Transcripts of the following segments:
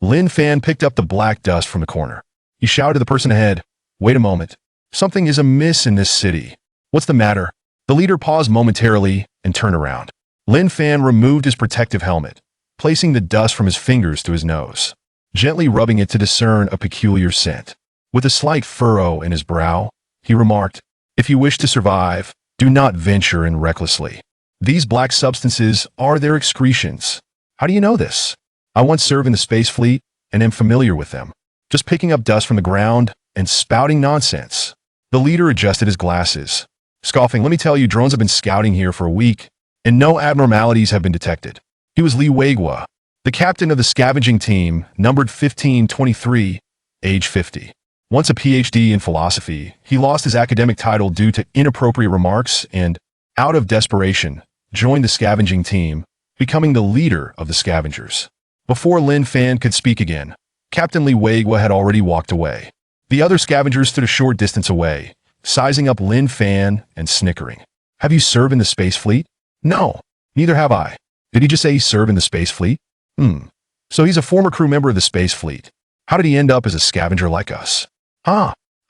Lin Fan picked up the black dust from the corner. He shouted to the person ahead, "Wait a moment. Something is amiss in this city. What's the matter?" The leader paused momentarily and turned around. Lin Fan removed his protective helmet, placing the dust from his fingers to his nose, gently rubbing it to discern a peculiar scent. With a slight furrow in his brow, he remarked, "If you wish to survive, do not venture in recklessly. These black substances are their excretions." "How do you know this?" "I once served in the space fleet and am familiar with them. Just picking up dust from the ground and spouting nonsense." The leader adjusted his glasses, scoffing, "Let me tell you, drones have been scouting here for a week, and no abnormalities have been detected." He was Li Weigua, the captain of the scavenging team, numbered 1523, age 50. Once a PhD in philosophy, he lost his academic title due to inappropriate remarks and, out of desperation, joined the scavenging team, becoming the leader of the scavengers. Before Lin Fan could speak again, Captain Li Weigua had already walked away. The other scavengers stood a short distance away, sizing up Lin Fan and snickering. "Have you served in the space fleet?" "No, neither have I." "Did he just say he served in the space fleet?" So he's a former crew member of the space fleet. How did he end up as a scavenger like us?"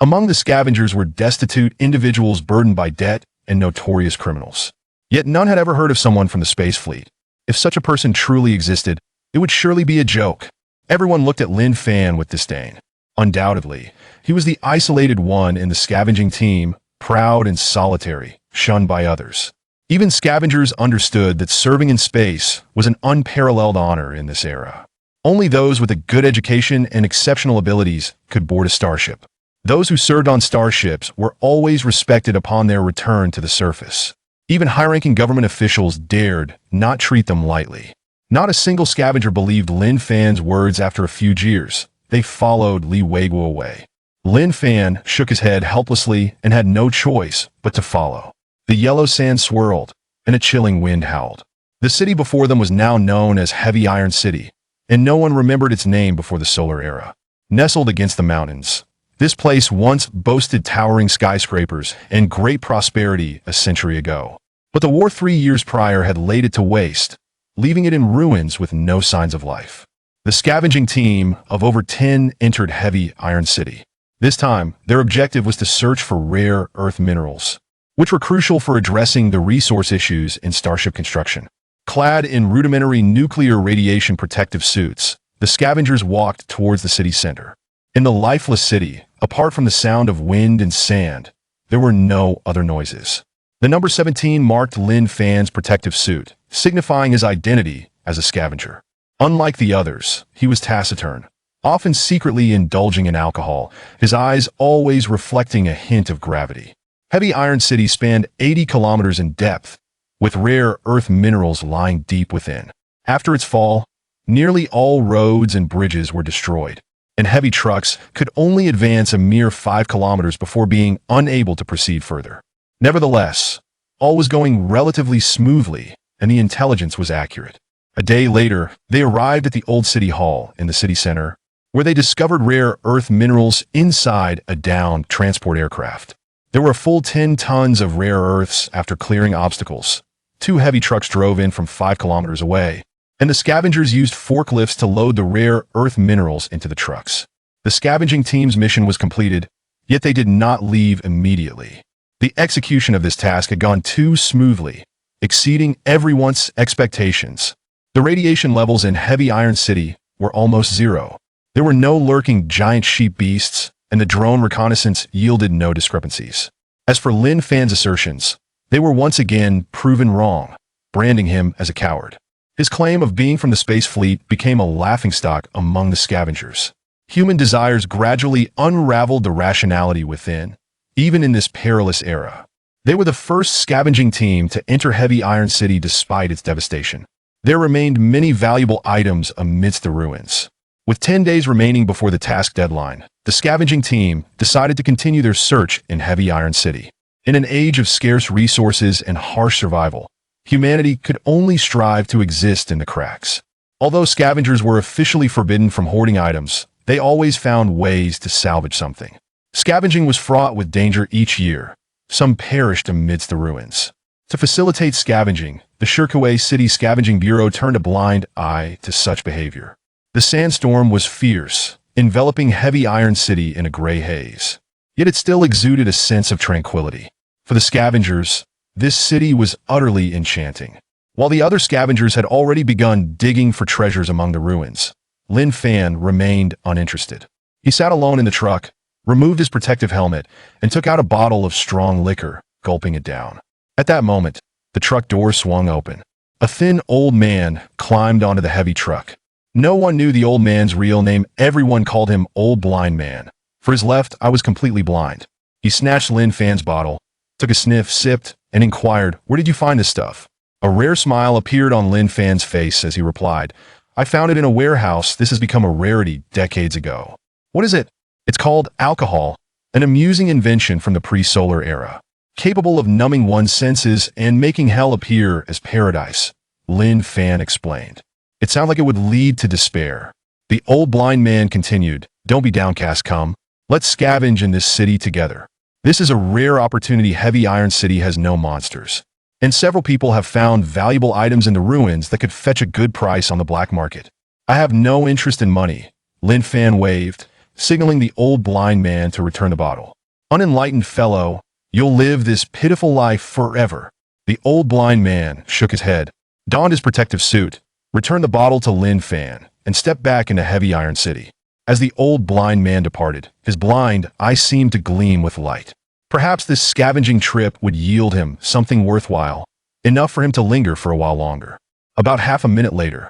Among the scavengers were destitute individuals burdened by debt and notorious criminals. Yet none had ever heard of someone from the space fleet. If such a person truly existed, it would surely be a joke. Everyone looked at Lin Fan with disdain. Undoubtedly, he was the isolated one in the scavenging team, proud and solitary, shunned by others. Even scavengers understood that serving in space was an unparalleled honor in this era. Only those with a good education and exceptional abilities could board a starship. Those who served on starships were always respected upon their return to the surface. Even high-ranking government officials dared not treat them lightly. Not a single scavenger believed Lin Fan's words after a few jeers. They followed Li Weigua away. Lin Fan shook his head helplessly and had no choice but to follow. The yellow sand swirled, and a chilling wind howled. The city before them was now known as Heavy Iron City, and no one remembered its name before the solar era. Nestled against the mountains, this place once boasted towering skyscrapers and great prosperity a century ago. But the war 3 years prior had laid it to waste, leaving it in ruins with no signs of life. The scavenging team of over 10 entered Heavy Iron City. This time, their objective was to search for rare earth minerals, which were crucial for addressing the resource issues in starship construction. Clad in rudimentary nuclear radiation protective suits, the scavengers walked towards the city center. In the lifeless city, apart from the sound of wind and sand, there were no other noises. The number 17 marked Lin Fan's protective suit, signifying his identity as a scavenger. Unlike the others, he was taciturn, often secretly indulging in alcohol, his eyes always reflecting a hint of gravity. Heavy Iron City spanned 80 kilometers in depth, with rare earth minerals lying deep within. After its fall, nearly all roads and bridges were destroyed, and heavy trucks could only advance a mere 5 kilometers before being unable to proceed further. Nevertheless, all was going relatively smoothly, and the intelligence was accurate. A day later, they arrived at the old city hall in the city center, where they discovered rare earth minerals inside a downed transport aircraft. There were a full 10 tons of rare earths after clearing obstacles. 2 heavy trucks drove in from 5 kilometers away, and the scavengers used forklifts to load the rare earth minerals into the trucks. The scavenging team's mission was completed, yet they did not leave immediately. The execution of this task had gone too smoothly, exceeding everyone's expectations. The radiation levels in Heavy Iron City were almost zero. There were no lurking giant sheep beasts, and the drone reconnaissance yielded no discrepancies. As for Lin Fan's assertions, they were once again proven wrong, branding him as a coward. His claim of being from the space fleet became a laughingstock among the scavengers. Human desires gradually unraveled the rationality within, even in this perilous era. They were the first scavenging team to enter Heavy Iron City despite its devastation. There remained many valuable items amidst the ruins. With 10 days remaining before the task deadline, the scavenging team decided to continue their search in Heavy Iron City. In an age of scarce resources and harsh survival, humanity could only strive to exist in the cracks. Although scavengers were officially forbidden from hoarding items, they always found ways to salvage something. Scavenging was fraught with danger each year. Some perished amidst the ruins. To facilitate scavenging, the Shirkuei City Scavenging Bureau turned a blind eye to such behavior. The sandstorm was fierce, enveloping Heavy Iron City in a gray haze. Yet it still exuded a sense of tranquility. For the scavengers, this city was utterly enchanting. While the other scavengers had already begun digging for treasures among the ruins, Lin Fan remained uninterested. He sat alone in the truck, removed his protective helmet, and took out a bottle of strong liquor, gulping it down. At that moment, the truck door swung open. A thin old man climbed onto the heavy truck. No one knew the old man's real name. Everyone called him Old Blind Man. For his left, I was completely blind. He snatched Lin Fan's bottle, took a sniff, sipped, and inquired, "Where did you find this stuff?" A rare smile appeared on Lin Fan's face as he replied, "I found it in a warehouse. This has become a rarity decades ago." "What is it?" "It's called alcohol, an amusing invention from the pre-solar era, capable of numbing one's senses and making hell appear as paradise," Lin Fan explained. "It sounds like it would lead to despair." The old blind man continued, "Don't be downcast, come. Let's scavenge in this city together. This is a rare opportunity. Heavy Iron City has no monsters, and several people have found valuable items in the ruins that could fetch a good price on the black market." "I have no interest in money," Lin Fan waved, signaling the old blind man to return the bottle. "Unenlightened fellow, you'll live this pitiful life forever." The old blind man shook his head, donned his protective suit, returned the bottle to Lin Fan, and stepped back into Heavy Iron City. As the old blind man departed, his blind eyes seemed to gleam with light. Perhaps this scavenging trip would yield him something worthwhile, enough for him to linger for a while longer. About half a minute later,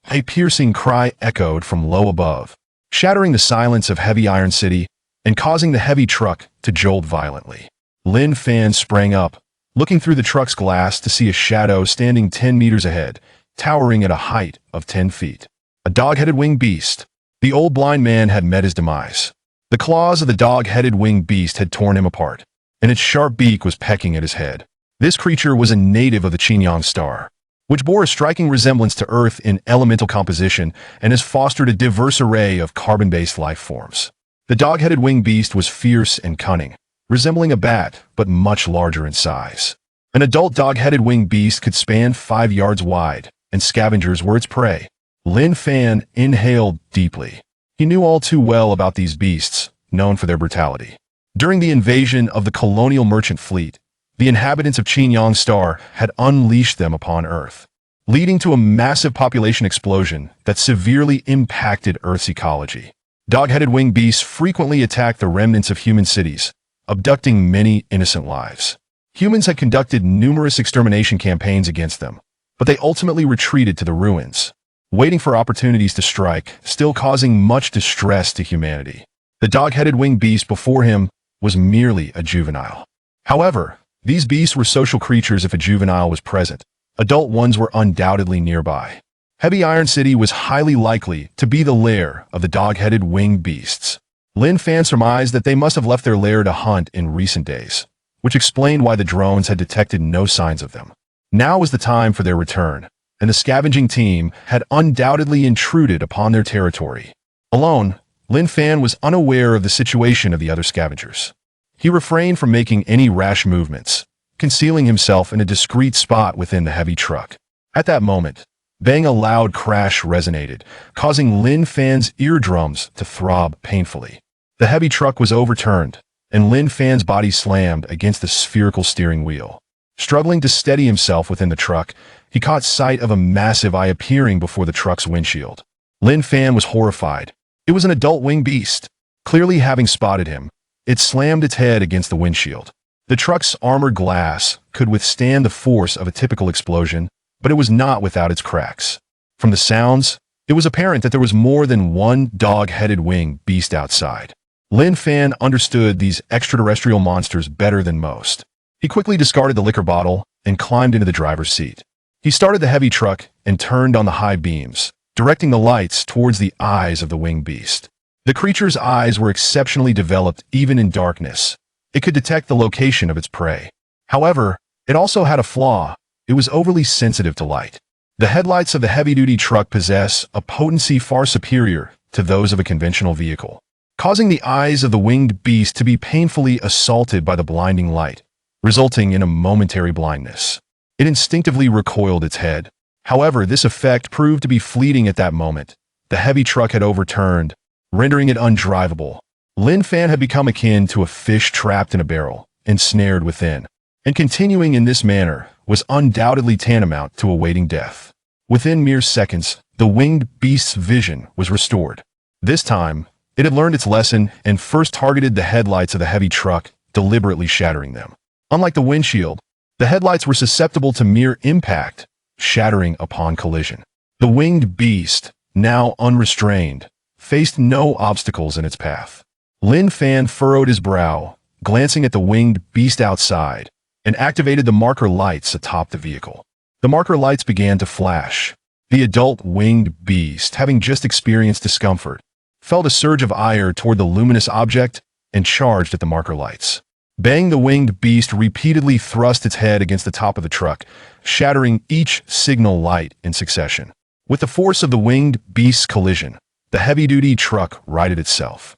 a piercing cry echoed from low above, shattering the silence of Heavy Iron City and causing the heavy truck to jolt violently. Lin Fan sprang up, looking through the truck's glass to see a shadow standing 10 meters ahead, towering at a height of 10 feet. A dog-headed winged beast. The old blind man had met his demise. The claws of the dog-headed winged beast had torn him apart, and its sharp beak was pecking at his head. This creature was a native of the Qingyang star, which bore a striking resemblance to Earth in elemental composition and has fostered a diverse array of carbon-based life forms. The dog-headed winged beast was fierce and cunning, resembling a bat, but much larger in size. An adult dog-headed winged beast could span 5 yards wide, and scavengers were its prey. Lin Fan inhaled deeply. He knew all too well about these beasts, known for their brutality. During the invasion of the colonial merchant fleet, the inhabitants of Qingyang Star had unleashed them upon Earth, leading to a massive population explosion that severely impacted Earth's ecology. Dog-headed winged beasts frequently attacked the remnants of human cities, abducting many innocent lives. Humans had conducted numerous extermination campaigns against them, but they ultimately retreated to the ruins, waiting for opportunities to strike, still causing much distress to humanity. The dog-headed winged beast before him was merely a juvenile. However, these beasts were social creatures. If a juvenile was present, adult ones were undoubtedly nearby. Heavy Iron City was highly likely to be the lair of the dog-headed winged beasts. Lin Fan surmised that they must have left their lair to hunt in recent days, which explained why the drones had detected no signs of them. Now was the time for their return, and the scavenging team had undoubtedly intruded upon their territory. Alone, Lin Fan was unaware of the situation of the other scavengers. He refrained from making any rash movements, concealing himself in a discreet spot within the heavy truck. At that moment, bang, a loud crash resonated, causing Lin Fan's eardrums to throb painfully. The heavy truck was overturned, and Lin Fan's body slammed against the spherical steering wheel. Struggling to steady himself within the truck, he caught sight of a massive eye appearing before the truck's windshield. Lin Fan was horrified. It was an adult winged beast. Clearly having spotted him, it slammed its head against the windshield. The truck's armored glass could withstand the force of a typical explosion, but it was not without its cracks. From the sounds, it was apparent that there was more than one dog-headed winged beast outside. Lin Fan understood these extraterrestrial monsters better than most. He quickly discarded the liquor bottle and climbed into the driver's seat. He started the heavy truck and turned on the high beams, directing the lights towards the eyes of the winged beast. The creature's eyes were exceptionally developed even in darkness. It could detect the location of its prey. However, it also had a flaw. It was overly sensitive to light. The headlights of the heavy-duty truck possess a potency far superior to those of a conventional vehicle, causing the eyes of the winged beast to be painfully assaulted by the blinding light, resulting in a momentary blindness. It instinctively recoiled its head. However, this effect proved to be fleeting at that moment. The The heavy truck had overturned, rendering it undrivable. Lin Fan had become akin to a fish trapped in a barrel, ensnared within, and continuing in this manner was undoubtedly tantamount to awaiting death. Within mere seconds, the winged beast's vision was restored. This time, it had learned its lesson and first targeted the headlights of the heavy truck, deliberately shattering them. Unlike the windshield, the headlights were susceptible to mere impact, shattering upon collision. The winged beast, now unrestrained, faced no obstacles in its path. Lin Fan furrowed his brow, glancing at the winged beast outside, and activated the marker lights atop the vehicle. The marker lights began to flash. The adult winged beast, having just experienced discomfort, felt a surge of ire toward the luminous object and charged at the marker lights. Bang! The winged beast repeatedly thrust its head against the top of the truck, shattering each signal light in succession. With the force of the winged beast's collision, the heavy-duty truck righted itself.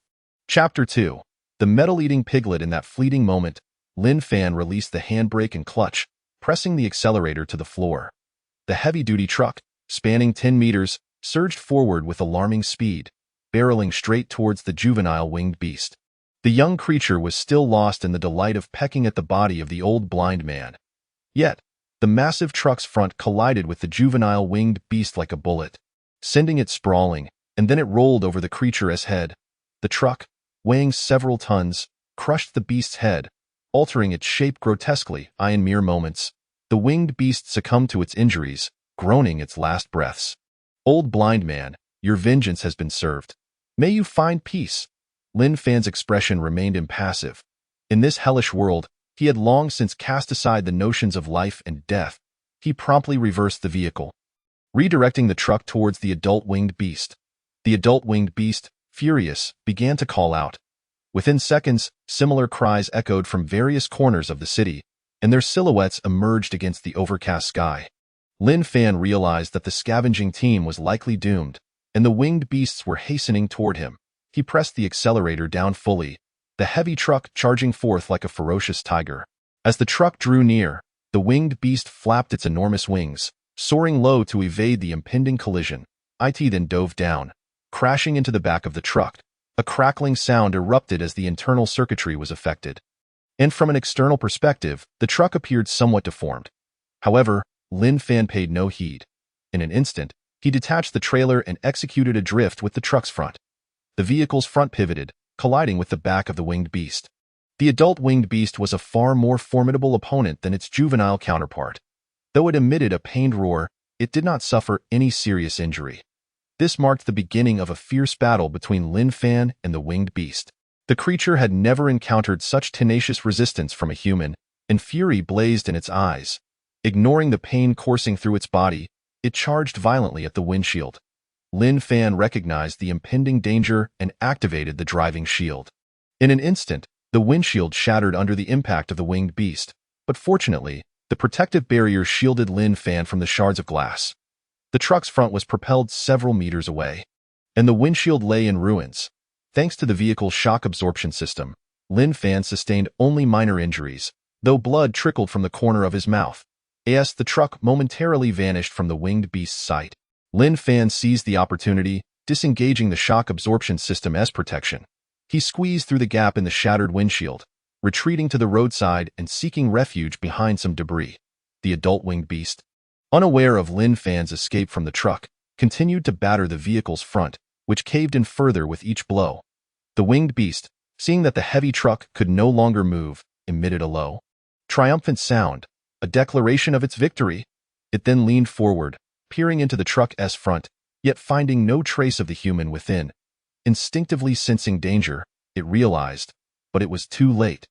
Chapter 2. The metal-eating piglet. In that fleeting moment, Lin Fan released the handbrake and clutch, pressing the accelerator to the floor. The heavy-duty truck, spanning 10 meters, surged forward with alarming speed, barreling straight towards the juvenile winged beast. The young creature was still lost in the delight of pecking at the body of the old blind man. Yet, the massive truck's front collided with the juvenile winged beast like a bullet, sending it sprawling, and then it rolled over the creature's head. The truck, weighing several tons, crushed the beast's head, altering its shape grotesquely. In mere moments, the winged beast succumbed to its injuries, groaning its last breaths. Old blind man, your vengeance has been served. May you find peace. Lin Fan's expression remained impassive. In this hellish world, he had long since cast aside the notions of life and death. He promptly reversed the vehicle, redirecting the truck towards the adult winged beast. The adult winged beast, furious, began to call out. Within seconds, similar cries echoed from various corners of the city, and their silhouettes emerged against the overcast sky. Lin Fan realized that the scavenging team was likely doomed, and the winged beasts were hastening toward him. He pressed the accelerator down fully, the heavy truck charging forth like a ferocious tiger. As the truck drew near, the winged beast flapped its enormous wings, soaring low to evade the impending collision. It then dove down, crashing into the back of the truck. A crackling sound erupted as the internal circuitry was affected. And from an external perspective, the truck appeared somewhat deformed. However, Lin Fan paid no heed. In an instant, he detached the trailer and executed a drift with the truck's front. The vehicle's front pivoted, colliding with the back of the winged beast. The adult winged beast was a far more formidable opponent than its juvenile counterpart. Though it emitted a pained roar, it did not suffer any serious injury. This marked the beginning of a fierce battle between Lin Fan and the winged beast. The creature had never encountered such tenacious resistance from a human, and fury blazed in its eyes. Ignoring the pain coursing through its body, it charged violently at the windshield. Lin Fan recognized the impending danger and activated the driving shield. In an instant, the windshield shattered under the impact of the winged beast, but fortunately, the protective barrier shielded Lin Fan from the shards of glass. The truck's front was propelled several meters away, and the windshield lay in ruins. Thanks to the vehicle's shock absorption system, Lin Fan sustained only minor injuries, though blood trickled from the corner of his mouth. As the truck momentarily vanished from the winged beast's sight, Lin Fan seized the opportunity, disengaging the shock absorption system as protection. He squeezed through the gap in the shattered windshield, retreating to the roadside and seeking refuge behind some debris. The adult winged beast, unaware of Lin Fan's escape from the truck, continued to batter the vehicle's front, which caved in further with each blow. The winged beast, seeing that the heavy truck could no longer move, emitted a low, triumphant sound, a declaration of its victory. It then leaned forward, peering into the truck's front, yet finding no trace of the human within. Instinctively sensing danger, it realized, but it was too late.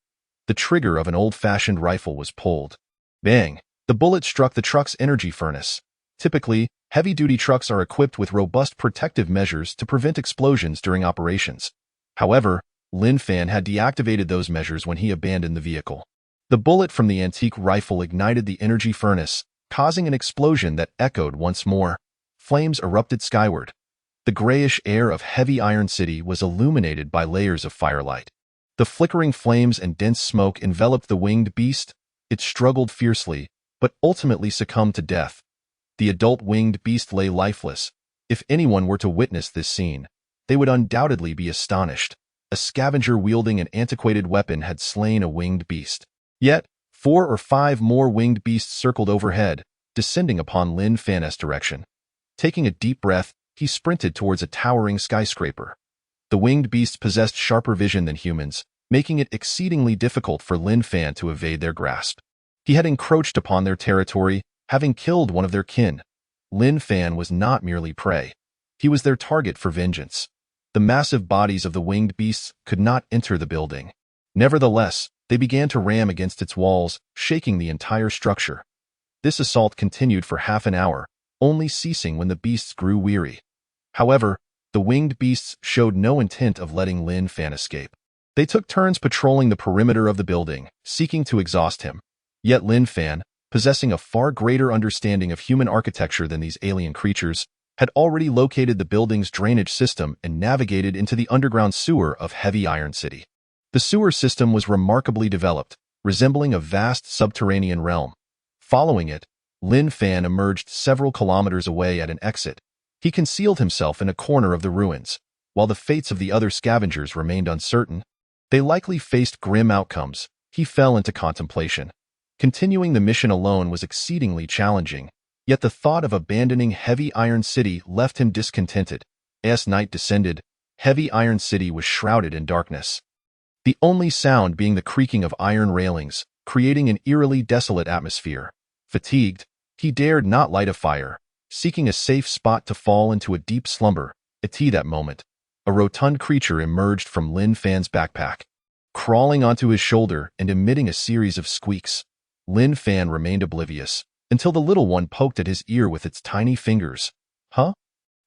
The trigger of an old-fashioned rifle was pulled. Bang! The bullet struck the truck's energy furnace. Typically, heavy-duty trucks are equipped with robust protective measures to prevent explosions during operations. However, Lin Fan had deactivated those measures when he abandoned the vehicle. The bullet from the antique rifle ignited the energy furnace, causing an explosion that echoed once more. Flames erupted skyward. The grayish air of Heavy Iron City was illuminated by layers of firelight. The flickering flames and dense smoke enveloped the winged beast. It struggled fiercely, but ultimately succumbed to death. The adult winged beast lay lifeless, If anyone were to witness this scene, they would undoubtedly be astonished. A scavenger wielding an antiquated weapon had slain a winged beast. Yet, 4 or 5 more winged beasts circled overhead, descending upon Lin Fan's direction. Taking a deep breath, he sprinted towards a towering skyscraper. The winged beasts possessed sharper vision than humans, making it exceedingly difficult for Lin Fan to evade their grasp. He had encroached upon their territory, having killed one of their kin. Lin Fan was not merely prey. He was their target for vengeance. The massive bodies of the winged beasts could not enter the building. Nevertheless, they began to ram against its walls, shaking the entire structure. This assault continued for half an hour, only ceasing when the beasts grew weary. However, the winged beasts showed no intent of letting Lin Fan escape. They took turns patrolling the perimeter of the building, seeking to exhaust him. Yet Lin Fan, possessing a far greater understanding of human architecture than these alien creatures, had already located the building's drainage system and navigated into the underground sewer of Heavy Iron City. The sewer system was remarkably developed, resembling a vast subterranean realm. Following it, Lin Fan emerged several kilometers away at an exit. He concealed himself in a corner of the ruins. While the fates of the other scavengers remained uncertain, they likely faced grim outcomes. He fell into contemplation. Continuing the mission alone was exceedingly challenging, yet the thought of abandoning Heavy Iron City left him discontented. As night descended, Heavy Iron City was shrouded in darkness, the only sound being the creaking of iron railings, creating an eerily desolate atmosphere. Fatigued, he dared not light a fire, seeking a safe spot to fall into a deep slumber. At that moment, a rotund creature emerged from Lin Fan's backpack, crawling onto his shoulder and emitting a series of squeaks. Lin Fan remained oblivious, until the little one poked at his ear with its tiny fingers. Huh?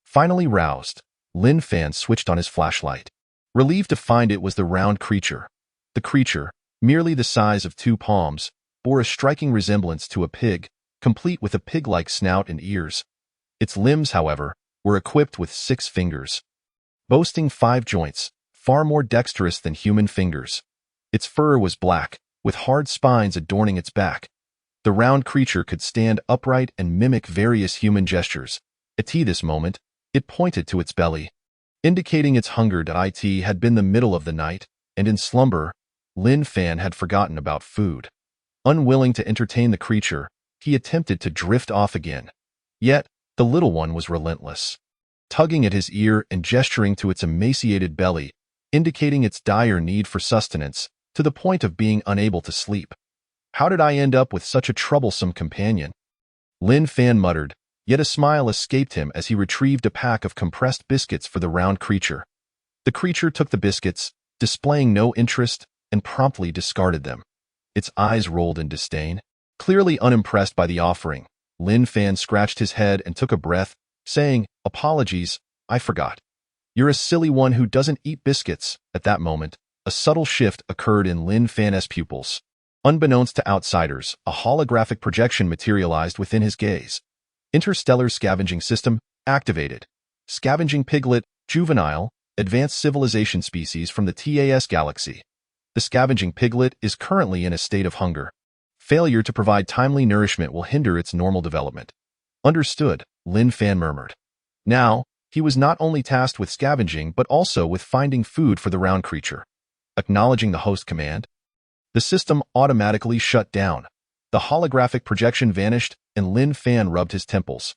Finally roused, Lin Fan switched on his flashlight, relieved to find it was the round creature. The creature, merely the size of 2 palms, bore a striking resemblance to a pig, complete with a pig-like snout and ears. Its limbs, however, were equipped with 6 fingers, boasting 5 joints, far more dexterous than human fingers. Its fur was black, with hard spines adorning its back. The round creature could stand upright and mimic various human gestures. At this moment, it pointed to its belly, indicating its hunger. It had been the middle of the night, and in slumber, Lin Fan had forgotten about food. Unwilling to entertain the creature, he attempted to drift off again. Yet, the little one was relentless, tugging at his ear and gesturing to its emaciated belly, indicating its dire need for sustenance, to the point of being unable to sleep. How did I end up with such a troublesome companion? Lin Fan muttered, yet a smile escaped him as he retrieved a pack of compressed biscuits for the round creature. The creature took the biscuits, displaying no interest, and promptly discarded them. Its eyes rolled in disdain. Clearly unimpressed by the offering, Lin Fan scratched his head and took a breath, saying, "Apologies, I forgot. You're a silly one who doesn't eat biscuits." At that moment, a subtle shift occurred in Lin Fan's pupils. Unbeknownst to outsiders, a holographic projection materialized within his gaze. Interstellar Scavenging System activated. Scavenging piglet, juvenile, advanced civilization species from the TAS galaxy. The scavenging piglet is currently in a state of hunger. Failure to provide timely nourishment will hinder its normal development. Understood, Lin Fan murmured. Now, he was not only tasked with scavenging but also with finding food for the round creature. Acknowledging the host command, the system automatically shut down. The holographic projection vanished, and Lin Fan rubbed his temples.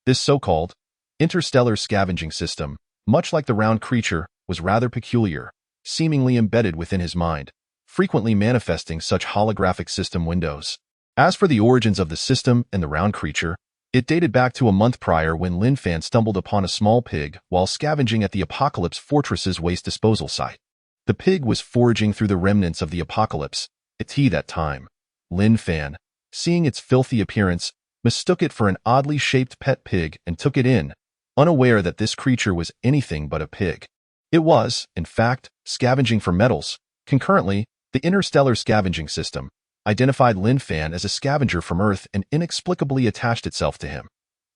This so-called interstellar scavenging system, much like the round creature, was rather peculiar, seemingly embedded within his mind, frequently manifesting such holographic system windows. As for the origins of the system and the round creature, it dated back to a month prior when Lin Fan stumbled upon a small pig while scavenging at the Apocalypse Fortress's waste disposal site. The pig was foraging through the remnants of the apocalypse. At that time, Lin Fan, seeing its filthy appearance, mistook it for an oddly shaped pet pig and took it in, unaware that this creature was anything but a pig. It was, in fact, scavenging for metals. Concurrently, the interstellar scavenging system identified Lin Fan as a scavenger from Earth and inexplicably attached itself to him.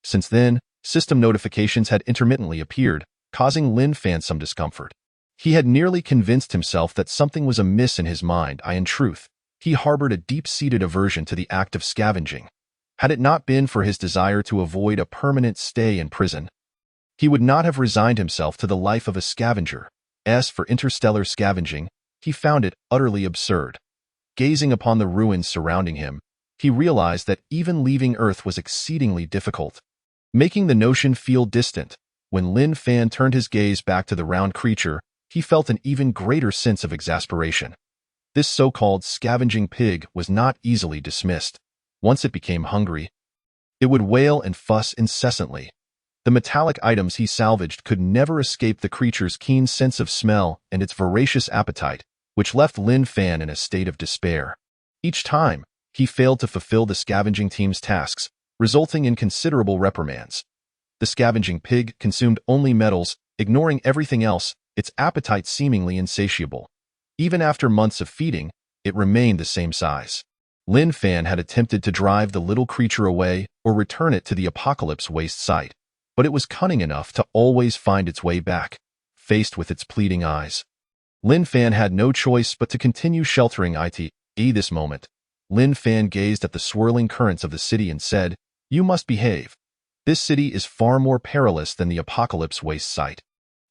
Since then, system notifications had intermittently appeared, causing Lin Fan some discomfort. He had nearly convinced himself that something was amiss in his mind. In truth, he harbored a deep-seated aversion to the act of scavenging. Had it not been for his desire to avoid a permanent stay in prison, He would not have resigned himself to the life of a scavenger. As for interstellar scavenging, he found it utterly absurd. Gazing upon the ruins surrounding him, he realized that even leaving Earth was exceedingly difficult, making the notion feel distant. When Lin Fan turned his gaze back to the round creature, he felt an even greater sense of exasperation. This so-called scavenging pig was not easily dismissed. Once it became hungry, it would wail and fuss incessantly. The metallic items he salvaged could never escape the creature's keen sense of smell and its voracious appetite, which left Lin Fan in a state of despair. Each time, he failed to fulfill the scavenging team's tasks, resulting in considerable reprimands. The scavenging pig consumed only metals, ignoring everything else, its appetite seemingly insatiable. Even after months of feeding, it remained the same size. Lin Fan had attempted to drive the little creature away or return it to the apocalypse waste site, but it was cunning enough to always find its way back, faced with its pleading eyes. Lin Fan had no choice but to continue sheltering it. This moment, Lin Fan gazed at the swirling currents of the city and said, "You must behave. This city is far more perilous than the apocalypse waste site.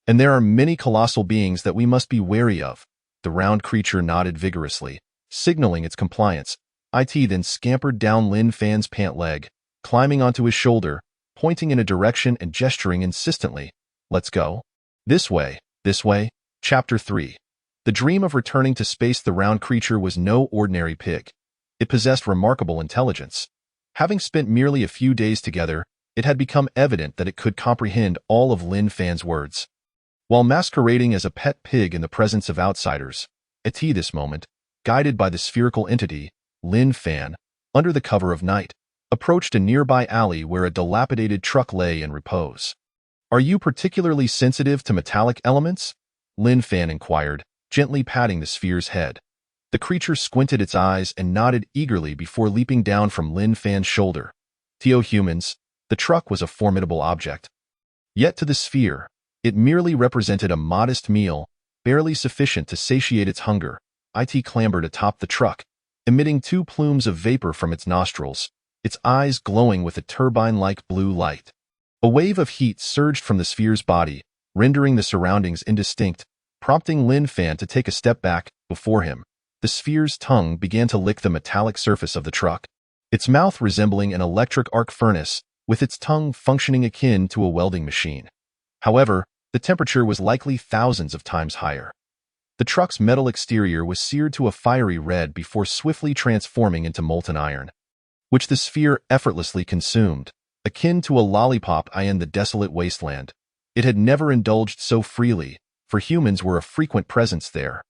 And there are many colossal beings that we must be wary of." The round creature nodded vigorously, signaling its compliance. It then scampered down Lin Fan's pant leg, climbing onto his shoulder, pointing in a direction and gesturing insistently. "Let's go. This way, this way." Chapter 3. The dream of returning to space. The round creature was no ordinary pig. It possessed remarkable intelligence. Having spent merely a few days together, it had become evident that it could comprehend all of Lin Fan's words. While masquerading as a pet pig in the presence of outsiders, at this moment, guided by the spherical entity, Lin Fan, under the cover of night, approached a nearby alley where a dilapidated truck lay in repose. "Are you particularly sensitive to metallic elements?" Lin Fan inquired, gently patting the sphere's head. The creature squinted its eyes and nodded eagerly before leaping down from Lin Fan's shoulder. To humans, the truck was a formidable object. Yet to the sphere, it merely represented a modest meal, barely sufficient to satiate its hunger. It clambered atop the truck, emitting 2 plumes of vapor from its nostrils, its eyes glowing with a turbine-like blue light. A wave of heat surged from the sphere's body, rendering the surroundings indistinct, prompting Lin Fan to take a step back. Before him, the sphere's tongue began to lick the metallic surface of the truck, its mouth resembling an electric arc furnace, with its tongue functioning akin to a welding machine. However, the temperature was likely thousands of times higher. The truck's metal exterior was seared to a fiery red before swiftly transforming into molten iron, which the sphere effortlessly consumed, akin to a lollipop in the desolate wasteland. It had never indulged so freely, for humans were a frequent presence there.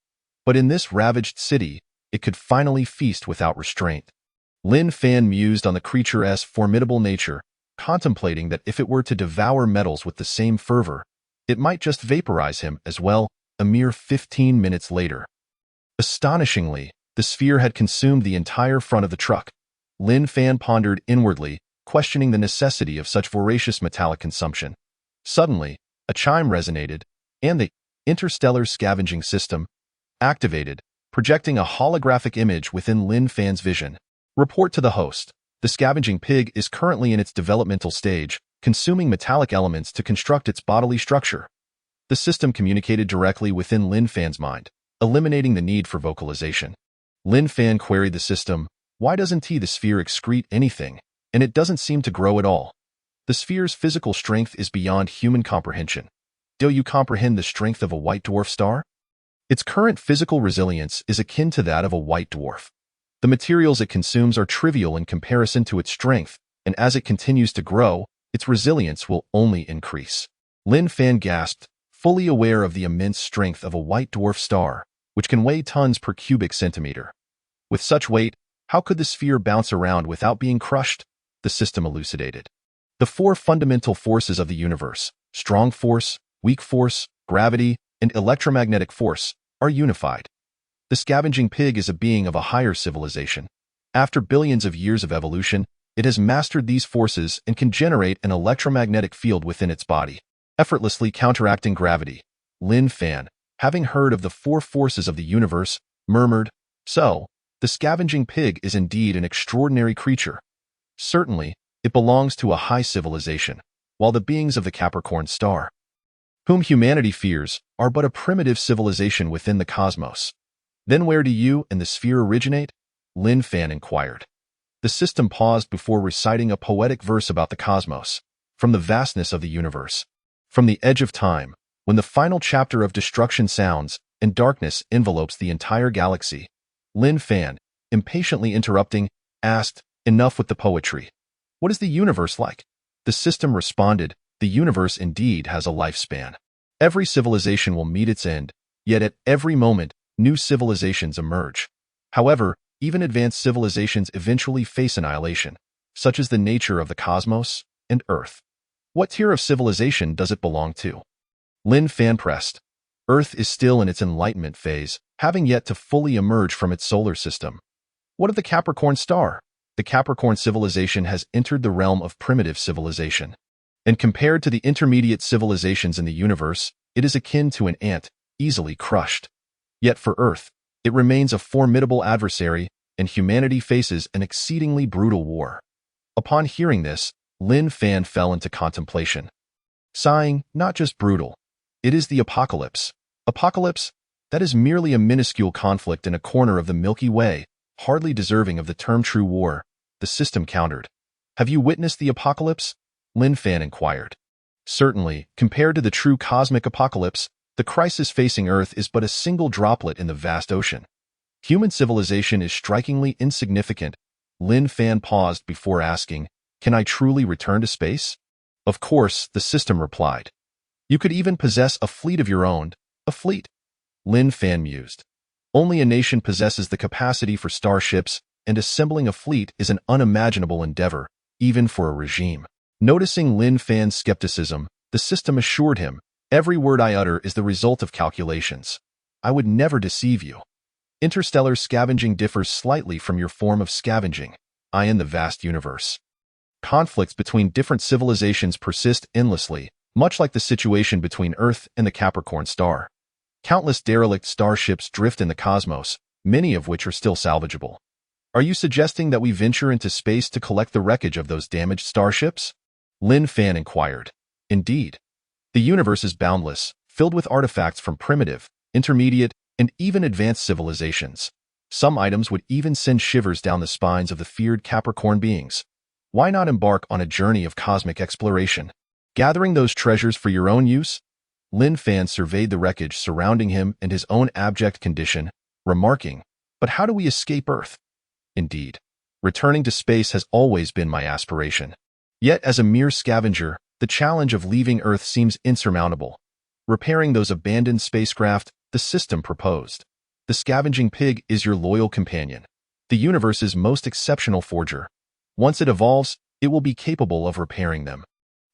But in this ravaged city, it could finally feast without restraint. Lin Fan mused on the creature's formidable nature, contemplating that if it were to devour metals with the same fervor, it might just vaporize him as well. A mere 15 minutes later, astonishingly, the sphere had consumed the entire front of the truck. Lin Fan pondered inwardly, questioning the necessity of such voracious metallic consumption. Suddenly, a chime resonated, and the interstellar scavenging system activated, projecting a holographic image within Lin Fan's vision. "Report to the host. The scavenging pig is currently in its developmental stage, consuming metallic elements to construct its bodily structure." The system communicated directly within Lin Fan's mind, eliminating the need for vocalization. Lin Fan queried the system, "Why doesn't the sphere excrete anything, and it doesn't seem to grow at all? The sphere's physical strength is beyond human comprehension. Do you comprehend the strength of a white dwarf star? Its current physical resilience is akin to that of a white dwarf. The materials it consumes are trivial in comparison to its strength, and as it continues to grow, its resilience will only increase." Lin Fan gasped, fully aware of the immense strength of a white dwarf star, which can weigh tons per cubic centimeter. With such weight, how could the sphere bounce around without being crushed? The system elucidated. The 4 fundamental forces of the universe, strong force, weak force, gravity, and electromagnetic force, are unified. The scavenging pig is a being of a higher civilization. After billions of years of evolution, it has mastered these forces and can generate an electromagnetic field within its body, effortlessly counteracting gravity. Lin Fan, having heard of the 4 forces of the universe, murmured, "So, the scavenging pig is indeed an extraordinary creature. Certainly, it belongs to a high civilization. while the beings of the Capricorn star, whom humanity fears, are but a primitive civilization within the cosmos. Then where do you and the sphere originate? Lin Fan inquired. The system paused before reciting a poetic verse about the cosmos, from the vastness of the universe, from the edge of time, when the final chapter of destruction sounds and darkness envelopes the entire galaxy. Lin Fan, impatiently interrupting, asked, "Enough with the poetry. What is the universe like?" The system responded, "The universe indeed has a lifespan. Every civilization will meet its end, yet at every moment, new civilizations emerge. However, even advanced civilizations eventually face annihilation, such as the nature of the cosmos and Earth. What tier of civilization does it belong to?" Lin Fan pressed. Earth is still in its enlightenment phase, having yet to fully emerge from its solar system. What of the Capricorn star? The Capricorn civilization has entered the realm of primitive civilization. And compared to the intermediate civilizations in the universe, it is akin to an ant, easily crushed. Yet for Earth, it remains a formidable adversary, and humanity faces an exceedingly brutal war. Upon hearing this, Lin Fan fell into contemplation. Sighing, not just brutal. It is the apocalypse. Apocalypse? That is merely a minuscule conflict in a corner of the Milky Way, hardly deserving of the term true war, the system countered. Have you witnessed the apocalypse? Lin Fan inquired. Certainly, compared to the true cosmic apocalypse, the crisis facing Earth is but a single droplet in the vast ocean. Human civilization is strikingly insignificant. Lin Fan paused before asking, "Can I truly return to space?" "Of course," the system replied. "You could even possess a fleet of your own." "A fleet?" Lin Fan mused. "Only a nation possesses the capacity for starships, and assembling a fleet is an unimaginable endeavor, even for a regime." Noticing Lin Fan's skepticism, the system assured him, "Every word I utter is the result of calculations. I would never deceive you. Interstellar scavenging differs slightly from your form of scavenging, in the vast universe. Conflicts between different civilizations persist endlessly, much like the situation between Earth and the Capricorn star. Countless derelict starships drift in the cosmos, many of which are still salvageable. Are you suggesting that we venture into space to collect the wreckage of those damaged starships?" Lin Fan inquired. "Indeed. The universe is boundless, filled with artifacts from primitive, intermediate, and even advanced civilizations. Some items would even send shivers down the spines of the feared Capricorn beings. Why not embark on a journey of cosmic exploration, gathering those treasures for your own use?" Lin Fan surveyed the wreckage surrounding him and his own abject condition, remarking, "But how do we escape Earth?" "Indeed, returning to space has always been my aspiration. Yet as a mere scavenger, the challenge of leaving Earth seems insurmountable. Repairing those abandoned spacecraft, the system proposed. The scavenging pig is your loyal companion, the universe's most exceptional forger. Once it evolves, it will be capable of repairing them."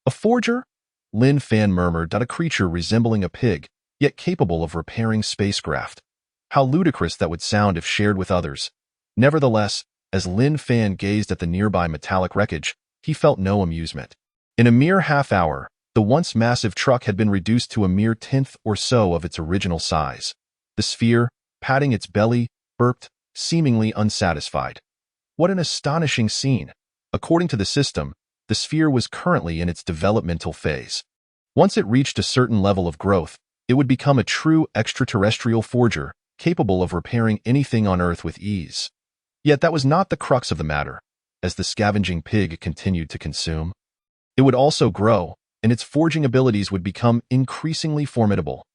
"A forger?" Lin Fan murmured, "A creature resembling a pig, yet capable of repairing spacecraft. How ludicrous that would sound if shared with others." Nevertheless, as Lin Fan gazed at the nearby metallic wreckage, he felt no amusement. In a mere half hour, the once massive truck had been reduced to a mere tenth or so of its original size. The sphere, patting its belly, burped, seemingly unsatisfied. What an astonishing scene! According to the system, the sphere was currently in its developmental phase. Once it reached a certain level of growth, it would become a true extraterrestrial forger, capable of repairing anything on Earth with ease. Yet that was not the crux of the matter. As the scavenging pig continued to consume, it would also grow, and its forging abilities would become increasingly formidable.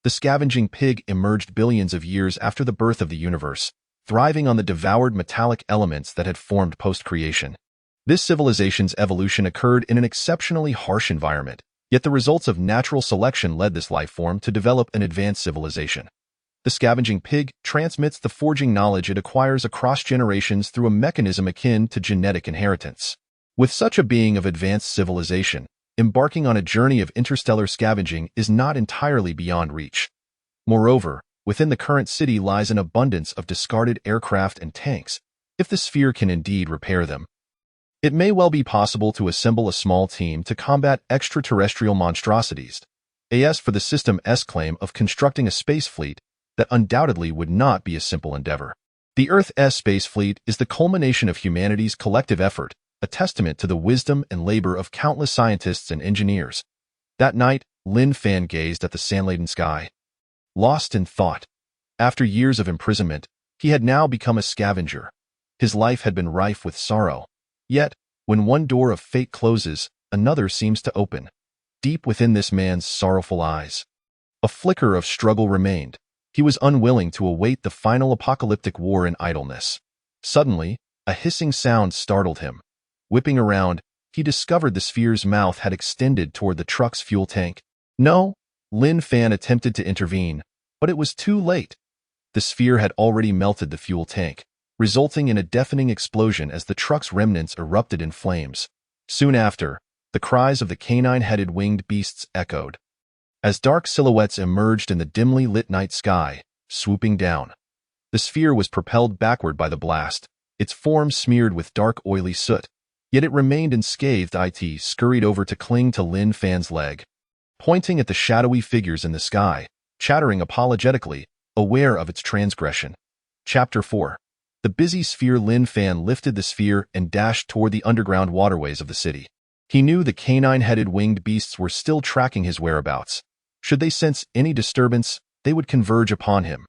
The scavenging pig emerged billions of years after the birth of the universe, thriving on the devoured metallic elements that had formed post-creation. This civilization's evolution occurred in an exceptionally harsh environment, yet the results of natural selection led this life form to develop an advanced civilization. The scavenging pig transmits the forging knowledge it acquires across generations through a mechanism akin to genetic inheritance. With such a being of advanced civilization, embarking on a journey of interstellar scavenging is not entirely beyond reach. Moreover, within the current city lies an abundance of discarded aircraft and tanks, if the sphere can indeed repair them. It may well be possible to assemble a small team to combat extraterrestrial monstrosities. As for the system's claim of constructing a space fleet, that undoubtedly would not be a simple endeavor. The Earth's space fleet is the culmination of humanity's collective effort, a testament to the wisdom and labor of countless scientists and engineers. That night, Lin Fan gazed at the sand-laden sky, lost in thought. After years of imprisonment, he had now become a scavenger. His life had been rife with sorrow. Yet, when one door of fate closes, another seems to open. Deep within this man's sorrowful eyes, a flicker of struggle remained. He was unwilling to await the final apocalyptic war in idleness. Suddenly, a hissing sound startled him. Whipping around, he discovered the sphere's mouth had extended toward the truck's fuel tank. No, Lin Fan attempted to intervene, but it was too late. The sphere had already melted the fuel tank, resulting in a deafening explosion as the truck's remnants erupted in flames. Soon after, the cries of the canine-headed winged beasts echoed, as dark silhouettes emerged in the dimly lit night sky, swooping down. The sphere was propelled backward by the blast, its form smeared with dark oily soot. Yet it remained unscathed. It scurried over to cling to Lin Fan's leg, pointing at the shadowy figures in the sky, chattering apologetically, aware of its transgression. Chapter 4. The busy sphere. Lin Fan lifted the sphere and dashed toward the underground waterways of the city. He knew the canine-headed winged beasts were still tracking his whereabouts. Should they sense any disturbance, they would converge upon him.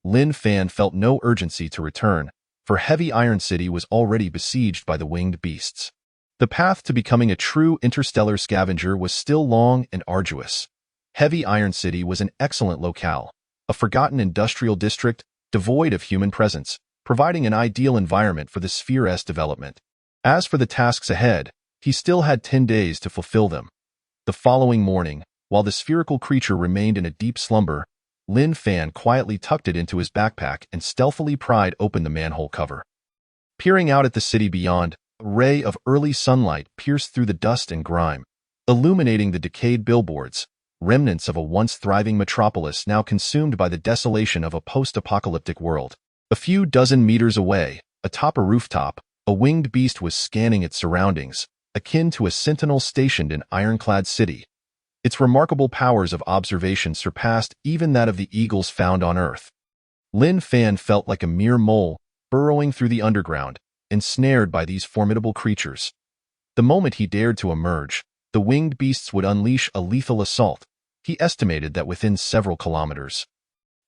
Lin Fan felt no urgency to return, for Heavy Iron City was already besieged by the winged beasts. The path to becoming a true interstellar scavenger was still long and arduous. Heavy Iron City was an excellent locale, a forgotten industrial district devoid of human presence, providing an ideal environment for the Sphere's development. As for the tasks ahead, he still had 10 days to fulfill them. The following morning, while the spherical creature remained in a deep slumber, Lin Fan quietly tucked it into his backpack and stealthily pried open the manhole cover. Peering out at the city beyond, a ray of early sunlight pierced through the dust and grime, illuminating the decayed billboards, remnants of a once thriving metropolis now consumed by the desolation of a post-apocalyptic world. A few dozen meters away, atop a rooftop, a winged beast was scanning its surroundings, akin to a sentinel stationed in ironclad city. Its remarkable powers of observation surpassed even that of the eagles found on Earth. Lin Fan felt like a mere mole, burrowing through the underground, ensnared by these formidable creatures. The moment he dared to emerge, the winged beasts would unleash a lethal assault. He estimated that within several kilometers,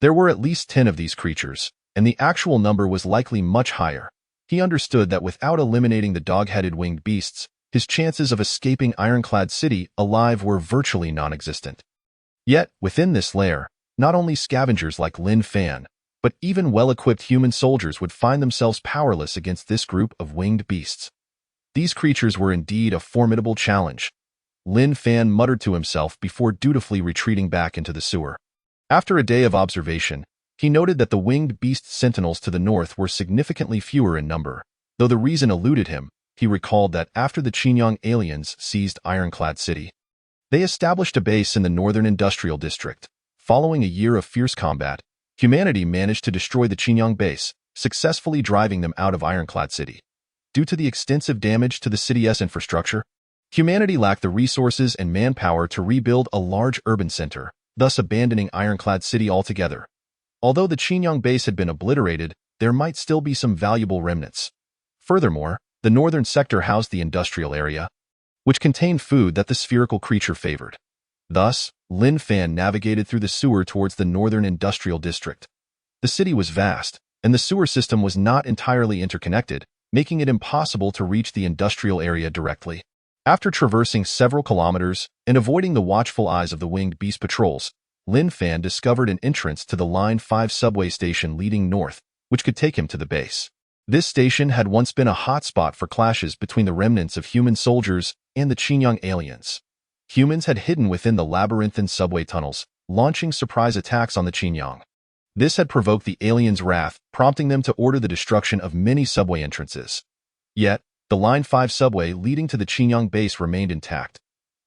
there were at least 10 of these creatures, and the actual number was likely much higher. He understood that without eliminating the dog-headed winged beasts, his chances of escaping Ironclad City alive were virtually non-existent. Yet, within this lair, not only scavengers like Lin Fan, but even well-equipped human soldiers would find themselves powerless against this group of winged beasts. These creatures were indeed a formidable challenge. Lin Fan muttered to himself before dutifully retreating back into the sewer. After a day of observation, he noted that the winged beast sentinels to the north were significantly fewer in number. Though the reason eluded him, he recalled that after the Xinjiang aliens seized Ironclad City, they established a base in the northern industrial district. Following a year of fierce combat, humanity managed to destroy the Xinjiang base, successfully driving them out of Ironclad City. Due to the extensive damage to the city's infrastructure, humanity lacked the resources and manpower to rebuild a large urban center, thus abandoning Ironclad City altogether. Although the Xinjiang base had been obliterated, there might still be some valuable remnants. Furthermore, the northern sector housed the industrial area, which contained food that the spherical creature favored. Thus, Lin Fan navigated through the sewer towards the northern industrial district. The city was vast, and the sewer system was not entirely interconnected, making it impossible to reach the industrial area directly. After traversing several kilometers and avoiding the watchful eyes of the winged beast patrols, Lin Fan discovered an entrance to the Line 5 subway station leading north, which could take him to the base. This station had once been a hotspot for clashes between the remnants of human soldiers and the Xinjiang aliens. Humans had hidden within the labyrinthine subway tunnels, launching surprise attacks on the Xinjiang. This had provoked the aliens' wrath, prompting them to order the destruction of many subway entrances. Yet, the Line 5 subway leading to the Xinjiang base remained intact.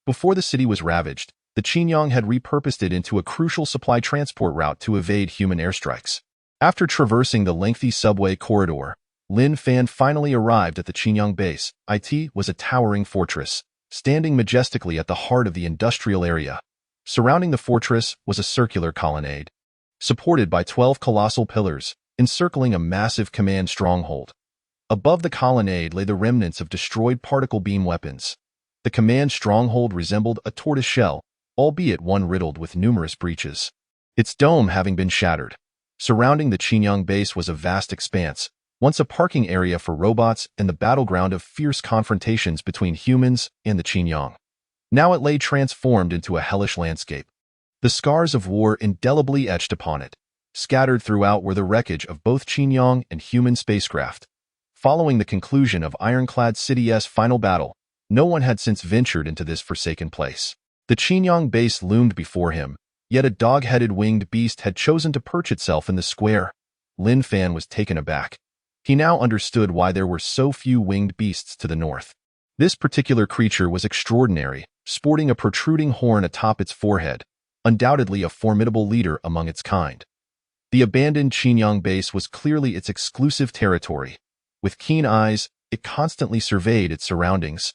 Before the city was ravaged, the Xinjiang had repurposed it into a crucial supply transport route to evade human airstrikes. After traversing the lengthy subway corridor, Lin Fan finally arrived at the Xinjiang base. It was a towering fortress, standing majestically at the heart of the industrial area. Surrounding the fortress was a circular colonnade, supported by 12 colossal pillars, encircling a massive command stronghold. Above the colonnade lay the remnants of destroyed particle beam weapons. The command stronghold resembled a tortoise shell, albeit one riddled with numerous breaches, its dome having been shattered. Surrounding the Qingyang base was a vast expanse, once a parking area for robots and the battleground of fierce confrontations between humans and the Qingyang. Now it lay transformed into a hellish landscape. The scars of war indelibly etched upon it. Scattered throughout were the wreckage of both Qingyang and human spacecraft. Following the conclusion of Ironclad City's final battle, no one had since ventured into this forsaken place. The Qingyang base loomed before him, yet a dog-headed winged beast had chosen to perch itself in the square. Lin Fan was taken aback. He now understood why there were so few winged beasts to the north. This particular creature was extraordinary, sporting a protruding horn atop its forehead, undoubtedly a formidable leader among its kind. The abandoned Qingyang base was clearly its exclusive territory. With keen eyes, it constantly surveyed its surroundings,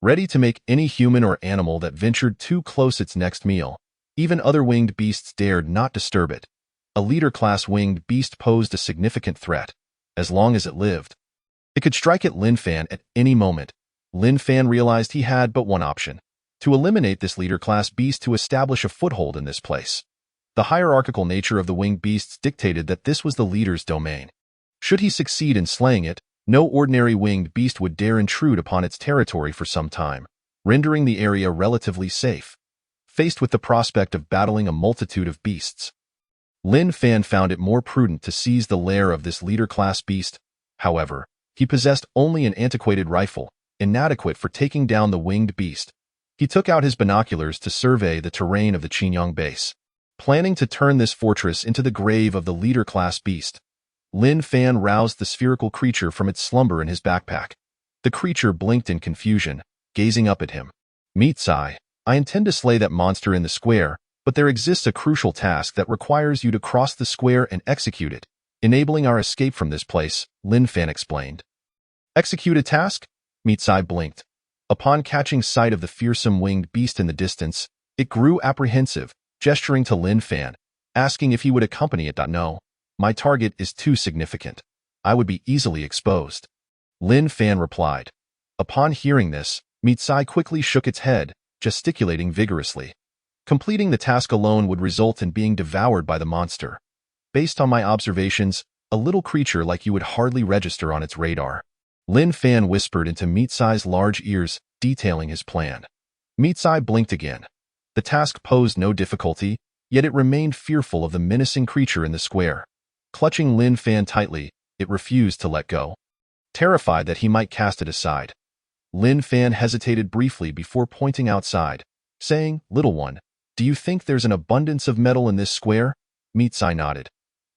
ready to make any human or animal that ventured too close its next meal. Even other winged beasts dared not disturb it. A leader-class winged beast posed a significant threat. As long as it lived, it could strike at Lin Fan at any moment. Lin Fan realized he had but one option: to eliminate this leader-class beast to establish a foothold in this place. The hierarchical nature of the winged beasts dictated that this was the leader's domain. Should he succeed in slaying it, no ordinary winged beast would dare intrude upon its territory for some time, rendering the area relatively safe. Faced with the prospect of battling a multitude of beasts, Lin Fan found it more prudent to seize the lair of this leader-class beast. However, he possessed only an antiquated rifle, inadequate for taking down the winged beast. He took out his binoculars to survey the terrain of the Qingyang base, planning to turn this fortress into the grave of the leader-class beast. Lin Fan roused the spherical creature from its slumber in his backpack. The creature blinked in confusion, gazing up at him. "Mitsai, I intend to slay that monster in the square, but there exists a crucial task that requires you to cross the square and execute it, enabling our escape from this place," Lin Fan explained. "Execute a task?" Mitsai blinked. Upon catching sight of the fearsome winged beast in the distance, it grew apprehensive, gesturing to Lin Fan, asking if he would accompany it. "No. My target is too significant. I would be easily exposed," Lin Fan replied. Upon hearing this, Mitsai quickly shook its head, gesticulating vigorously. "Completing the task alone would result in being devoured by the monster. Based on my observations, a little creature like you would hardly register on its radar," Lin Fan whispered into Mitsai's large ears, detailing his plan. Mitsai blinked again. The task posed no difficulty, yet it remained fearful of the menacing creature in the square. Clutching Lin Fan tightly, it refused to let go, terrified that he might cast it aside. Lin Fan hesitated briefly before pointing outside, saying, "Little one, do you think there's an abundance of metal in this square?" Mitsai nodded.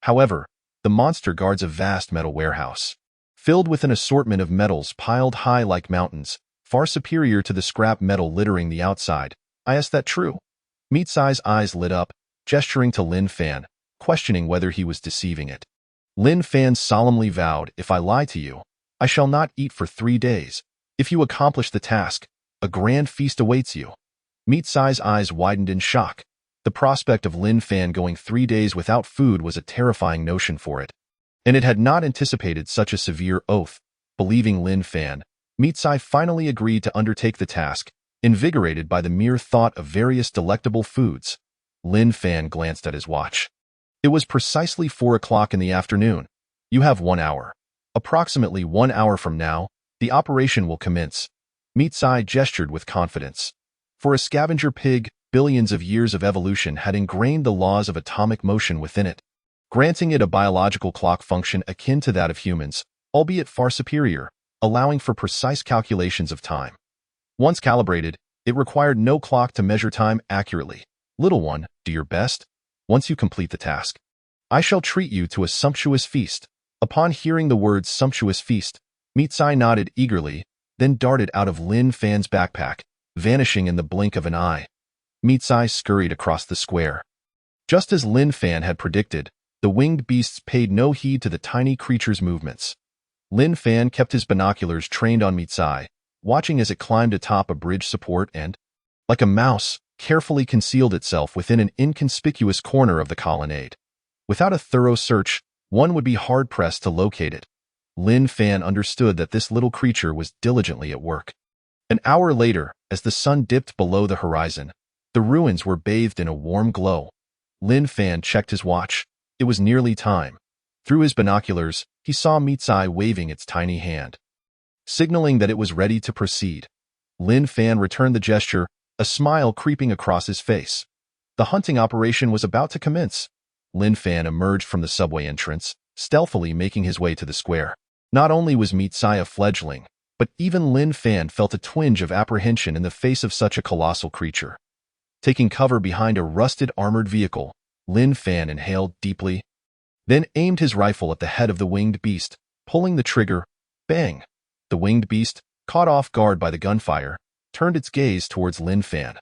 However, the monster guards a vast metal warehouse, filled with an assortment of metals piled high like mountains, far superior to the scrap metal littering the outside. "Is that true?" Mitsai's eyes lit up, gesturing to Lin Fan, questioning whether he was deceiving it. Lin Fan solemnly vowed, "If I lie to you, I shall not eat for 3 days. If you accomplish the task, a grand feast awaits you." Mitsai's eyes widened in shock. The prospect of Lin Fan going 3 days without food was a terrifying notion for it, and it had not anticipated such a severe oath. Believing Lin Fan, Mitsai finally agreed to undertake the task, invigorated by the mere thought of various delectable foods. Lin Fan glanced at his watch. It was precisely 4 o'clock in the afternoon. "You have 1 hour. Approximately 1 hour from now, the operation will commence." Mitsai gestured with confidence. For a scavenger pig, billions of years of evolution had ingrained the laws of atomic motion within it, granting it a biological clock function akin to that of humans, albeit far superior, allowing for precise calculations of time. Once calibrated, it required no clock to measure time accurately. "Little one, do your best. Once you complete the task, I shall treat you to a sumptuous feast." Upon hearing the words "sumptuous feast," Mitsai nodded eagerly, then darted out of Lin Fan's backpack, vanishing in the blink of an eye. Mitsai scurried across the square. Just as Lin Fan had predicted, the winged beasts paid no heed to the tiny creature's movements. Lin Fan kept his binoculars trained on Mitsai, watching as it climbed atop a bridge support and, like a mouse, carefully concealed itself within an inconspicuous corner of the colonnade. Without a thorough search, one would be hard-pressed to locate it. Lin Fan understood that this little creature was diligently at work. An hour later, as the sun dipped below the horizon, the ruins were bathed in a warm glow. Lin Fan checked his watch. It was nearly time. Through his binoculars, he saw Mitsai waving its tiny hand, signaling that it was ready to proceed. Lin Fan returned the gesture, a smile creeping across his face. The hunting operation was about to commence. Lin Fan emerged from the subway entrance, stealthily making his way to the square. Not only was Mitsai a fledgling, but even Lin Fan felt a twinge of apprehension in the face of such a colossal creature. Taking cover behind a rusted armored vehicle, Lin Fan inhaled deeply, then aimed his rifle at the head of the winged beast, pulling the trigger. Bang! The winged beast, caught off guard by the gunfire, turned its gaze towards Lin Fan.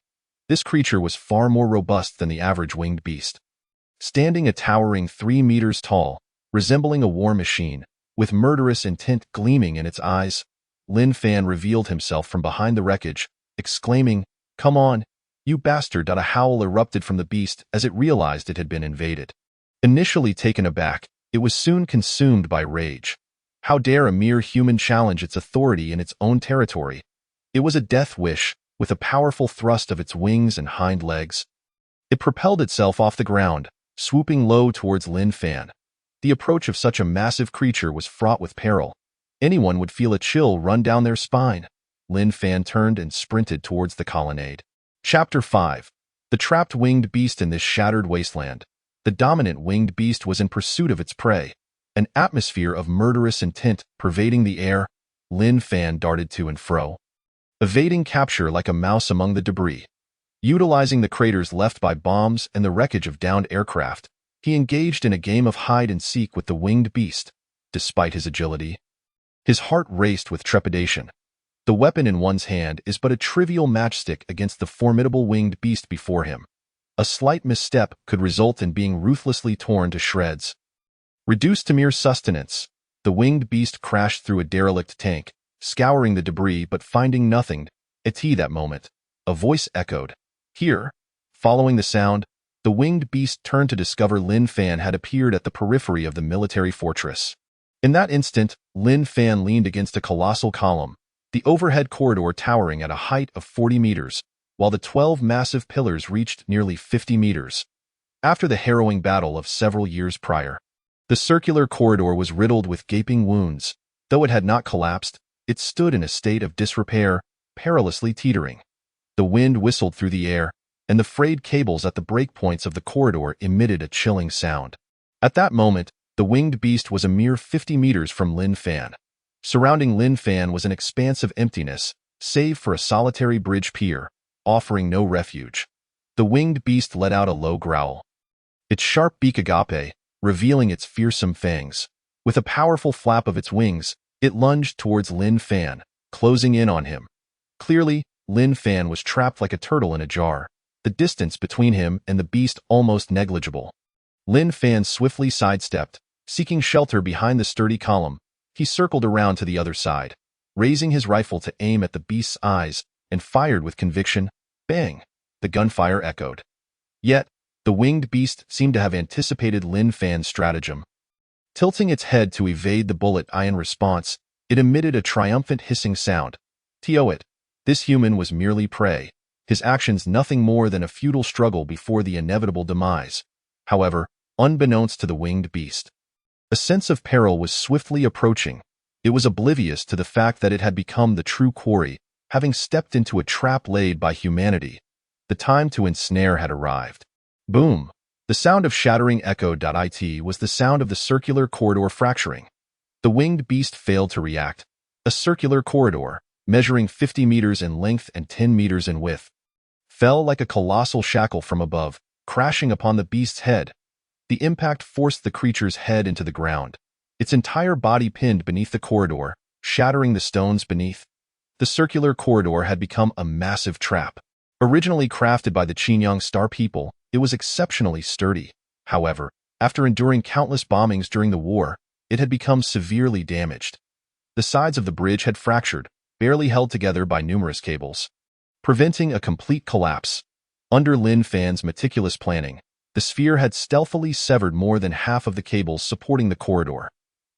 This creature was far more robust than the average winged beast. Standing a towering 3 meters tall, resembling a war machine, with murderous intent gleaming in its eyes, Lin Fan revealed himself from behind the wreckage, exclaiming, "Come on, you bastard!" A howl erupted from the beast as it realized it had been invaded. Initially taken aback, it was soon consumed by rage. How dare a mere human challenge its authority in its own territory? It was a death wish, with a powerful thrust of its wings and hind legs. It propelled itself off the ground, swooping low towards Lin Fan. The approach of such a massive creature was fraught with peril. Anyone would feel a chill run down their spine. Lin Fan turned and sprinted towards the colonnade. Chapter 5. The trapped winged beast in this shattered wasteland. The dominant winged beast was in pursuit of its prey. An atmosphere of murderous intent pervading the air. Lin Fan darted to and fro, evading capture like a mouse among the debris. Utilizing the craters left by bombs and the wreckage of downed aircraft, he engaged in a game of hide-and-seek with the winged beast. Despite his agility, his heart raced with trepidation. The weapon in one's hand is but a trivial matchstick against the formidable winged beast before him. A slight misstep could result in being ruthlessly torn to shreds. Reduced to mere sustenance, the winged beast crashed through a derelict tank, scouring the debris but finding nothing. At that moment, a voice echoed. Here, following the sound, the winged beast turned to discover Lin Fan had appeared at the periphery of the military fortress. In that instant, Lin Fan leaned against a colossal column, the overhead corridor towering at a height of 40 meters, while the 12 massive pillars reached nearly 50 meters. After the harrowing battle of several years prior, the circular corridor was riddled with gaping wounds. Though it had not collapsed, it stood in a state of disrepair, perilously teetering. The wind whistled through the air, and the frayed cables at the breakpoints of the corridor emitted a chilling sound. At that moment, the winged beast was a mere 50 meters from Lin Fan. Surrounding Lin Fan was an expanse of emptiness, save for a solitary bridge pier, offering no refuge. The winged beast let out a low growl, its sharp beak agape, revealing its fearsome fangs. With a powerful flap of its wings, it lunged towards Lin Fan, closing in on him. Clearly, Lin Fan was trapped like a turtle in a jar, the distance between him and the beast almost negligible. Lin Fan swiftly sidestepped, seeking shelter behind the sturdy column. He circled around to the other side, raising his rifle to aim at the beast's eyes, and fired with conviction. Bang! The gunfire echoed. Yet, the winged beast seemed to have anticipated Lin Fan's stratagem. Tilting its head to evade the bullet in response, it emitted a triumphant hissing sound. It. This human was merely prey, his actions nothing more than a futile struggle before the inevitable demise. However, unbeknownst to the winged beast, a sense of peril was swiftly approaching. It was oblivious to the fact that it had become the true quarry, having stepped into a trap laid by humanity. The time to ensnare had arrived. Boom! The sound of shattering echoed. It was the sound of the circular corridor fracturing. The winged beast failed to react. A circular corridor, measuring 50 meters in length and 10 meters in width, fell like a colossal shackle from above, crashing upon the beast's head. The impact forced the creature's head into the ground, its entire body pinned beneath the corridor, shattering the stones beneath. The circular corridor had become a massive trap. Originally crafted by the Qinyang Star people, it was exceptionally sturdy. However, after enduring countless bombings during the war, it had become severely damaged. The sides of the bridge had fractured, barely held together by numerous cables, preventing a complete collapse. Under Lin Fan's meticulous planning, the sphere had stealthily severed more than half of the cables supporting the corridor.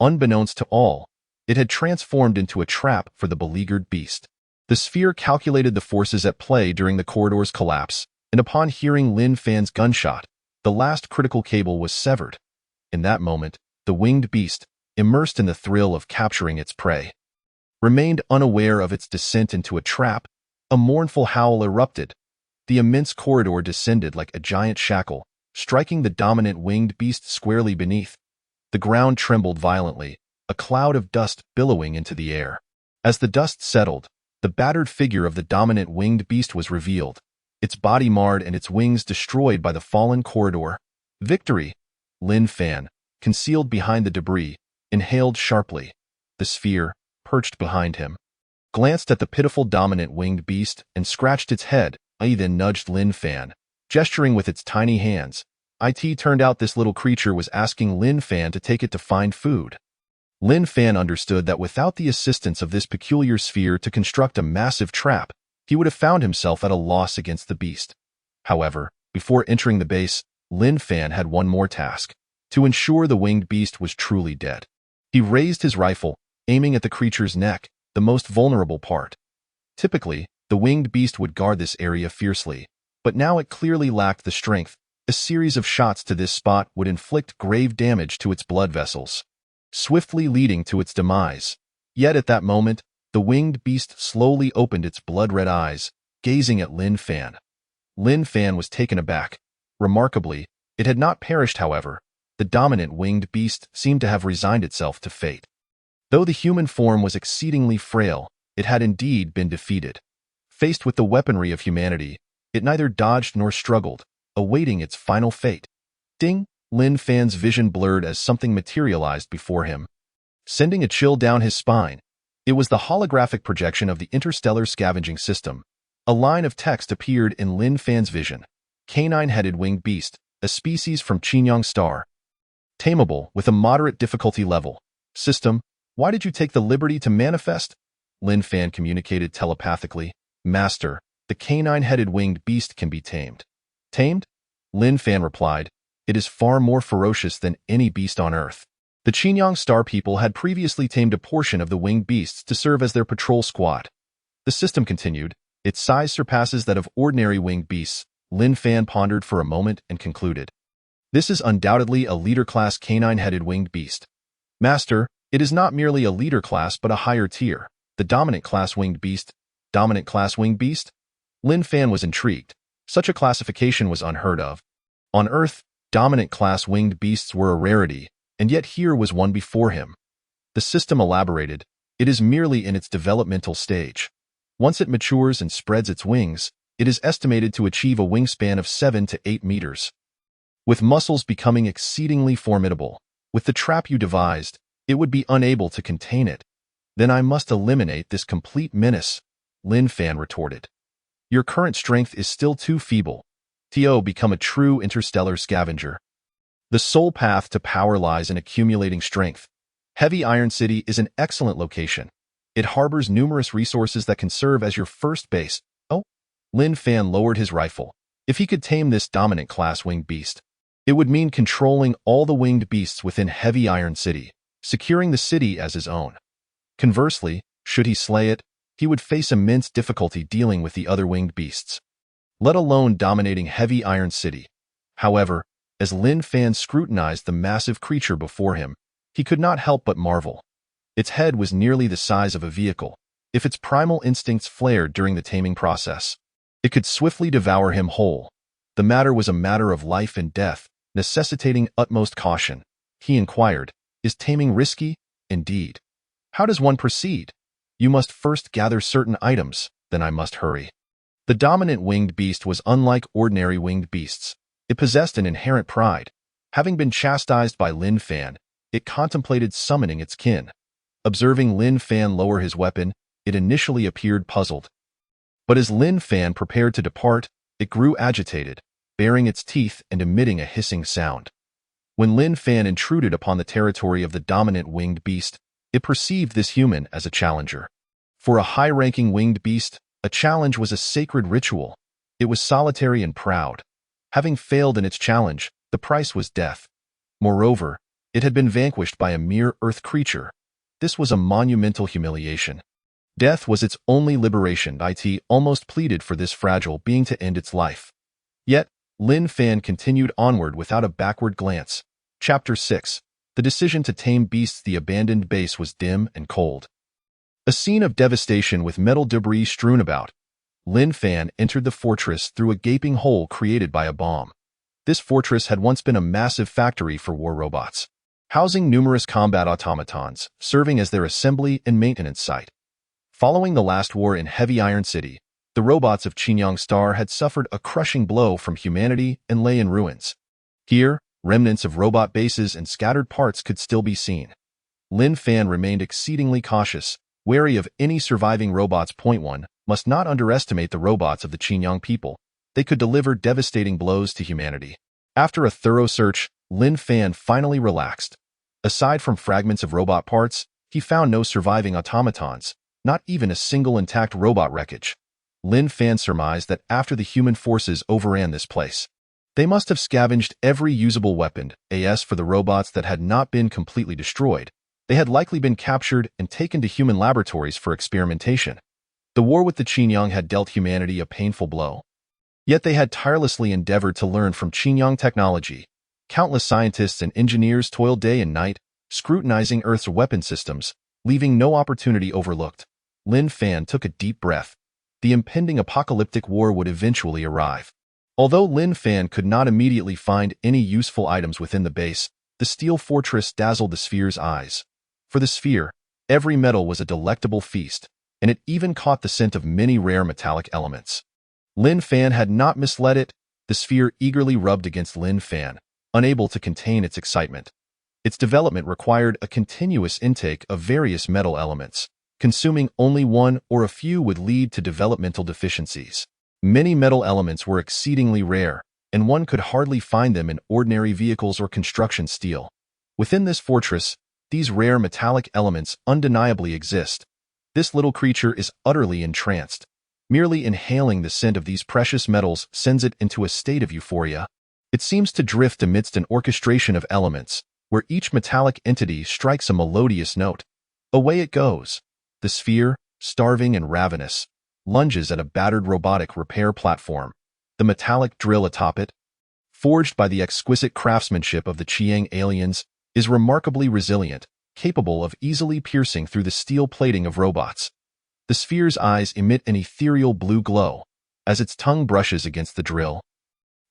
Unbeknownst to all, It had transformed into a trap for the beleaguered beast. The sphere calculated the forces at play during the corridor's collapse, and upon hearing Lin Fan's gunshot, the last critical cable was severed. In that moment, the winged beast, immersed in the thrill of capturing its prey, remained unaware of its descent into a trap. A mournful howl erupted. The immense corridor descended like a giant shackle, striking the dominant winged beast squarely beneath. The ground trembled violently, a cloud of dust billowing into the air. As the dust settled, the battered figure of the dominant winged beast was revealed, its body marred and its wings destroyed by the fallen corridor. Victory! Lin Fan, concealed behind the debris, inhaled sharply. The sphere, perched behind him, glanced at the pitiful dominant winged beast and scratched its head. He then nudged Lin Fan, gesturing with its tiny hands. It turned out this little creature was asking Lin Fan to take it to find food. Lin Fan understood that without the assistance of this peculiar sphere to construct a massive trap, he would have found himself at a loss against the beast. However, before entering the base, Lin Fan had one more task: to ensure the winged beast was truly dead. He raised his rifle, aiming at the creature's neck, the most vulnerable part. Typically, the winged beast would guard this area fiercely, but now it clearly lacked the strength. A series of shots to this spot would inflict grave damage to its blood vessels, swiftly leading to its demise. Yet at that moment, the winged beast slowly opened its blood-red eyes, gazing at Lin Fan. Lin Fan was taken aback. Remarkably, it had not perished, however. The dominant winged beast seemed to have resigned itself to fate. Though the human form was exceedingly frail, it had indeed been defeated. Faced with the weaponry of humanity, it neither dodged nor struggled, awaiting its final fate. Ding! Lin Fan's vision blurred as something materialized before him, sending a chill down his spine. It was the holographic projection of the interstellar scavenging system. A line of text appeared in Lin Fan's vision. Canine-headed winged beast, a species from Qinyang star. Tameable with a moderate difficulty level. System, why did you take the liberty to manifest? Lin Fan communicated telepathically. Master, the canine-headed winged beast can be tamed. Tamed? Lin Fan replied. It is far more ferocious than any beast on Earth. The Qinyang star people had previously tamed a portion of the winged beasts to serve as their patrol squad. The system continued. Its size surpasses that of ordinary winged beasts. Lin Fan pondered for a moment and concluded. This is undoubtedly a leader-class canine-headed winged beast. Master, it is not merely a leader class but a higher tier. The dominant class winged beast. Dominant class winged beast? Lin Fan was intrigued. Such a classification was unheard of. On Earth, dominant class winged beasts were a rarity, and yet here was one before him. The system elaborated. It is merely in its developmental stage. Once it matures and spreads its wings, it is estimated to achieve a wingspan of 7 to 8 meters. With muscles becoming exceedingly formidable, with the trap you devised, it would be unable to contain it. Then I must eliminate this complete menace, Lin Fan retorted. Your current strength is still too feeble. To become a true interstellar scavenger. The sole path to power lies in accumulating strength. Heavy Iron City is an excellent location. It harbors numerous resources that can serve as your first base. Oh? Lin Fan lowered his rifle. If he could tame this dominant class winged beast, it would mean controlling all the winged beasts within Heavy Iron City, securing the city as his own. Conversely, should he slay it, he would face immense difficulty dealing with the other winged beasts, let alone dominating Heavy Iron City. However, as Lin Fan scrutinized the massive creature before him, he could not help but marvel. Its head was nearly the size of a vehicle. If its primal instincts flared during the taming process, it could swiftly devour him whole. The matter was a matter of life and death, necessitating utmost caution. He inquired, is taming risky? Indeed. How does one proceed? You must first gather certain items, then I must hurry. The dominant winged beast was unlike ordinary winged beasts. It possessed an inherent pride. Having been chastised by Lin Fan, it contemplated summoning its kin. Observing Lin Fan lower his weapon, it initially appeared puzzled. But as Lin Fan prepared to depart, it grew agitated, baring its teeth and emitting a hissing sound. When Lin Fan intruded upon the territory of the dominant winged beast, it perceived this human as a challenger. For a high-ranking winged beast, a challenge was a sacred ritual. It was solitary and proud. Having failed in its challenge, the price was death. Moreover, it had been vanquished by a mere earth creature. This was a monumental humiliation. Death was its only liberation. It almost pleaded for this fragile being to end its life. Yet, Lin Fan continued onward without a backward glance. Chapter 6. The decision to tame beasts. The abandoned base was dim and cold. A scene of devastation with metal debris strewn about. Lin Fan entered the fortress through a gaping hole created by a bomb. This fortress had once been a massive factory for war robots, housing numerous combat automatons, serving as their assembly and maintenance site. Following the last war in Heavy Iron City, the robots of Xinjiang Star had suffered a crushing blow from humanity and lay in ruins. Here, remnants of robot bases and scattered parts could still be seen. Lin Fan remained exceedingly cautious, wary of any surviving robots. Point 1. Must not underestimate the robots of the Xinjiang people. They could deliver devastating blows to humanity. After a thorough search, Lin Fan finally relaxed. Aside from fragments of robot parts, he found no surviving automatons, not even a single intact robot wreckage. Lin Fan surmised that after the human forces overran this place, they must have scavenged every usable weapon. As for the robots that had not been completely destroyed, they had likely been captured and taken to human laboratories for experimentation. The war with the Xinjiang had dealt humanity a painful blow. Yet they had tirelessly endeavored to learn from Xinjiang technology. Countless scientists and engineers toiled day and night, scrutinizing Earth's weapon systems, leaving no opportunity overlooked. Lin Fan took a deep breath. The impending apocalyptic war would eventually arrive. Although Lin Fan could not immediately find any useful items within the base, the steel fortress dazzled the sphere's eyes. For the sphere, every metal was a delectable feast, and it even caught the scent of many rare metallic elements. Lin Fan had not misled it. The sphere eagerly rubbed against Lin Fan, unable to contain its excitement. Its development required a continuous intake of various metal elements. Consuming only one or a few would lead to developmental deficiencies. Many metal elements were exceedingly rare, and one could hardly find them in ordinary vehicles or construction steel. Within this fortress, these rare metallic elements undeniably exist. This little creature is utterly entranced. Merely inhaling the scent of these precious metals sends it into a state of euphoria. It seems to drift amidst an orchestration of elements, where each metallic entity strikes a melodious note. Away it goes. The sphere, starving and ravenous, lunges at a battered robotic repair platform. The metallic drill atop it, forged by the exquisite craftsmanship of the Chiang aliens, is remarkably resilient, capable of easily piercing through the steel plating of robots. The sphere's eyes emit an ethereal blue glow. As its tongue brushes against the drill,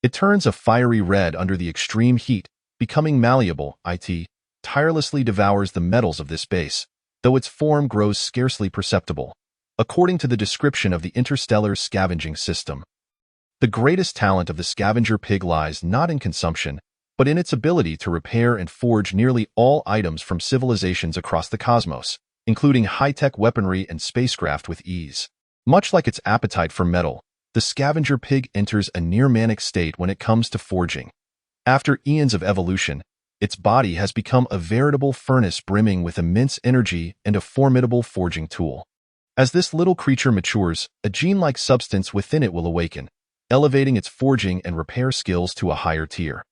it turns a fiery red under the extreme heat, becoming malleable. It tirelessly devours the metals of this base, though its form grows scarcely perceptible. According to the description of the interstellar scavenging system, the greatest talent of the scavenger pig lies not in consumption, but in its ability to repair and forge nearly all items from civilizations across the cosmos, including high-tech weaponry and spacecraft with ease. Much like its appetite for metal, the scavenger pig enters a near-manic state when it comes to forging. After eons of evolution, its body has become a veritable furnace brimming with immense energy and a formidable forging tool. As this little creature matures, a gene-like substance within it will awaken, elevating its forging and repair skills to a higher tier.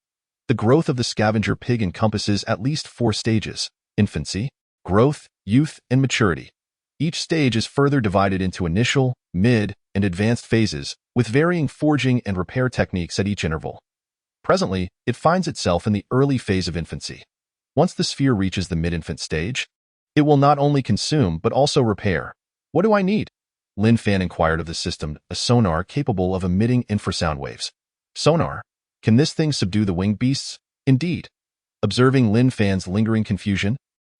The growth of the scavenger pig encompasses at least 4 stages: infancy, growth, youth, and maturity. Each stage is further divided into initial, mid, and advanced phases, with varying forging and repair techniques at each interval. Presently, it finds itself in the early phase of infancy. Once the sphere reaches the mid-infant stage, it will not only consume but also repair. What do I need? Lin Fan inquired of the system, a sonar capable of emitting infrasound waves. Sonar? Can this thing subdue the winged beasts? Indeed. Observing Lin Fan's lingering confusion,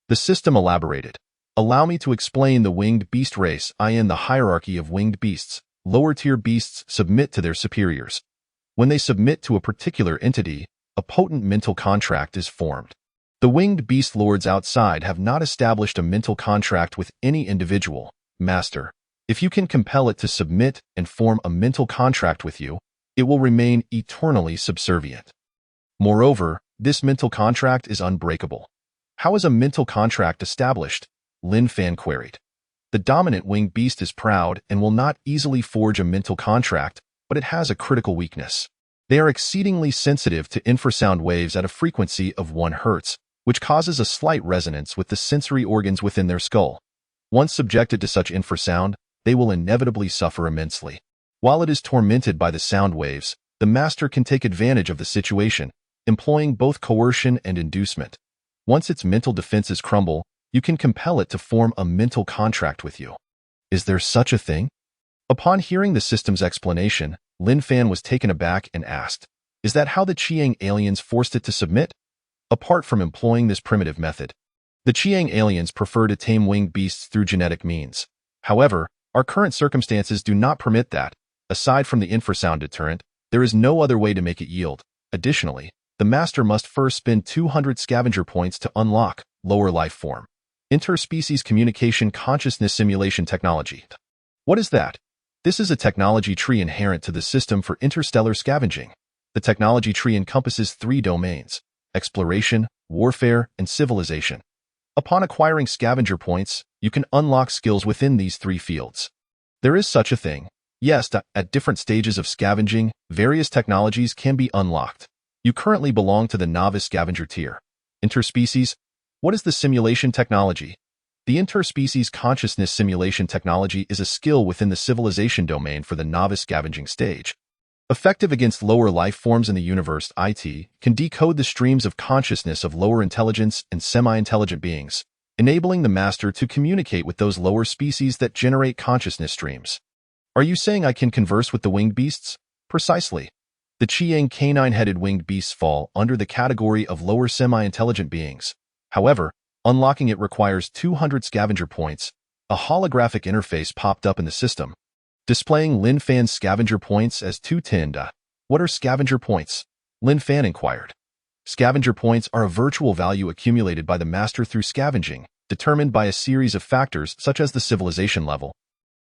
the system elaborated. Allow me to explain the winged beast race. In the hierarchy of winged beasts, lower-tier beasts submit to their superiors. When they submit to a particular entity, a potent mental contract is formed. The winged beast lords outside have not established a mental contract with any individual. Master, if you can compel it to submit and form a mental contract with you, it will remain eternally subservient. Moreover, this mental contract is unbreakable. How is a mental contract established? Lin Fan queried. The dominant winged beast is proud and will not easily forge a mental contract, but it has a critical weakness. They are exceedingly sensitive to infrasound waves at a frequency of 1 Hz. which causes a slight resonance with the sensory organs within their skull. Once subjected to such infrasound, they will inevitably suffer immensely. While it is tormented by the sound waves, the master can take advantage of the situation, employing both coercion and inducement. Once its mental defenses crumble, you can compel it to form a mental contract with you. Is there such a thing? Upon hearing the system's explanation, Lin Fan was taken aback and asked, "Is that how the Chiang aliens forced it to submit?" Apart from employing this primitive method, the Chiang aliens prefer to tame winged beasts through genetic means. However, our current circumstances do not permit that. Aside from the infrasound deterrent, there is no other way to make it yield. Additionally, the master must first spend 200 scavenger points to unlock lower life form. Interspecies communication consciousness simulation technology. What is that? This is a technology tree inherent to the system for interstellar scavenging. The technology tree encompasses 3 domains: exploration, warfare, and civilization. Upon acquiring scavenger points, you can unlock skills within these 3 fields. There is such a thing. Yes, at different stages of scavenging, various technologies can be unlocked. You currently belong to the novice scavenger tier. Interspecies. What is the simulation technology? The interspecies consciousness simulation technology is a skill within the civilization domain for the novice scavenging stage. Effective against lower life forms in the universe, it can decode the streams of consciousness of lower intelligence and semi-intelligent beings, enabling the master to communicate with those lower species that generate consciousness streams. Are you saying I can converse with the winged beasts? Precisely. The Chiang canine-headed winged beasts fall under the category of lower semi-intelligent beings. However, unlocking it requires 200 scavenger points. A holographic interface popped up in the system, displaying Lin Fan's scavenger points as 210. What are scavenger points? Lin Fan inquired. Scavenger points are a virtual value accumulated by the master through scavenging, determined by a series of factors such as the civilization level,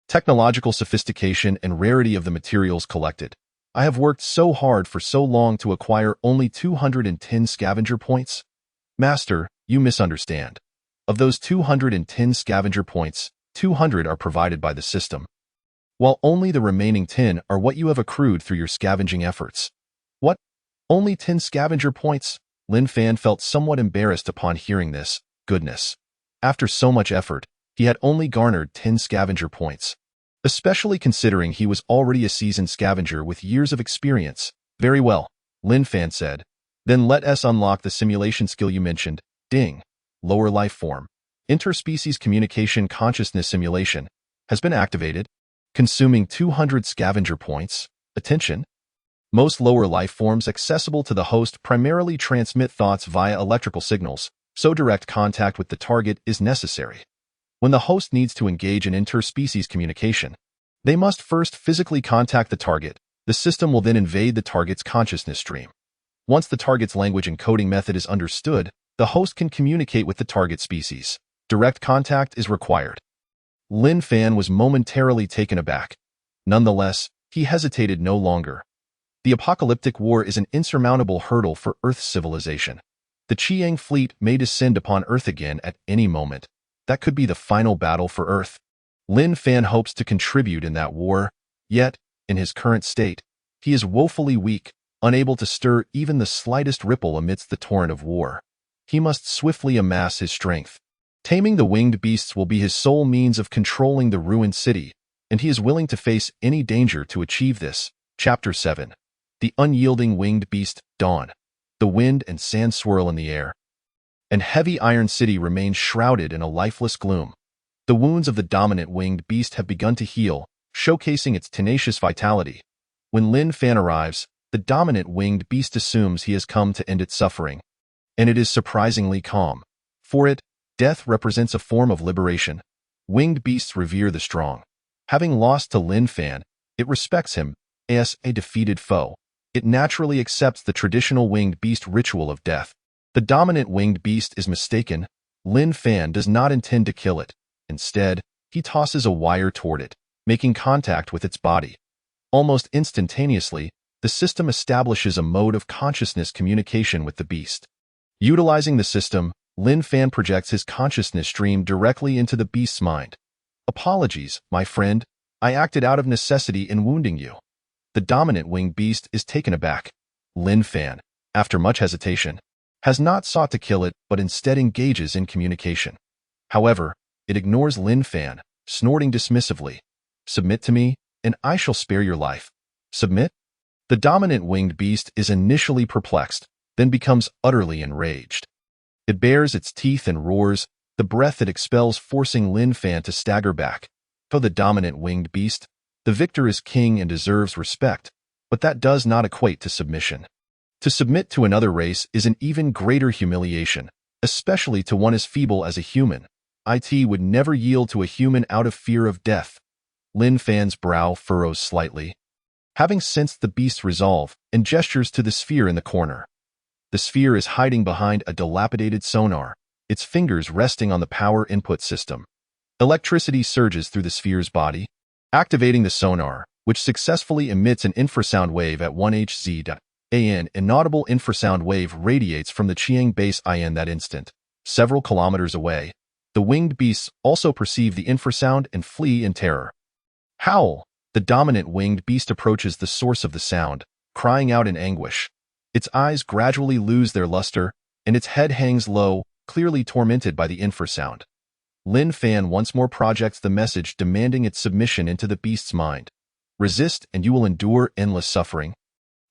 technological sophistication, and rarity of the materials collected. I have worked so hard for so long to acquire only 210 scavenger points. Master, you misunderstand. Of those 210 scavenger points, 200 are provided by the system, while only the remaining 10 are what you have accrued through your scavenging efforts. What? Only 10 scavenger points? Lin Fan felt somewhat embarrassed upon hearing this. Goodness. After so much effort, he had only garnered 10 scavenger points. Especially considering he was already a seasoned scavenger with years of experience. Very well, Lin Fan said. Then let us unlock the simulation skill you mentioned. Ding. Lower life form. Interspecies communication consciousness simulation has been activated, consuming 200 scavenger points. Attention. Most lower life forms accessible to the host primarily transmit thoughts via electrical signals, so direct contact with the target is necessary. When the host needs to engage in interspecies communication, they must first physically contact the target. The system will then invade the target's consciousness stream. Once the target's language encoding method is understood, the host can communicate with the target species. Direct contact is required. Lin Fan was momentarily taken aback. Nonetheless, he hesitated no longer. The apocalyptic war is an insurmountable hurdle for Earth's civilization. The Chiang fleet may descend upon Earth again at any moment. That could be the final battle for Earth. Lin Fan hopes to contribute in that war, yet, in his current state, he is woefully weak, unable to stir even the slightest ripple amidst the torrent of war. He must swiftly amass his strength. Taming the winged beasts will be his sole means of controlling the ruined city, and he is willing to face any danger to achieve this. Chapter 7. The unyielding winged beast, Dawn. The wind and sand swirl in the air, and heavy iron city remains shrouded in a lifeless gloom. The wounds of the dominant winged beast have begun to heal, showcasing its tenacious vitality. When Lin Fan arrives, the dominant winged beast assumes he has come to end its suffering, and it is surprisingly calm. For it, death represents a form of liberation. Winged beasts revere the strong. Having lost to Lin Fan, it respects him as a defeated foe. It naturally accepts the traditional winged beast ritual of death. The dominant winged beast is mistaken. Lin Fan does not intend to kill it. Instead, he tosses a wire toward it, making contact with its body. Almost instantaneously, the system establishes a mode of consciousness communication with the beast. Utilizing the system, Lin Fan projects his consciousness stream directly into the beast's mind. Apologies, my friend. I acted out of necessity in wounding you. The dominant winged beast is taken aback. Lin Fan, after much hesitation, has not sought to kill it but instead engages in communication. However, it ignores Lin Fan, snorting dismissively. "Submit to me, and I shall spare your life." Submit? The dominant winged beast is initially perplexed, then becomes utterly enraged. It bares its teeth and roars, the breath it expels forcing Lin Fan to stagger back. For the dominant winged beast, the victor is king and deserves respect, but that does not equate to submission. To submit to another race is an even greater humiliation, especially to one as feeble as a human. It would never yield to a human out of fear of death. Lin Fan's brow furrows slightly, having sensed the beast's resolve, and gestures to the sphere in the corner. The sphere is hiding behind a dilapidated sonar, its fingers resting on the power input system. Electricity surges through the sphere's body, activating the sonar, which successfully emits an infrasound wave at 1 Hz. An inaudible infrasound wave radiates from the Chiang base in that instant. Several kilometers away, the winged beasts also perceive the infrasound and flee in terror. Howl! The dominant winged beast approaches the source of the sound, crying out in anguish. Its eyes gradually lose their luster, and its head hangs low, clearly tormented by the infrasound. Lin Fan once more projects the message demanding its submission into the beast's mind. Resist and you will endure endless suffering,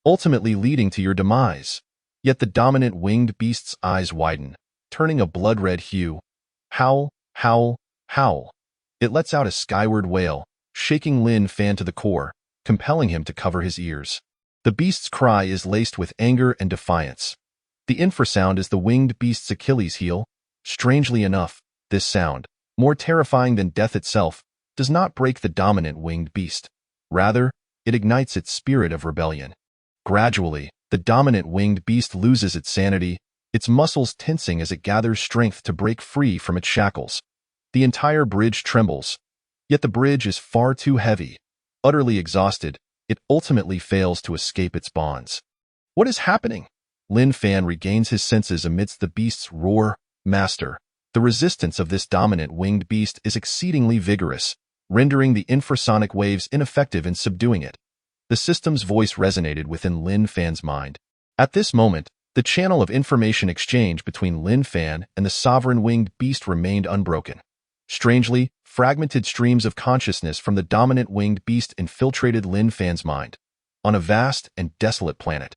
ultimately leading to your demise. Yet the dominant winged beast's eyes widen, turning a blood-red hue. Howl, howl, howl. It lets out a skyward wail, shaking Lin Fan to the core, compelling him to cover his ears. The beast's cry is laced with anger and defiance. The infrasound is the winged beast's Achilles heel. Strangely enough, this sound, more terrifying than death itself, does not break the dominant winged beast. Rather, it ignites its spirit of rebellion. Gradually, the dominant winged beast loses its sanity, its muscles tensing as it gathers strength to break free from its shackles. The entire bridge trembles. Yet the bridge is far too heavy. Utterly exhausted, it ultimately fails to escape its bonds. What is happening? Lin Fan regains his senses amidst the beast's roar. Master, the resistance of this dominant winged beast is exceedingly vigorous, rendering the infrasonic waves ineffective in subduing it. The system's voice resonated within Lin Fan's mind. At this moment, the channel of information exchange between Lin Fan and the sovereign winged beast remained unbroken. Strangely, fragmented streams of consciousness from the dominant winged beast infiltrated Lin Fan's mind. On a vast and desolate planet,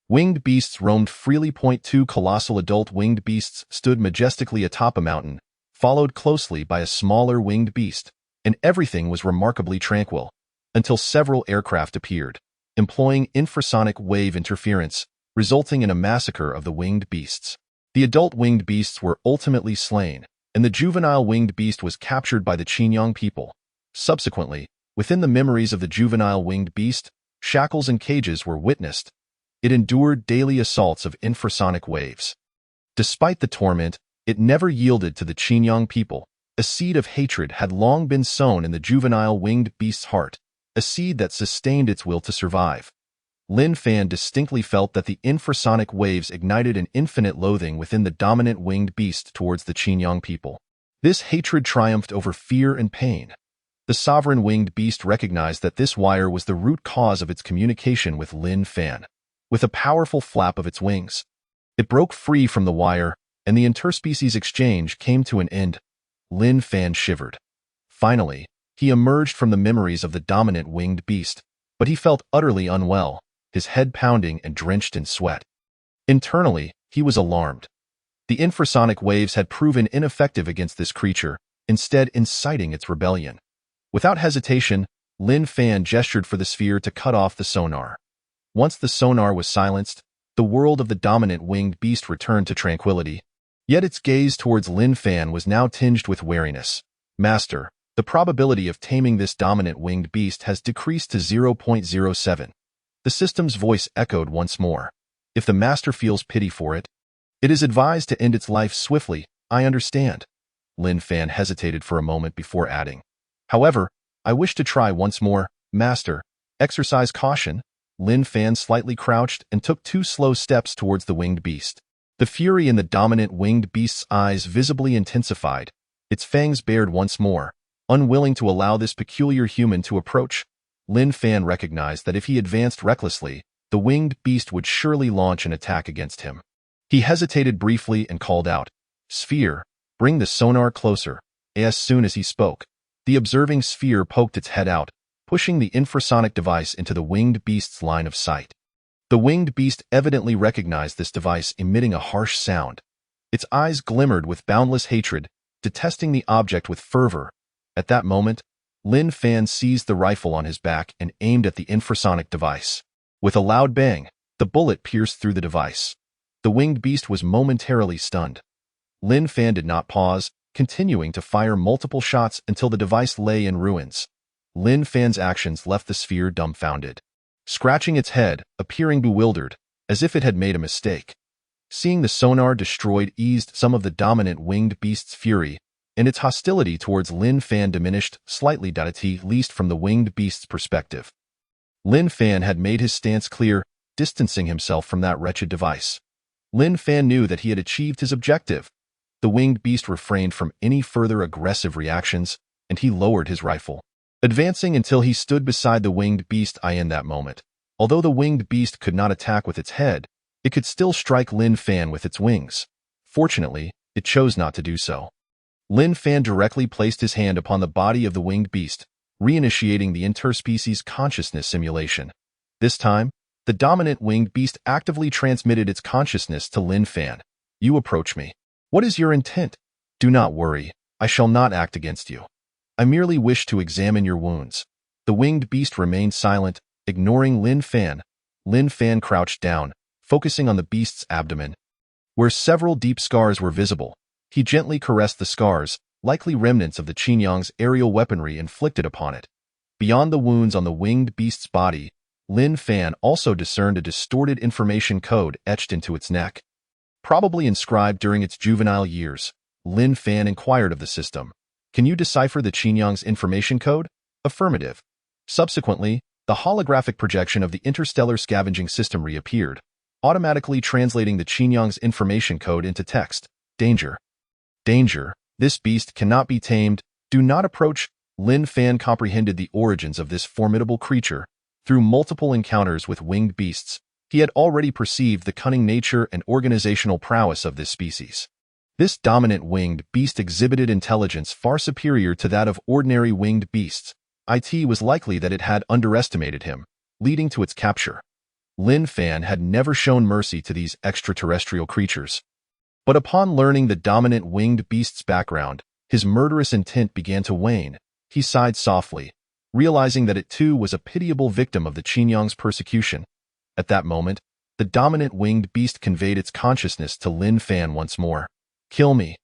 winged beasts roamed freely. Two colossal adult winged beasts stood majestically atop a mountain, followed closely by a smaller winged beast, and everything was remarkably tranquil, until several aircraft appeared, employing infrasonic wave interference, resulting in a massacre of the winged beasts. The adult winged beasts were ultimately slain, and the juvenile winged beast was captured by the Xinjiang people. Subsequently, within the memories of the juvenile winged beast, shackles and cages were witnessed. It endured daily assaults of infrasonic waves. Despite the torment, it never yielded to the Xinjiang people. A seed of hatred had long been sown in the juvenile winged beast's heart, a seed that sustained its will to survive. Lin Fan distinctly felt that the infrasonic waves ignited an infinite loathing within the dominant winged beast towards the Xinjiang people. This hatred triumphed over fear and pain. The sovereign winged beast recognized that this wire was the root cause of its communication with Lin Fan. With a powerful flap of its wings, it broke free from the wire, and the interspecies exchange came to an end. Lin Fan shivered. Finally, he emerged from the memories of the dominant winged beast, but he felt utterly unwell, his head pounding and drenched in sweat. Internally, he was alarmed. The infrasonic waves had proven ineffective against this creature, instead inciting its rebellion. Without hesitation, Lin Fan gestured for the sphere to cut off the sonar. Once the sonar was silenced, the world of the dominant winged beast returned to tranquility. Yet its gaze towards Lin Fan was now tinged with wariness. Master, the probability of taming this dominant winged beast has decreased to 0.07. The system's voice echoed once more. If the master feels pity for it, it is advised to end its life swiftly. I understand. Lin Fan hesitated for a moment before adding. However, I wish to try once more. Master, exercise caution. Lin Fan slightly crouched and took 2 slow steps towards the winged beast. The fury in the dominant winged beast's eyes visibly intensified. Its fangs bared once more, unwilling to allow this peculiar human to approach. Lin Fan recognized that if he advanced recklessly, the winged beast would surely launch an attack against him. He hesitated briefly and called out, "Sphere, bring the sonar closer." As soon as he spoke, the observing sphere poked its head out, pushing the infrasonic device into the winged beast's line of sight. The winged beast evidently recognized this device emitting a harsh sound. Its eyes glimmered with boundless hatred, detesting the object with fervor. At that moment, Lin Fan seized the rifle on his back and aimed at the infrasonic device. With a loud bang, the bullet pierced through the device. The winged beast was momentarily stunned. Lin Fan did not pause, continuing to fire multiple shots until the device lay in ruins. Lin Fan's actions left the sphere dumbfounded, scratching its head, appearing bewildered, as if it had made a mistake. Seeing the sonar destroyed eased some of the dominant winged beast's fury, and its hostility towards Lin Fan diminished slightly, at least from the winged beast's perspective. Lin Fan had made his stance clear, distancing himself from that wretched device. Lin Fan knew that he had achieved his objective. The winged beast refrained from any further aggressive reactions, and he lowered his rifle, advancing until he stood beside the winged beast. In that moment, although the winged beast could not attack with its head, it could still strike Lin Fan with its wings. Fortunately, it chose not to do so. Lin Fan directly placed his hand upon the body of the winged beast, reinitiating the interspecies consciousness simulation. This time, the dominant winged beast actively transmitted its consciousness to Lin Fan. "You approach me. What is your intent? Do not worry, I shall not act against you. I merely wish to examine your wounds." The winged beast remained silent, ignoring Lin Fan. Lin Fan crouched down, focusing on the beast's abdomen, where several deep scars were visible. He gently caressed the scars, likely remnants of the Qinyang's aerial weaponry inflicted upon it. Beyond the wounds on the winged beast's body, Lin Fan also discerned a distorted information code etched into its neck. Probably inscribed during its juvenile years, Lin Fan inquired of the system, "Can you decipher the Qinyang's information code?" Affirmative. Subsequently, the holographic projection of the interstellar scavenging system reappeared, automatically translating the Qinyang's information code into text. "Danger. Danger. This beast cannot be tamed. Do not approach." Lin Fan comprehended the origins of this formidable creature. Through multiple encounters with winged beasts, he had already perceived the cunning nature and organizational prowess of this species. This dominant winged beast exhibited intelligence far superior to that of ordinary winged beasts. It was likely that it had underestimated him, leading to its capture. Lin Fan had never shown mercy to these extraterrestrial creatures. But upon learning the dominant winged beast's background, his murderous intent began to wane. He sighed softly, realizing that it too was a pitiable victim of the Qinyang's persecution. At that moment, the dominant winged beast conveyed its consciousness to Lin Fan once more. "Kill me."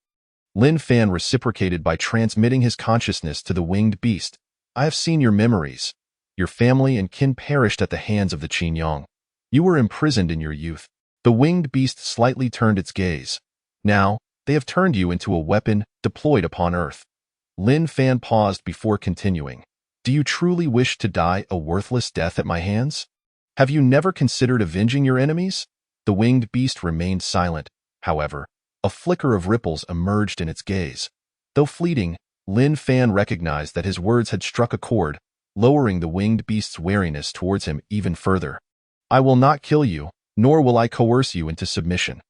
Lin Fan reciprocated by transmitting his consciousness to the winged beast. "I have seen your memories. Your family and kin perished at the hands of the Qinyang. You were imprisoned in your youth." The winged beast slightly turned its gaze. "Now, they have turned you into a weapon deployed upon Earth." Lin Fan paused before continuing. "Do you truly wish to die a worthless death at my hands? Have you never considered avenging your enemies?" The winged beast remained silent. However, a flicker of ripples emerged in its gaze. Though fleeting, Lin Fan recognized that his words had struck a chord, lowering the winged beast's wariness towards him even further. "I will not kill you, nor will I coerce you into submission.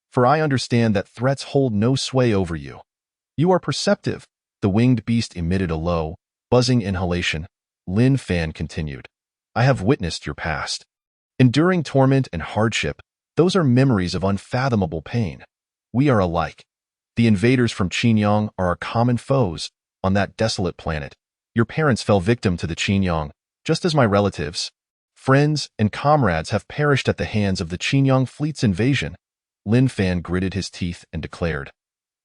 For I understand that threats hold no sway over you. You are perceptive." The winged beast emitted a low, buzzing inhalation. Lin Fan continued, "I have witnessed your past. Enduring torment and hardship, those are memories of unfathomable pain. We are alike. The invaders from Qinyang are our common foes. On that desolate planet, your parents fell victim to the Qinyang, just as my relatives, friends, and comrades have perished at the hands of the Qinyang fleet's invasion." Lin Fan gritted his teeth and declared,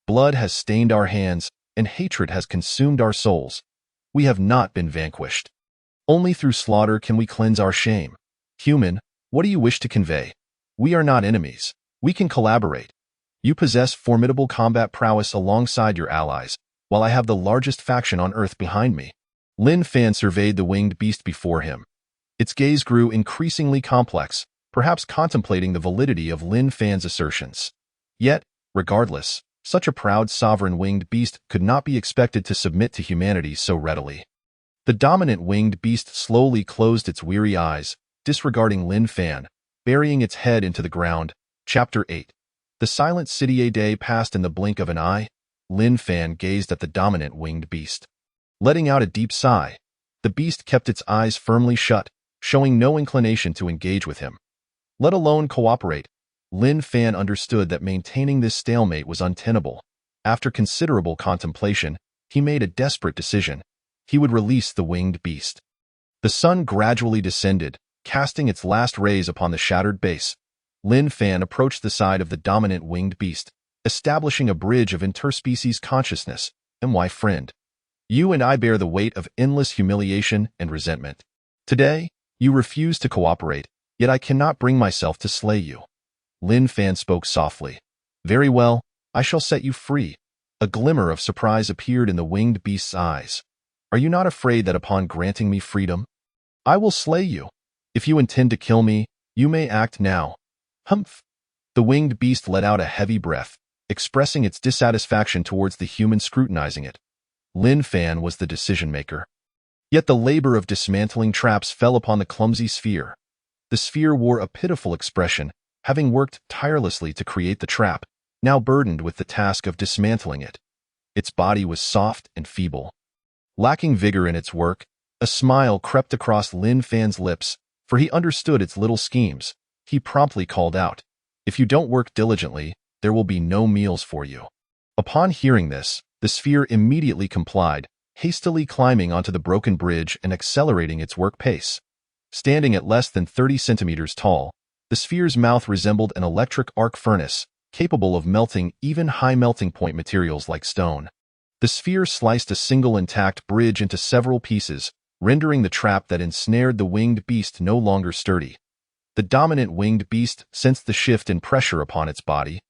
"Blood has stained our hands, and hatred has consumed our souls. We have not been vanquished. Only through slaughter can we cleanse our shame. Human, what do you wish to convey? We are not enemies. We can collaborate. You possess formidable combat prowess alongside your allies, while I have the largest faction on Earth behind me." Lin Fan surveyed the winged beast before him. Its gaze grew increasingly complex, perhaps contemplating the validity of Lin Fan's assertions. Yet, regardless, such a proud sovereign winged beast could not be expected to submit to humanity so readily. The dominant winged beast slowly closed its weary eyes, disregarding Lin Fan, burying its head into the ground. Chapter 8. The silent city a day passed in the blink of an eye. Lin Fan gazed at the dominant winged beast. Letting out a deep sigh, the beast kept its eyes firmly shut, showing no inclination to engage with him, let alone cooperate. Lin Fan understood that maintaining this stalemate was untenable. After considerable contemplation, he made a desperate decision. He would release the winged beast. The sun gradually descended, casting its last rays upon the shattered base. Lin Fan approached the side of the dominant winged beast, establishing a bridge of interspecies consciousness. My friend, you and I bear the weight of endless humiliation and resentment. Today, you refuse to cooperate, yet I cannot bring myself to slay you. Lin Fan spoke softly. Very well, I shall set you free. A glimmer of surprise appeared in the winged beast's eyes. Are you not afraid that upon granting me freedom, I will slay you? If you intend to kill me, you may act now. Humph. The winged beast let out a heavy breath, expressing its dissatisfaction towards the human scrutinizing it. Lin Fan was the decision-maker. Yet the labor of dismantling traps fell upon the clumsy sphere. The sphere wore a pitiful expression, having worked tirelessly to create the trap, now burdened with the task of dismantling it. Its body was soft and feeble. Lacking vigor in its work, a smile crept across Lin Fan's lips, for he understood its little schemes. He promptly called out, "If you don't work diligently, there will be no meals for you." Upon hearing this, the sphere immediately complied, hastily climbing onto the broken bridge and accelerating its work pace. Standing at less than 30 centimeters tall, the sphere's mouth resembled an electric arc furnace, capable of melting even high melting point materials like stone. The sphere sliced a single intact bridge into several pieces, rendering the trap that ensnared the winged beast no longer sturdy. The dominant winged beast sensed the shift in pressure upon its body.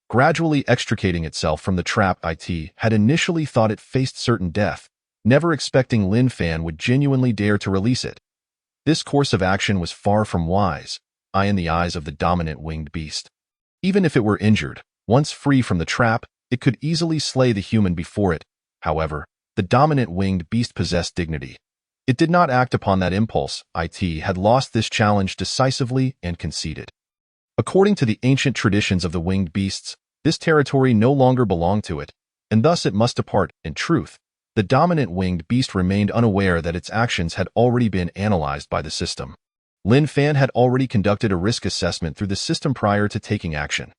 Gradually extricating itself from the trap, it had initially thought it faced certain death, never expecting Lin Fan would genuinely dare to release it. This course of action was far from wise, in the eyes of the dominant winged beast. Even if it were injured, once free from the trap, it could easily slay the human before it. However, the dominant winged beast possessed dignity. It did not act upon that impulse. It had lost this challenge decisively and conceded. According to the ancient traditions of the winged beasts, this territory no longer belonged to it, and thus it must depart. In truth, the dominant winged beast remained unaware that its actions had already been analyzed by the system. Lin Fan had already conducted a risk assessment through the system prior to taking action.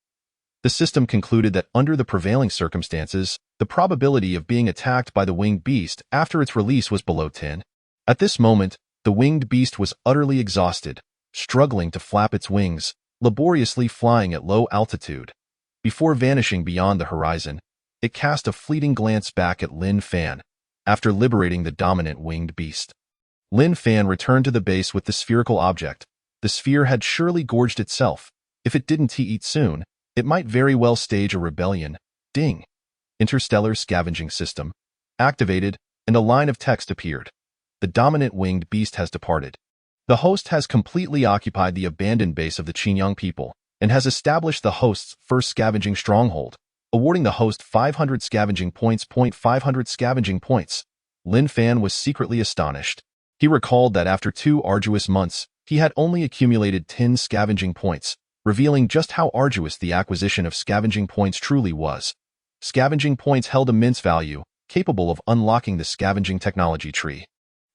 The system concluded that under the prevailing circumstances, the probability of being attacked by the winged beast after its release was below 10. At this moment, the winged beast was utterly exhausted, struggling to flap its wings, laboriously flying at low altitude. Before vanishing beyond the horizon, it cast a fleeting glance back at Lin Fan, after liberating the dominant winged beast. Lin Fan returned to the base with the spherical object. The sphere had surely gorged itself. If it didn't eat soon, it might very well stage a rebellion. Ding. Interstellar scavenging system activated, and a line of text appeared. The dominant winged beast has departed. The host has completely occupied the abandoned base of the Qinyang people and has established the host's first scavenging stronghold, awarding the host 500 scavenging points. 500 scavenging points. Lin Fan was secretly astonished. He recalled that after 2 arduous months, he had only accumulated 10 scavenging points, revealing just how arduous the acquisition of scavenging points truly was. Scavenging points held immense value, capable of unlocking the scavenging technology tree.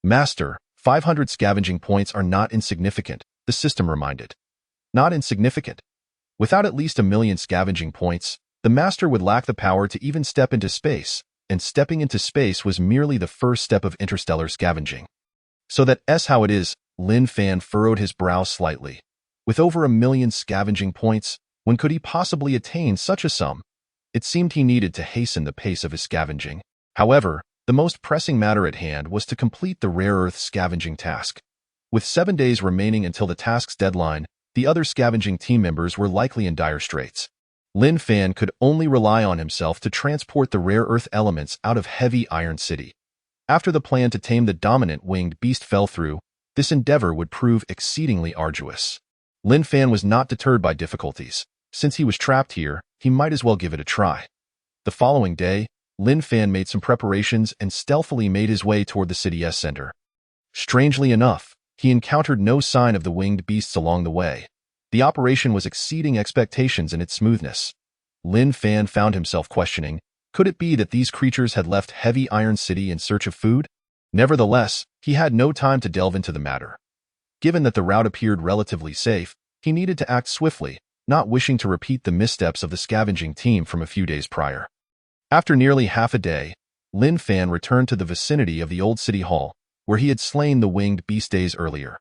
Master, 500 scavenging points are not insignificant, the system reminded. Not insignificant. Without at least 1,000,000 scavenging points, the Master would lack the power to even step into space, and stepping into space was merely the first step of interstellar scavenging. So that's how it is. Lin Fan furrowed his brow slightly. With over 1,000,000 scavenging points, when could he possibly attain such a sum? It seemed he needed to hasten the pace of his scavenging. However, the most pressing matter at hand was to complete the rare earth scavenging task. With 7 days remaining until the task's deadline, the other scavenging team members were likely in dire straits. Lin Fan could only rely on himself to transport the rare earth elements out of Heavy Iron City. After the plan to tame the dominant winged beast fell through, this endeavor would prove exceedingly arduous. Lin Fan was not deterred by difficulties. Since he was trapped here, he might as well give it a try. The following day, Lin Fan made some preparations and stealthily made his way toward the city's center. Strangely enough, he encountered no sign of the winged beasts along the way. The operation was exceeding expectations in its smoothness. Lin Fan found himself questioning, could it be that these creatures had left Heavy Iron City in search of food? Nevertheless, he had no time to delve into the matter. Given that the route appeared relatively safe, he needed to act swiftly, not wishing to repeat the missteps of the scavenging team from a few days prior. After nearly half a day, Lin Fan returned to the vicinity of the old city hall, where he had slain the winged beast days earlier.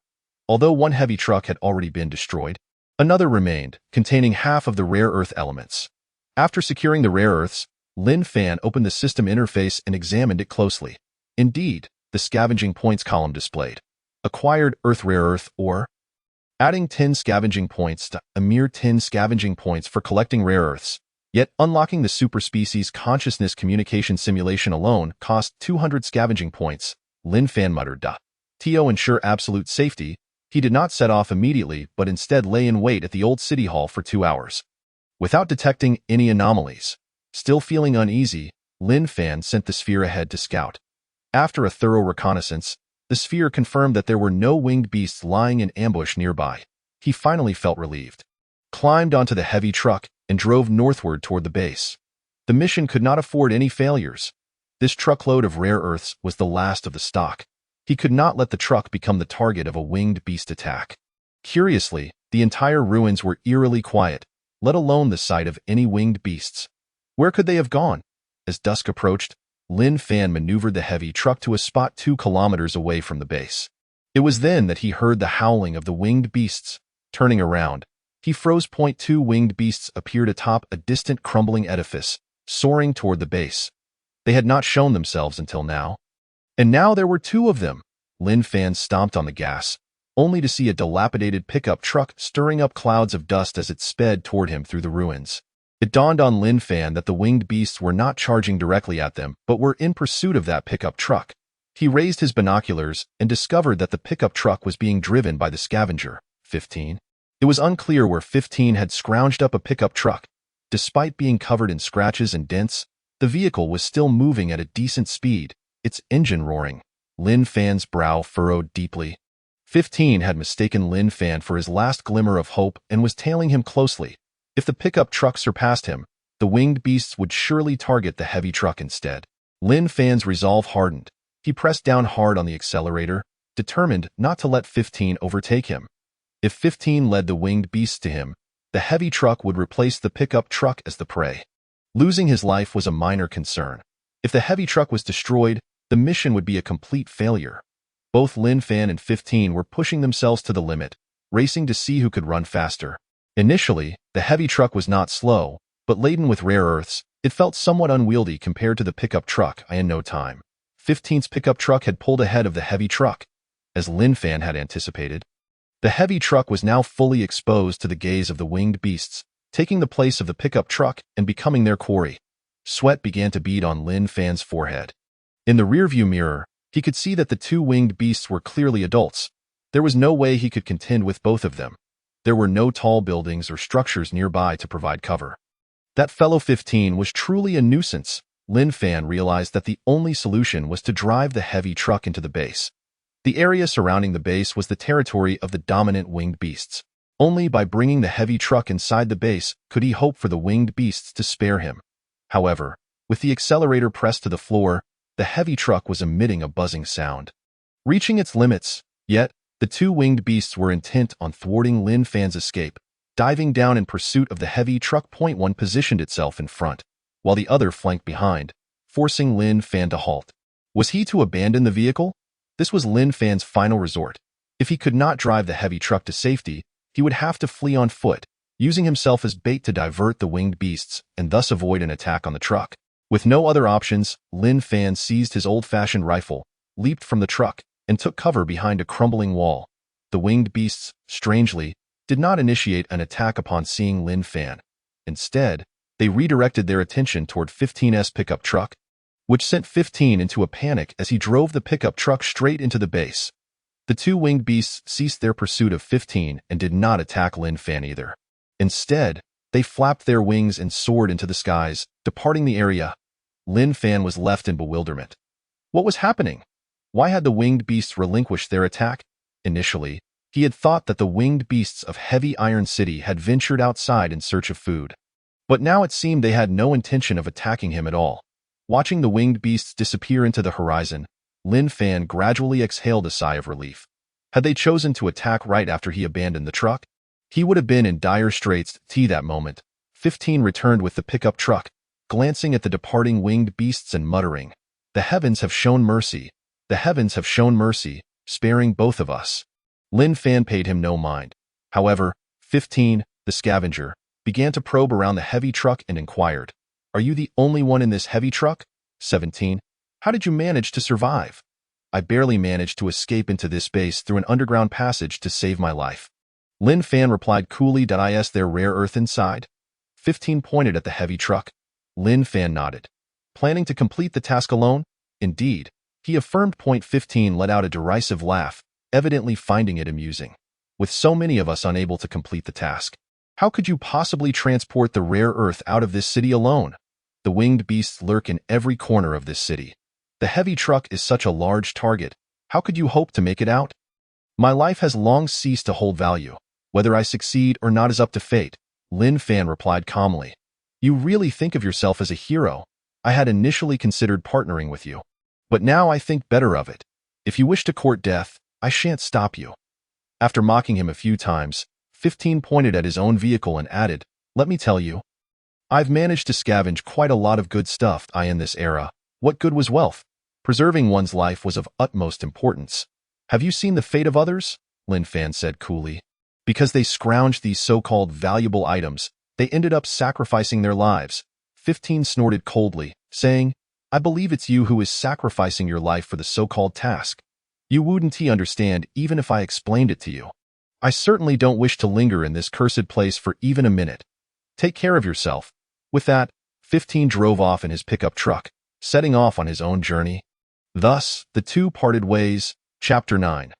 Although one heavy truck had already been destroyed, another remained, containing half of the rare earth elements. After securing the rare earths, Lin Fan opened the system interface and examined it closely. Indeed, the scavenging points column displayed acquired earth rare earth ore, adding 10 scavenging points to a mere 10 scavenging points for collecting rare earths. Yet unlocking the superspecies consciousness communication simulation alone cost 200 scavenging points. Lin Fan muttered, To ensure absolute safety, he did not set off immediately but instead lay in wait at the old city hall for 2 hours. Without detecting any anomalies, still feeling uneasy, Lin Fan sent the sphere ahead to scout. After a thorough reconnaissance, the sphere confirmed that there were no winged beasts lying in ambush nearby. He finally felt relieved, climbed onto the heavy truck, and drove northward toward the base. The mission could not afford any failures. This truckload of rare earths was the last of the stock. He could not let the truck become the target of a winged beast attack. Curiously, the entire ruins were eerily quiet, let alone the sight of any winged beasts. Where could they have gone? As dusk approached, Lin Fan maneuvered the heavy truck to a spot 2 kilometers away from the base. It was then that he heard the howling of the winged beasts. Turning around, he froze. 2 winged beasts appeared atop a distant crumbling edifice, soaring toward the base. They had not shown themselves until now. And now there were 2 of them. Lin Fan stomped on the gas, only to see a dilapidated pickup truck stirring up clouds of dust as it sped toward him through the ruins. It dawned on Lin Fan that the winged beasts were not charging directly at them, but were in pursuit of that pickup truck. He raised his binoculars and discovered that the pickup truck was being driven by the scavenger, 15. It was unclear where 15 had scrounged up a pickup truck. Despite being covered in scratches and dents, the vehicle was still moving at a decent speed, its engine roaring. Lin Fan's brow furrowed deeply. 15 had mistaken Lin Fan for his last glimmer of hope and was tailing him closely. If the pickup truck surpassed him, the winged beasts would surely target the heavy truck instead. Lin Fan's resolve hardened. He pressed down hard on the accelerator, determined not to let 15 overtake him. If 15 led the winged beasts to him, the heavy truck would replace the pickup truck as the prey. Losing his life was a minor concern. If the heavy truck was destroyed, the mission would be a complete failure. Both Lin Fan and 15 were pushing themselves to the limit, racing to see who could run faster. Initially, the heavy truck was not slow, but laden with rare earths, it felt somewhat unwieldy compared to the pickup truck. In no time, 15's pickup truck had pulled ahead of the heavy truck. As Lin Fan had anticipated, the heavy truck was now fully exposed to the gaze of the winged beasts, taking the place of the pickup truck and becoming their quarry. Sweat began to bead on Lin Fan's forehead. In the rearview mirror, he could see that the 2 winged beasts were clearly adults. There was no way he could contend with both of them. There were no tall buildings or structures nearby to provide cover. That fellow 15 was truly a nuisance. Lin Fan realized that the only solution was to drive the heavy truck into the base. The area surrounding the base was the territory of the dominant winged beasts. Only by bringing the heavy truck inside the base could he hope for the winged beasts to spare him. However, with the accelerator pressed to the floor, the heavy truck was emitting a buzzing sound, reaching its limits. Yet, the 2 winged beasts were intent on thwarting Lin Fan's escape. Diving down in pursuit of the heavy truck, 1 positioned itself in front, while the other flanked behind, forcing Lin Fan to halt. Was he to abandon the vehicle? This was Lin Fan's final resort. If he could not drive the heavy truck to safety, he would have to flee on foot, using himself as bait to divert the winged beasts and thus avoid an attack on the truck. With no other options, Lin Fan seized his old-fashioned rifle, leaped from the truck, and took cover behind a crumbling wall. The winged beasts, strangely, did not initiate an attack upon seeing Lin Fan. Instead, they redirected their attention toward 15's pickup truck, which sent 15 into a panic as he drove the pickup truck straight into the base. The 2 winged beasts ceased their pursuit of 15 and did not attack Lin Fan either. Instead, they flapped their wings and soared into the skies, departing the area. Lin Fan was left in bewilderment. What was happening? Why had the winged beasts relinquished their attack? Initially, He had thought that the winged beasts of Heavy Iron City had ventured outside in search of food. But now it seemed they had no intention of attacking him at all. Watching the winged beasts disappear into the horizon, Lin Fan gradually exhaled a sigh of relief. Had they chosen to attack right after he abandoned the truck, he would have been in dire straits. That moment, 15 returned with the pickup truck, glancing at the departing winged beasts and muttering, "The heavens have shown mercy. The heavens have shown mercy, sparing both of us." Lin Fan paid him no mind. However, 15, the scavenger, began to probe around the heavy truck and inquired, "Are you the only one in this heavy truck?" 17, "How did you manage to survive?" "I barely managed to escape into this base through an underground passage to save my life." Lin Fan replied coolly, "Is there rare earth inside?" 15 pointed at the heavy truck. Lin Fan nodded. "Planning to complete the task alone?" "Indeed," he affirmed. 15 let out a derisive laugh, evidently finding it amusing. "With so many of us unable to complete the task, how could you possibly transport the rare earth out of this city alone? The winged beasts lurk in every corner of this city. The heavy truck is such a large target. How could you hope to make it out?" "My life has long ceased to hold value. Whether I succeed or not is up to fate," Lin Fan replied calmly. "You really think of yourself as a hero. I had initially considered partnering with you, but now I think better of it. If you wish to court death, I shan't stop you." After mocking him a few times, 15 pointed at his own vehicle and added, "Let me tell you, I've managed to scavenge quite a lot of good stuff. In this era, what good was wealth? Preserving one's life was of utmost importance. Have you seen the fate of others?" Lin Fan said coolly. "Because they scrounged these so-called valuable items, they ended up sacrificing their lives." 15 snorted coldly, saying, "I believe it's you who is sacrificing your life for the so-called task. You wouldn't understand even if I explained it to you. I certainly don't wish to linger in this cursed place for even a minute. Take care of yourself." With that, 15 drove off in his pickup truck, setting off on his own journey. Thus, the two parted ways. Chapter 9.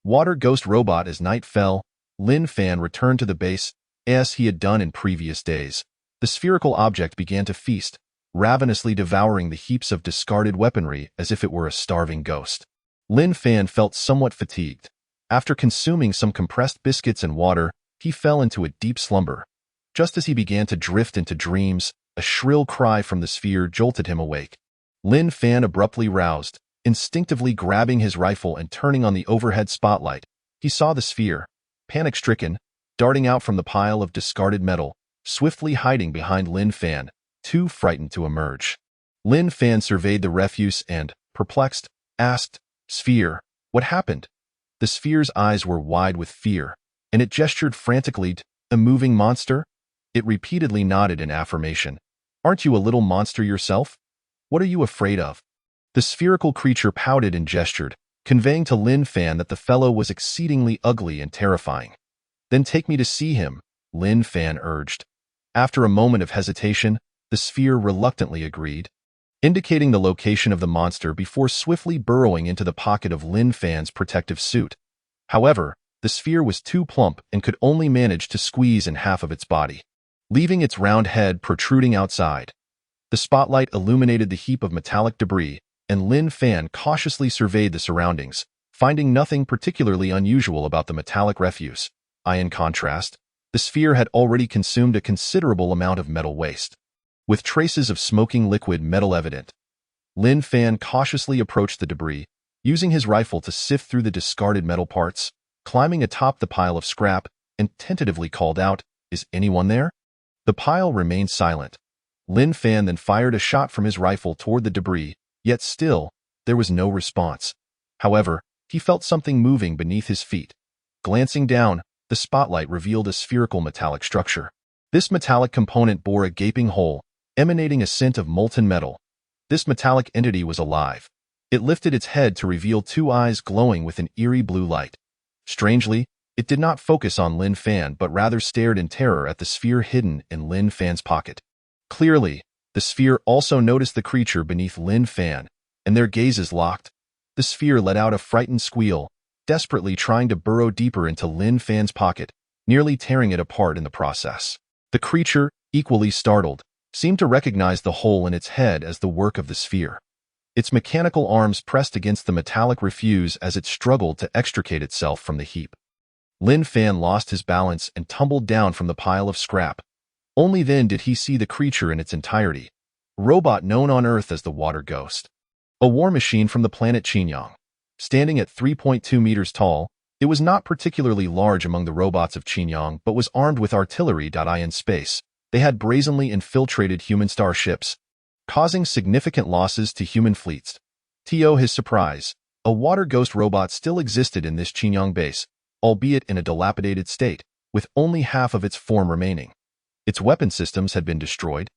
Water Ghost Robot. As night fell, Lin Fan returned to the base, as he had done in previous days. The spherical object began to feast, ravenously devouring the heaps of discarded weaponry as if it were a starving ghost. Lin Fan felt somewhat fatigued. After consuming some compressed biscuits and water, he fell into a deep slumber. Just as he began to drift into dreams, a shrill cry from the sphere jolted him awake. Lin Fan abruptly roused, instinctively grabbing his rifle and turning on the overhead spotlight. He saw the sphere, panic-stricken, darting out from the pile of discarded metal, swiftly hiding behind Lin Fan, too frightened to emerge. Lin Fan surveyed the refuse and, perplexed, asked, "Sphere, what happened?" The sphere's eyes were wide with fear, and it gestured frantically. "A moving monster?" It repeatedly nodded in affirmation. "Aren't you a little monster yourself? What are you afraid of?" The spherical creature pouted and gestured, conveying to Lin Fan that the fellow was exceedingly ugly and terrifying. "Then take me to see him," Lin Fan urged. After a moment of hesitation, the sphere reluctantly agreed, indicating the location of the monster before swiftly burrowing into the pocket of Lin Fan's protective suit. However, the sphere was too plump and could only manage to squeeze in half of its body, leaving its round head protruding outside. The spotlight illuminated the heap of metallic debris, and Lin Fan cautiously surveyed the surroundings, finding nothing particularly unusual about the metallic refuse. In contrast, the sphere had already consumed a considerable amount of metal waste, with traces of smoking liquid metal evident. Lin Fan cautiously approached the debris, using his rifle to sift through the discarded metal parts, climbing atop the pile of scrap, and tentatively called out, "Is anyone there?" The pile remained silent. Lin Fan then fired a shot from his rifle toward the debris, yet still, there was no response. However, he felt something moving beneath his feet. Glancing down, the spotlight revealed a spherical metallic structure. This metallic component bore a gaping hole, emanating a scent of molten metal. This metallic entity was alive. It lifted its head to reveal two eyes glowing with an eerie blue light. Strangely, it did not focus on Lin Fan but rather stared in terror at the sphere hidden in Lin Fan's pocket. Clearly, the sphere also noticed the creature beneath Lin Fan, and their gazes locked. The sphere let out a frightened squeal, desperately trying to burrow deeper into Lin Fan's pocket, nearly tearing it apart in the process. The creature, equally startled, seemed to recognize the hole in its head as the work of the sphere. Its mechanical arms pressed against the metallic refuse as it struggled to extricate itself from the heap. Lin Fan lost his balance and tumbled down from the pile of scrap. Only then did he see the creature in its entirety. A robot known on Earth as the Water Ghost. A war machine from the planet Qinyang. Standing at 3.2 meters tall, it was not particularly large among the robots of Qinyang but was armed with artillery. In space, they had brazenly infiltrated human starships, causing significant losses to human fleets. To his surprise, a Water Ghost robot still existed in this Qinyang base, albeit in a dilapidated state, with only half of its form remaining. Its weapon systems had been destroyed,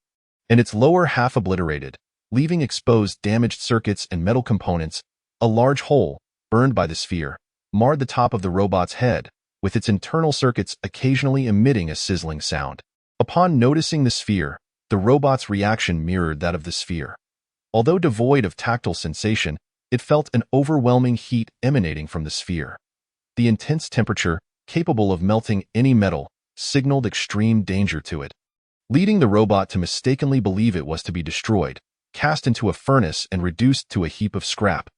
and its lower half obliterated, leaving exposed damaged circuits and metal components. A large hole, burned by the sphere, marred the top of the robot's head, with its internal circuits occasionally emitting a sizzling sound. Upon noticing the sphere, the robot's reaction mirrored that of the sphere. Although devoid of tactile sensation, it felt an overwhelming heat emanating from the sphere. The intense temperature, capable of melting any metal, signaled extreme danger to it, leading the robot to mistakenly believe it was to be destroyed, cast into a furnace and reduced to a heap of scrap.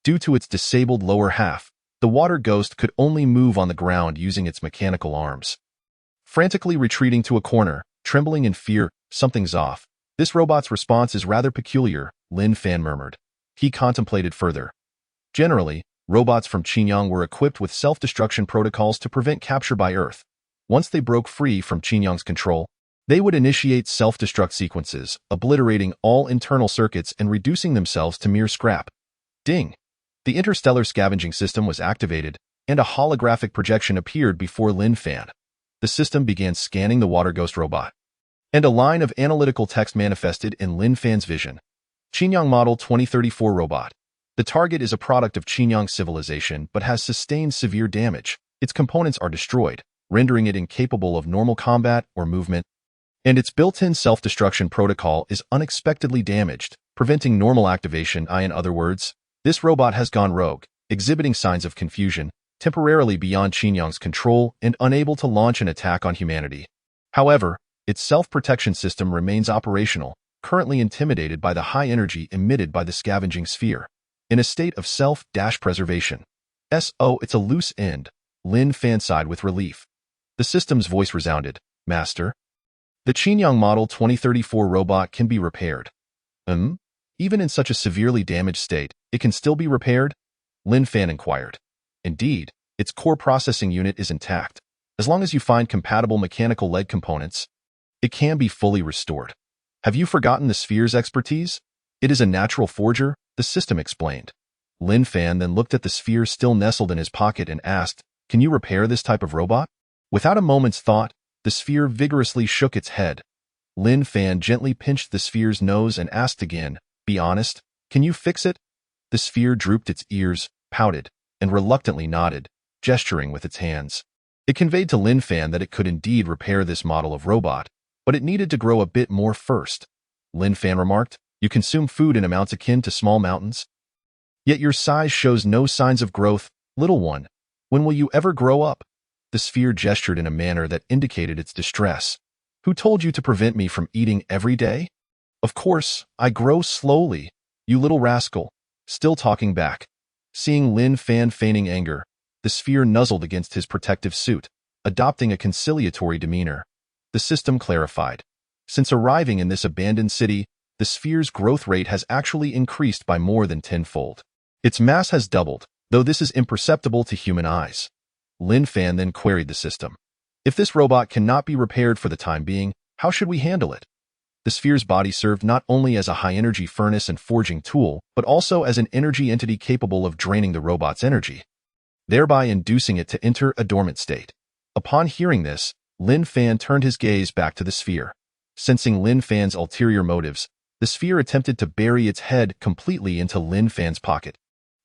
Due to its disabled lower half, the Water Ghost could only move on the ground using its mechanical arms. Frantically retreating to a corner, trembling in fear, something's off. This robot's response is rather peculiar, Lin Fan murmured. He contemplated further. Generally, robots from Qinyang were equipped with self-destruction protocols to prevent capture by Earth. Once they broke free from Qinyang's control, they would initiate self-destruct sequences, obliterating all internal circuits and reducing themselves to mere scrap. Ding! The interstellar scavenging system was activated, and a holographic projection appeared before Lin Fan. The system began scanning the Water Ghost robot, and a line of analytical text manifested in Lin Fan's vision. Qinyang Model 2034 Robot. The target is a product of Qinyang civilization but has sustained severe damage. Its components are destroyed, rendering it incapable of normal combat or movement, and its built-in self-destruction protocol is unexpectedly damaged, preventing normal activation. In other words, this robot has gone rogue, exhibiting signs of confusion, temporarily beyond Qinyang's control and unable to launch an attack on humanity. However, its self-protection system remains operational, currently intimidated by the high energy emitted by the scavenging sphere. In a state of self-preservation. It's a loose end, Lin Fan sighed with relief. The system's voice resounded. Master? The Qinyang Model 2034 robot can be repaired. Even in such a severely damaged state, it can still be repaired? Lin Fan inquired. Indeed, its core processing unit is intact. As long as you find compatible mechanical leg components, it can be fully restored. Have you forgotten the sphere's expertise? It is a natural forger, the system explained. Lin Fan then looked at the sphere still nestled in his pocket and asked, Can you repair this type of robot? Without a moment's thought, the sphere vigorously shook its head. Lin Fan gently pinched the sphere's nose and asked again, Be honest, can you fix it? The sphere drooped its ears, pouted, and reluctantly nodded, gesturing with its hands. It conveyed to Lin Fan that it could indeed repair this model of robot, but it needed to grow a bit more first. Lin Fan remarked, You consume food in amounts akin to small mountains? Yet your size shows no signs of growth, little one. When will you ever grow up? The sphere gestured in a manner that indicated its distress. Who told you to prevent me from eating every day? Of course, I grow slowly, you little rascal. Still talking back. Seeing Lin Fan feigning anger, the sphere nuzzled against his protective suit, adopting a conciliatory demeanor. The system clarified. Since arriving in this abandoned city, the sphere's growth rate has actually increased by more than tenfold. Its mass has doubled, though this is imperceptible to human eyes. Lin Fan then queried the system. If this robot cannot be repaired for the time being, how should we handle it? The sphere's body served not only as a high-energy furnace and forging tool, but also as an energy entity capable of draining the robot's energy, thereby inducing it to enter a dormant state. Upon hearing this, Lin Fan turned his gaze back to the sphere. Sensing Lin Fan's ulterior motives, the sphere attempted to bury its head completely into Lin Fan's pocket.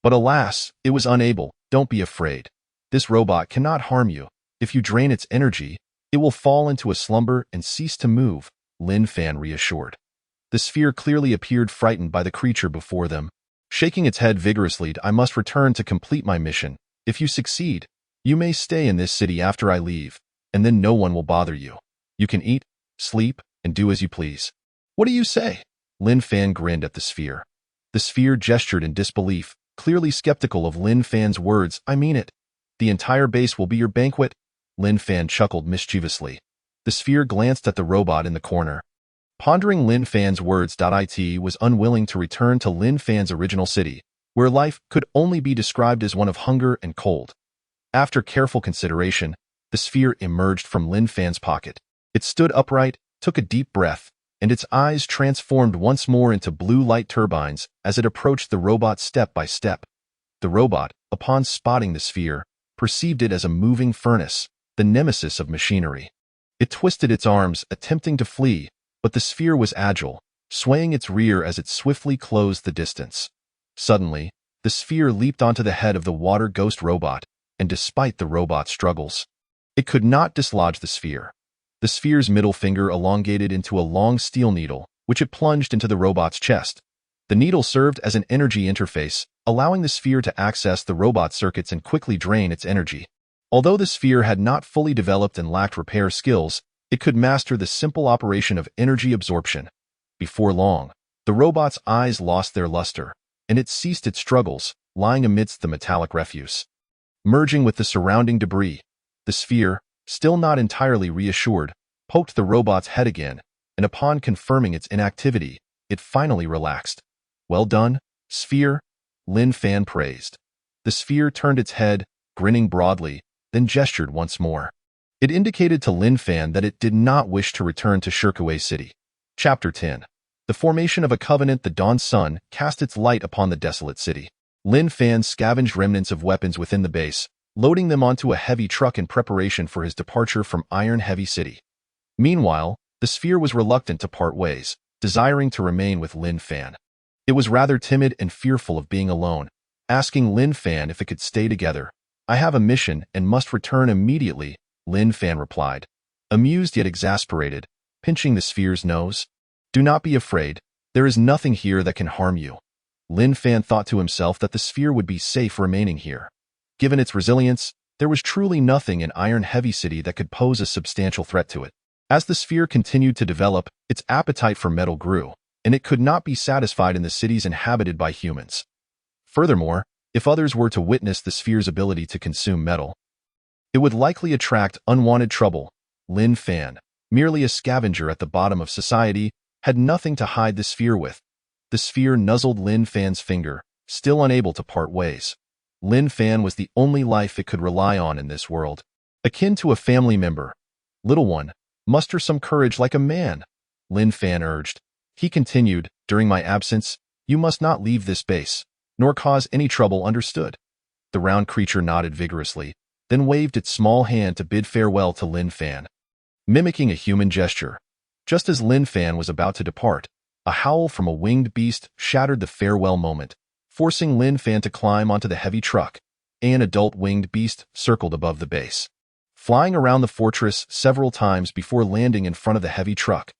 But alas, it was unable. Don't be afraid. This robot cannot harm you. If you drain its energy, it will fall into a slumber and cease to move, Lin Fan reassured. The sphere clearly appeared frightened by the creature before them. Shaking its head vigorously, I must return to complete my mission. If you succeed, you may stay in this city after I leave, and then no one will bother you. You can eat, sleep, and do as you please. What do you say? Lin Fan grinned at the sphere. The sphere gestured in disbelief, clearly skeptical of Lin Fan's words. I mean it. The entire base will be your banquet? Lin Fan chuckled mischievously. The sphere glanced at the robot in the corner. Pondering Lin Fan's words, it was unwilling to return to Lin Fan's original city, where life could only be described as one of hunger and cold. After careful consideration, the sphere emerged from Lin Fan's pocket. It stood upright, took a deep breath, and its eyes transformed once more into blue light turbines as it approached the robot step by step. The robot, upon spotting the sphere, perceived it as a moving furnace, the nemesis of machinery. It twisted its arms, attempting to flee, but the sphere was agile, swaying its rear as it swiftly closed the distance. Suddenly, the sphere leaped onto the head of the water ghost robot, and despite the robot's struggles, it could not dislodge the sphere. The sphere's middle finger elongated into a long steel needle, which it plunged into the robot's chest. The needle served as an energy interface, allowing the sphere to access the robot's circuits and quickly drain its energy. Although the sphere had not fully developed and lacked repair skills, it could master the simple operation of energy absorption. Before long, the robot's eyes lost their luster, and it ceased its struggles, lying amidst the metallic refuse. Merging with the surrounding debris, the sphere, still not entirely reassured, poked the robot's head again, and upon confirming its inactivity, it finally relaxed. "Well done, sphere," Lin Fan praised. The sphere turned its head, grinning broadly, then gestured once more. It indicated to Lin Fan that it did not wish to return to Shirkuei City. Chapter 10. The formation of a covenant. The dawn sun cast its light upon the desolate city. Lin Fan scavenged remnants of weapons within the base, loading them onto a heavy truck in preparation for his departure from Iron Heavy City. Meanwhile, the sphere was reluctant to part ways, desiring to remain with Lin Fan. It was rather timid and fearful of being alone, asking Lin Fan if it could stay together. "I have a mission and must return immediately," Lin Fan replied, amused yet exasperated, pinching the sphere's nose. "Do not be afraid, there is nothing here that can harm you." Lin Fan thought to himself that the sphere would be safe remaining here. Given its resilience, there was truly nothing in Iron Heavy City that could pose a substantial threat to it. As the sphere continued to develop, its appetite for metal grew, and it could not be satisfied in the cities inhabited by humans. Furthermore, if others were to witness the sphere's ability to consume metal, it would likely attract unwanted trouble. Lin Fan, merely a scavenger at the bottom of society, had nothing to hide the sphere with. The sphere nuzzled Lin Fan's finger, still unable to part ways. Lin Fan was the only life it could rely on in this world, akin to a family member. "Little one, muster some courage like a man," Lin Fan urged. He continued, "During my absence, you must not leave this base, nor cause any trouble, understood?" The round creature nodded vigorously, then waved its small hand to bid farewell to Lin Fan. Mimicking a human gesture, just as Lin Fan was about to depart, a howl from a winged beast shattered the farewell moment, forcing Lin Fan to climb onto the heavy truck. An adult winged beast circled above the base, flying around the fortress several times before landing in front of the heavy truck.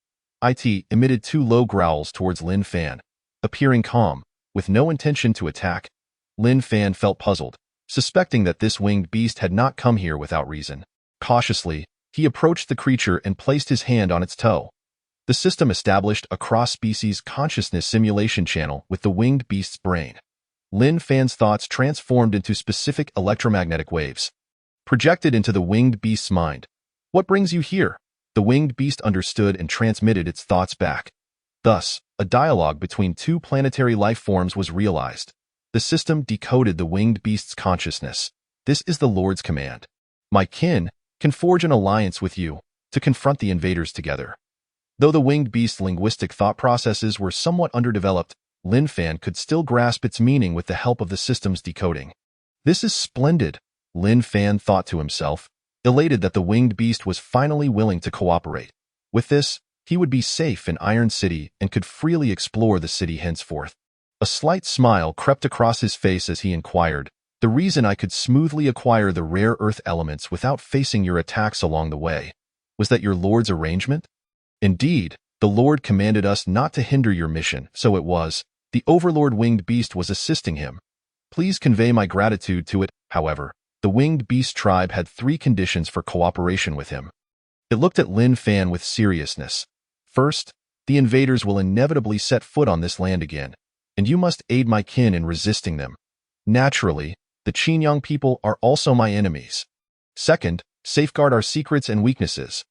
It emitted 2 low growls towards Lin Fan, appearing calm, with no intention to attack. Lin Fan felt puzzled, suspecting that this winged beast had not come here without reason. Cautiously, he approached the creature and placed his hand on its toe. The system established a cross-species consciousness simulation channel with the winged beast's brain. Lin Fan's thoughts transformed into specific electromagnetic waves, projected into the winged beast's mind. "What brings you here?" The winged beast understood and transmitted its thoughts back. Thus, a dialogue between 2 planetary life forms was realized. The system decoded the winged beast's consciousness. "This is the Lord's command. My kin can forge an alliance with you to confront the invaders together." Though the winged beast's linguistic thought processes were somewhat underdeveloped, Lin Fan could still grasp its meaning with the help of the system's decoding. "This is splendid," Lin Fan thought to himself, elated that the winged beast was finally willing to cooperate. With this, he would be safe in Iron City and could freely explore the city henceforth. A slight smile crept across his face as he inquired, "The reason I could smoothly acquire the rare earth elements without facing your attacks along the way, was that your Lord's arrangement?" "Indeed, the Lord commanded us not to hinder your mission, so it was. The Overlord winged beast was assisting him. Please convey my gratitude to it." However, the winged beast tribe had 3 conditions for cooperation with him. It looked at Lin Fan with seriousness. "First, the invaders will inevitably set foot on this land again, and you must aid my kin in resisting them. Naturally, The Xinjiang people are also my enemies. Second, safeguard our secrets and weaknesses.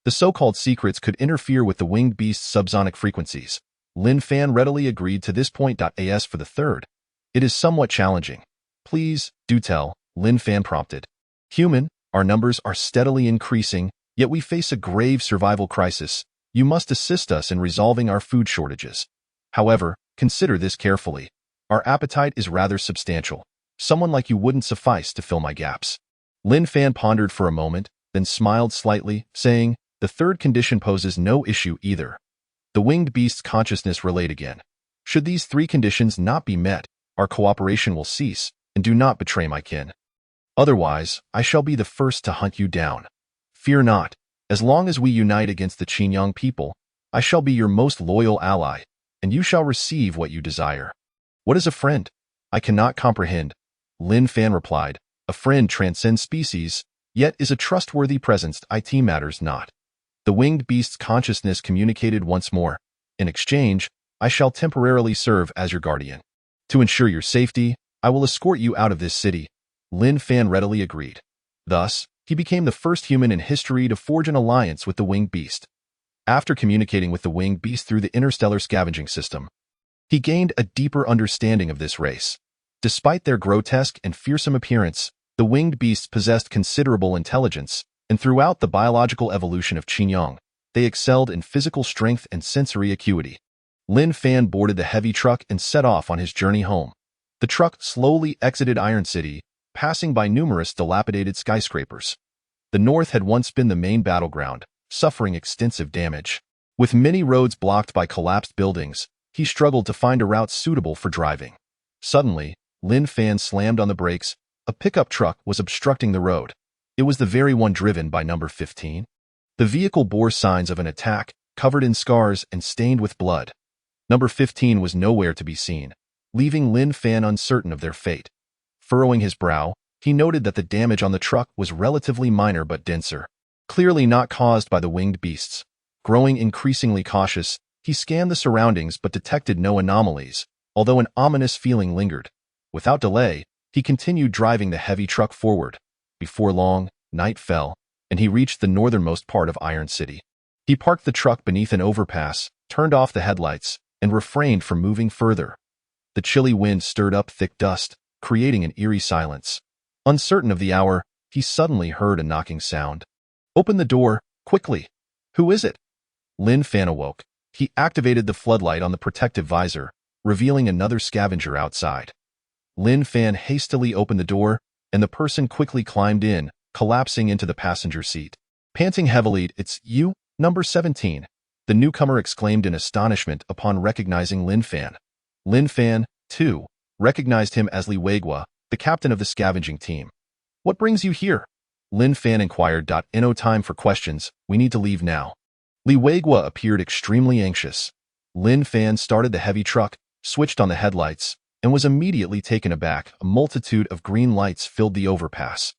The so-called secrets could interfere with the winged beast's subsonic frequencies. Lin Fan readily agreed to this point. As for the third, it is somewhat challenging. Please, do tell, Lin Fan prompted. Human, our numbers are steadily increasing, yet we face a grave survival crisis. You must assist us in resolving our food shortages. However, consider this carefully. Our appetite is rather substantial. Someone like you wouldn't suffice to fill my gaps. Lin Fan pondered for a moment, then smiled slightly, saying, the third condition poses no issue either. The winged beast's consciousness relayed again. Should these three conditions not be met, our cooperation will cease, and do not betray my kin. Otherwise, I shall be the first to hunt you down. Fear not. As long as we unite against the Xinjiang people, I shall be your most loyal ally, and you shall receive what you desire. What is a friend? I cannot comprehend. Lin Fan replied. A friend transcends species, yet is a trustworthy presence. It matters not. The winged beast's consciousness communicated once more. In exchange, I shall temporarily serve as your guardian. To ensure your safety, I will escort you out of this city. Lin Fan readily agreed. Thus, he became the first human in history to forge an alliance with the winged beast. After communicating with the winged beast through the interstellar scavenging system, he gained a deeper understanding of this race. Despite their grotesque and fearsome appearance, the winged beasts possessed considerable intelligence, and throughout the biological evolution of Xinjiang, they excelled in physical strength and sensory acuity. Lin Fan boarded the heavy truck and set off on his journey home. The truck slowly exited Iron City, passing by numerous dilapidated skyscrapers. The north had once been the main battleground, suffering extensive damage. With many roads blocked by collapsed buildings, he struggled to find a route suitable for driving. Suddenly, Lin Fan slammed on the brakes. A pickup truck was obstructing the road. It was the very one driven by number 15. The vehicle bore signs of an attack, covered in scars and stained with blood. Number 15 was nowhere to be seen, leaving Lin Fan uncertain of their fate. Furrowing his brow, he noted that the damage on the truck was relatively minor but denser, clearly not caused by the winged beasts. Growing increasingly cautious, he scanned the surroundings but detected no anomalies, although an ominous feeling lingered. Without delay, he continued driving the heavy truck forward. Before long, night fell, and he reached the northernmost part of Iron City. He parked the truck beneath an overpass, turned off the headlights, and refrained from moving further. The chilly wind stirred up thick dust, creating an eerie silence. Uncertain of the hour, he suddenly heard a knocking sound. Open the door, quickly. Who is it? Lin Fan awoke. He activated the floodlight on the protective visor, revealing another scavenger outside. Lin Fan hastily opened the door, and the person quickly climbed in, collapsing into the passenger seat. Panting heavily, it's you, number 17, the newcomer exclaimed in astonishment upon recognizing Lin Fan. Lin Fan, too, recognized him as Li Weigua, the captain of the scavenging team. What brings you here? Lin Fan inquired. No time for questions, we need to leave now. Li Weigua appeared extremely anxious. Lin Fan started the heavy truck, switched on the headlights, and was immediately taken aback. A multitude of green lights filled the overpass.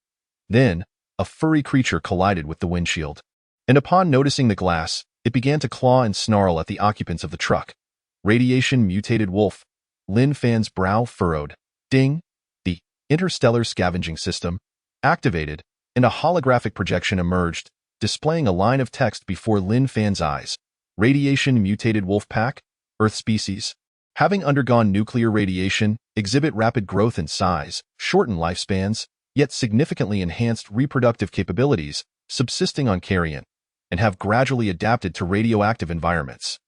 Then, a furry creature collided with the windshield, and upon noticing the glass, it began to claw and snarl at the occupants of the truck. Radiation mutated wolf. Lin Fan's brow furrowed. Ding! The interstellar scavenging system activated, and a holographic projection emerged, displaying a line of text before Lin Fan's eyes. Radiation mutated wolf pack, Earth species. Having undergone nuclear radiation, exhibit rapid growth in size, shorten lifespans, yet significantly enhanced reproductive capabilities, subsisting on carrion, and have gradually adapted to radioactive environments.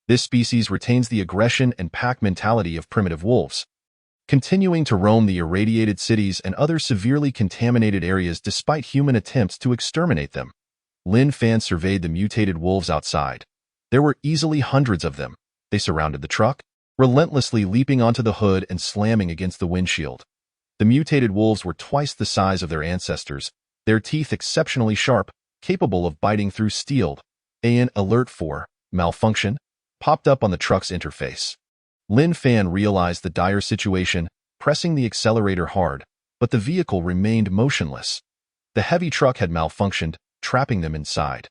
This species retains the aggression and pack mentality of primitive wolves, continuing to roam the irradiated cities and other severely contaminated areas despite human attempts to exterminate them. Lin Fan surveyed the mutated wolves outside. There were easily hundreds of them. They surrounded the truck, relentlessly leaping onto the hood and slamming against the windshield. The mutated wolves were twice the size of their ancestors, their teeth exceptionally sharp, capable of biting through steel. An alert for malfunction popped up on the truck's interface. Lin Fan realized the dire situation, pressing the accelerator hard, but the vehicle remained motionless. The heavy truck had malfunctioned, trapping them inside.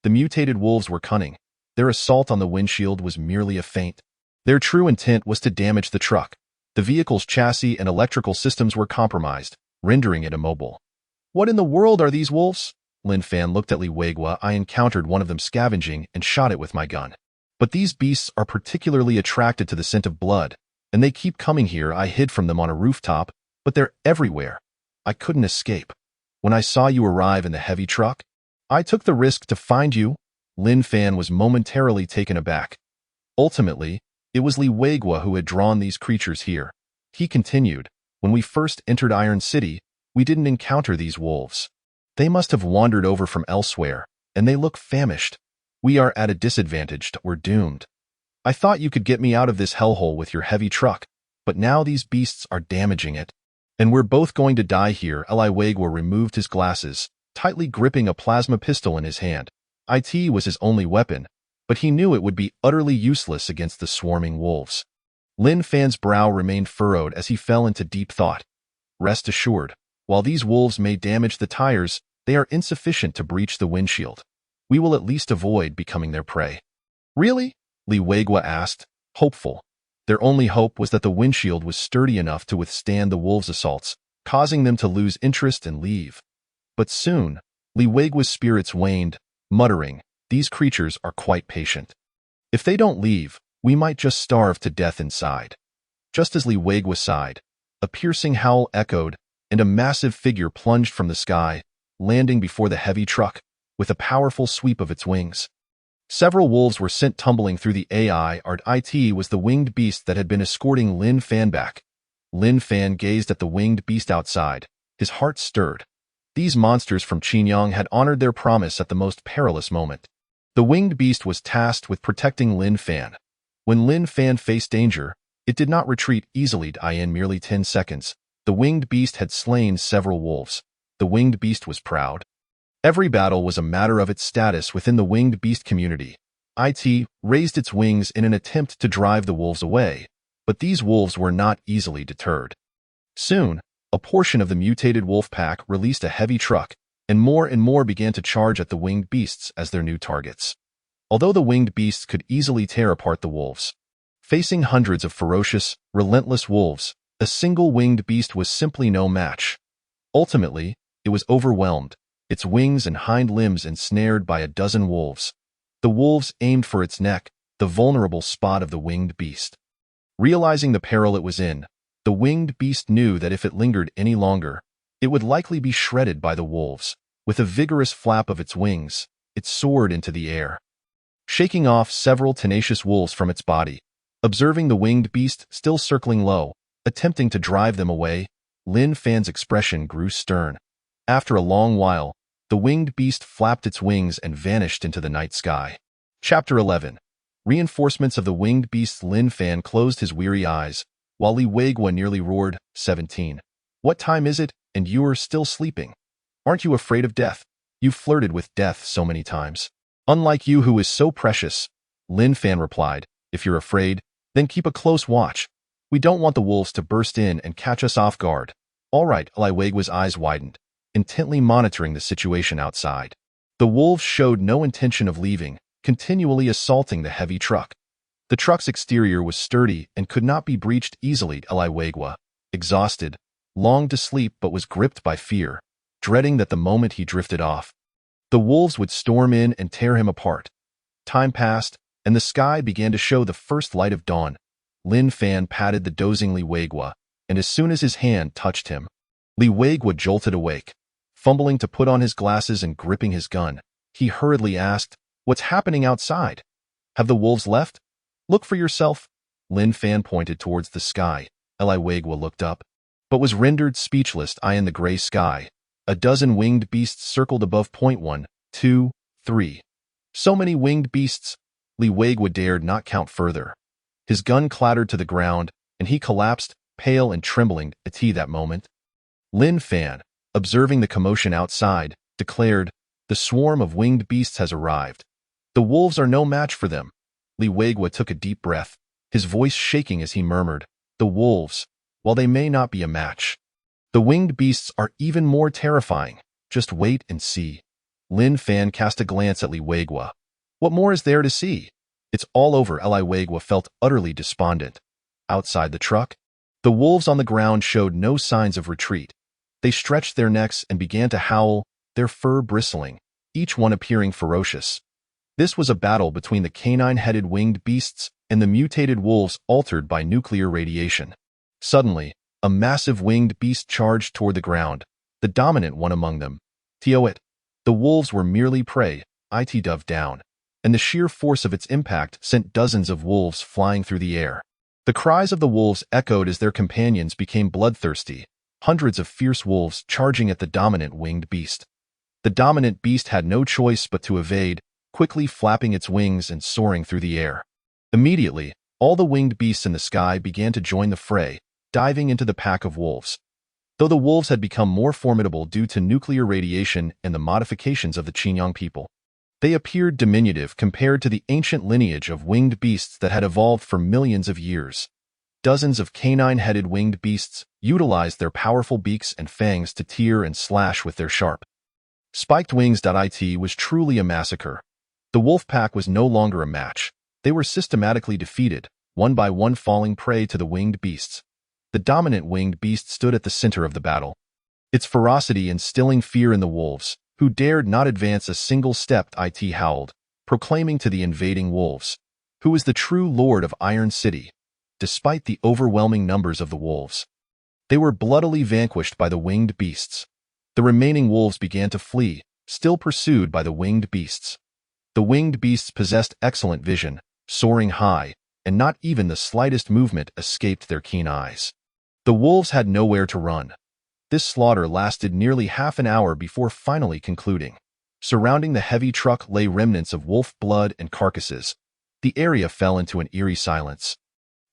The mutated wolves were cunning. Their assault on the windshield was merely a feint. Their true intent was to damage the truck. The vehicle's chassis and electrical systems were compromised, rendering it immobile. What in the world are these wolves? Lin Fan looked at Li Weigua. I encountered one of them scavenging and shot it with my gun. But these beasts are particularly attracted to the scent of blood, and they keep coming here. I hid from them on a rooftop, but they're everywhere. I couldn't escape. When I saw you arrive in the heavy truck, I took the risk to find you. Lin Fan was momentarily taken aback. Ultimately, it was Li Weigua who had drawn these creatures here. He continued, when we first entered Iron City, we didn't encounter these wolves. They must have wandered over from elsewhere, and they look famished. We are at a disadvantage. We're doomed. I thought you could get me out of this hellhole with your heavy truck, but now these beasts are damaging it. And we're both going to die here. Li Weigua removed his glasses, tightly gripping a plasma pistol in his hand. It was his only weapon, but he knew it would be utterly useless against the swarming wolves. Lin Fan's brow remained furrowed as he fell into deep thought. Rest assured, while these wolves may damage the tires, they are insufficient to breach the windshield. We will at least avoid becoming their prey. Really? Li Weigua asked, hopeful. Their only hope was that the windshield was sturdy enough to withstand the wolves' assaults, causing them to lose interest and leave. But soon, Li Weigua's spirits waned, muttering, these creatures are quite patient. If they don't leave, we might just starve to death inside. Just as Li Weigua sighed, a piercing howl echoed, and a massive figure plunged from the sky, landing before the heavy truck, with a powerful sweep of its wings. Several wolves were sent tumbling through the AI. It was the winged beast that had been escorting Lin Fan back. Lin Fan gazed at the winged beast outside, his heart stirred. These monsters from Qinyang had honored their promise at the most perilous moment. The winged beast was tasked with protecting Lin Fan. When Lin Fan faced danger, it did not retreat easily. In merely 10 seconds, the winged beast had slain several wolves. The winged beast was proud. Every battle was a matter of its status within the winged beast community. It raised its wings in an attempt to drive the wolves away, but these wolves were not easily deterred. Soon, a portion of the mutated wolf pack released a heavy truck, and more began to charge at the winged beasts as their new targets. Although the winged beasts could easily tear apart the wolves, facing hundreds of ferocious, relentless wolves, a single winged beast was simply no match. Ultimately, it was overwhelmed, its wings and hind limbs ensnared by a dozen wolves. The wolves aimed for its neck, the vulnerable spot of the winged beast. Realizing the peril it was in, the winged beast knew that if it lingered any longer, it would likely be shredded by the wolves. With a vigorous flap of its wings, it soared into the air, shaking off several tenacious wolves from its body. Observing the winged beast still circling low, attempting to drive them away, Lin Fan's expression grew stern. After a long while, the winged beast flapped its wings and vanished into the night sky. Chapter 11. Reinforcements of the winged beast. Lin Fan closed his weary eyes, while Li Weigua nearly roared, 17. What time is it, and you are still sleeping? Aren't you afraid of death? You've flirted with death so many times. Unlike you who is so precious, Lin Fan replied, if you're afraid, then keep a close watch. We don't want the wolves to burst in and catch us off guard. All right. Li Weigua's eyes widened, intently monitoring the situation outside. The wolves showed no intention of leaving, continually assaulting the heavy truck. The truck's exterior was sturdy and could not be breached easily. Li Weigua, exhausted, longed to sleep but was gripped by fear, dreading that the moment he drifted off, the wolves would storm in and tear him apart. Time passed, and the sky began to show the first light of dawn. Lin Fan patted the dozing Li Weigua, and as soon as his hand touched him, Li Weigua jolted awake. Fumbling to put on his glasses and gripping his gun, he hurriedly asked, what's happening outside? Have the wolves left? Look for yourself. Lin Fan pointed towards the sky. Li Weigua looked up, but was rendered speechless. In the gray sky, a dozen winged beasts circled above. 1, 2, 3. So many winged beasts. Li Weigua dared not count further. His gun clattered to the ground, and he collapsed, pale and trembling. At that moment, Lin Fan, observing the commotion outside, declared, the swarm of winged beasts has arrived. The wolves are no match for them. Li Weigua took a deep breath, his voice shaking as he murmured, the wolves, while they may not be a match, the winged beasts are even more terrifying. Just wait and see. Lin Fan cast a glance at Li Weigua. What more is there to see? It's all over. Li Weigua felt utterly despondent. Outside the truck, The wolves on the ground showed no signs of retreat. They stretched their necks and began to howl, their fur bristling, each one appearing ferocious. This was a battle between the canine-headed winged beasts and the mutated wolves altered by nuclear radiation. Suddenly, a massive winged beast charged toward the ground, the dominant one among them. It. The wolves were merely prey, it dove down, and the sheer force of its impact sent dozens of wolves flying through the air. The cries of the wolves echoed as their companions became bloodthirsty, hundreds of fierce wolves charging at the dominant winged beast. The dominant beast had no choice but to evade, quickly flapping its wings and soaring through the air. Immediately, all the winged beasts in the sky began to join the fray, diving into the pack of wolves. Though the wolves had become more formidable due to nuclear radiation and the modifications of the Qingyang people, they appeared diminutive compared to the ancient lineage of winged beasts that had evolved for millions of years. Dozens of canine-headed winged beasts utilized their powerful beaks and fangs to tear and slash with their sharp, spiked wings. It was truly a massacre. The wolf pack was no longer a match. They were systematically defeated, one by one falling prey to the winged beasts. The dominant winged beast stood at the center of the battle, its ferocity instilling fear in the wolves, who dared not advance a single step. It howled, proclaiming to the invading wolves, "Who is the true lord of Iron City?" Despite the overwhelming numbers of the wolves, they were bloodily vanquished by the winged beasts. The remaining wolves began to flee, still pursued by the winged beasts. The winged beasts possessed excellent vision, soaring high, and not even the slightest movement escaped their keen eyes. The wolves had nowhere to run. This slaughter lasted nearly half an hour before finally concluding. Surrounding the heavy truck lay remnants of wolf blood and carcasses. The area fell into an eerie silence,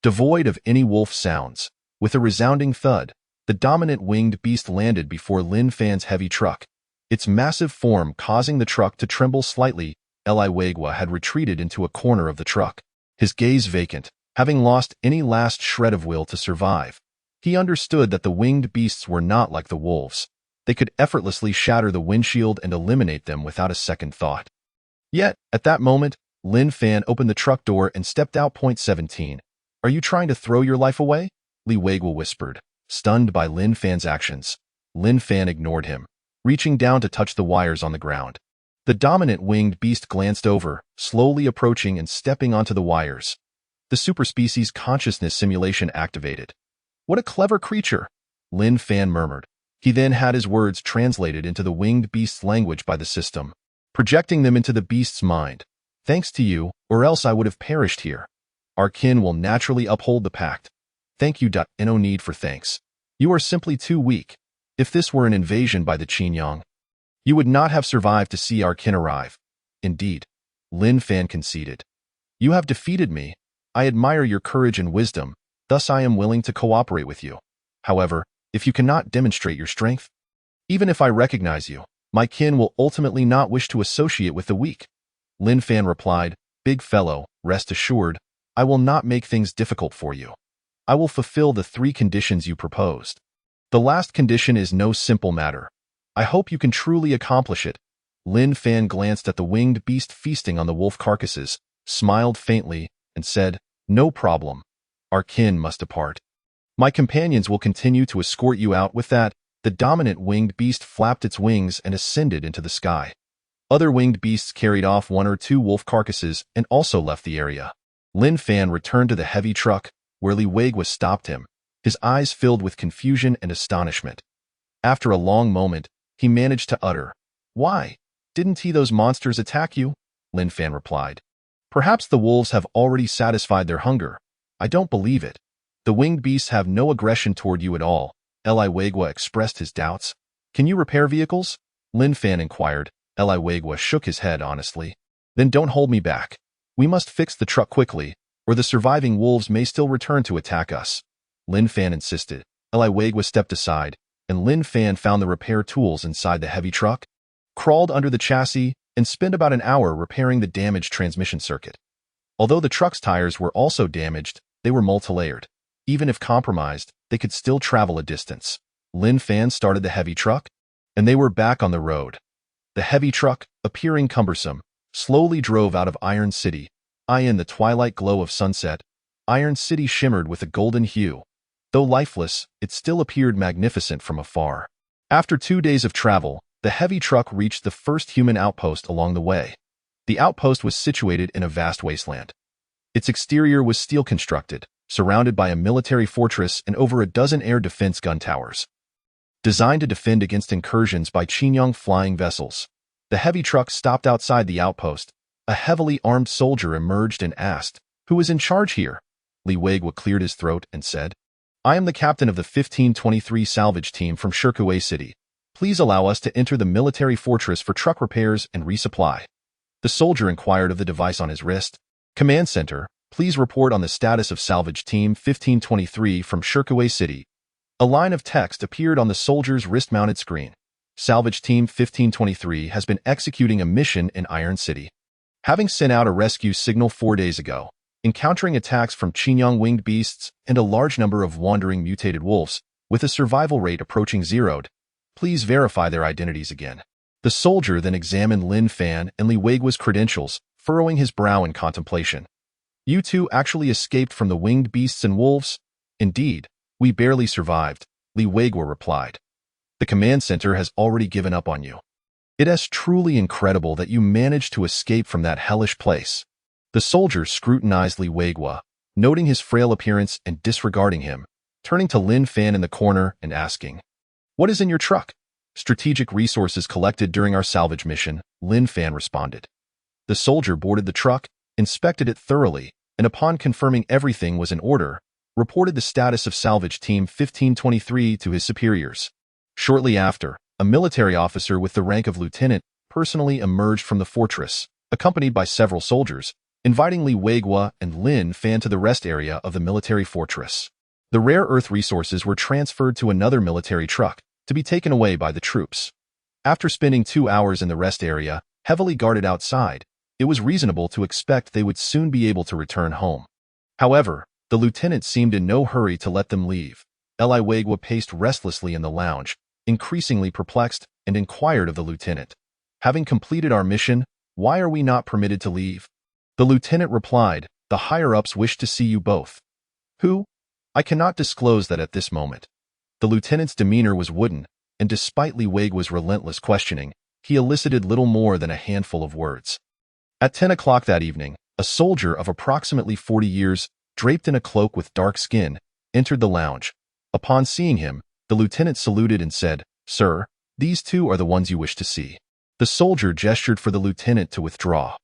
devoid of any wolf sounds. With a resounding thud, the dominant winged beast landed before Lin Fan's heavy truck, its massive form causing the truck to tremble slightly. Weigwa had retreated into a corner of the truck, his gaze vacant, having lost any last shred of will to survive. He understood that the winged beasts were not like the wolves. They could effortlessly shatter the windshield and eliminate them without a second thought. Yet, at that moment, Lin Fan opened the truck door and stepped out. 17. "Are you trying to throw your life away?" Li Weigwa whispered, stunned by Lin Fan's actions. Lin Fan ignored him, reaching down to touch the wires on the ground. The dominant winged beast glanced over, slowly approaching and stepping onto the wires. The superspecies consciousness simulation activated. "What a clever creature," Lin Fan murmured. He then had his words translated into the winged beast's language by the system, projecting them into the beast's mind. "Thanks to you, or else I would have perished here. Our kin will naturally uphold the pact. Thank you. No need for thanks. You are simply too weak. If this were an invasion by the Qingyang, you would not have survived to see our kin arrive." "Indeed," Lin Fan conceded. "You have defeated me. I admire your courage and wisdom, thus I am willing to cooperate with you. However, if you cannot demonstrate your strength, even if I recognize you, my kin will ultimately not wish to associate with the weak." Lin Fan replied, "Big fellow, rest assured, I will not make things difficult for you. I will fulfill the 3 conditions you proposed. The last condition is no simple matter. I hope you can truly accomplish it." Lin Fan glanced at the winged beast feasting on the wolf carcasses, smiled faintly, and said, "No problem. Our kin must depart. My companions will continue to escort you out." With that, the dominant winged beast flapped its wings and ascended into the sky. Other winged beasts carried off 1 or 2 wolf carcasses and also left the area. Lin Fan returned to the heavy truck, where Li Weigwa stopped him, his eyes filled with confusion and astonishment. After a long moment, he managed to utter, "Why? Didn't those monsters attack you?" Lin Fan replied, "Perhaps the wolves have already satisfied their hunger. I don't believe it. The winged beasts have no aggression toward you at all." Li Weigwa expressed his doubts. "Can you repair vehicles?" Lin Fan inquired. Li Weigwa shook his head honestly. "Then don't hold me back. We must fix the truck quickly, or the surviving wolves may still return to attack us." Lin Fan insisted. Li Weigwa stepped aside, and Lin Fan found the repair tools inside the heavy truck, crawled under the chassis, and spent about an hour repairing the damaged transmission circuit. Although the truck's tires were also damaged, they were multi-layered. Even if compromised, they could still travel a distance. Lin Fan started the heavy truck, and they were back on the road. The heavy truck, appearing cumbersome, slowly drove out of Iron City. In the twilight glow of sunset, Iron City shimmered with a golden hue. Though lifeless, it still appeared magnificent from afar. After 2 days of travel, the heavy truck reached the first human outpost along the way. The outpost was situated in a vast wasteland. Its exterior was steel-constructed, surrounded by a military fortress and over a dozen air defense gun towers. Designed to defend against incursions by Qingyang flying vessels, the heavy truck stopped outside the outpost. A heavily armed soldier emerged and asked, "Who is in charge here?" Li Weigua cleared his throat and said, "I am the captain of the 1523 salvage team from Shirkuei City. Please allow us to enter the military fortress for truck repairs and resupply." The soldier inquired of the device on his wrist. "Command Center, please report on the status of salvage team 1523 from Shirkuei City." A line of text appeared on the soldier's wrist-mounted screen. Salvage team 1523 has been executing a mission in Iron City. Having sent out a rescue signal 4 days ago, encountering attacks from Qingyang winged beasts and a large number of wandering mutated wolves, with a survival rate approaching zeroed, please verify their identities again. The soldier then examined Lin Fan and Li Weigua's credentials, furrowing his brow in contemplation. "You two actually escaped from the winged beasts and wolves?" "Indeed, we barely survived," Li Weigua replied. "The command center has already given up on you. It is truly incredible that you managed to escape from that hellish place." The soldier scrutinized Li Weigua, noting his frail appearance and disregarding him, turning to Lin Fan in the corner and asking, "What is in your truck?" "Strategic resources collected during our salvage mission," Lin Fan responded. The soldier boarded the truck, inspected it thoroughly, and upon confirming everything was in order, reported the status of salvage team 1523 to his superiors. Shortly after, a military officer with the rank of lieutenant personally emerged from the fortress, accompanied by several soldiers, inviting Li Weigua and Lin Fan to the rest area of the military fortress. The rare earth resources were transferred to another military truck to be taken away by the troops. After spending 2 hours in the rest area, heavily guarded outside, it was reasonable to expect they would soon be able to return home. However, the lieutenant seemed in no hurry to let them leave. Li Weigua paced restlessly in the lounge, increasingly perplexed, and inquired of the lieutenant, "Having completed our mission, why are we not permitted to leave?" The lieutenant replied, "The higher-ups wish to see you both." "Who?" "I cannot disclose that at this moment." The lieutenant's demeanor was wooden, and despite Li Weigua's relentless questioning, he elicited little more than a handful of words. At 10 o'clock that evening, a soldier of approximately 40 years, draped in a cloak with dark skin, entered the lounge. Upon seeing him, the lieutenant saluted and said, "Sir, these two are the ones you wish to see." The soldier gestured for the lieutenant to withdraw.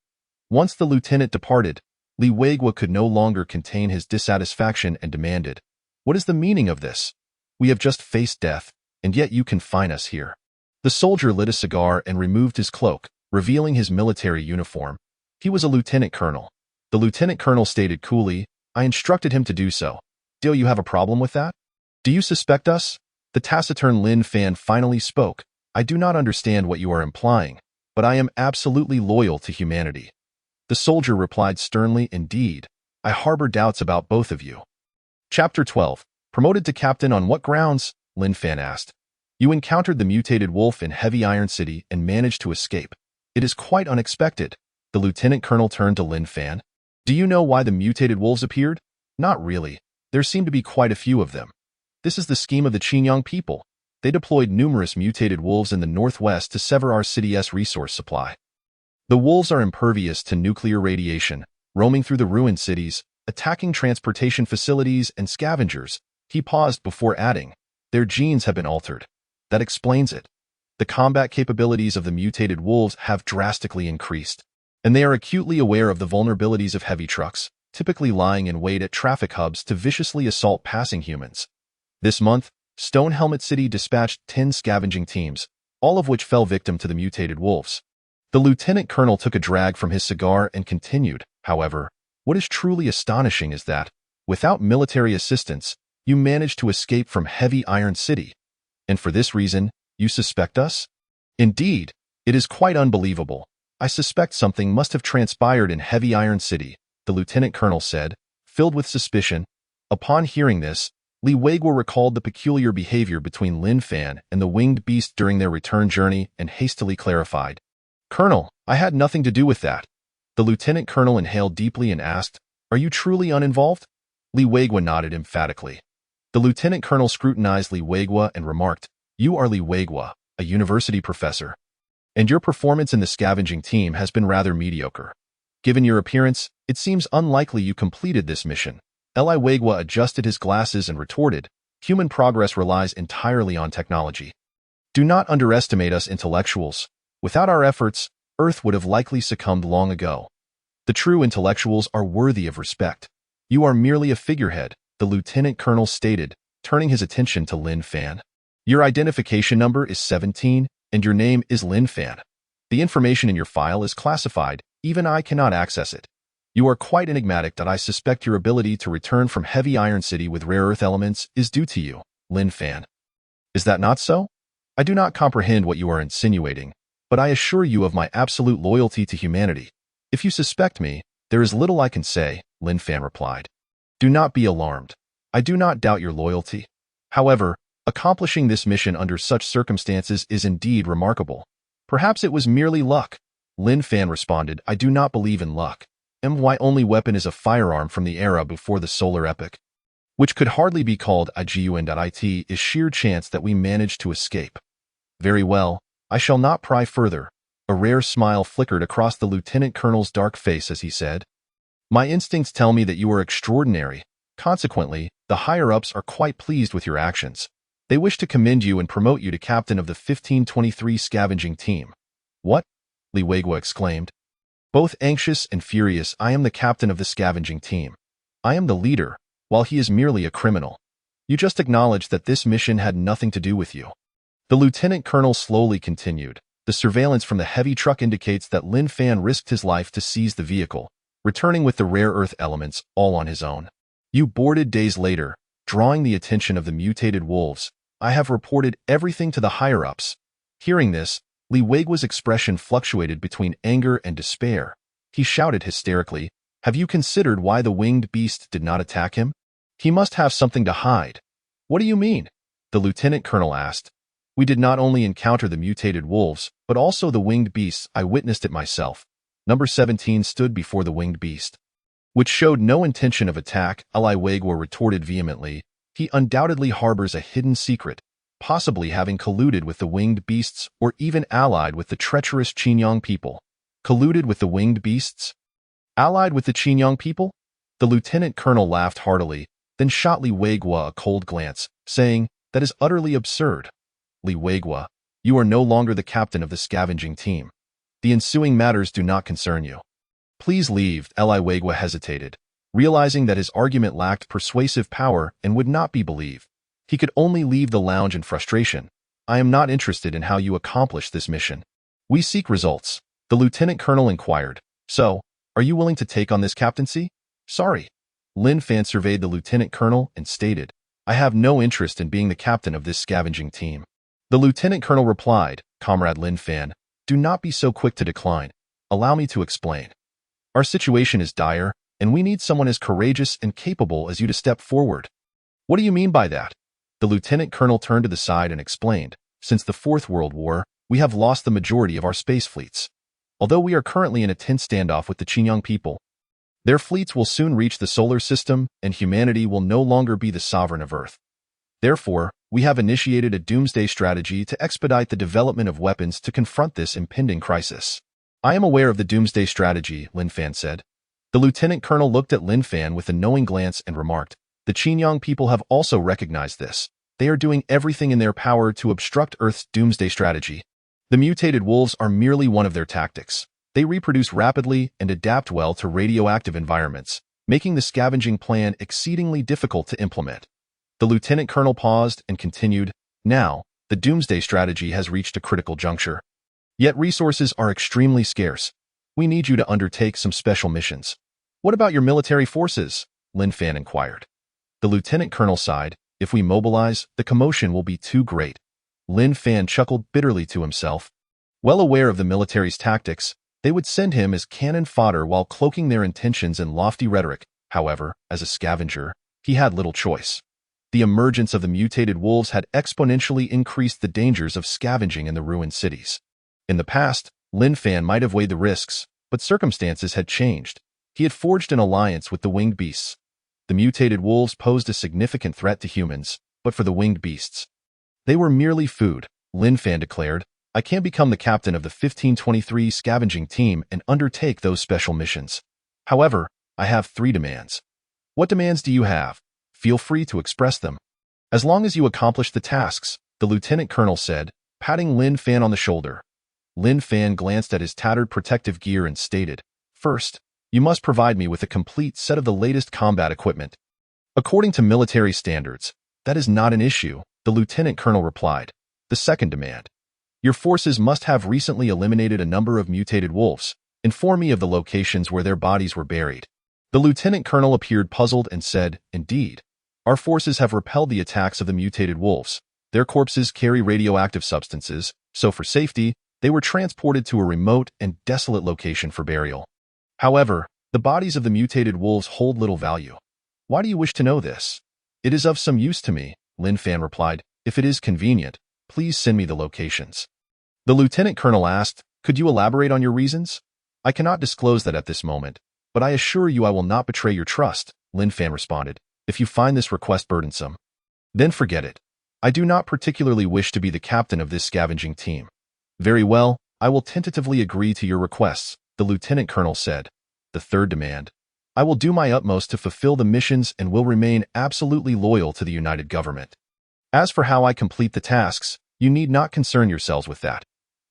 Once the lieutenant departed, Li Weigua could no longer contain his dissatisfaction and demanded, "What is the meaning of this? We have just faced death, and yet you confine us here." The soldier lit a cigar and removed his cloak, revealing his military uniform. He was a lieutenant colonel. The lieutenant colonel stated coolly, "I instructed him to do so. Do you have a problem with that? Do you suspect us?" The taciturn Lin Fan finally spoke. "I do not understand what you are implying, but I am absolutely loyal to humanity." The soldier replied sternly, "Indeed, I harbor doubts about both of you." Chapter 12. Promoted to captain on what grounds? Lin Fan asked. "You encountered the mutated wolf in Heavy Iron City and managed to escape. It is quite unexpected." The lieutenant colonel turned to Lin Fan. "Do you know why the mutated wolves appeared?" "Not really. There seem to be quite a few of them. This is the scheme of the Qingyang people. They deployed numerous mutated wolves in the northwest to sever our city's resource supply. The wolves are impervious to nuclear radiation, roaming through the ruined cities, attacking transportation facilities and scavengers." He paused before adding, "Their genes have been altered. That explains it. The combat capabilities of the mutated wolves have drastically increased, and they are acutely aware of the vulnerabilities of heavy trucks, typically lying in wait at traffic hubs to viciously assault passing humans. This month, Stone Helmet City dispatched 10 scavenging teams, all of which fell victim to the mutated wolves." The lieutenant colonel took a drag from his cigar and continued, "However, what is truly astonishing is that, without military assistance, you managed to escape from Heavy Iron City. And for this reason, you suspect us?" "Indeed, it is quite unbelievable. I suspect something must have transpired in Heavy Iron City," the lieutenant colonel said, filled with suspicion. Upon hearing this, Li Weigua recalled the peculiar behavior between Lin Fan and the winged beast during their return journey and hastily clarified, "Colonel, I had nothing to do with that." The lieutenant colonel inhaled deeply and asked, "Are you truly uninvolved?" Li Weigua nodded emphatically. The lieutenant colonel scrutinized Li Weigua and remarked, "You are Li Weigua, a university professor, and your performance in the scavenging team has been rather mediocre. Given your appearance, it seems unlikely you completed this mission." Li Weigua adjusted his glasses and retorted, "Human progress relies entirely on technology. Do not underestimate us intellectuals. Without our efforts, Earth would have likely succumbed long ago. The true intellectuals are worthy of respect. You are merely a figurehead," the lieutenant colonel stated, turning his attention to Lin Fan. "Your identification number is 17, and your name is Lin Fan. The information in your file is classified, even I cannot access it. You are quite enigmatic that I suspect your ability to return from Heavy Iron City with rare earth elements is due to you, Lin Fan. Is that not so? I do not comprehend what you are insinuating, but I assure you of my absolute loyalty to humanity. If you suspect me, there is little I can say," Lin Fan replied. "Do not be alarmed. I do not doubt your loyalty. However, accomplishing this mission under such circumstances is indeed remarkable. Perhaps it was merely luck." Lin Fan responded, "I do not believe in luck. My only weapon is a firearm from the era before the solar epoch, which could hardly be called IGUN.IT is sheer chance that we managed to escape." "Very well, I shall not pry further." A rare smile flickered across the lieutenant colonel's dark face as he said, "My instincts tell me that you are extraordinary. Consequently, the higher-ups are quite pleased with your actions. They wish to commend you and promote you to captain of the 1523 scavenging team." "What?" Li Weigua exclaimed. Both anxious and furious, "I am the captain of the scavenging team. I am the leader, while he is merely a criminal. You just acknowledged that this mission had nothing to do with you." The lieutenant colonel slowly continued, "The surveillance from the heavy truck indicates that Lin Fan risked his life to seize the vehicle, returning with the rare earth elements all on his own. You boarded days later, drawing the attention of the mutated wolves. I have reported everything to the higher-ups." Hearing this, Li Weigua's expression fluctuated between anger and despair. He shouted hysterically, "Have you considered why the winged beast did not attack him? He must have something to hide." "What do you mean?" the lieutenant colonel asked. "We did not only encounter the mutated wolves, but also the winged beasts. I witnessed it myself." Number 17 stood before the winged beast, which showed no intention of attack. Li Weigua retorted vehemently, "He undoubtedly harbors a hidden secret, possibly having colluded with the winged beasts or even allied with the treacherous Qinyang people." "Colluded with the winged beasts? Allied with the Qinyang people?" The lieutenant colonel laughed heartily, then shot Li Weigua a cold glance, saying, "That is utterly absurd. Li Weigua, you are no longer the captain of the scavenging team. The ensuing matters do not concern you. Please leave." Li Weigua hesitated, realizing that his argument lacked persuasive power and would not be believed. He could only leave the lounge in frustration. "I am not interested in how you accomplish this mission. We seek results," the lieutenant colonel inquired. "So, are you willing to take on this captaincy?" "Sorry." Lin Fan surveyed the lieutenant colonel and stated, "I have no interest in being the captain of this scavenging team." The lieutenant colonel replied, "Comrade Lin Fan, do not be so quick to decline. Allow me to explain. Our situation is dire, and we need someone as courageous and capable as you to step forward." "What do you mean by that?" The lieutenant colonel turned to the side and explained, "Since the Fourth World War, we have lost the majority of our space fleets. Although we are currently in a tense standoff with the Qinyang people, their fleets will soon reach the solar system, and humanity will no longer be the sovereign of Earth. Therefore, we have initiated a doomsday strategy to expedite the development of weapons to confront this impending crisis." "I am aware of the doomsday strategy," Lin Fan said. The lieutenant colonel looked at Lin Fan with a knowing glance and remarked, "The Qinyang people have also recognized this. They are doing everything in their power to obstruct Earth's doomsday strategy. The mutated wolves are merely one of their tactics. They reproduce rapidly and adapt well to radioactive environments, making the scavenging plan exceedingly difficult to implement." The lieutenant colonel paused and continued, "Now, the doomsday strategy has reached a critical juncture. Yet resources are extremely scarce. We need you to undertake some special missions." "What about your military forces?" Lin Fan inquired. The lieutenant colonel sighed, "If we mobilize, the commotion will be too great." Lin Fan chuckled bitterly to himself. Well aware of the military's tactics, they would send him as cannon fodder while cloaking their intentions in lofty rhetoric. However, as a scavenger, he had little choice. The emergence of the mutated wolves had exponentially increased the dangers of scavenging in the ruined cities. In the past, Lin Fan might have weighed the risks, but circumstances had changed. He had forged an alliance with the winged beasts. The mutated wolves posed a significant threat to humans, but for the winged beasts, they were merely food, Lin Fan declared. I can't become the captain of the 1523 scavenging team and undertake those special missions. However, I have 3 demands. What demands do you have? Feel free to express them. As long as you accomplish the tasks, the lieutenant colonel said, patting Lin Fan on the shoulder. Lin Fan glanced at his tattered protective gear and stated, First, you must provide me with a complete set of the latest combat equipment. According to military standards, that is not an issue, the lieutenant colonel replied. The second demand. Your forces must have recently eliminated a number of mutated wolves. Inform me of the locations where their bodies were buried. The lieutenant colonel appeared puzzled and said, Indeed, our forces have repelled the attacks of the mutated wolves. Their corpses carry radioactive substances, so for safety, they were transported to a remote and desolate location for burial. However, the bodies of the mutated wolves hold little value. Why do you wish to know this? It is of some use to me, Lin Fan replied. If it is convenient, please send me the locations. The lieutenant colonel asked, Could you elaborate on your reasons? I cannot disclose that at this moment, but I assure you I will not betray your trust, Lin Fan responded. If you find this request burdensome, then forget it. I do not particularly wish to be the captain of this scavenging team. Very well, I will tentatively agree to your requests, the lieutenant colonel said. The third demand. I will do my utmost to fulfill the missions and will remain absolutely loyal to the United Government. As for how I complete the tasks, you need not concern yourselves with that.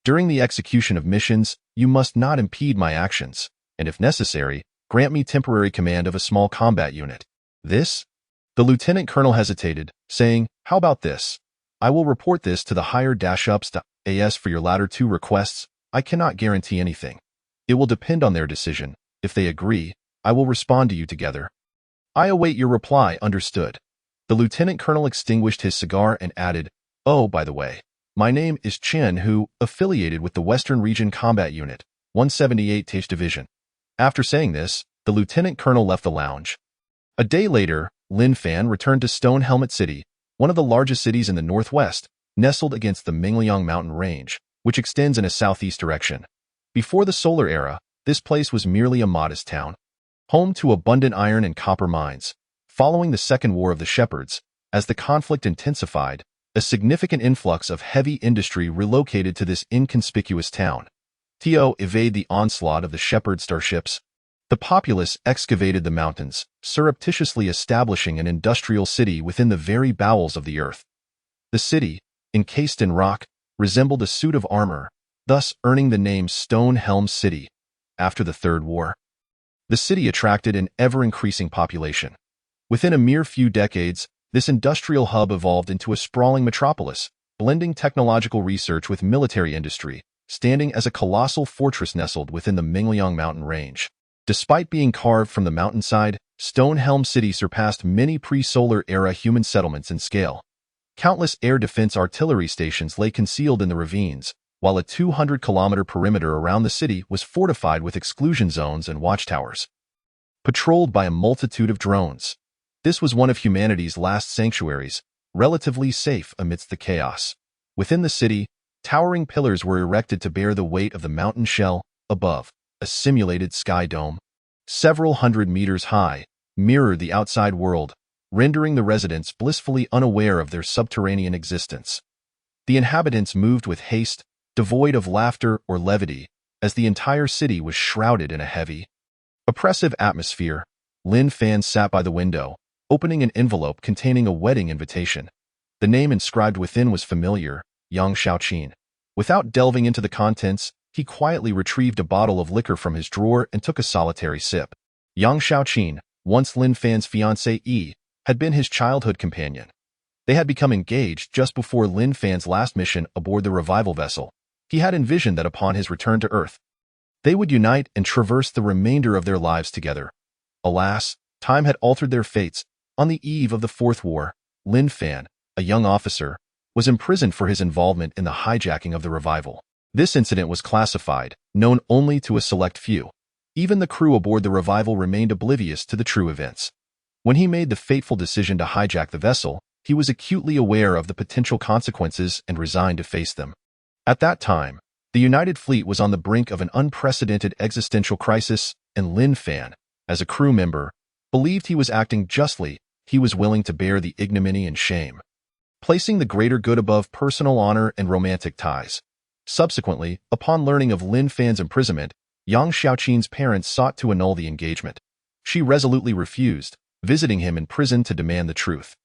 During the execution of missions, you must not impede my actions, and if necessary, grant me temporary command of a small combat unit. This? The lieutenant colonel hesitated, saying, How about this? I will report this to the higher-ups.as for your latter 2 requests. I cannot guarantee anything. It will depend on their decision. If they agree, I will respond to you together. I await your reply, understood. The lieutenant colonel extinguished his cigar and added, Oh, by the way, my name is Chen Hu, affiliated with the Western Region Combat Unit, 178th Division. After saying this, the lieutenant colonel left the lounge. A day later, Lin Fan returned to Stone Helmet City, one of the largest cities in the northwest, nestled against the Moga Mountain range, which extends in a southeast direction. Before the solar era, this place was merely a modest town, home to abundant iron and copper mines. Following the Second War of the Shepherds, as the conflict intensified, a significant influx of heavy industry relocated to this inconspicuous town. To evade the onslaught of the Shepherd starships, the populace excavated the mountains, surreptitiously establishing an industrial city within the very bowels of the earth. The city, encased in rock, resembled a suit of armor, thus earning the name Stone Helm City. After the Third War, the city attracted an ever-increasing population. Within a mere few decades, this industrial hub evolved into a sprawling metropolis, blending technological research with military industry, standing as a colossal fortress nestled within the Moga Mountain range. Despite being carved from the mountainside, Stone Helm City surpassed many pre-solar era human settlements in scale. Countless air defense artillery stations lay concealed in the ravines, while a 200-kilometer perimeter around the city was fortified with exclusion zones and watchtowers, patrolled by a multitude of drones. This was one of humanity's last sanctuaries, relatively safe amidst the chaos. Within the city, towering pillars were erected to bear the weight of the mountain shell. Above, a simulated sky dome, several hundred meters high, mirrored the outside world, rendering the residents blissfully unaware of their subterranean existence. The inhabitants moved with haste, devoid of laughter or levity, as the entire city was shrouded in a heavy, oppressive atmosphere. Lin Fan sat by the window, opening an envelope containing a wedding invitation. The name inscribed within was familiar, Yang Xiaoqin. Without delving into the contents, he quietly retrieved a bottle of liquor from his drawer and took a solitary sip. Yang Xiaoqin, once Lin Fan's fiancée, had been his childhood companion. They had become engaged just before Lin Fan's last mission aboard the revival vessel. He had envisioned that upon his return to Earth, they would unite and traverse the remainder of their lives together. Alas, time had altered their fates. On the eve of the Fourth War, Lin Fan, a young officer, was imprisoned for his involvement in the hijacking of the revival. This incident was classified, known only to a select few. Even the crew aboard the revival remained oblivious to the true events. When he made the fateful decision to hijack the vessel, he was acutely aware of the potential consequences and resigned to face them. At that time, the United Fleet was on the brink of an unprecedented existential crisis, and Lin Fan, as a crew member, believed he was acting justly, he was willing to bear the ignominy and shame, placing the greater good above personal honor and romantic ties. Subsequently, upon learning of Lin Fan's imprisonment, Yang Xiaoqin's parents sought to annul the engagement. She resolutely refused, visiting him in prison to demand the truth.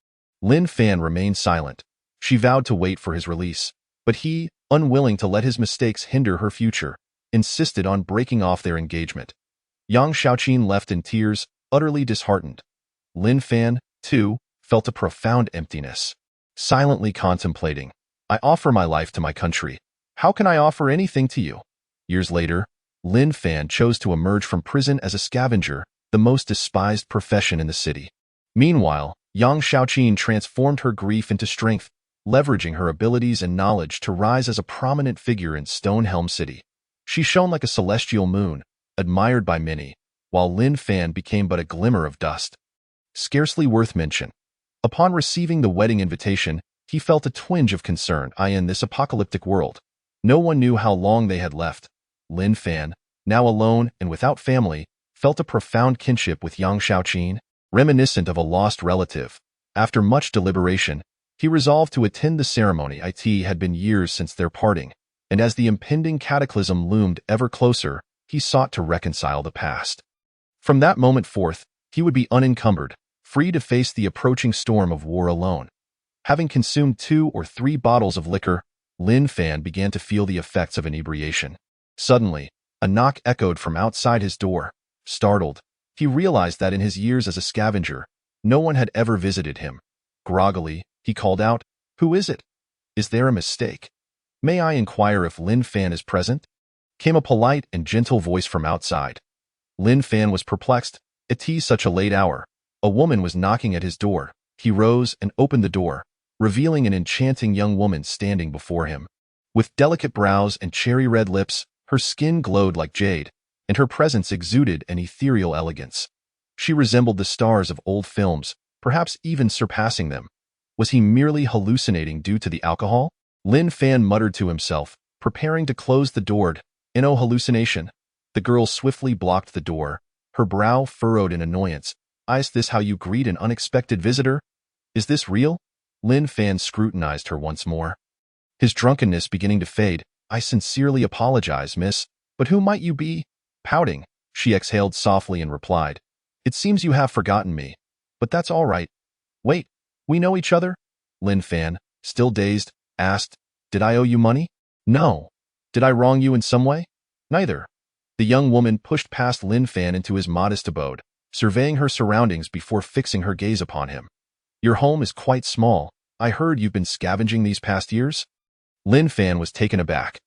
Lin Fan remained silent. She vowed to wait for his release, but he, unwilling to let his mistakes hinder her future, insisted on breaking off their engagement. Yang Xiaoqin left in tears, utterly disheartened. Lin Fan, too, felt a profound emptiness. Silently contemplating, I offer my life to my country. How can I offer anything to you? Years later, Lin Fan chose to emerge from prison as a scavenger, the most despised profession in the city. Meanwhile, Yang Xiaoqin transformed her grief into strength, leveraging her abilities and knowledge to rise as a prominent figure in Stonehelm City. She shone like a celestial moon, admired by many, while Lin Fan became but a glimmer of dust. Scarcely worth mention. Upon receiving the wedding invitation, he felt a twinge of concern in this apocalyptic world. No one knew how long they had left. Lin Fan, now alone and without family, felt a profound kinship with Yang Xiaoqin, reminiscent of a lost relative. After much deliberation, he resolved to attend the ceremony. It had been years since their parting, and as the impending cataclysm loomed ever closer, he sought to reconcile the past. From that moment forth, he would be unencumbered, free to face the approaching storm of war alone. Having consumed 2 or 3 bottles of liquor, Lin Fan began to feel the effects of inebriation. Suddenly, a knock echoed from outside his door. Startled, he realized that in his years as a scavenger, no one had ever visited him. Groggily, he called out, "Who is it? Is there a mistake? May I inquire if Lin Fan is present?" Came a polite and gentle voice from outside. Lin Fan was perplexed. At such a late hour, a woman was knocking at his door. He rose and opened the door, revealing an enchanting young woman standing before him. With delicate brows and cherry-red lips, her skin glowed like jade, and her presence exuded an ethereal elegance. She resembled the stars of old films, perhaps even surpassing them. Was he merely hallucinating due to the alcohol? Lin Fan muttered to himself, preparing to close the door. No hallucination. The girl swiftly blocked the door, her brow furrowed in annoyance. Is this how you greet an unexpected visitor? Is this real? Lin Fan scrutinized her once more, his drunkenness beginning to fade. I sincerely apologize, miss, but who might you be? Pouting, she exhaled softly and replied, It seems you have forgotten me, but that's all right. Wait, we know each other? Lin Fan, still dazed, asked, Did I owe you money? No. Did I wrong you in some way? Neither. The young woman pushed past Lin Fan into his modest abode, surveying her surroundings before fixing her gaze upon him. Your home is quite small. I heard you've been scavenging these past years? Lin Fan was taken aback.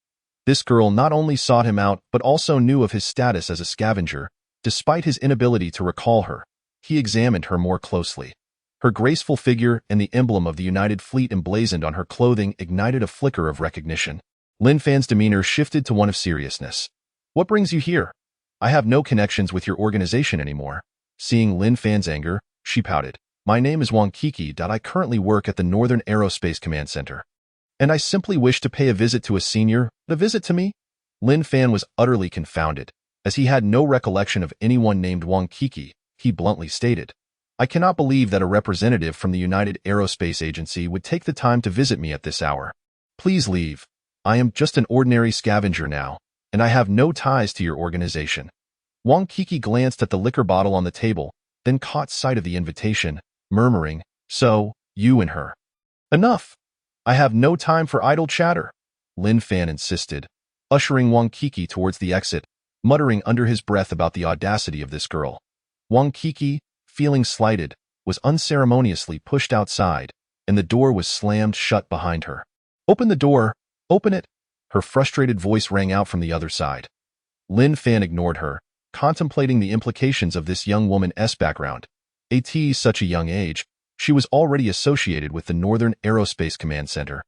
This girl not only sought him out but also knew of his status as a scavenger. Despite his inability to recall her, he examined her more closely. Her graceful figure and the emblem of the United Fleet emblazoned on her clothing ignited a flicker of recognition. Lin Fan's demeanor shifted to one of seriousness. What brings you here? I have no connections with your organization anymore. Seeing Lin Fan's anger, she pouted. My name is Wang Kiki. I currently work at the Northern Aerospace Command Center. And I simply wish to pay a visit to a senior. A visit to me? Lin Fan was utterly confounded. As he had no recollection of anyone named Wang Kiki, he bluntly stated, I cannot believe that a representative from the United Aerospace Agency would take the time to visit me at this hour. Please leave. I am just an ordinary scavenger now, and I have no ties to your organization. Wang Kiki glanced at the liquor bottle on the table, then caught sight of the invitation, murmuring, So, you and her. Enough! I have no time for idle chatter, Lin Fan insisted, ushering Wang Kiki towards the exit, muttering under his breath about the audacity of this girl. Wang Kiki, feeling slighted, was unceremoniously pushed outside, and the door was slammed shut behind her. Open the door! Open it! Her frustrated voice rang out from the other side. Lin Fan ignored her, contemplating the implications of this young woman's background. At such a young age, she was already associated with the Northern Aerospace Command Center,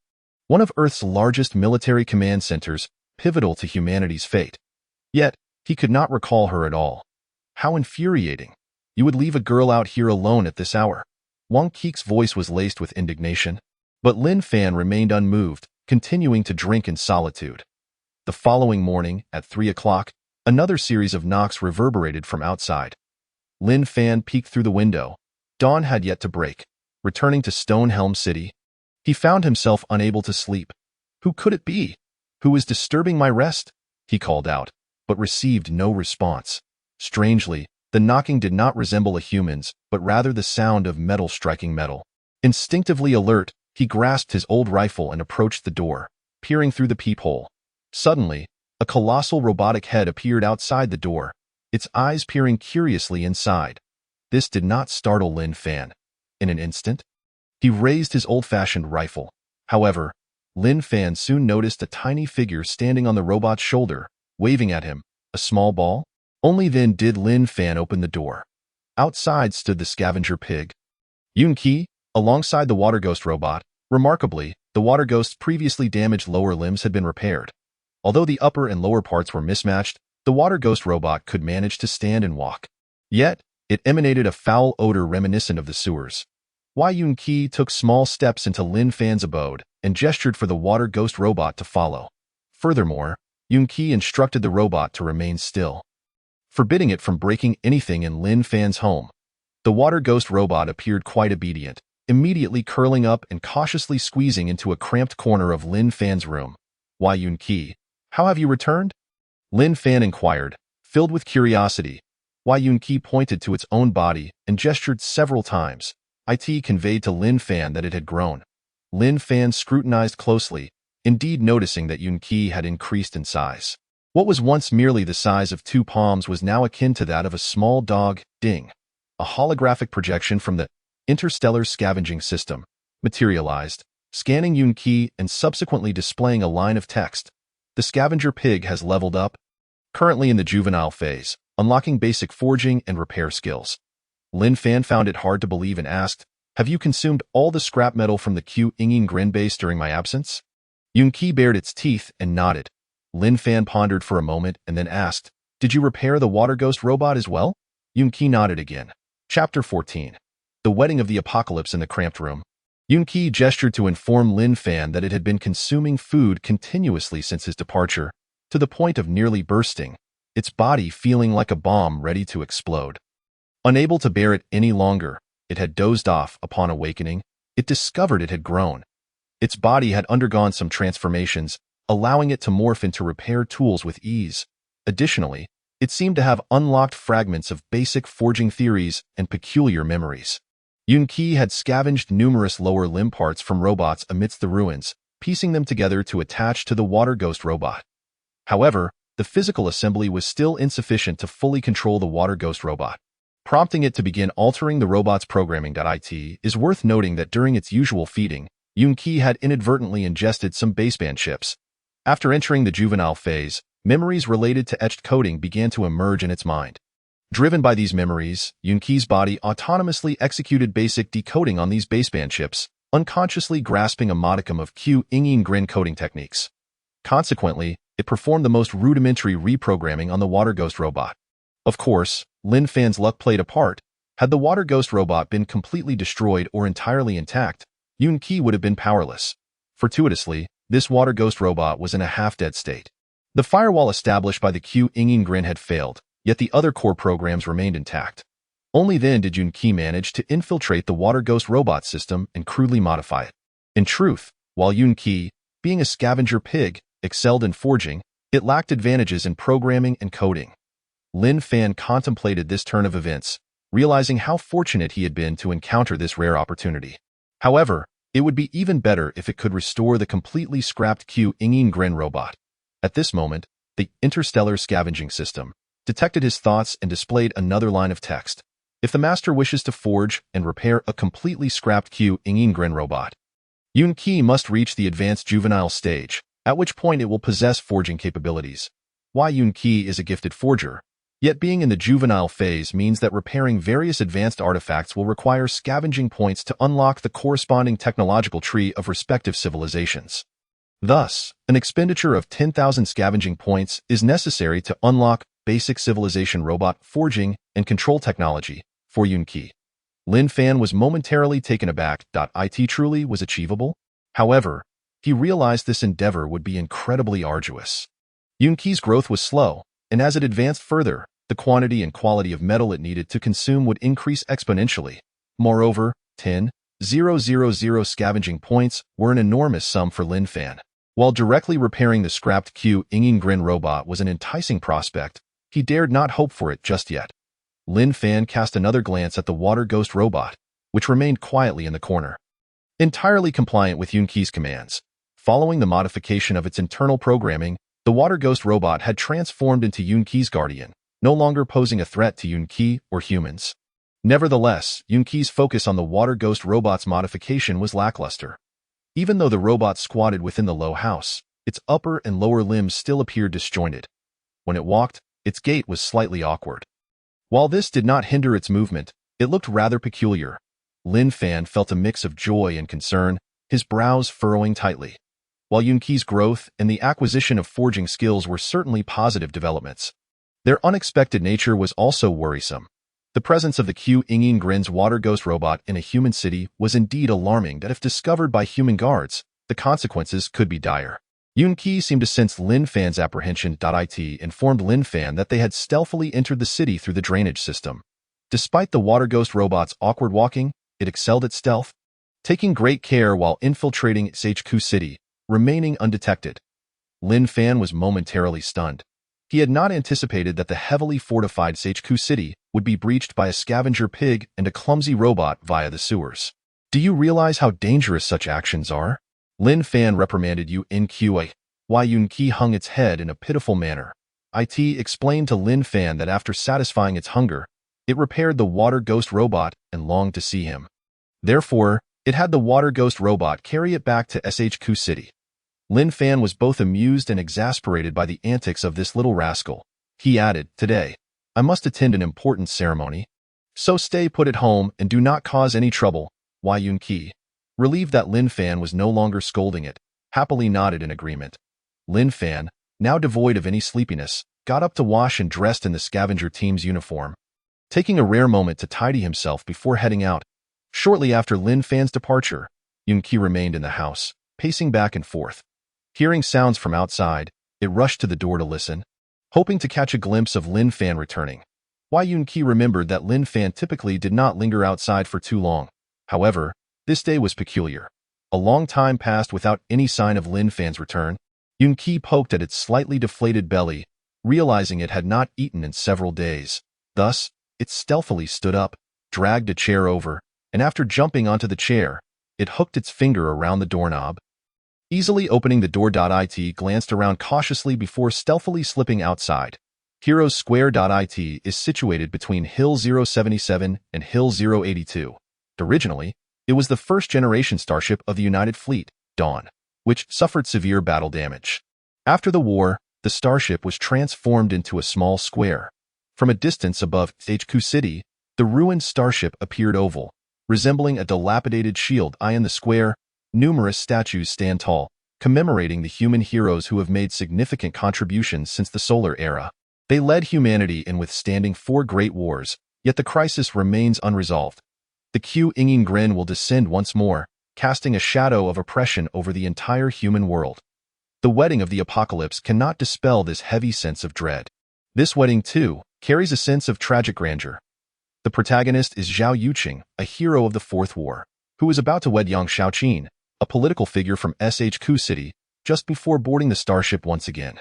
one of Earth's largest military command centers, pivotal to humanity's fate. Yet, he could not recall her at all. How infuriating. You would leave a girl out here alone at this hour. Wang Kiki's voice was laced with indignation, but Lin Fan remained unmoved, continuing to drink in solitude. The following morning, at 3 o'clock, another series of knocks reverberated from outside. Lin Fan peeked through the window. Dawn had yet to break. Returning to Stonehelm City, he found himself unable to sleep. Who could it be? Who is disturbing my rest? He called out, but received no response. Strangely, the knocking did not resemble a human's, but rather the sound of metal striking metal. Instinctively alert, he grasped his old rifle and approached the door, peering through the peephole. Suddenly, a colossal robotic head appeared outside the door, its eyes peering curiously inside. This did not startle Lin Fan. In an instant, he raised his old-fashioned rifle. However, Lin Fan soon noticed a tiny figure standing on the robot's shoulder, waving at him. A small ball? Only then did Lin Fan open the door. Outside stood the scavenger pig, Yuni, alongside the water ghost robot. Remarkably, the water ghost's previously damaged lower limbs had been repaired. Although the upper and lower parts were mismatched, the water ghost robot could manage to stand and walk. Yet, it emanated a foul odor reminiscent of the sewers. Yuni took small steps into Lin Fan's abode and gestured for the water ghost robot to follow. Furthermore, Yuni instructed the robot to remain still, forbidding it from breaking anything in Lin Fan's home. The water ghost robot appeared quite obedient, immediately curling up and cautiously squeezing into a cramped corner of Lin Fan's room. Yuni, how have you returned? Lin Fan inquired, filled with curiosity. Yuni pointed to its own body and gestured several times. It conveyed to Lin Fan that it had grown. Lin Fan scrutinized closely, indeed noticing that Yuni had increased in size. What was once merely the size of 2 palms was now akin to that of a small dog. Ding. A holographic projection from the interstellar scavenging system materialized, scanning Yuni and subsequently displaying a line of text. The scavenger pig has leveled up, currently in the juvenile phase, unlocking basic forging and repair skills. Lin Fan found it hard to believe and asked, have you consumed all the scrap metal from the Qingyin base during my absence? Yuni bared its teeth and nodded. Lin Fan pondered for a moment and then asked, did you repair the water ghost robot as well? Yuni nodded again. Chapter 14. The Wedding of the Apocalypse in the Cramped Room. Yuni gestured to inform Lin Fan that it had been consuming food continuously since his departure, to the point of nearly bursting, its body feeling like a bomb ready to explode. Unable to bear it any longer, it had dozed off. Upon awakening, it discovered it had grown. Its body had undergone some transformations, allowing it to morph into repair tools with ease. Additionally, it seemed to have unlocked fragments of basic forging theories and peculiar memories. Yuni had scavenged numerous lower limb parts from robots amidst the ruins, piecing them together to attach to the water ghost robot. However, the physical assembly was still insufficient to fully control the water ghost robot, prompting it to begin altering the robot's programming. It is worth noting that during its usual feeding, Yuni had inadvertently ingested some baseband chips. After entering the juvenile phase, memories related to etched coding began to emerge in its mind. Driven by these memories, Yuni's body autonomously executed basic decoding on these baseband chips, unconsciously grasping a modicum of Qingyin coding techniques. Consequently, it performed the most rudimentary reprogramming on the water ghost robot. Of course, Lin Fan's luck played a part. Had the water ghost robot been completely destroyed or entirely intact, Yuni would have been powerless. Fortuitously, this water ghost robot was in a half-dead state. The firewall established by the Qingyin had failed, yet the other core programs remained intact. Only then did Yuni manage to infiltrate the water ghost robot system and crudely modify it. In truth, while Yuni, being a scavenger pig, excelled in forging, it lacked advantages in programming and coding. Lin Fan contemplated this turn of events, realizing how fortunate he had been to encounter this rare opportunity. However, it would be even better if it could restore the completely scrapped Qingyin robot. At this moment, the interstellar scavenging system detected his thoughts and displayed another line of text. If the master wishes to forge and repair a completely scrapped Qingyin robot, Yuni must reach the advanced juvenile stage, at which point it will possess forging capabilities. Yuni is a gifted forger, yet being in the juvenile phase means that repairing various advanced artifacts will require scavenging points to unlock the corresponding technological tree of respective civilizations. Thus, an expenditure of 10,000 scavenging points is necessary to unlock basic civilization robot forging and control technology for Yuni. Lin Fan was momentarily taken aback. It truly was achievable? However, he realized this endeavor would be incredibly arduous. Yuni's growth was slow, and as it advanced further, The quantity and quality of metal it needed to consume would increase exponentially. Moreover, 10,000 scavenging points were an enormous sum for Lin Fan. While directly repairing the scrapped Q-Inging Grin robot was an enticing prospect, he dared not hope for it just yet. Lin Fan cast another glance at the water ghost robot, which remained quietly in the corner. Entirely compliant with Yunqi's commands. Following the modification of its internal programming, the water ghost robot had transformed into Yunqi's guardian, no longer posing a threat to Yunqi or humans. Nevertheless, Yunqi's focus on the water ghost robot's modification was lackluster. Even though the robot squatted within the low house, its upper and lower limbs still appeared disjointed. When it walked, its gait was slightly awkward. While this did not hinder its movement, it looked rather peculiar. Lin Fan felt a mix of joy and concern, his brows furrowing tightly. While Yunqi's growth and the acquisition of forging skills were certainly positive developments, their unexpected nature was also worrisome. The presence of the Q-Inging Grin's water ghost robot in a human city was indeed alarming that if discovered by human guards, the consequences could be dire. Yunqi seemed to sense Lin Fan's apprehension. It informed Lin Fan that they had stealthily entered the city through the drainage system. Despite the water ghost robot's awkward walking, it excelled at stealth, taking great care while infiltrating its HQ city, remaining undetected. Lin Fan was momentarily stunned. He had not anticipated that the heavily fortified HQ city would be breached by a scavenger pig and a clumsy robot via the sewers. Do you realize how dangerous such actions are? Lin Fan reprimanded Yunqi. Why Yunqi hung its head in a pitiful manner. It explained to Lin Fan that after satisfying its hunger, it repaired the water ghost robot and longed to see him. Therefore, it had the water ghost robot carry it back to SHQ City. Lin Fan was both amused and exasperated by the antics of this little rascal. He added, "Today, I must attend an important ceremony. So stay put at home and do not cause any trouble." Yunqi, relieved that Lin Fan was no longer scolding it, happily nodded in agreement. Lin Fan, now devoid of any sleepiness, got up to wash and dressed in the scavenger team's uniform, taking a rare moment to tidy himself before heading out. Shortly after Lin Fan's departure, Yunqi remained in the house, pacing back and forth. Hearing sounds from outside, it rushed to the door to listen, hoping to catch a glimpse of Lin Fan returning. Yunqi remembered that Lin Fan typically did not linger outside for too long. However, this day was peculiar. A long time passed without any sign of Lin Fan's return. Yunqi poked at its slightly deflated belly, realizing it had not eaten in several days. Thus, it stealthily stood up, dragged a chair over, and after jumping onto the chair, it hooked its finger around the doorknob. Easily opening the door. It glanced around cautiously before stealthily slipping outside. Heroes Square. It is situated between Hill 077 and Hill 082. Originally, it was the first-generation starship of the United Fleet, Dawn, which suffered severe battle damage. After the war, the starship was transformed into a small square. From a distance above HQ City, the ruined starship appeared oval, resembling a dilapidated shield. In the square, numerous statues stand tall, commemorating the human heroes who have made significant contributions since the Solar Era. They led humanity in withstanding 4 great wars, yet the crisis remains unresolved. The Q-Inging Grin will descend once more, casting a shadow of oppression over the entire human world. The wedding of the apocalypse cannot dispel this heavy sense of dread. This wedding, too, carries a sense of tragic grandeur. The protagonist is Zhao Yuqing, a hero of the Fourth War, who is about to wed Yang Xiaoqin, a political figure from SHQ City, just before boarding the starship once again.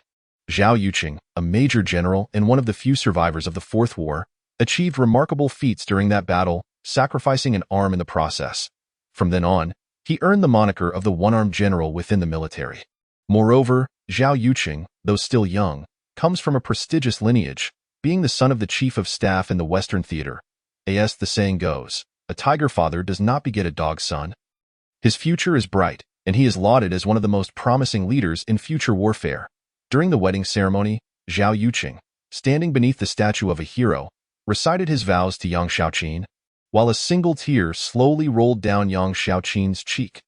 Zhao Yuqing, a major general and one of the few survivors of the Fourth War, achieved remarkable feats during that battle, sacrificing an arm in the process. From then on, he earned the moniker of the one-armed general within the military. Moreover, Zhao Yuqing, though still young, comes from a prestigious lineage, being the son of the chief of staff in the Western Theater. As the saying goes, a tiger father does not beget a dog son. His future is bright, and he is lauded as one of the most promising leaders in future warfare. During the wedding ceremony, Zhao Yuqing, standing beneath the statue of a hero, recited his vows to Yang Xiaoqin, while a single tear slowly rolled down Yang Xiaoqin's cheek.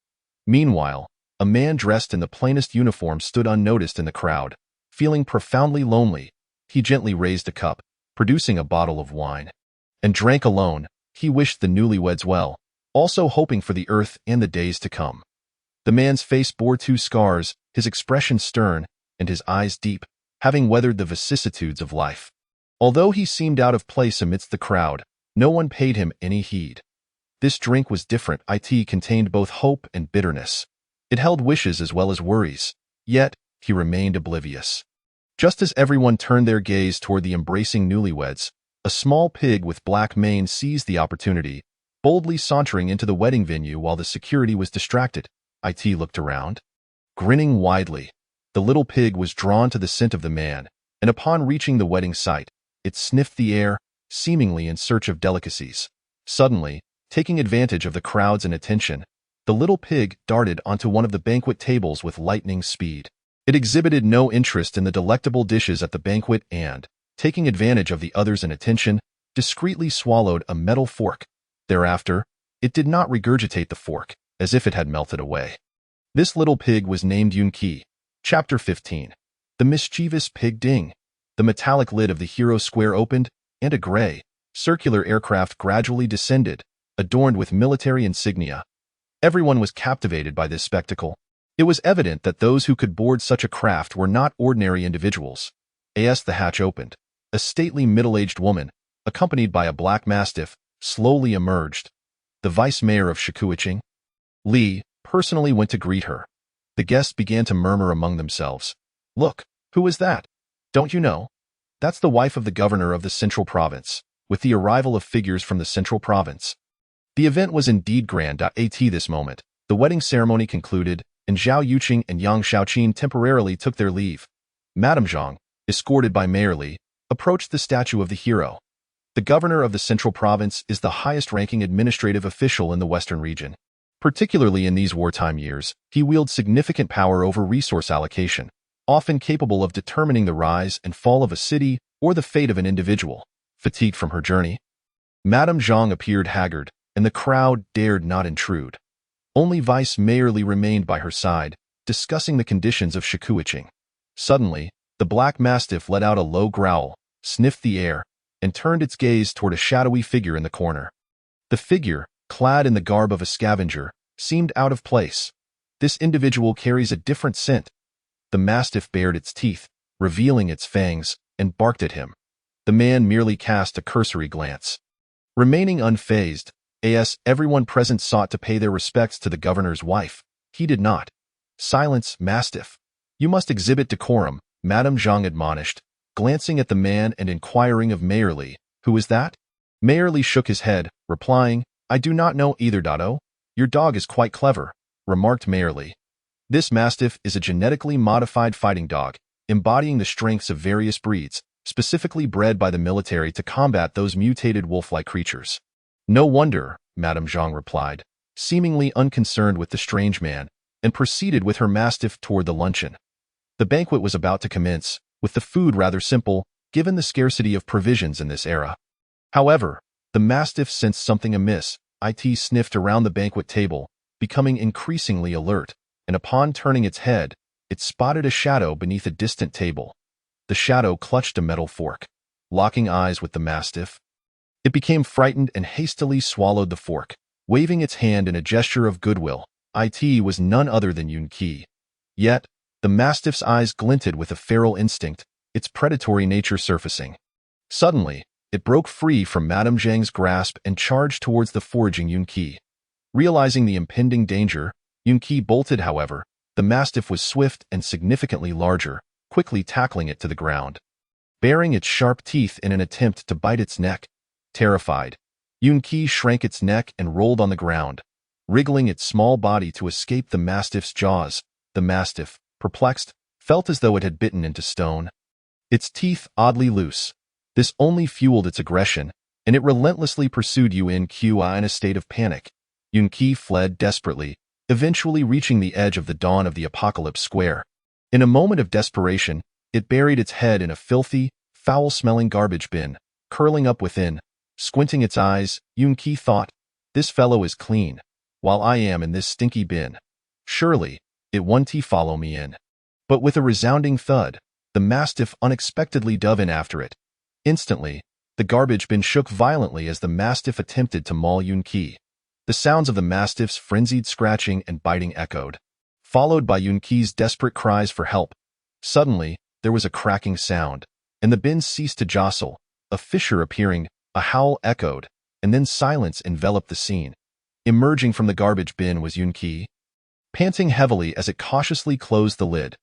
Meanwhile, a man dressed in the plainest uniform stood unnoticed in the crowd. Feeling profoundly lonely, he gently raised a cup, producing a bottle of wine, and drank alone. He wished the newlyweds well, also hoping for the earth and the days to come. The man's face bore 2 scars, his expression stern, and his eyes deep, having weathered the vicissitudes of life. Although he seemed out of place amidst the crowd, no one paid him any heed. This drink was different. It contained both hope and bitterness. It held wishes as well as worries, yet he remained oblivious. Just as everyone turned their gaze toward the embracing newlyweds, a small pig with black mane seized the opportunity, boldly sauntering into the wedding venue while the security was distracted. It looked around. Grinning widely, the little pig was drawn to the scent of the man, and upon reaching the wedding site, it sniffed the air, seemingly in search of delicacies. Suddenly, taking advantage of the crowd's inattention, the little pig darted onto one of the banquet tables with lightning speed. It exhibited no interest in the delectable dishes at the banquet and, taking advantage of the others' inattention, discreetly swallowed a metal fork. Thereafter, it did not regurgitate the fork, as if it had melted away. This little pig was named Yuni. Chapter 15. The mischievous pig ding. The metallic lid of the hero square opened, and a gray, circular aircraft gradually descended, adorned with military insignia. Everyone was captivated by this spectacle. It was evident that those who could board such a craft were not ordinary individuals. As the hatch opened, a stately middle-aged woman, accompanied by a black mastiff, slowly emerged. The vice mayor of scavenging, Li, personally went to greet her. The guests began to murmur among themselves. "Look, who is that? Don't you know? That's the wife of the governor of the central province." With the arrival of figures from the central province, the event was indeed grand. At this moment, the wedding ceremony concluded, and Zhao Yuqing and Yang Shaoqin temporarily took their leave. Madame Zhang, escorted by Mayor Li, approached the statue of the hero. The governor of the central province is the highest-ranking administrative official in the western region. Particularly in these wartime years, he wields significant power over resource allocation, often capable of determining the rise and fall of a city or the fate of an individual. Fatigued from her journey, Madame Zhang appeared haggard, and the crowd dared not intrude. Only Vice Mayor Li remained by her side, discussing the conditions of scavenging. Suddenly, the black mastiff let out a low growl, sniffed the air, and turned its gaze toward a shadowy figure in the corner. The figure, clad in the garb of a scavenger, seemed out of place. This individual carries a different scent. The mastiff bared its teeth, revealing its fangs, and barked at him. The man merely cast a cursory glance. Remaining unfazed, everyone present sought to pay their respects to the governor's wife. He did not. "Silence, mastiff. You must exhibit decorum," Madame Zhang admonished, glancing at the man and inquiring of Mayor Li. "Who is that?" Mayor Li shook his head, replying, "I do not know either. Your dog is quite clever," remarked Mayor Li. "This mastiff is a genetically modified fighting dog, embodying the strengths of various breeds, specifically bred by the military to combat those mutated wolf-like creatures." "No wonder," Madame Zhang replied, seemingly unconcerned with the strange man, and proceeded with her mastiff toward the luncheon. The banquet was about to commence, with the food rather simple, given the scarcity of provisions in this era. However, the mastiff sensed something amiss. It sniffed around the banquet table, becoming increasingly alert, and upon turning its head, it spotted a shadow beneath a distant table. The shadow clutched a metal fork. Locking eyes with the mastiff, it became frightened and hastily swallowed the fork, waving its hand in a gesture of goodwill. It was none other than Yuni. Yet, the mastiff's eyes glinted with a feral instinct, its predatory nature surfacing. Suddenly, it broke free from Madame Zhang's grasp and charged towards the foraging Yuni. Realizing the impending danger, Yuni bolted. However, the mastiff was swift and significantly larger, quickly tackling it to the ground, baring its sharp teeth in an attempt to bite its neck. Terrified, Yuni shrank its neck and rolled on the ground, wriggling its small body to escape the mastiff's jaws. The mastiff, perplexed, felt as though it had bitten into stone. Its teeth oddly loose. This only fueled its aggression, and it relentlessly pursued Yuni in a state of panic. Yuni fled desperately, eventually reaching the edge of the dawn of the apocalypse square. In a moment of desperation, it buried its head in a filthy, foul-smelling garbage bin, curling up within. Squinting its eyes, Yuni thought, "This fellow is clean, while I am in this stinky bin. Surely, it won't follow me in." But with a resounding thud, the mastiff unexpectedly dove in after it. Instantly, the garbage bin shook violently as the mastiff attempted to maul Yuni. The sounds of the mastiff's frenzied scratching and biting echoed, followed by Yuni's desperate cries for help. Suddenly, there was a cracking sound, and the bin ceased to jostle, a fissure appearing, a howl echoed, and then silence enveloped the scene. Emerging from the garbage bin was Yuni, panting heavily as it cautiously closed the lid.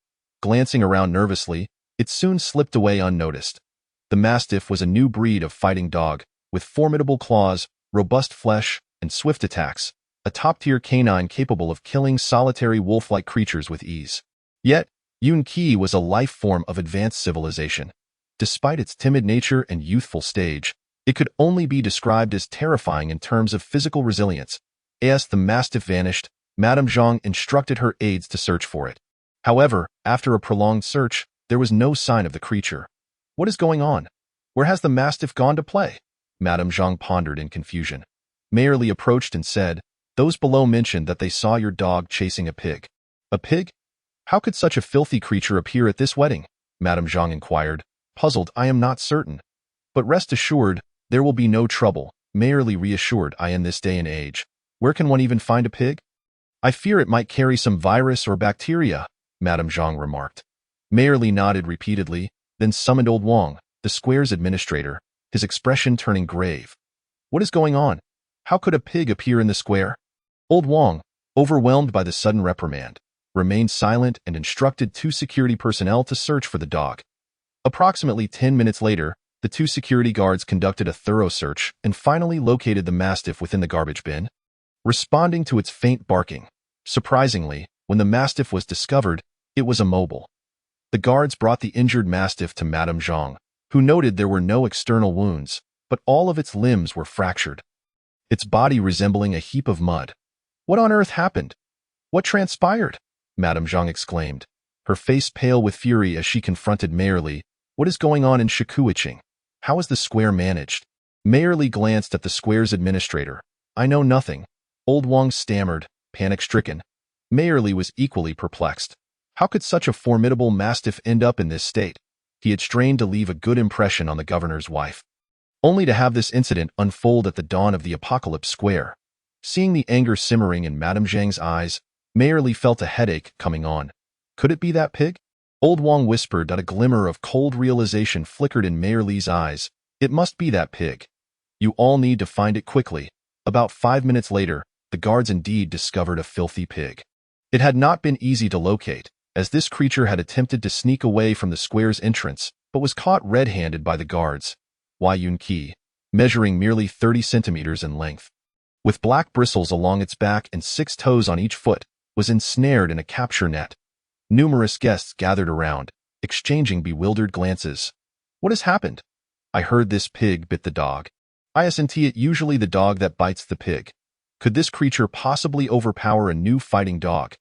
Glancing around nervously, it soon slipped away unnoticed. The Mastiff was a new breed of fighting dog, with formidable claws, robust flesh, and swift attacks, a top-tier canine capable of killing solitary wolf-like creatures with ease. Yet, Yuni was a life form of advanced civilization. Despite its timid nature and youthful stage, it could only be described as terrifying in terms of physical resilience. As the Mastiff vanished, Madame Zhang instructed her aides to search for it. However, after a prolonged search, there was no sign of the creature. What is going on? Where has the Mastiff gone to play? Madame Zhang pondered in confusion. Mayerly approached and said, "Those below mentioned that they saw your dog chasing a pig." "A pig? How could such a filthy creature appear at this wedding?" Madame Zhang inquired. Puzzled, "I am not certain. But rest assured, there will be no trouble," Mayerly reassured. "I in this day and age. Where can one even find a pig?" "I fear it might carry some virus or bacteria," Madame Zhang remarked. Mayerly nodded repeatedly, then summoned Old Wang, the square's administrator, his expression turning grave. "What is going on? How could a pig appear in the square?" Old Wang, overwhelmed by the sudden reprimand, remained silent and instructed 2 security personnel to search for the dog. Approximately 10 minutes later, the 2 security guards conducted a thorough search and finally located the Mastiff within the garbage bin, responding to its faint barking. Surprisingly, when the Mastiff was discovered, it was immobile. The guards brought the injured Mastiff to Madame Zhang, who noted there were no external wounds, but all of its limbs were fractured, its body resembling a heap of mud. "What on earth happened? What transpired?" Madame Zhang exclaimed, her face pale with fury as she confronted Mayerly. "What is going on in Shikuiching? How is the square managed?" Mayerly glanced at the square's administrator. "I know nothing," Old Wang stammered, panic-stricken. Mayerly was equally perplexed. How could such a formidable Mastiff end up in this state? He had strained to leave a good impression on the governor's wife, only to have this incident unfold at the dawn of the apocalypse square. Seeing the anger simmering in Madame Zhang's eyes, Mayerly felt a headache coming on. Could it be that pig? Old Wang whispered that a glimmer of cold realization flickered in Mayerly's eyes. It must be that pig. You all need to find it quickly. About 5 minutes later, the guards indeed discovered a filthy pig. It had not been easy to locate, as this creature had attempted to sneak away from the square's entrance, but was caught red-handed by the guards. Yuni, measuring merely 30 centimeters in length, with black bristles along its back and 6 toes on each foot, was ensnared in a capture net. Numerous guests gathered around, exchanging bewildered glances. "What has happened?" "I heard this pig bit the dog." "Isn't it usually the dog that bites the pig? Could this creature possibly overpower a new fighting dog?"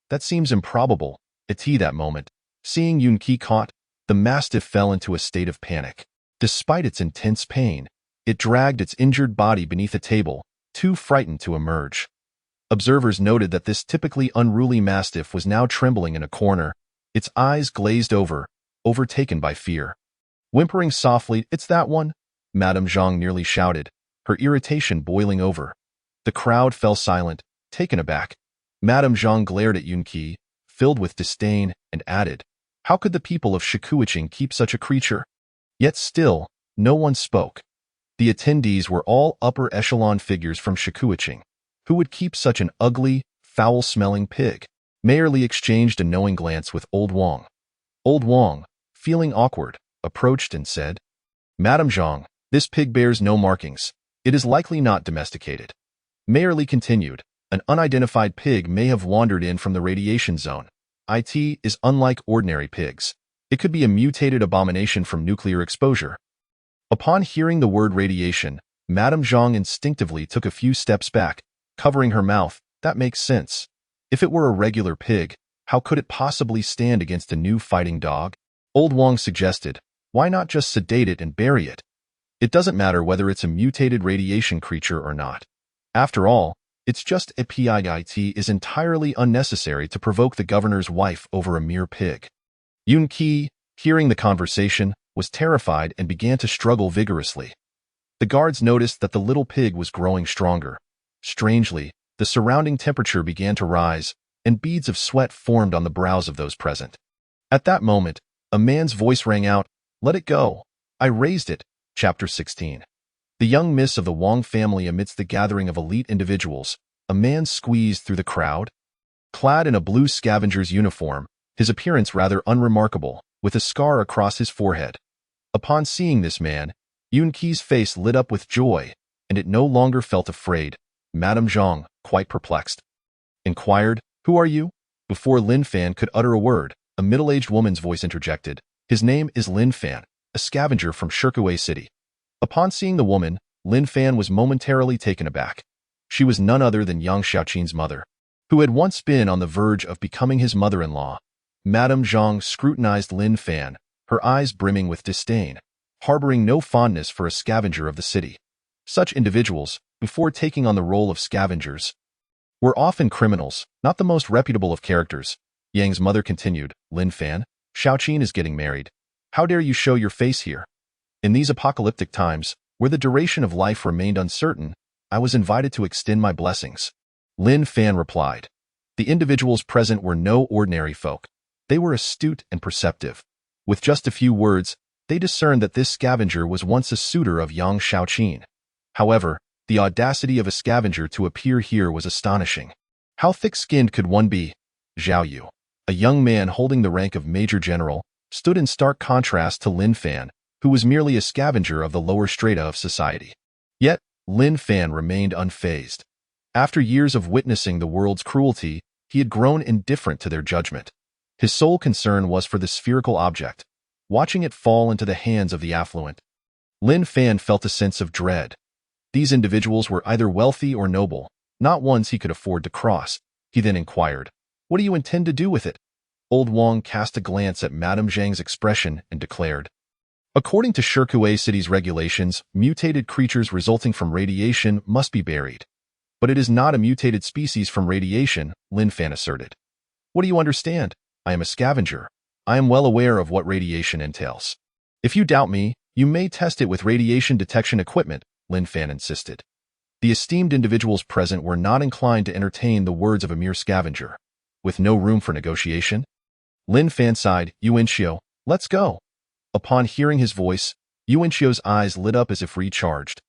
"That seems improbable." At that moment, seeing Yuni caught, the Mastiff fell into a state of panic. Despite its intense pain, it dragged its injured body beneath a table, too frightened to emerge. Observers noted that this typically unruly Mastiff was now trembling in a corner, its eyes glazed over, overtaken by fear. Whimpering softly, "It's that one," Madame Zhang nearly shouted, her irritation boiling over. The crowd fell silent, taken aback. Madame Zhang glared at Yuni, filled with disdain, and added, "How could the people of Shikuiching keep such a creature?" Yet still, no one spoke. The attendees were all upper echelon figures from Shikuiching. Who would keep such an ugly, foul-smelling pig? Mayerly exchanged a knowing glance with Old Wang. Old Wang, feeling awkward, approached and said, "Madame Zhang, this pig bears no markings. It is likely not domesticated." Mayerly continued, "An unidentified pig may have wandered in from the radiation zone. It is unlike ordinary pigs. It could be a mutated abomination from nuclear exposure." Upon hearing the word radiation, Madame Zhang instinctively took a few steps back, covering her mouth. "That makes sense. If it were a regular pig, how could it possibly stand against a new fighting dog?" Old Wang suggested, "Why not just sedate it and bury it? It doesn't matter whether it's a mutated radiation creature or not. After all, it's just a pig. It is entirely unnecessary to provoke the governor's wife over a mere pig." Yuni, hearing the conversation, was terrified and began to struggle vigorously. The guards noticed that the little pig was growing stronger. Strangely, the surrounding temperature began to rise, and beads of sweat formed on the brows of those present. At that moment, a man's voice rang out, "Let it go. I raised it. Chapter 16. The young miss of the Wang family amidst the gathering of elite individuals, a man squeezed through the crowd. Clad in a blue scavenger's uniform, his appearance rather unremarkable, with a scar across his forehead. Upon seeing this man, Yunqi's face lit up with joy, and it no longer felt afraid. Madame Zhang, quite perplexed, inquired, "Who are you?" Before Lin Fan could utter a word, a middle-aged woman's voice interjected. "His name is Lin Fan, a scavenger from Shirkuei City." Upon seeing the woman, Lin Fan was momentarily taken aback. She was none other than Yang Xiaoqin's mother, who had once been on the verge of becoming his mother-in-law. Madame Zhang scrutinized Lin Fan, her eyes brimming with disdain, harboring no fondness for a scavenger of the city. Such individuals, before taking on the role of scavengers, were often criminals, not the most reputable of characters. Yang's mother continued, "Lin Fan, Xiaoqin is getting married. How dare you show your face here? In these apocalyptic times, where the duration of life remained uncertain, I was invited to extend my blessings." Lin Fan replied. The individuals present were no ordinary folk. They were astute and perceptive. With just a few words, they discerned that this scavenger was once a suitor of Yang Xiaoqin. However, the audacity of a scavenger to appear here was astonishing. How thick-skinned could one be? Zhao Yu, a young man holding the rank of Major General, stood in stark contrast to Lin Fan, who was merely a scavenger of the lower strata of society. Yet, Lin Fan remained unfazed. After years of witnessing the world's cruelty, he had grown indifferent to their judgment. His sole concern was for the spherical object, watching it fall into the hands of the affluent. Lin Fan felt a sense of dread. These individuals were either wealthy or noble, not ones he could afford to cross. He then inquired, "What do you intend to do with it?" Old Wang cast a glance at Madame Zhang's expression and declared, "According to Shirkuei City's regulations, mutated creatures resulting from radiation must be buried. But it is not a mutated species from radiation," Lin Fan asserted. "What do you understand? I am a scavenger. I am well aware of what radiation entails. If you doubt me, you may test it with radiation detection equipment," Lin Fan insisted. The esteemed individuals present were not inclined to entertain the words of a mere scavenger. With no room for negotiation, Lin Fan sighed, "Yuanxiu, let's go." Upon hearing his voice, Yuanxiu's eyes lit up as if recharged.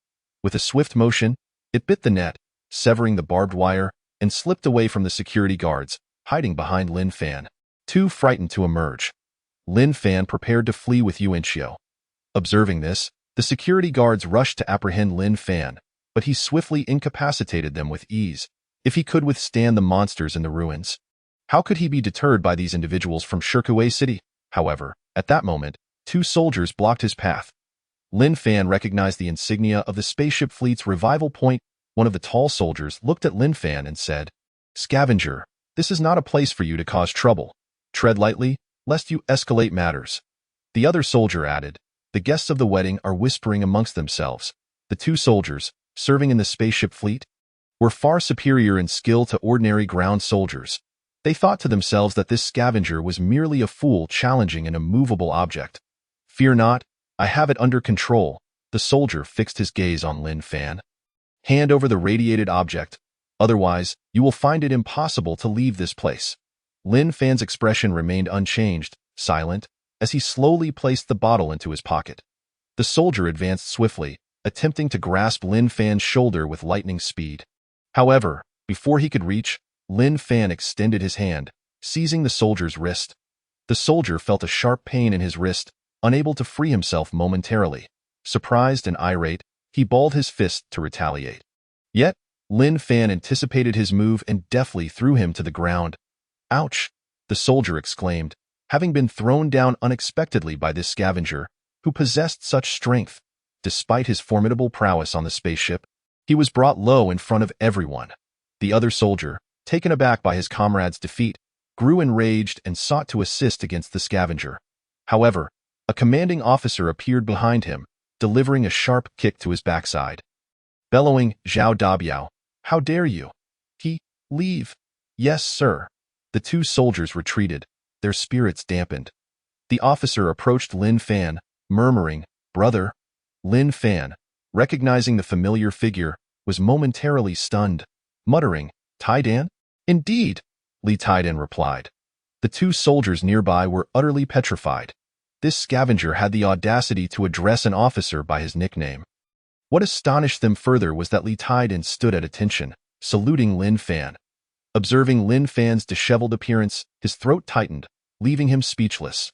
With a swift motion, it bit the net, severing the barbed wire, and slipped away from the security guards, hiding behind Lin Fan, too frightened to emerge. Lin Fan prepared to flee with Yuanxiu. Observing this, the security guards rushed to apprehend Lin Fan, but he swiftly incapacitated them with ease. If he could withstand the monsters in the ruins, how could he be deterred by these individuals from Shirkuei City? However, at that moment, two soldiers blocked his path. Lin Fan recognized the insignia of the spaceship fleet's revival point. One of the tall soldiers looked at Lin Fan and said, "Scavenger, this is not a place for you to cause trouble. Tread lightly, lest you escalate matters." The other soldier added, "The guests of the wedding are whispering amongst themselves." The two soldiers, serving in the spaceship fleet, were far superior in skill to ordinary ground soldiers. They thought to themselves that this scavenger was merely a fool challenging an immovable object. "Fear not, I have it under control." The soldier fixed his gaze on Lin Fan. "Hand over the radiated object, otherwise you will find it impossible to leave this place." Lin Fan's expression remained unchanged, silent, as he slowly placed the bottle into his pocket. The soldier advanced swiftly, attempting to grasp Lin Fan's shoulder with lightning speed. However, before he could reach, Lin Fan extended his hand, seizing the soldier's wrist. The soldier felt a sharp pain in his wrist, unable to free himself momentarily. Surprised and irate, he balled his fist to retaliate. Yet, Lin Fan anticipated his move and deftly threw him to the ground. "Ouch!" the soldier exclaimed, having been thrown down unexpectedly by this scavenger, who possessed such strength. Despite his formidable prowess on the spaceship, he was brought low in front of everyone. The other soldier, taken aback by his comrade's defeat, grew enraged and sought to assist against the scavenger. However, a commanding officer appeared behind him, delivering a sharp kick to his backside. Bellowing, "Zhao Dabiao, how dare you?" Leave." "Yes, sir." The two soldiers retreated, their spirits dampened. The officer approached Lin Fan, murmuring, "Brother." Lin Fan, recognizing the familiar figure, was momentarily stunned, muttering, "Taidan?" "Indeed," Li Taidan replied. The two soldiers nearby were utterly petrified. this scavenger had the audacity to address an officer by his nickname. What astonished them further was that Li Taidan stood at attention, saluting Lin Fan. Observing Lin Fan's disheveled appearance, his throat tightened, leaving him speechless.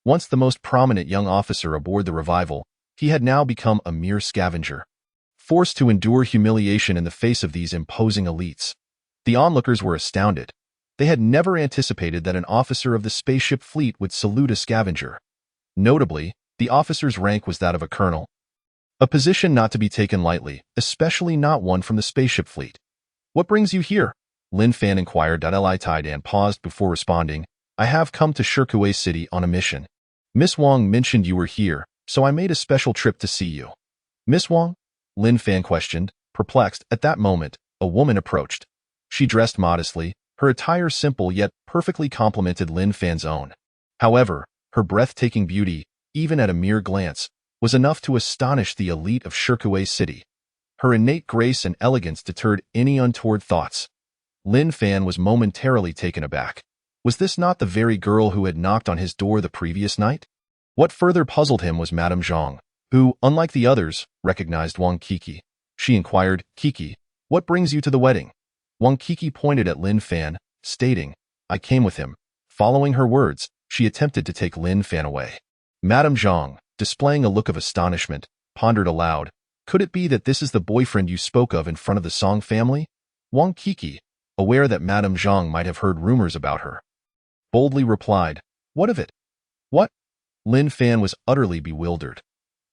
Once the most prominent young officer aboard the Revival, he had now become a mere scavenger, forced to endure humiliation in the face of these imposing elites. The onlookers were astounded. They had never anticipated that an officer of the spaceship fleet would salute a scavenger. Notably, the officer's rank was that of a colonel, a position not to be taken lightly, especially not one from the spaceship fleet. "What brings you here?" Lin Fan inquired. Li Taidan paused before responding. "I have come to Shirkuei City on a mission. Miss Wang mentioned you were here, so I made a special trip to see you." "Miss Wang?" Lin Fan questioned, perplexed. At that moment, a woman approached. She dressed modestly, her attire simple yet perfectly complemented Lin Fan's own. However, her breathtaking beauty, even at a mere glance, was enough to astonish the elite of Shirkuei City. Her innate grace and elegance deterred any untoward thoughts. Lin Fan was momentarily taken aback. Was this not the very girl who had knocked on his door the previous night? What further puzzled him was Madame Zhang, who, unlike the others, recognized Wang Kiki. She inquired, "Kiki, what brings you to the wedding?" Wang Kiki pointed at Lin Fan, stating, "I came with him." Following her words, she attempted to take Lin Fan away. Madame Zhang, displaying a look of astonishment, pondered aloud, "Could it be that this is the boyfriend you spoke of in front of the Song family?" Wang Kiki, aware that Madame Zhang might have heard rumors about her, boldly replied, "What of it?" "What?" Lin Fan was utterly bewildered.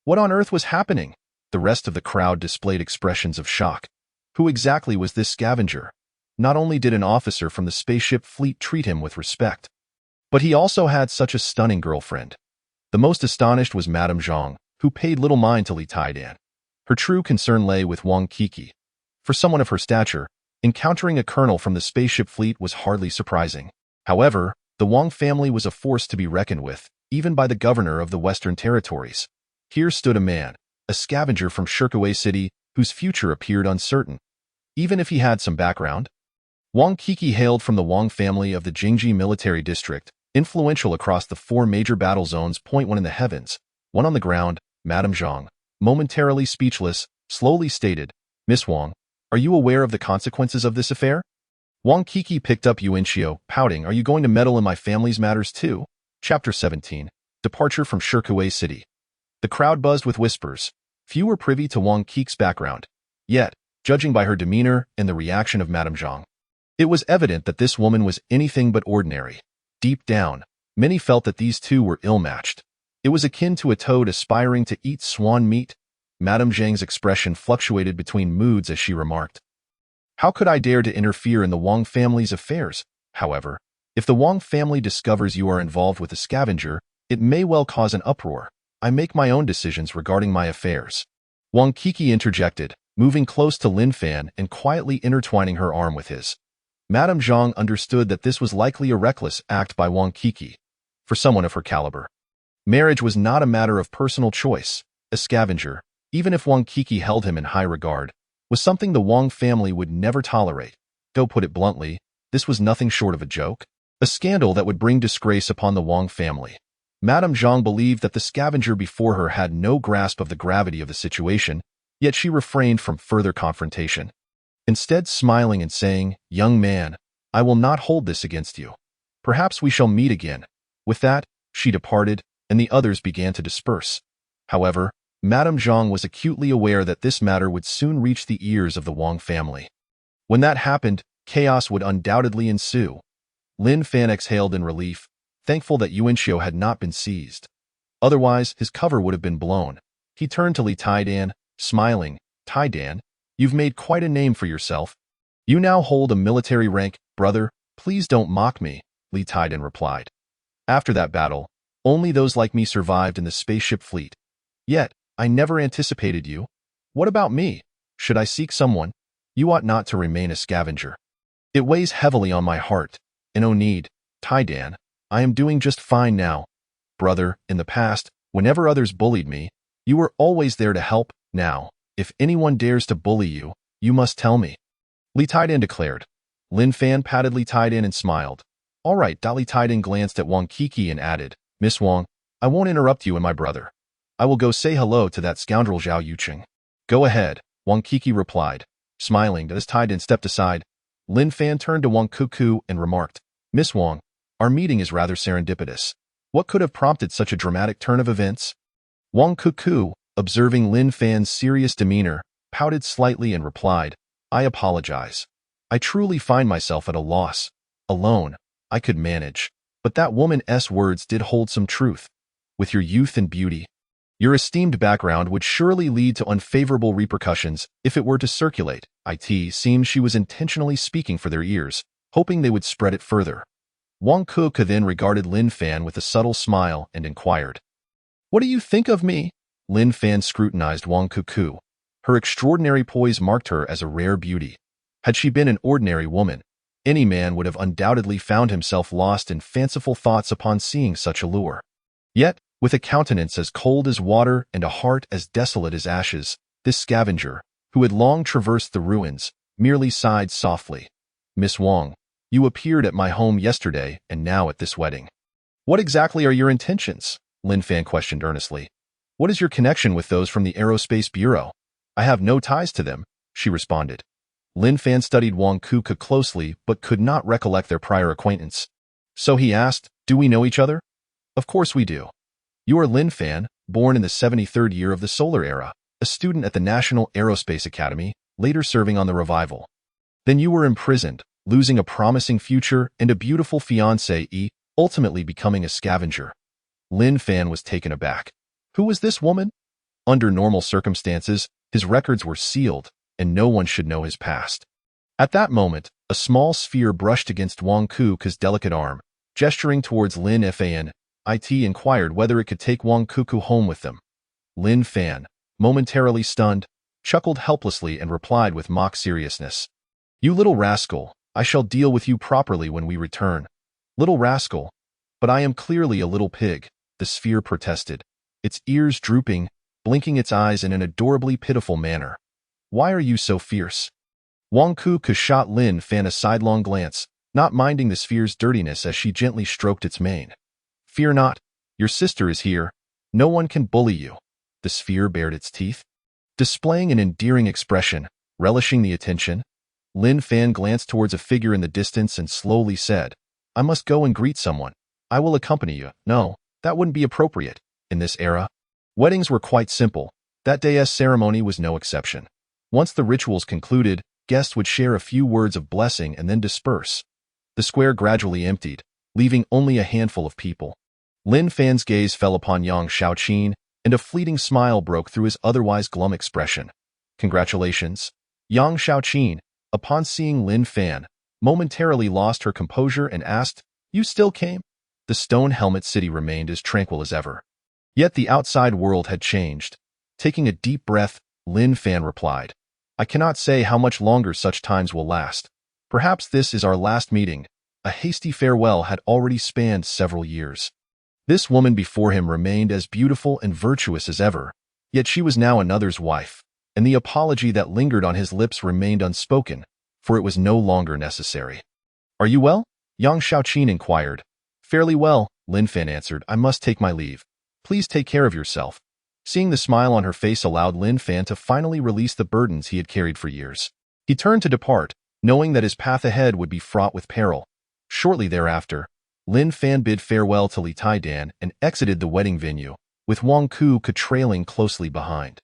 What on earth was happening? The rest of the crowd displayed expressions of shock. Who exactly was this scavenger? Not only did an officer from the spaceship fleet treat him with respect, but he also had such a stunning girlfriend. The most astonished was Madame Zhang, who paid little mind to Li Taidan. Her true concern lay with Wang Kiki. For someone of her stature, encountering a colonel from the spaceship fleet was hardly surprising. However, the Wang family was a force to be reckoned with, even by the governor of the Western Territories. Here stood a man, a scavenger from Shirkuei City, whose future appeared uncertain, even if he had some background. Wang Kiki hailed from the Wang family of the Jingji military district, influential across the 4 major battle zones. One in the heavens, one on the ground. Madame Zhang, momentarily speechless, slowly stated, "Miss Wang, are you aware of the consequences of this affair?" Wang Kiki picked up Yuanxio, pouting, "Are you going to meddle in my family's matters too?" Chapter 17. Departure from Shirkuei City. The crowd buzzed with whispers. Few were privy to Wang Kiki's background. Yet, judging by her demeanor and the reaction of Madame Zhang, it was evident that this woman was anything but ordinary. Deep down, many felt that these two were ill-matched. It was akin to a toad aspiring to eat swan meat. Madame Zhang's expression fluctuated between moods as she remarked, "How could I dare to interfere in the Wang family's affairs? However, if the Wang family discovers you are involved with a scavenger, it may well cause an uproar. I make my own decisions regarding my affairs." Wang Kiki interjected, moving close to Lin Fan and quietly intertwining her arm with his. Madame Zhang understood that this was likely a reckless act by Wang Kiki. For someone of her caliber, marriage was not a matter of personal choice. A scavenger, even if Wang Kiki held him in high regard, was something the Wang family would never tolerate. To put it bluntly, this was nothing short of a joke, a scandal that would bring disgrace upon the Wang family. Madame Zhang believed that the scavenger before her had no grasp of the gravity of the situation, yet she refrained from further confrontation. Instead, smiling and saying, "Young man, I will not hold this against you. Perhaps we shall meet again." With that, she departed, and the others began to disperse. However, Madame Zhang was acutely aware that this matter would soon reach the ears of the Wang family. When that happened, chaos would undoubtedly ensue. Lin Fan exhaled in relief, thankful that Yuanxio had not been seized. Otherwise, his cover would have been blown. He turned to Li Taidan, smiling, "Taidan, you've made quite a name for yourself. You now hold a military rank, brother. Please don't mock me," Li Taidan replied. "After that battle, only those like me survived in the spaceship fleet. Yet, I never anticipated you. What about me? Should I seek someone? You ought not to remain a scavenger. It weighs heavily on my heart. And no need, Taidan, I am doing just fine now. Brother, in the past, whenever others bullied me, you were always there to help. Now, if anyone dares to bully you, you must tell me," Li Taidan declared. Lin Fan patted Li Taidan and smiled. "All right." Li Taidan glanced at Wang Kiki and added, "Miss Wang, I won't interrupt you and my brother. I will go say hello to that scoundrel Zhao Yuqing. Go ahead, Wang Kiki replied, smiling as Taiden stepped aside. Lin Fan turned to Wang Kuku and remarked, Miss Wang, our meeting is rather serendipitous. What could have prompted such a dramatic turn of events? Wang Kuku, observing Lin Fan's serious demeanor, pouted slightly and replied, I apologize. I truly find myself at a loss. Alone, I could manage. But that woman's words did hold some truth. With your youth and beauty, your esteemed background would surely lead to unfavorable repercussions if it were to circulate. It seems she was intentionally speaking for their ears, hoping they would spread it further. Wang Kuku then regarded Lin Fan with a subtle smile and inquired, What do you think of me? Lin Fan scrutinized Wang Kuku. Her extraordinary poise marked her as a rare beauty. Had she been an ordinary woman, any man would have undoubtedly found himself lost in fanciful thoughts upon seeing such allure. Yet, with a countenance as cold as water and a heart as desolate as ashes, this scavenger, who had long traversed the ruins, merely sighed softly. Miss Wang, you appeared at my home yesterday and now at this wedding. What exactly are your intentions? Lin Fan questioned earnestly. What is your connection with those from the Aerospace Bureau? I have no ties to them, she responded. Lin Fan studied Wang Kuku closely but could not recollect their prior acquaintance. So he asked, Do we know each other? Of course we do. You are Lin Fan, born in the 73rd year of the Solar Era, a student at the National Aerospace Academy, later serving on the Revival. Then you were imprisoned, losing a promising future and a beautiful fiancée, ultimately becoming a scavenger. Lin Fan was taken aback. Who was this woman? Under normal circumstances, his records were sealed, and no one should know his past. At that moment, a small sphere brushed against Wang Kuku's delicate arm. Gesturing towards Lin Fan, it inquired whether it could take Wang Kuku home with them. Lin Fan, momentarily stunned, chuckled helplessly and replied with mock seriousness. You little rascal, I shall deal with you properly when we return. Little rascal, but I am clearly a little pig, the sphere protested, its ears drooping, blinking its eyes in an adorably pitiful manner. Why are you so fierce? Wang Kuku shot Lin Fan a sidelong glance, not minding the sphere's dirtiness as she gently stroked its mane. Fear not, your sister is here. No one can bully you. The sphere bared its teeth, displaying an endearing expression, relishing the attention. Lin Fan glanced towards a figure in the distance and slowly said, I must go and greet someone. I will accompany you. No, that wouldn't be appropriate. In this era, weddings were quite simple. That day's ceremony was no exception. Once the rituals concluded, guests would share a few words of blessing and then disperse. The square gradually emptied, leaving only a handful of people. Lin Fan's gaze fell upon Yang Shaoqin, and a fleeting smile broke through his otherwise glum expression. Congratulations. Yang Shaoqin, upon seeing Lin Fan, momentarily lost her composure and asked, You still came? The stone helmet city remained as tranquil as ever. Yet the outside world had changed. Taking a deep breath, Lin Fan replied, I cannot say how much longer such times will last. Perhaps this is our last meeting. A hasty farewell had already spanned several years. This woman before him remained as beautiful and virtuous as ever, yet she was now another's wife, and the apology that lingered on his lips remained unspoken, for it was no longer necessary. Are you well? Yang Shaoqin inquired. Fairly well, Lin Fan answered. I must take my leave. Please take care of yourself. Seeing the smile on her face allowed Lin Fan to finally release the burdens he had carried for years. He turned to depart, knowing that his path ahead would be fraught with peril. Shortly thereafter, Lin Fan bid farewell to Li Taidan and exited the wedding venue, with Wang Kuku trailing closely behind.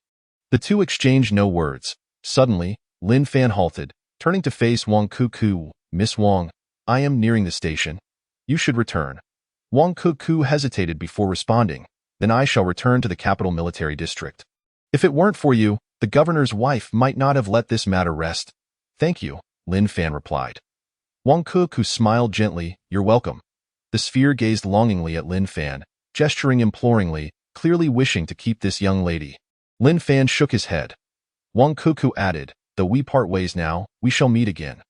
The two exchanged no words. Suddenly, Lin Fan halted, turning to face Wang Kuku. Miss Wang, I am nearing the station. You should return. Wang Kuku hesitated before responding. Then I shall return to the capital military district. If it weren't for you, the governor's wife might not have let this matter rest. Thank you, Lin Fan replied. Wang Kuku smiled gently. You're welcome. The sphere gazed longingly at Lin Fan, gesturing imploringly, clearly wishing to keep this young lady. Lin Fan shook his head. Wang Kuku added, Though we part ways now, we shall meet again.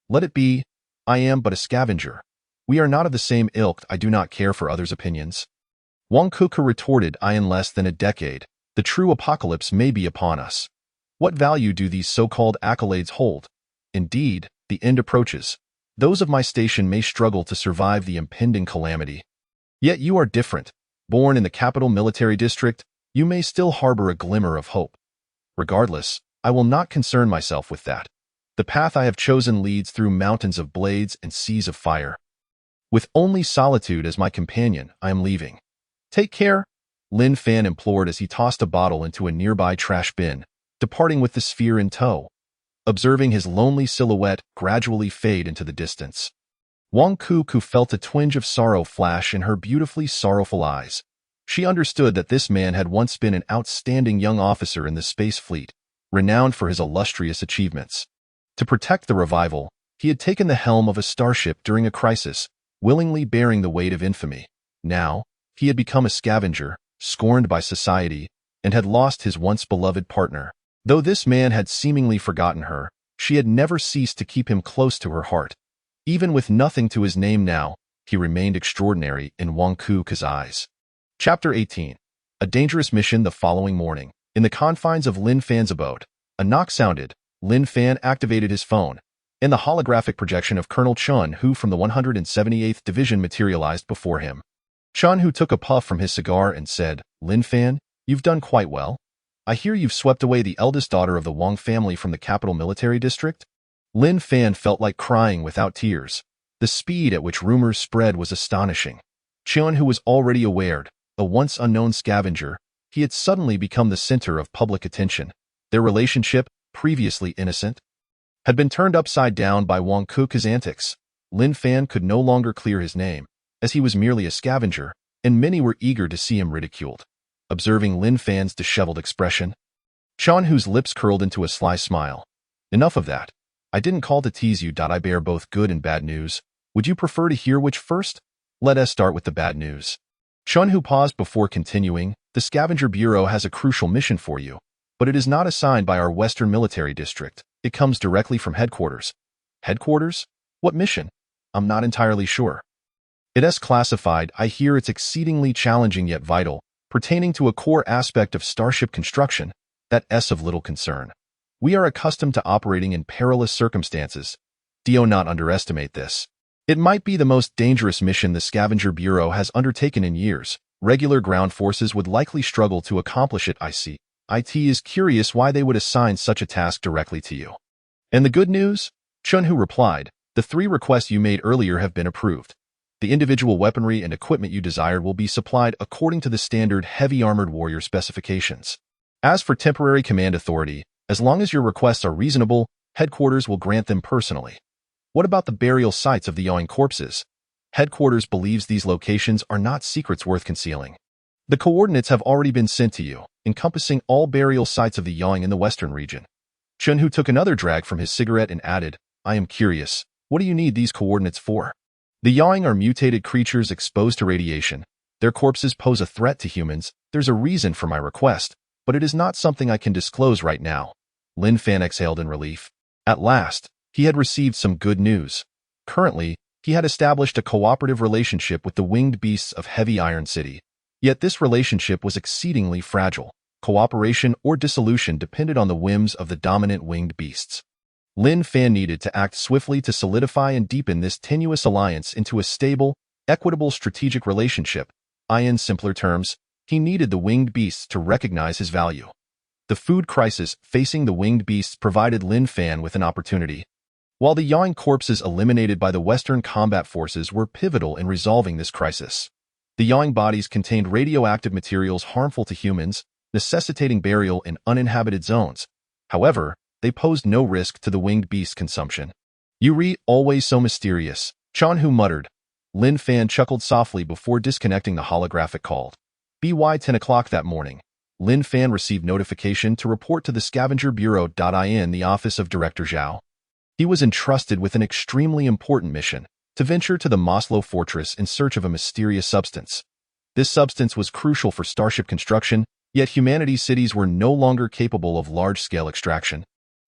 Let it be. I am but a scavenger. We are not of the same ilk. I do not care for others' opinions. Wang Kuku retorted, In less than a decade, the true apocalypse may be upon us. What value do these so-called accolades hold? Indeed, the end approaches. Those of my station may struggle to survive the impending calamity. Yet you are different. Born in the capital military district, you may still harbor a glimmer of hope. Regardless, I will not concern myself with that. The path I have chosen leads through mountains of blades and seas of fire. With only solitude as my companion, I am leaving. Take care, Lin Fan implored as he tossed a bottle into a nearby trash bin, departing with the sphere in tow. Observing his lonely silhouette gradually fade into the distance, Wang Kuku felt a twinge of sorrow flash in her beautifully sorrowful eyes. She understood that this man had once been an outstanding young officer in the space fleet, renowned for his illustrious achievements. To protect the revival, he had taken the helm of a starship during a crisis, willingly bearing the weight of infamy. Now, he had become a scavenger, scorned by society, and had lost his once beloved partner. Though this man had seemingly forgotten her, she had never ceased to keep him close to her heart. Even with nothing to his name now, he remained extraordinary in Wang Kuku's eyes. Chapter 18. A dangerous mission the following morning. In the confines of Lin Fan's abode, a knock sounded. Lin Fan activated his phone, and the holographic projection of Colonel Chun Hu from the 178th Division materialized before him. Chun Hu took a puff from his cigar and said, "Lin Fan, you've done quite well. I hear you've swept away the eldest daughter of the Wang family from the capital military district?" Lin Fan felt like crying without tears. The speed at which rumors spread was astonishing. Chun Hu was already aware, a once unknown scavenger, he had suddenly become the center of public attention. Their relationship, previously innocent, had been turned upside down by Wang Kuku's antics. Lin Fan could no longer clear his name, as he was merely a scavenger, and many were eager to see him ridiculed. Observing Lin Fan's disheveled expression, Chun Hu's lips curled into a sly smile. "Enough of that. I didn't call to tease you. I bear both good and bad news. Would you prefer to hear which first? Let us start with the bad news." Chun Hu paused before continuing. "The Scavenger Bureau has a crucial mission for you, but it is not assigned by our Western Military District. It comes directly from headquarters." "Headquarters? What mission?" "I'm not entirely sure. It is classified. I hear it's exceedingly challenging yet vital, pertaining to a core aspect of starship construction, that is of little concern. We are accustomed to operating in perilous circumstances. Do not underestimate this. It might be the most dangerous mission the Scavenger Bureau has undertaken in years. Regular ground forces would likely struggle to accomplish it. I see. IT is curious why they would assign such a task directly to you." "And the good news?" Chun Hu replied, "The 3 requests you made earlier have been approved. The individual weaponry and equipment you desired will be supplied according to the standard heavy armored warrior specifications. As for temporary command authority, as long as your requests are reasonable, headquarters will grant them personally." "What about the burial sites of the yawning corpses?" "Headquarters believes these locations are not secrets worth concealing. The coordinates have already been sent to you, encompassing all burial sites of the yawning in the western region." Chun Hu took another drag from his cigarette and added, "I am curious, what do you need these coordinates for?" "The yawning are mutated creatures exposed to radiation. Their corpses pose a threat to humans. There's a reason for my request, but it is not something I can disclose right now." Lin Fan exhaled in relief. At last, he had received some good news. Currently, he had established a cooperative relationship with the winged beasts of Heavy Iron City. Yet this relationship was exceedingly fragile. Cooperation or dissolution depended on the whims of the dominant winged beasts. Lin Fan needed to act swiftly to solidify and deepen this tenuous alliance into a stable, equitable strategic relationship. In simpler terms, he needed the winged beasts to recognize his value. The food crisis facing the winged beasts provided Lin Fan with an opportunity. While the yawning corpses eliminated by the Western combat forces were pivotal in resolving this crisis, the yawning bodies contained radioactive materials harmful to humans, necessitating burial in uninhabited zones. However, they posed no risk to the winged beast consumption. "Yuri, always so mysterious," Chun Hu muttered. Lin Fan chuckled softly before disconnecting the holographic call. By 10 o'clock that morning, Lin Fan received notification to report to the Scavenger Bureau. In the office of Director Zhao. He was entrusted with an extremely important mission, to venture to the Maslow Fortress in search of a mysterious substance. This substance was crucial for starship construction, yet humanity's cities were no longer capable of large-scale extraction.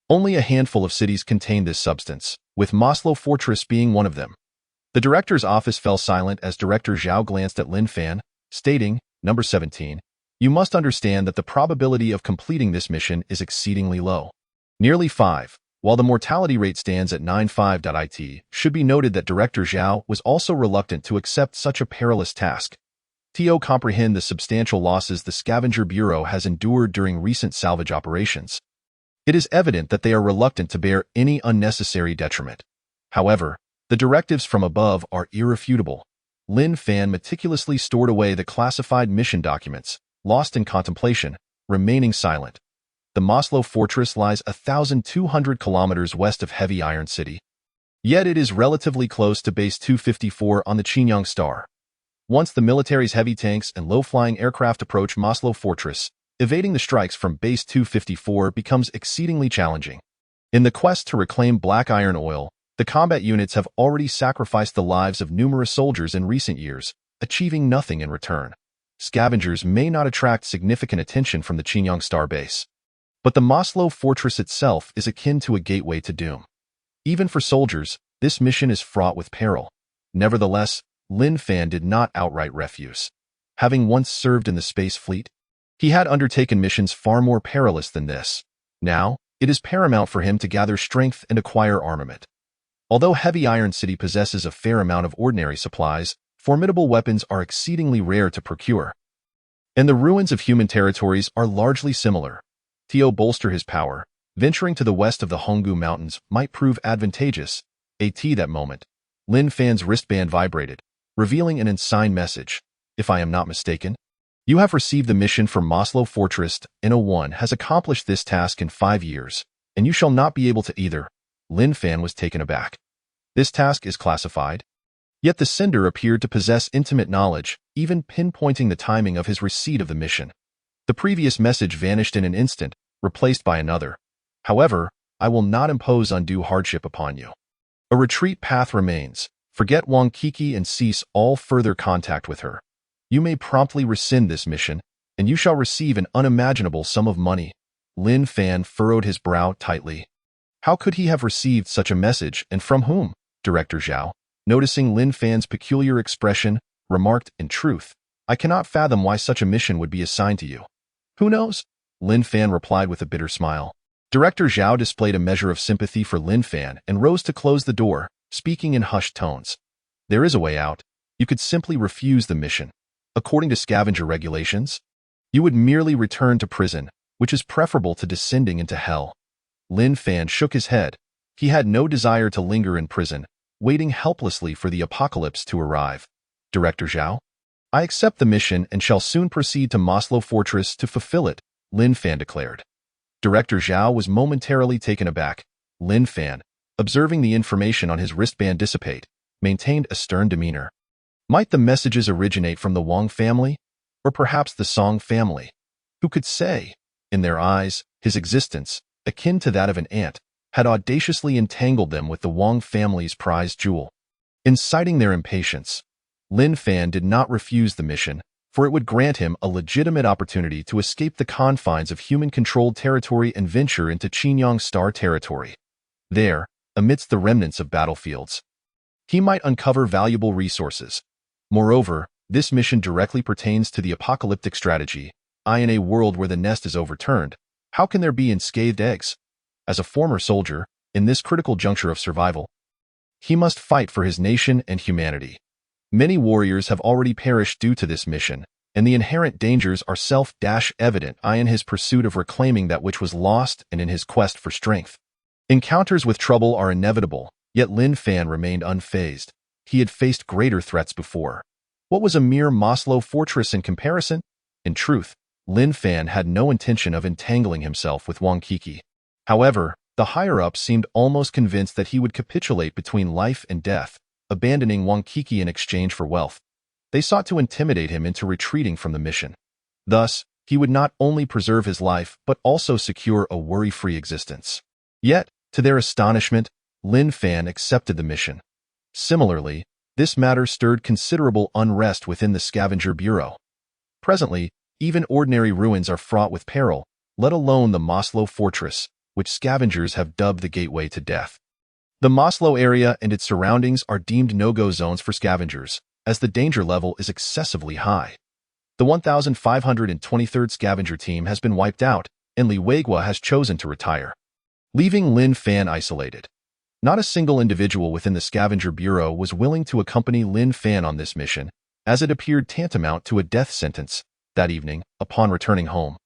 Only a handful of cities contained this substance, with Maslow Fortress being one of them. The director's office fell silent as Director Zhao glanced at Lin Fan, stating, "Number 17, you must understand that the probability of completing this mission is exceedingly low. Nearly 5. While the mortality rate stands at 95. It should be noted that Director Zhao was also reluctant to accept such a perilous task. To comprehend the substantial losses the Scavenger Bureau has endured during recent salvage operations, it is evident that they are reluctant to bear any unnecessary detriment. However, the directives from above are irrefutable. Lin Fan meticulously stored away the classified mission documents, lost in contemplation, remaining silent. The Maslow Fortress lies 1,200 kilometers west of Heavy Iron City. Yet it is relatively close to Base 254 on the Xinjiang Star. Once the military's heavy tanks and low-flying aircraft approach Maslow Fortress, evading the strikes from Base 254 becomes exceedingly challenging. In the quest to reclaim black iron oil, the combat units have already sacrificed the lives of numerous soldiers in recent years, achieving nothing in return. Scavengers may not attract significant attention from the Xinjiang Star base, but the Maslow Fortress itself is akin to a gateway to doom. Even for soldiers, this mission is fraught with peril. Nevertheless, Lin Fan did not outright refuse. Having once served in the space fleet, he had undertaken missions far more perilous than this. Now, it is paramount for him to gather strength and acquire armament. Although Heavy Iron City possesses a fair amount of ordinary supplies, formidable weapons are exceedingly rare to procure. And the ruins of human territories are largely similar. To bolster his power, venturing to the west of the Moga Mountains might prove advantageous. At that moment, Lin Fan's wristband vibrated, revealing an ensign message. If I am not mistaken, you have received the mission from Maslow Fortress. N01 has accomplished this task in 5 years, and you shall not be able to either. Lin Fan was taken aback. This task is classified. Yet the sender appeared to possess intimate knowledge, even pinpointing the timing of his receipt of the mission. The previous message vanished in an instant, replaced by another. However, I will not impose undue hardship upon you. A retreat path remains. Forget Wang Kiki and cease all further contact with her. You may promptly rescind this mission, and you shall receive an unimaginable sum of money. Lin Fan furrowed his brow tightly. How could he have received such a message, and from whom? Director Zhao, noticing Lin Fan's peculiar expression, remarked, in truth, I cannot fathom why such a mission would be assigned to you. Who knows? Lin Fan replied with a bitter smile. Director Zhao displayed a measure of sympathy for Lin Fan and rose to close the door, speaking in hushed tones. There is a way out. You could simply refuse the mission. According to scavenger regulations, you would merely return to prison, which is preferable to descending into hell. Lin Fan shook his head. He had no desire to linger in prison, waiting helplessly for the apocalypse to arrive. Director Zhao, I accept the mission and shall soon proceed to Maslow Fortress to fulfill it, Lin Fan declared. Director Zhao was momentarily taken aback. Lin Fan, observing the information on his wristband dissipate, maintained a stern demeanor. Might the messages originate from the Wang family? Or perhaps the Song family? Who could say? In their eyes, his existence, akin to that of an ant, had audaciously entangled them with the Wang family's prized jewel. Inciting their impatience, Lin Fan did not refuse the mission, for it would grant him a legitimate opportunity to escape the confines of human-controlled territory and venture into Xinjiang Star territory. There, amidst the remnants of battlefields, he might uncover valuable resources. Moreover, this mission directly pertains to the apocalyptic strategy. In a world where the nest is overturned, how can there be unscathed eggs? As a former soldier, in this critical juncture of survival, he must fight for his nation and humanity. Many warriors have already perished due to this mission, and the inherent dangers are self-evident in his pursuit of reclaiming that which was lost and in his quest for strength. Encounters with trouble are inevitable, yet Lin Fan remained unfazed. He had faced greater threats before. What was a mere Maslow Fortress in comparison? In truth, Lin Fan had no intention of entangling himself with Wang Kiki. However, the higher-ups seemed almost convinced that he would capitulate between life and death, abandoning Wang Kiki in exchange for wealth. They sought to intimidate him into retreating from the mission. Thus, he would not only preserve his life but also secure a worry-free existence. Yet, to their astonishment, Lin Fan accepted the mission. Similarly, this matter stirred considerable unrest within the Scavenger Bureau. Presently, even ordinary ruins are fraught with peril, let alone the Maslow Fortress, which scavengers have dubbed the gateway to death. The Maslow area and its surroundings are deemed no-go zones for scavengers, as the danger level is excessively high. The 1,523rd Scavenger team has been wiped out, and Li Weigua has chosen to retire, leaving Lin Fan isolated. Not a single individual within the Scavenger Bureau was willing to accompany Lin Fan on this mission, as it appeared tantamount to a death sentence. That evening, upon returning home,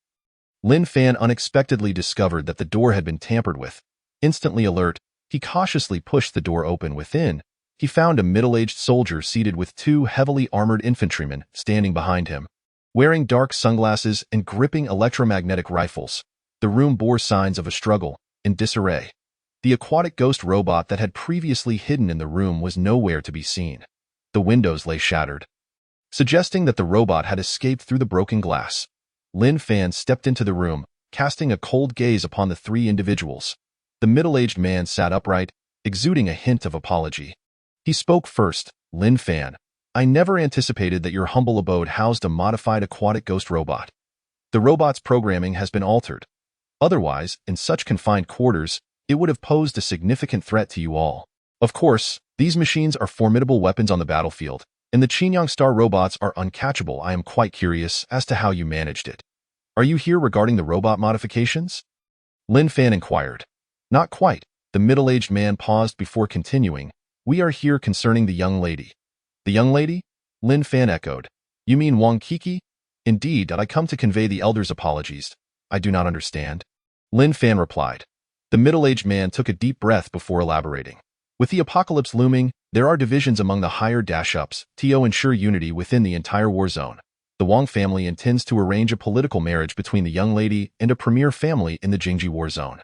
Lin Fan unexpectedly discovered that the door had been tampered with. Instantly alert, he cautiously pushed the door open. Within, he found a middle-aged soldier seated with two heavily armored infantrymen standing behind him, wearing dark sunglasses and gripping electromagnetic rifles. The room bore signs of a struggle in disarray. The aquatic ghost robot that had previously hidden in the room was nowhere to be seen. The windows lay shattered, suggesting that the robot had escaped through the broken glass. Lin Fan stepped into the room, casting a cold gaze upon the three individuals. The middle-aged man sat upright, exuding a hint of apology. He spoke first. Lin Fan, I never anticipated that your humble abode housed a modified aquatic ghost robot. The robot's programming has been altered. Otherwise, in such confined quarters, it would have posed a significant threat to you all. Of course, these machines are formidable weapons on the battlefield, and the Qingyang Star robots are uncatchable. I am quite curious as to how you managed it. Are you here regarding the robot modifications? Lin Fan inquired. Not quite. The middle-aged man paused before continuing. We are here concerning the young lady. The young lady? Lin Fan echoed. You mean Wang Kiki? Indeed, I come to convey the elder's apologies. I do not understand. Lin Fan replied. The middle-aged man took a deep breath before elaborating. With the apocalypse looming, there are divisions among the higher dash-ups to ensure unity within the entire war zone. The Wang family intends to arrange a political marriage between the young lady and a premier family in the Jingji war zone.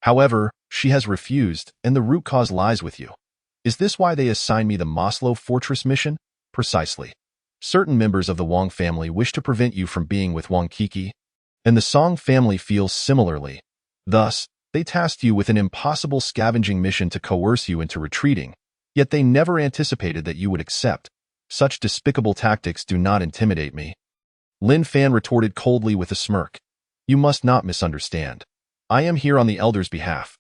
However, she has refused, and the root cause lies with you. Is this why they assigned me the Maslow Fortress mission? Precisely. Certain members of the Wang family wish to prevent you from being with Wang Kiki, and the Song family feels similarly. Thus, they tasked you with an impossible scavenging mission to coerce you into retreating, yet they never anticipated that you would accept. Such despicable tactics do not intimidate me. Lin Fan retorted coldly with a smirk. You must not misunderstand. I am here on the elder's behalf.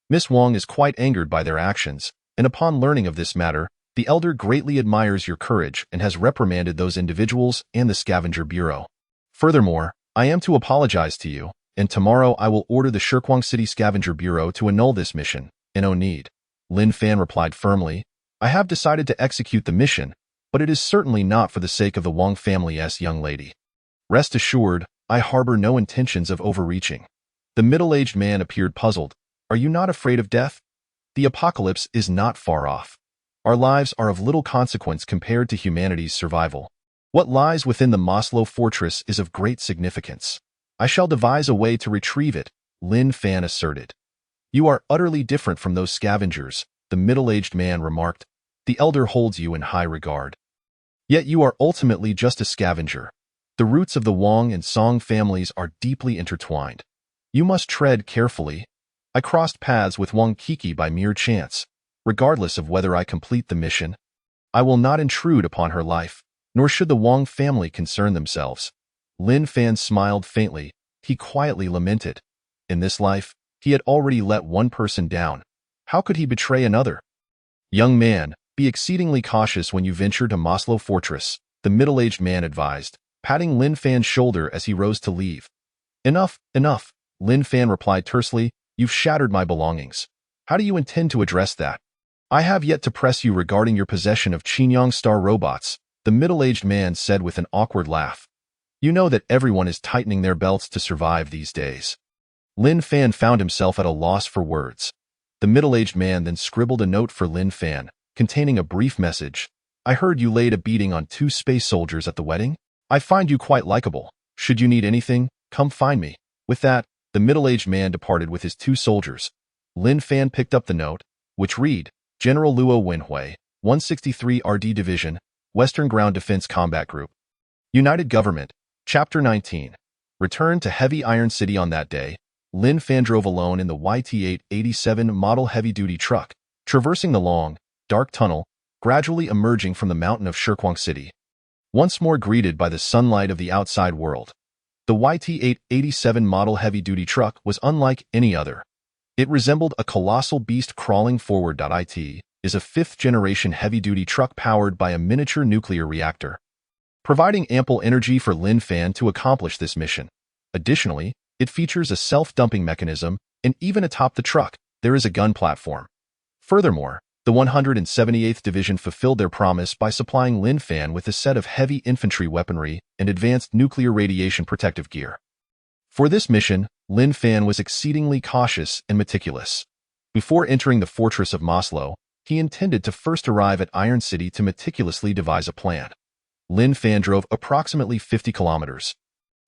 Miss Wang is quite angered by their actions, and upon learning of this matter, the elder greatly admires your courage and has reprimanded those individuals and the scavenger bureau. Furthermore, I am to apologize to you, and tomorrow I will order the Shirkwang City Scavenger Bureau to annul this mission. No need. Lin Fan replied firmly. I have decided to execute the mission, but it is certainly not for the sake of the Wang family's young lady. Rest assured, I harbor no intentions of overreaching. The middle-aged man appeared puzzled. Are you not afraid of death? The apocalypse is not far off. Our lives are of little consequence compared to humanity's survival. What lies within the Maslow Fortress is of great significance. I shall devise a way to retrieve it, Lin Fan asserted. You are utterly different from those scavengers, the middle-aged man remarked. The elder holds you in high regard. Yet you are ultimately just a scavenger. The roots of the Wang and Song families are deeply intertwined. You must tread carefully. I crossed paths with Wang Kiki by mere chance. Regardless of whether I complete the mission, I will not intrude upon her life, nor should the Wang family concern themselves. Lin Fan smiled faintly. He quietly lamented. In this life, he had already let one person down. How could he betray another? Young man, be exceedingly cautious when you venture to Maslow Fortress, the middle-aged man advised, patting Lin Fan's shoulder as he rose to leave. Enough, enough, Lin Fan replied tersely. You've shattered my belongings. How do you intend to address that? I have yet to press you regarding your possession of Qingyang Star robots, the middle-aged man said with an awkward laugh. You know that everyone is tightening their belts to survive these days. Lin Fan found himself at a loss for words. The middle-aged man then scribbled a note for Lin Fan, containing a brief message. I heard you laid a beating on 2 space soldiers at the wedding. I find you quite likable. Should you need anything, come find me. With that, the middle-aged man departed with his 2 soldiers. Lin Fan picked up the note, which read, General Luo Wenhui, 163 RD Division, Western Ground Defense Combat Group. United Government, Chapter 19. Returned to Heavy Iron City on that day, Lin Fan drove alone in the YT-887 model heavy-duty truck, traversing the long, dark tunnel, gradually emerging from the mountain of Shirkwang City. Once more greeted by the sunlight of the outside world, the YT-887 model heavy-duty truck was unlike any other. It resembled a colossal beast crawling forward. It is a 5th-generation heavy-duty truck powered by a miniature nuclear reactor, providing ample energy for Lin Fan to accomplish this mission. Additionally, it features a self-dumping mechanism, and even atop the truck, there is a gun platform. Furthermore, The 178th Division fulfilled their promise by supplying Lin Fan with a set of heavy infantry weaponry and advanced nuclear radiation protective gear. For this mission, Lin Fan was exceedingly cautious and meticulous. Before entering the fortress of Maslow, he intended to first arrive at Iron City to meticulously devise a plan. Lin Fan drove approximately 50 kilometers.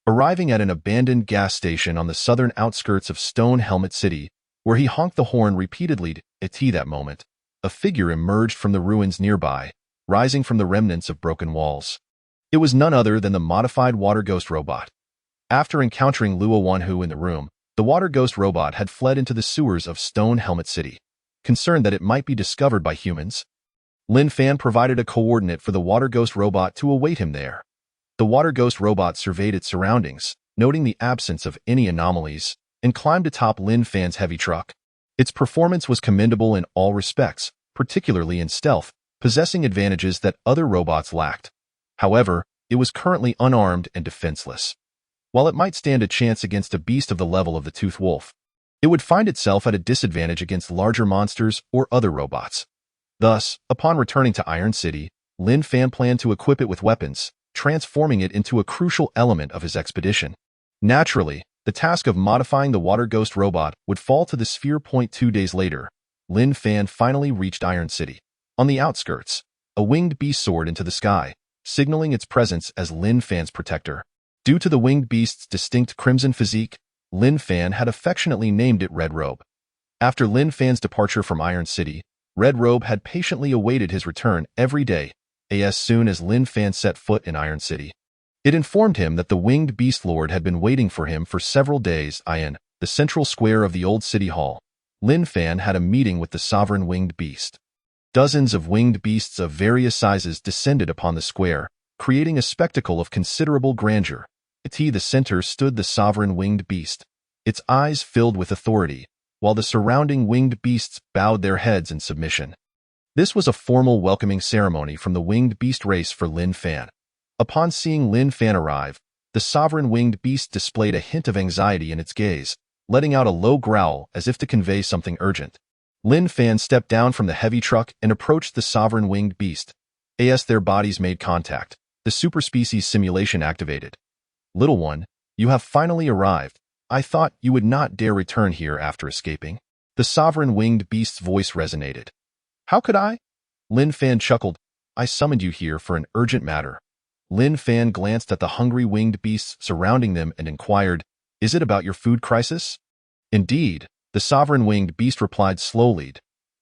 Arriving at an abandoned gas station on the southern outskirts of Stone Helmet City, where he honked the horn repeatedly at that moment, a figure emerged from the ruins nearby, rising from the remnants of broken walls. It was none other than the modified water ghost robot. After encountering Luo Wanhu in the room, the water ghost robot had fled into the sewers of Stone Helmet City. Concerned that it might be discovered by humans, Lin Fan provided a coordinate for the water ghost robot to await him there. The water ghost robot surveyed its surroundings, noting the absence of any anomalies, and climbed atop Lin Fan's heavy truck. Its performance was commendable in all respects, particularly in stealth, possessing advantages that other robots lacked. However, it was currently unarmed and defenseless. While it might stand a chance against a beast of the level of the Toothed Wolf, it would find itself at a disadvantage against larger monsters or other robots. Thus, upon returning to Iron City, Lin Fan planned to equip it with weapons, transforming it into a crucial element of his expedition. Naturally, the task of modifying the water ghost robot would fall to the sphere. 2 days later, Lin Fan finally reached Iron City. On the outskirts, a winged beast soared into the sky, signaling its presence as Lin Fan's protector. Due to the winged beast's distinct crimson physique, Lin Fan had affectionately named it Red Robe. After Lin Fan's departure from Iron City, Red Robe had patiently awaited his return every day, as soon as Lin Fan set foot in Iron City. It informed him that the winged beast lord had been waiting for him for several days in the central square of the old city hall. Lin Fan had a meeting with the sovereign winged beast. Dozens of winged beasts of various sizes descended upon the square, creating a spectacle of considerable grandeur. At the center stood the sovereign winged beast, its eyes filled with authority, while the surrounding winged beasts bowed their heads in submission. This was a formal welcoming ceremony from the winged beast race for Lin Fan. Upon seeing Lin Fan arrive, the sovereign winged beast displayed a hint of anxiety in its gaze, letting out a low growl as if to convey something urgent. Lin Fan stepped down from the heavy truck and approached the sovereign winged beast. As their bodies made contact, the superspecies simulation activated. Little one, you have finally arrived. I thought you would not dare return here after escaping. The sovereign winged beast's voice resonated. How could I? Lin Fan chuckled. I summoned you here for an urgent matter. Lin Fan glanced at the hungry winged beasts surrounding them and inquired, is it about your food crisis? Indeed, the sovereign winged beast replied slowly.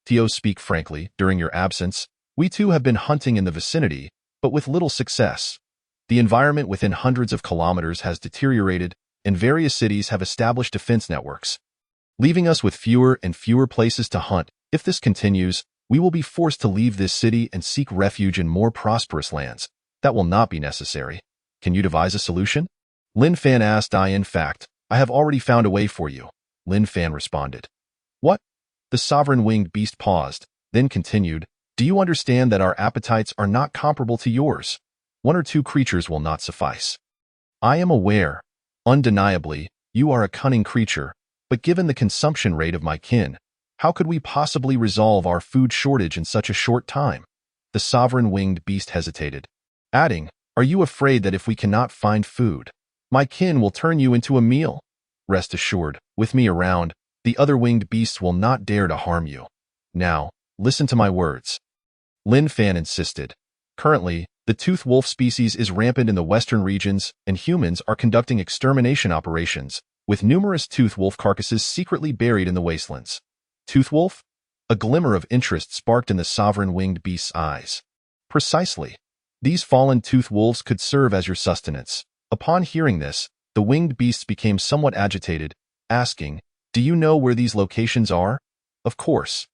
Tio, speak frankly, during your absence, we too have been hunting in the vicinity, but with little success. The environment within hundreds of kilometers has deteriorated, and various cities have established defense networks, leaving us with fewer and fewer places to hunt. If this continues, we will be forced to leave this city and seek refuge in more prosperous lands. That will not be necessary. Can you devise a solution? Lin Fan asked. In fact, I have already found a way for you, Lin Fan responded. What? The sovereign winged beast paused, then continued, do you understand that our appetites are not comparable to yours? 1 or 2 creatures will not suffice. I am aware. Undeniably, you are a cunning creature, but given the consumption rate of my kin, how could we possibly resolve our food shortage in such a short time? The sovereign winged beast hesitated, adding, are you afraid that if we cannot find food, my kin will turn you into a meal? Rest assured, with me around, the other winged beasts will not dare to harm you. Now, listen to my words. Lin Fan insisted. Currently, the toothed wolf species is rampant in the western regions, and humans are conducting extermination operations, with numerous toothed wolf carcasses secretly buried in the wastelands. Toothed wolf? A glimmer of interest sparked in the sovereign winged beast's eyes. Precisely. These fallen toothed wolves could serve as your sustenance. Upon hearing this, the winged beasts became somewhat agitated, asking, do you know where these locations are? Of course.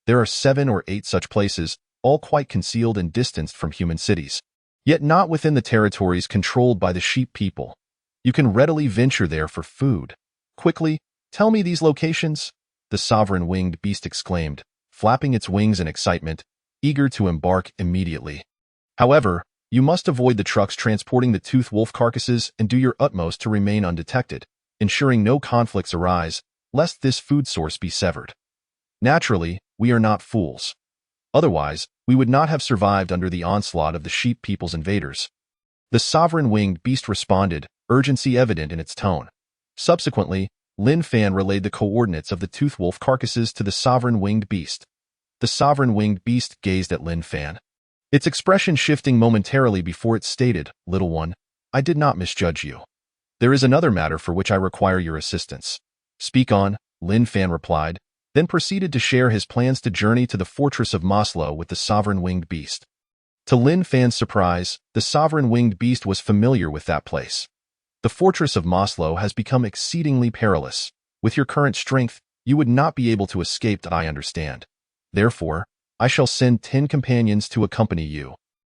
There are 7 or 8 such places, all quite concealed and distanced from human cities, yet not within the territories controlled by the sheep people. You can readily venture there for food. Quickly, tell me these locations, the sovereign winged beast exclaimed, flapping its wings in excitement, eager to embark immediately. However, you must avoid the trucks transporting the toothed wolf carcasses and do your utmost to remain undetected, ensuring no conflicts arise, lest this food source be severed. Naturally, we are not fools. Otherwise, we would not have survived under the onslaught of the sheep people's invaders. The sovereign winged beast responded, urgency evident in its tone. Subsequently, Lin Fan relayed the coordinates of the tooth wolf carcasses to the sovereign winged beast. The sovereign winged beast gazed at Lin Fan, its expression shifting momentarily before it stated, "Little one, I did not misjudge you. There is another matter for which I require your assistance." "Speak on," Lin Fan replied, then proceeded to share his plans to journey to the fortress of Maslow with the sovereign winged beast. To Lin Fan's surprise, the sovereign winged beast was familiar with that place. "The fortress of Maslow has become exceedingly perilous. With your current strength, you would not be able to escape, that I understand. Therefore, I shall send 10 companions to accompany you."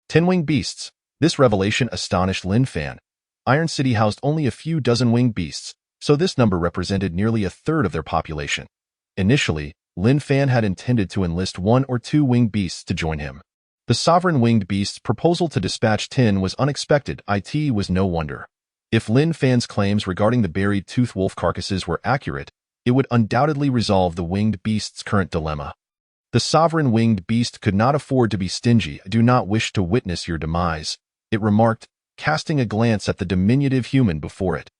10 winged beasts. This revelation astonished Lin Fan. Iron City housed only a few dozen winged beasts, so this number represented nearly a third of their population. Initially, Lin Fan had intended to enlist 1 or 2 winged beasts to join him. The sovereign winged beast's proposal to dispatch 10 was unexpected. It was no wonder. If Lin Fan's claims regarding the buried tooth wolf carcasses were accurate, it would undoubtedly resolve the winged beast's current dilemma. The sovereign winged beast could not afford to be stingy. "I do not wish to witness your demise," it remarked, casting a glance at the diminutive human before it.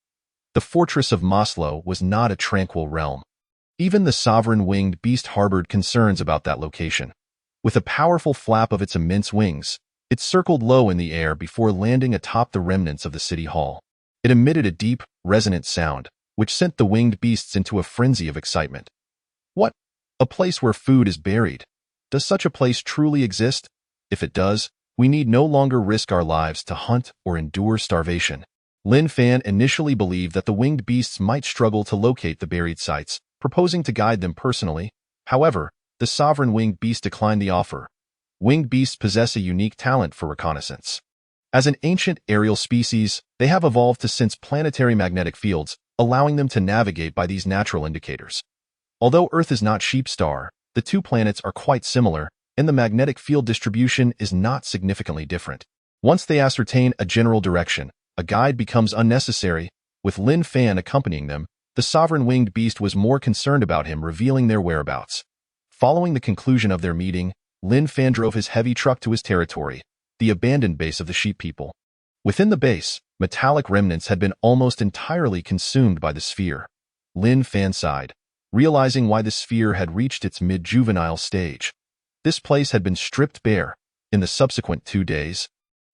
The fortress of Maslow was not a tranquil realm. Even the sovereign winged beast harbored concerns about that location. With a powerful flap of its immense wings, it circled low in the air before landing atop the remnants of the city hall. It emitted a deep, resonant sound, which sent the winged beasts into a frenzy of excitement. "What? A place where food is buried? Does such a place truly exist? If it does, we need no longer risk our lives to hunt or endure starvation." Lin Fan initially believed that the winged beasts might struggle to locate the buried sites, proposing to guide them personally. However, the sovereign winged beast declined the offer. Winged beasts possess a unique talent for reconnaissance. As an ancient aerial species, they have evolved to sense planetary magnetic fields, allowing them to navigate by these natural indicators. Although Earth is not sheep star, the two planets are quite similar, and the magnetic field distribution is not significantly different. Once they ascertain a general direction, a guide becomes unnecessary. With Lin Fan accompanying them, the sovereign winged beast was more concerned about him revealing their whereabouts. Following the conclusion of their meeting, Lin Fan drove his heavy truck to his territory, the abandoned base of the sheep people. Within the base, metallic remnants had been almost entirely consumed by the sphere. Lin Fan sighed, realizing why the sphere had reached its mid-juvenile stage. This place had been stripped bare. In the subsequent 2 days,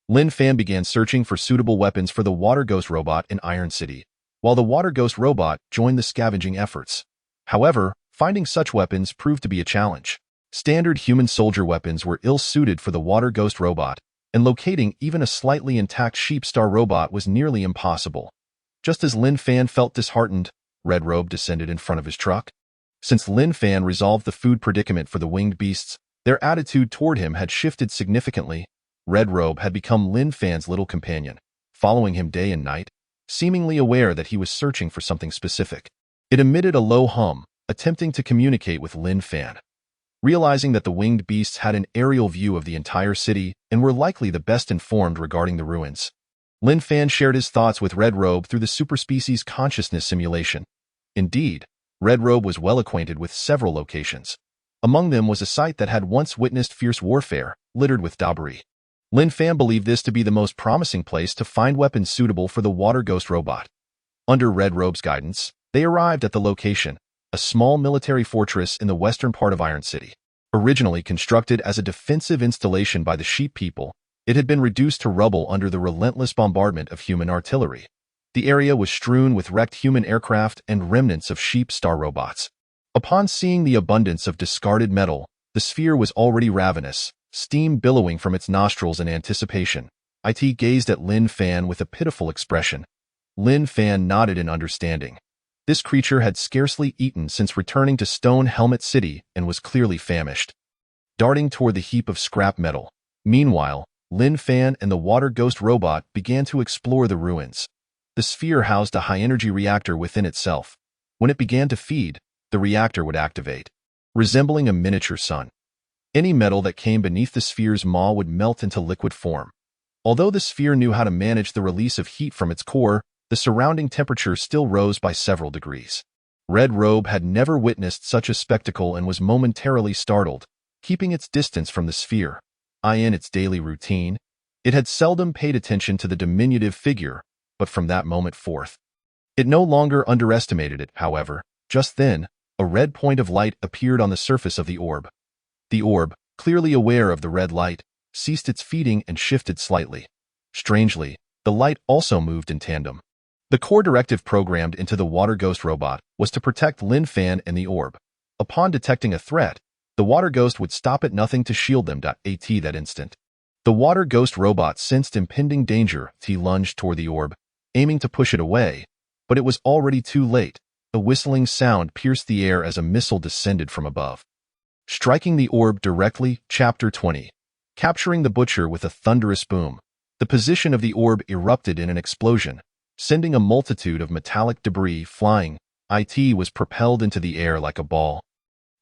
Lin Fan began searching for suitable weapons for the Water Ghost robot in Iron City, while the Water Ghost robot joined the scavenging efforts. However, finding such weapons proved to be a challenge. Standard human soldier weapons were ill-suited for the Water Ghost robot, and locating even a slightly intact Sheep Star robot was nearly impossible. Just as Lin Fan felt disheartened, Red Robe descended in front of his truck. Since Lin Fan resolved the food predicament for the winged beasts, their attitude toward him had shifted significantly. Red Robe had become Lin Fan's little companion, following him day and night, seemingly aware that he was searching for something specific. It emitted a low hum, attempting to communicate with Lin Fan. Realizing that the winged beasts had an aerial view of the entire city and were likely the best informed regarding the ruins, Lin Fan shared his thoughts with Red Robe through the superspecies consciousness simulation. Indeed, Red Robe was well acquainted with several locations. Among them was a site that had once witnessed fierce warfare, littered with debris. Lin Fan believed this to be the most promising place to find weapons suitable for the Water Ghost robot. Under Red Robe's guidance, they arrived at the location, a small military fortress in the western part of Iron City. Originally constructed as a defensive installation by the sheep people, it had been reduced to rubble under the relentless bombardment of human artillery. The area was strewn with wrecked human aircraft and remnants of Sheep Star robots. Upon seeing the abundance of discarded metal, the sphere was already ravenous, steam billowing from its nostrils in anticipation. It gazed at Lin Fan with a pitiful expression. Lin Fan nodded in understanding. This creature had scarcely eaten since returning to Stone Helmet City and was clearly famished. Darting toward the heap of scrap metal. Meanwhile, Lin Fan and the Water Ghost robot began to explore the ruins. The sphere housed a high-energy reactor within itself. When it began to feed, the reactor would activate, resembling a miniature sun. Any metal that came beneath the sphere's maw would melt into liquid form. Although the sphere knew how to manage the release of heat from its core, the surrounding temperature still rose by several degrees. Red Robe had never witnessed such a spectacle and was momentarily startled. keeping its distance from the sphere. In its daily routine, it had seldom paid attention to the diminutive figure, but from that moment forth, it no longer underestimated it. However, just then, a red point of light appeared on the surface of the orb. The orb, clearly aware of the red light, ceased its feeding and shifted slightly. Strangely, the light also moved in tandem. The core directive programmed into the water ghost robot was to protect Lin Fan and the orb. Upon detecting a threat, the water ghost would stop at nothing to shield them. At that instant, the water ghost robot sensed impending danger. He lunged toward the orb, aiming to push it away, but it was already too late. A whistling sound pierced the air as a missile descended from above, striking the orb directly. Chapter 20. Capturing the butcher with a thunderous boom. The position of the orb erupted in an explosion, sending a multitude of metallic debris flying. It was propelled into the air like a ball.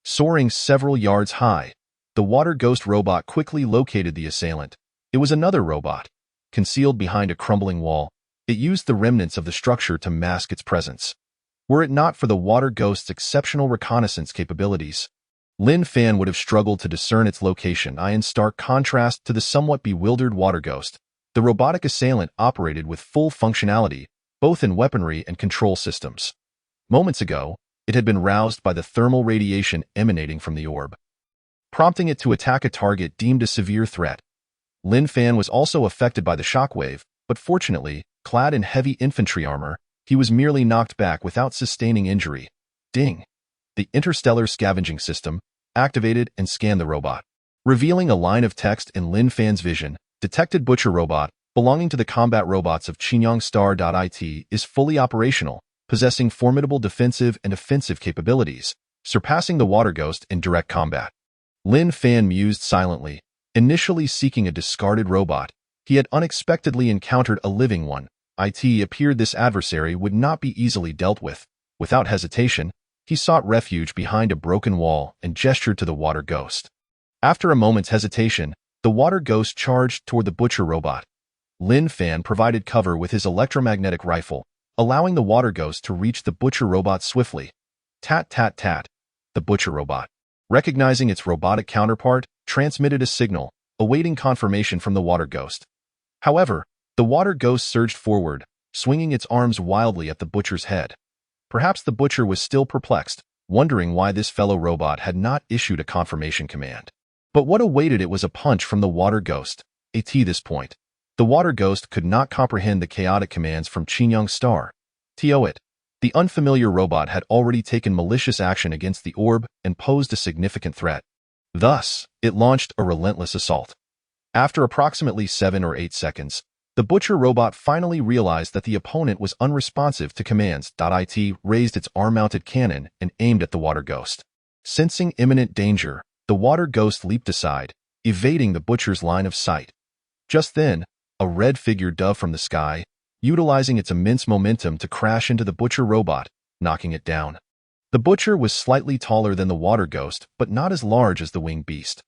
Soaring several yards high, the water ghost robot quickly located the assailant. It was another robot. Concealed behind a crumbling wall, it used the remnants of the structure to mask its presence. Were it not for the water ghost's exceptional reconnaissance capabilities, Lin Fan would have struggled to discern its location. In stark contrast to the somewhat bewildered water ghost, the robotic assailant operated with full functionality, both in weaponry and control systems. Moments ago, it had been roused by the thermal radiation emanating from the orb, prompting it to attack a target deemed a severe threat. Lin Fan was also affected by the shockwave, but fortunately, clad in heavy infantry armor, he was merely knocked back without sustaining injury. Ding! The interstellar scavenging system activated and scanned the robot, revealing a line of text in Lin Fan's vision. Detected butcher robot, belonging to the combat robots of Qingyang Star. It is fully operational, possessing formidable defensive and offensive capabilities, surpassing the water ghost in direct combat. Lin Fan mused silently. Initially seeking a discarded robot, he had unexpectedly encountered a living one. It appeared this adversary would not be easily dealt with. Without hesitation, he sought refuge behind a broken wall and gestured to the water ghost. After a moment's hesitation, the water ghost charged toward the butcher robot. Lin Fan provided cover with his electromagnetic rifle, allowing the water ghost to reach the butcher robot swiftly. Tat tat tat. The butcher robot, recognizing its robotic counterpart, transmitted a signal, awaiting confirmation from the water ghost. However, the water ghost surged forward, swinging its arms wildly at the butcher's head. Perhaps the butcher was still perplexed, wondering why this fellow robot had not issued a confirmation command. But what awaited it was a punch from the water ghost. At this point, the water ghost could not comprehend the chaotic commands from Qingyang Star. The unfamiliar robot had already taken malicious action against the orb and posed a significant threat. Thus, it launched a relentless assault. After approximately 7 or 8 seconds, the butcher robot finally realized that the opponent was unresponsive to commands. It raised its arm-mounted cannon and aimed at the water ghost. Sensing imminent danger, the water ghost leaped aside, evading the butcher's line of sight. Just then, a red figure dove from the sky, utilizing its immense momentum to crash into the butcher robot, knocking it down. The butcher was slightly taller than the water ghost, but not as large as the winged beast.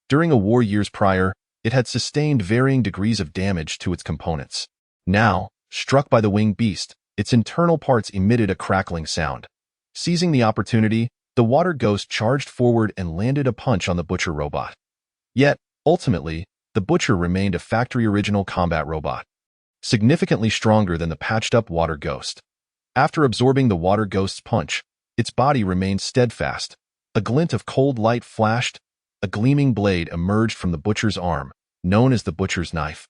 During a war years prior, it had sustained varying degrees of damage to its components. Now, struck by the winged beast, its internal parts emitted a crackling sound. Seizing the opportunity, the water ghost charged forward and landed a punch on the butcher robot. Yet, ultimately, the butcher remained a factory-original combat robot, significantly stronger than the patched-up water ghost. After absorbing the water ghost's punch, its body remained steadfast. A glint of cold light flashed. A gleaming blade emerged from the butcher's arm, known as the butcher's knife.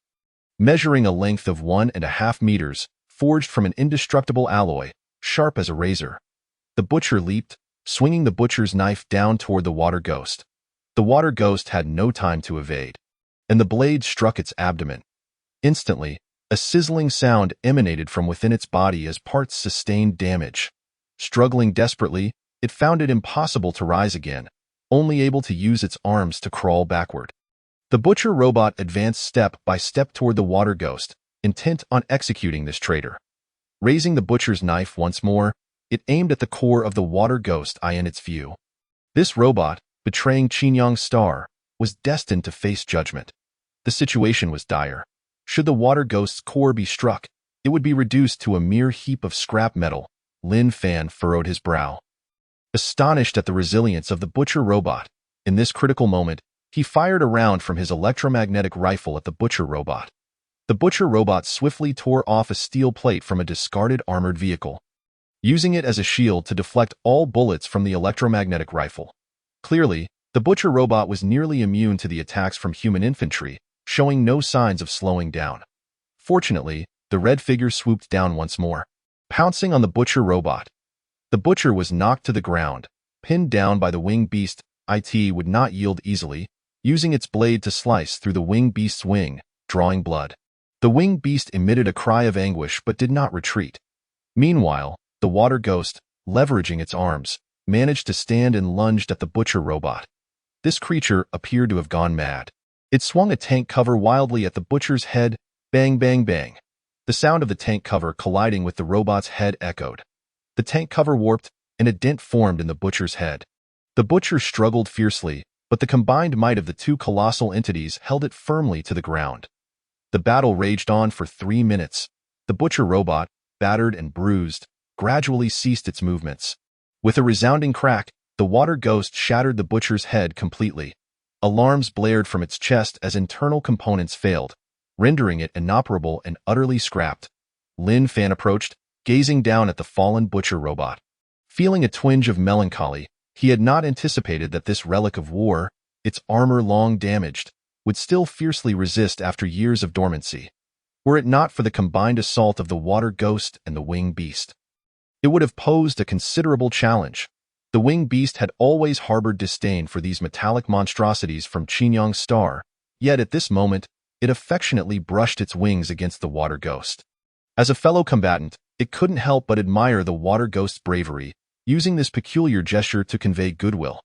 Measuring a length of 1.5 meters, forged from an indestructible alloy, sharp as a razor. The butcher leaped, swinging the butcher's knife down toward the water ghost. The water ghost had no time to evade, and the blade struck its abdomen. Instantly, a sizzling sound emanated from within its body as parts sustained damage. Struggling desperately, it found it impossible to rise again, only able to use its arms to crawl backward. The butcher robot advanced step by step toward the water ghost, intent on executing this traitor. Raising the butcher's knife once more, it aimed at the core of the water ghost in its view. This robot, betraying Qingyang Star, was destined to face judgment. The situation was dire. Should the water ghost's core be struck, it would be reduced to a mere heap of scrap metal. Lin Fan furrowed his brow, astonished at the resilience of the butcher robot. In this critical moment, he fired a round from his electromagnetic rifle at the butcher robot. The butcher robot swiftly tore off a steel plate from a discarded armored vehicle, using it as a shield to deflect all bullets from the electromagnetic rifle. Clearly, the butcher robot was nearly immune to the attacks from human infantry, showing no signs of slowing down. Fortunately, the red figure swooped down once more, pouncing on the butcher robot. The butcher was knocked to the ground, pinned down by the winged beast. It would not yield easily, using its blade to slice through the winged beast's wing, drawing blood. The winged beast emitted a cry of anguish but did not retreat. Meanwhile, the water ghost, leveraging its arms, managed to stand and lunged at the butcher robot. This creature appeared to have gone mad. It swung a tank cover wildly at the butcher's head, bang bang bang. The sound of the tank cover colliding with the robot's head echoed. The tank cover warped, and a dent formed in the butcher's head. The butcher struggled fiercely, but the combined might of the two colossal entities held it firmly to the ground. The battle raged on for 3 minutes. The butcher robot, battered and bruised, gradually ceased its movements. With a resounding crack, the water ghost shattered the butcher's head completely. Alarms blared from its chest as internal components failed, rendering it inoperable and utterly scrapped. Lin Fan approached, gazing down at the fallen butcher robot. Feeling a twinge of melancholy, he had not anticipated that this relic of war, its armor long damaged, would still fiercely resist after years of dormancy. Were it not for the combined assault of the water ghost and the winged beast, it would have posed a considerable challenge. The winged beast had always harbored disdain for these metallic monstrosities from Qinyang's star, yet at this moment, it affectionately brushed its wings against the water ghost. As a fellow combatant, it couldn't help but admire the water ghost's bravery, using this peculiar gesture to convey goodwill.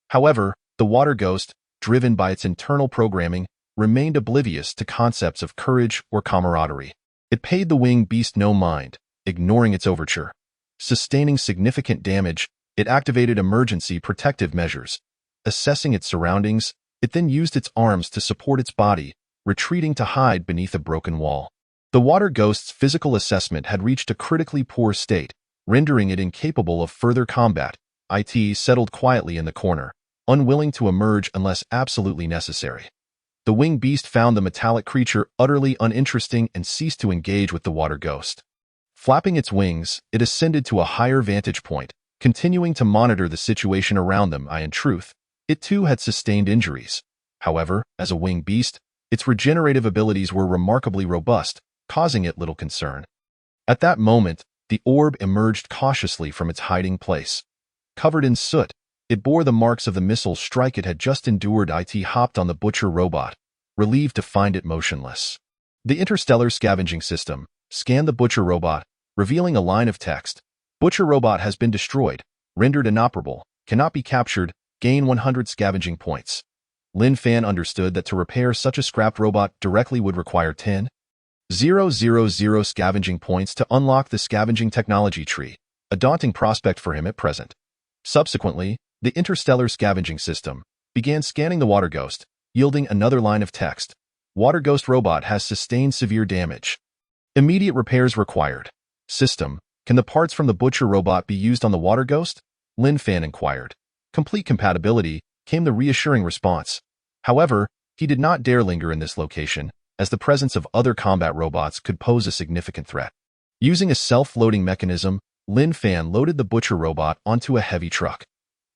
However, the water ghost, driven by its internal programming, remained oblivious to concepts of courage or camaraderie. It paid the winged beast no mind, ignoring its overture. Sustaining significant damage, it activated emergency protective measures. Assessing its surroundings, it then used its arms to support its body, retreating to hide beneath a broken wall. The water ghost's physical assessment had reached a critically poor state, rendering it incapable of further combat. It settled quietly in the corner, unwilling to emerge unless absolutely necessary. The winged beast found the metallic creature utterly uninteresting and ceased to engage with the water ghost. Flapping its wings, it ascended to a higher vantage point, continuing to monitor the situation around them. In truth, it too had sustained injuries. However, as a winged beast, its regenerative abilities were remarkably robust, causing it little concern. At that moment, the orb emerged cautiously from its hiding place. Covered in soot, it bore the marks of the missile strike it had just endured. It hopped on the butcher robot, relieved to find it motionless. The interstellar scavenging system scanned the butcher robot, revealing a line of text. Butcher robot has been destroyed, rendered inoperable, cannot be captured, gain 100 scavenging points. Lin Fan understood that to repair such a scrapped robot directly would require 10,000 scavenging points to unlock the scavenging technology tree, a daunting prospect for him at present. Subsequently, the interstellar scavenging system began scanning the water ghost, yielding another line of text. Water ghost robot has sustained severe damage. Immediate repairs required. System, can the parts from the butcher robot be used on the water ghost? Lin Fan inquired. Complete compatibility, came the reassuring response. However, he did not dare linger in this location, as the presence of other combat robots could pose a significant threat. Using a self-loading mechanism, Lin Fan loaded the butcher robot onto a heavy truck.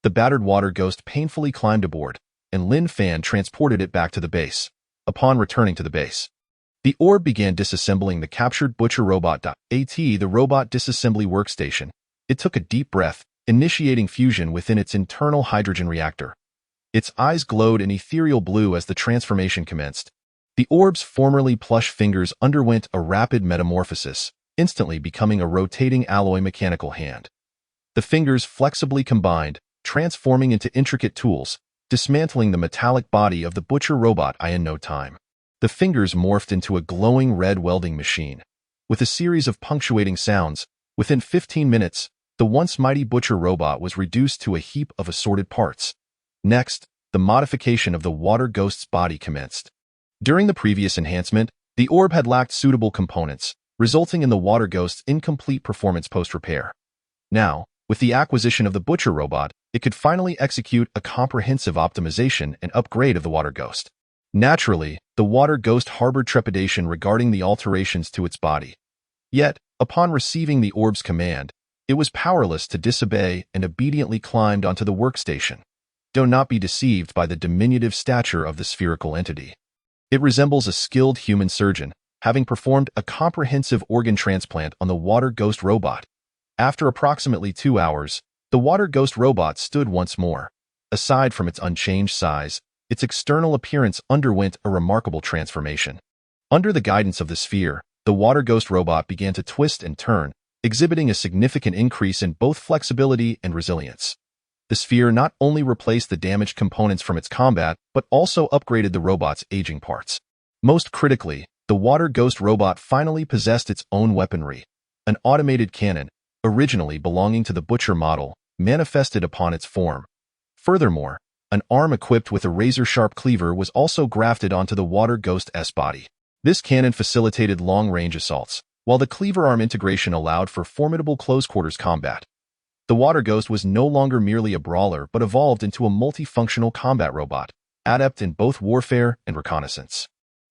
The battered water ghost painfully climbed aboard, and Lin Fan transported it back to the base. Upon returning to the base, the orb began disassembling the captured butcher robot. The robot disassembly workstation. It took a deep breath, initiating fusion within its internal hydrogen reactor. Its eyes glowed an ethereal blue as the transformation commenced. The orb's formerly plush fingers underwent a rapid metamorphosis, instantly becoming a rotating alloy mechanical hand. The fingers flexibly combined, transforming into intricate tools, dismantling the metallic body of the butcher robot in no time. The fingers morphed into a glowing red welding machine. With a series of punctuating sounds, within 15 minutes, the once mighty butcher robot was reduced to a heap of assorted parts. Next, the modification of the water ghost's body commenced. During the previous enhancement, the orb had lacked suitable components, resulting in the water ghost's incomplete performance post-repair. Now, with the acquisition of the butcher robot, it could finally execute a comprehensive optimization and upgrade of the Water Ghost. Naturally, the Water Ghost harbored trepidation regarding the alterations to its body. Yet, upon receiving the orb's command, it was powerless to disobey and obediently climbed onto the workstation. Do not be deceived by the diminutive stature of the spherical entity. It resembles a skilled human surgeon, having performed a comprehensive organ transplant on the Water Ghost robot. After approximately 2 hours, the Water Ghost robot stood once more. Aside from its unchanged size, its external appearance underwent a remarkable transformation. Under the guidance of the sphere, the Water Ghost robot began to twist and turn, exhibiting a significant increase in both flexibility and resilience. The sphere not only replaced the damaged components from its combat, but also upgraded the robot's aging parts. Most critically, the Water Ghost robot finally possessed its own weaponry. An automated cannon, originally belonging to the Butcher model, manifested upon its form. Furthermore, an arm equipped with a razor-sharp cleaver was also grafted onto the Water Ghost's body. This cannon facilitated long-range assaults, while the cleaver arm integration allowed for formidable close-quarters combat. The Water Ghost was no longer merely a brawler but evolved into a multifunctional combat robot, adept in both warfare and reconnaissance.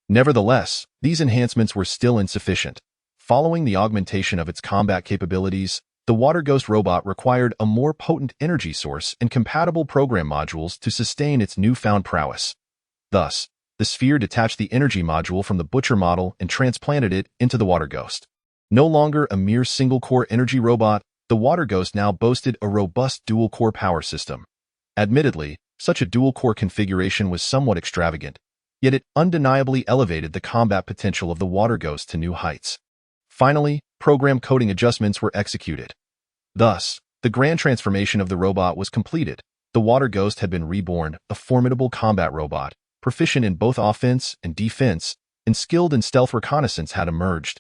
Nevertheless, these enhancements were still insufficient. Following the augmentation of its combat capabilities, the Water Ghost robot required a more potent energy source and compatible program modules to sustain its newfound prowess. Thus, the sphere detached the energy module from the Butcher model and transplanted it into the Water Ghost. No longer a mere single-core energy robot, the Water Ghost now boasted a robust dual-core power system. Admittedly, such a dual-core configuration was somewhat extravagant, yet it undeniably elevated the combat potential of the Water Ghost to new heights. Finally, program coding adjustments were executed. Thus, the grand transformation of the robot was completed. The Water Ghost had been reborn, a formidable combat robot, proficient in both offense and defense, and skilled in stealth reconnaissance had emerged.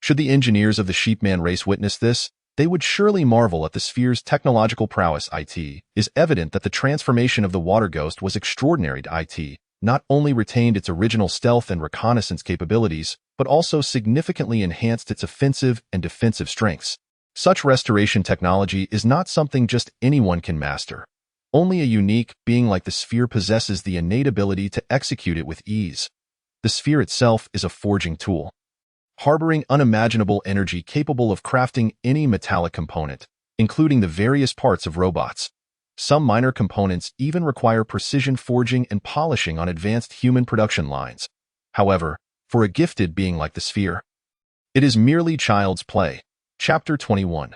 Should the engineers of the Sheepman race witness this, they would surely marvel at the sphere's technological prowess. It is evident that the transformation of the Water Ghost was extraordinary. It not only retained its original stealth and reconnaissance capabilities, but also significantly enhanced its offensive and defensive strengths. Such restoration technology is not something just anyone can master. Only a unique being like the sphere possesses the innate ability to execute it with ease. The sphere itself is a forging tool, harboring unimaginable energy capable of crafting any metallic component, including the various parts of robots. Some minor components even require precision forging and polishing on advanced human production lines. However, for a gifted being like the sphere, it is merely child's play. Chapter 21.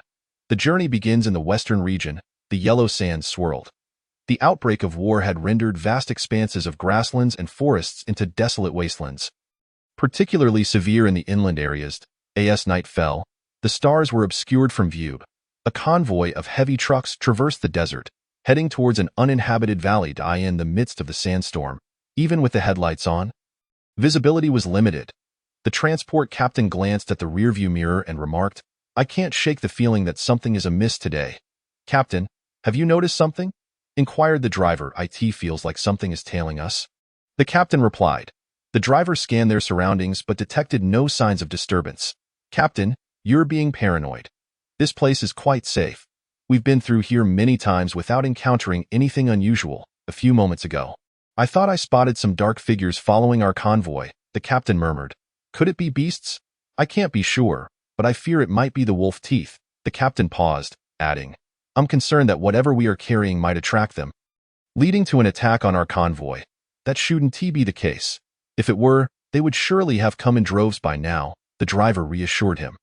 The journey begins in the western region. The yellow sands swirled. The outbreak of war had rendered vast expanses of grasslands and forests into desolate wastelands. Particularly severe in the inland areas, as night fell, the stars were obscured from view. A convoy of heavy trucks traversed the desert, heading towards an uninhabited valley in the midst of the sandstorm. Even with the headlights on, visibility was limited. The transport captain glanced at the rearview mirror and remarked, "I can't shake the feeling that something is amiss today." "Captain, have you noticed something?" inquired the driver. "It feels like something is tailing us," the captain replied. The driver scanned their surroundings but detected no signs of disturbance. "Captain, you're being paranoid. This place is quite safe. We've been through here many times without encountering anything unusual. A few moments ago, I thought I spotted some dark figures following our convoy," the captain murmured. "Could it be beasts? I can't be sure, but I fear it might be the wolf teeth." The captain paused, adding, "I'm concerned that whatever we are carrying might attract them, leading to an attack on our convoy. That shouldn't be the case. If it were, they would surely have come in droves by now," the driver reassured him.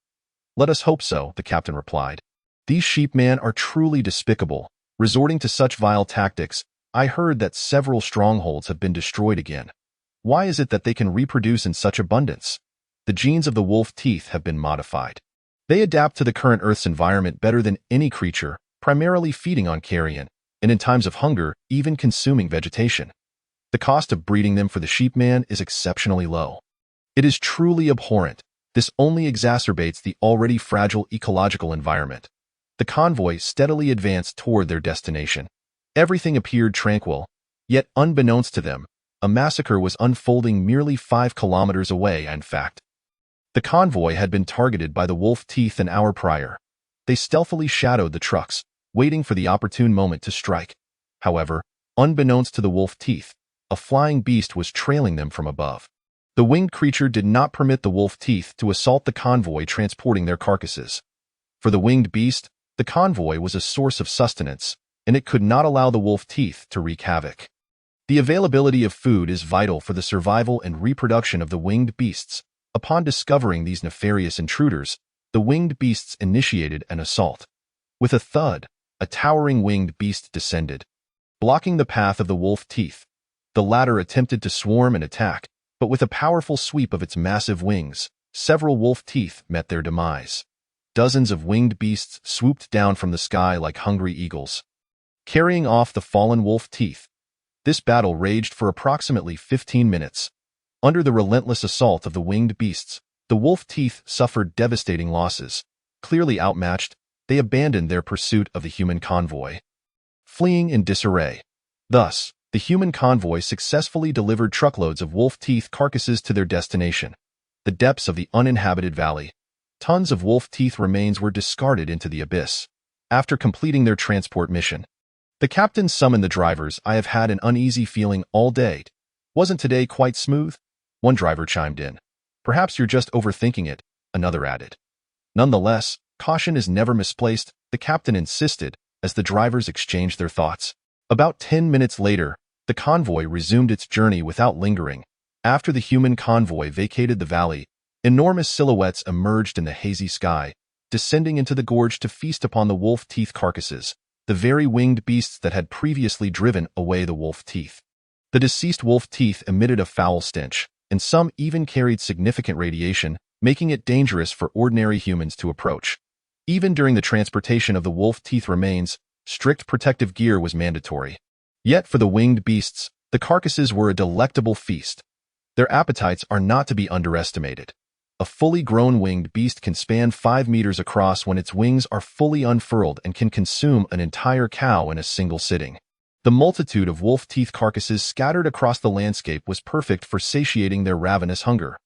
"Let us hope so," the captain replied. "These sheepmen are truly despicable, resorting to such vile tactics. I heard that several strongholds have been destroyed again. Why is it that they can reproduce in such abundance? The genes of the wolf teeth have been modified. They adapt to the current Earth's environment better than any creature, primarily feeding on carrion, and in times of hunger, even consuming vegetation. The cost of breeding them for the sheepman is exceptionally low. It is truly abhorrent. This only exacerbates the already fragile ecological environment." The convoy steadily advanced toward their destination. Everything appeared tranquil, yet unbeknownst to them, a massacre was unfolding merely 5 kilometers away. In fact, the convoy had been targeted by the wolf teeth an hour prior. They stealthily shadowed the trucks, waiting for the opportune moment to strike. However, unbeknownst to the wolf teeth, a flying beast was trailing them from above. The winged creature did not permit the wolf teeth to assault the convoy transporting their carcasses. For the winged beast, the convoy was a source of sustenance, and it could not allow the wolf teeth to wreak havoc. The availability of food is vital for the survival and reproduction of the winged beasts. Upon discovering these nefarious intruders, the winged beasts initiated an assault. With a thud, a towering winged beast descended, blocking the path of the wolf teeth. The latter attempted to swarm and attack, but with a powerful sweep of its massive wings, several wolf teeth met their demise. Dozens of winged beasts swooped down from the sky like hungry eagles, carrying off the fallen wolf teeth. This battle raged for approximately 15 minutes. Under the relentless assault of the winged beasts, the wolf teeth suffered devastating losses. Clearly outmatched, they abandoned their pursuit of the human convoy, fleeing in disarray. Thus, the human convoy successfully delivered truckloads of wolf teeth carcasses to their destination, the depths of the uninhabited valley. Tons of wolf teeth remains were discarded into the abyss. After completing their transport mission, the captain summoned the drivers. "I have had an uneasy feeling all day. Wasn't today quite smooth?" One driver chimed in. "Perhaps you're just overthinking it," another added. "Nonetheless, caution is never misplaced," the captain insisted as the drivers exchanged their thoughts. About 10 minutes later, the convoy resumed its journey without lingering. After the human convoy vacated the valley, enormous silhouettes emerged in the hazy sky, descending into the gorge to feast upon the wolf teeth carcasses, the very winged beasts that had previously driven away the wolf teeth. The deceased wolf teeth emitted a foul stench, and some even carried significant radiation, making it dangerous for ordinary humans to approach. Even during the transportation of the wolf teeth remains, strict protective gear was mandatory. Yet for the winged beasts, the carcasses were a delectable feast. Their appetites are not to be underestimated. A fully grown winged beast can span 5 meters across when its wings are fully unfurled and can consume an entire cow in a single sitting. The multitude of wolf teeth carcasses scattered across the landscape was perfect for satiating their ravenous hunger.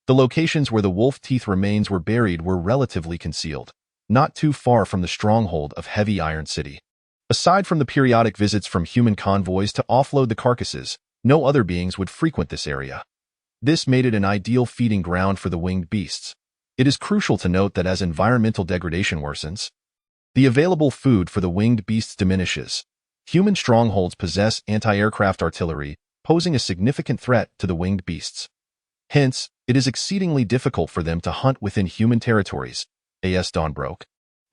The locations where the wolf teeth remains were buried were relatively concealed, not too far from the stronghold of Heavy Iron City. Aside from the periodic visits from human convoys to offload the carcasses, no other beings would frequent this area. This made it an ideal feeding ground for the winged beasts. It is crucial to note that as environmental degradation worsens, the available food for the winged beasts diminishes. Human strongholds possess anti-aircraft artillery, posing a significant threat to the winged beasts. Hence, it is exceedingly difficult for them to hunt within human territories. As dawn broke,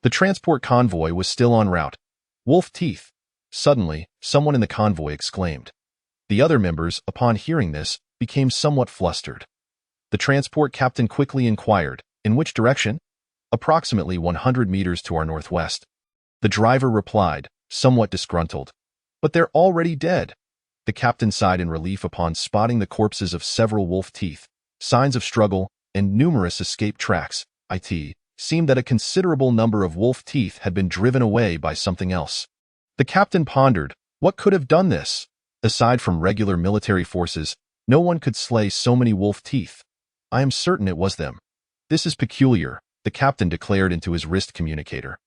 the transport convoy was still en route. "Wolf teeth!" Suddenly, someone in the convoy exclaimed. The other members, upon hearing this, became somewhat flustered. The transport captain quickly inquired, "In which direction?" "Approximately 100 meters to our northwest." The driver replied, somewhat disgruntled. "But they're already dead." The captain sighed in relief upon spotting the corpses of several wolf teeth, signs of struggle, and numerous escape tracks. It seemed that a considerable number of wolf teeth had been driven away by something else. The captain pondered, what could have done this? Aside from regular military forces, no one could slay so many wolf teeth. "I am certain it was them." "This is peculiar," the captain declared into his wrist communicator.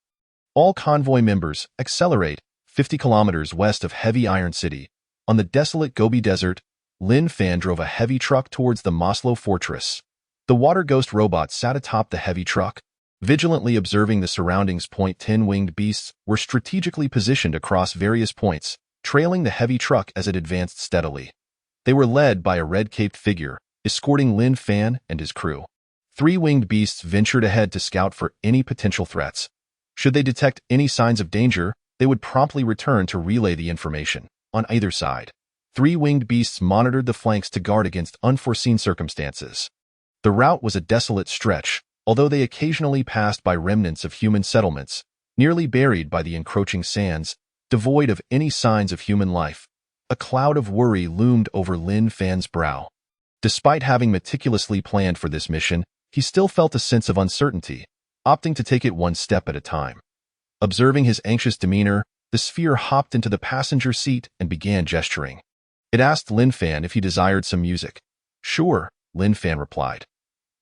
"All convoy members, accelerate." 50 kilometers west of Heavy Iron City, on the desolate Gobi Desert, Lin Fan drove a heavy truck towards the Maslow Fortress. The water ghost robot sat atop the heavy truck, vigilantly observing the surroundings. 10 winged beasts were strategically positioned across various points, trailing the heavy truck as it advanced steadily. They were led by a red-caped figure, escorting Lin Fan and his crew. 3 winged beasts ventured ahead to scout for any potential threats. Should they detect any signs of danger, they would promptly return to relay the information. On either side, 3 winged beasts monitored the flanks to guard against unforeseen circumstances. The route was a desolate stretch, although they occasionally passed by remnants of human settlements, nearly buried by the encroaching sands, devoid of any signs of human life. A cloud of worry loomed over Lin Fan's brow. Despite having meticulously planned for this mission, he still felt a sense of uncertainty, opting to take it one step at a time. Observing his anxious demeanor, the sphere hopped into the passenger seat and began gesturing. It asked Lin Fan if he desired some music. "Sure," Lin Fan replied.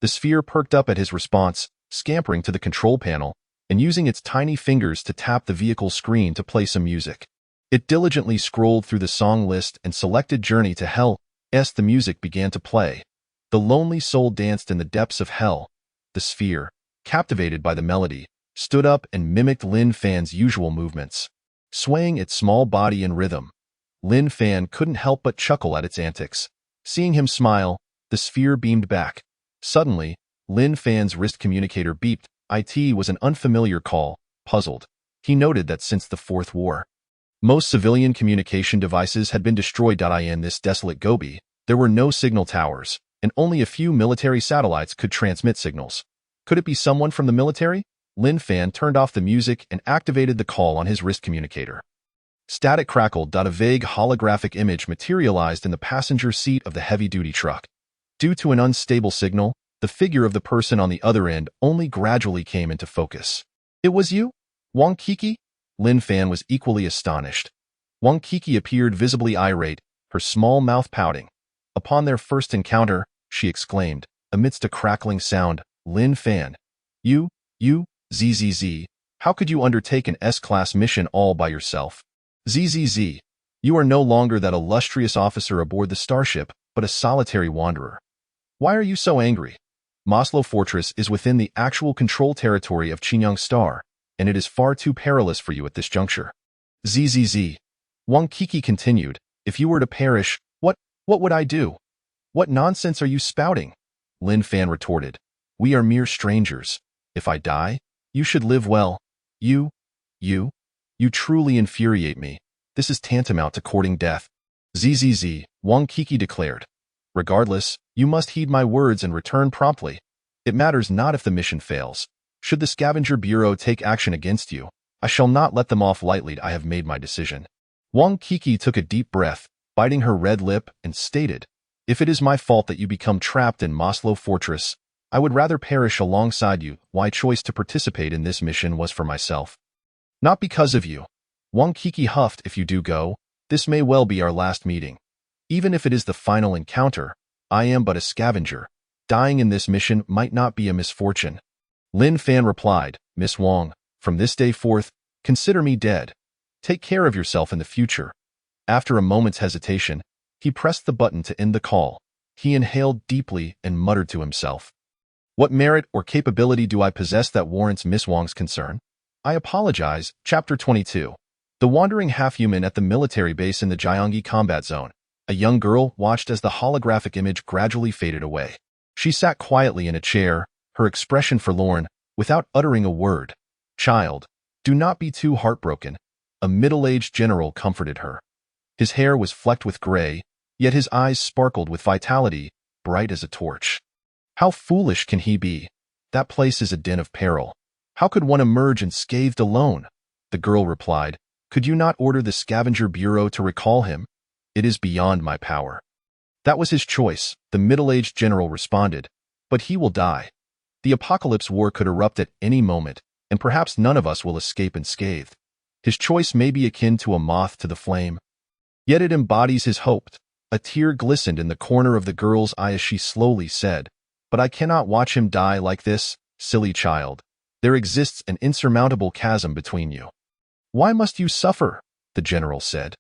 The sphere perked up at his response, scampering to the control panel, and using its tiny fingers to tap the vehicle screen to play some music. It diligently scrolled through the song list and selected Journey to Hell. As the music began to play, the lonely soul danced in the depths of hell. The sphere, captivated by the melody, stood up and mimicked Lin Fan's usual movements, swaying its small body in rhythm. Lin Fan couldn't help but chuckle at its antics. Seeing him smile, the sphere beamed back. Suddenly, Lin Fan's wrist communicator beeped. It was an unfamiliar call. Puzzled, he noted that since the Fourth War, most civilian communication devices had been destroyed. In this desolate Gobi, there were no signal towers, and only a few military satellites could transmit signals. Could it be someone from the military? Lin Fan turned off the music and activated the call on his wrist communicator. Static crackled. A vague holographic image materialized in the passenger seat of the heavy-duty truck. Due to an unstable signal, the figure of the person on the other end only gradually came into focus. It was you? Wang Kiki? Lin Fan was equally astonished. Wang Kiki appeared visibly irate, her small mouth pouting. Upon their first encounter, she exclaimed, amidst a crackling sound, Lin Fan. You, ZZZ, how could you undertake an S-class mission all by yourself? ZZZ, you are no longer that illustrious officer aboard the starship, but a solitary wanderer. Why are you so angry? Maslow Fortress is within the actual control territory of Chinyang Star, and it is far too perilous for you at this juncture. ZZZ. Wang Kiki continued, if you were to perish, what would I do? What nonsense are you spouting? Lin Fan retorted, we are mere strangers. If I die, you should live well. You truly infuriate me. This is tantamount to courting death. ZZZ, Wang Kiki declared. Regardless, you must heed my words and return promptly. It matters not if the mission fails. Should the Scavenger Bureau take action against you, I shall not let them off lightly. I have made my decision. Wang Kiki took a deep breath, biting her red lip, and stated, if it is my fault that you become trapped in Maslow Fortress, I would rather perish alongside you. My choice to participate in this mission was for myself. Not because of you. Wang Kiki huffed, if you do go, this may well be our last meeting. Even if it is the final encounter, I am but a scavenger. Dying in this mission might not be a misfortune. Lin Fan replied, Miss Wang, from this day forth, consider me dead. Take care of yourself in the future. After a moment's hesitation, he pressed the button to end the call. He inhaled deeply and muttered to himself, what merit or capability do I possess that warrants Miss Wang's concern? I apologize. Chapter 22. The wandering half-human at the military base in the Jiangyi combat zone. A young girl watched as the holographic image gradually faded away. She sat quietly in a chair, her expression forlorn, without uttering a word. Child, do not be too heartbroken. A middle-aged general comforted her. His hair was flecked with gray, yet his eyes sparkled with vitality, bright as a torch. How foolish can he be? That place is a den of peril. How could one emerge unscathed alone? The girl replied, could you not order the Scavenger Bureau to recall him? It is beyond my power. That was his choice, the middle-aged general responded, but he will die. The apocalypse war could erupt at any moment, and perhaps none of us will escape unscathed. His choice may be akin to a moth to the flame. Yet it embodies his hope. A tear glistened in the corner of the girl's eye as she slowly said, but I cannot watch him die like this, silly child. There exists an insurmountable chasm between you. Why must you suffer? The general said.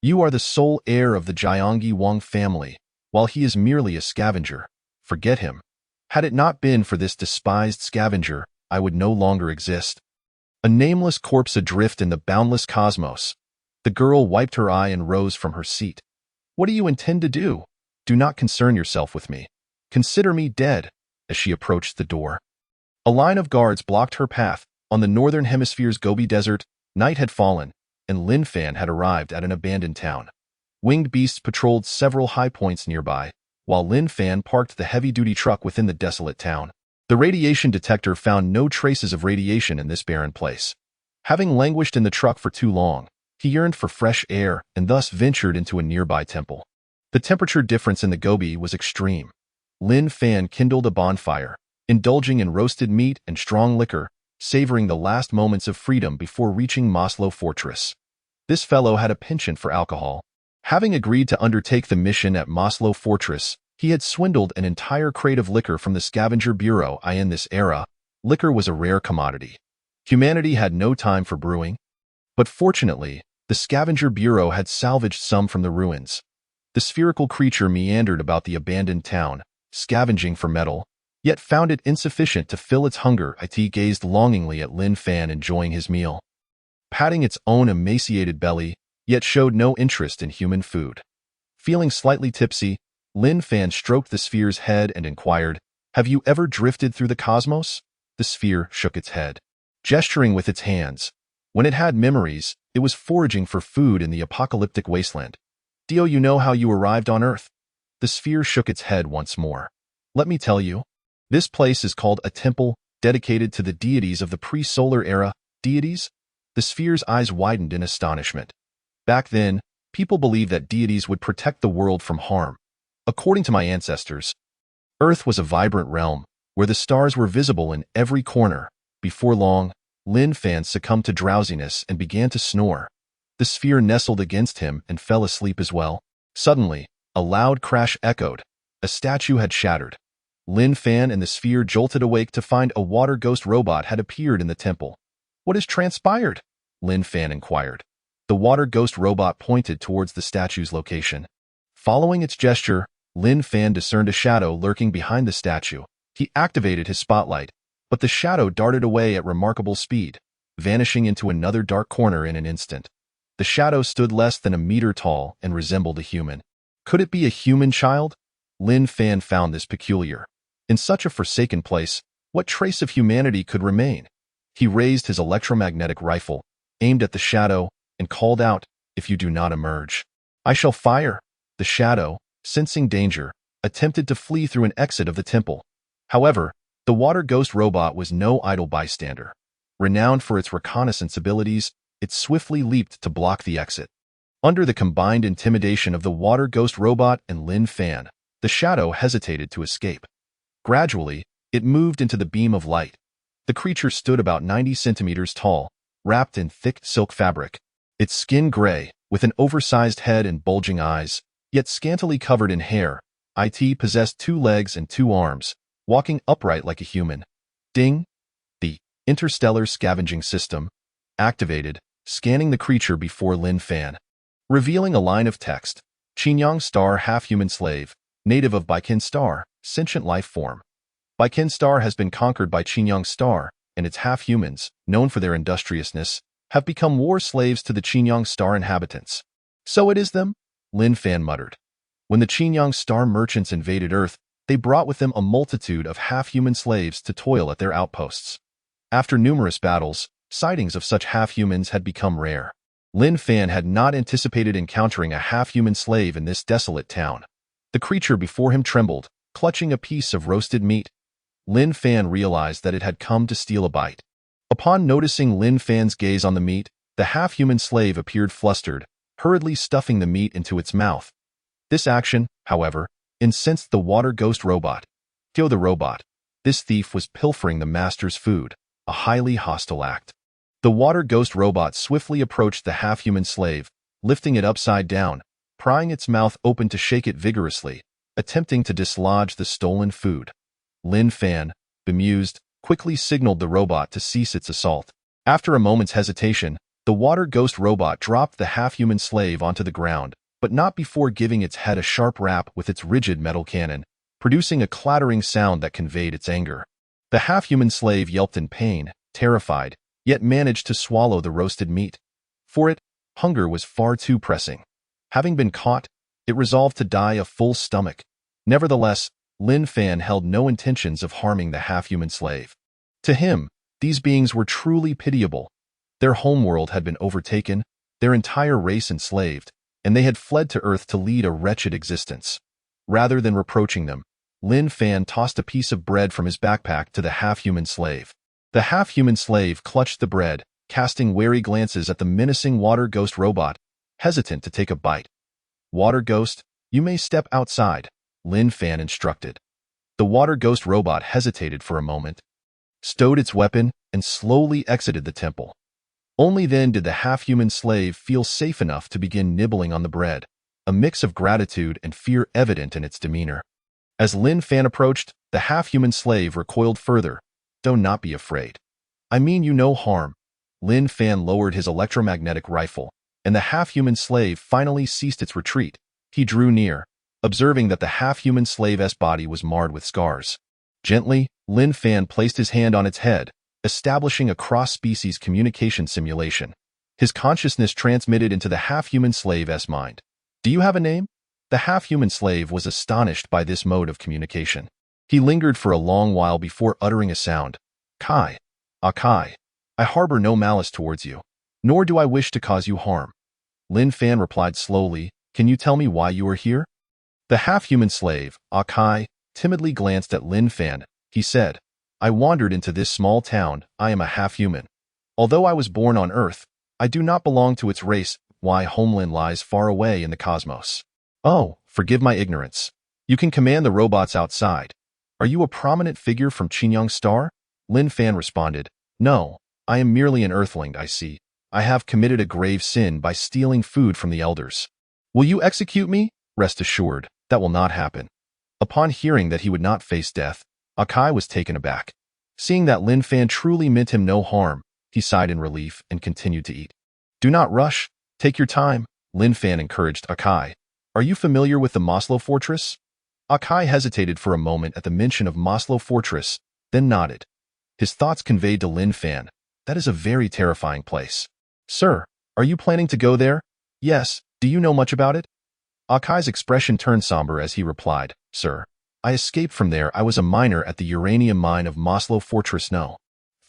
You are the sole heir of the Jiangyi Wang family, while he is merely a scavenger. Forget him. Had it not been for this despised scavenger, I would no longer exist. A nameless corpse adrift in the boundless cosmos. The girl wiped her eye and rose from her seat. What do you intend to do? Do not concern yourself with me. Consider me dead. As she approached the door, a line of guards blocked her path. On the northern hemisphere's Gobi Desert, night had fallen, and Lin Fan had arrived at an abandoned town. Winged beasts patrolled several high points nearby, while Lin Fan parked the heavy-duty truck within the desolate town. The radiation detector found no traces of radiation in this barren place. Having languished in the truck for too long, he yearned for fresh air and thus ventured into a nearby temple. The temperature difference in the Gobi was extreme. Lin Fan kindled a bonfire, indulging in roasted meat and strong liquor, savoring the last moments of freedom before reaching Maslow Fortress. This fellow had a penchant for alcohol. Having agreed to undertake the mission at Maslow Fortress, he had swindled an entire crate of liquor from the Scavenger Bureau. In this era, liquor was a rare commodity. Humanity had no time for brewing, but fortunately, the scavenger bureau had salvaged some from the ruins. The spherical creature meandered about the abandoned town, scavenging for metal, yet found it insufficient to fill its hunger. It gazed longingly at Lin Fan enjoying his meal, patting its own emaciated belly, yet showed no interest in human food. Feeling slightly tipsy, Lin Fan stroked the sphere's head and inquired, "Have you ever drifted through the cosmos?" The sphere shook its head, gesturing with its hands. When it had memories, it was foraging for food in the apocalyptic wasteland. "Do you know how you arrived on Earth?" The sphere shook its head once more. "Let me tell you. This place is called a temple, dedicated to the deities of the pre-solar era." "Deities?" The sphere's eyes widened in astonishment. "Back then, people believed that deities would protect the world from harm. According to my ancestors, Earth was a vibrant realm, where the stars were visible in every corner. Before long, Lin Fan succumbed to drowsiness and began to snore. The sphere nestled against him and fell asleep as well. Suddenly, a loud crash echoed. A statue had shattered. Lin Fan and the sphere jolted awake to find a water ghost robot had appeared in the temple. "What has transpired?" Lin Fan inquired. The water ghost robot pointed towards the statue's location. Following its gesture, Lin Fan discerned a shadow lurking behind the statue. He activated his spotlight, but the shadow darted away at remarkable speed, vanishing into another dark corner in an instant. The shadow stood less than a meter tall and resembled a human. Could it be a human child? Lin Fan found this peculiar. In such a forsaken place, what trace of humanity could remain? He raised his electromagnetic rifle, aimed at the shadow, and called out, "If you do not emerge, I shall fire." The shadow, sensing danger, attempted to flee through an exit of the temple. However, the water ghost robot was no idle bystander. Renowned for its reconnaissance abilities, it swiftly leaped to block the exit. Under the combined intimidation of the water ghost robot and Lin Fan, the shadow hesitated to escape. Gradually, it moved into the beam of light. The creature stood about 90 centimeters tall, wrapped in thick silk fabric, its skin gray, with an oversized head and bulging eyes, yet scantily covered in hair. It possessed 2 legs and 2 arms, walking upright like a human. Ding! The interstellar scavenging system activated, scanning the creature before Lin Fan, revealing a line of text. Qinyang Star half-human slave, native of Baikin Star, sentient life form. Baikin Star has been conquered by Qinyang Star, and its half-humans, known for their industriousness, have become war slaves to the Qinyang Star inhabitants. "So it is them?" Lin Fan muttered. When the Qinyang Star merchants invaded Earth, they brought with them a multitude of half-human slaves to toil at their outposts. After numerous battles, sightings of such half-humans had become rare. Lin Fan had not anticipated encountering a half-human slave in this desolate town. The creature before him trembled, clutching a piece of roasted meat. Lin Fan realized that it had come to steal a bite. Upon noticing Lin Fan's gaze on the meat, the half-human slave appeared flustered, hurriedly stuffing the meat into its mouth. This action, however, incensed the water ghost robot. "Kill the robot." This thief was pilfering the master's food, a highly hostile act. The water ghost robot swiftly approached the half-human slave, lifting it upside down, prying its mouth open to shake it vigorously, attempting to dislodge the stolen food. Lin Fan, bemused, quickly signaled the robot to cease its assault. After a moment's hesitation, the water ghost robot dropped the half-human slave onto the ground, but not before giving its head a sharp rap with its rigid metal cannon, producing a clattering sound that conveyed its anger. The half-human slave yelped in pain, terrified, yet managed to swallow the roasted meat. For it, hunger was far too pressing. Having been caught, it resolved to die a full stomach. Nevertheless, Lin Fan held no intentions of harming the half-human slave. To him, these beings were truly pitiable. Their homeworld had been overtaken, their entire race enslaved, and they had fled to Earth to lead a wretched existence. Rather than reproaching them, Lin Fan tossed a piece of bread from his backpack to the half-human slave. The half-human slave clutched the bread, casting wary glances at the menacing water ghost robot, hesitant to take a bite. "Water ghost, you may step outside," Lin Fan instructed. The water ghost robot hesitated for a moment, stowed its weapon, and slowly exited the temple. Only then did the half-human slave feel safe enough to begin nibbling on the bread, a mix of gratitude and fear evident in its demeanor. As Lin Fan approached, the half-human slave recoiled further. "Do not be afraid. I mean you no harm. Lin Fan lowered his electromagnetic rifle, and the half-human slave finally ceased its retreat. He drew near, observing that the half-human slave's body was marred with scars. Gently, Lin Fan placed his hand on its head, establishing a cross-species communication simulation. His consciousness transmitted into the half-human slave's mind. Do you have a name? The half-human slave was astonished by this mode of communication. He lingered for a long while before uttering a sound. Kai. Kai. I harbor no malice towards you, nor do I wish to cause you harm. Lin Fan replied slowly, Can you tell me why you are here? The half-human slave, Kai, timidly glanced at Lin Fan. He said, I wandered into this small town. I am a half-human. Although I was born on Earth, I do not belong to its race. My homeland lies far away in the cosmos. Oh, forgive my ignorance. You can command the robots outside. Are you a prominent figure from Qingyang Star? Lin Fan responded, No, I am merely an Earthling, I see. I have committed a grave sin by stealing food from the elders. Will you execute me? Rest assured, that will not happen. Upon hearing that he would not face death, Kai was taken aback. Seeing that Lin Fan truly meant him no harm, he sighed in relief and continued to eat. Do not rush. Take your time, Lin Fan encouraged Kai. Are you familiar with the Maslow Fortress? Kai hesitated for a moment at the mention of Maslow Fortress, then nodded. His thoughts conveyed to Lin Fan, That is a very terrifying place. Sir, are you planning to go there? Yes. Do you know much about it? Kai's expression turned somber as he replied, Sir, I escaped from there. I was a miner at the uranium mine of Maslow Fortress No.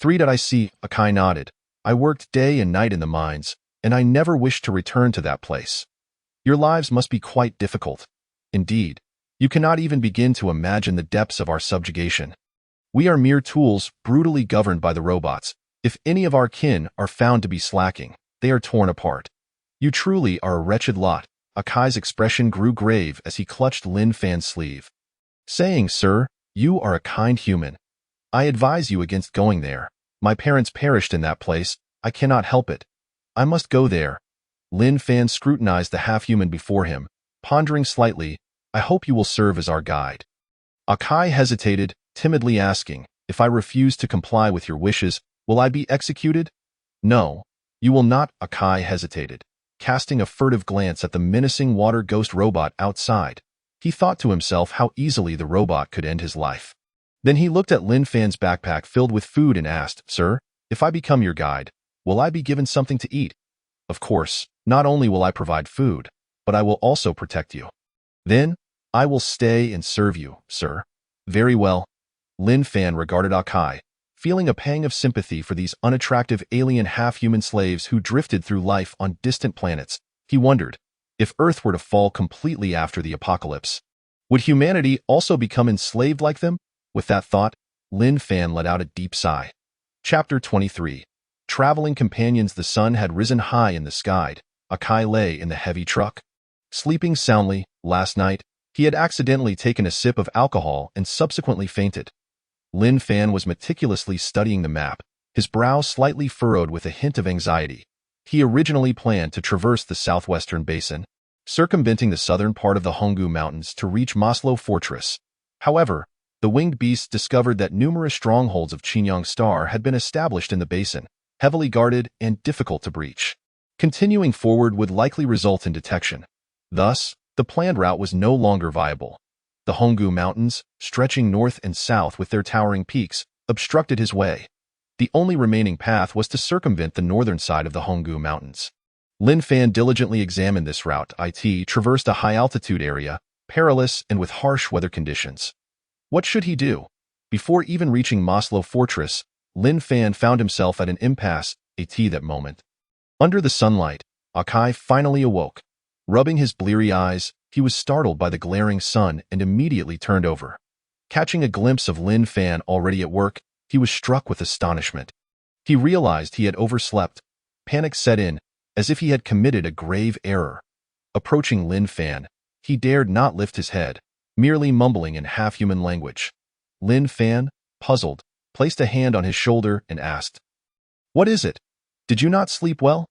3. I see, Kai nodded. I worked day and night in the mines, and I never wished to return to that place. Your lives must be quite difficult. Indeed, you cannot even begin to imagine the depths of our subjugation. We are mere tools, brutally governed by the robots. If any of our kin are found to be slacking, they are torn apart. You truly are a wretched lot. Kai's expression grew grave as he clutched Lin Fan's sleeve. Saying, Sir, you are a kind human. I advise you against going there. My parents perished in that place. I cannot help it. I must go there. Lin Fan scrutinized the half-human before him, pondering slightly. I hope you will serve as our guide. Kai hesitated, timidly asking, If I refuse to comply with your wishes, will I be executed? No, you will not. Kai hesitated, casting a furtive glance at the menacing water ghost robot outside. He thought to himself how easily the robot could end his life. Then he looked at Lin Fan's backpack filled with food and asked, Sir, if I become your guide, will I be given something to eat? Of course, not only will I provide food, but I will also protect you. Then, I will stay and serve you, sir. Very well. Lin Fan regarded Kai, feeling a pang of sympathy for these unattractive alien half-human slaves who drifted through life on distant planets. He wondered, if Earth were to fall completely after the apocalypse, would humanity also become enslaved like them? With that thought, Lin Fan let out a deep sigh. Chapter 23. Traveling companions. The sun had risen high in the sky. Kai lay in the heavy truck, sleeping soundly. Last night, he had accidentally taken a sip of alcohol and subsequently fainted. Lin Fan was meticulously studying the map, his brow slightly furrowed with a hint of anxiety. He originally planned to traverse the southwestern basin, circumventing the southern part of the Moga Mountains to reach Maslow Fortress. However, the winged beasts discovered that numerous strongholds of Qingyang Star had been established in the basin, heavily guarded and difficult to breach. Continuing forward would likely result in detection. Thus, the planned route was no longer viable. The Moga Mountains, stretching north and south with their towering peaks, obstructed his way. The only remaining path was to circumvent the northern side of the Moga Mountains. Lin Fan diligently examined this route. It traversed a high-altitude area, perilous and with harsh weather conditions. What should he do? Before even reaching Maslow Fortress, Lin Fan found himself at an impasse. That moment. Under the sunlight, Kai finally awoke. Rubbing his bleary eyes, he was startled by the glaring sun and immediately turned over. Catching a glimpse of Lin Fan already at work, he was struck with astonishment. He realized he had overslept. Panic set in, as if he had committed a grave error. Approaching Lin Fan, he dared not lift his head, merely mumbling in half-human language. Lin Fan, puzzled, placed a hand on his shoulder and asked, What is it? Did you not sleep well?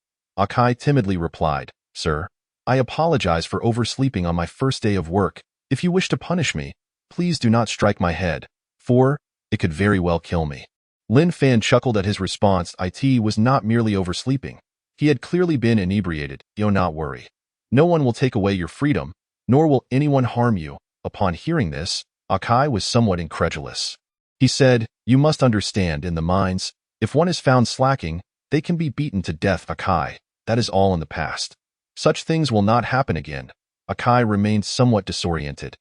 Kai timidly replied, Sir, I apologize for oversleeping on my first day of work. If you wish to punish me, please do not strike my head, for it could very well kill me. Lin Fan chuckled at his response. It was not merely oversleeping. He had clearly been inebriated. "Do not worry. No one will take away your freedom, nor will anyone harm you." Upon hearing this, Akai was somewhat incredulous. He said, "You must understand, in the mines, if one is found slacking, they can be beaten to death." Akai, "That is all in the past. Such things will not happen again." Akai remained somewhat disoriented.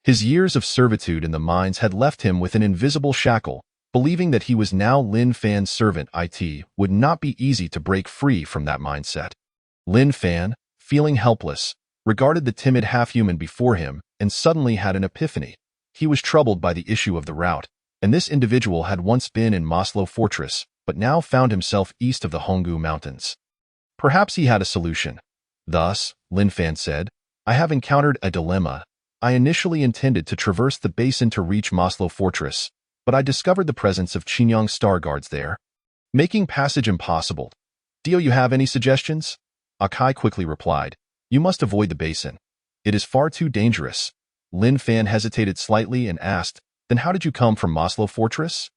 His years of servitude in the mines had left him with an invisible shackle. Believing that he was now Lin Fan's servant, it would not be easy to break free from that mindset. Lin Fan, feeling helpless, regarded the timid half-human before him and suddenly had an epiphany. He was troubled by the issue of the route, and this individual had once been in Maslow Fortress, but now found himself east of the Moga Mountains. Perhaps he had a solution. Thus, Lin Fan said, "I have encountered a dilemma. I initially intended to traverse the basin to reach Maslow Fortress, but I discovered the presence of Qingyang star guards there, making passage impossible. Do you have any suggestions?" Akai quickly replied, "You must avoid the basin. It is far too dangerous." Lin Fan hesitated slightly and asked, "Then how did you come from Maslow Fortress?"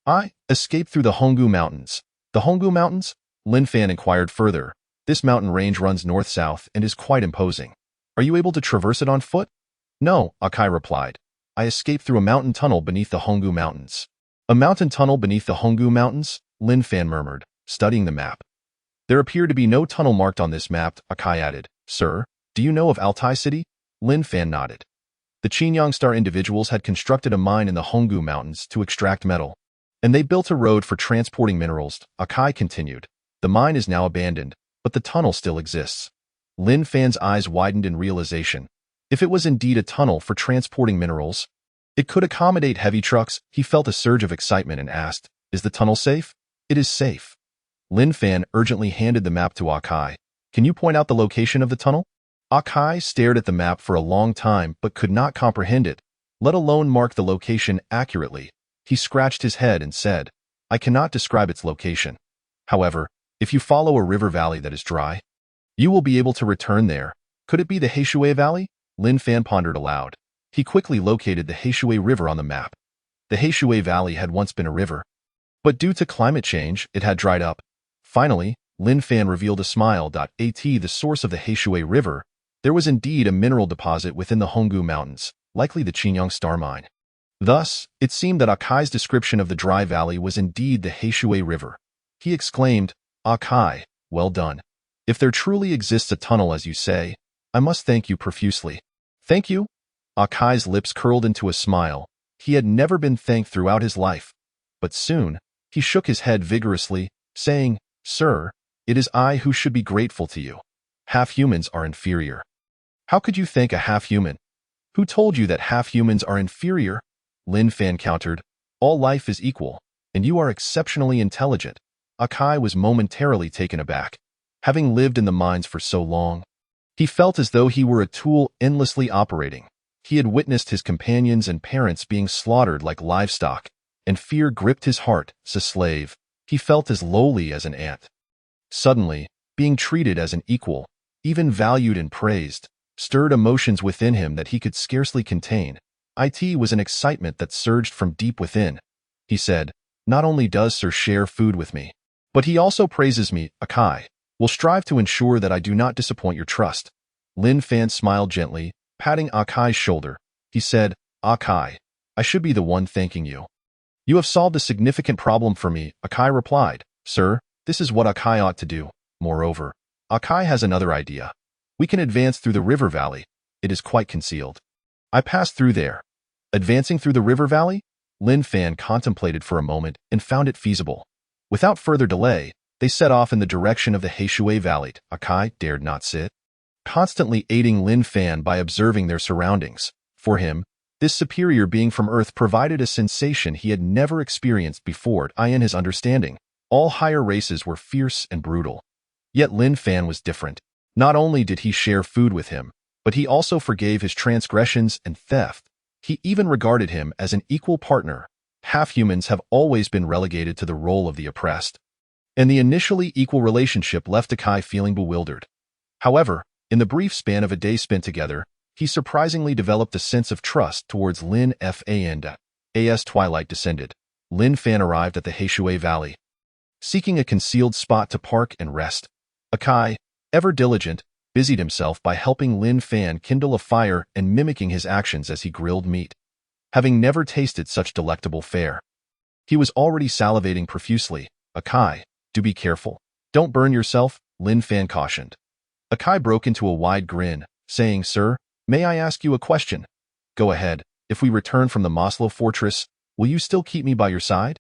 "I escaped through the Moga Mountains." "The Moga Mountains?" Lin Fan inquired further. "This mountain range runs north-south and is quite imposing. Are you able to traverse it on foot?" "No," Akai replied. "I escaped through a mountain tunnel beneath the Moga Mountains." "A mountain tunnel beneath the Moga Mountains?" Lin Fan murmured, studying the map. "There appear to be no tunnel marked on this map," Akai added. "Sir, do you know of Altai City?" Lin Fan nodded. The Qingyang Star individuals had constructed a mine in the Moga Mountains to extract metal, and they built a road for transporting minerals. Akai continued. "The mine is now abandoned, but the tunnel still exists." Lin Fan's eyes widened in realization. If it was indeed a tunnel for transporting minerals, it could accommodate heavy trucks. He felt a surge of excitement and asked, "Is the tunnel safe?" "It is safe." Lin Fan urgently handed the map to Akai. "Can you point out the location of the tunnel?" Akai stared at the map for a long time but could not comprehend it, let alone mark the location accurately. He scratched his head and said, "I cannot describe its location. However, if you follow a river valley that is dry, you will be able to return there." "Could it be the Heishui Valley?" Lin Fan pondered aloud. He quickly located the Heishui River on the map. The Heishui Valley had once been a river, but due to climate change, it had dried up. Finally, Lin Fan revealed a smile. The source of the Heishui River, there was indeed a mineral deposit within the Moga Mountains, likely the Qingyang Star Mine. Thus, it seemed that Akai's description of the dry valley was indeed the Heishui River. He exclaimed, "Akai, well done. If there truly exists a tunnel as you say, I must thank you profusely." "Thank you?" Akai's lips curled into a smile. He had never been thanked throughout his life. But soon, he shook his head vigorously, saying, "Sir, it is I who should be grateful to you. Half-humans are inferior." "How could you thank a half-human?" "Who told you that half-humans are inferior?" Lin Fan countered, "All life is equal, and you are exceptionally intelligent." Akai was momentarily taken aback. Having lived in the mines for so long, he felt as though he were a tool endlessly operating. He had witnessed his companions and parents being slaughtered like livestock, and fear gripped his heart. As a slave, he felt as lowly as an ant. Suddenly, being treated as an equal, even valued and praised, stirred emotions within him that he could scarcely contain. It was an excitement that surged from deep within. He said, "Not only does Sir share food with me, but he also praises me. Akai will strive to ensure that I do not disappoint your trust." Lin Fan smiled gently, patting Akai's shoulder. He said, "Akai, I should be the one thanking you. You have solved a significant problem for me." Akai replied, "Sir, this is what Akai ought to do. Moreover, Akai has another idea. We can advance through the river valley. It is quite concealed." "I passed through there." Advancing through the river valley? Lin Fan contemplated for a moment and found it feasible. Without further delay, they set off in the direction of the Heishui Valley. Akai dared not sit, constantly aiding Lin Fan by observing their surroundings. For him, this superior being from Earth provided a sensation he had never experienced before. In his understanding, all higher races were fierce and brutal. Yet Lin Fan was different. Not only did he share food with him, but he also forgave his transgressions and theft. He even regarded him as an equal partner. Half-humans have always been relegated to the role of the oppressed, and the initially equal relationship left Akai feeling bewildered. However, in the brief span of a day spent together, he surprisingly developed a sense of trust towards Lin Fan. As twilight descended, Lin Fan arrived at the Heishui Valley, seeking a concealed spot to park and rest. Akai, ever diligent, busied himself by helping Lin Fan kindle a fire and mimicking his actions as he grilled meat. Having never tasted such delectable fare, he was already salivating profusely. Akai, do be careful. Don't burn yourself, Lin Fan cautioned. Akai broke into a wide grin, saying, Sir, may I ask you a question? Go ahead. If we return from the Maslow fortress, will you still keep me by your side?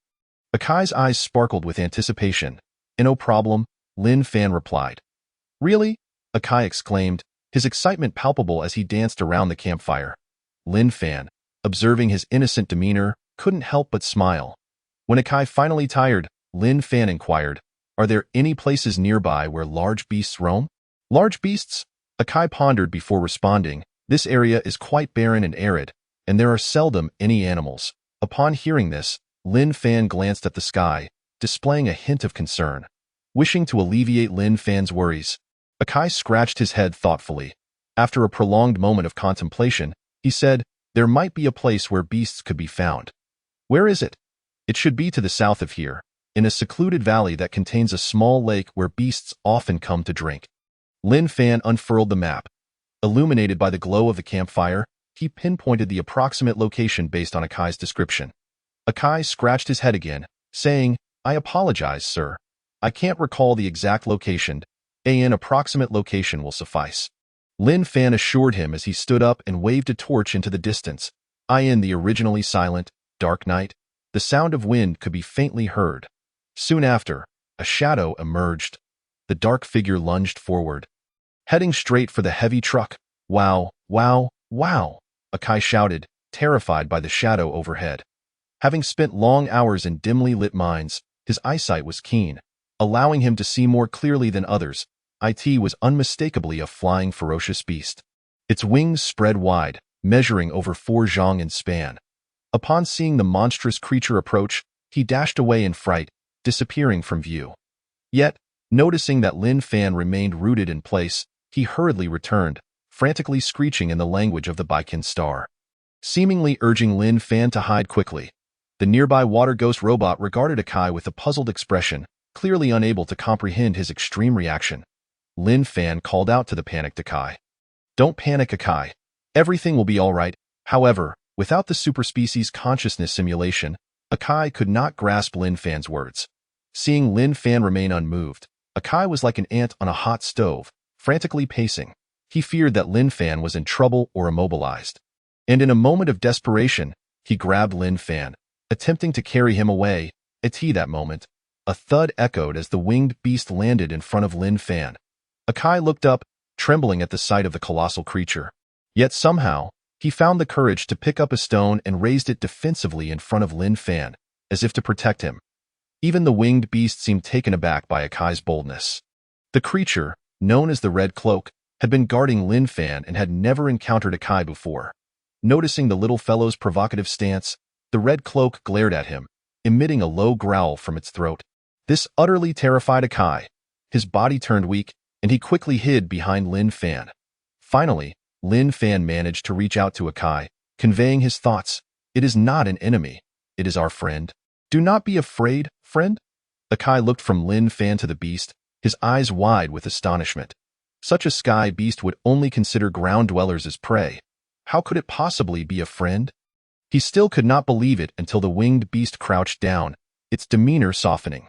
Akai's eyes sparkled with anticipation. No problem, Lin Fan replied. Really? Akai exclaimed, his excitement palpable as he danced around the campfire. Lin Fan, observing his innocent demeanor, couldn't help but smile. When Akai finally tired, Lin Fan inquired, Are there any places nearby where large beasts roam? Large beasts? Akai pondered before responding. This area is quite barren and arid, and there are seldom any animals. Upon hearing this, Lin Fan glanced at the sky, displaying a hint of concern. Wishing to alleviate Lin Fan's worries, Akai scratched his head thoughtfully. After a prolonged moment of contemplation, he said, There might be a place where beasts could be found. Where is it? It should be to the south of here, in a secluded valley that contains a small lake where beasts often come to drink. Lin Fan unfurled the map. Illuminated by the glow of the campfire, he pinpointed the approximate location based on Akai's description. Akai scratched his head again, saying, I apologize, sir. I can't recall the exact location. An approximate location will suffice. Lin Fan assured him as he stood up and waved a torch into the distance. In the originally silent, dark night, the sound of wind could be faintly heard. Soon after, a shadow emerged. The dark figure lunged forward, heading straight for the heavy truck. Wow, wow, wow, Akai shouted, terrified by the shadow overhead. Having spent long hours in dimly lit mines, his eyesight was keen, allowing him to see more clearly than others. It was unmistakably a flying ferocious beast. Its wings spread wide, measuring over 4 zhang in span. Upon seeing the monstrous creature approach, he dashed away in fright, disappearing from view. Yet, noticing that Lin Fan remained rooted in place, he hurriedly returned, frantically screeching in the language of the Baikin star, seemingly urging Lin Fan to hide quickly. The nearby water ghost robot regarded Akai with a puzzled expression, clearly unable to comprehend his extreme reaction. Lin Fan called out to the panicked Akai. Don't panic, Akai. Everything will be all right. However, without the superspecies consciousness simulation, Akai could not grasp Lin Fan's words. Seeing Lin Fan remain unmoved, Akai was like an ant on a hot stove, frantically pacing. He feared that Lin Fan was in trouble or immobilized. And in a moment of desperation, he grabbed Lin Fan, attempting to carry him away. At that moment, a thud echoed as the winged beast landed in front of Lin Fan. Akai looked up, trembling at the sight of the colossal creature. Yet somehow, he found the courage to pick up a stone and raised it defensively in front of Lin Fan, as if to protect him. Even the winged beast seemed taken aback by Akai's boldness. The creature, known as the Red Cloak, had been guarding Lin Fan and had never encountered Akai before. Noticing the little fellow's provocative stance, the Red Cloak glared at him, emitting a low growl from its throat. This utterly terrified Akai. His body turned weak, and he quickly hid behind Lin Fan. Finally, Lin Fan managed to reach out to Akai, conveying his thoughts. It is not an enemy. It is our friend. Do not be afraid, friend. Akai looked from Lin Fan to the beast, his eyes wide with astonishment. Such a sky beast would only consider ground dwellers as prey. How could it possibly be a friend? He still could not believe it until the winged beast crouched down, its demeanor softening.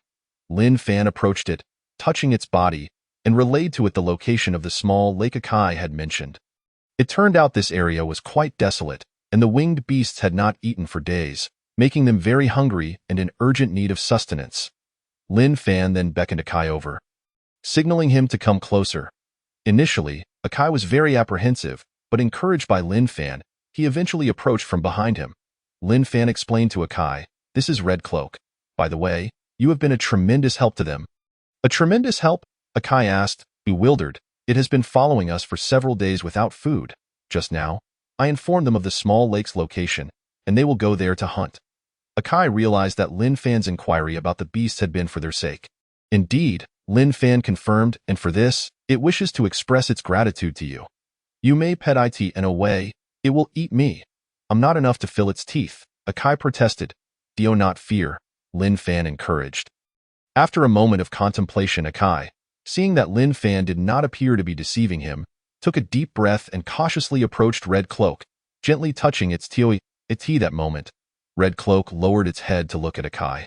Lin Fan approached it, touching its body, and relayed to it the location of the small lake Akai had mentioned. It turned out this area was quite desolate, and the winged beasts had not eaten for days, making them very hungry and in urgent need of sustenance. Lin Fan then beckoned Akai over, signaling him to come closer. Initially, Akai was very apprehensive, but encouraged by Lin Fan, he eventually approached from behind him. Lin Fan explained to Akai, This is Red Cloak. By the way, you have been a tremendous help to them. A tremendous help? Akai asked, bewildered. It has been following us for several days without food. Just now, I informed them of the small lake's location, and they will go there to hunt. Akai realized that Lin Fan's inquiry about the beasts had been for their sake. Indeed, Lin Fan confirmed, and for this, it wishes to express its gratitude to you. You may pet it in a way, it will eat me. I'm not enough to fill its teeth, Akai protested. "Do not fear," Lin Fan encouraged. After a moment of contemplation, Akai, seeing that Lin Fan did not appear to be deceiving him, took a deep breath and cautiously approached Red Cloak, gently touching its teeth. That moment, Red Cloak lowered its head to look at Akai,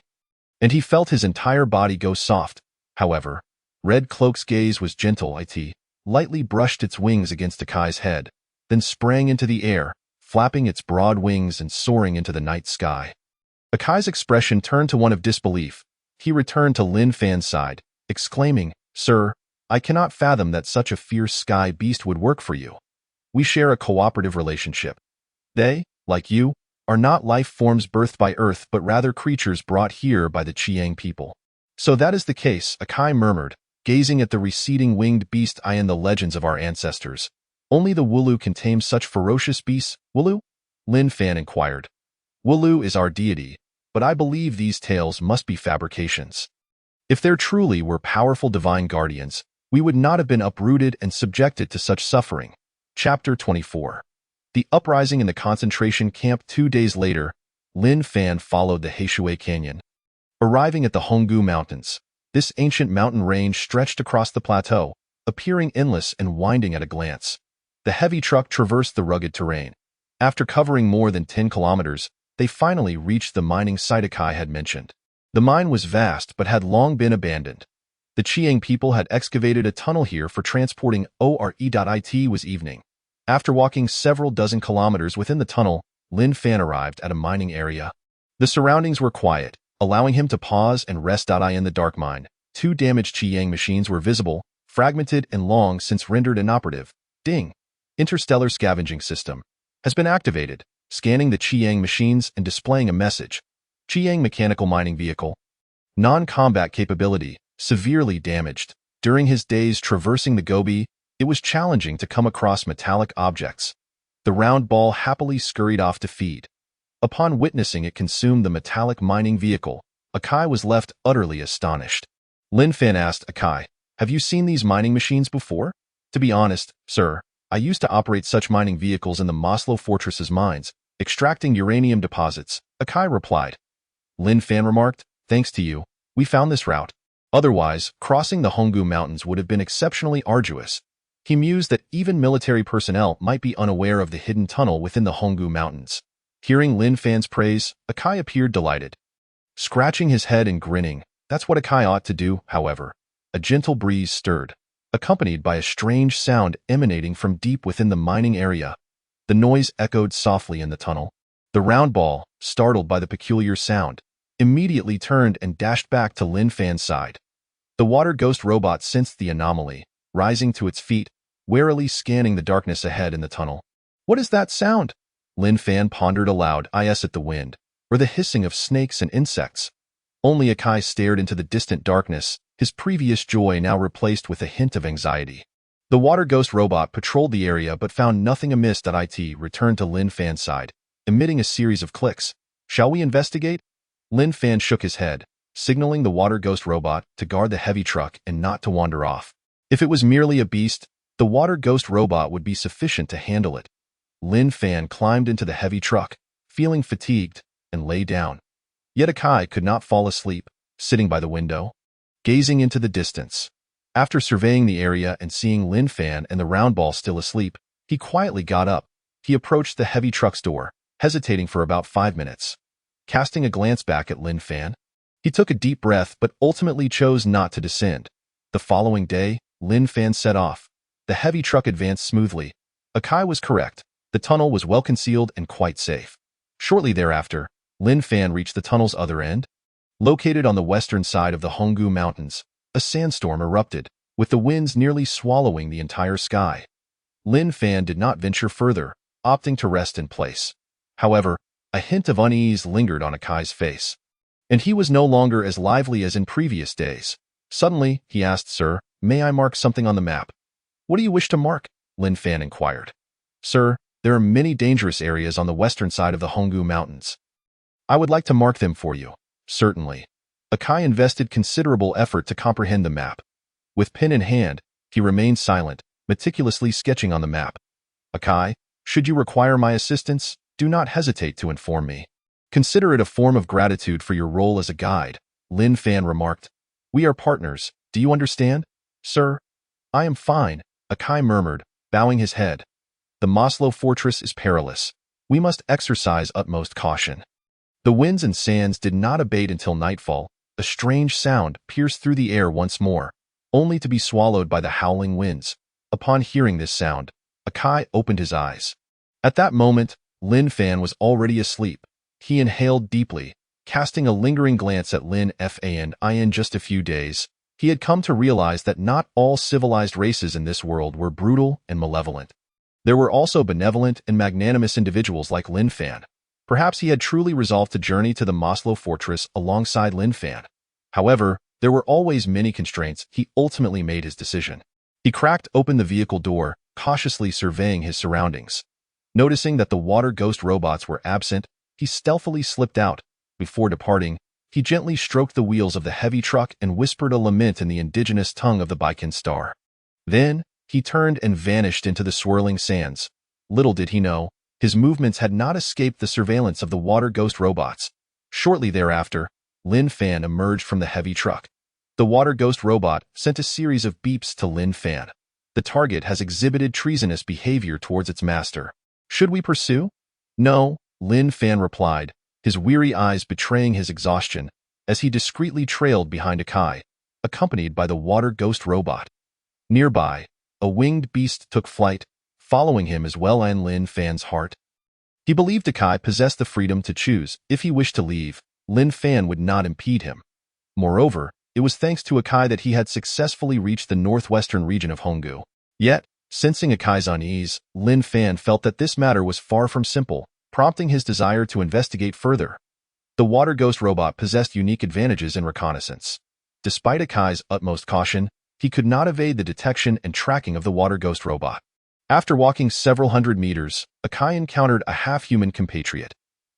and he felt his entire body go soft. However, Red Cloak's gaze was gentle. It lightly brushed its wings against Akai's head, then sprang into the air, flapping its broad wings and soaring into the night sky. Akai's expression turned to one of disbelief. He returned to Lin Fan's side, exclaiming, "Sir, I cannot fathom that such a fierce sky beast would work for you. We share a cooperative relationship. They, like you, are not life forms birthed by Earth but rather creatures brought here by the Chiang people." "So that is the case," Akai murmured, gazing at the receding winged beast. "I in the legends of our ancestors. Only the Wooloo can tame such ferocious beasts." "Wooloo?" Lin Fan inquired. "Wooloo is our deity, but I believe these tales must be fabrications. If there truly were powerful divine guardians, we would not have been uprooted and subjected to such suffering." Chapter 24. The Uprising in the concentration camp. 2 days later, Lin Fan followed the Heishui Canyon. Arriving at the Moga Mountains, this ancient mountain range stretched across the plateau, appearing endless and winding at a glance. The heavy truck traversed the rugged terrain. After covering more than 10 kilometers, they finally reached the mining site Akai had mentioned. The mine was vast but had long been abandoned. The Chiang people had excavated a tunnel here for transporting ore. It was evening. After walking several dozen kilometers within the tunnel, Lin Fan arrived at a mining area. The surroundings were quiet, allowing him to pause and rest. In the dark mine, 2 damaged Chiang machines were visible, fragmented and long since rendered inoperative. Ding! Interstellar scavenging system has been activated, scanning the Chiang machines and displaying a message. Chiang mechanical mining vehicle. Non-combat capability, severely damaged. During his days traversing the Gobi, it was challenging to come across metallic objects. The round ball happily scurried off to feed. Upon witnessing it consume the metallic mining vehicle, Akai was left utterly astonished. Lin Fan asked Akai, "Have you seen these mining machines before?" "To be honest, sir, I used to operate such mining vehicles in the Maslow Fortress's mines, extracting uranium deposits," Akai replied. Lin Fan remarked, "Thanks to you, we found this route. Otherwise, crossing the Moga Mountains would have been exceptionally arduous." He mused that even military personnel might be unaware of the hidden tunnel within the Moga Mountains. Hearing Lin Fan's praise, Akai appeared delighted. Scratching his head and grinning, that's what Akai ought to do. However, a gentle breeze stirred, accompanied by a strange sound emanating from deep within the mining area. The noise echoed softly in the tunnel. The round ball, startled by the peculiar sound, immediately turned and dashed back to Lin Fan's side. The water ghost robot sensed the anomaly, rising to its feet, warily scanning the darkness ahead in the tunnel. "What is that sound?" Lin Fan pondered aloud. "Is it the wind, or the hissing of snakes and insects?" Only Akai stared into the distant darkness, his previous joy now replaced with a hint of anxiety. The water ghost robot patrolled the area but found nothing amiss. It returned to Lin Fan's side, emitting a series of clicks. "Shall we investigate?" Lin Fan shook his head, signaling the water ghost robot to guard the heavy truck and not to wander off. If it was merely a beast, the water ghost robot would be sufficient to handle it. Lin Fan climbed into the heavy truck, feeling fatigued, and lay down. Yet Akai could not fall asleep, sitting by the window, gazing into the distance. After surveying the area and seeing Lin Fan and the round ball still asleep, he quietly got up. He approached the heavy truck's door, hesitating for about 5 minutes. Casting a glance back at Lin Fan, he took a deep breath but ultimately chose not to descend. The following day, Lin Fan set off. The heavy truck advanced smoothly. Akai was correct. The tunnel was well concealed and quite safe. Shortly thereafter, Lin Fan reached the tunnel's other end. Located on the western side of the Moga Mountains, a sandstorm erupted, with the winds nearly swallowing the entire sky. Lin Fan did not venture further, opting to rest in place. However, a hint of unease lingered on Akai's face, and he was no longer as lively as in previous days. Suddenly, he asked, "Sir, may I mark something on the map?" "What do you wish to mark?" Lin Fan inquired. "Sir, there are many dangerous areas on the western side of the Moga Mountains. I would like to mark them for you." "Certainly." Akai invested considerable effort to comprehend the map. With pen in hand, he remained silent, meticulously sketching on the map. "Akai, should you require my assistance, do not hesitate to inform me." Consider it a form of gratitude for your role as a guide, Lin Fan remarked. We are partners, do you understand? Sir? I am fine, Akai murmured, bowing his head. The Maslow fortress is perilous. We must exercise utmost caution. The winds and sands did not abate until nightfall. A strange sound pierced through the air once more, only to be swallowed by the howling winds. Upon hearing this sound, Akai opened his eyes. At that moment, Lin Fan was already asleep. He inhaled deeply, casting a lingering glance at Lin Fan. In just a few days, he had come to realize that not all civilized races in this world were brutal and malevolent. There were also benevolent and magnanimous individuals like Lin Fan. Perhaps he had truly resolved to journey to the Maslow fortress alongside Lin Fan. However, there were always many constraints. He ultimately made his decision. He cracked open the vehicle door, cautiously surveying his surroundings. Noticing that the water ghost robots were absent, he stealthily slipped out. Before departing, he gently stroked the wheels of the heavy truck and whispered a lament in the indigenous tongue of the Baiken Star. Then, he turned and vanished into the swirling sands. Little did he know, his movements had not escaped the surveillance of the water ghost robots. Shortly thereafter, Lin Fan emerged from the heavy truck. The water ghost robot sent a series of beeps to Lin Fan. The target has exhibited treasonous behavior towards its master. Should we pursue? No, Lin Fan replied, his weary eyes betraying his exhaustion, as he discreetly trailed behind Akai, accompanied by the water ghost robot. Nearby, a winged beast took flight, following him as well in Lin Fan's heart. He believed Akai possessed the freedom to choose. If he wished to leave, Lin Fan would not impede him. Moreover, it was thanks to Akai that he had successfully reached the northwestern region of Honggu. Yet, sensing Akai's unease, Lin Fan felt that this matter was far from simple, prompting his desire to investigate further. The water ghost robot possessed unique advantages in reconnaissance. Despite Akai's utmost caution, he could not evade the detection and tracking of the water ghost robot. After walking several hundred meters, Akai encountered a half-human compatriot.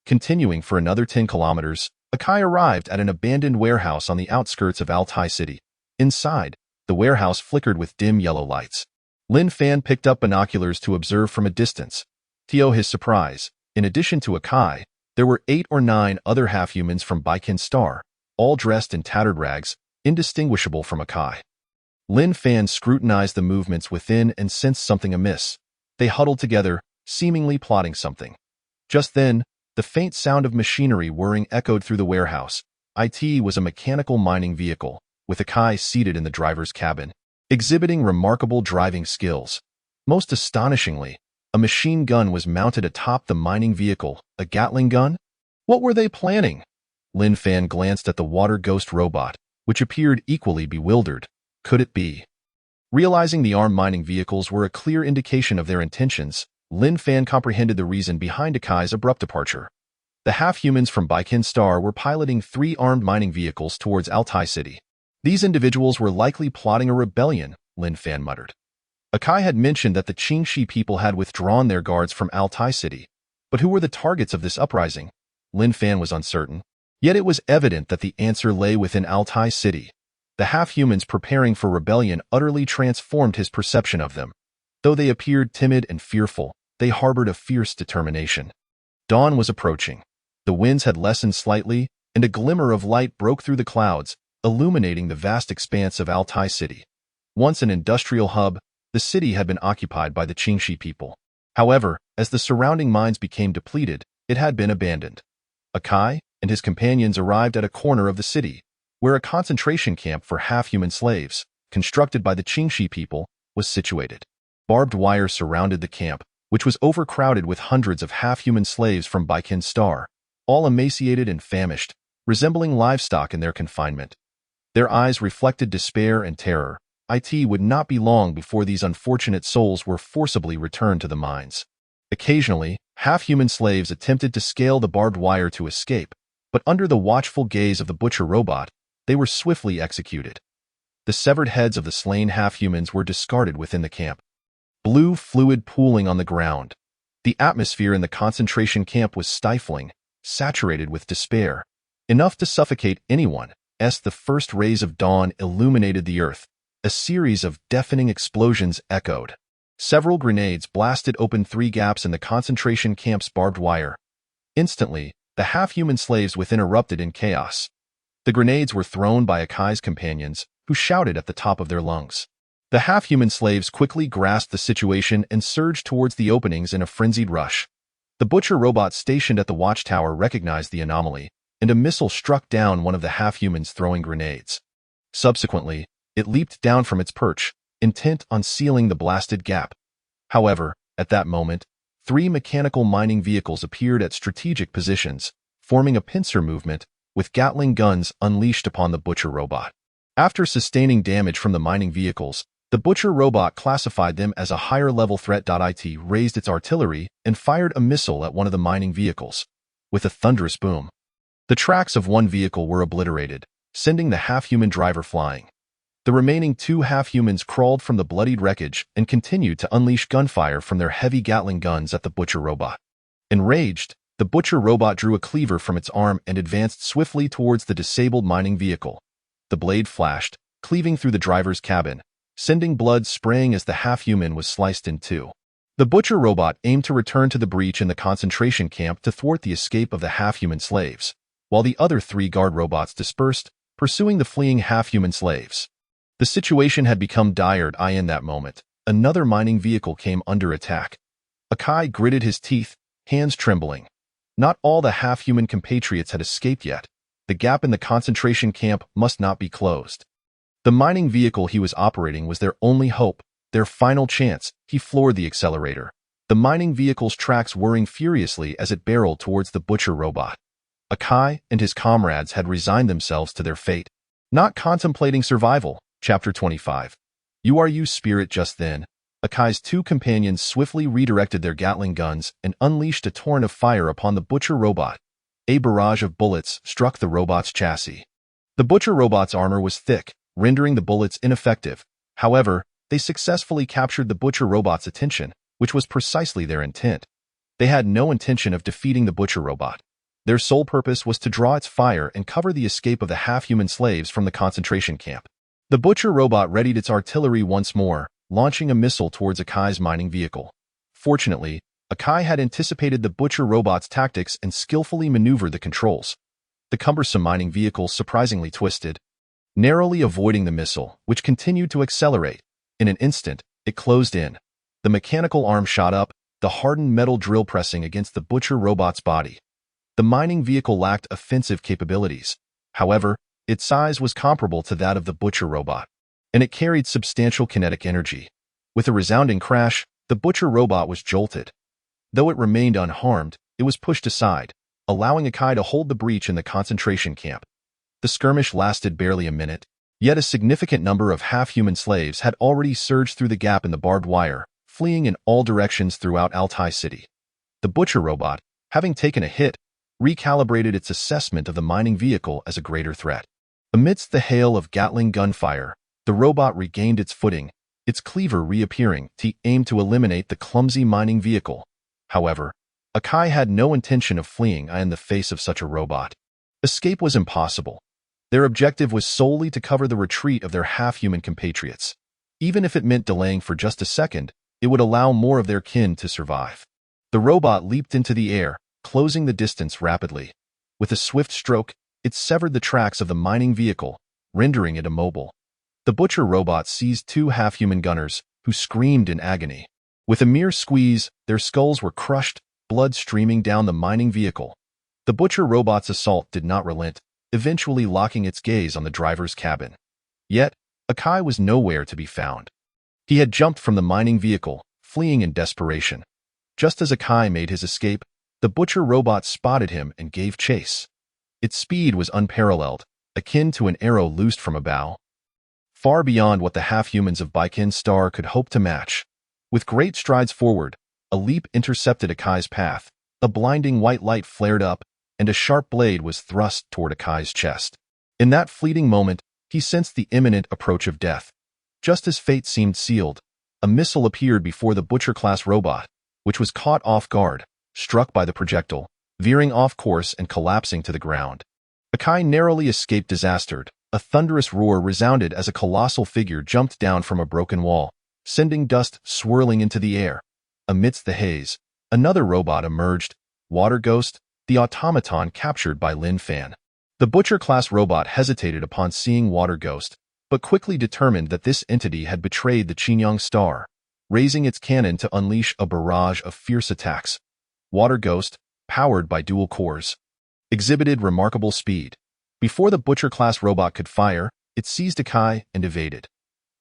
Continuing for another 10 kilometers, Akai arrived at an abandoned warehouse on the outskirts of Altai City. Inside, the warehouse flickered with dim yellow lights. Lin Fan picked up binoculars to observe from a distance. To his surprise, in addition to Akai, there were 8 or 9 other half-humans from Baiken Star, all dressed in tattered rags, indistinguishable from Akai. Lin Fan scrutinized the movements within and sensed something amiss. They huddled together, seemingly plotting something. Just then, the faint sound of machinery whirring echoed through the warehouse. It was a mechanical mining vehicle, with Akai seated in the driver's cabin, exhibiting remarkable driving skills. Most astonishingly, a machine gun was mounted atop the mining vehicle. A Gatling gun? What were they planning? Lin Fan glanced at the water ghost robot, which appeared equally bewildered. Could it be? Realizing the armed mining vehicles were a clear indication of their intentions, Lin Fan comprehended the reason behind Akai's abrupt departure. The half-humans from Baiken Star were piloting 3 armed mining vehicles towards Altai City. These individuals were likely plotting a rebellion, Lin Fan muttered. Akai had mentioned that the Qingxi people had withdrawn their guards from Altai City. But who were the targets of this uprising? Lin Fan was uncertain. Yet it was evident that the answer lay within Altai City. The half-humans preparing for rebellion utterly transformed his perception of them. Though they appeared timid and fearful, they harbored a fierce determination. Dawn was approaching. The winds had lessened slightly, and a glimmer of light broke through the clouds, illuminating the vast expanse of Altai City. Once an industrial hub, the city had been occupied by the Qingxi people. However, as the surrounding mines became depleted, it had been abandoned. Akai and his companions arrived at a corner of the city, where a concentration camp for half-human slaves, constructed by the Qingxi people, was situated. Barbed wire surrounded the camp, which was overcrowded with hundreds of half-human slaves from Baiken Star, all emaciated and famished, resembling livestock in their confinement. Their eyes reflected despair and terror. It would not be long before these unfortunate souls were forcibly returned to the mines. Occasionally, half-human slaves attempted to scale the barbed wire to escape, but under the watchful gaze of the butcher robot, they were swiftly executed. The severed heads of the slain half-humans were discarded within the camp. Blue fluid pooling on the ground. The atmosphere in the concentration camp was stifling, saturated with despair, enough to suffocate anyone, as the first rays of dawn illuminated the earth. A series of deafening explosions echoed. Several grenades blasted open 3 gaps in the concentration camp's barbed wire. Instantly, The half-human slaves within erupted in chaos. The grenades were thrown by Akai's companions, who shouted at the top of their lungs. The half-human slaves quickly grasped the situation and surged towards the openings in a frenzied rush. The butcher robot stationed at the watchtower recognized the anomaly, and a missile struck down one of the half-humans throwing grenades. Subsequently, it leaped down from its perch, intent on sealing the blasted gap. However, at that moment, 3 mechanical mining vehicles appeared at strategic positions, forming a pincer movement, with Gatling guns unleashed upon the butcher robot. After sustaining damage from the mining vehicles, the butcher robot classified them as a higher-level threat. It raised its artillery and fired a missile at one of the mining vehicles. With a thunderous boom, the tracks of one vehicle were obliterated, sending the half-human driver flying. The remaining 2 half-humans crawled from the bloodied wreckage and continued to unleash gunfire from their heavy Gatling guns at the butcher robot. Enraged, the butcher robot drew a cleaver from its arm and advanced swiftly towards the disabled mining vehicle. The blade flashed, cleaving through the driver's cabin, sending blood spraying as the half-human was sliced in two. The butcher robot aimed to return to the breach in the concentration camp to thwart the escape of the half-human slaves, while the other 3 guard robots dispersed, pursuing the fleeing half-human slaves. The situation had become dire. In that moment, another mining vehicle came under attack. Akai gritted his teeth, hands trembling. Not all the half-human compatriots had escaped yet. The gap in the concentration camp must not be closed. The mining vehicle he was operating was their only hope, their final chance. He floored the accelerator, the mining vehicle's tracks whirring furiously as it barreled towards the butcher robot. Akai and his comrades had resigned themselves to their fate, not contemplating survival. Chapter 25. You spirit. Just then, Akai's 2 companions swiftly redirected their Gatling guns and unleashed a torrent of fire upon the butcher robot. A barrage of bullets struck the robot's chassis. The butcher robot's armor was thick, rendering the bullets ineffective. However, they successfully captured the butcher robot's attention, which was precisely their intent. They had no intention of defeating the butcher robot. Their sole purpose was to draw its fire and cover the escape of the half-human slaves from the concentration camp. The butcher robot readied its artillery once more, launching a missile towards Akai's mining vehicle. Fortunately, Akai had anticipated the butcher robot's tactics and skillfully maneuvered the controls. The cumbersome mining vehicle surprisingly twisted, narrowly avoiding the missile, which continued to accelerate. In an instant, it closed in. The mechanical arm shot up, the hardened metal drill pressing against the butcher robot's body. The mining vehicle lacked offensive capabilities. However, its size was comparable to that of the butcher robot, and it carried substantial kinetic energy. With a resounding crash, the butcher robot was jolted. Though it remained unharmed, it was pushed aside, allowing Akai to hold the breach in the concentration camp. The skirmish lasted barely a minute, yet a significant number of half-human slaves had already surged through the gap in the barbed wire, fleeing in all directions throughout Altai City. The butcher robot, having taken a hit, recalibrated its assessment of the mining vehicle as a greater threat. Amidst the hail of Gatling gunfire, the robot regained its footing, its cleaver reappearing to aim to eliminate the clumsy mining vehicle. However, Akai had no intention of fleeing in the face of such a robot. Escape was impossible. Their objective was solely to cover the retreat of their half-human compatriots. Even if it meant delaying for just a second, it would allow more of their kin to survive. The robot leaped into the air, closing the distance rapidly. With a swift stroke, it severed the tracks of the mining vehicle, rendering it immobile. The butcher robot seized 2 half-human gunners, who screamed in agony. With a mere squeeze, their skulls were crushed, blood streaming down the mining vehicle. The butcher robot's assault did not relent, eventually locking its gaze on the driver's cabin. Yet, Akai was nowhere to be found. He had jumped from the mining vehicle, fleeing in desperation. Just as Akai made his escape, the butcher robot spotted him and gave chase. Its speed was unparalleled, akin to an arrow loosed from a bow, far beyond what the half-humans of Baiken's star could hope to match. With great strides forward, a leap intercepted Akai's path, a blinding white light flared up, and a sharp blade was thrust toward Akai's chest. In that fleeting moment, he sensed the imminent approach of death. Just as fate seemed sealed, a missile appeared before the butcher-class robot, which was caught off guard, struck by the projectile, veering off course and collapsing to the ground. Akai narrowly escaped disaster. A thunderous roar resounded as a colossal figure jumped down from a broken wall, sending dust swirling into the air. Amidst the haze, another robot emerged, Water Ghost, the automaton captured by Lin Fan. The Butcher-class robot hesitated upon seeing Water Ghost, but quickly determined that this entity had betrayed the Qinyang star, raising its cannon to unleash a barrage of fierce attacks. Water Ghost, powered by dual cores, exhibited remarkable speed. Before the Butcher-class robot could fire, it seized Akai and evaded.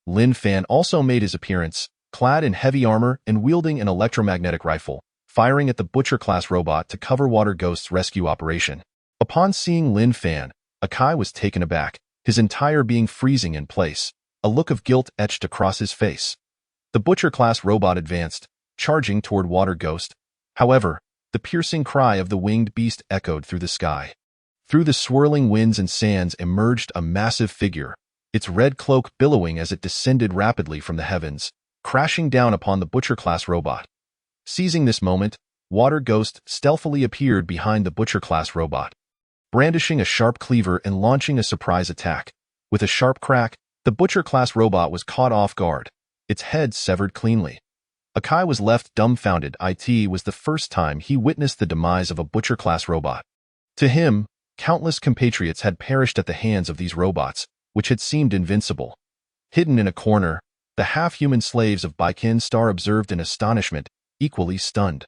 Lin Fan also made his appearance, clad in heavy armor and wielding an electromagnetic rifle, firing at the Butcher-class robot to cover Water Ghost's rescue operation. Upon seeing Lin Fan, Akai was taken aback, his entire being freezing in place, a look of guilt etched across his face. The Butcher-class robot advanced, charging toward Water Ghost. However, the piercing cry of the winged beast echoed through the sky. Through the swirling winds and sands emerged a massive figure, its red cloak billowing as it descended rapidly from the heavens, crashing down upon the Butcher-class robot. Seizing this moment, Water Ghost stealthily appeared behind the Butcher-class robot, brandishing a sharp cleaver and launching a surprise attack. With a sharp crack, the Butcher-class robot was caught off guard, its head severed cleanly. Akai was left dumbfounded. It was the first time he witnessed the demise of a Butcher-class robot. To him, countless compatriots had perished at the hands of these robots, which had seemed invincible. Hidden in a corner, the half-human slaves of Baikin Star observed in astonishment, equally stunned.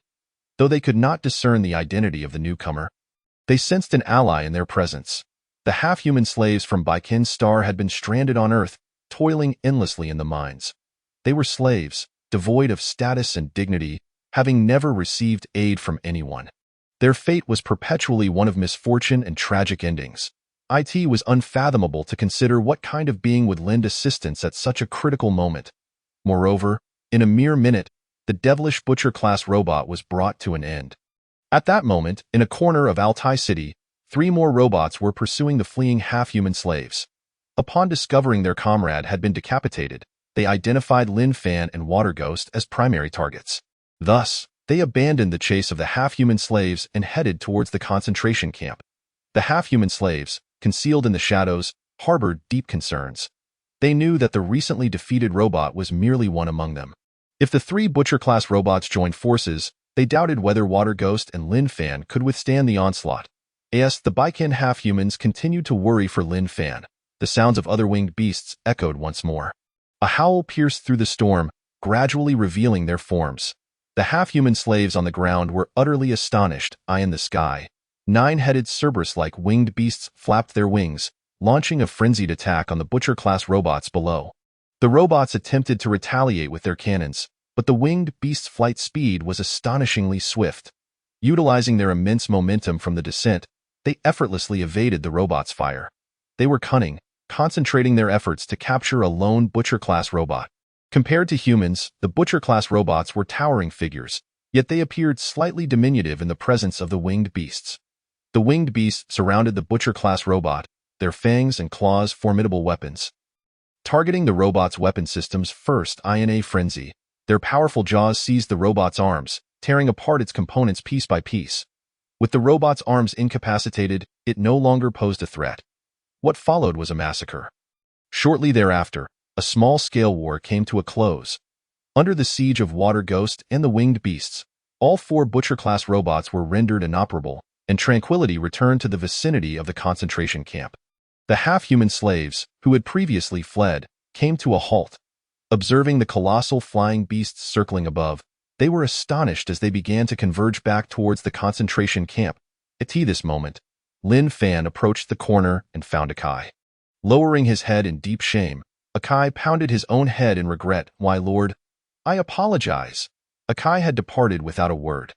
Though they could not discern the identity of the newcomer, they sensed an ally in their presence. The half-human slaves from Baikin Star had been stranded on Earth, toiling endlessly in the mines. They were slaves, devoid of status and dignity, having never received aid from anyone. Their fate was perpetually one of misfortune and tragic endings. It was unfathomable to consider what kind of being would lend assistance at such a critical moment. Moreover, in a mere minute, the devilish Butcher-class robot was brought to an end. At that moment, in a corner of Altai City, 3 more robots were pursuing the fleeing half-human slaves. Upon discovering their comrade had been decapitated, they identified Lin Fan and Water Ghost as primary targets. Thus, they abandoned the chase of the half-human slaves and headed towards the concentration camp. The half-human slaves, concealed in the shadows, harbored deep concerns. They knew that the recently defeated robot was merely one among them. If the 3 Butcher-class robots joined forces, they doubted whether Water Ghost and Lin Fan could withstand the onslaught. As the Baikin half-humans continued to worry for Lin Fan, the sounds of other winged beasts echoed once more. A howl pierced through the storm, gradually revealing their forms. The half-human slaves on the ground were utterly astonished. Eye in the sky, 9-headed Cerberus-like winged beasts flapped their wings, launching a frenzied attack on the Butcher-class robots below. The robots attempted to retaliate with their cannons, but the winged beasts' flight speed was astonishingly swift. Utilizing their immense momentum from the descent, they effortlessly evaded the robots' fire. They were cunning, concentrating their efforts to capture a lone Butcher-class robot. Compared to humans, the Butcher-class robots were towering figures, yet they appeared slightly diminutive in the presence of the winged beasts. The winged beasts surrounded the Butcher-class robot, their fangs and claws formidable weapons. Targeting the robot's weapon systems first in a frenzy, their powerful jaws seized the robot's arms, tearing apart its components piece by piece. With the robot's arms incapacitated, it no longer posed a threat. What followed was a massacre. Shortly thereafter, a small-scale war came to a close. Under the siege of Water Ghost and the winged beasts, all 4 Butcher-class robots were rendered inoperable, and tranquility returned to the vicinity of the concentration camp. The half-human slaves, who had previously fled, came to a halt. Observing the colossal flying beasts circling above, they were astonished as they began to converge back towards the concentration camp. At this moment, Lin Fan approached the corner and found Akai. Lowering his head in deep shame, Akai pounded his own head in regret. "Why, Lord, I apologize." Akai had departed without a word.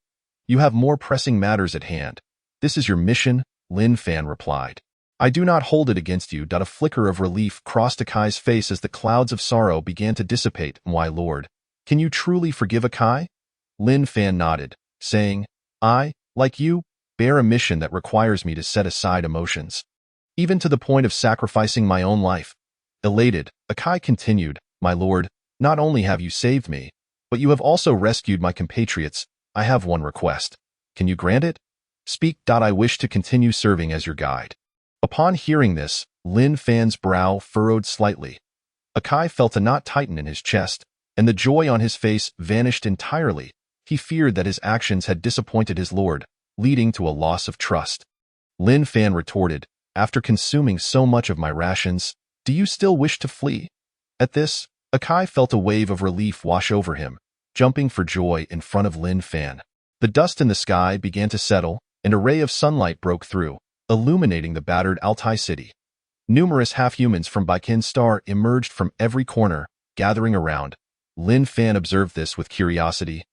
"You have more pressing matters at hand. This is your mission," Lin Fan replied. "I do not hold it against you." A flicker of relief crossed Akai's face as the clouds of sorrow began to dissipate. "Why, Lord, can you truly forgive Akai?" Lin Fan nodded, saying, "I, like you, bear a mission that requires me to set aside emotions, even to the point of sacrificing my own life." Elated, Akai continued, "My lord, not only have you saved me, but you have also rescued my compatriots. I have one request. Can you grant it?" "Speak." "I wish to continue serving as your guide." Upon hearing this, Lin Fan's brow furrowed slightly. Akai felt a knot tighten in his chest, and the joy on his face vanished entirely. He feared that his actions had disappointed his lord. leading to a loss of trust. Lin Fan retorted, "After consuming so much of my rations, do you still wish to flee?" At this, Akai felt a wave of relief wash over him, jumping for joy in front of Lin Fan. The dust in the sky began to settle, and a ray of sunlight broke through, illuminating the battered Altai city. Numerous half-humans from Baikin Star emerged from every corner, gathering around. Lin Fan observed this with curiosity.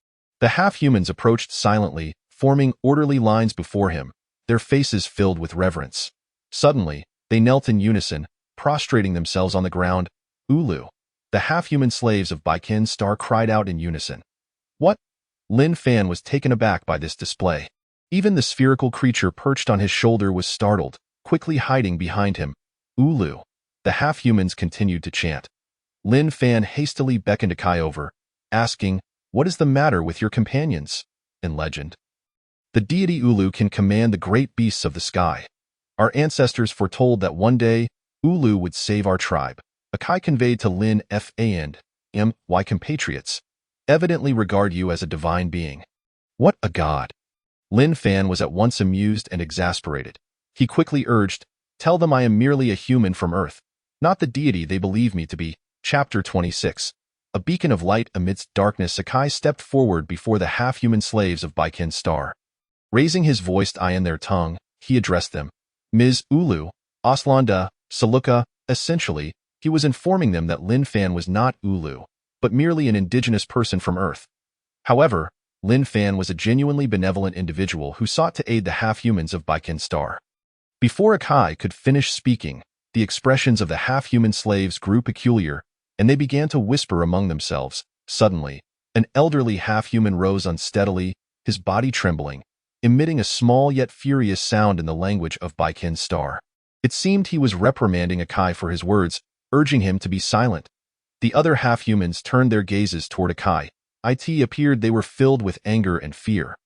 The half-humans approached silently, forming orderly lines before him, their faces filled with reverence. Suddenly, they knelt in unison, prostrating themselves on the ground. Ulu. The half-human slaves of Baikin Star cried out in unison. What? Lin Fan was taken aback by this display. Even the spherical creature perched on his shoulder was startled, quickly hiding behind him. Ulu. The half-humans continued to chant. Lin Fan hastily beckoned Akai over, asking, "What is the matter with your companions?" In legend, the deity Ulu can command the great beasts of the sky. Our ancestors foretold that one day, Ulu would save our tribe. Akai conveyed to Lin Fan, "My compatriots evidently regard you as a divine being." What a god! Lin Fan was at once amused and exasperated. He quickly urged, "Tell them I am merely a human from Earth, not the deity they believe me to be." Chapter 26. A beacon of light amidst darkness, Akai stepped forward before the half-human slaves of Baikin Star. Raising his voiced eye in their tongue, he addressed them. Ms. Ulu, Aslanda, Saluka. Essentially, he was informing them that Lin Fan was not Ulu, but merely an indigenous person from Earth. However, Lin Fan was a genuinely benevolent individual who sought to aid the half-humans of Baikin Star. Before Akai could finish speaking, the expressions of the half-human slaves grew peculiar, and they began to whisper among themselves. Suddenly, an elderly half-human rose unsteadily, his body trembling, emitting a small yet furious sound in the language of Baikin Star. It seemed he was reprimanding Akai for his words, urging him to be silent. The other half-humans turned their gazes toward Akai. It appeared they were filled with anger and fear.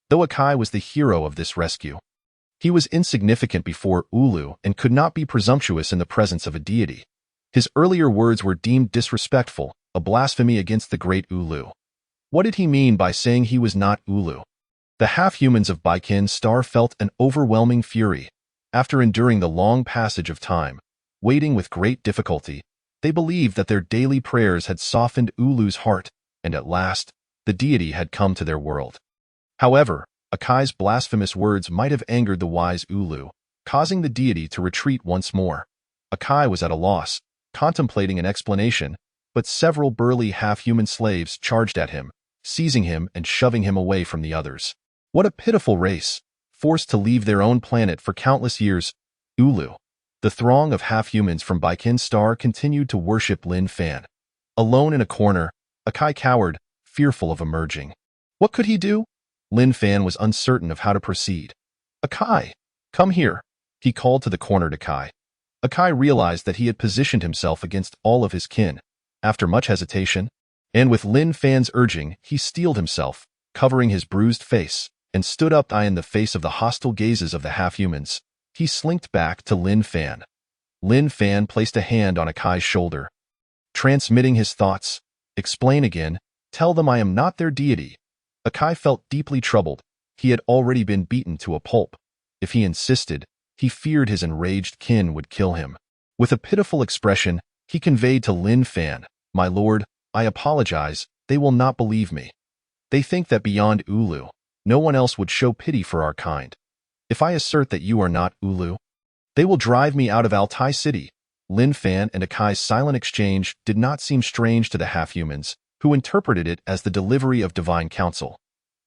Though Akai was the hero of this rescue, he was insignificant before Ulu and could not be presumptuous in the presence of a deity. His earlier words were deemed disrespectful, a blasphemy against the great Ulu. What did he mean by saying he was not Ulu? The half-humans of Baikin Star felt an overwhelming fury. After enduring the long passage of time, waiting with great difficulty, they believed that their daily prayers had softened Ulu's heart, and at last, the deity had come to their world. However, Akai's blasphemous words might have angered the wise Ulu, causing the deity to retreat once more. Akai was at a loss, contemplating an explanation, but several burly half-human slaves charged at him, seizing him and shoving him away from the others. What a pitiful race, forced to leave their own planet for countless years. Ulu. The throng of half-humans from Baikin Star continued to worship Lin Fan. Alone in a corner, Akai cowered, fearful of emerging. What could he do? Lin Fan was uncertain of how to proceed. Akai, come here, he called to the cornered Akai. Akai realized that he had positioned himself against all of his kin. After much hesitation, and with Lin Fan's urging, he steeled himself, covering his bruised face, and stood up in the face of the hostile gazes of the half-humans. He slinked back to Lin Fan. Lin Fan placed a hand on Akai's shoulder, transmitting his thoughts. Explain again, tell them I am not their deity. Akai felt deeply troubled. He had already been beaten to a pulp. If he insisted, he feared his enraged kin would kill him. With a pitiful expression, he conveyed to Lin Fan, "My lord, I apologize, they will not believe me. They think that beyond Ulu, no one else would show pity for our kind. If I assert that you are not Ulu, they will drive me out of Altai City." Lin Fan and Akai's silent exchange did not seem strange to the half-humans, who interpreted it as the delivery of divine counsel.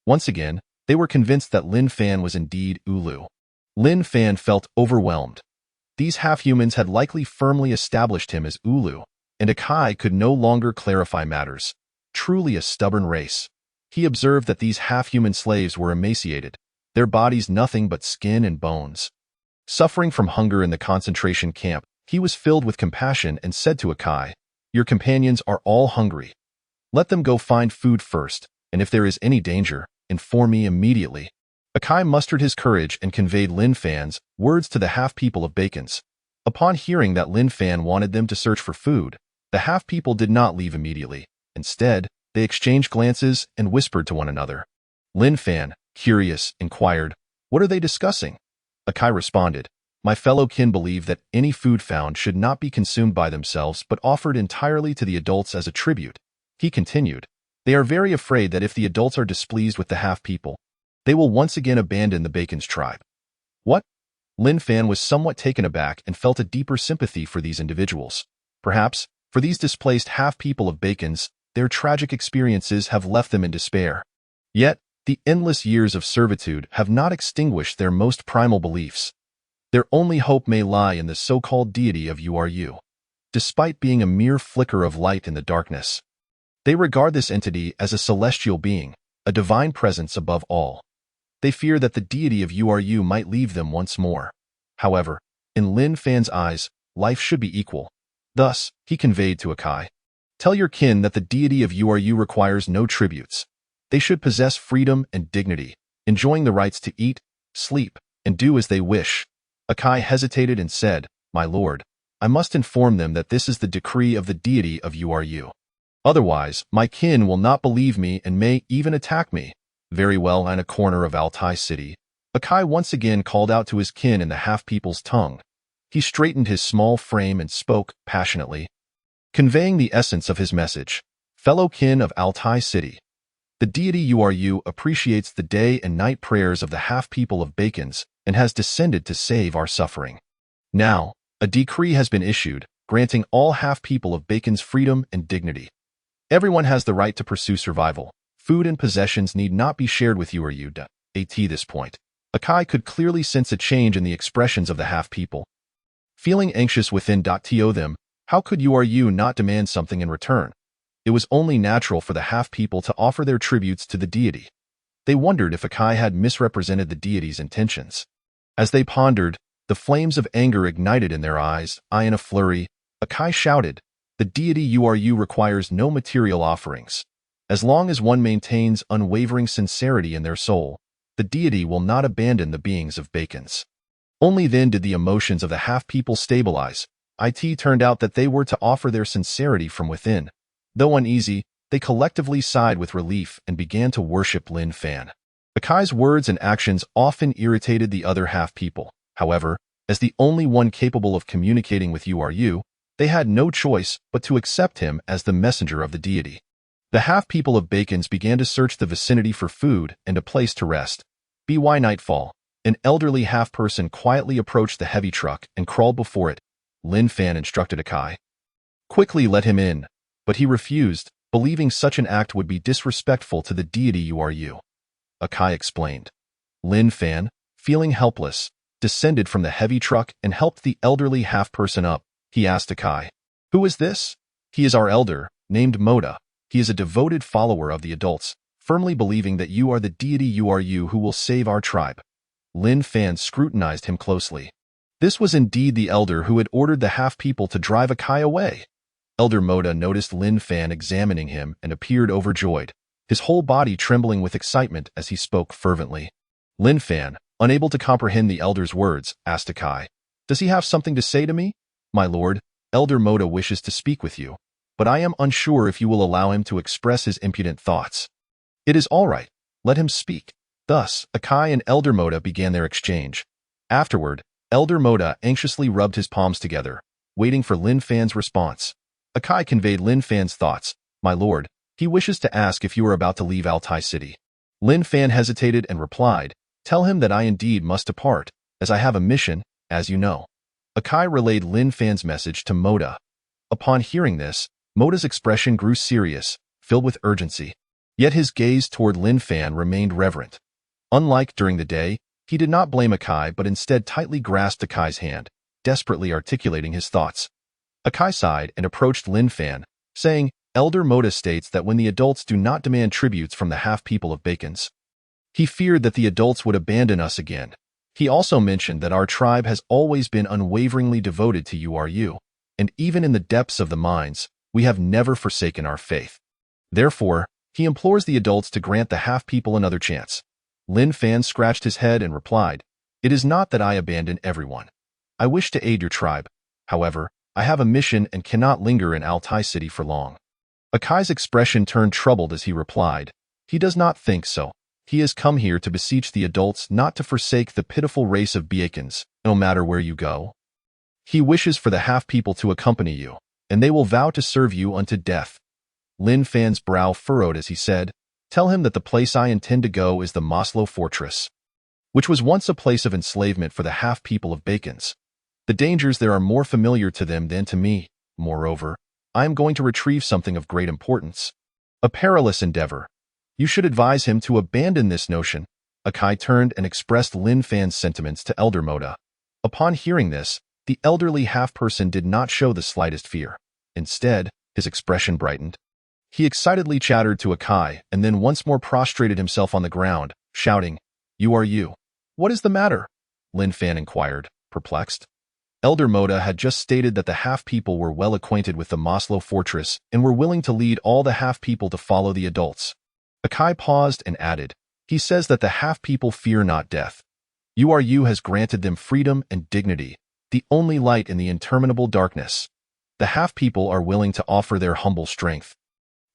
Once again, they were convinced that Lin Fan was indeed Ulu. Lin Fan felt overwhelmed. These half-humans had likely firmly established him as Ulu, and Akai could no longer clarify matters. Truly a stubborn race. He observed that these half-human slaves were emaciated, their bodies nothing but skin and bones. Suffering from hunger in the concentration camp, he was filled with compassion and said to Akai, "Your companions are all hungry. Let them go find food first, and if there is any danger, inform me immediately." Akai mustered his courage and conveyed Lin Fan's words to the half-people of Bacon's. Upon hearing that Lin Fan wanted them to search for food, the half-people did not leave immediately. Instead, they exchanged glances and whispered to one another. Lin Fan, curious, inquired, What are they discussing? Akai responded, my fellow kin believe that any food found should not be consumed by themselves but offered entirely to the adults as a tribute. He continued, they are very afraid that if the adults are displeased with the half-people, they will once again abandon the Bacon's tribe. What? Lin Fan was somewhat taken aback and felt a deeper sympathy for these individuals. Perhaps, for these displaced half-people of Bacon's, their tragic experiences have left them in despair. Yet, the endless years of servitude have not extinguished their most primal beliefs. Their only hope may lie in the so-called deity of URU. Despite being a mere flicker of light in the darkness, they regard this entity as a celestial being, a divine presence above all. They fear that the deity of URU might leave them once more. However, in Lin Fan's eyes, life should be equal. Thus, he conveyed to Akai, tell your kin that the deity of URU requires no tributes. They should possess freedom and dignity, enjoying the rights to eat, sleep, and do as they wish. Akai hesitated and said, my lord, I must inform them that this is the decree of the deity of URU. Otherwise, my kin will not believe me and may even attack me. Very well. In a corner of Altai City, Akai once again called out to his kin in the half-people's tongue. He straightened his small frame and spoke passionately, conveying the essence of his message. Fellow kin of Altai City, the deity URU appreciates the day and night prayers of the half-people of Bacon's and has descended to save our suffering. Now, a decree has been issued, granting all half-people of Bacon's freedom and dignity. Everyone has the right to pursue survival. Food and possessions need not be shared with URU. At this point, Akai could clearly sense a change in the expressions of the half-people. Feeling anxious within. To them, how could URU not demand something in return? It was only natural for the half-people to offer their tributes to the deity. They wondered if Akai had misrepresented the deity's intentions. As they pondered, the flames of anger ignited in their eyes. In a flurry, Akai shouted, the deity URU requires no material offerings. As long as one maintains unwavering sincerity in their soul, the deity will not abandon the beings of Bacon's. Only then did the emotions of the half-people stabilize. It turned out that they were to offer their sincerity from within. Though uneasy, they collectively sighed with relief and began to worship Lin Fan. Akai's words and actions often irritated the other half-people. However, as the only one capable of communicating with URU, they had no choice but to accept him as the messenger of the deity. The half-people of Bacon's began to search the vicinity for food and a place to rest. By nightfall, an elderly half-person quietly approached the heavy truck and crawled before it. Lin Fan instructed Akai, quickly let him in, but he refused, believing such an act would be disrespectful to the deity URU. Akai explained. Lin Fan, feeling helpless, descended from the heavy truck and helped the elderly half-person up. He asked Akai, who is this? He is our elder, named Moda. He is a devoted follower of the adults, firmly believing that you are the deity URU who will save our tribe. Lin Fan scrutinized him closely. This was indeed the elder who had ordered the half-people to drive Akai away. Elder Moda noticed Lin Fan examining him and appeared overjoyed, his whole body trembling with excitement as he spoke fervently. Lin Fan, unable to comprehend the elder's words, asked Akai, does he have something to say to me? My lord, Elder Moda wishes to speak with you, but I am unsure if you will allow him to express his impudent thoughts. It is all right, let him speak. Thus, Akai and Elder Moda began their exchange. Afterward, Elder Moda anxiously rubbed his palms together, waiting for Lin Fan's response. Akai conveyed Lin Fan's thoughts. My lord, he wishes to ask if you are about to leave Altai City. Lin Fan hesitated and replied, tell him that I indeed must depart, as I have a mission, as you know. Akai relayed Lin Fan's message to Moda. Upon hearing this, Moda's expression grew serious, filled with urgency. Yet his gaze toward Lin Fan remained reverent. Unlike during the day, he did not blame Akai but instead tightly grasped Akai's hand, desperately articulating his thoughts. Akai sighed and approached Lin Fan, saying, Elder Moda states that when the adults do not demand tributes from the half-people of Bacon's, he feared that the adults would abandon us again. He also mentioned that our tribe has always been unwaveringly devoted to URU, and even in the depths of the mines, we have never forsaken our faith. Therefore, he implores the adults to grant the half-people another chance. Lin Fan scratched his head and replied, it is not that I abandon everyone. I wish to aid your tribe. However, I have a mission and cannot linger in Altai City for long. Akai's expression turned troubled as he replied, he does not think so. He has come here to beseech the adults not to forsake the pitiful race of Beacons, no matter where you go. He wishes for the half-people to accompany you, and they will vow to serve you unto death. Lin Fan's brow furrowed as he said, "Tell him that the place I intend to go is the Maslow Fortress, which was once a place of enslavement for the half-people of Beacons. The dangers there are more familiar to them than to me. Moreover, I am going to retrieve something of great importance. A perilous endeavor. You should advise him to abandon this notion." Akai turned and expressed Lin Fan's sentiments to Elder Moda. Upon hearing this, the elderly half-person did not show the slightest fear. Instead, his expression brightened. He excitedly chattered to Akai and then once more prostrated himself on the ground, shouting, "You are you." "What is the matter?" Lin Fan inquired, perplexed. Elder Moda had just stated that the half-people were well acquainted with the Maslow Fortress and were willing to lead all the half-people to follow the adults. Akai paused and added, "He says that the half-people fear not death. You has granted them freedom and dignity, the only light in the interminable darkness. The half-people are willing to offer their humble strength.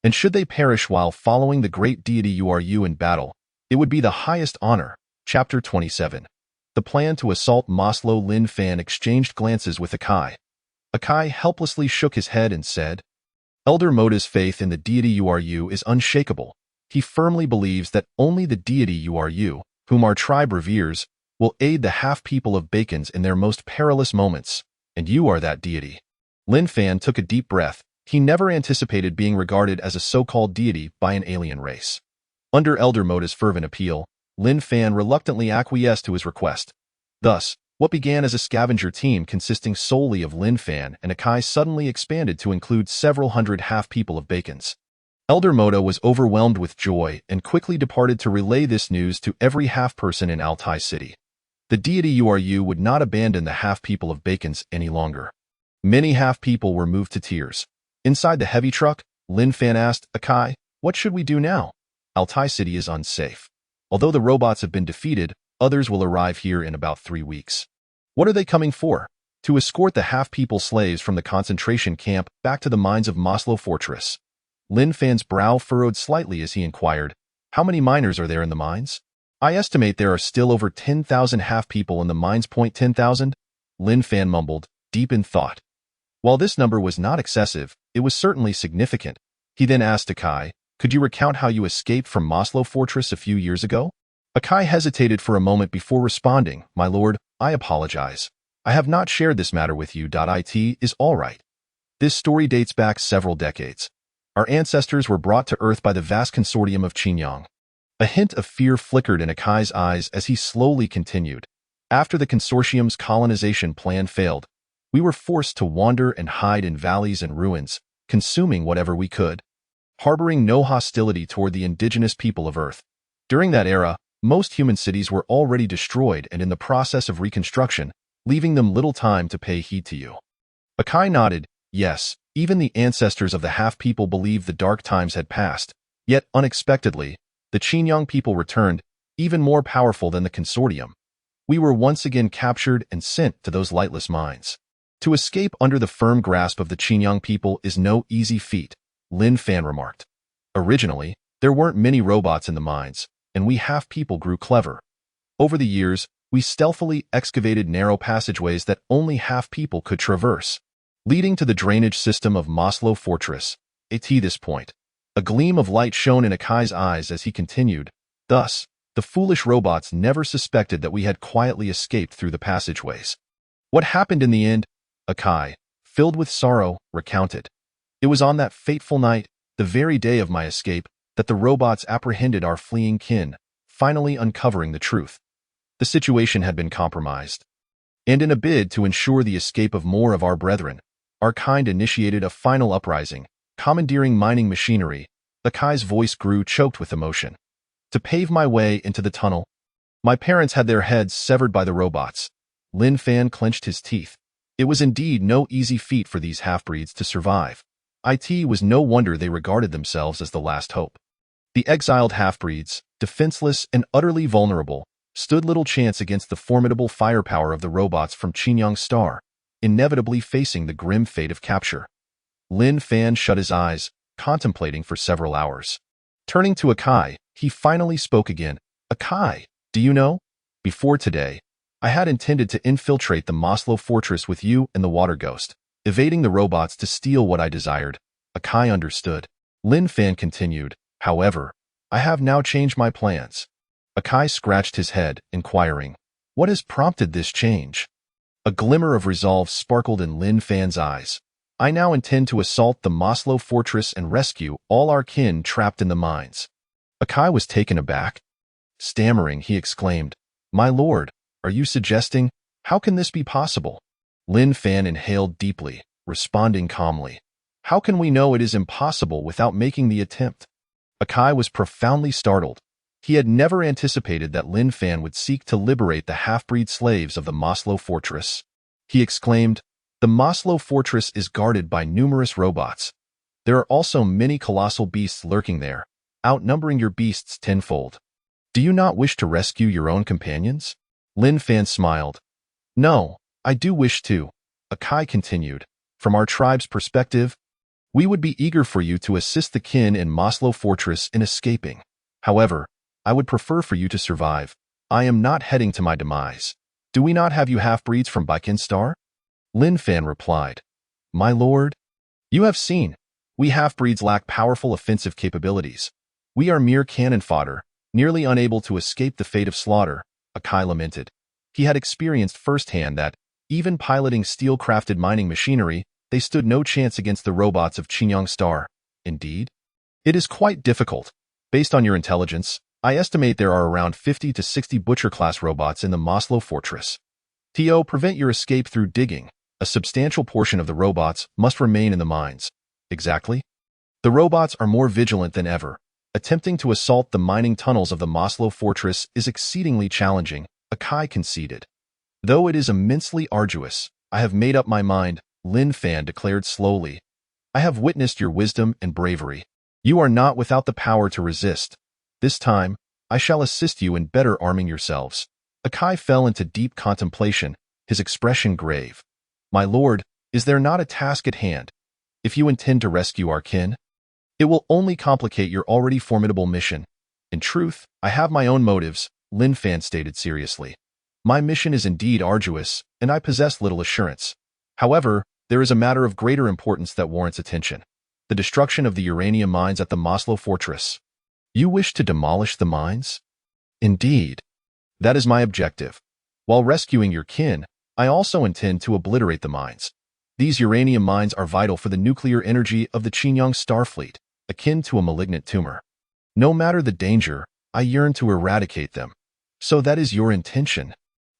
And should they perish while following the great deity you in battle, it would be the highest honor." Chapter 27. The plan to assault Maslow. Lin Fan exchanged glances with Akai. Akai helplessly shook his head and said, "Elder Moda's faith in the deity you is unshakable. He firmly believes that only the deity you, whom our tribe reveres, will aid the half-people of Beacons in their most perilous moments, and you are that deity." Lin Fan took a deep breath. He never anticipated being regarded as a so-called deity by an alien race. Under Elder Moda's fervent appeal, Lin Fan reluctantly acquiesced to his request. Thus, what began as a scavenger team consisting solely of Lin Fan and Akai suddenly expanded to include several hundred half-people of Beacons. Elder Moda was overwhelmed with joy and quickly departed to relay this news to every half-person in Altai City. The deity you would not abandon the half-people of Beacons any longer. Many half-people were moved to tears. Inside the heavy truck, Lin Fan asked, "Akai, what should we do now? Altai City is unsafe. Although the robots have been defeated, others will arrive here in about 3 weeks. What are they coming for?" "To escort the half-people slaves from the concentration camp back to the mines of Maslow Fortress." Lin Fan's brow furrowed slightly as he inquired, "How many miners are there in the mines?" "I estimate there are still over 10,000 half-people in the mines. 10,000? Lin Fan mumbled, deep in thought. While this number was not excessive, it was certainly significant. He then asked Akai, "Could you recount how you escaped from Maslow Fortress a few years ago?" Akai hesitated for a moment before responding, "My lord, I apologize. I have not shared this matter with you. It is all right. This story dates back several decades. Our ancestors were brought to Earth by the vast consortium of Qingyang." A hint of fear flickered in Akai's eyes as he slowly continued. "After the consortium's colonization plan failed, we were forced to wander and hide in valleys and ruins, consuming whatever we could, harboring no hostility toward the indigenous people of Earth. During that era, most human cities were already destroyed and in the process of reconstruction, leaving them little time to pay heed to you." Akai nodded. Yes, even the ancestors of the half-people believed the dark times had passed. Yet, unexpectedly, the Qingyang people returned, even more powerful than the consortium. We were once again captured and sent to those lightless mines. To escape under the firm grasp of the Qingyang people is no easy feat, Lin Fan remarked. Originally, there weren't many robots in the mines, and we half-people grew clever. Over the years, we stealthily excavated narrow passageways that only half-people could traverse, leading to the drainage system of Maslow Fortress. At this point, a gleam of light shone in Akai's eyes as he continued. Thus, the foolish robots never suspected that we had quietly escaped through the passageways. What happened in the end? Akai, filled with sorrow, recounted. It was on that fateful night, the very day of my escape, that the robots apprehended our fleeing kin, finally uncovering the truth. The situation had been compromised. And in a bid to ensure the escape of more of our brethren, our kind initiated a final uprising, commandeering mining machinery. Akai's voice grew choked with emotion. To pave my way into the tunnel, my parents had their heads severed by the robots. Lin Fan clenched his teeth. It was indeed no easy feat for these half-breeds to survive. It was no wonder they regarded themselves as the last hope. The exiled half-breeds, defenseless and utterly vulnerable, stood little chance against the formidable firepower of the robots from Qingyang Star, inevitably facing the grim fate of capture. Lin Fan shut his eyes, contemplating for several hours. Turning to Akai, He finally spoke again. Akai, do you know? Before today, I had intended to infiltrate the Maslow fortress with you and the water ghost, evading the robots to steal what I desired. Akai understood. Lin Fan continued, however, I have now changed my plans. Akai scratched his head, inquiring, what has prompted this change? A glimmer of resolve sparkled in Lin Fan's eyes. I now intend to assault the Maslow fortress and rescue all our kin trapped in the mines. Akai was taken aback. Stammering, he exclaimed, My lord, are you suggesting, how can this be possible? Lin Fan inhaled deeply, responding calmly. How can we know it is impossible without making the attempt? Akai was profoundly startled. He had never anticipated that Lin Fan would seek to liberate the half-breed slaves of the Maslow fortress. He exclaimed, The Maslow fortress is guarded by numerous robots. There are also many colossal beasts lurking there, outnumbering your beasts tenfold. Do you not wish to rescue your own companions? Lin Fan smiled. No, I do wish to. Akai continued. From our tribe's perspective, we would be eager for you to assist the kin in Maslow fortress in escaping. However, I would prefer for you to survive. I am not heading to my demise. Do we not have you half-breeds from Baikin Star? Lin Fan replied. My lord, you have seen. We half-breeds lack powerful offensive capabilities. We are mere cannon fodder, nearly unable to escape the fate of slaughter, Akai lamented. He had experienced firsthand that, even piloting steel-crafted mining machinery, they stood no chance against the robots of Qingyang Star. Indeed? It is quite difficult. Based on your intelligence, I estimate there are around 50 to 60 Butcher-class robots in the Maslow fortress. To prevent your escape through digging, a substantial portion of the robots must remain in the mines. Exactly? The robots are more vigilant than ever. Attempting to assault the mining tunnels of the Maslow fortress is exceedingly challenging, Akai conceded. Though it is immensely arduous, I have made up my mind, Lin Fan declared slowly. I have witnessed your wisdom and bravery. You are not without the power to resist. This time, I shall assist you in better arming yourselves. Akai fell into deep contemplation, his expression grave. My lord, is there not a task at hand? If you intend to rescue our kin, it will only complicate your already formidable mission. In truth, I have my own motives, Lin Fan stated seriously. My mission is indeed arduous, and I possess little assurance. However, there is a matter of greater importance that warrants attention. The destruction of the uranium mines at the Maslow fortress. You wish to demolish the mines? Indeed. That is my objective. While rescuing your kin, I also intend to obliterate the mines. These uranium mines are vital for the nuclear energy of the Qingyang Star Fleet, akin to a malignant tumor. No matter the danger, I yearn to eradicate them. So that is your intention?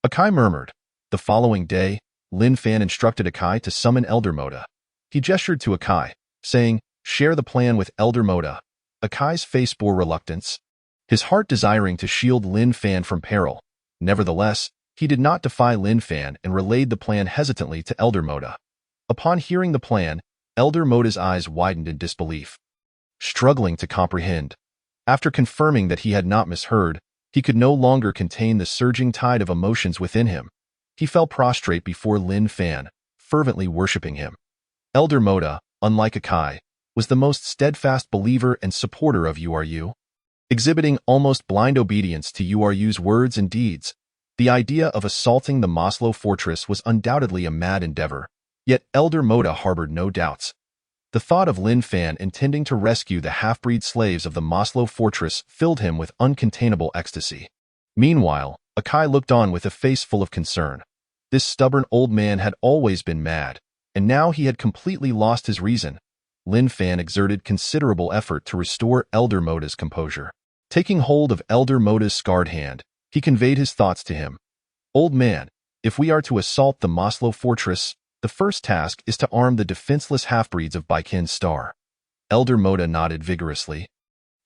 Akai murmured. The following day, Lin Fan instructed Akai to summon Elder Moda. He gestured to Akai, saying, Share the plan with Elder Moda. Akai's face bore reluctance, his heart desiring to shield Lin Fan from peril. Nevertheless, he did not defy Lin Fan and relayed the plan hesitantly to Elder Moda. Upon hearing the plan, Elder Moda's eyes widened in disbelief. Struggling to comprehend, after confirming that he had not misheard, he could no longer contain the surging tide of emotions within him. He fell prostrate before Lin Fan, fervently worshipping him. Elder Moda, unlike Akai, was the most steadfast believer and supporter of URU. Exhibiting almost blind obedience to URU's words and deeds, the idea of assaulting the Maslow fortress was undoubtedly a mad endeavor, yet Elder Moda harbored no doubts. The thought of Lin Fan intending to rescue the half-breed slaves of the Maslow fortress filled him with uncontainable ecstasy. Meanwhile, Akai looked on with a face full of concern. This stubborn old man had always been mad, and now he had completely lost his reason. Lin Fan exerted considerable effort to restore Elder Moda's composure. Taking hold of Elder Moda's scarred hand, he conveyed his thoughts to him. Old man, if we are to assault the Maslow fortress, the first task is to arm the defenseless half-breeds of Baikin Star. Elder Moda nodded vigorously,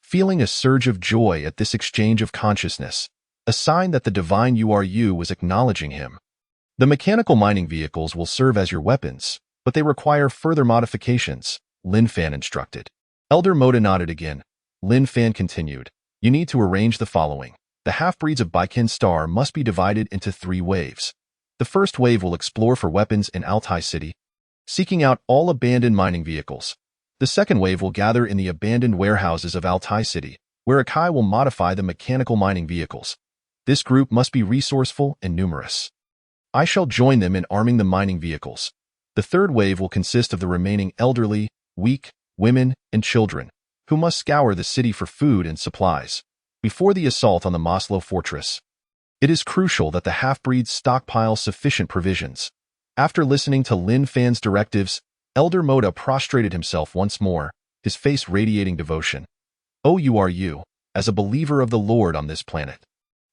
feeling a surge of joy at this exchange of consciousness, a sign that the divine URU was acknowledging him. The mechanical mining vehicles will serve as your weapons, but they require further modifications, Lin Fan instructed. Elder Moda nodded again. Lin Fan continued, You need to arrange the following. The half-breeds of Baikin Star must be divided into 3 waves. The first wave will explore for weapons in Altai City, seeking out all abandoned mining vehicles. The second wave will gather in the abandoned warehouses of Altai City, where Akai will modify the mechanical mining vehicles. This group must be resourceful and numerous. I shall join them in arming the mining vehicles. The third wave will consist of the remaining elderly, weak, women, and children, who must scour the city for food and supplies before the assault on the Maslow fortress. It is crucial that the half-breeds stockpile sufficient provisions. After listening to Lin Fan's directives, Elder Moda prostrated himself once more, his face radiating devotion. "Oh, you are you, as a believer of the Lord on this planet."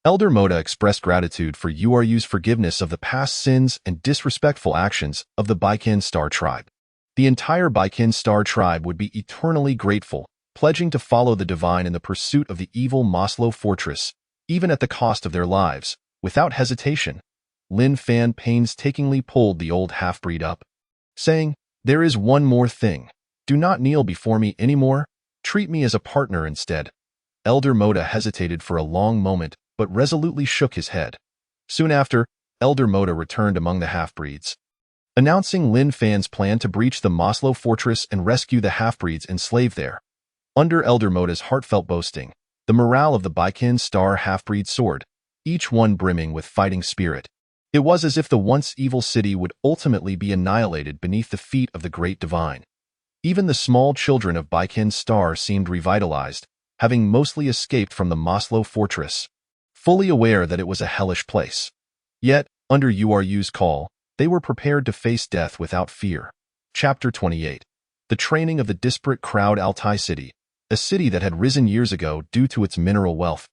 Elder Moda expressed gratitude for Yu's forgiveness of the past sins and disrespectful actions of the Baiken Star tribe. The entire Baiken Star tribe would be eternally grateful, pledging to follow the divine in the pursuit of the evil Maslow fortress, even at the cost of their lives. Without hesitation, Lin Fan painstakingly pulled the old half-breed up, saying, "There is one more thing. Do not kneel before me anymore. Treat me as a partner instead." Elder Moda hesitated for a long moment, but resolutely shook his head. Soon after, Elder Moda returned among the half-breeds, announcing Lin Fan's plan to breach the Maslow fortress and rescue the half-breeds enslaved there. Under Elder Moda's heartfelt boasting, the morale of the Baiken Star half-breed soared, each one brimming with fighting spirit. It was as if the once evil city would ultimately be annihilated beneath the feet of the great divine. Even the small children of Baiken Star seemed revitalized, having mostly escaped from the Maslow fortress, fully aware that it was a hellish place. Yet, under Uru's call, they were prepared to face death without fear. Chapter 28. The training of the disparate crowd. Altai City, a city that had risen years ago due to its mineral wealth,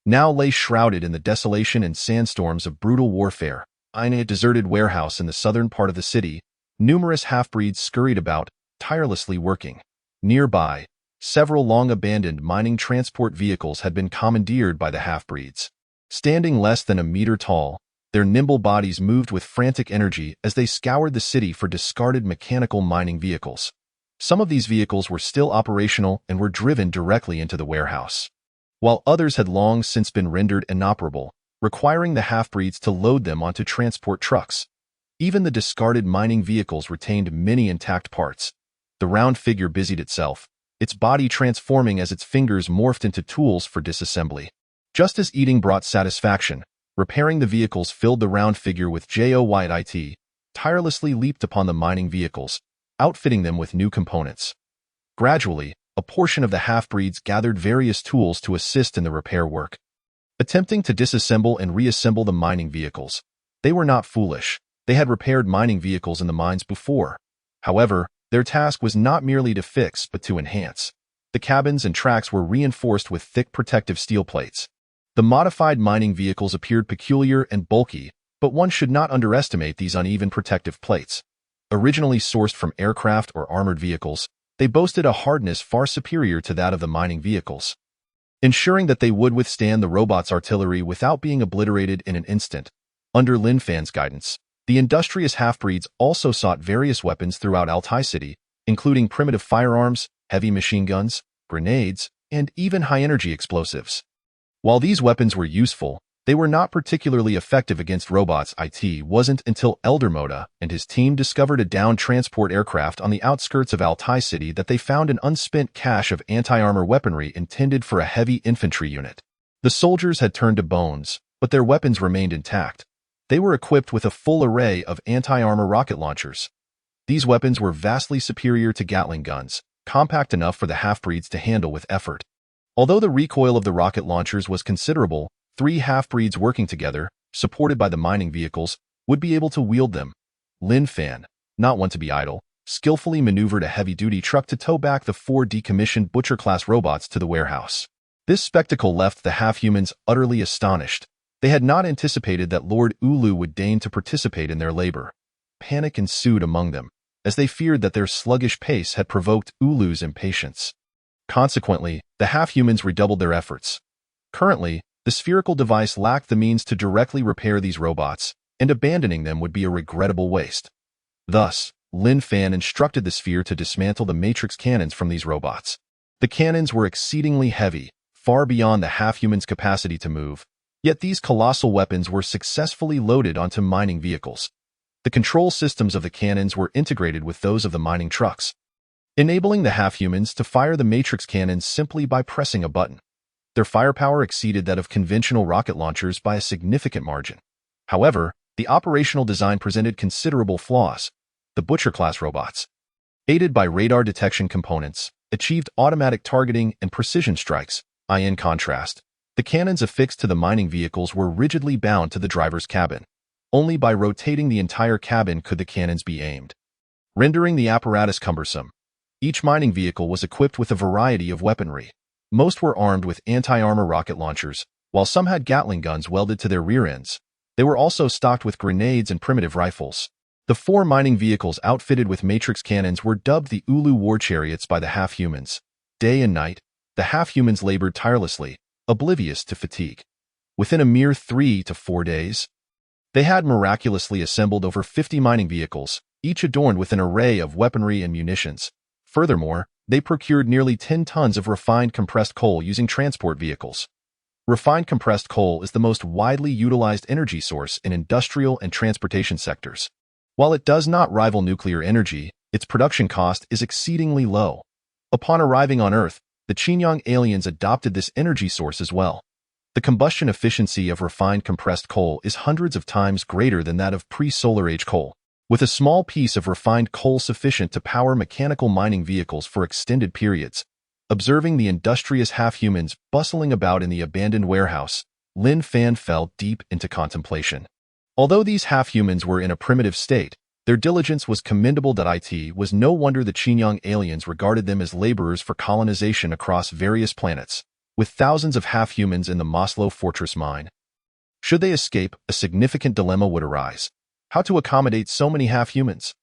now lay shrouded in the desolation and sandstorms of brutal warfare. In a deserted warehouse in the southern part of the city, numerous half-breeds scurried about, tirelessly working. Nearby, several long-abandoned mining transport vehicles had been commandeered by the half-breeds. Standing less than a meter tall, their nimble bodies moved with frantic energy as they scoured the city for discarded mechanical mining vehicles. Some of these vehicles were still operational and were driven directly into the warehouse, while others had long since been rendered inoperable, requiring the half-breeds to load them onto transport trucks. Even the discarded mining vehicles retained many intact parts. The round figure busied itself, its body transforming as its fingers morphed into tools for disassembly. Just as eating brought satisfaction, repairing the vehicles filled the round figure with joy. Tirelessly leaped upon the mining vehicles, outfitting them with new components. Gradually, a portion of the half-breeds gathered various tools to assist in the repair work, attempting to disassemble and reassemble the mining vehicles. They were not foolish. They had repaired mining vehicles in the mines before. However, their task was not merely to fix but to enhance. The cabins and tracks were reinforced with thick protective steel plates. The modified mining vehicles appeared peculiar and bulky, but one should not underestimate these uneven protective plates. Originally sourced from aircraft or armored vehicles, they boasted a hardness far superior to that of the mining vehicles, ensuring that they would withstand the robots' artillery without being obliterated in an instant. Under Lin Fan's guidance, the industrious half-breeds also sought various weapons throughout Altai City, including primitive firearms, heavy machine guns, grenades, and even high-energy explosives. While these weapons were useful, they were not particularly effective against robots. It wasn't until Elder Moda and his team discovered a downed transport aircraft on the outskirts of Altai City that they found an unspent cache of anti-armor weaponry intended for a heavy infantry unit. The soldiers had turned to bones, but their weapons remained intact. They were equipped with a full array of anti-armor rocket launchers. These weapons were vastly superior to Gatling guns, compact enough for the half-breeds to handle with effort. Although the recoil of the rocket launchers was considerable, 3 half-breeds working together, supported by the mining vehicles, would be able to wield them. Lin Fan, not one to be idle, skillfully maneuvered a heavy-duty truck to tow back the 4 decommissioned Butcher-class robots to the warehouse. This spectacle left the half-humans utterly astonished. They had not anticipated that Lord Ulu would deign to participate in their labor. Panic ensued among them, as they feared that their sluggish pace had provoked Ulu's impatience. Consequently, the half-humans redoubled their efforts. Currently, the spherical device lacked the means to directly repair these robots, and abandoning them would be a regrettable waste. Thus, Lin Fan instructed the sphere to dismantle the matrix cannons from these robots. The cannons were exceedingly heavy, far beyond the half-humans' capacity to move, yet these colossal weapons were successfully loaded onto mining vehicles. The control systems of the cannons were integrated with those of the mining trucks, enabling the half-humans to fire the matrix cannons simply by pressing a button. Their firepower exceeded that of conventional rocket launchers by a significant margin. However, the operational design presented considerable flaws. The Butcher-class robots, aided by radar detection components, achieved automatic targeting and precision strikes. In contrast, the cannons affixed to the mining vehicles were rigidly bound to the driver's cabin. Only by rotating the entire cabin could the cannons be aimed, rendering the apparatus cumbersome. Each mining vehicle was equipped with a variety of weaponry. Most were armed with anti-armor rocket launchers, while some had Gatling guns welded to their rear ends. They were also stocked with grenades and primitive rifles. The 4 mining vehicles outfitted with matrix cannons were dubbed the Ulu war chariots by the half-humans. Day and night, the half-humans labored tirelessly, oblivious to fatigue. Within a mere 3 to 4 days, they had miraculously assembled over 50 mining vehicles, each adorned with an array of weaponry and munitions. Furthermore, they procured nearly 10 tons of refined compressed coal using transport vehicles. Refined compressed coal is the most widely utilized energy source in industrial and transportation sectors. While it does not rival nuclear energy, its production cost is exceedingly low. Upon arriving on Earth, the Xinjiang aliens adopted this energy source as well. The combustion efficiency of refined compressed coal is hundreds of times greater than that of pre-solar age coal, with a small piece of refined coal sufficient to power mechanical mining vehicles for extended periods. Observing the industrious half-humans bustling about in the abandoned warehouse, Lin Fan fell deep into contemplation. Although these half-humans were in a primitive state, their diligence was commendable. It was no wonder the Xinjiang aliens regarded them as laborers for colonization across various planets. With thousands of half-humans in the Maslow Fortress mine, should they escape, a significant dilemma would arise. How to accommodate so many half-humans?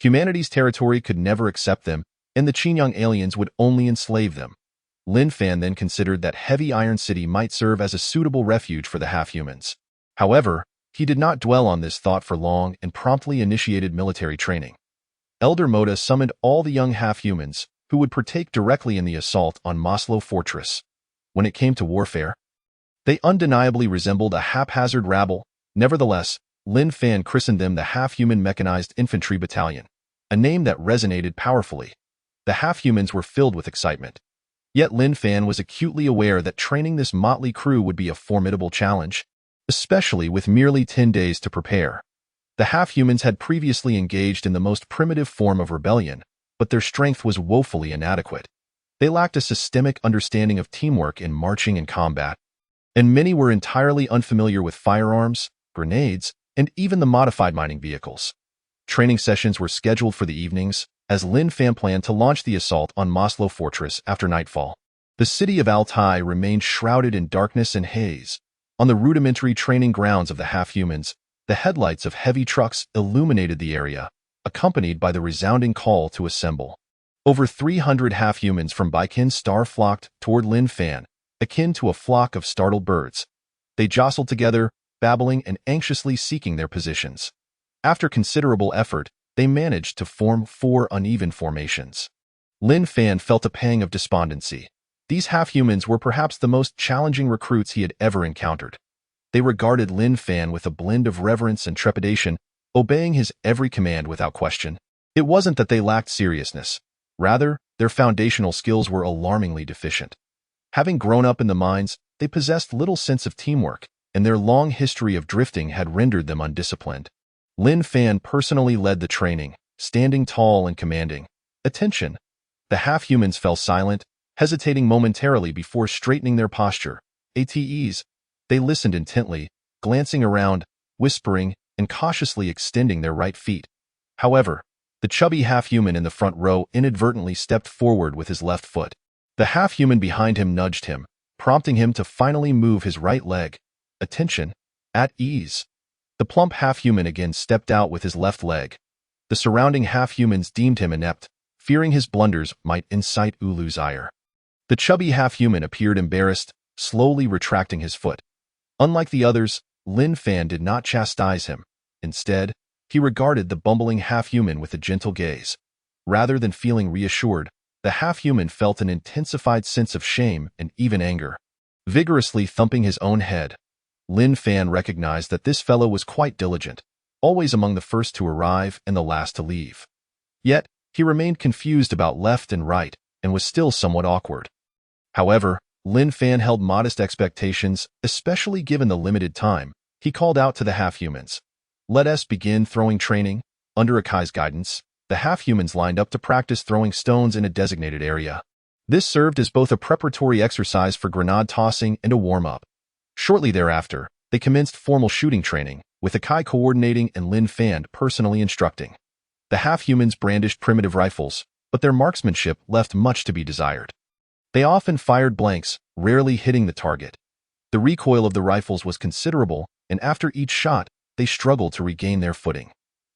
Humanity's territory could never accept them, and the Xinjiang aliens would only enslave them. Lin Fan then considered that Heavy Iron City might serve as a suitable refuge for the half-humans. However, he did not dwell on this thought for long and promptly initiated military training. Elder Moda summoned all the young half-humans who would partake directly in the assault on Maslow Fortress. When it came to warfare, they undeniably resembled a haphazard rabble. Nevertheless, Lin Fan christened them the Half-Human Mechanized Infantry Battalion, a name that resonated powerfully. The half-humans were filled with excitement. Yet Lin Fan was acutely aware that training this motley crew would be a formidable challenge, especially with merely 10 days to prepare. The half-humans had previously engaged in the most primitive form of rebellion, but their strength was woefully inadequate. They lacked a systemic understanding of teamwork in marching and combat, and many were entirely unfamiliar with firearms, grenades, and even the modified mining vehicles. Training sessions were scheduled for the evenings, as Lin Fan planned to launch the assault on Maslow Fortress after nightfall. The city of Altai remained shrouded in darkness and haze. On the rudimentary training grounds of the half-humans, the headlights of heavy trucks illuminated the area, accompanied by the resounding call to assemble. Over 300 half-humans from Baikin Star flocked toward Lin Fan, akin to a flock of startled birds. They jostled together, babbling and anxiously seeking their positions. After considerable effort, they managed to form 4 uneven formations. Lin Fan felt a pang of despondency. These half-humans were perhaps the most challenging recruits he had ever encountered. They regarded Lin Fan with a blend of reverence and trepidation, obeying his every command without question. It wasn't that they lacked seriousness. Rather, their foundational skills were alarmingly deficient. Having grown up in the mines, they possessed little sense of teamwork, and their long history of drifting had rendered them undisciplined. Lin Fan personally led the training, standing tall and commanding. Attention! The half-humans fell silent, hesitating momentarily before straightening their posture. At ease, they listened intently, glancing around, whispering, and cautiously extending their right feet. However, the chubby half-human in the front row inadvertently stepped forward with his left foot. The half-human behind him nudged him, prompting him to finally move his right leg. Attention! At ease. The plump half-human again stepped out with his left leg. The surrounding half-humans deemed him inept, fearing his blunders might incite Ulu's ire. The chubby half-human appeared embarrassed, slowly retracting his foot. Unlike the others, Lin Fan did not chastise him. Instead, he regarded the bumbling half-human with a gentle gaze. Rather than feeling reassured, the half-human felt an intensified sense of shame and even anger. Vigorously thumping his own head, Lin Fan recognized that this fellow was quite diligent, always among the first to arrive and the last to leave. Yet, he remained confused about left and right, and was still somewhat awkward. However, Lin Fan held modest expectations, especially given the limited time. He called out to the half-humans. Let us begin throwing training. Under Akai's guidance, the half-humans lined up to practice throwing stones in a designated area. This served as both a preparatory exercise for grenade tossing and a warm-up. Shortly thereafter, they commenced formal shooting training, with Akai coordinating and Lin Fan personally instructing. The half-humans brandished primitive rifles, but their marksmanship left much to be desired. They often fired blanks, rarely hitting the target. The recoil of the rifles was considerable, and after each shot, they struggled to regain their footing.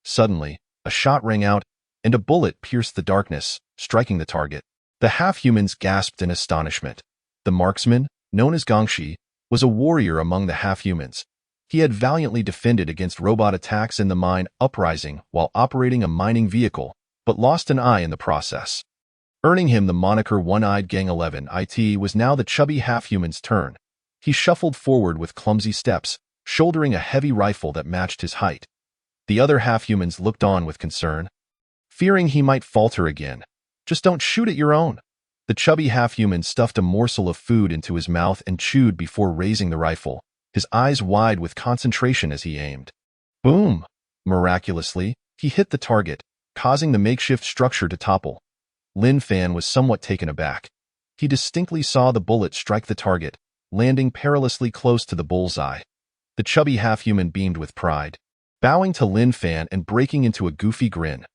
Suddenly, a shot rang out, and a bullet pierced the darkness, striking the target. The half-humans gasped in astonishment. The marksman, known as Gangshi, was a warrior among the half-humans. He had valiantly defended against robot attacks in the mine Uprising while operating a mining vehicle, but lost an eye in the process. Earning him the moniker One-Eyed Gang 11, it was now the chubby half-human's turn. He shuffled forward with clumsy steps, shouldering a heavy rifle that matched his height. The other half-humans looked on with concern, fearing he might falter again. Just don't shoot at your own. The chubby half-human stuffed a morsel of food into his mouth and chewed before raising the rifle, his eyes wide with concentration as he aimed. Boom! Miraculously, he hit the target, causing the makeshift structure to topple. Lin Fan was somewhat taken aback. He distinctly saw the bullet strike the target, landing perilously close to the bullseye. The chubby half-human beamed with pride, bowing to Lin Fan and breaking into a goofy grin.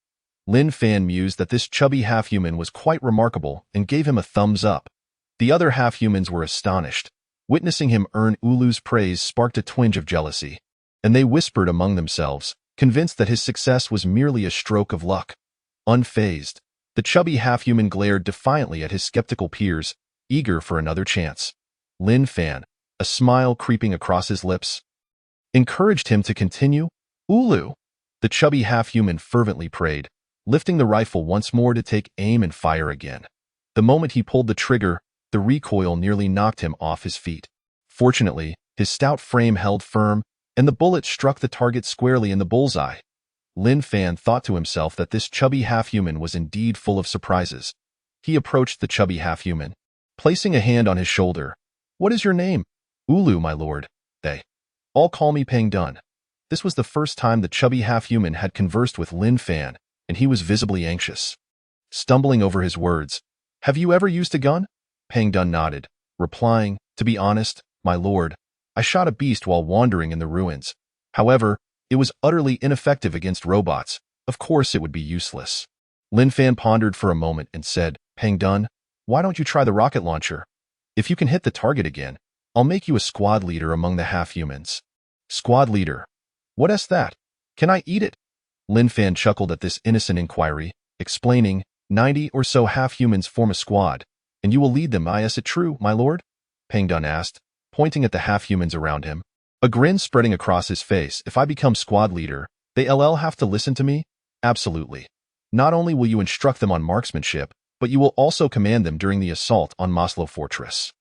Lin Fan mused that this chubby half-human was quite remarkable and gave him a thumbs up. The other half-humans were astonished. Witnessing him earn Ulu's praise sparked a twinge of jealousy, and they whispered among themselves, convinced that his success was merely a stroke of luck. Unfazed, the chubby half-human glared defiantly at his skeptical peers, eager for another chance. Lin Fan, a smile creeping across his lips, encouraged him to continue. Ulu! The chubby half-human fervently prayed, lifting the rifle once more to take aim and fire again. The moment he pulled the trigger, the recoil nearly knocked him off his feet. Fortunately, his stout frame held firm, and the bullet struck the target squarely in the bullseye. Lin Fan thought to himself that this chubby half-human was indeed full of surprises. He approached the chubby half-human, placing a hand on his shoulder. What is your name? Ulu, my lord. They all call me Pang Dun. This was the first time the chubby half-human had conversed with Lin Fan, and he was visibly anxious. Stumbling over his words, have you ever used a gun? Pang Dun nodded, replying, to be honest, my lord, I shot a beast while wandering in the ruins. However, it was utterly ineffective against robots. Of course it would be useless. Lin Fan pondered for a moment and said, Pang Dun, why don't you try the rocket launcher? If you can hit the target again, I'll make you a squad leader among the half-humans. Squad leader? What is that? Can I eat it? Lin Fan chuckled at this innocent inquiry, explaining, 90 or so half-humans form a squad, and you will lead them. Is it true, my lord? Pang Dun asked, pointing at the half-humans around him, a grin spreading across his face. If I become squad leader, they'll have to listen to me? Absolutely. Not only will you instruct them on marksmanship, but you will also command them during the assault on Maslow Fortress.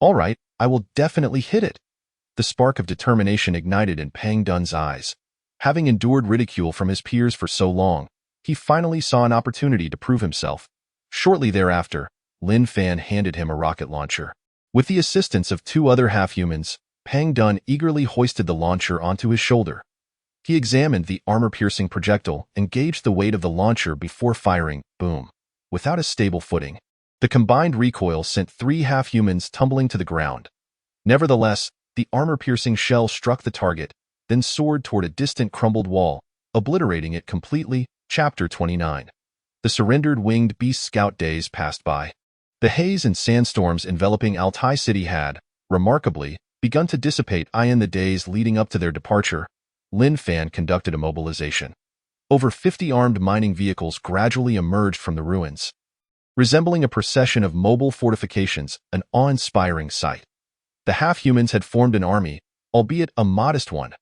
All right, I will definitely hit it. The spark of determination ignited in Pang Dun's eyes. Having endured ridicule from his peers for so long, he finally saw an opportunity to prove himself. Shortly thereafter, Lin Fan handed him a rocket launcher. With the assistance of two other half-humans, Pang Dun eagerly hoisted the launcher onto his shoulder. He examined the armor-piercing projectile and gauged the weight of the launcher before firing. Boom. Without a stable footing, the combined recoil sent three half-humans tumbling to the ground. Nevertheless, the armor-piercing shell struck the target, then soared toward a distant crumbled wall, obliterating it completely. Chapter 29. The surrendered winged beast scout days passed by. The haze and sandstorms enveloping Altai City had, remarkably, begun to dissipate. In the days leading up to their departure, Lin Fan conducted a mobilization. Over 50 armed mining vehicles gradually emerged from the ruins, resembling a procession of mobile fortifications, an awe-inspiring sight. The half-humans had formed an army, albeit a modest one.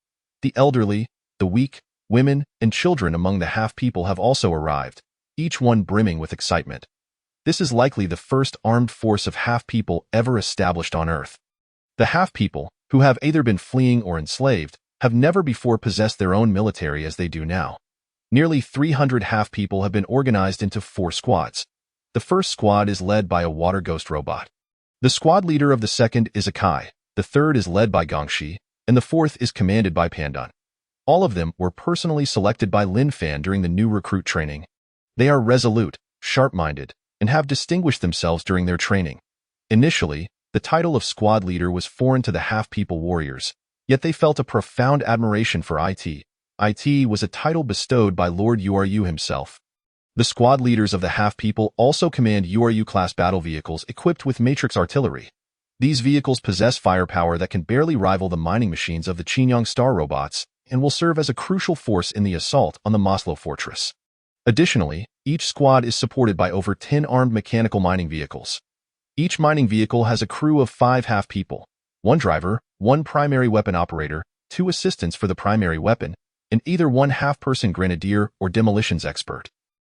The elderly, the weak, women, and children among the half-people have also arrived, each one brimming with excitement. This is likely the first armed force of half-people ever established on Earth. The half-people, who have either been fleeing or enslaved, have never before possessed their own military as they do now. Nearly 300 half-people have been organized into 4 squads. The first squad is led by a water ghost robot. The squad leader of the second is Akai, the third is led by Gongxi, and the fourth is commanded by Pandan. All of them were personally selected by Lin Fan during the new recruit training. They are resolute, sharp-minded, and have distinguished themselves during their training. Initially, the title of squad leader was foreign to the half-people warriors, yet they felt a profound admiration for IT. IT was a title bestowed by Lord URU himself. The squad leaders of the half-people also command URU-class battle vehicles equipped with matrix artillery. These vehicles possess firepower that can barely rival the mining machines of the Qingyang Star robots and will serve as a crucial force in the assault on the Maslow Fortress. Additionally, each squad is supported by over 10 armed mechanical mining vehicles. Each mining vehicle has a crew of 5 half-people, 1 driver, 1 primary weapon operator, 2 assistants for the primary weapon, and either 1 half-person grenadier or demolitions expert.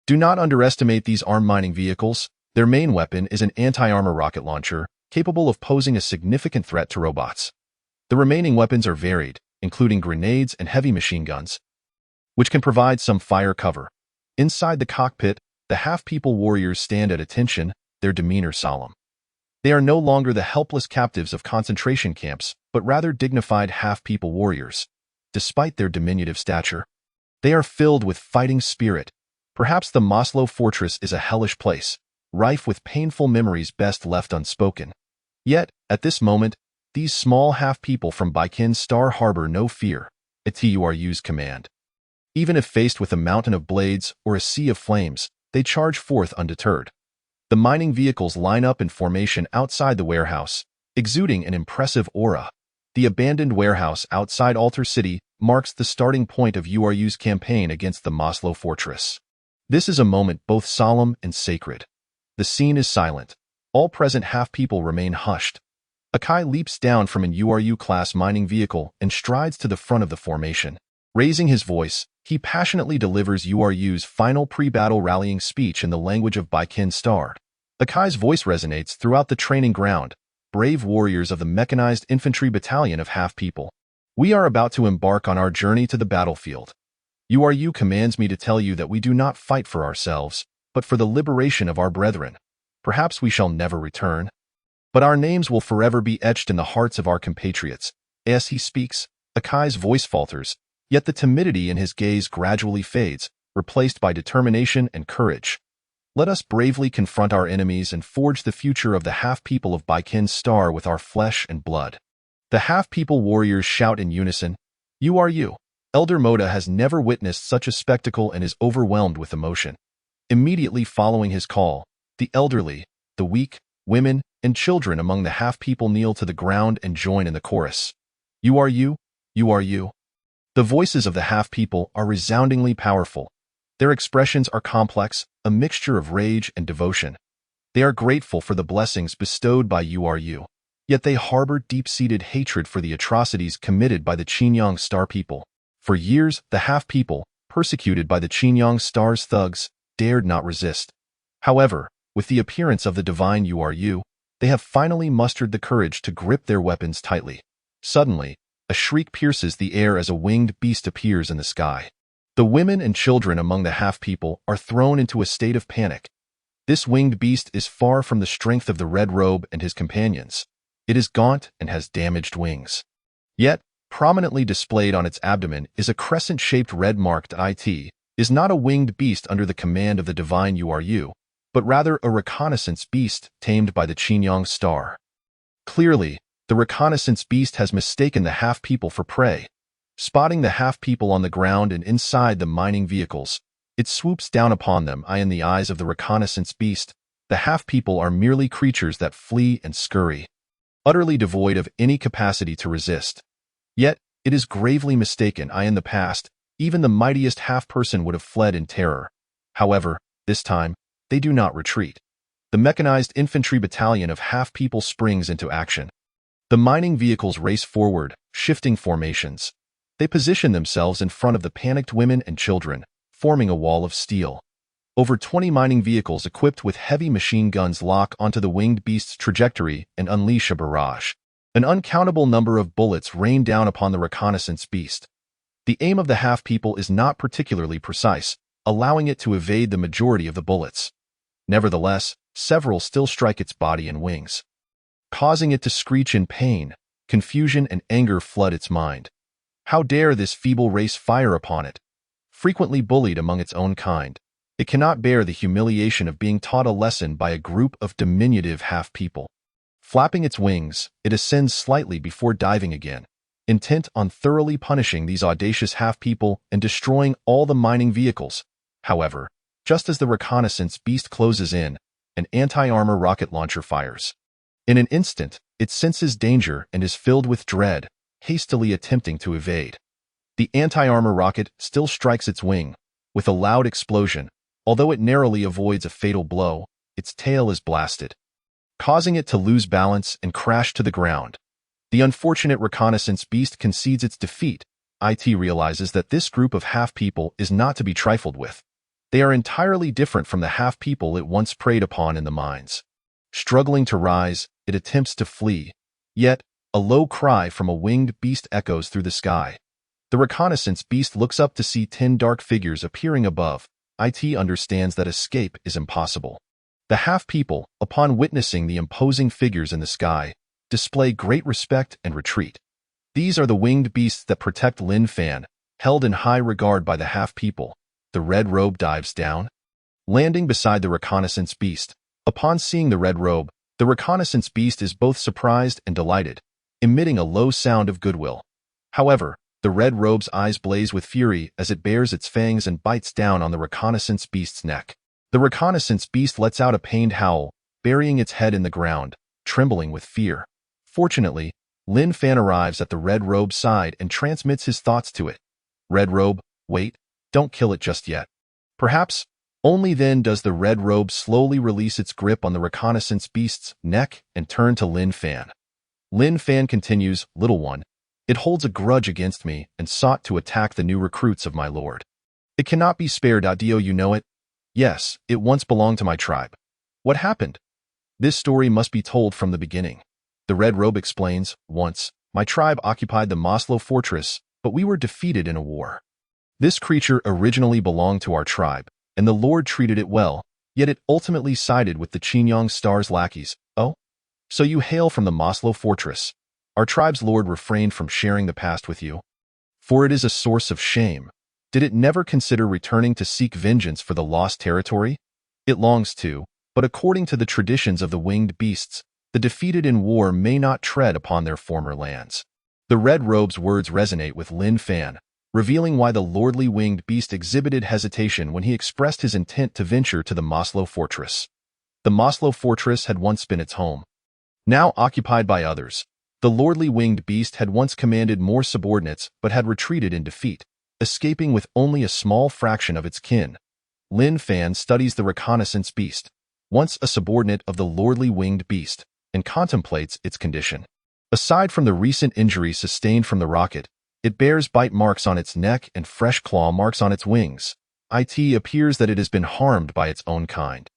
Do not underestimate these armed mining vehicles. Their main weapon is an anti-armor rocket launcher, capable of posing a significant threat to robots. The remaining weapons are varied, including grenades and heavy machine guns, which can provide some fire cover. Inside the cockpit, the half-people warriors stand at attention, their demeanor solemn. They are no longer the helpless captives of concentration camps, but rather dignified half-people warriors. Despite their diminutive stature, they are filled with fighting spirit. Perhaps the Maslow Fortress is a hellish place, rife with painful memories best left unspoken. Yet, at this moment, these small half-people from Baikin Star harbor no fear at TURU's command. Even if faced with a mountain of blades or a sea of flames, they charge forth undeterred. The mining vehicles line up in formation outside the warehouse, exuding an impressive aura. The abandoned warehouse outside Altar City marks the starting point of URU's campaign against the Maslow Fortress. This is a moment both solemn and sacred. The scene is silent. All present half-people remain hushed. Akai leaps down from an URU-class mining vehicle and strides to the front of the formation. Raising his voice, he passionately delivers URU's final pre-battle rallying speech in the language of Baikin Star. Akai's voice resonates throughout the training ground. Brave warriors of the Mechanized Infantry Battalion of Half-People, we are about to embark on our journey to the battlefield. URU commands me to tell you that we do not fight for ourselves, but for the liberation of our brethren. Perhaps we shall never return, but our names will forever be etched in the hearts of our compatriots. As he speaks, Akai's voice falters, yet the timidity in his gaze gradually fades, replaced by determination and courage. Let us bravely confront our enemies and forge the future of the half-people of Baikin Star with our flesh and blood. The half-people warriors shout in unison, URU. Elder Moda has never witnessed such a spectacle and is overwhelmed with emotion. Immediately following his call, the elderly, the weak, women, and children among the half-people kneel to the ground and join in the chorus. URU, URU. The voices of the half-people are resoundingly powerful. Their expressions are complex, a mixture of rage and devotion. They are grateful for the blessings bestowed by URU, yet they harbor deep-seated hatred for the atrocities committed by the Qingyang Star people. For years, the half-people, persecuted by the Qingyang Star's thugs, dared not resist. However, with the appearance of the divine URU, they have finally mustered the courage to grip their weapons tightly. Suddenly, a shriek pierces the air as a winged beast appears in the sky. The women and children among the half-people are thrown into a state of panic. This winged beast is far from the strength of the Red Robe and his companions. It is gaunt and has damaged wings. Yet, prominently displayed on its abdomen is a crescent-shaped red marked IT, is not a winged beast under the command of the divine URU, but rather a reconnaissance beast tamed by the Qingyang Star. Clearly, the reconnaissance beast has mistaken the half-people for prey. Spotting the half-people on the ground and inside the mining vehicles, it swoops down upon them. In the eyes of the reconnaissance beast, the half-people are merely creatures that flee and scurry, utterly devoid of any capacity to resist. Yet, it is gravely mistaken. In the past, even the mightiest half-person would have fled in terror. However, this time, they do not retreat. The Mechanized Infantry Battalion of half-people springs into action. The mining vehicles race forward, shifting formations. They position themselves in front of the panicked women and children, forming a wall of steel. Over 20 mining vehicles equipped with heavy machine guns lock onto the winged beast's trajectory and unleash a barrage. An uncountable number of bullets rain down upon the reconnaissance beast. The aim of the half-people is not particularly precise, allowing it to evade the majority of the bullets. Nevertheless, several still strike its body and wings. causing it to screech in pain. Confusion and anger flood its mind. How dare this feeble race fire upon it? Frequently bullied among its own kind, it cannot bear the humiliation of being taught a lesson by a group of diminutive half-people. Flapping its wings, it ascends slightly before diving again, intent on thoroughly punishing these audacious half-people and destroying all the mining vehicles. However, just as the reconnaissance beast closes in, an anti-armor rocket launcher fires. In an instant, it senses danger and is filled with dread, hastily attempting to evade. The anti-armor rocket still strikes its wing, with a loud explosion. Although it narrowly avoids a fatal blow, its tail is blasted, causing it to lose balance and crash to the ground. The unfortunate reconnaissance beast concedes its defeat. It realizes that this group of half-people is not to be trifled with. They are entirely different from the half-people it once preyed upon in the mines. Struggling to rise, it attempts to flee. Yet, a low cry from a winged beast echoes through the sky. The reconnaissance beast looks up to see 10 dark figures appearing above. It understands that escape is impossible. The half-people, upon witnessing the imposing figures in the sky, display great respect and retreat. These are the winged beasts that protect Lin Fan, held in high regard by the half-people. The red robe dives down, landing beside the reconnaissance beast. Upon seeing the red robe, the reconnaissance beast is both surprised and delighted, emitting a low sound of goodwill. However, the red robe's eyes blaze with fury as it bares its fangs and bites down on the reconnaissance beast's neck. The reconnaissance beast lets out a pained howl, burying its head in the ground, trembling with fear. Fortunately, Lin Fan arrives at the red robe's side and transmits his thoughts to it. Red robe, wait, don't kill it just yet. Perhaps, only then does the red robe slowly release its grip on the reconnaissance beast's neck and turn to Lin Fan. Lin Fan continues, little one, it holds a grudge against me and sought to attack the new recruits of my lord. It cannot be spared. Do you know it? Yes, it once belonged to my tribe. What happened? This story must be told from the beginning. The red robe explains, once, my tribe occupied the Maslow fortress, but we were defeated in a war. This creature originally belonged to our tribe, and the lord treated it well, yet it ultimately sided with the Qingyang Star's lackeys. Oh? So you hail from the Maslow fortress. Our tribe's lord refrained from sharing the past with you, for it is a source of shame. Did it never consider returning to seek vengeance for the lost territory? It longs to, but according to the traditions of the winged beasts, the defeated in war may not tread upon their former lands. The red robe's words resonate with Lin Fan, revealing why the lordly winged beast exhibited hesitation when he expressed his intent to venture to the Maslow fortress. The Maslow fortress had once been its home. Now occupied by others, the lordly winged beast had once commanded more subordinates but had retreated in defeat, escaping with only a small fraction of its kin. Lin Fan studies the reconnaissance beast, once a subordinate of the lordly winged beast, and contemplates its condition. Aside from the recent injury sustained from the rocket, it bears bite marks on its neck and fresh claw marks on its wings. It appears that it has been harmed by its own kind.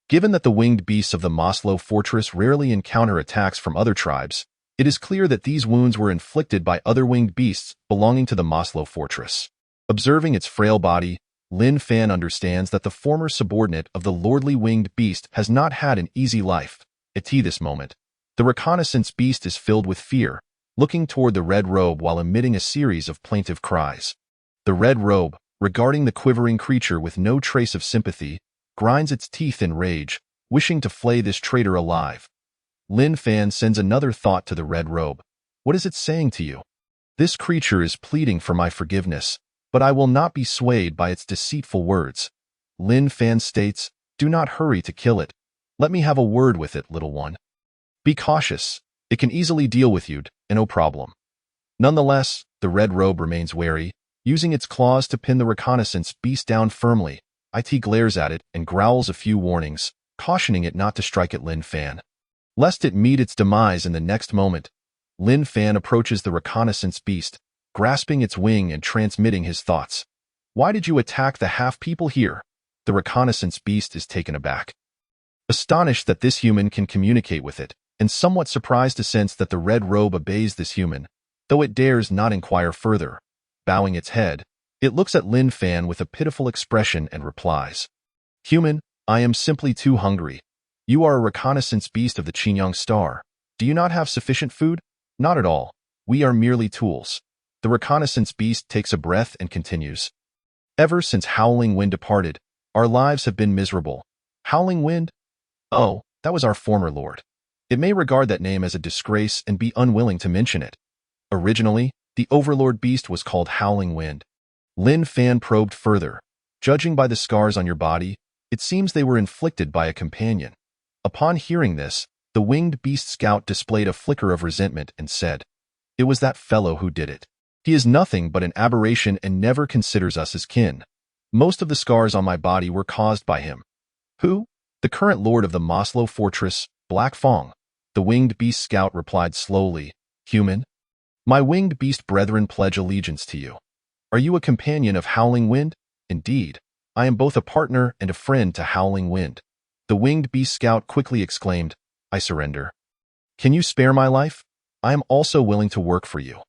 Given that the winged beasts of the Maslow fortress rarely encounter attacks from other tribes, it is clear that these wounds were inflicted by other winged beasts belonging to the Maslow fortress. Observing its frail body, Lin Fan understands that the former subordinate of the lordly winged beast has not had an easy life. At this moment, the reconnaissance beast is filled with fear, looking toward the red robe while emitting a series of plaintive cries. The red robe, regarding the quivering creature with no trace of sympathy, grinds its teeth in rage, wishing to flay this traitor alive. Lin Fan sends another thought to the red robe. What is it saying to you? This creature is pleading for my forgiveness, but I will not be swayed by its deceitful words. Lin Fan states, do not hurry to kill it. Let me have a word with it, little one. Be cautious. It can easily deal with you, and no problem. Nonetheless, the red robe remains wary, using its claws to pin the reconnaissance beast down firmly. It glares at it and growls a few warnings, cautioning it not to strike at Lin Fan, lest it meet its demise in the next moment. Lin Fan approaches the reconnaissance beast, grasping its wing and transmitting his thoughts. Why did you attack the half-people here? The reconnaissance beast is taken aback, astonished that this human can communicate with it, and somewhat surprised to sense that the red robe obeys this human, though it dares not inquire further. Bowing its head, it looks at Lin Fan with a pitiful expression and replies, Human, I am simply too hungry. You are a reconnaissance beast of the Qingyang Star, Do you not have sufficient food? Not at all. We are merely tools. The reconnaissance beast takes a breath and continues. Ever since Howling Wind departed, our lives have been miserable. Howling Wind? Oh, that was our former lord. It may regard that name as a disgrace and be unwilling to mention it. Originally, the overlord beast was called Howling Wind. Lin Fan probed further. Judging by the scars on your body, it seems they were inflicted by a companion. Upon hearing this, the winged beast scout displayed a flicker of resentment and said, "It was that fellow who did it. He is nothing but an aberration and never considers us as kin. Most of the scars on my body were caused by him." "Who?" "The current lord of the Maslow Fortress, Black Fong." The winged beast scout replied slowly, "Human? My winged beast brethren pledge allegiance to you. Are you a companion of Howling Wind?" "Indeed, I am both a partner and a friend to Howling Wind." The winged beast scout quickly exclaimed, "I surrender. Can you spare my life? I am also willing to work for you."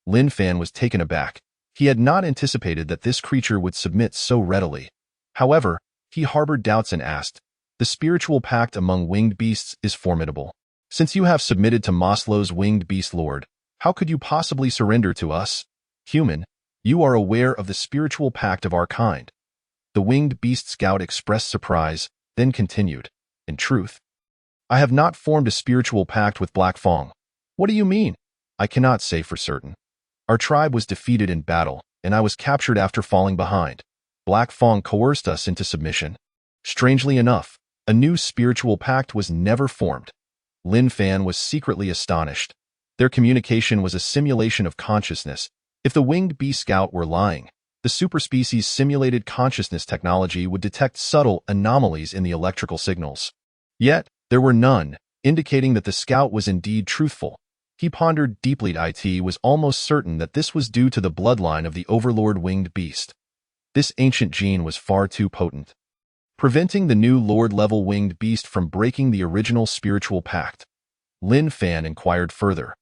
Lin Fan was taken aback. He had not anticipated that this creature would submit so readily. However, he harbored doubts and asked, "The spiritual pact among winged beasts is formidable. Since you have submitted to Maslow's winged beast lord, how could you possibly surrender to us? Human, you are aware of the spiritual pact of our kind." The winged beast scout expressed surprise, then continued, "In truth, I have not formed a spiritual pact with Black Fong." "What do you mean?" "I cannot say for certain. Our tribe was defeated in battle, and I was captured after falling behind. Black Fong coerced us into submission. Strangely enough, a new spiritual pact was never formed." Lin Fan was secretly astonished. Their communication was a simulation of consciousness. If the winged beast scout were lying, the superspecies simulated consciousness technology would detect subtle anomalies in the electrical signals. Yet, there were none, indicating that the scout was indeed truthful. He pondered deeply. It was almost certain that this was due to the bloodline of the overlord winged beast. This ancient gene was far too potent, preventing the new lord-level winged beast from breaking the original spiritual pact. Lin Fan inquired further,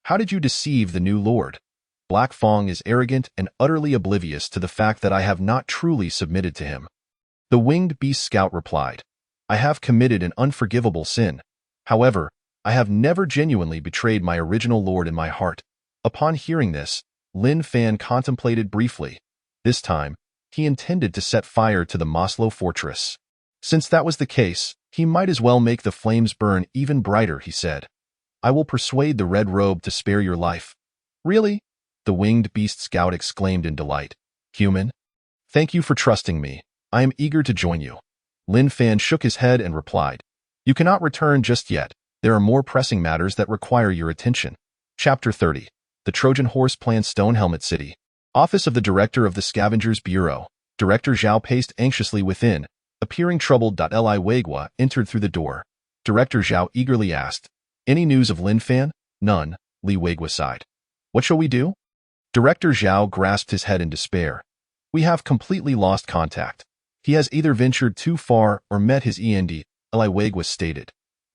"How did you deceive the new lord?" "Black Fong is arrogant and utterly oblivious to the fact that I have not truly submitted to him." The winged beast scout replied, "I have committed an unforgivable sin. However, I have never genuinely betrayed my original lord in my heart." Upon hearing this, Lin Fan contemplated briefly. This time, he intended to set fire to the Maslow Fortress. Since that was the case, he might as well make the flames burn even brighter, he said. "I will persuade the Red Robe to spare your life." "Really?" The winged beast scout exclaimed in delight. "Human? Thank you for trusting me. I am eager to join you." Lin Fan shook his head and replied, "You cannot return just yet. There are more pressing matters that require your attention." Chapter 30. The Trojan Horse Plans Stonehelmet City. Office of the Director of the Scavengers Bureau. Director Zhao paced anxiously within, appearing troubled. Li Weigua entered through the door. Director Zhao eagerly asked, "Any news of Lin Fan?" "None," Li Weigua sighed. "What shall we do?" Director Zhao grasped his head in despair. "We have completely lost contact. He has either ventured too far or met his end," Li Weigua stated.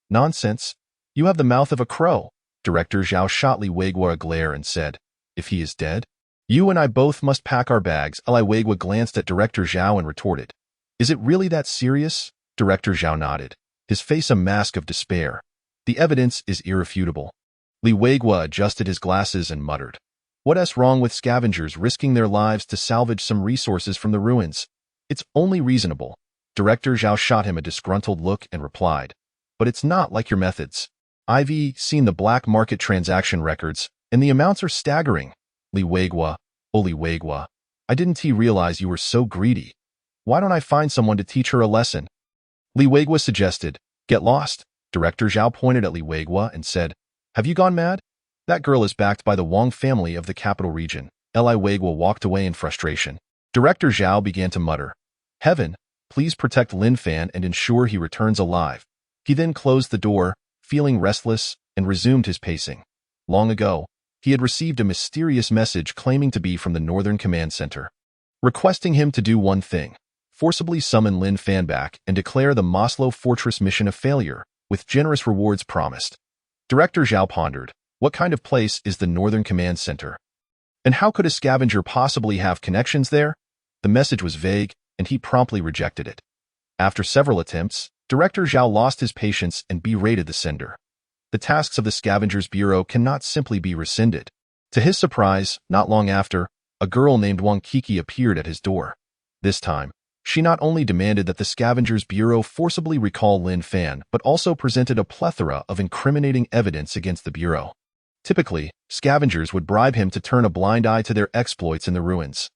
"Nonsense. You have the mouth of a crow." Director Zhao shot Li Weigua a glare and said, "If he is dead, you and I both must pack our bags." Li Weigua glanced at Director Zhao and retorted, "Is it really that serious?" Director Zhao nodded, his face a mask of despair. "The evidence is irrefutable." Li Weigua adjusted his glasses and muttered, "What's wrong with scavengers risking their lives to salvage some resources from the ruins? It's only reasonable." Director Zhao shot him a disgruntled look and replied, "But it's not like your methods. I've seen the black market transaction records, and the amounts are staggering." Li Weigua, "Oh Li Weigua, I didn't realize you were so greedy. Why don't I find someone to teach her a lesson?" Li Weigua suggested, "Get lost." Director Zhao pointed at Li Weigua and said, "Have you gone mad? That girl is backed by the Wang family of the capital region." Li Weigua walked away in frustration. Director Zhao began to mutter, "Heaven, please protect Lin Fan and ensure he returns alive." He then closed the door, feeling restless, and resumed his pacing. Long ago, he had received a mysterious message claiming to be from the Northern Command Center, requesting him to do one thing: forcibly summon Lin Fan back and declare the Maslow Fortress mission a failure, with generous rewards promised. Director Zhao pondered, what kind of place is the Northern Command Center? And how could a scavenger possibly have connections there? The message was vague, and he promptly rejected it. After several attempts, Director Zhao lost his patience and berated the sender. The tasks of the Scavengers Bureau cannot simply be rescinded. To his surprise, not long after, a girl named Wang Kiki appeared at his door. This time, she not only demanded that the Scavengers Bureau forcibly recall Lin Fan, but also presented a plethora of incriminating evidence against the Bureau. Typically, scavengers would bribe him to turn a blind eye to their exploits in the ruins.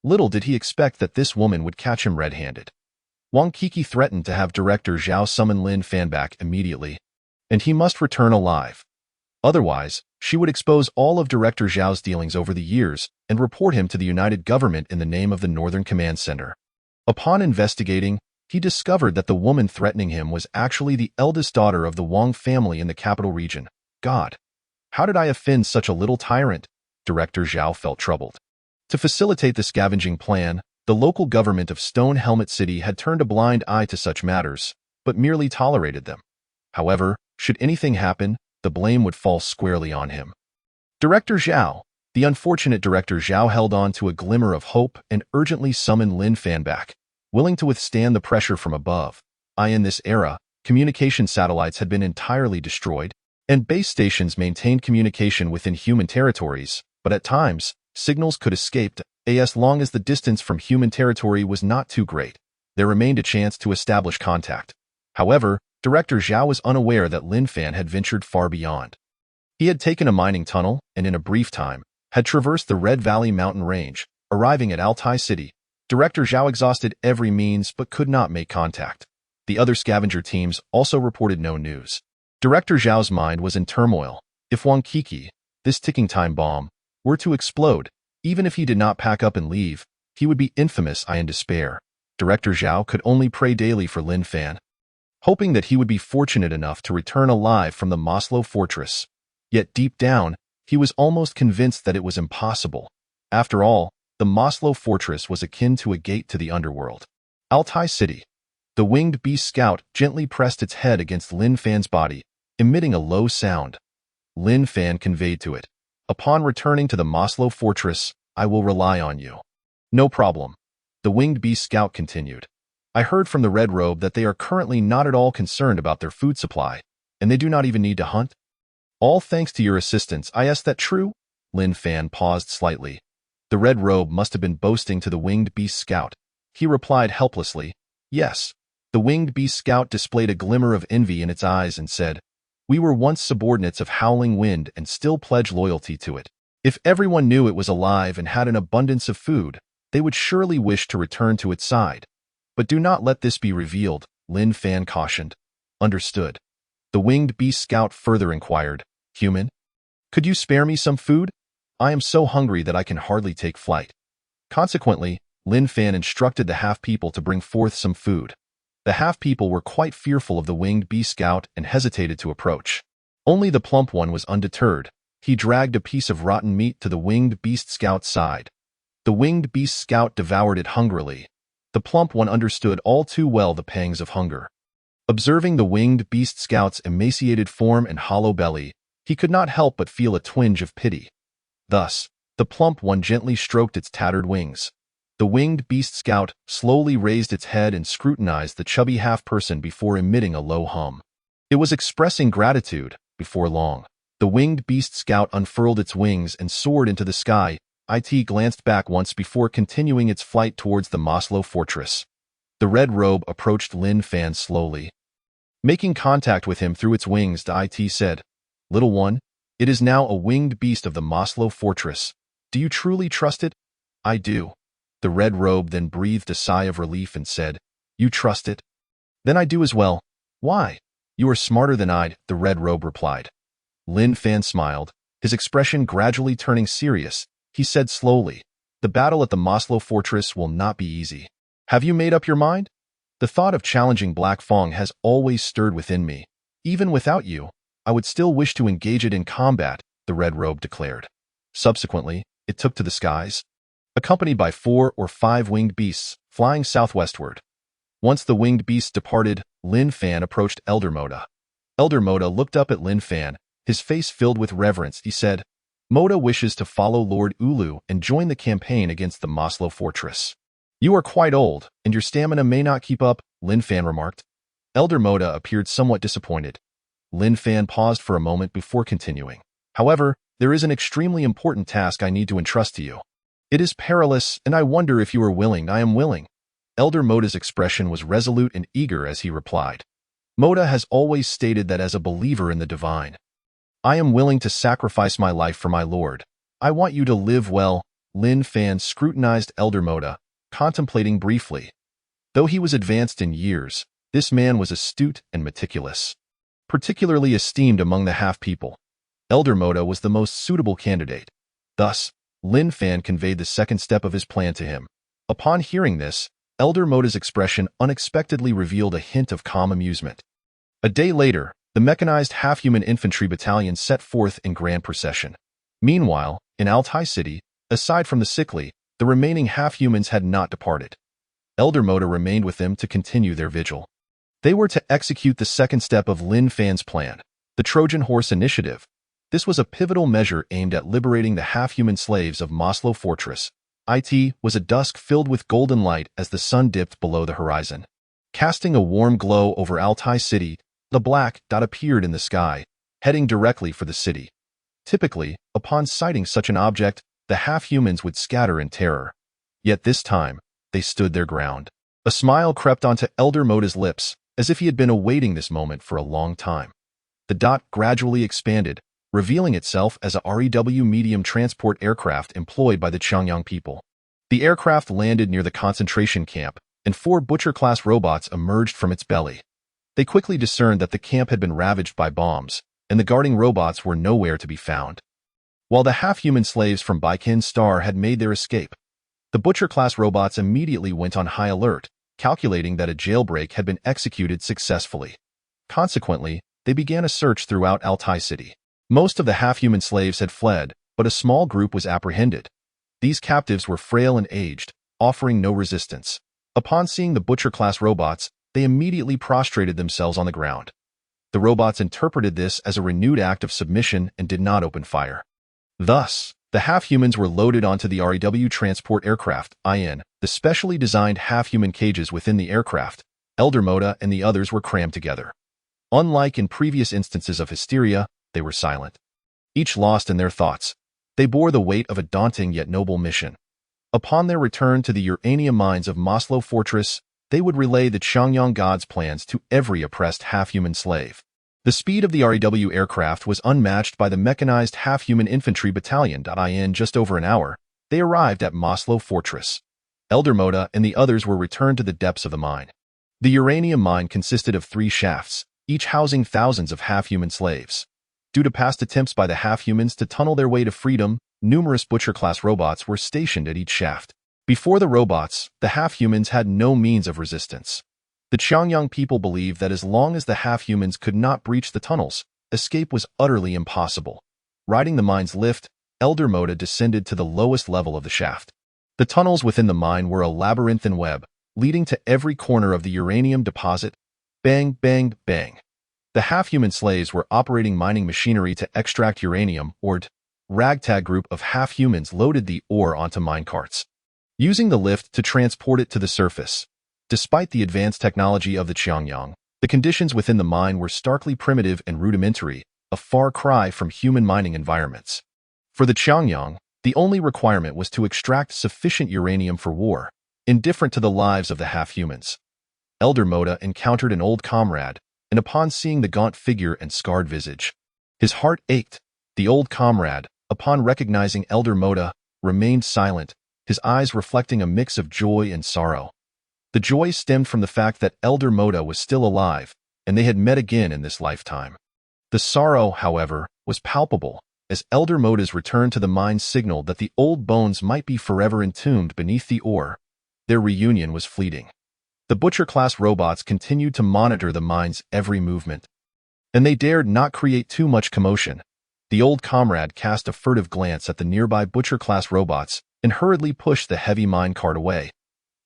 Little did he expect that this woman would catch him red-handed. Wang Kiki threatened to have Director Zhao summon Lin Fan back immediately, and he must return alive. Otherwise, she would expose all of Director Zhao's dealings over the years and report him to the United Government in the name of the Northern Command Center. Upon investigating, he discovered that the woman threatening him was actually the eldest daughter of the Wang family in the capital region. God, how did I offend such a little tyrant? Director Zhao felt troubled. To facilitate the scavenging plan, the local government of Stone Helmet City had turned a blind eye to such matters, but merely tolerated them. However, should anything happen, the blame would fall squarely on him. Director Zhao. The unfortunate Director Zhao held on to a glimmer of hope and urgently summoned Lin Fan back, willing to withstand the pressure from above. In this era, communication satellites had been entirely destroyed, and base stations maintained communication within human territories, but at times, signals could escape as long as the distance from human territory was not too great. There remained a chance to establish contact. However, Director Zhao was unaware that Lin Fan had ventured far beyond. He had taken a mining tunnel and in a brief time, had traversed the Red Valley mountain range, arriving at Altai City. Director Zhao exhausted every means but could not make contact. The other scavenger teams also reported no news. Director Zhao's mind was in turmoil. If Wang Kiki, this ticking time bomb, were to explode, even if he did not pack up and leave, he would be infamous. In despair. Director Zhao could only pray daily for Lin Fan, hoping that he would be fortunate enough to return alive from the Maslow fortress. Yet deep down, he was almost convinced that it was impossible. After all, the Maslow fortress was akin to a gate to the underworld. Altai City. The winged beast scout gently pressed its head against Lin Fan's body, emitting a low sound. Lin Fan conveyed to it, "Upon returning to the Maslow fortress, I will rely on you." "No problem." The winged beast scout continued. "I heard from the Red Robe that they are currently not at all concerned about their food supply, and they do not even need to hunt. All thanks to your assistance. Is that true?" Lin Fan paused slightly. The Red Robe must have been boasting to the winged beast scout. He replied helplessly, "Yes." The winged beast scout displayed a glimmer of envy in its eyes and said, "We were once subordinates of Howling Wind and still pledge loyalty to it. If everyone knew it was alive and had an abundance of food, they would surely wish to return to its side. But do not let this be revealed," Lin Fan cautioned. "Understood." The winged beast scout further inquired, "Human? Could you spare me some food? I am so hungry that I can hardly take flight." Consequently, Lin Fan instructed the half-people to bring forth some food. The half-people were quite fearful of the winged beast scout and hesitated to approach. Only the plump one was undeterred. He dragged a piece of rotten meat to the winged beast scout's side. The winged beast scout devoured it hungrily. The plump one understood all too well the pangs of hunger. Observing the winged beast scout's emaciated form and hollow belly, he could not help but feel a twinge of pity. Thus, the plump one gently stroked its tattered wings. The winged beast scout slowly raised its head and scrutinized the chubby half-person before emitting a low hum. It was expressing gratitude. Before long, the winged beast scout unfurled its wings and soared into the sky. It glanced back once before continuing its flight towards the Maslow fortress. The Red Robe approached Lin Fan slowly. Making contact with him through its wings, It said, "Little one, it is now a winged beast of the Maslow fortress. Do you truly trust it?" "I do." The Red Robe then breathed a sigh of relief and said, "You trust it? Then I do as well." "Why?" "You are smarter than I," the Red Robe replied. Lin Fan smiled, his expression gradually turning serious. He said slowly, "The battle at the Maslow fortress will not be easy. Have you made up your mind?" "The thought of challenging Black Fong has always stirred within me. Even without you, I would still wish to engage it in combat," the Red Robe declared. Subsequently, it took to the skies, accompanied by 4 or 5 winged beasts, flying southwestward. Once the winged beasts departed, Lin Fan approached Elder Moda. Elder Moda looked up at Lin Fan, his face filled with reverence. He said, "Moda wishes to follow Lord Ulu and join the campaign against the Maslow fortress." "You are quite old, and your stamina may not keep up," Lin Fan remarked. Elder Moda appeared somewhat disappointed. Lin Fan paused for a moment before continuing. However, there is an extremely important task I need to entrust to you. It is perilous, and I wonder if you are willing. I am willing. Elder Moda's expression was resolute and eager as he replied. Moda has always stated that as a believer in the divine, I am willing to sacrifice my life for my lord. I want you to live well. Lin Fan scrutinized Elder Moda, contemplating briefly. Though he was advanced in years, this man was astute and meticulous. Particularly esteemed among the half-people, Elder Moda was the most suitable candidate. Thus, Lin Fan conveyed the second step of his plan to him. Upon hearing this, Elder Moda's expression unexpectedly revealed a hint of calm amusement. A day later, the mechanized half-human infantry battalion set forth in grand procession. Meanwhile, in Altai City, aside from the sickly, the remaining half-humans had not departed. Elder Moda remained with them to continue their vigil. They were to execute the second step of Lin Fan's plan, the Trojan Horse Initiative. This was a pivotal measure aimed at liberating the half-human slaves of Maslow Fortress. It was a dusk filled with golden light as the sun dipped below the horizon. Casting a warm glow over Altai City, the black dot appeared in the sky, heading directly for the city. Typically, upon sighting such an object, the half-humans would scatter in terror. Yet this time, they stood their ground. A smile crept onto Elder Moda's lips, as if he had been awaiting this moment for a long time. The dot gradually expanded, revealing itself as a REW medium transport aircraft employed by the Changyang people. The aircraft landed near the concentration camp, and 4 Butcher-class robots emerged from its belly. They quickly discerned that the camp had been ravaged by bombs, and the guarding robots were nowhere to be found. While the half-human slaves from Baikin Star had made their escape, the Butcher-class robots immediately went on high alert, calculating that a jailbreak had been executed successfully. Consequently, they began a search throughout Altai City. Most of the half-human slaves had fled, but a small group was apprehended. These captives were frail and aged, offering no resistance. Upon seeing the Butcher-class robots, they immediately prostrated themselves on the ground. The robots interpreted this as a renewed act of submission and did not open fire. Thus, the half-humans were loaded onto the REW transport aircraft, the specially designed half-human cages within the aircraft. Elder Moda and the others were crammed together. Unlike in previous instances of hysteria, they were silent. Each lost in their thoughts, they bore the weight of a daunting yet noble mission. Upon their return to the uranium mines of Maslow Fortress, they would relay the Changyang gods' plans to every oppressed half-human slave. The speed of the REW aircraft was unmatched by the mechanized half-human infantry battalion. In just over an hour, they arrived at Maslow Fortress. Elder Moda and the others were returned to the depths of the mine. The uranium mine consisted of 3 shafts, each housing thousands of half-human slaves. Due to past attempts by the half-humans to tunnel their way to freedom, numerous Butcher-class robots were stationed at each shaft. Before the robots, the half-humans had no means of resistance. The Changyang people believed that as long as the half-humans could not breach the tunnels, escape was utterly impossible. Riding the mine's lift, Elder Moda descended to the lowest level of the shaft. The tunnels within the mine were a labyrinthine web, leading to every corner of the uranium deposit. Bang, bang, bang. The half-human slaves were operating mining machinery to extract uranium. Ragtag group of half-humans loaded the ore onto minecarts, using the lift to transport it to the surface. Despite the advanced technology of the Changyang, the conditions within the mine were starkly primitive and rudimentary, a far cry from human mining environments. For the Changyang, the only requirement was to extract sufficient uranium for war, indifferent to the lives of the half-humans. Elder Moda encountered an old comrade, and upon seeing the gaunt figure and scarred visage, his heart ached. The old comrade, upon recognizing Elder Moda, remained silent, his eyes reflecting a mix of joy and sorrow. The joy stemmed from the fact that Elder Moda was still alive, and they had met again in this lifetime. The sorrow, however, was palpable, as Elder Moda's return to the mine signaled that the old bones might be forever entombed beneath the ore. Their reunion was fleeting. The Butcher-class robots continued to monitor the mine's every movement, and they dared not create too much commotion. The old comrade cast a furtive glance at the nearby Butcher-class robots and hurriedly pushed the heavy minecart away.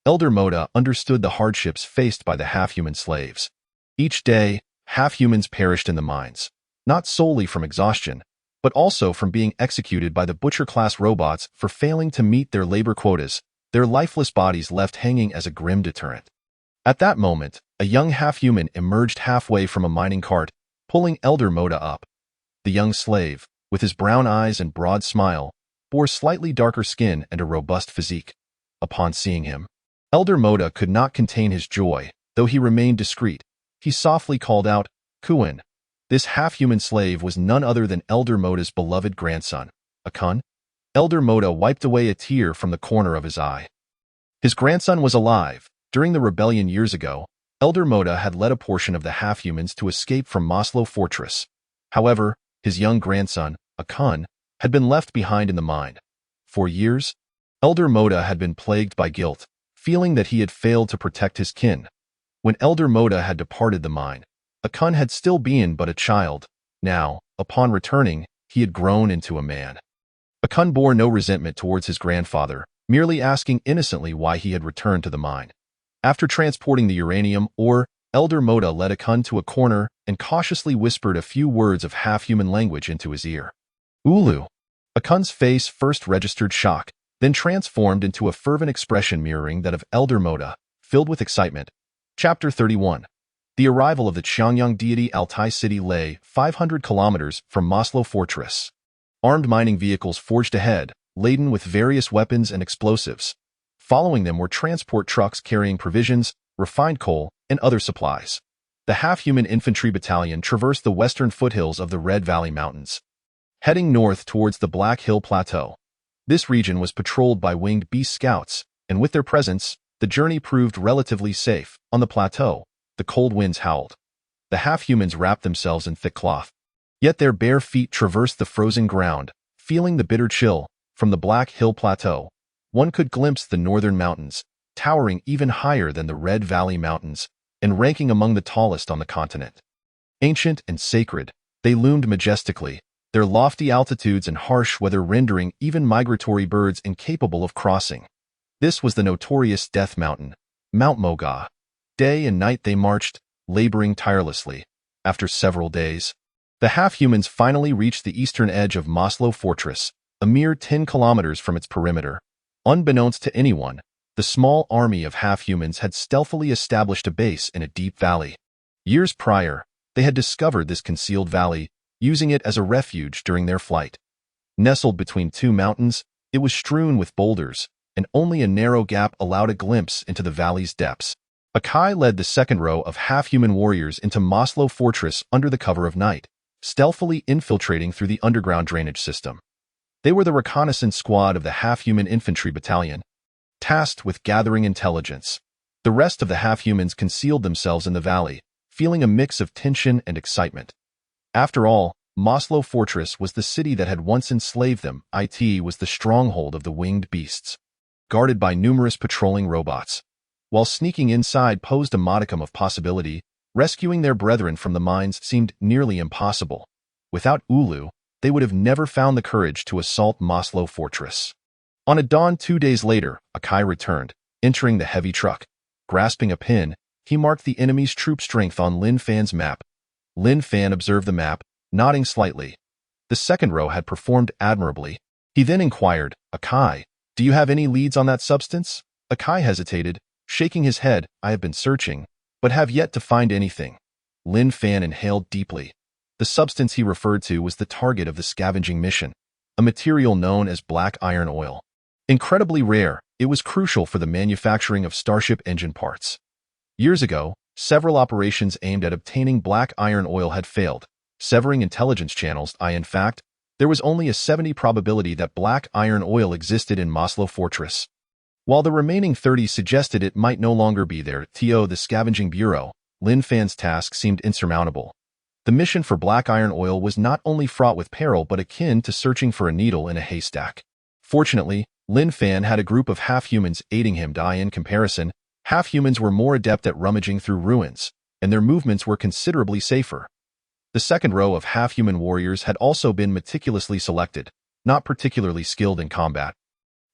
Elder Moda understood the hardships faced by the half-human slaves. Each day, half-humans perished in the mines, not solely from exhaustion, but also from being executed by the Butcher-class robots for failing to meet their labor quotas, their lifeless bodies left hanging as a grim deterrent. At that moment, a young half-human emerged halfway from a mining cart, pulling Elder Moda up. The young slave, with his brown eyes and broad smile, bore slightly darker skin and a robust physique. Upon seeing him, Elder Moda could not contain his joy, though he remained discreet. He softly called out, "Kuin." This half-human slave was none other than Elder Moda's beloved grandson, Akun. Elder Moda wiped away a tear from the corner of his eye. His grandson was alive. During the rebellion years ago, Elder Moda had led a portion of the half-humans to escape from Maslow Fortress. However, his young grandson, Akun, had been left behind in the mine. For years, Elder Moda had been plagued by guilt, feeling that he had failed to protect his kin. When Elder Moda had departed the mine, Akun had still been but a child. Now, upon returning, he had grown into a man. Akun bore no resentment towards his grandfather, merely asking innocently why he had returned to the mine. After transporting the uranium ore, Elder Moda led Akun to a corner and cautiously whispered a few words of half-human language into his ear. Ulu. Akun's face first registered shock, then transformed into a fervent expression mirroring that of Elder Moda, filled with excitement. Chapter 31. The arrival of the Qiangyang deity Altai city lay 500 kilometers from Maslow Fortress. Armed mining vehicles forged ahead, laden with various weapons and explosives. Following them were transport trucks carrying provisions, refined coal, and other supplies. The half-human infantry battalion traversed the western foothills of the Red Valley Mountains, heading north towards the Black Hill Plateau. This region was patrolled by winged beast scouts, and with their presence, the journey proved relatively safe. On the plateau, the cold winds howled. The half-humans wrapped themselves in thick cloth. Yet their bare feet traversed the frozen ground, feeling the bitter chill. From the Black Hill Plateau, one could glimpse the northern mountains, towering even higher than the Red Valley Mountains, and ranking among the tallest on the continent. Ancient and sacred, they loomed majestically, their lofty altitudes and harsh weather rendering even migratory birds incapable of crossing. This was the notorious Death Mountain, Mount Moga. Day and night they marched, laboring tirelessly. After several days, the half-humans finally reached the eastern edge of Maslow Fortress, a mere 10 kilometers from its perimeter. Unbeknownst to anyone, the small army of half-humans had stealthily established a base in a deep valley. Years prior, they had discovered this concealed valley, using it as a refuge during their flight. Nestled between two mountains, it was strewn with boulders, and only a narrow gap allowed a glimpse into the valley's depths. Akai led the second row of half-human warriors into Maslow Fortress under the cover of night, stealthily infiltrating through the underground drainage system. They were the reconnaissance squad of the half-human infantry battalion, tasked with gathering intelligence. The rest of the half-humans concealed themselves in the valley, feeling a mix of tension and excitement. After all, Maslow Fortress was the city that had once enslaved them. It was the stronghold of the winged beasts, guarded by numerous patrolling robots. While sneaking inside posed a modicum of possibility, rescuing their brethren from the mines seemed nearly impossible. Without Ulu, they would have never found the courage to assault Maslow Fortress. On a dawn 2 days later, Akai returned, entering the heavy truck. Grasping a pin, he marked the enemy's troop strength on Lin Fan's map. Lin Fan observed the map, nodding slightly. The second row had performed admirably. He then inquired, "Akai, do you have any leads on that substance?" Akai hesitated, shaking his head. "I have been searching, but have yet to find anything." Lin Fan inhaled deeply. The substance he referred to was the target of the scavenging mission, a material known as black iron oil. Incredibly rare, it was crucial for the manufacturing of starship engine parts. Years ago, several operations aimed at obtaining black iron oil had failed, severing intelligence channels. In fact, there was only a 70% probability that black iron oil existed in Maslow Fortress, while the remaining 30% suggested it might no longer be there. The Scavenging Bureau, Lin Fan's task seemed insurmountable. The mission for black iron oil was not only fraught with peril but akin to searching for a needle in a haystack. Fortunately, Lin Fan had a group of half-humans aiding him. In comparison, half-humans were more adept at rummaging through ruins, and their movements were considerably safer. The second row of half-human warriors had also been meticulously selected, not particularly skilled in combat,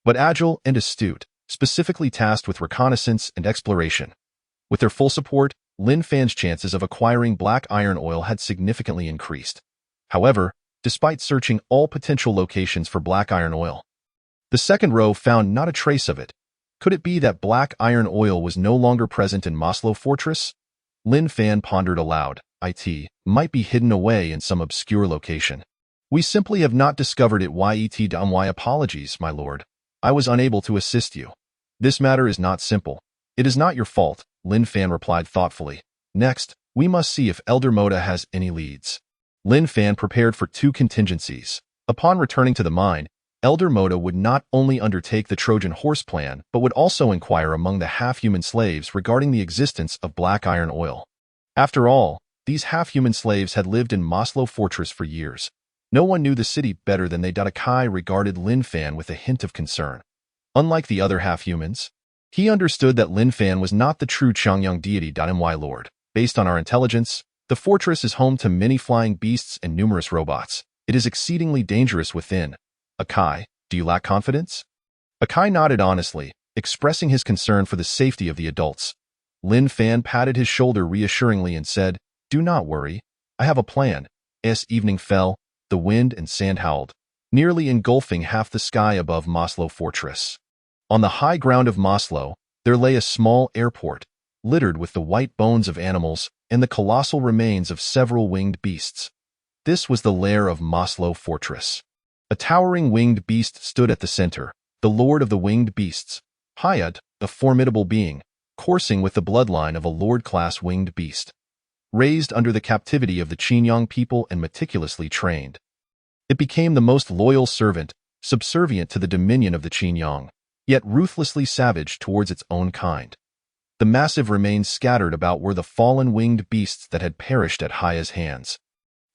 but agile and astute, specifically tasked with reconnaissance and exploration. With their full support, Lin Fan's chances of acquiring black iron oil had significantly increased. However, despite searching all potential locations for black iron oil, the second row found not a trace of it. Could it be that black iron oil was no longer present in Maslow Fortress? Lin Fan pondered aloud. IT, might be hidden away in some obscure location. We simply have not discovered it. Why apologies, my lord. I was unable to assist you. This matter is not simple. It is not your fault, Lin Fan replied thoughtfully. Next, we must see if Elder Moda has any leads. Lin Fan prepared for two contingencies. Upon returning to the mine, Elder Moda would not only undertake the Trojan horse plan, but would also inquire among the half-human slaves regarding the existence of black iron oil. After all, these half-human slaves had lived in Maslow Fortress for years. No one knew the city better than they. Kai regarded Lin Fan with a hint of concern. Unlike the other half-humans, he understood that Lin Fan was not the true Changyang deity. My lord, based on our intelligence, the fortress is home to many flying beasts and numerous robots. It is exceedingly dangerous within. Akai, do you lack confidence? Akai nodded honestly, expressing his concern for the safety of the adults. Lin Fan patted his shoulder reassuringly and said, "Do not worry. I have a plan." As evening fell, the wind and sand howled, nearly engulfing half the sky above Maslow Fortress. On the high ground of Maslow, there lay a small airport, littered with the white bones of animals and the colossal remains of several winged beasts. This was the lair of Maslow Fortress. A towering winged beast stood at the center, the lord of the winged beasts, Hayat, a formidable being, coursing with the bloodline of a lord-class winged beast. Raised under the captivity of the Qinyang people and meticulously trained, it became the most loyal servant, subservient to the dominion of the Qinyang, yet ruthlessly savage towards its own kind. The massive remains scattered about were the fallen winged beasts that had perished at Haya's hands.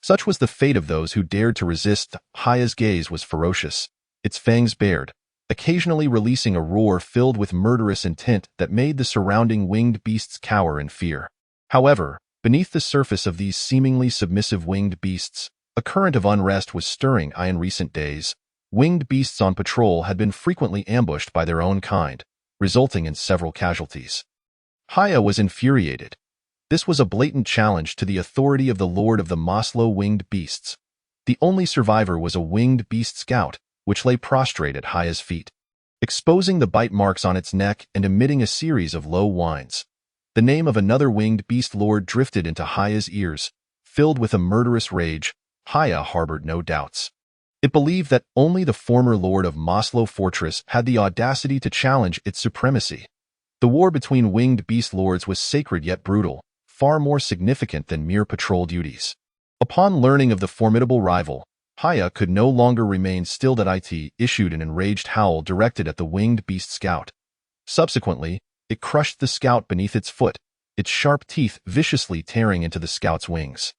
Such was the fate of those who dared to resist. Haya's gaze was ferocious, its fangs bared, occasionally releasing a roar filled with murderous intent that made the surrounding winged beasts cower in fear. However, beneath the surface of these seemingly submissive winged beasts, a current of unrest was stirring. In recent days, winged beasts on patrol had been frequently ambushed by their own kind, resulting in several casualties. Haya was infuriated. This was a blatant challenge to the authority of the lord of the Maslow winged beasts. The only survivor was a winged beast scout, which lay prostrate at Haya's feet, exposing the bite marks on its neck and emitting a series of low whines. The name of another winged beast lord drifted into Haya's ears. Filled with a murderous rage, Haya harbored no doubts. It believed that only the former lord of Maslow Fortress had the audacity to challenge its supremacy. The war between winged beast lords was sacred yet brutal, far more significant than mere patrol duties. Upon learning of the formidable rival, Haya could no longer remain still. It issued an enraged howl directed at the winged beast scout. Subsequently, it crushed the scout beneath its foot, its sharp teeth viciously tearing into the scout's wings.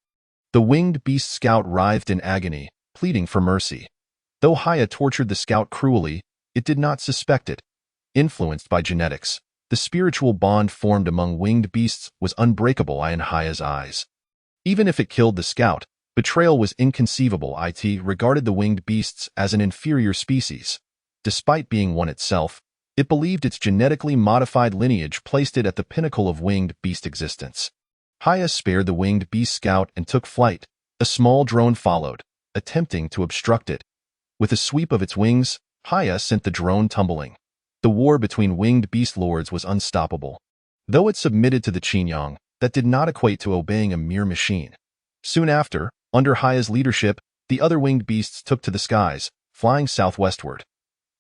The winged beast scout writhed in agony, pleading for mercy. Though Haya tortured the scout cruelly, it did not suspect it. Influenced by genetics, the spiritual bond formed among winged beasts was unbreakable in Haya's eyes. Even if it killed the scout, betrayal was inconceivable. It regarded the winged beasts as an inferior species. Despite being one itself, it believed its genetically modified lineage placed it at the pinnacle of winged beast existence. Haya spared the winged beast scout and took flight. A small drone followed, attempting to obstruct it. With a sweep of its wings, Haya sent the drone tumbling. The war between winged beast lords was unstoppable. Though it submitted to the Qinyang, that did not equate to obeying a mere machine. Soon after, under Haya's leadership, the other winged beasts took to the skies, flying southwestward.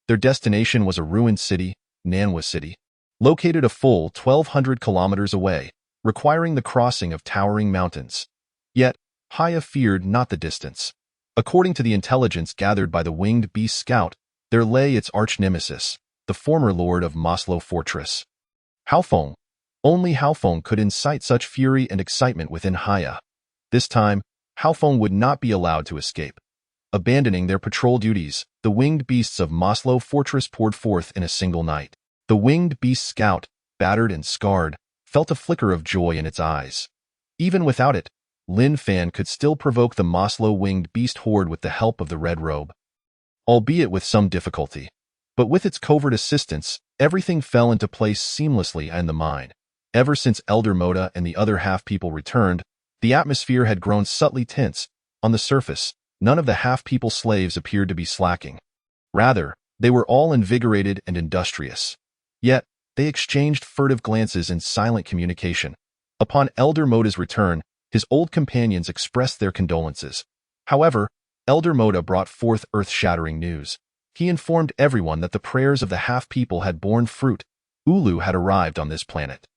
Their destination was a ruined city, Nanwa City, located a full 1,200 kilometers away, requiring the crossing of towering mountains. Yet, Haya feared not the distance. According to the intelligence gathered by the winged beast scout, there lay its arch-nemesis, the former lord of Maslow Fortress. Haofeng. Only Haofeng could incite such fury and excitement within Haya. This time, Haofeng would not be allowed to escape. Abandoning their patrol duties, the winged beasts of Maslow Fortress poured forth in a single night. The winged beast scout, battered and scarred, felt a flicker of joy in its eyes. Even without it, Lin Fan could still provoke the Maslow winged beast horde with the help of the Red Robe. Albeit with some difficulty. But with its covert assistance, everything fell into place seamlessly in the mine. Ever since Elder Moda and the other half-people returned, the atmosphere had grown subtly tense. On the surface, none of the half-people slaves appeared to be slacking. Rather, they were all invigorated and industrious. Yet, they exchanged furtive glances in silent communication. Upon Elder Moda's return, His old companions expressed their condolences. However, Elder Moda brought forth earth-shattering news. He informed everyone that the prayers of the half-people had borne fruit. Ulu had arrived on this planet.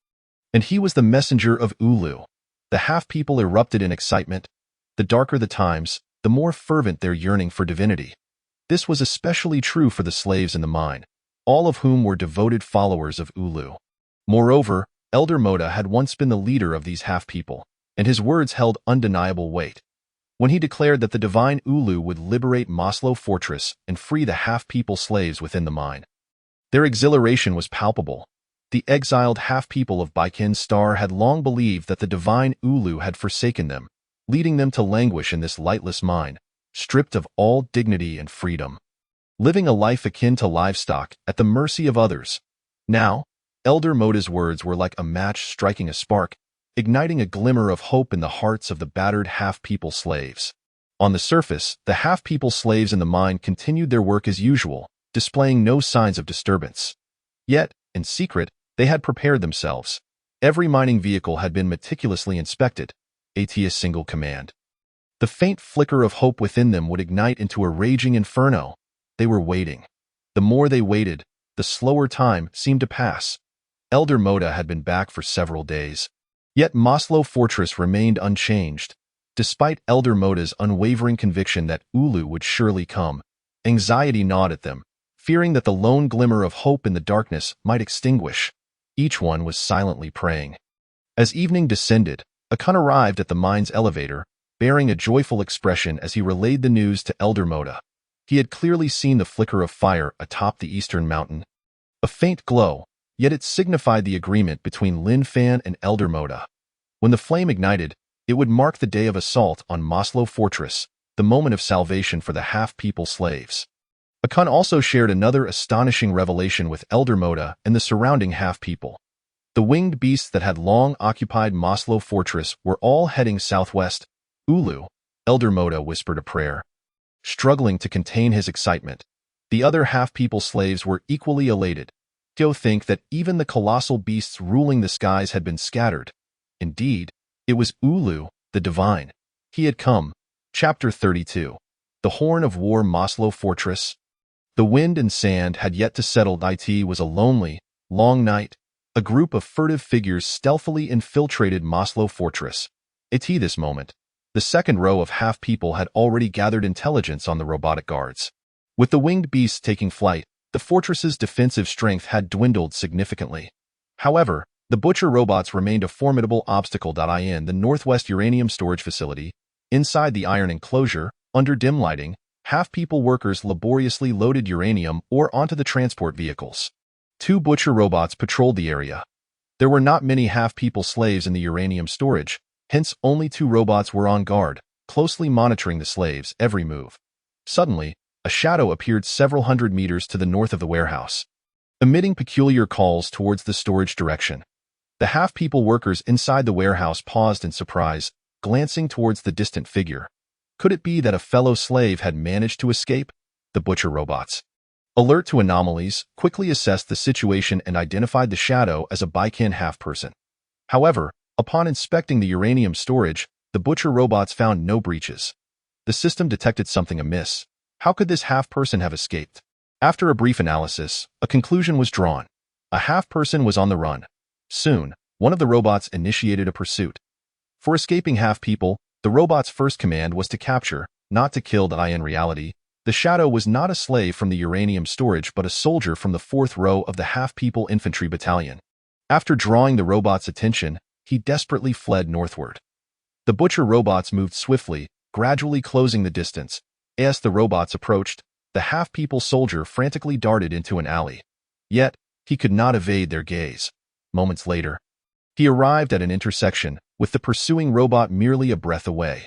And he was the messenger of Ulu. The half-people erupted in excitement. The darker the times, the more fervent their yearning for divinity. This was especially true for the slaves in the mine, all of whom were devoted followers of Ulu. Moreover, Elder Moda had once been the leader of these half-people, and his words held undeniable weight. When he declared that the divine Ulu would liberate Maslow Fortress and free the half-people slaves within the mine. Their exhilaration was palpable. The exiled half-people of Baikin Star had long believed that the divine Ulu had forsaken them, leading them to languish in this lightless mine, stripped of all dignity and freedom, living a life akin to livestock at the mercy of others. Now, Elder Moda's words were like a match striking a spark, igniting a glimmer of hope in the hearts of the battered half-people slaves. On the surface, the half-people slaves in the mine continued their work as usual, displaying no signs of disturbance. Yet, in secret, they had prepared themselves. Every mining vehicle had been meticulously inspected, at a single command. The faint flicker of hope within them would ignite into a raging inferno. They were waiting. The more they waited, the slower time seemed to pass. Elder Moda had been back for several days. Yet Maslow Fortress remained unchanged. Despite Elder Moda's unwavering conviction that Ulu would surely come, anxiety gnawed at them, fearing that the lone glimmer of hope in the darkness might extinguish. Each one was silently praying. As evening descended, Akun arrived at the mine's elevator, bearing a joyful expression as he relayed the news to Elder Moda. He had clearly seen the flicker of fire atop the eastern mountain. A faint glow, yet it signified the agreement between Lin Fan and Elder Moda. When the flame ignited, it would mark the day of assault on Maslow Fortress, the moment of salvation for the half-people slaves. Akun also shared another astonishing revelation with Elder Moda and the surrounding half-people. The winged beasts that had long occupied Maslow Fortress were all heading southwest. Ulu, Elder Moda whispered a prayer. Struggling to contain his excitement, the other half-people slaves were equally elated. To think that even the colossal beasts ruling the skies had been scattered. Indeed, it was Ulu, the divine. He had come. Chapter 32. The Horn of War Maslow Fortress. The wind and sand had yet to settle. It was a lonely, long night. A group of furtive figures stealthily infiltrated Maslow Fortress. At this moment, the second row of half-people had already gathered intelligence on the robotic guards. With the winged beasts taking flight, the fortress's defensive strength had dwindled significantly. However, the butcher robots remained a formidable obstacle. In the northwest uranium storage facility, inside the iron enclosure, under dim lighting, half-people workers laboriously loaded uranium ore onto the transport vehicles. 2 butcher robots patrolled the area. There were not many half-people slaves in the uranium storage, hence only 2 robots were on guard, closely monitoring the slaves' every move. Suddenly, a shadow appeared several hundred meters to the north of the warehouse, emitting peculiar calls towards the storage direction. The half-people workers inside the warehouse paused in surprise, glancing towards the distant figure. Could it be that a fellow slave had managed to escape? The butcher robots, alert to anomalies, quickly assessed the situation and identified the shadow as a Baikin half-person. However, upon inspecting the uranium storage, the butcher robots found no breaches. The system detected something amiss. How could this half-person have escaped? After a brief analysis, a conclusion was drawn. A half-person was on the run. Soon, one of the robots initiated a pursuit. For escaping half-people, the robot's first command was to capture, not to kill. In reality, the shadow was not a slave from the uranium storage but a soldier from the 4th row of the half-people infantry battalion. After drawing the robot's attention, he desperately fled northward. The butcher robots moved swiftly, gradually closing the distance. As the robots approached, the half-people soldier frantically darted into an alley. Yet, he could not evade their gaze. Moments later, he arrived at an intersection, with the pursuing robot merely a breath away.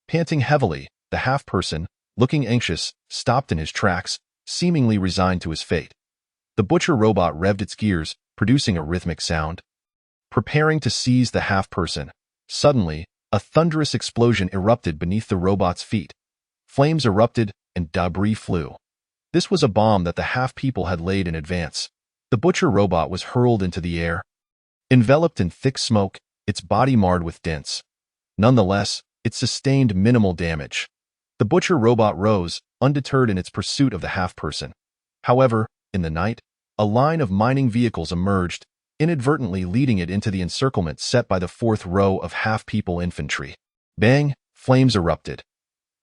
Panting heavily, the half-person, looking anxious, stopped in his tracks, seemingly resigned to his fate. The butcher robot revved its gears, producing a rhythmic sound. Preparing to seize the half-person, suddenly, a thunderous explosion erupted beneath the robot's feet. Flames erupted, and debris flew. This was a bomb that the half-people had laid in advance. The butcher robot was hurled into the air. Enveloped in thick smoke, its body marred with dents. Nonetheless, it sustained minimal damage. The butcher robot rose, undeterred in its pursuit of the half-person. However, in the night, a line of mining vehicles emerged, inadvertently leading it into the encirclement set by the fourth row of half-people infantry. Bang! Flames erupted.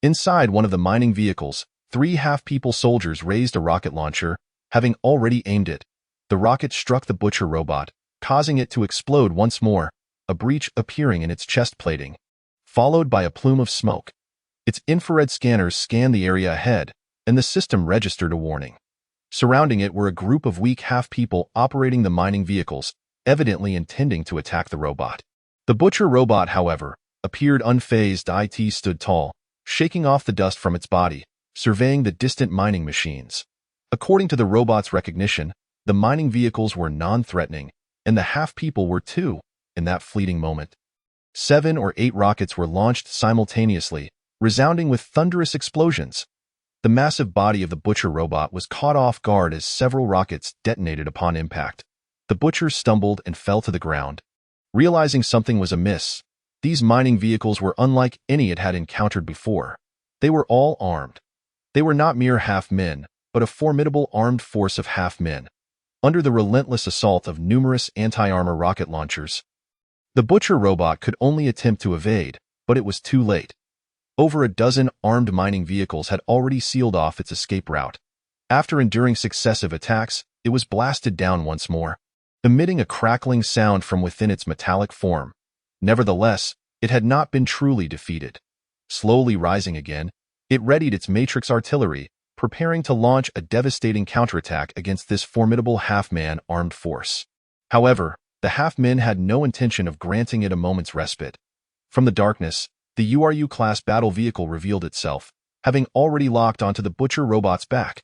Inside one of the mining vehicles, 3 half-people soldiers raised a rocket launcher, having already aimed it. The rocket struck the butcher robot, causing it to explode once more, a breach appearing in its chest plating, followed by a plume of smoke. Its infrared scanners scanned the area ahead, and the system registered a warning. Surrounding it were a group of weak half-people operating the mining vehicles, evidently intending to attack the robot. The butcher robot, however, appeared unfazed. It stood tall, shaking off the dust from its body, surveying the distant mining machines. According to the robot's recognition, the mining vehicles were non-threatening, and the half-people were too, in that fleeting moment. 7 or 8 rockets were launched simultaneously, resounding with thunderous explosions. The massive body of the butcher robot was caught off guard as several rockets detonated upon impact. The butcher stumbled and fell to the ground. Realizing something was amiss, these mining vehicles were unlike any it had encountered before. They were all armed. They were not mere half-men, but a formidable armed force of half-men. Under the relentless assault of numerous anti-armor rocket launchers, the butcher robot could only attempt to evade, but it was too late. Over a dozen armed mining vehicles had already sealed off its escape route. After enduring successive attacks, it was blasted down once more, emitting a crackling sound from within its metallic form. Nevertheless, it had not been truly defeated. Slowly rising again, it readied its matrix artillery, preparing to launch a devastating counterattack against this formidable half-man armed force. However, the half-men had no intention of granting it a moment's respite. From the darkness, the URU-class battle vehicle revealed itself, having already locked onto the butcher robot's back.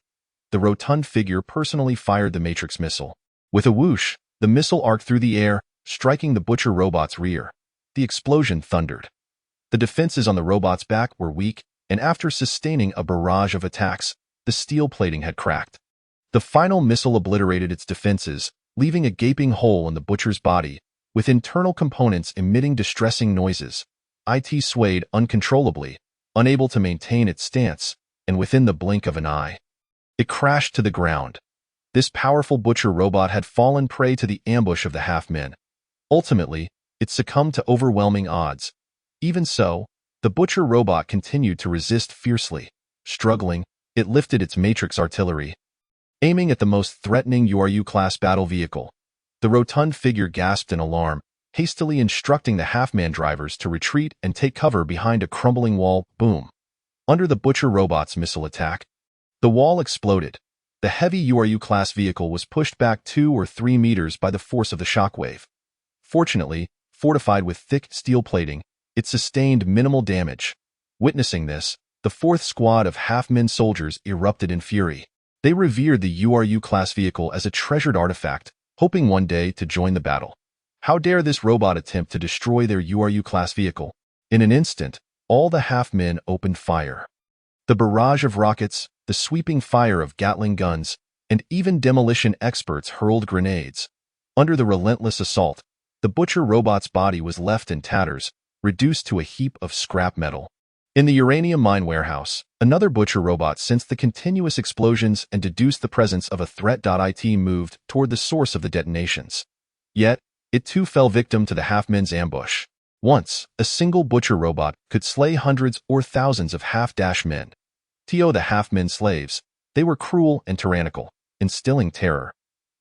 The rotund figure personally fired the matrix missile. With a whoosh, the missile arced through the air, striking the butcher robot's rear. The explosion thundered. The defenses on the robot's back were weak, and after sustaining a barrage of attacks, the steel plating had cracked. The final missile obliterated its defenses, leaving a gaping hole in the butcher's body, with internal components emitting distressing noises. It swayed uncontrollably, unable to maintain its stance, and within the blink of an eye, it crashed to the ground. This powerful butcher robot had fallen prey to the ambush of the half-men. Ultimately, it succumbed to overwhelming odds. Even so, the butcher robot continued to resist fiercely. Struggling, it lifted its matrix artillery, aiming at the most threatening URU-class battle vehicle. The rotund figure gasped in alarm, hastily instructing the half-man drivers to retreat and take cover behind a crumbling wall. Boom! Under the butcher robot's missile attack, the wall exploded. The heavy URU-class vehicle was pushed back 2 or 3 meters by the force of the shockwave. Fortunately, fortified with thick steel plating, it sustained minimal damage. Witnessing this, the 4th squad of half-men soldiers erupted in fury. They revered the URU-class vehicle as a treasured artifact, hoping one day to join the battle. How dare this robot attempt to destroy their URU-class vehicle? In an instant, all the half-men opened fire. The barrage of rockets, the sweeping fire of Gatling guns, and even demolition experts hurled grenades. Under the relentless assault, the butcher robot's body was left in tatters, reduced to a heap of scrap metal. In the uranium mine warehouse, another butcher robot sensed the continuous explosions and deduced the presence of a threat. It moved toward the source of the detonations. Yet, it too fell victim to the half-men's ambush. Once, a single butcher robot could slay hundreds or thousands of half-men. The half-men slaves, they were cruel and tyrannical, instilling terror.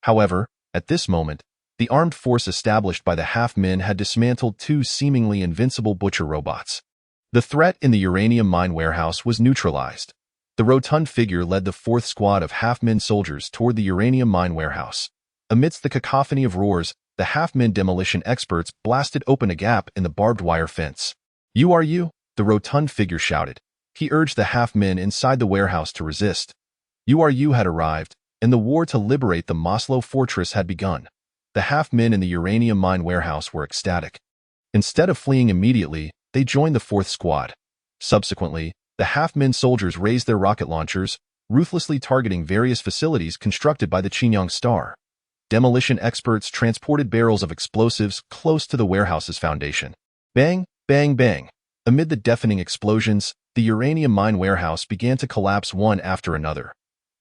However, at this moment, the armed force established by the half-men had dismantled 2 seemingly invincible butcher robots. The threat in the uranium mine warehouse was neutralized. The rotund figure led the 4th squad of half-men soldiers toward the uranium mine warehouse. Amidst the cacophony of roars, the half-men demolition experts blasted open a gap in the barbed wire fence. "URU?" the rotund figure shouted. He urged the half-men inside the warehouse to resist. URU had arrived, and the war to liberate the Maslow fortress had begun. The half-men in the uranium mine warehouse were ecstatic. Instead of fleeing immediately, they joined the 4th squad. Subsequently, the half-men soldiers raised their rocket launchers, ruthlessly targeting various facilities constructed by the Chinyang Star. Demolition experts transported barrels of explosives close to the warehouse's foundation. Bang! Bang bang. Amid the deafening explosions, the uranium mine warehouse began to collapse one after another.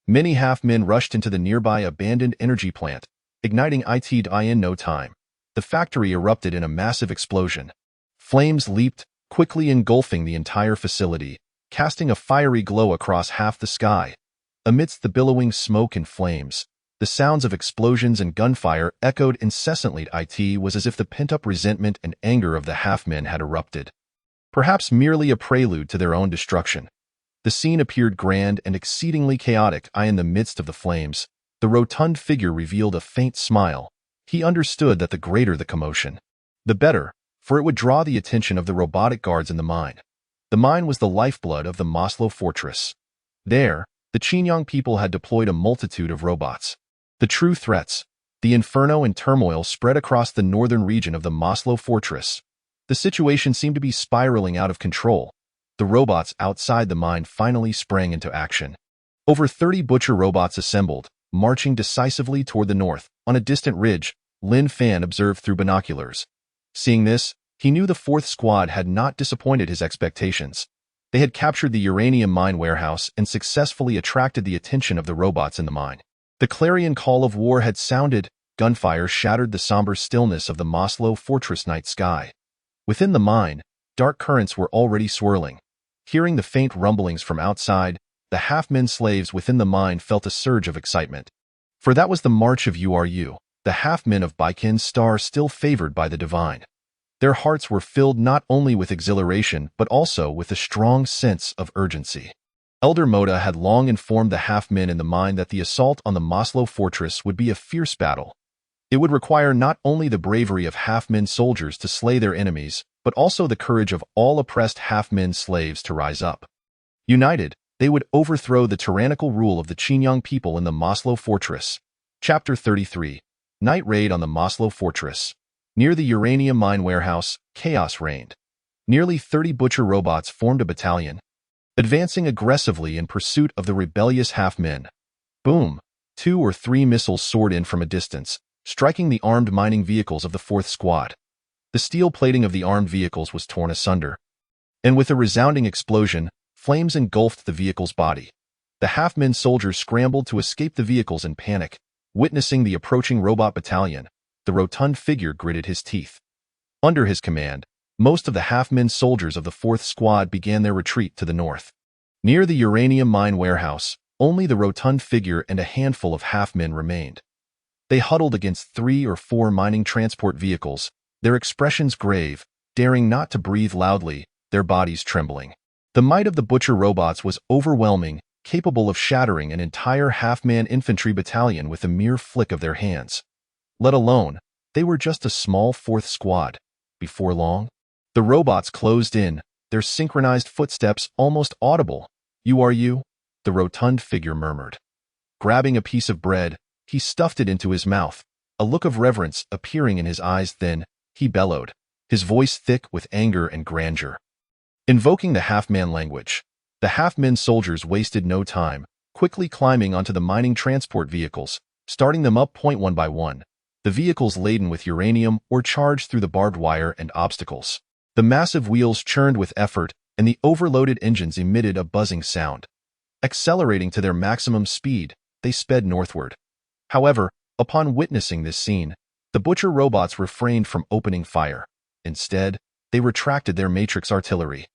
Many half-men rushed into the nearby abandoned energy plant, igniting it in no time. The factory erupted in a massive explosion. Flames leaped, quickly engulfing the entire facility, casting a fiery glow across half the sky. Amidst the billowing smoke and flames, the sounds of explosions and gunfire echoed incessantly. It was as if the pent-up resentment and anger of the half-men had erupted. Perhaps merely a prelude to their own destruction. The scene appeared grand and exceedingly chaotic. In the midst of the flames, the rotund figure revealed a faint smile. He understood that the greater the commotion, the better, for it would draw the attention of the robotic guards in the mine. The mine was the lifeblood of the Maslow fortress. There, the Xinjiang people had deployed a multitude of robots. The true threats, the inferno and turmoil spread across the northern region of the Maslow fortress. The situation seemed to be spiraling out of control. The robots outside the mine finally sprang into action. Over 30 butcher robots assembled, marching decisively toward the north. On a distant ridge, Lin Fan observed through binoculars. Seeing this, he knew the fourth squad had not disappointed his expectations. They had captured the uranium mine warehouse and successfully attracted the attention of the robots in the mine. The clarion call of war had sounded. Gunfire shattered the somber stillness of the Maslow fortress night sky. Within the mine, dark currents were already swirling. Hearing the faint rumblings from outside, the half-men slaves within the mine felt a surge of excitement. For that was the march of Uru, the half-men of Baikin's star still favored by the divine. Their hearts were filled not only with exhilaration but also with a strong sense of urgency. Elder Moda had long informed the half-men in the mine that the assault on the Maslow fortress would be a fierce battle. It would require not only the bravery of half-men soldiers to slay their enemies, but also the courage of all oppressed half-men slaves to rise up. United, they would overthrow the tyrannical rule of the Xinjiang people in the Maslow fortress. Chapter 33. Night Raid on the Maslow fortress. Near the uranium mine warehouse, chaos reigned. Nearly 30 butcher robots formed a battalion, advancing aggressively in pursuit of the rebellious half-men. Boom! 2 or 3 missiles soared in from a distance, striking the armed mining vehicles of the fourth squad. The steel plating of the armed vehicles was torn asunder, and with a resounding explosion, flames engulfed the vehicle's body. The half-men soldiers scrambled to escape the vehicles in panic. Witnessing the approaching robot battalion, the rotund figure gritted his teeth. Under his command, most of the half-men soldiers of the fourth squad began their retreat to the north. Near the uranium mine warehouse, only the rotund figure and a handful of half-men remained. They huddled against 3 or 4 mining transport vehicles, their expressions grave, daring not to breathe loudly, their bodies trembling. The might of the butcher robots was overwhelming, capable of shattering an entire half-man infantry battalion with a mere flick of their hands. Let alone, they were just a small fourth squad. Before long, the robots closed in, their synchronized footsteps almost audible. "You?" the rotund figure murmured. Grabbing a piece of bread, he stuffed it into his mouth, a look of reverence appearing in his eyes. Then, he bellowed, his voice thick with anger and grandeur. Invoking the half-man language, the half-men soldiers wasted no time, quickly climbing onto the mining transport vehicles, starting them up one by one. The vehicles laden with uranium or charged through the barbed wire and obstacles. The massive wheels churned with effort, and the overloaded engines emitted a buzzing sound. Accelerating to their maximum speed, they sped northward. However, upon witnessing this scene, the butcher robots refrained from opening fire. Instead, they retracted their matrix artillery.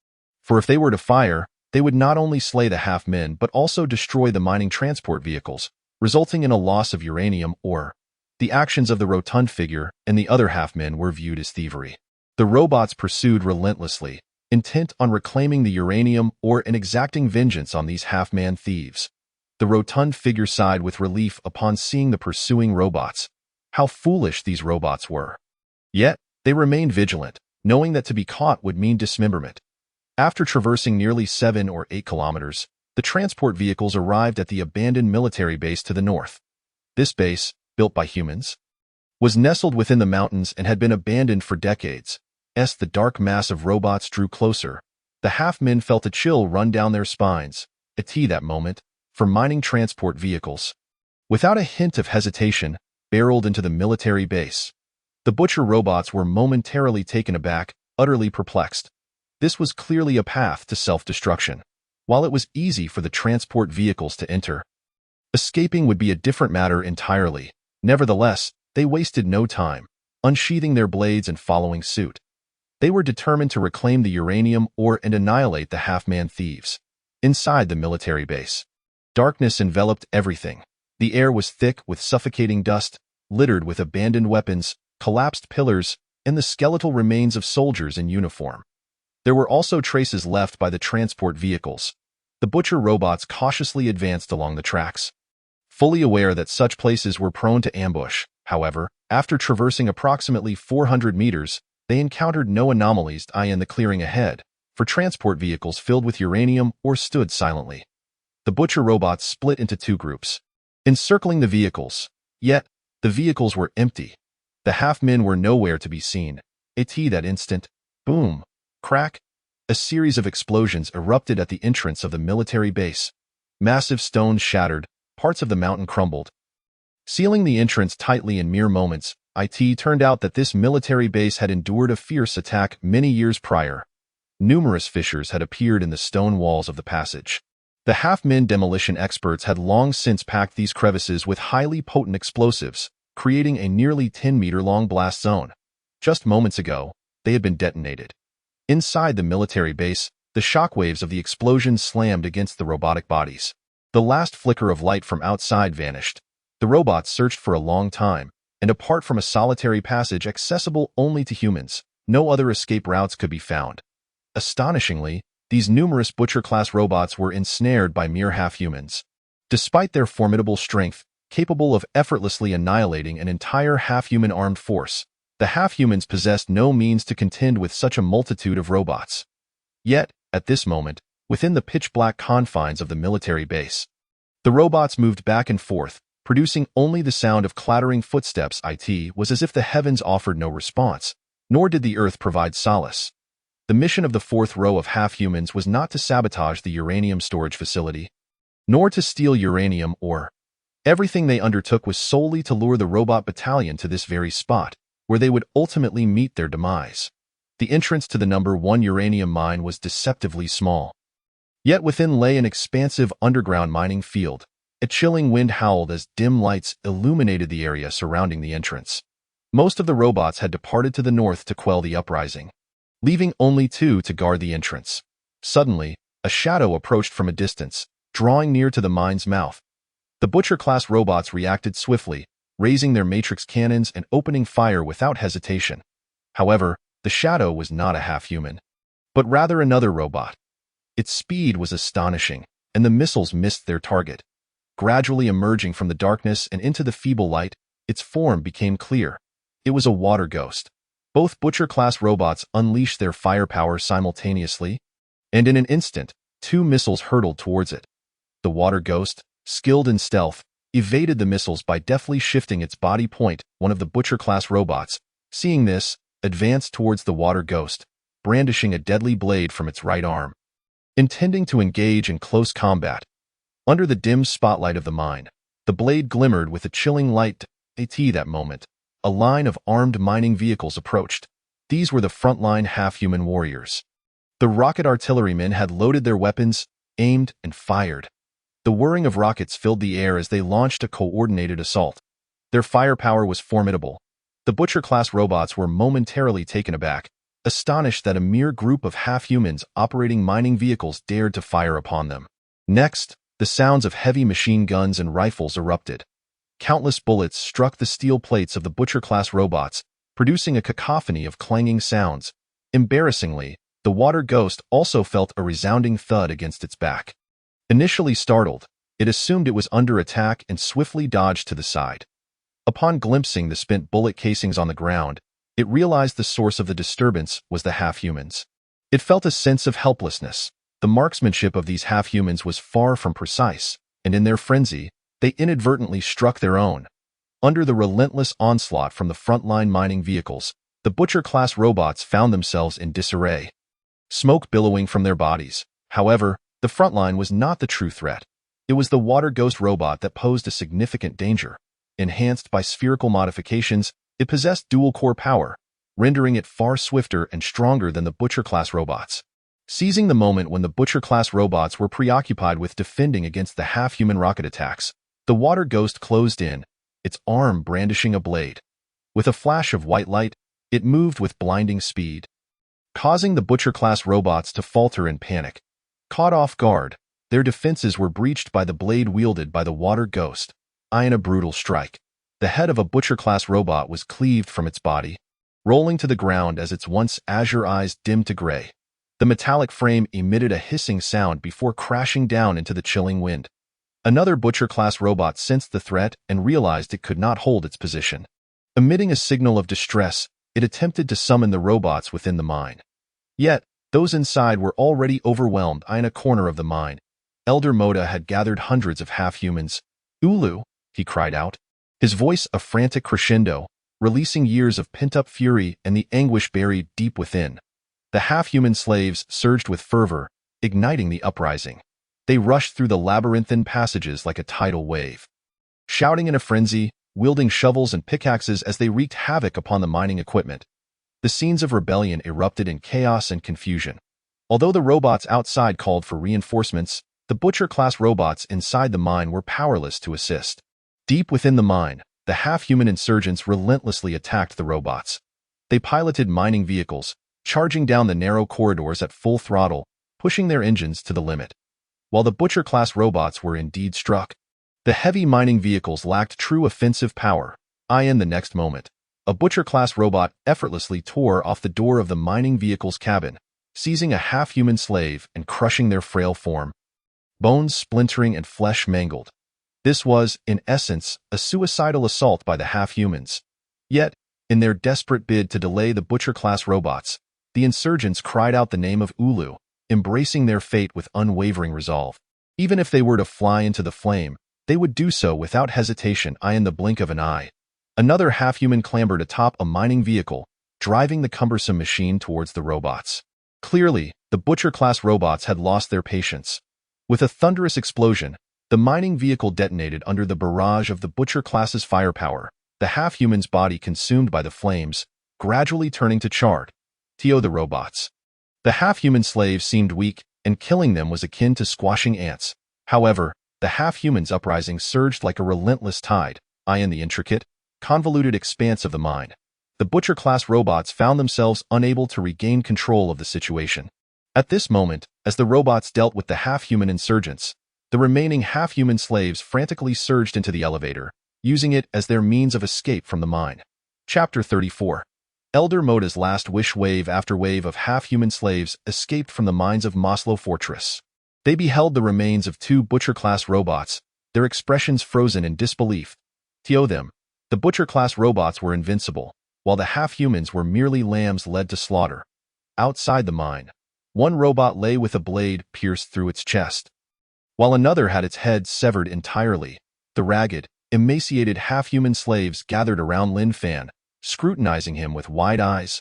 For if they were to fire, they would not only slay the half-men but also destroy the mining transport vehicles, resulting in a loss of uranium ore. The actions of the rotund figure and the other half-men were viewed as thievery. The robots pursued relentlessly, intent on reclaiming the uranium ore and exacting vengeance on these half-man thieves. The rotund figure sighed with relief upon seeing the pursuing robots. How foolish these robots were. Yet, they remained vigilant, knowing that to be caught would mean dismemberment. After traversing nearly 7 or 8 kilometers, the transport vehicles arrived at the abandoned military base to the north. This base, built by humans, was nestled within the mountains and had been abandoned for decades. As the dark mass of robots drew closer, the half-men felt a chill run down their spines. That moment, for mining transport vehicles, without a hint of hesitation, barreled into the military base. The butcher robots were momentarily taken aback, utterly perplexed. This was clearly a path to self-destruction. While it was easy for the transport vehicles to enter, escaping would be a different matter entirely. Nevertheless, they wasted no time, unsheathing their blades and following suit. They were determined to reclaim the uranium ore and annihilate the half-man thieves. Inside the military base, darkness enveloped everything. The air was thick with suffocating dust, littered with abandoned weapons, collapsed pillars, and the skeletal remains of soldiers in uniform. There were also traces left by the transport vehicles. The butcher robots cautiously advanced along the tracks, fully aware that such places were prone to ambush. However, after traversing approximately 400 meters, they encountered no anomalies in the clearing ahead, for transport vehicles filled with uranium ore stood silently. The butcher robots split into two groups, encircling the vehicles. Yet, the vehicles were empty. The half-men were nowhere to be seen. That instant, boom, crack, a series of explosions erupted at the entrance of the military base. Massive stones shattered, parts of the mountain crumbled, sealing the entrance tightly in mere moments. It turned out that this military base had endured a fierce attack many years prior. Numerous fissures had appeared in the stone walls of the passage. The half-men demolition experts had long since packed these crevices with highly potent explosives, creating a nearly 10-meter-long blast zone. Just moments ago, they had been detonated. Inside the military base, the shockwaves of the explosion slammed against the robotic bodies. The last flicker of light from outside vanished. The robots searched for a long time, and apart from a solitary passage accessible only to humans, no other escape routes could be found. Astonishingly, these numerous butcher-class robots were ensnared by mere half-humans. Despite their formidable strength, capable of effortlessly annihilating an entire half-human armed force, the half-humans possessed no means to contend with such a multitude of robots. Yet, at this moment, within the pitch-black confines of the military base, the robots moved back and forth, producing only the sound of clattering footsteps. It was as if the heavens offered no response, nor did the earth provide solace. The mission of the fourth row of half-humans was not to sabotage the uranium storage facility, nor to steal uranium ore. Everything they undertook was solely to lure the robot battalion to this very spot, where they would ultimately meet their demise. The entrance to the number 1 uranium mine was deceptively small. Yet within lay an expansive underground mining field. A chilling wind howled as dim lights illuminated the area surrounding the entrance. Most of the robots had departed to the north to quell the uprising, leaving only 2 to guard the entrance. Suddenly, a shadow approached from a distance, drawing near to the mine's mouth. The butcher-class robots reacted swiftly, raising their matrix cannons and opening fire without hesitation. However, the shadow was not a half-human, but rather another robot. Its speed was astonishing, and the missiles missed their target. Gradually emerging from the darkness and into the feeble light, its form became clear. It was a water ghost. Both butcher-class robots unleashed their firepower simultaneously, and in an instant, 2 missiles hurtled towards it. The water ghost, skilled in stealth, evaded the missiles by deftly shifting its body point. One of the butcher-class robots, seeing this, advanced towards the water ghost, brandishing a deadly blade from its right arm, intending to engage in close combat. Under the dim spotlight of the mine, the blade glimmered with a chilling light. That moment, a line of armed mining vehicles approached. These were the frontline half-human warriors. The rocket artillerymen had loaded their weapons, aimed, and fired. The whirring of rockets filled the air as they launched a coordinated assault. Their firepower was formidable. The butcher-class robots were momentarily taken aback, astonished that a mere group of half-humans operating mining vehicles dared to fire upon them. Next, the sounds of heavy machine guns and rifles erupted. Countless bullets struck the steel plates of the butcher-class robots, producing a cacophony of clanging sounds. Embarrassingly, the water ghost also felt a resounding thud against its back. Initially startled, it assumed it was under attack and swiftly dodged to the side. Upon glimpsing the spent bullet casings on the ground, it realized the source of the disturbance was the half-humans. It felt a sense of helplessness. The marksmanship of these half-humans was far from precise, and in their frenzy, they inadvertently struck their own. Under the relentless onslaught from the frontline mining vehicles, the butcher-class robots found themselves in disarray, smoke billowing from their bodies. However, the frontline was not the true threat. It was the water ghost robot that posed a significant danger. Enhanced by spherical modifications, it possessed dual-core power, rendering it far swifter and stronger than the Butcher-class robots. Seizing the moment when the Butcher-class robots were preoccupied with defending against the half-human rocket attacks, the water ghost closed in, its arm brandishing a blade. With a flash of white light, it moved with blinding speed, causing the Butcher-class robots to falter in panic. Caught off guard, their defenses were breached by the blade wielded by the water ghost. In a brutal strike, the head of a Butcher-class robot was cleaved from its body, rolling to the ground as its once azure eyes dimmed to gray. The metallic frame emitted a hissing sound before crashing down into the chilling wind. Another Butcher-class robot sensed the threat and realized it could not hold its position. Emitting a signal of distress, it attempted to summon the robots within the mine. Yet, those inside were already overwhelmed. In a corner of the mine, Elder Moda had gathered hundreds of half-humans. "Ulu," he cried out, his voice a frantic crescendo, releasing years of pent-up fury and the anguish buried deep within. The half-human slaves surged with fervor, igniting the uprising. They rushed through the labyrinthine passages like a tidal wave, shouting in a frenzy, wielding shovels and pickaxes as they wreaked havoc upon the mining equipment. The scenes of rebellion erupted in chaos and confusion. Although the robots outside called for reinforcements, the Butcher-class robots inside the mine were powerless to assist. Deep within the mine, the half-human insurgents relentlessly attacked the robots. They piloted mining vehicles, charging down the narrow corridors at full throttle, pushing their engines to the limit. While the Butcher-class robots were indeed struck, the heavy mining vehicles lacked true offensive power. In the next moment, a Butcher-class robot effortlessly tore off the door of the mining vehicle's cabin, seizing a half-human slave and crushing their frail form, bones splintering and flesh mangled. This was, in essence, a suicidal assault by the half-humans. Yet, in their desperate bid to delay the Butcher-class robots, the insurgents cried out the name of Ulu, embracing their fate with unwavering resolve. Even if they were to fly into the flame, they would do so without hesitation. In the blink of an eye, another half-human clambered atop a mining vehicle, driving the cumbersome machine towards the robots. Clearly, the Butcher-class robots had lost their patience. With a thunderous explosion, the mining vehicle detonated under the barrage of the Butcher-class's firepower, the half-human's body consumed by the flames, gradually turning to charred. The robots. The half-human slaves seemed weak, and killing them was akin to squashing ants. However, the half-human's uprising surged like a relentless tide. In the intricate, convoluted expanse of the mine, the Butcher-class robots found themselves unable to regain control of the situation. At this moment, as the robots dealt with the half-human insurgents, the remaining half-human slaves frantically surged into the elevator, using it as their means of escape from the mine. Chapter 34. Elder Moda's last wish. Wave after wave of half-human slaves escaped from the mines of Maslow Fortress. They beheld the remains of two Butcher-class robots, their expressions frozen in disbelief. The Butcher-class robots were invincible, while the half-humans were merely lambs led to slaughter. Outside the mine, one robot lay with a blade pierced through its chest, while another had its head severed entirely. The ragged, emaciated half-human slaves gathered around Lin Fan, scrutinizing him with wide eyes.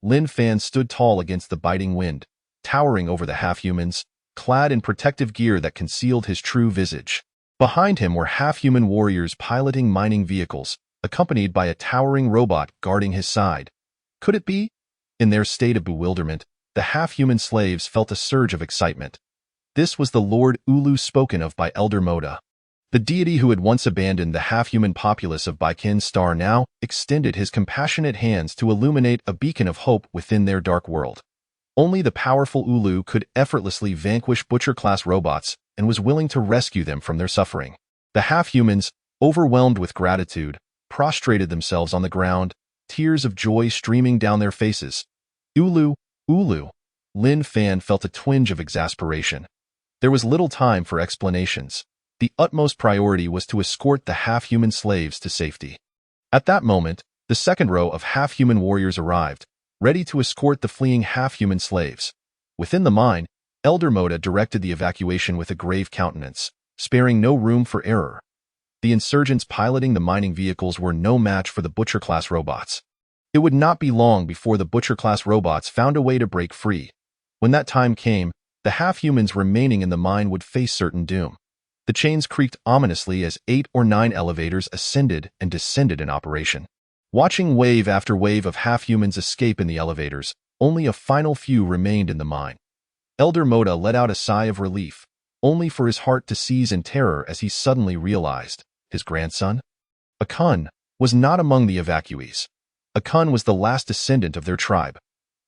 Lin Fan stood tall against the biting wind, towering over the half-humans, clad in protective gear that concealed his true visage. Behind him were half-human warriors piloting mining vehicles, accompanied by a towering robot guarding his side. Could it be? In their state of bewilderment, the half-human slaves felt a surge of excitement. This was the Lord Ulu spoken of by Elder Moda. The deity who had once abandoned the half-human populace of Baikin's star now extended his compassionate hands to illuminate a beacon of hope within their dark world. Only the powerful Ulu could effortlessly vanquish Butcher-class robots and was willing to rescue them from their suffering. The half-humans, overwhelmed with gratitude, prostrated themselves on the ground, tears of joy streaming down their faces. Ulu, Ulu. Lin Fan felt a twinge of exasperation. There was little time for explanations. The utmost priority was to escort the half-human slaves to safety. At that moment, the second row of half-human warriors arrived, ready to escort the fleeing half-human slaves. Within the mine, Elder Moda directed the evacuation with a grave countenance, sparing no room for error. The insurgents piloting the mining vehicles were no match for the Butcher-class robots. It would not be long before the Butcher-class robots found a way to break free. When that time came, the half-humans remaining in the mine would face certain doom. The chains creaked ominously as 8 or 9 elevators ascended and descended in operation. Watching wave after wave of half-humans escape in the elevators, only a final few remained in the mine. Elder Moda let out a sigh of relief, only for his heart to seize in terror as he suddenly realized his grandson, Akun, was not among the evacuees. Akun was the last descendant of their tribe.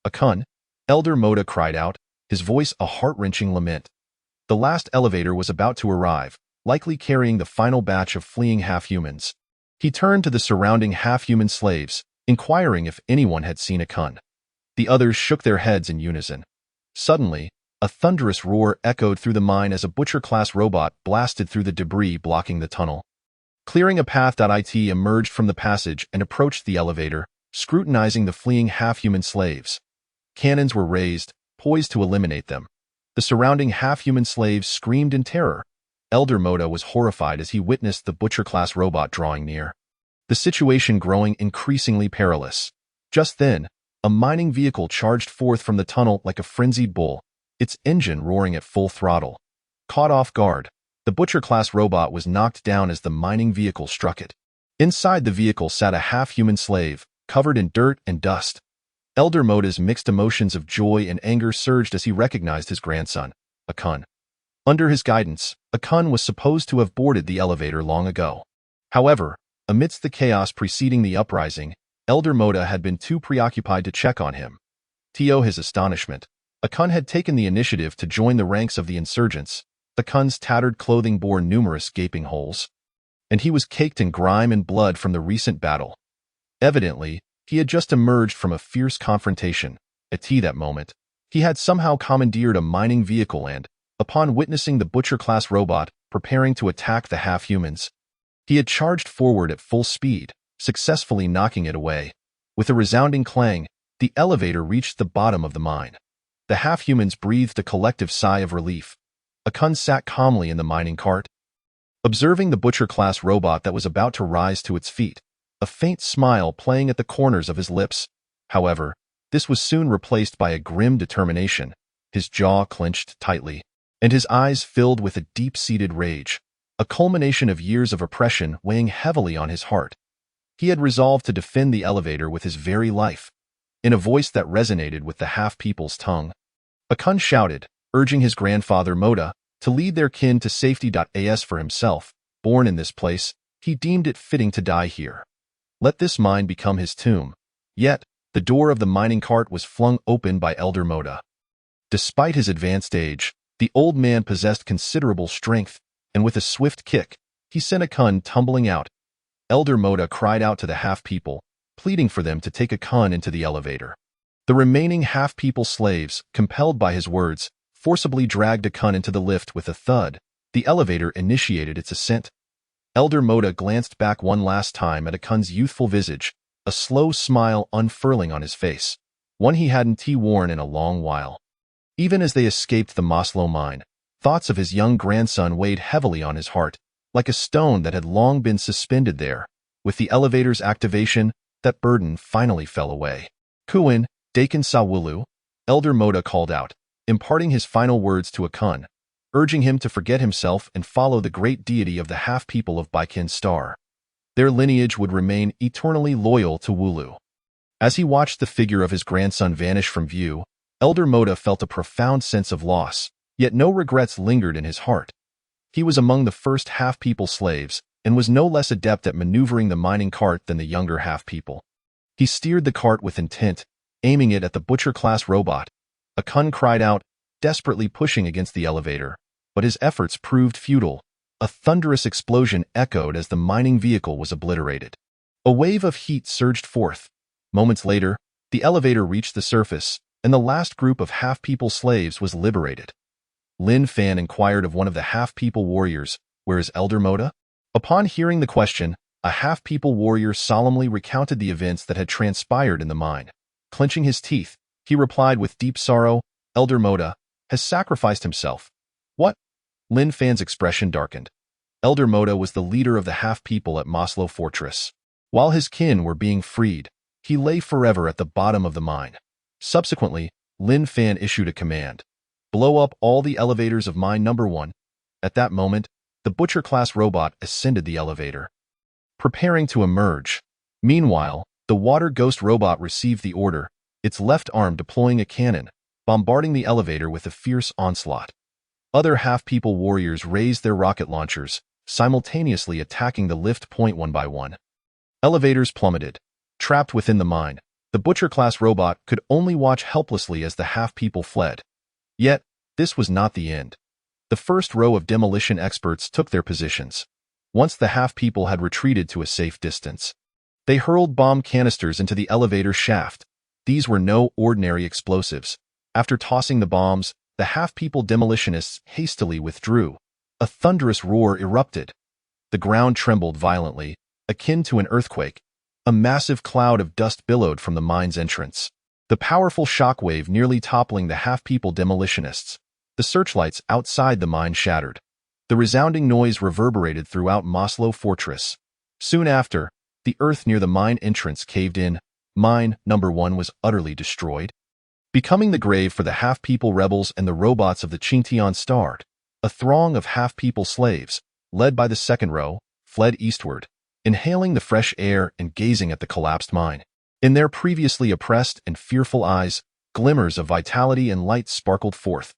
Akun, Elder Moda cried out, his voice a heart-wrenching lament. The last elevator was about to arrive, likely carrying the final batch of fleeing half-humans. He turned to the surrounding half-human slaves, inquiring if anyone had seen Akun. The others shook their heads in unison. Suddenly, a thunderous roar echoed through the mine as a butcher-class robot blasted through the debris blocking the tunnel. Clearing a path, IT emerged from the passage and approached the elevator, scrutinizing the fleeing half-human slaves. Cannons were raised, poised to eliminate them. The surrounding half-human slaves screamed in terror. Elder Moda was horrified as he witnessed the butcher-class robot drawing near. The situation growing increasingly perilous. Just then, a mining vehicle charged forth from the tunnel like a frenzied bull, its engine roaring at full throttle. Caught off guard, the butcher-class robot was knocked down as the mining vehicle struck it. Inside the vehicle sat a half-human slave, covered in dirt and dust. Elder Moda's mixed emotions of joy and anger surged as he recognized his grandson, Akun. Under his guidance, Akun was supposed to have boarded the elevator long ago. However, amidst the chaos preceding the uprising, Elder Moda had been too preoccupied to check on him. To his astonishment, Akun had taken the initiative to join the ranks of the insurgents. Akun's tattered clothing bore numerous gaping holes, and he was caked in grime and blood from the recent battle. Evidently, he had just emerged from a fierce confrontation. At that moment, he had somehow commandeered a mining vehicle and, upon witnessing the butcher-class robot preparing to attack the half-humans, he had charged forward at full speed, successfully knocking it away. With a resounding clang, the elevator reached the bottom of the mine. The half-humans breathed a collective sigh of relief. Akun sat calmly in the mining cart, observing the butcher-class robot that was about to rise to its feet, a faint smile playing at the corners of his lips. However, this was soon replaced by a grim determination, his jaw clenched tightly, and his eyes filled with a deep-seated rage, a culmination of years of oppression weighing heavily on his heart. He had resolved to defend the elevator with his very life. In a voice that resonated with the half-people's tongue, Akun shouted, urging his grandfather Moda to lead their kin to safety. As for himself, born in this place, he deemed it fitting to die here. Let this mine become his tomb. Yet, the door of the mining cart was flung open by Elder Moda. Despite his advanced age, the old man possessed considerable strength, and with a swift kick, he sent Akun tumbling out. Elder Moda cried out to the half-people, pleading for them to take Akun into the elevator. The remaining half-people slaves, compelled by his words, forcibly dragged Akun into the lift. With a thud, the elevator initiated its ascent. Elder Moda glanced back one last time at Akun's youthful visage, a slow smile unfurling on his face, one he hadn't worn in a long while. Even as they escaped the Maslow mine, thoughts of his young grandson weighed heavily on his heart, like a stone that had long been suspended there. With the elevator's activation, that burden finally fell away. Kuin, Dakin Sawulu, Elder Moda called out, imparting his final words to Akun, urging him to forget himself and follow the great deity of the half-people of Baikin Star. Their lineage would remain eternally loyal to Wulu. As he watched the figure of his grandson vanish from view, Elder Moda felt a profound sense of loss, yet no regrets lingered in his heart. He was among the first half-people slaves, and was no less adept at maneuvering the mining cart than the younger half-people. He steered the cart with intent, aiming it at the butcher-class robot. Akun cried out, desperately pushing against the elevator, but his efforts proved futile. A thunderous explosion echoed as the mining vehicle was obliterated. A wave of heat surged forth. Moments later, the elevator reached the surface, and the last group of half-people slaves was liberated. Lin Fan inquired of one of the half-people warriors, "Where is Elder Moda?" Upon hearing the question, a half-people warrior solemnly recounted the events that had transpired in the mine. Clenching his teeth, he replied with deep sorrow, "Elder Moda has sacrificed himself." "What?" Lin Fan's expression darkened. Elder Moda was the leader of the half-people at Maslow Fortress. While his kin were being freed, he lay forever at the bottom of the mine. Subsequently, Lin Fan issued a command. Blow up all the elevators of mine number 1. At that moment, the butcher-class robot ascended the elevator, preparing to emerge. Meanwhile, The water ghost robot received the order, its left arm deploying a cannon, bombarding the elevator with a fierce onslaught. Other half-people warriors raised their rocket launchers, simultaneously attacking the lift point one by one. Elevators plummeted. Trapped within the mine, the Butcher-class robot could only watch helplessly as the half-people fled. Yet, this was not the end. The first row of demolition experts took their positions. Once the half-people had retreated to a safe distance, they hurled bomb canisters into the elevator shaft. These were no ordinary explosives. After tossing the bombs, the half-people demolitionists hastily withdrew. A thunderous roar erupted. The ground trembled violently, akin to an earthquake. A massive cloud of dust billowed from the mine's entrance, the powerful shockwave nearly toppling the half-people demolitionists. The searchlights outside the mine shattered. The resounding noise reverberated throughout Maslow Fortress. Soon after, the earth near the mine entrance caved in. Mine number 1 was utterly destroyed, becoming the grave for the half-people rebels and the robots of the Qingtian Star. A throng of half-people slaves, led by the second row, fled eastward, inhaling the fresh air and gazing at the collapsed mine. In their previously oppressed and fearful eyes, glimmers of vitality and light sparkled forth.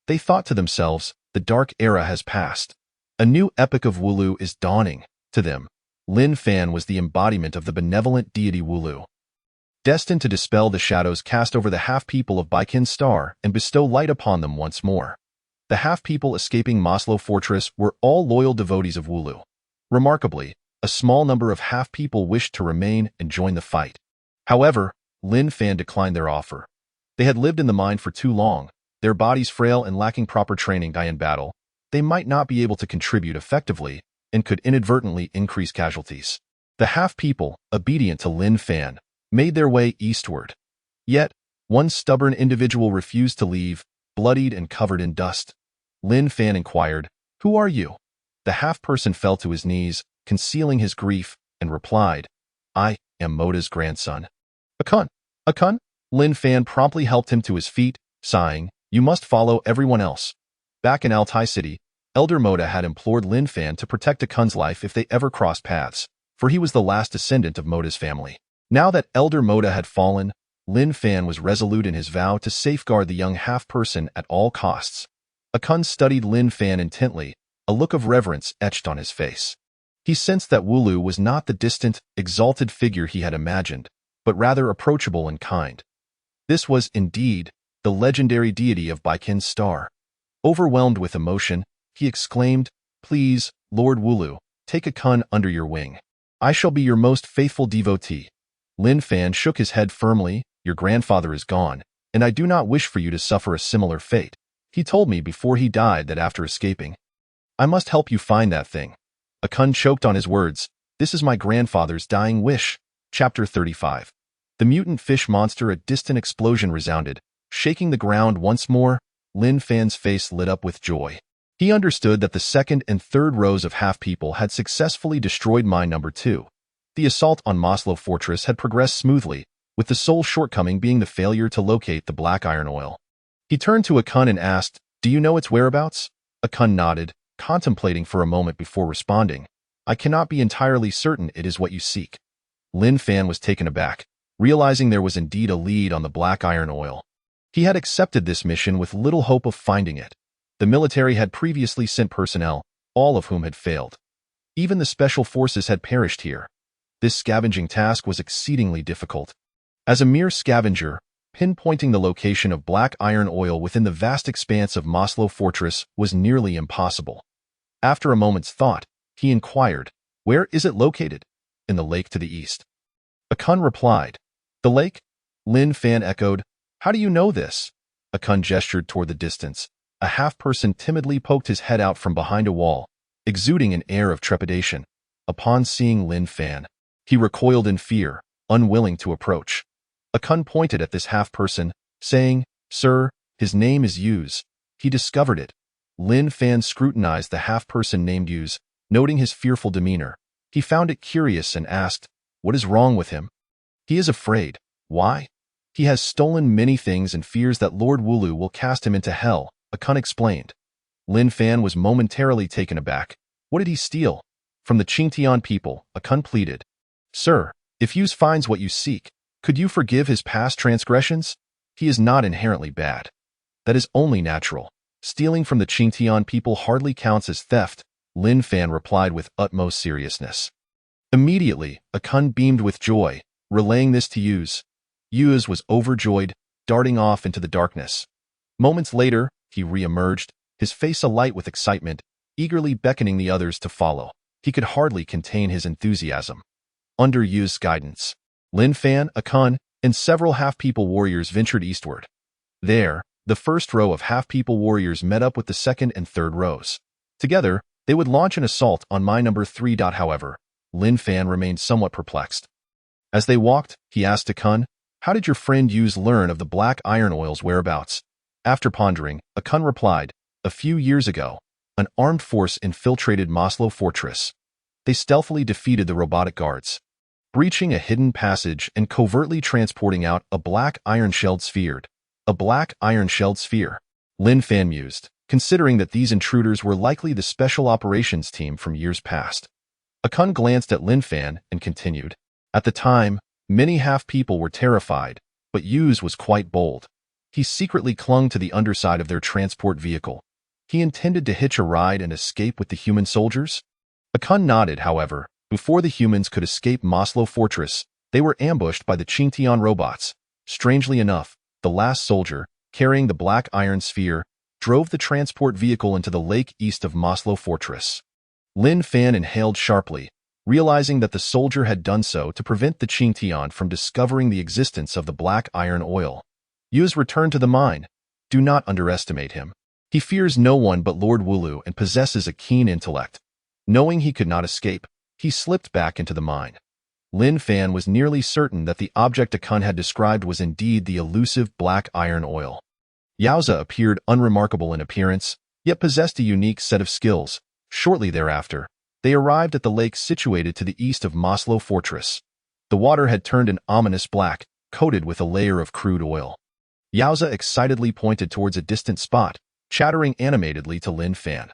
They thought to themselves, the dark era has passed. A new epoch of Wulu is dawning. To them, Lin Fan was the embodiment of the benevolent deity Wulu, destined to dispel the shadows cast over the half-people of Baikin Star and bestow light upon them once more. The half-people escaping Maslow Fortress were all loyal devotees of Wulu. Remarkably, a small number of half-people wished to remain and join the fight. However, Lin Fan declined their offer. They had lived in the mine for too long, their bodies frail and lacking proper training die in battle. They might not be able to contribute effectively and could inadvertently increase casualties. The half-people, obedient to Lin Fan, made their way eastward. Yet, one stubborn individual refused to leave, bloodied and covered in dust. Lin Fan inquired, "Who are you?" The half-person fell to his knees, concealing his grief, and replied, "I am Moda's grandson." A kun? Lin Fan promptly helped him to his feet, sighing, "You must follow everyone else." Back in Altai City, Elder Moda had implored Lin Fan to protect Akun's life if they ever crossed paths, for he was the last descendant of Moda's family. Now that Elder Moda had fallen, Lin Fan was resolute in his vow to safeguard the young half-person at all costs. Akun studied Lin Fan intently, a look of reverence etched on his face. He sensed that Wulu was not the distant, exalted figure he had imagined, but rather approachable and kind. This was, indeed, the legendary deity of Baikin Star. Overwhelmed with emotion, he exclaimed, "Please, Lord Wulu, take Akun under your wing. I shall be your most faithful devotee." Lin Fan shook his head firmly. "Your grandfather is gone, and I do not wish for you to suffer a similar fate. He told me before he died that after escaping, I must help you find that thing." Akun choked on his words. "This is my grandfather's dying wish." Chapter 35. The mutant fish monster. A distant explosion resounded, shaking the ground once more. Lin Fan's face lit up with joy. He understood that the second and third rows of half-people had successfully destroyed mine number 2. The assault on Maslow Fortress had progressed smoothly, with the sole shortcoming being the failure to locate the black iron oil. He turned to Akun and asked, "Do you know its whereabouts?" Akun nodded, contemplating for a moment before responding, "I cannot be entirely certain it is what you seek." Lin Fan was taken aback, realizing there was indeed a lead on the black iron oil. He had accepted this mission with little hope of finding it. The military had previously sent personnel, all of whom had failed. Even the special forces had perished here. This scavenging task was exceedingly difficult. As a mere scavenger, pinpointing the location of black iron oil within the vast expanse of Maslow Fortress was nearly impossible. After a moment's thought, he inquired, "Where is it located?" "In the lake to the east." Akun replied. "The lake?" Lin Fan echoed, "How do you know this?" Akun gestured toward the distance. A half-person timidly poked his head out from behind a wall, exuding an air of trepidation. Upon seeing Lin Fan, he recoiled in fear, unwilling to approach. Akun pointed at this half-person, saying, "Sir, his name is Yuz. He discovered it." Lin Fan scrutinized the half-person named Yuz, noting his fearful demeanor. He found it curious and asked, "What is wrong with him?" "He is afraid." "Why?" "He has stolen many things and fears that Lord Wulu will cast him into hell," Akun explained. Lin Fan was momentarily taken aback. "What did he steal?" "From the Qingtian people," Akun pleaded. "Sir, If Yus finds what you seek, could you forgive his past transgressions? He is not inherently bad. That is only natural. Stealing from the Qingtian people hardly counts as theft, Lin Fan replied with utmost seriousness. Immediately, Akun beamed with joy, relaying this to Yus. Yus was overjoyed, darting off into the darkness. Moments later, he re-emerged, his face alight with excitement, eagerly beckoning the others to follow. He could hardly contain his enthusiasm. Under Yus' guidance, Lin Fan, Akun, and several half-people warriors ventured eastward. There, the first row of half-people warriors met up with the second and third rows. Together, they would launch an assault on mine number 3. However, Lin Fan remained somewhat perplexed. As they walked, he asked Akun, "How did your friend Yus learn of the black iron oil's whereabouts?" After pondering, Akun replied, "A few years ago, an armed force infiltrated Maslow Fortress. They stealthily defeated the robotic guards, breaching a hidden passage and covertly transporting out a black iron-shelled sphere. A black iron-shelled sphere," Lin Fan mused, considering that these intruders were likely the special operations team from years past. Akun glanced at Lin Fan and continued, "At the time, many half-people were terrified, but Yus was quite bold. He secretly clung to the underside of their transport vehicle. He intended to hitch a ride and escape with the human soldiers." Akun nodded, however. Before the humans could escape Maslow Fortress, they were ambushed by the Qingtian robots. Strangely enough, the last soldier, carrying the black iron sphere, drove the transport vehicle into the lake east of Maslow Fortress. Lin Fan inhaled sharply, realizing that the soldier had done so to prevent the Qingtian from discovering the existence of the black iron oil. Yus returned to the mine. Do not underestimate him. He fears no one but Lord Wulu and possesses a keen intellect. Knowing he could not escape, he slipped back into the mine. Lin Fan was nearly certain that the object Akun had described was indeed the elusive black iron oil. Yaoza appeared unremarkable in appearance, yet possessed a unique set of skills. Shortly thereafter, they arrived at the lake situated to the east of Maslow Fortress. The water had turned an ominous black, coated with a layer of crude oil. Yaoza excitedly pointed towards a distant spot, chattering animatedly to Lin Fan.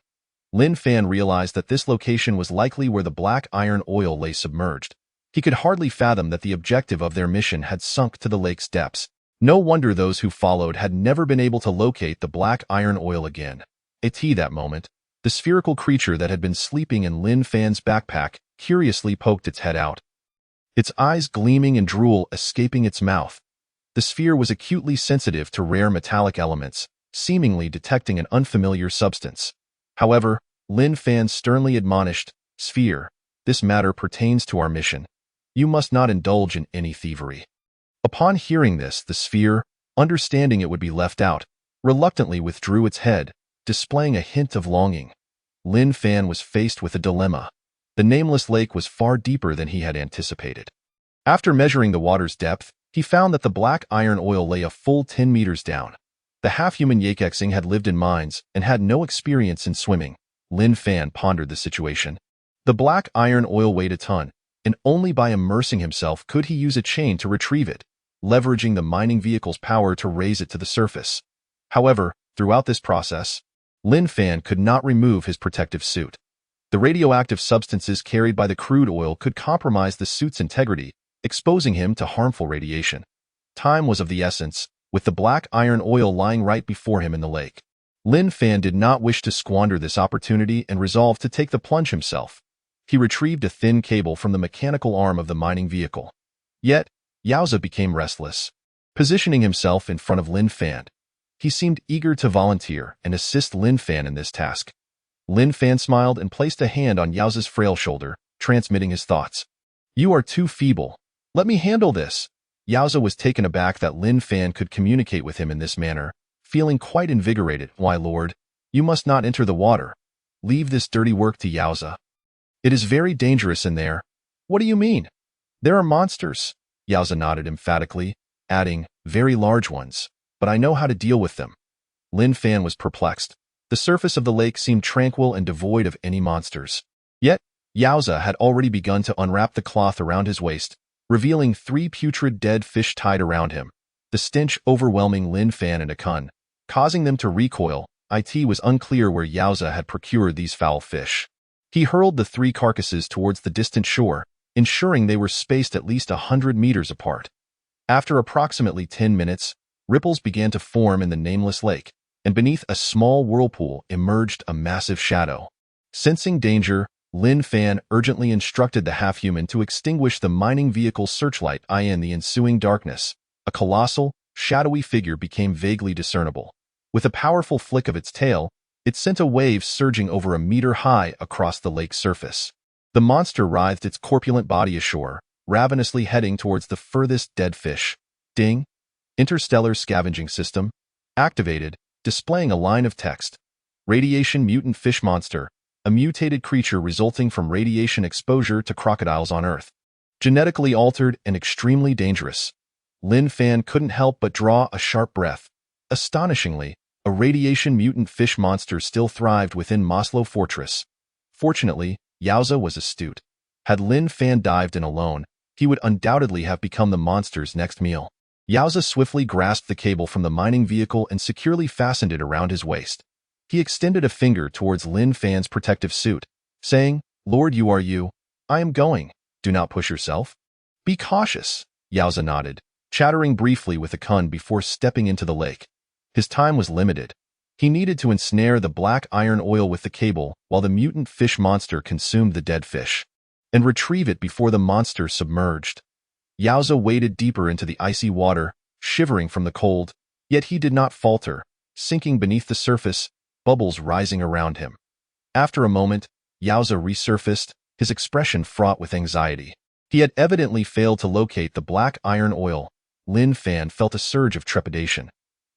Lin Fan realized that this location was likely where the black iron oil lay submerged. He could hardly fathom that the objective of their mission had sunk to the lake's depths. No wonder those who followed had never been able to locate the black iron oil again. At that moment, the spherical creature that had been sleeping in Lin Fan's backpack curiously poked its head out. Its eyes gleaming and drool escaping its mouth. The sphere was acutely sensitive to rare metallic elements, seemingly detecting an unfamiliar substance. However, Lin Fan sternly admonished, "Sphere, this matter pertains to our mission. You must not indulge in any thievery." Upon hearing this, the sphere, understanding it would be left out, reluctantly withdrew its head, displaying a hint of longing. Lin Fan was faced with a dilemma. The nameless lake was far deeper than he had anticipated. After measuring the water's depth, he found that the black iron oil lay a full 10 meters down. The half-human Yekexing had lived in mines and had no experience in swimming. Lin Fan pondered the situation. The black iron oil weighed a ton, and only by immersing himself could he use a chain to retrieve it, leveraging the mining vehicle's power to raise it to the surface. However, throughout this process, Lin Fan could not remove his protective suit. The radioactive substances carried by the crude oil could compromise the suit's integrity, exposing him to harmful radiation. Time was of the essence, with the black iron oil lying right before him in the lake. Lin Fan did not wish to squander this opportunity and resolved to take the plunge himself. He retrieved a thin cable from the mechanical arm of the mining vehicle. Yet, Yaoza became restless. Positioning himself in front of Lin Fan, he seemed eager to volunteer and assist Lin Fan in this task. Lin Fan smiled and placed a hand on Yaoza's frail shoulder, transmitting his thoughts. "You are too feeble. Let me handle this." Yaoza was taken aback that Lin Fan could communicate with him in this manner, feeling quite invigorated. "Why, Lord, you must not enter the water. Leave this dirty work to Yaoza. It is very dangerous in there." "What do you mean?" "There are monsters." Yaoza nodded emphatically, adding, "Very large ones, but I know how to deal with them." Lin Fan was perplexed. The surface of the lake seemed tranquil and devoid of any monsters. Yet, Yaoza had already begun to unwrap the cloth around his waist, revealing 3 putrid dead fish tied around him. The stench overwhelming Lin Fan and Akun, causing them to recoil. It was unclear where Yaoza had procured these foul fish. He hurled the 3 carcasses towards the distant shore, ensuring they were spaced at least 100 meters apart. After approximately 10 minutes, ripples began to form in the nameless lake, and beneath a small whirlpool emerged a massive shadow. Sensing danger, Lin Fan urgently instructed the half-human to extinguish the mining vehicle's searchlight. In the ensuing darkness, a colossal, shadowy figure became vaguely discernible. With a powerful flick of its tail, it sent a wave surging over a meter high across the lake's surface. The monster writhed its corpulent body ashore, ravenously heading towards the furthest dead fish. Ding! Interstellar Scavenging System activated, displaying a line of text. Radiation Mutant Fish Monster, a mutated creature resulting from radiation exposure to crocodiles on Earth. Genetically altered and extremely dangerous. Lin Fan couldn't help but draw a sharp breath. Astonishingly, a radiation mutant fish monster still thrived within Maslow Fortress. Fortunately, Yowza was astute. Had Lin Fan dived in alone, he would undoubtedly have become the monster's next meal. Yowza swiftly grasped the cable from the mining vehicle and securely fastened it around his waist. He extended a finger towards Lin Fan's protective suit, saying, "Lord, you are you. I am going. Do not push yourself." "Be cautious," Yowza nodded, chattering briefly with the Kun before stepping into the lake. His time was limited. He needed to ensnare the black iron oil with the cable while the mutant fish monster consumed the dead fish, and retrieve it before the monster submerged. Yowza waded deeper into the icy water, shivering from the cold, yet he did not falter, sinking beneath the surface, bubbles rising around him. After a moment, Yowza resurfaced, his expression fraught with anxiety. He had evidently failed to locate the black iron oil. Lin Fan felt a surge of trepidation.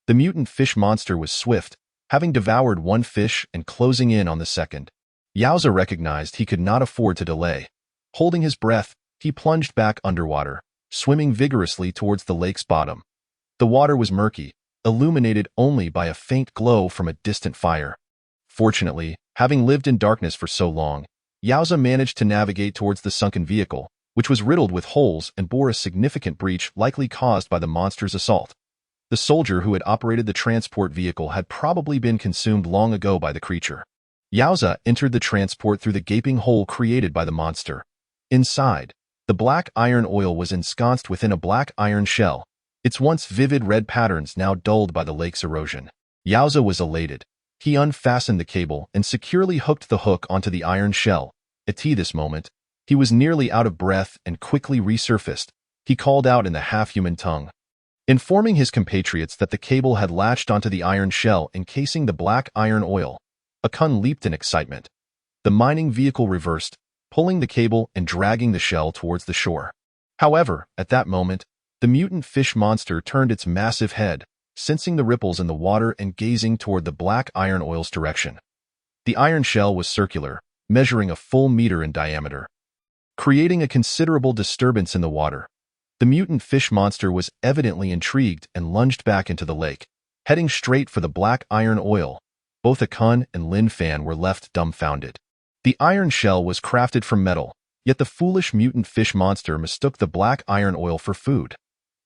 The mutant fish monster was swift, having devoured one fish and closing in on the second. Yowza recognized he could not afford to delay. Holding his breath, he plunged back underwater, swimming vigorously towards the lake's bottom. The water was murky, illuminated only by a faint glow from a distant fire. Fortunately, having lived in darkness for so long, Yowza managed to navigate towards the sunken vehicle, which was riddled with holes and bore a significant breach likely caused by the monster's assault. The soldier who had operated the transport vehicle had probably been consumed long ago by the creature. Yowza entered the transport through the gaping hole created by the monster. Inside, the black iron oil was ensconced within a black iron shell, its once vivid red patterns now dulled by the lake's erosion. Yowza was elated. He unfastened the cable and securely hooked the hook onto the iron shell. At this moment, he was nearly out of breath and quickly resurfaced. He called out in the half-human tongue, informing his compatriots that the cable had latched onto the iron shell encasing the black iron oil. A Kun leaped in excitement. The mining vehicle reversed, pulling the cable and dragging the shell towards the shore. However, at that moment, the mutant fish monster turned its massive head, sensing the ripples in the water and gazing toward the black iron oil's direction. The iron shell was circular, measuring a full meter in diameter, creating a considerable disturbance in the water. The mutant fish monster was evidently intrigued and lunged back into the lake, heading straight for the black iron oil. Both a Kun and Lin Fan were left dumbfounded. The iron shell was crafted from metal, yet the foolish mutant fish monster mistook the black iron oil for food.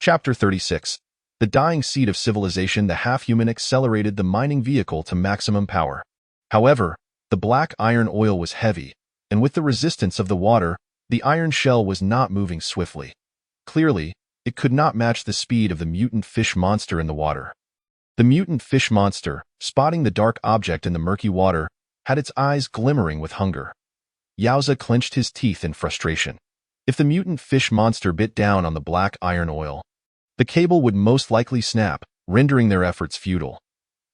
Chapter 36. The dying seed of civilization. The half-human accelerated the mining vehicle to maximum power. However, the black iron oil was heavy, and with the resistance of the water, the iron shell was not moving swiftly. Clearly, it could not match the speed of the mutant fish monster in the water. The mutant fish monster, spotting the dark object in the murky water, had its eyes glimmering with hunger. Yowza clenched his teeth in frustration. If the mutant fish monster bit down on the black iron oil, the cable would most likely snap, rendering their efforts futile.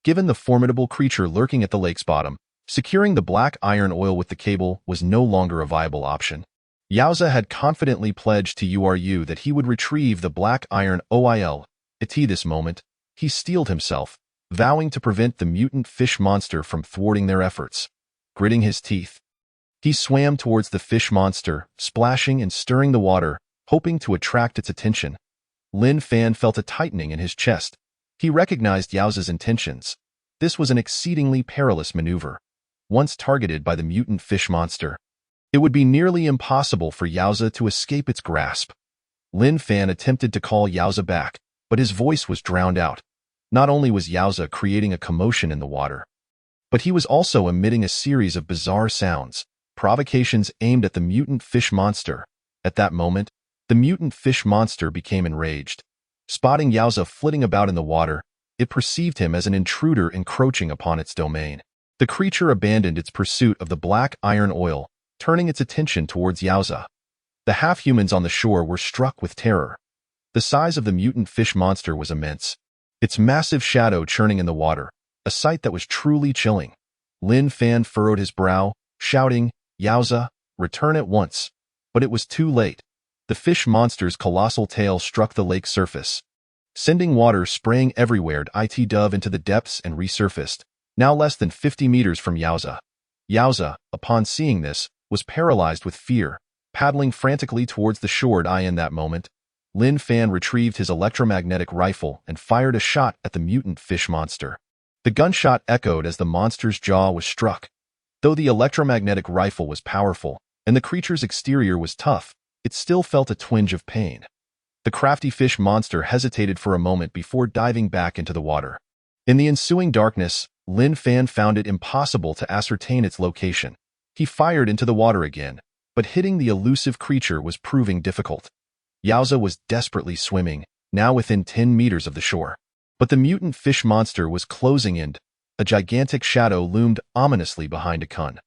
Given the formidable creature lurking at the lake's bottom, securing the black iron oil with the cable was no longer a viable option. Yowza had confidently pledged to URU that he would retrieve the black iron oil. At this moment, he steeled himself, vowing to prevent the mutant fish monster from thwarting their efforts. Gritting his teeth, he swam towards the fish monster, splashing and stirring the water, hoping to attract its attention. Lin Fan felt a tightening in his chest. He recognized Yowza's intentions. This was an exceedingly perilous maneuver. Once targeted by the mutant fish monster, it would be nearly impossible for Yowza to escape its grasp. Lin Fan attempted to call Yowza back, but his voice was drowned out. Not only was Yowza creating a commotion in the water, but he was also emitting a series of bizarre sounds, provocations aimed at the mutant fish monster. At that moment, the mutant fish monster became enraged. Spotting Yaoza flitting about in the water, it perceived him as an intruder encroaching upon its domain. The creature abandoned its pursuit of the black iron oil, turning its attention towards Yaoza. The half-humans on the shore were struck with terror. The size of the mutant fish monster was immense, its massive shadow churning in the water, a sight that was truly chilling. Lin Fan furrowed his brow, shouting, "Yaoza, return at once." But it was too late. The fish monster's colossal tail struck the lake's surface, sending water spraying everywhere. It dove into the depths and resurfaced, now less than 50 meters from Yaoza. Yaoza, upon seeing this, was paralyzed with fear, paddling frantically towards the shore. In that moment, Lin Fan retrieved his electromagnetic rifle and fired a shot at the mutant fish monster. The gunshot echoed as the monster's jaw was struck. Though the electromagnetic rifle was powerful and the creature's exterior was tough, it still felt a twinge of pain. The crafty fish monster hesitated for a moment before diving back into the water. In the ensuing darkness, Lin Fan found it impossible to ascertain its location. He fired into the water again, but hitting the elusive creature was proving difficult. Yaoza was desperately swimming, now within 10 meters of the shore. But the mutant fish monster was closing in. A gigantic shadow loomed ominously behind a kun.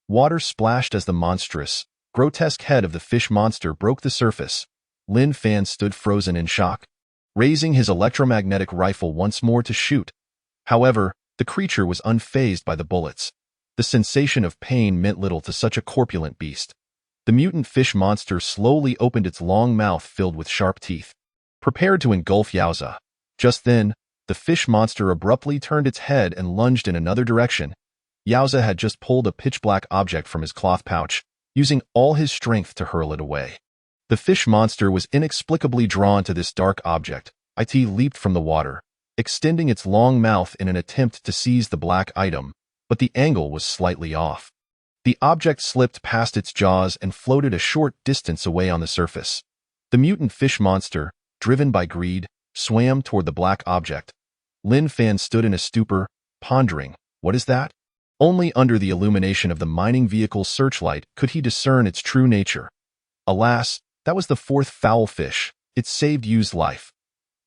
Water splashed as the monstrous, grotesque head of the fish monster broke the surface. Lin Fan stood frozen in shock, raising his electromagnetic rifle once more to shoot. However, the creature was unfazed by the bullets. The sensation of pain meant little to such a corpulent beast. The mutant fish monster slowly opened its long mouth filled with sharp teeth, prepared to engulf Yaoza. Just then, the fish monster abruptly turned its head and lunged in another direction. Yaoza had just pulled a pitch-black object from his cloth pouch, using all his strength to hurl it away. The fish monster was inexplicably drawn to this dark object. It leaped from the water, extending its long mouth in an attempt to seize the black item, but the angle was slightly off. The object slipped past its jaws and floated a short distance away on the surface. The mutant fish monster, driven by greed, swam toward the black object. Lin Fan stood in a stupor, pondering, what is that? Only under the illumination of the mining vehicle's searchlight could he discern its true nature. Alas, that was the fourth foul fish. It saved Yu's life.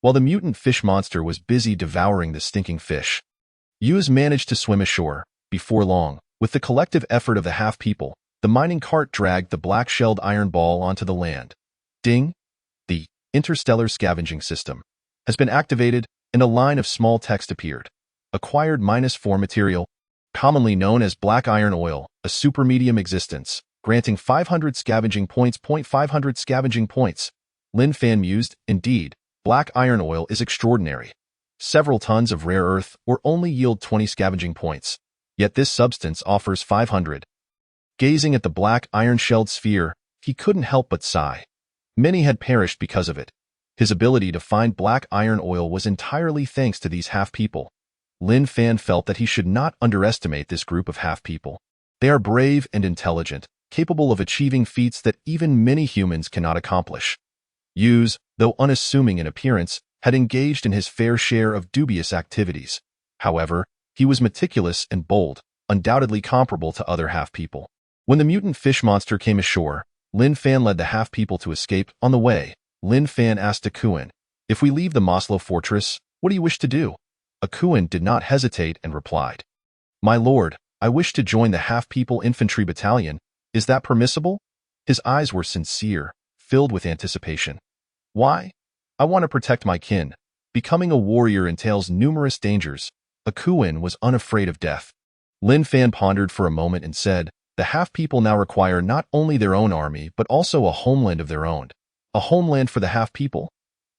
While the mutant fish monster was busy devouring the stinking fish, Yu's managed to swim ashore. Before long, with the collective effort of the half-people, the mining cart dragged the black-shelled iron ball onto the land. Ding! The interstellar scavenging system has been activated, and a line of small text appeared. Acquired -4 material, commonly known as black iron oil, a supermedium existence, granting 500 scavenging points. 500 scavenging points. Lin Fan mused, indeed, black iron oil is extraordinary. Several tons of rare earth or only yield 20 scavenging points, yet this substance offers 500. Gazing at the black iron-shelled sphere, he couldn't help but sigh. Many had perished because of it. His ability to find black iron oil was entirely thanks to these half-people. Lin Fan felt that he should not underestimate this group of half-people. They are brave and intelligent, capable of achieving feats that even many humans cannot accomplish. Yu's, though unassuming in appearance, had engaged in his fair share of dubious activities. However, he was meticulous and bold, undoubtedly comparable to other half-people. When the mutant fish monster came ashore, Lin Fan led the half-people to escape. On the way, Lin Fan asked Akuin, "If we leave the Moslow fortress, what do you wish to do?" Akuin did not hesitate and replied, "My lord, I wish to join the half-people infantry battalion. Is that permissible?" His eyes were sincere, filled with anticipation. "Why? I want to protect my kin. Becoming a warrior entails numerous dangers." Akuin was unafraid of death. Lin Fan pondered for a moment and said, "The half-people now require not only their own army but also a homeland of their own." A homeland for the half-people?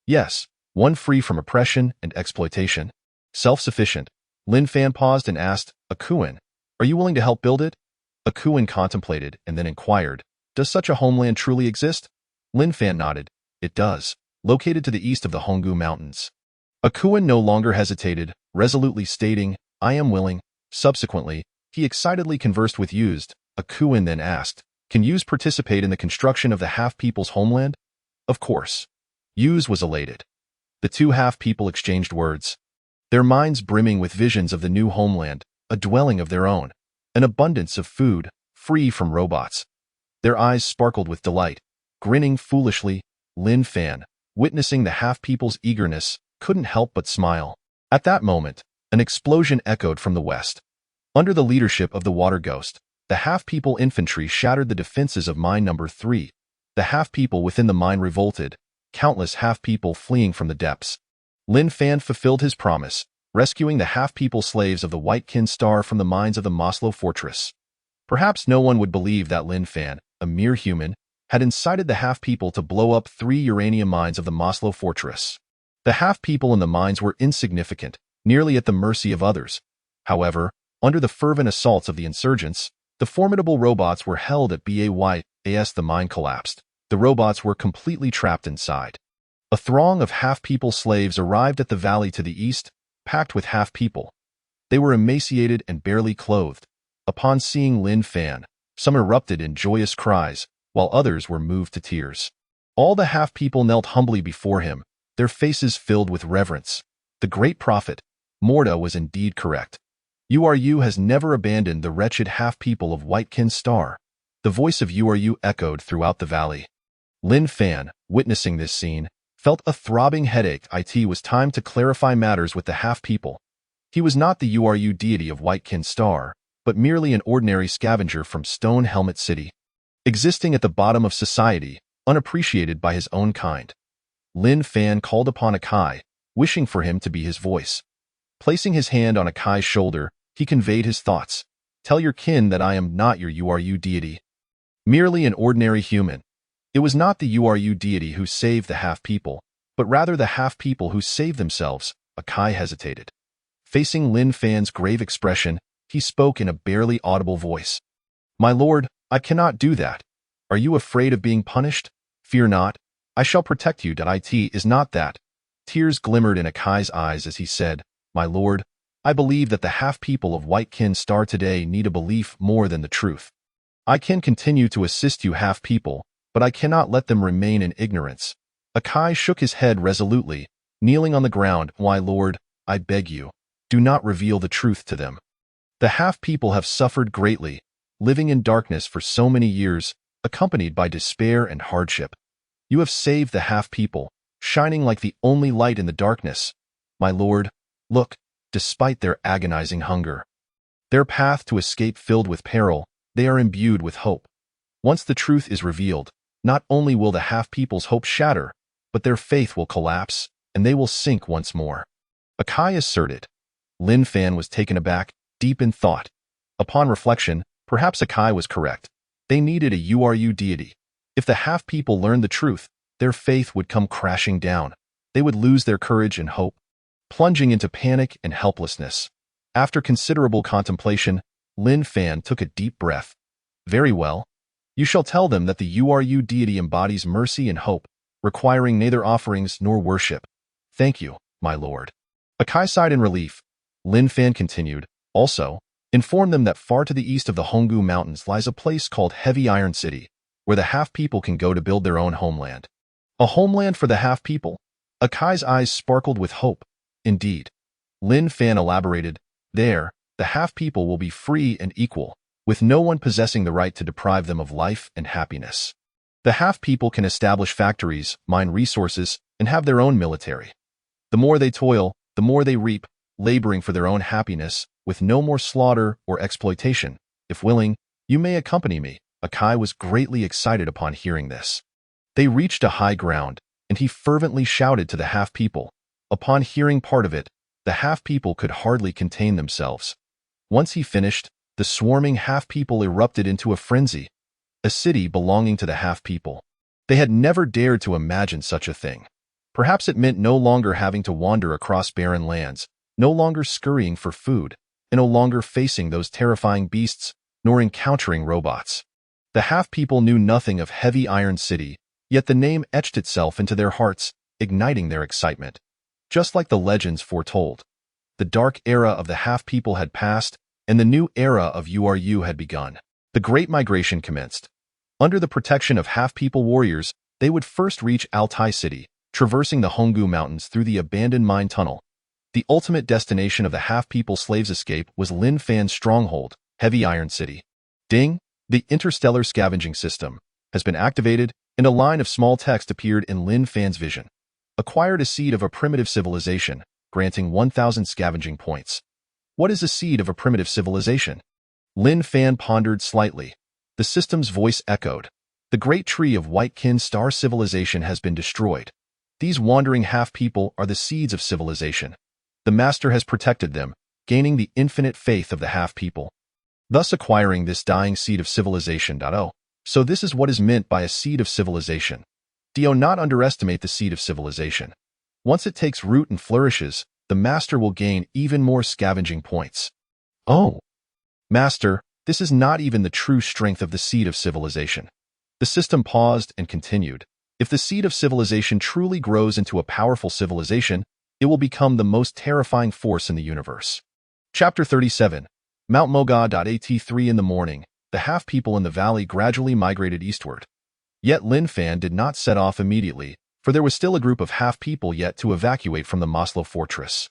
Yes, one free from oppression and exploitation. Self-sufficient. Lin Fan paused and asked, "Akuin, are you willing to help build it?" Akuin contemplated and then inquired, "Does such a homeland truly exist?" Lin Fan nodded. "It does, located to the east of the Moga Mountains." Akuin no longer hesitated, resolutely stating, "I am willing." Subsequently, he excitedly conversed with Yuz. Akuin then asked, "Can Yuz participate in the construction of the half-people's homeland?" "Of course." Yuz was elated. The two half-people exchanged words, their minds brimming with visions of the new homeland, a dwelling of their own, an abundance of food, free from robots. Their eyes sparkled with delight. Grinning foolishly, Lin Fan, witnessing the half-people's eagerness, couldn't help but smile. At that moment, an explosion echoed from the west. Under the leadership of the water ghost, the half-people infantry shattered the defenses of mine number 3. The half-people within the mine revolted, countless half-people fleeing from the depths. Lin Fan fulfilled his promise, rescuing the half-people slaves of the White Kin Star from the mines of the Moslow fortress. Perhaps no one would believe that Lin Fan, a mere human, had incited the half-people to blow up 3 uranium mines of the Moslow fortress. The half-people in the mines were insignificant, nearly at the mercy of others. However, under the fervent assaults of the insurgents, the formidable robots were held at bay. As the mine collapsed, the robots were completely trapped inside. A throng of half-people slaves arrived at the valley to the east, packed with half-people. They were emaciated and barely clothed. Upon seeing Lin Fan, some erupted in joyous cries, while others were moved to tears. All the half-people knelt humbly before him, their faces filled with reverence. The great prophet, Morda, was indeed correct. URU has never abandoned the wretched half-people of White Kin Star. The voice of URU echoed throughout the valley. Lin Fan, witnessing this scene, felt a throbbing headache. It was time to clarify matters with the half-people. He was not the URU deity of White Kin Star, but merely an ordinary scavenger from Stone Helmet City, existing at the bottom of society, unappreciated by his own kind. Lin Fan called upon Akai, wishing for him to be his voice. Placing his hand on Akai's shoulder, he conveyed his thoughts. Tell your kin that I am not your URU deity. Merely an ordinary human. It was not the URU deity who saved the half-people, but rather the half-people who saved themselves. Akai hesitated. Facing Lin Fan's grave expression, he spoke in a barely audible voice. My lord, I cannot do that. Are you afraid of being punished? Fear not. I shall protect you. It is not that. Tears glimmered in Akai's eyes as he said, My lord, I believe that the half-people of White Kin Star today need a belief more than the truth. I can continue to assist you half-people, but I cannot let them remain in ignorance. Akai shook his head resolutely, kneeling on the ground. My lord, I beg you, do not reveal the truth to them. The half-people have suffered greatly, living in darkness for so many years, accompanied by despair and hardship. You have saved the half-people, shining like the only light in the darkness. My lord, look, despite their agonizing hunger, their path to escape filled with peril, they are imbued with hope. Once the truth is revealed, not only will the half-people's hope shatter, but their faith will collapse, and they will sink once more. Akai asserted. Lin Fan was taken aback, deep in thought. Upon reflection, perhaps Akai was correct. They needed a URU deity. If the half-people learned the truth, their faith would come crashing down. They would lose their courage and hope, plunging into panic and helplessness. After considerable contemplation, Lin Fan took a deep breath. Very well. You shall tell them that the URU deity embodies mercy and hope, requiring neither offerings nor worship. Thank you, my lord. Akai sighed in relief. Lin Fan continued, also, inform them that far to the east of the Moga Mountains lies a place called Heavy Iron City, where the half-people can go to build their own homeland. A homeland for the half-people? Akai's eyes sparkled with hope. Indeed. Lin Fan elaborated, there, the half-people will be free and equal, with no one possessing the right to deprive them of life and happiness. The half-people can establish factories, mine resources, and have their own military. The more they toil, the more they reap, laboring for their own happiness, with no more slaughter or exploitation. If willing, you may accompany me. Akai was greatly excited upon hearing this. They reached a high ground, and he fervently shouted to the half-people. Upon hearing part of it, the half-people could hardly contain themselves. Once he finished, the swarming half-people erupted into a frenzy. A city belonging to the half-people. They had never dared to imagine such a thing. Perhaps it meant no longer having to wander across barren lands, no longer scurrying for food, and no longer facing those terrifying beasts, nor encountering robots. The half-people knew nothing of Heavy Iron City, yet the name etched itself into their hearts, igniting their excitement. Just like the legends foretold, the dark era of the half-people had passed, and the new era of URU had begun. The Great Migration commenced. Under the protection of half-people warriors, they would first reach Altai City, traversing the Moga Mountains through the abandoned mine tunnel. The ultimate destination of the half-people slaves' escape was Lin Fan's stronghold, Heavy Iron City. Ding! The interstellar scavenging system has been activated, and a line of small text appeared in Lin Fan's vision. Acquired a seed of a primitive civilization, granting 1,000 scavenging points. What is a seed of a primitive civilization? Lin Fan pondered slightly. The system's voice echoed. The great tree of Whitekin Star civilization has been destroyed. These wandering half-people are the seeds of civilization. The master has protected them, gaining the infinite faith of the half-people, thus acquiring this dying seed of civilization. Oh, so this is what is meant by a seed of civilization. Do not underestimate the seed of civilization. Once it takes root and flourishes, the master will gain even more scavenging points. Oh, master, this is not even the true strength of the seed of civilization. The system paused and continued. If the seed of civilization truly grows into a powerful civilization, it will become the most terrifying force in the universe. Chapter 37. Mount Moga. At 3 in the morning, the half-people in the valley gradually migrated eastward. Yet Lin Fan did not set off immediately, for there was still a group of half-people yet to evacuate from the Maslow fortress.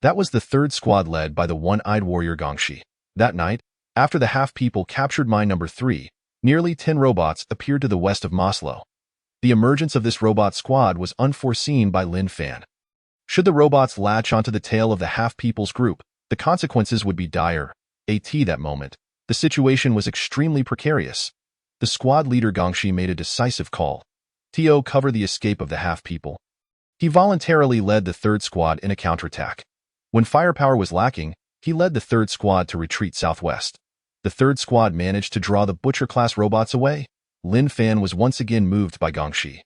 That was the third squad led by the one-eyed warrior Gongshi. That night, after the half-people captured mine number 3, nearly 10 robots appeared to the west of Maslow. The emergence of this robot squad was unforeseen by Lin Fan. Should the robots latch onto the tail of the half-people's group, the consequences would be dire. At that moment, the situation was extremely precarious. The squad leader Gongshi made a decisive call. To cover the escape of the half-people. He voluntarily led the third squad in a counterattack. When firepower was lacking, he led the third squad to retreat southwest. The third squad managed to draw the Butcher-class robots away. Lin Fan was once again moved by Gongshi.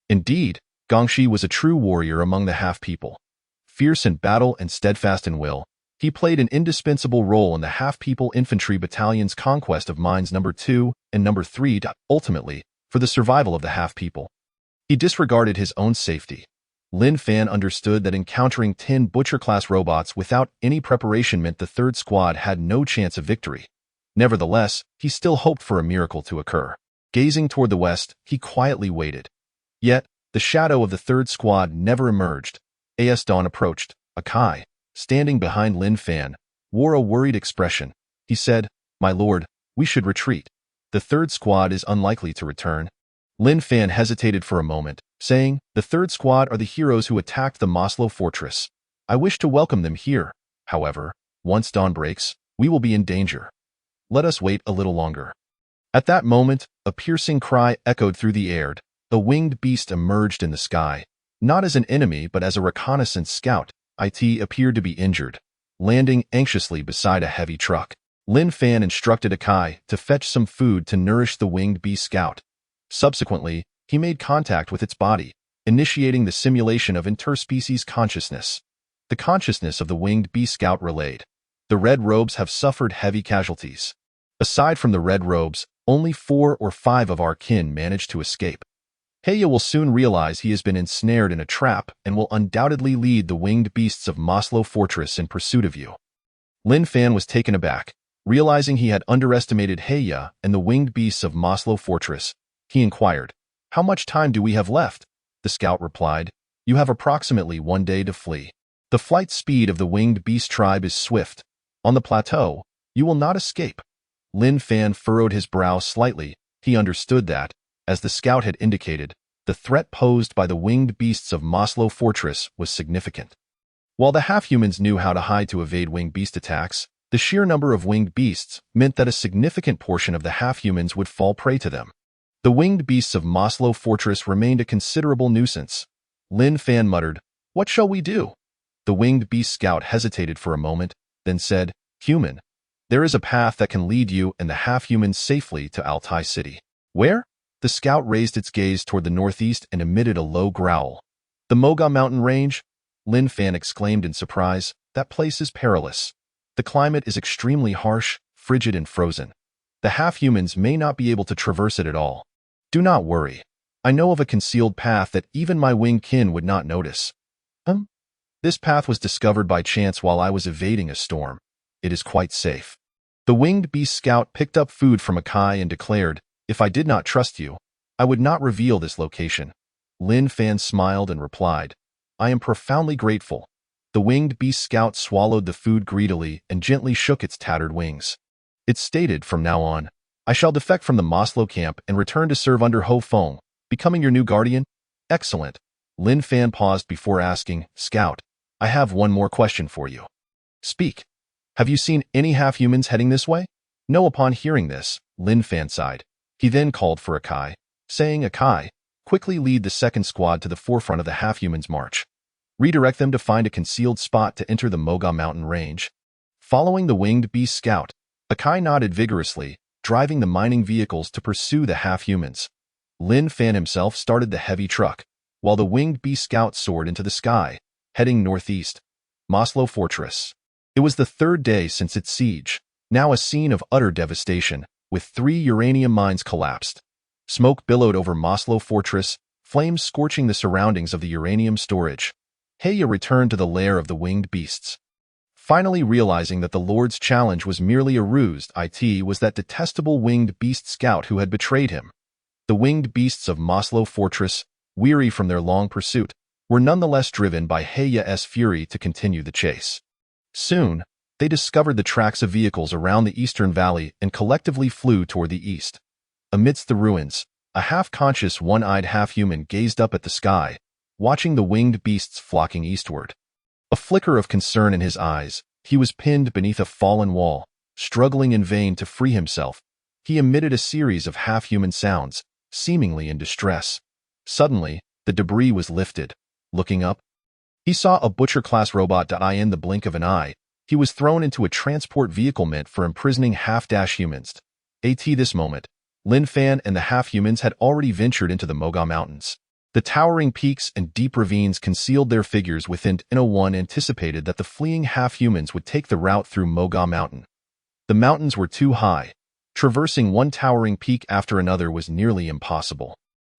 Indeed, Gongshi was a true warrior among the half-people. Fierce in battle and steadfast in will, he played an indispensable role in the half-people infantry battalion's conquest of mines number 2 and number 3. Ultimately, for the survival of the half-people, he disregarded his own safety. Lin Fan understood that encountering 10 Butcher-class robots without any preparation meant the third squad had no chance of victory. Nevertheless, he still hoped for a miracle to occur. Gazing toward the west, he quietly waited. Yet, the shadow of the third squad never emerged. As dawn approached, Akai, standing behind Lin Fan, wore a worried expression. He said, "My lord, we should retreat. The third squad is unlikely to return." Lin Fan hesitated for a moment, saying, "The third squad are the heroes who attacked the Maslow fortress. I wish to welcome them here. However, once dawn breaks, we will be in danger. Let us wait a little longer." At that moment, a piercing cry echoed through the air. A winged beast emerged in the sky. Not as an enemy but as a reconnaissance scout, it appeared to be injured, landing anxiously beside a heavy truck. Lin Fan instructed Akai to fetch some food to nourish the winged beast scout. Subsequently, he made contact with its body, initiating the simulation of interspecies consciousness. The consciousness of the winged beast scout relayed. The red robes have suffered heavy casualties. Aside from the red robes, only 4 or 5 of our kin managed to escape. Heya will soon realize he has been ensnared in a trap and will undoubtedly lead the winged beasts of Maslow Fortress in pursuit of you. Lin Fan was taken aback. Realizing he had underestimated Heya and the winged beasts of Maslow Fortress, he inquired, "How much time do we have left?" The scout replied, "You have approximately 1 day to flee. The flight speed of the winged beast tribe is swift. On the plateau, you will not escape." Lin Fan furrowed his brow slightly. He understood that, as the scout had indicated, the threat posed by the winged beasts of Maslow Fortress was significant. While the half-humans knew how to hide to evade winged beast attacks, the sheer number of winged beasts meant that a significant portion of the half-humans would fall prey to them. The winged beasts of Maslow Fortress remained a considerable nuisance. Lin Fan muttered, "What shall we do?" The winged beast scout hesitated for a moment, then said, "Human, there is a path that can lead you and the half-humans safely to Altai City." "Where?" The scout raised its gaze toward the northeast and emitted a low growl. "The Moga Mountain range?" Lin Fan exclaimed in surprise. "That place is perilous. The climate is extremely harsh, frigid, and frozen. The half-humans may not be able to traverse it at all. Do not worry. I know of a concealed path that even my winged kin would not notice." This path was discovered by chance while I was evading a storm. It is quite safe." The winged beast scout picked up food from Akai and declared, "If I did not trust you, I would not reveal this location." Lin Fan smiled and replied, "I am profoundly grateful." The winged beast scout swallowed the food greedily and gently shook its tattered wings. It stated, "From now on, I shall defect from the Maslow camp and return to serve under Ho Feng. Becoming your new guardian? Excellent. Lin Fan paused before asking, Scout, I have one more question for you. Speak. Have you seen any half-humans heading this way? No. Upon hearing this, Lin Fan sighed. He then called for Akai, saying, Akai, quickly lead the second squad to the forefront of the half-humans' march. Redirect them to find a concealed spot to enter the Moga Mountain range. Following the winged beast scout, Akai nodded vigorously, driving the mining vehicles to pursue the half-humans. Lin Fan himself started the heavy truck, while the winged beast scout soared into the sky, heading northeast. Maslow Fortress. It was the third day since its siege, now a scene of utter devastation, with 3 uranium mines collapsed. Smoke billowed over Maslow Fortress, flames scorching the surroundings of the uranium storage. Heya returned to the lair of the winged beasts. Finally realizing that the Lord's challenge was merely a ruse, it was that detestable winged beast scout who had betrayed him. The winged beasts of Maslow Fortress, weary from their long pursuit, were nonetheless driven by Heya's fury to continue the chase. Soon, they discovered the tracks of vehicles around the eastern valley and collectively flew toward the east. Amidst the ruins, a half-conscious, one-eyed half-human gazed up at the sky, watching the winged beasts flocking eastward. A flicker of concern in his eyes, he was pinned beneath a fallen wall, struggling in vain to free himself. He emitted a series of half-human sounds, seemingly in distress. Suddenly, the debris was lifted. Looking up, he saw a butcher-class robot. In the blink of an eye, he was thrown into a transport vehicle meant for imprisoning half-humans. At this moment, Lin Fan and the half-humans had already ventured into the Moga Mountains. The towering peaks and deep ravines concealed their figures within. No one anticipated that the fleeing half-humans would take the route through Moga Mountain. The mountains were too high. Traversing one towering peak after another was nearly impossible.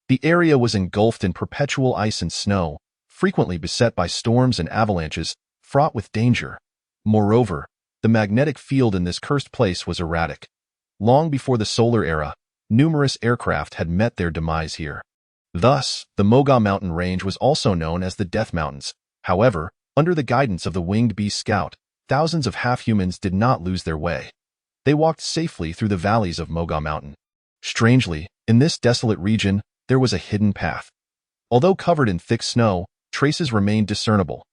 The area was engulfed in perpetual ice and snow, frequently beset by storms and avalanches, fraught with danger. Moreover, the magnetic field in this cursed place was erratic. Long before the solar era, numerous aircraft had met their demise here. Thus, the Moga Mountain range was also known as the Death Mountains. However, under the guidance of the winged beast scout, thousands of half-humans did not lose their way. They walked safely through the valleys of Moga Mountain. Strangely, in this desolate region, there was a hidden path. Although covered in thick snow, traces remained discernible.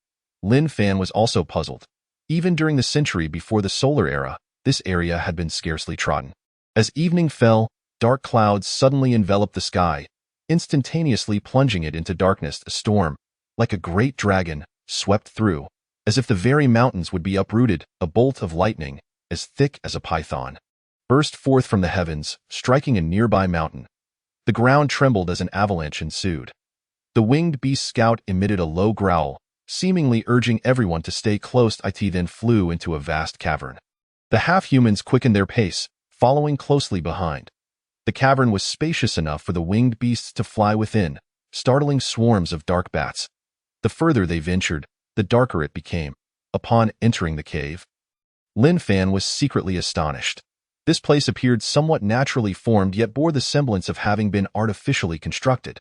Lin Fan was also puzzled. Even during the century before the solar era, this area had been scarcely trodden. As evening fell, dark clouds suddenly enveloped the sky, instantaneously plunging it into darkness. A storm, like a great dragon, swept through, as if the very mountains would be uprooted. A bolt of lightning, as thick as a python, burst forth from the heavens, striking a nearby mountain. The ground trembled as an avalanche ensued. The winged beast scout emitted a low growl, seemingly urging everyone to stay close. It then flew into a vast cavern. The half-humans quickened their pace, following closely behind. The cavern was spacious enough for the winged beasts to fly within, startling swarms of dark bats. The further they ventured, the darker it became. Upon entering the cave, Lin Fan was secretly astonished. This place appeared somewhat naturally formed, yet bore the semblance of having been artificially constructed.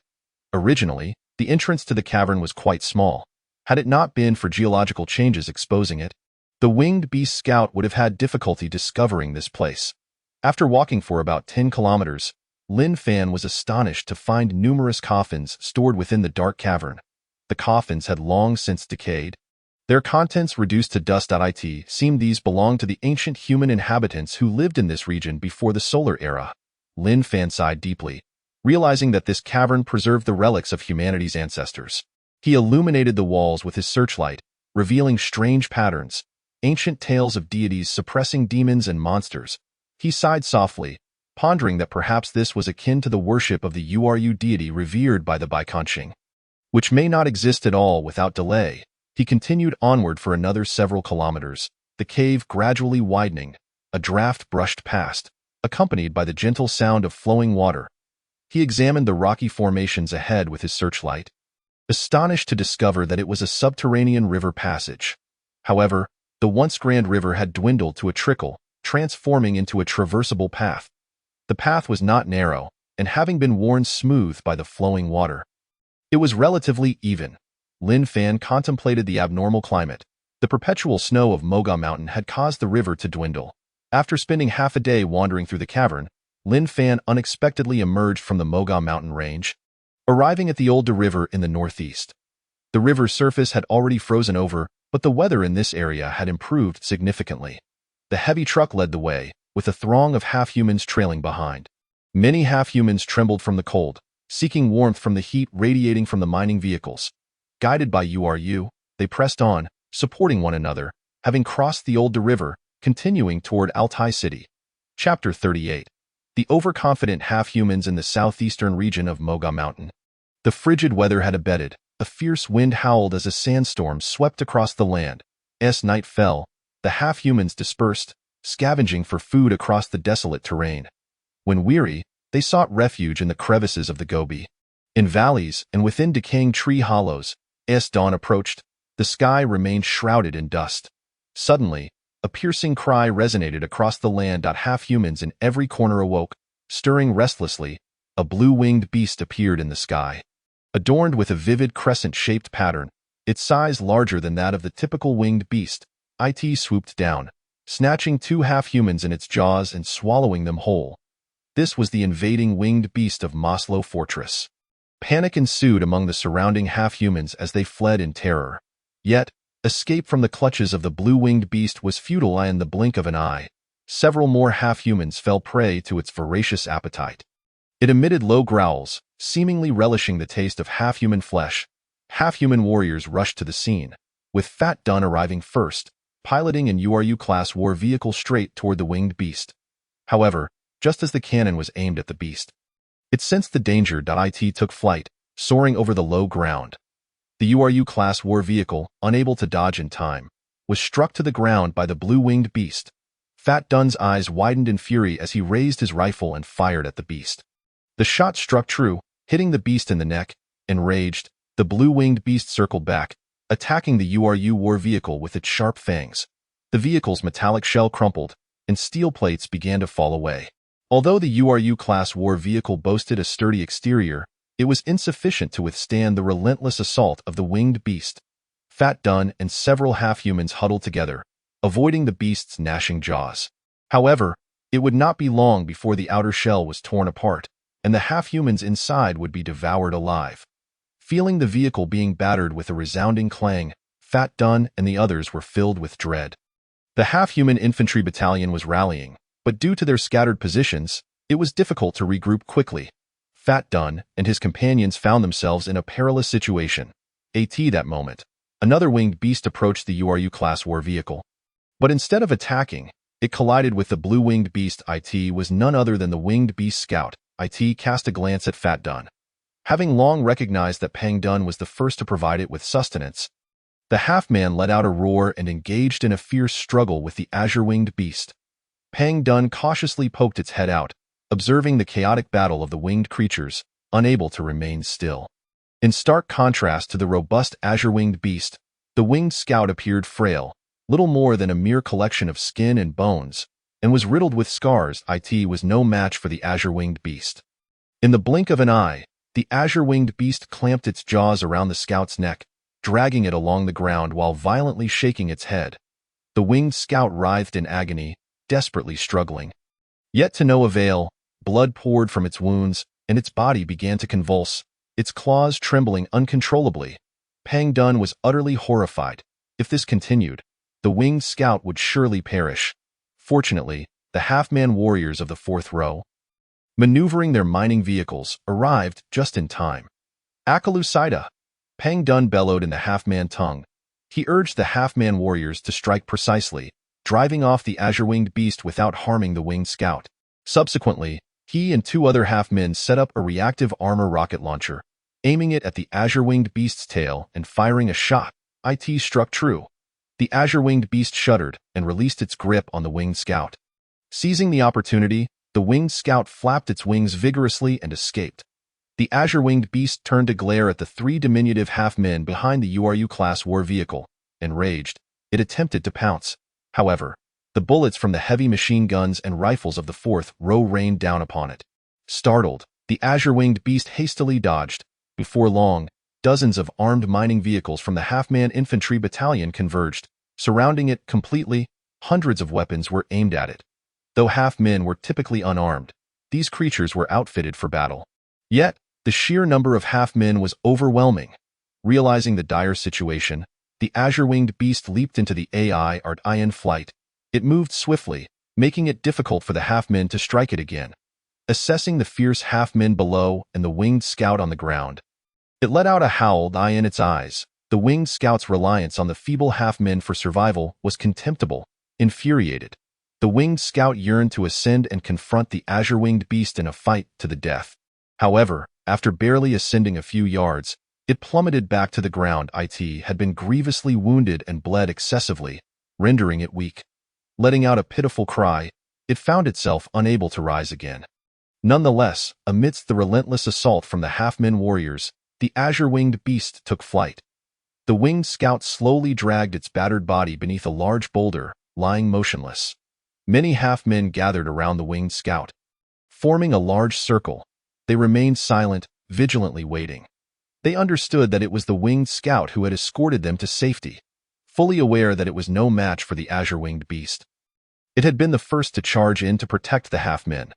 Originally, the entrance to the cavern was quite small. Had it not been for geological changes exposing it, the winged beast scout would have had difficulty discovering this place. After walking for about 10 kilometers, Lin Fan was astonished to find numerous coffins stored within the dark cavern. The coffins had long since decayed, their contents reduced to dust. It seemed these belonged to the ancient human inhabitants who lived in this region before the solar era. Lin Fan sighed deeply, realizing that this cavern preserved the relics of humanity's ancestors. He illuminated the walls with his searchlight, revealing strange patterns, ancient tales of deities suppressing demons and monsters. He sighed softly, pondering that perhaps this was akin to the worship of the Uru deity revered by the Baikonshing, which may not exist at all. Without delay, he continued onward for another several kilometers, the cave gradually widening. A draft brushed past, accompanied by the gentle sound of flowing water. He examined the rocky formations ahead with his searchlight, astonished to discover that it was a subterranean river passage. However, the once grand river had dwindled to a trickle, transforming into a traversable path. The path was not narrow, and having been worn smooth by the flowing water, it was relatively even. Lin Fan contemplated the abnormal climate. The perpetual snow of Moga Mountain had caused the river to dwindle. After spending half a day wandering through the cavern, Lin Fan unexpectedly emerged from the Moga Mountain range. Arriving at the Olda River in the northeast. The river's surface had already frozen over, but the weather in this area had improved significantly. The heavy truck led the way, with a throng of half-humans trailing behind. Many half-humans trembled from the cold, seeking warmth from the heat radiating from the mining vehicles. Guided by URU, they pressed on, supporting one another, having crossed the Olda River, continuing toward Altai City. Chapter 38. The overconfident half-humans in the southeastern region of Moga Mountain. The frigid weather had abated. A fierce wind howled as a sandstorm swept across the land. As night fell, the half-humans dispersed, scavenging for food across the desolate terrain. When weary, they sought refuge in the crevices of the Gobi. In valleys and within decaying tree hollows, as dawn approached, the sky remained shrouded in dust. Suddenly, a piercing cry resonated across the land. Half-humans in every corner awoke, stirring restlessly. A blue-winged beast appeared in the sky. Adorned with a vivid crescent-shaped pattern, its size larger than that of the typical winged beast, it swooped down, snatching two half-humans in its jaws and swallowing them whole. This was the invading winged beast of Maslow Fortress. Panic ensued among the surrounding half-humans as they fled in terror. Yet, escape from the clutches of the blue-winged beast was futile in the blink of an eye. Several more half-humans fell prey to its voracious appetite. It emitted low growls, seemingly relishing the taste of half-human flesh. Half-human warriors rushed to the scene, with Fat Dunn arriving first, piloting an URU-class war vehicle straight toward the winged beast. However, just as the cannon was aimed at the beast, it sensed the danger. It took flight, soaring over the low ground. The URU-class war vehicle, unable to dodge in time, was struck to the ground by the blue-winged beast. Fat Dunn's eyes widened in fury as he raised his rifle and fired at the beast. The shot struck true, hitting the beast in the neck. Enraged, the blue-winged beast circled back, attacking the URU war vehicle with its sharp fangs. The vehicle's metallic shell crumpled, and steel plates began to fall away. Although the URU-class war vehicle boasted a sturdy exterior, it was insufficient to withstand the relentless assault of the winged beast. Fat Dunn and several half-humans huddled together, avoiding the beast's gnashing jaws. However, it would not be long before the outer shell was torn apart, and the half-humans inside would be devoured alive. Feeling the vehicle being battered with a resounding clang, Fat Dunn and the others were filled with dread. The half-human infantry battalion was rallying, but due to their scattered positions, it was difficult to regroup quickly. Fat Dunn and his companions found themselves in a perilous situation. At that moment, another winged beast approached the URU-class war vehicle. But instead of attacking, it collided with the blue-winged beast. It was none other than the winged beast scout. It cast a glance at Fat Dunn. Having long recognized that Pang Dunn was the first to provide it with sustenance, the half-man let out a roar and engaged in a fierce struggle with the azure-winged beast. Pang Dunn cautiously poked its head out, observing the chaotic battle of the winged creatures, unable to remain still. In stark contrast to the robust azure-winged beast, the winged scout appeared frail, little more than a mere collection of skin and bones, and was riddled with scars. It was no match for the azure-winged beast. In the blink of an eye, the azure-winged beast clamped its jaws around the scout's neck, dragging it along the ground while violently shaking its head. The winged scout writhed in agony, desperately struggling. Yet to no avail, blood poured from its wounds, and its body began to convulse, its claws trembling uncontrollably. Pang Dunn was utterly horrified. If this continued, the winged scout would surely perish. Fortunately, the half-man warriors of the fourth row, maneuvering their mining vehicles, arrived just in time. Akalusida! Pang Dunn bellowed in the half-man tongue. He urged the half-man warriors to strike precisely, driving off the azure-winged beast without harming the winged scout. Subsequently, he and two other half-men set up a reactive armor rocket launcher, aiming it at the azure-winged beast's tail and firing a shot. It struck true. The azure-winged beast shuddered and released its grip on the winged scout. Seizing the opportunity, the winged scout flapped its wings vigorously and escaped. The azure-winged beast turned to glare at the three diminutive half-men behind the URU-class war vehicle. Enraged, it attempted to pounce. However, the bullets from the heavy machine guns and rifles of the fourth row rained down upon it. Startled, the azure-winged beast hastily dodged. Before long, dozens of armed mining vehicles from the half-man infantry battalion converged, surrounding it completely. Hundreds of weapons were aimed at it. Though half-men were typically unarmed, these creatures were outfitted for battle. Yet, The sheer number of half-men was overwhelming. Realizing the dire situation, the azure-winged beast leaped into the AI in flight. It moved swiftly, making it difficult for the half-men to strike it again. Assessing the fierce half-men below and the winged scout on the ground, it let out a howl in its eyes. The winged scout's reliance on the feeble half-men for survival was contemptible. Infuriated, the winged scout yearned to ascend and confront the azure-winged beast in a fight to the death. However, after barely ascending a few yards, it plummeted back to the ground. It had been grievously wounded and bled excessively, rendering it weak. Letting out a pitiful cry, it found itself unable to rise again. Nonetheless, amidst the relentless assault from the half-men warriors, the azure-winged beast took flight. The winged scout slowly dragged its battered body beneath a large boulder, lying motionless. Many half-men gathered around the winged scout. Forming a large circle, they remained silent, vigilantly waiting. They understood that it was the winged scout who had escorted them to safety, fully aware that it was no match for the azure-winged beast. It had been the first to charge in to protect the half-men.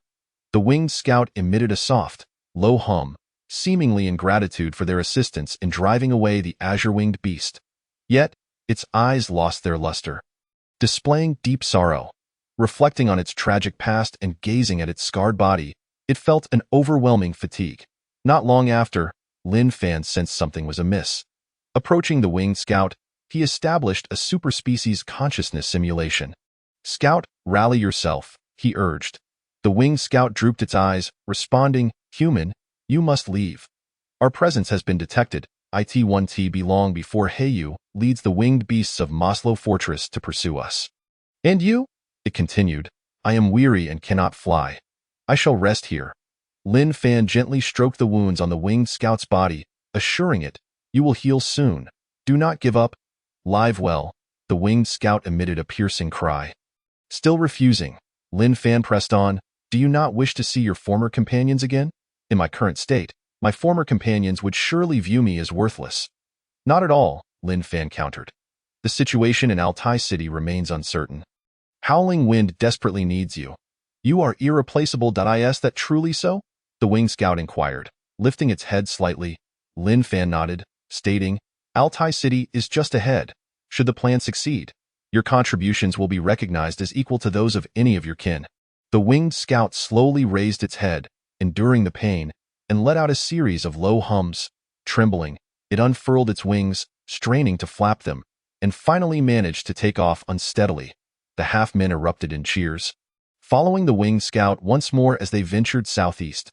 The winged scout emitted a soft, low hum, seemingly in gratitude for their assistance in driving away the azure-winged beast. Yet, its eyes lost their luster, displaying deep sorrow. Reflecting on its tragic past and gazing at its scarred body, it felt an overwhelming fatigue. Not long after, Lin Fan sensed something was amiss. Approaching the winged scout, he established a superspecies consciousness simulation. "Scout, rally yourself," he urged. The winged scout drooped its eyes, responding, "Human, you must leave. Our presence has been detected. It1T long before Heyu leads the winged beasts of Maslow Fortress to pursue us." "And you?" it continued. "I am weary and cannot fly. I shall rest here." Lin Fan gently stroked the wounds on the winged scout's body, assuring it, "You will heal soon. Do not give up. Live well." The winged scout emitted a piercing cry. Still refusing, Lin Fan pressed on, "Do you not wish to see your former companions again? In my current state, my former companions would surely view me as worthless." "Not at all," Lin Fan countered. "The situation in Altai City remains uncertain. Howling Wind desperately needs you. You are irreplaceable. Is that truly so?" the winged scout inquired, lifting its head slightly. Lin Fan nodded, stating, "Altai City is just ahead. Should the plan succeed, your contributions will be recognized as equal to those of any of your kin." The winged scout slowly raised its head, enduring the pain, and let out a series of low hums. Trembling, it unfurled its wings, straining to flap them, and finally managed to take off unsteadily. The half-men erupted in cheers, following the winged scout once more as they ventured southeast.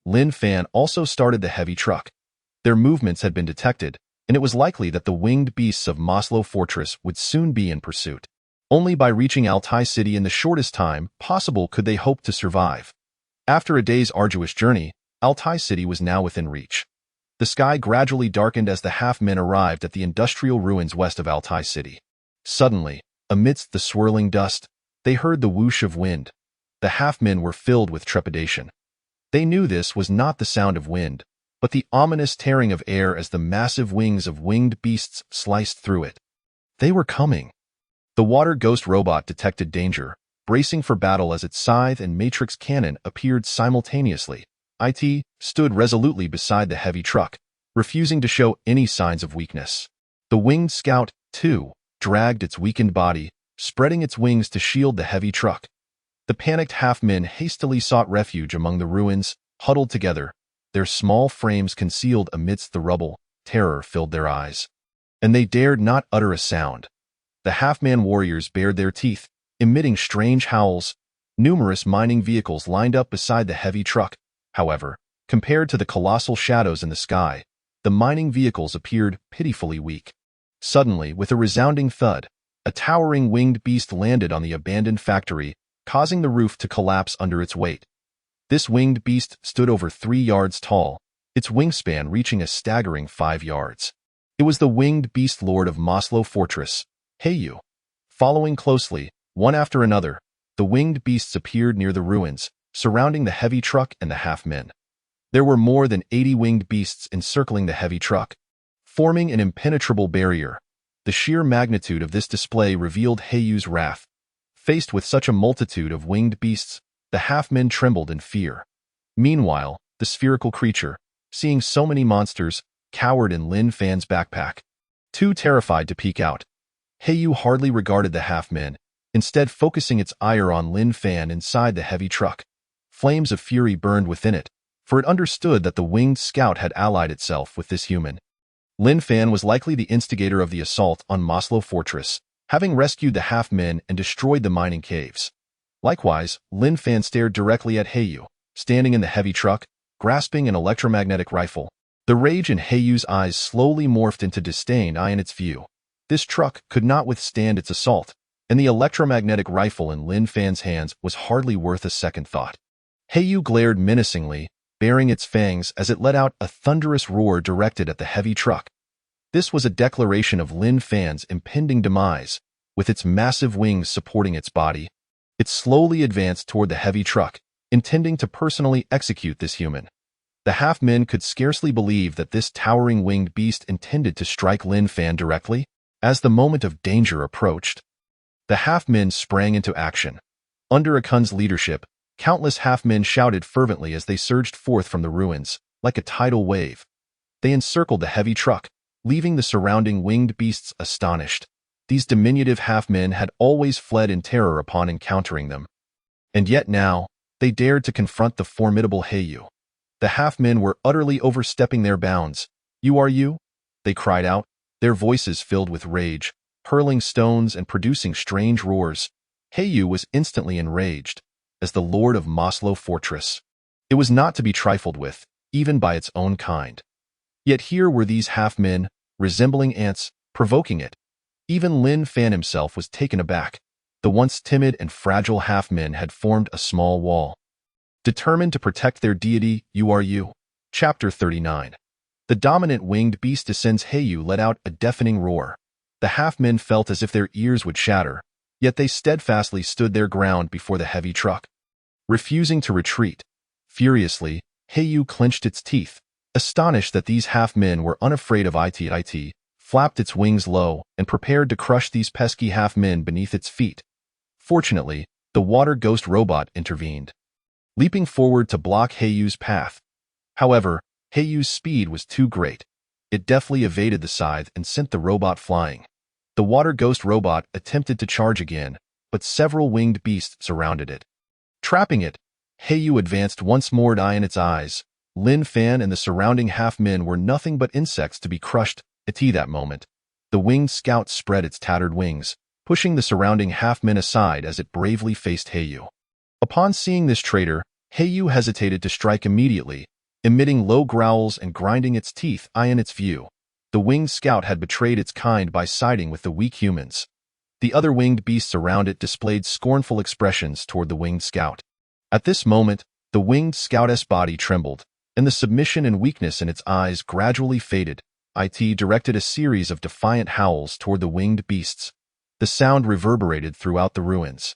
Lin Fan also started the heavy truck. Their movements had been detected, and it was likely that the winged beasts of Maslow Fortress would soon be in pursuit. Only by reaching Altai City in the shortest time possible could they hope to survive. After a day's arduous journey, Altai City was now within reach. The sky gradually darkened as the half-men arrived at the industrial ruins west of Altai City. Suddenly, amidst the swirling dust, they heard the whoosh of wind. The half-men were filled with trepidation. They knew this was not the sound of wind, but the ominous tearing of air as the massive wings of winged beasts sliced through it. They were coming. The water ghost robot detected danger, bracing for battle as its scythe and matrix cannon appeared simultaneously. It stood resolutely beside the heavy truck, refusing to show any signs of weakness. The winged scout, too, dragged its weakened body, spreading its wings to shield the heavy truck. The panicked half-men hastily sought refuge among the ruins, huddled together, their small frames concealed amidst the rubble. Terror filled their eyes, and they dared not utter a sound. The half-man warriors bared their teeth, emitting strange howls. Numerous mining vehicles lined up beside the heavy truck. However, compared to the colossal shadows in the sky, the mining vehicles appeared pitifully weak. Suddenly, with a resounding thud, a towering winged beast landed on the abandoned factory, causing the roof to collapse under its weight. This winged beast stood over 3 yards tall, its wingspan reaching a staggering 5 yards. It was the winged beast lord of Maslow Fortress, Heyu. Following closely, one after another, the winged beasts appeared near the ruins, surrounding the heavy truck and the half-men. There were more than 80 winged beasts encircling the heavy truck, forming an impenetrable barrier. The sheer magnitude of this display revealed Heiyu's wrath. Faced with such a multitude of winged beasts, the half-men trembled in fear. Meanwhile, the spherical creature, seeing so many monsters, cowered in Lin Fan's backpack. Too terrified to peek out, Heiyu hardly regarded the half-men, instead focusing its ire on Lin Fan inside the heavy truck. Flames of fury burned within it, for it understood that the winged scout had allied itself with this human. Lin Fan was likely the instigator of the assault on Maslow Fortress, having rescued the half-men and destroyed the mining caves. Likewise, Lin Fan stared directly at Heiyu, standing in the heavy truck, grasping an electromagnetic rifle. The rage in Heiyu's eyes slowly morphed into disdain in its view. This truck could not withstand its assault, and the electromagnetic rifle in Lin Fan's hands was hardly worth a second thought. Heiyu glared menacingly, baring its fangs as it let out a thunderous roar directed at the heavy truck. This was a declaration of Lin Fan's impending demise. With its massive wings supporting its body, it slowly advanced toward the heavy truck, intending to personally execute this human. The half-men could scarcely believe that this towering winged beast intended to strike Lin Fan directly. As the moment of danger approached, the half-men sprang into action. Under Akun's leadership, countless half-men shouted fervently as they surged forth from the ruins, like a tidal wave. They encircled the heavy truck, leaving the surrounding winged beasts astonished. These diminutive half-men had always fled in terror upon encountering them. And yet now, they dared to confront the formidable Heiyu. The half-men were utterly overstepping their bounds. "You are you?" they cried out, their voices filled with rage, hurling stones and producing strange roars. Heiyu was instantly enraged. As the lord of Maslow Fortress, it was not to be trifled with, even by its own kind. Yet here were these half-men, resembling ants, provoking it. Even Lin Fan himself was taken aback. The once timid and fragile half-men had formed a small wall. Determined to protect their deity, you are you. Chapter 39. The dominant winged beast descends. Heiyu let out a deafening roar. The half-men felt as if their ears would shatter, yet they steadfastly stood their ground before the heavy truck, refusing to retreat. Furiously, Heiyu clenched its teeth, astonished that these half-men were unafraid of it, flapped its wings low, and prepared to crush these pesky half-men beneath its feet. Fortunately, the water ghost robot intervened, leaping forward to block Heiyu's path. However, Heiyu's speed was too great. It deftly evaded the scythe and sent the robot flying. The water ghost robot attempted to charge again, but several winged beasts surrounded it. Trapping it, Heiyu advanced once more. In its eyes, Lin Fan and the surrounding half-men were nothing but insects to be crushed. At that moment, the winged scout spread its tattered wings, pushing the surrounding half-men aside as it bravely faced Heiyu. Upon seeing this traitor, Heiyu hesitated to strike immediately, emitting low growls and grinding its teeth. In its view, the winged scout had betrayed its kind by siding with the weak humans. The other winged beasts around it displayed scornful expressions toward the winged scout. At this moment, the winged scout's body trembled, and the submission and weakness in its eyes gradually faded. It directed a series of defiant howls toward the winged beasts. The sound reverberated throughout the ruins.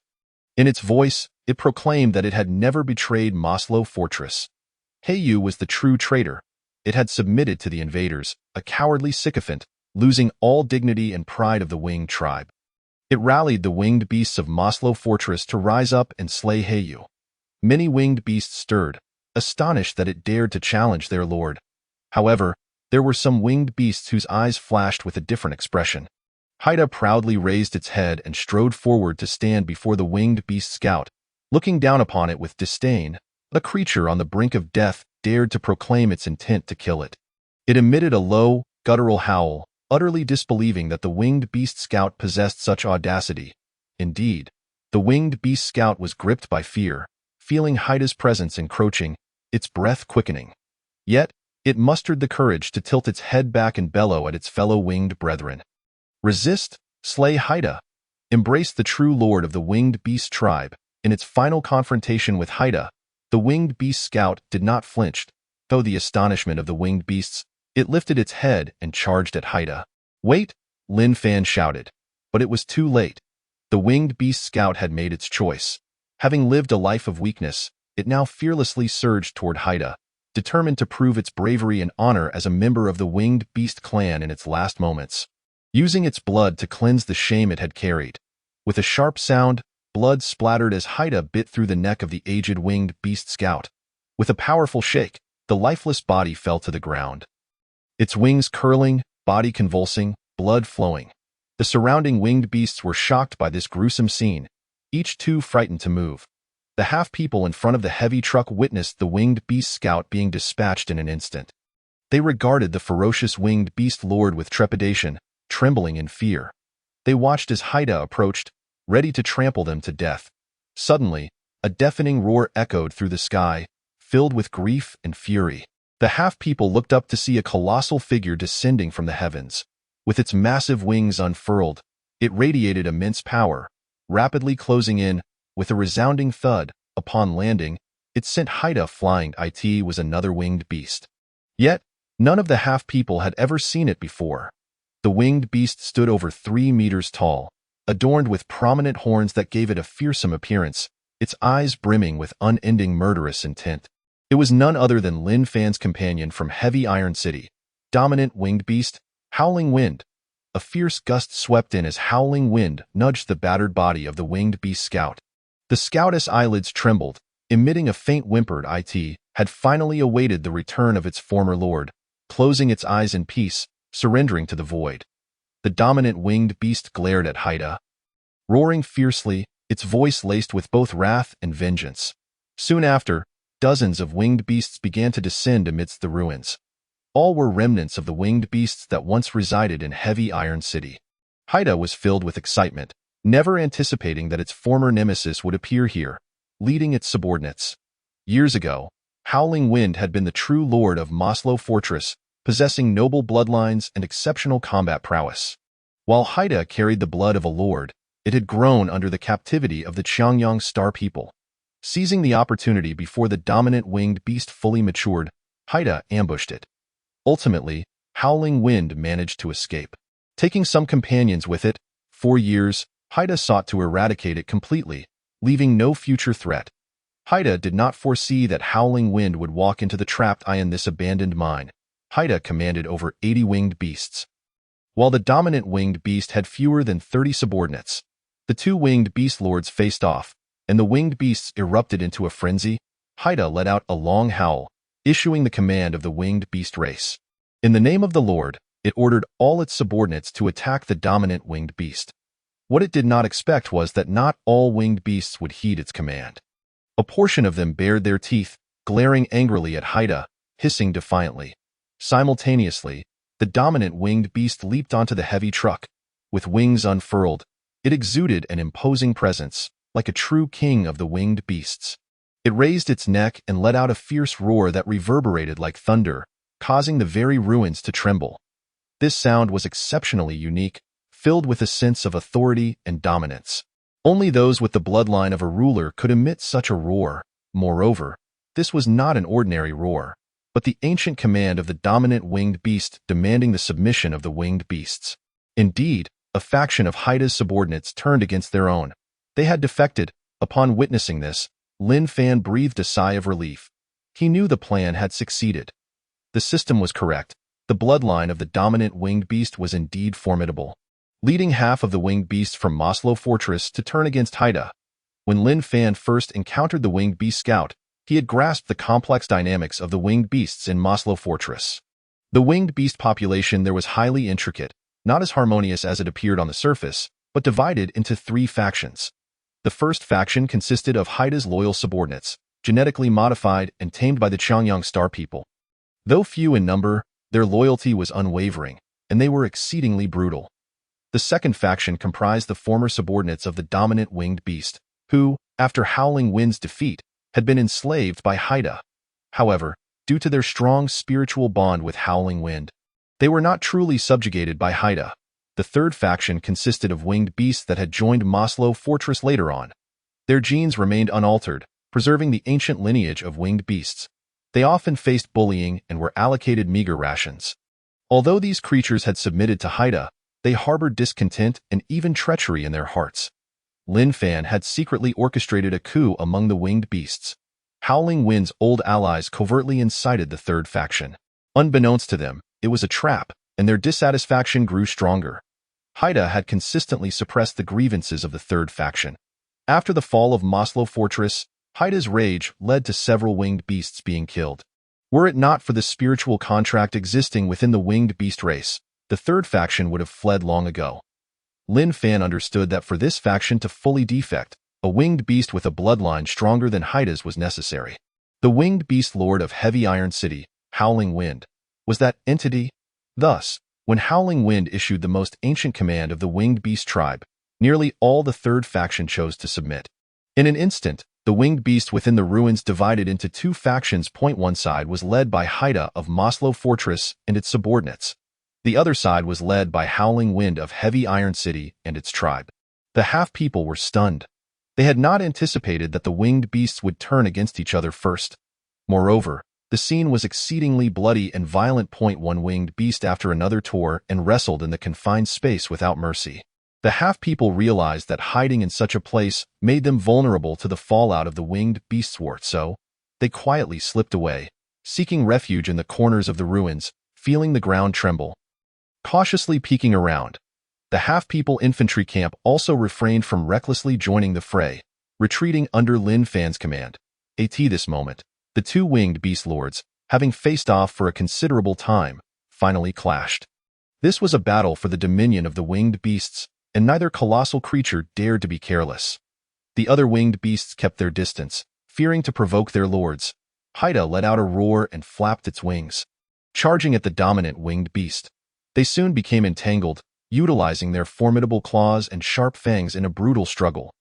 In its voice, it proclaimed that it had never betrayed Maslow Fortress. Heiyu was the true traitor. It had submitted to the invaders, a cowardly sycophant, losing all dignity and pride of the winged tribe. It rallied the winged beasts of Maslow Fortress to rise up and slay Heiyu. Many winged beasts stirred, astonished that it dared to challenge their lord. However, there were some winged beasts whose eyes flashed with a different expression. Haida proudly raised its head and strode forward to stand before the winged beast scout, looking down upon it with disdain. A creature on the brink of death dared to proclaim its intent to kill it. It emitted a low, guttural howl, utterly disbelieving that the winged beast scout possessed such audacity. Indeed, the winged beast scout was gripped by fear, feeling Haida's presence encroaching, its breath quickening. Yet, it mustered the courage to tilt its head back and bellow at its fellow winged brethren. Resist, slay Haida. Embrace the true lord of the winged beast tribe. In its final confrontation with Haida, the winged beast scout did not flinch. Though the astonishment of the winged beasts, it lifted its head and charged at Haida. "Wait!" Lin Fan shouted. But it was too late. The winged beast scout had made its choice. Having lived a life of weakness, it now fearlessly surged toward Haida, determined to prove its bravery and honor as a member of the winged beast clan in its last moments. Using its blood to cleanse the shame it had carried. With a sharp sound, blood splattered as Haida bit through the neck of the aged winged beast scout. With a powerful shake, the lifeless body fell to the ground. Its wings curling, body convulsing, blood flowing. The surrounding winged beasts were shocked by this gruesome scene, each too frightened to move. The half-people in front of the heavy truck witnessed the winged beast scout being dispatched in an instant. They regarded the ferocious winged beast lord with trepidation, trembling in fear. They watched as Haida approached, ready to trample them to death. Suddenly, a deafening roar echoed through the sky, filled with grief and fury. The half-people looked up to see a colossal figure descending from the heavens. With its massive wings unfurled, it radiated immense power, rapidly closing in. With a resounding thud, upon landing, it sent Haida flying. It was another winged beast. Yet, none of the half-people had ever seen it before. The winged beast stood over 3 meters tall, adorned with prominent horns that gave it a fearsome appearance, its eyes brimming with unending murderous intent. It was none other than Lin Fan's companion from Heavy Iron City, dominant winged beast, Howling Wind. A fierce gust swept in as Howling Wind nudged the battered body of the winged beast scout. The scoutess' eyelids trembled, emitting a faint whimper. It had finally awaited the return of its former lord, closing its eyes in peace, surrendering to the void. The dominant winged beast glared at Haida, roaring fiercely, its voice laced with both wrath and vengeance. Soon after, dozens of winged beasts began to descend amidst the ruins. All were remnants of the winged beasts that once resided in Heavy Iron City. Haida was filled with excitement, never anticipating that its former nemesis would appear here, leading its subordinates. Years ago, Howling Wind had been the true lord of Maslow Fortress, possessing noble bloodlines and exceptional combat prowess. While Haida carried the blood of a lord, it had grown under the captivity of the Qiangyang Star people. Seizing the opportunity before the dominant winged beast fully matured, Haida ambushed it. Ultimately, Howling Wind managed to escape. Taking some companions with it, for years, Haida sought to eradicate it completely, leaving no future threat. Haida did not foresee that Howling Wind would walk into the trapped eye in this abandoned mine. Haida commanded over 80 winged beasts, while the dominant winged beast had fewer than 30 subordinates. The two winged beast lords faced off, and the winged beasts erupted into a frenzy. Haida let out a long howl, issuing the command of the winged beast race. In the name of the Lord, it ordered all its subordinates to attack the dominant winged beast. What it did not expect was that not all winged beasts would heed its command. A portion of them bared their teeth, glaring angrily at Haida, hissing defiantly. Simultaneously, the dominant winged beast leaped onto the heavy truck. With wings unfurled, it exuded an imposing presence, like a true king of the winged beasts. It raised its neck and let out a fierce roar that reverberated like thunder, causing the very ruins to tremble. This sound was exceptionally unique, filled with a sense of authority and dominance. Only those with the bloodline of a ruler could emit such a roar. Moreover, this was not an ordinary roar, but the ancient command of the dominant winged beast demanding the submission of the winged beasts. Indeed, a faction of Haida's subordinates turned against their own. They had defected. Upon witnessing this, Lin Fan breathed a sigh of relief. He knew the plan had succeeded. The system was correct. The bloodline of the dominant winged beast was indeed formidable, leading half of the winged beasts from Maslow Fortress to turn against Haida. When Lin Fan first encountered the winged beast scout, he had grasped the complex dynamics of the winged beasts in Maslow Fortress. The winged beast population there was highly intricate, not as harmonious as it appeared on the surface, but divided into 3 factions. The first faction consisted of Haida's loyal subordinates, genetically modified and tamed by the Qiangyang Star people. Though few in number, their loyalty was unwavering, and they were exceedingly brutal. The second faction comprised the former subordinates of the dominant winged beast, who, after Howling Wind's defeat, had been enslaved by Haida. However, due to their strong spiritual bond with Howling Wind, they were not truly subjugated by Haida. The third faction consisted of winged beasts that had joined Maslow Fortress later on. Their genes remained unaltered, preserving the ancient lineage of winged beasts. They often faced bullying and were allocated meager rations. Although these creatures had submitted to Haida, they harbored discontent and even treachery in their hearts. Lin Fan had secretly orchestrated a coup among the winged beasts. Howling Wind's old allies covertly incited the third faction. Unbeknownst to them, it was a trap, and their dissatisfaction grew stronger. Haida had consistently suppressed the grievances of the third faction. After the fall of Maslow Fortress, Haida's rage led to several winged beasts being killed. Were it not for the spiritual contract existing within the winged beast race, the third faction would have fled long ago. Lin Fan understood that for this faction to fully defect, a winged beast with a bloodline stronger than Haida's was necessary. The winged beast lord of Heavy Iron City, Howling Wind, was that entity. Thus, when Howling Wind issued the most ancient command of the winged beast tribe, nearly all the third faction chose to submit. In an instant, the winged beast within the ruins divided into two factions. One side was led by Haida of Maslow Fortress and its subordinates. The other side was led by Howling Wind of Heavy Iron City and its tribe. The half-people were stunned. They had not anticipated that the winged beasts would turn against each other first. Moreover, the scene was exceedingly bloody and violent. One winged beast after another tore and wrestled in the confined space without mercy. The half-people realized that hiding in such a place made them vulnerable to the fallout of the winged beast's war, so they quietly slipped away, seeking refuge in the corners of the ruins, feeling the ground tremble. Cautiously peeking around, the half-people infantry camp also refrained from recklessly joining the fray, retreating under Lin Fan's command. At this moment, the two winged beast lords, having faced off for a considerable time, finally clashed. This was a battle for the dominion of the winged beasts, and neither colossal creature dared to be careless. The other winged beasts kept their distance, fearing to provoke their lords. Haida let out a roar and flapped its wings, charging at the dominant winged beast. They soon became entangled, utilizing their formidable claws and sharp fangs in a brutal struggle.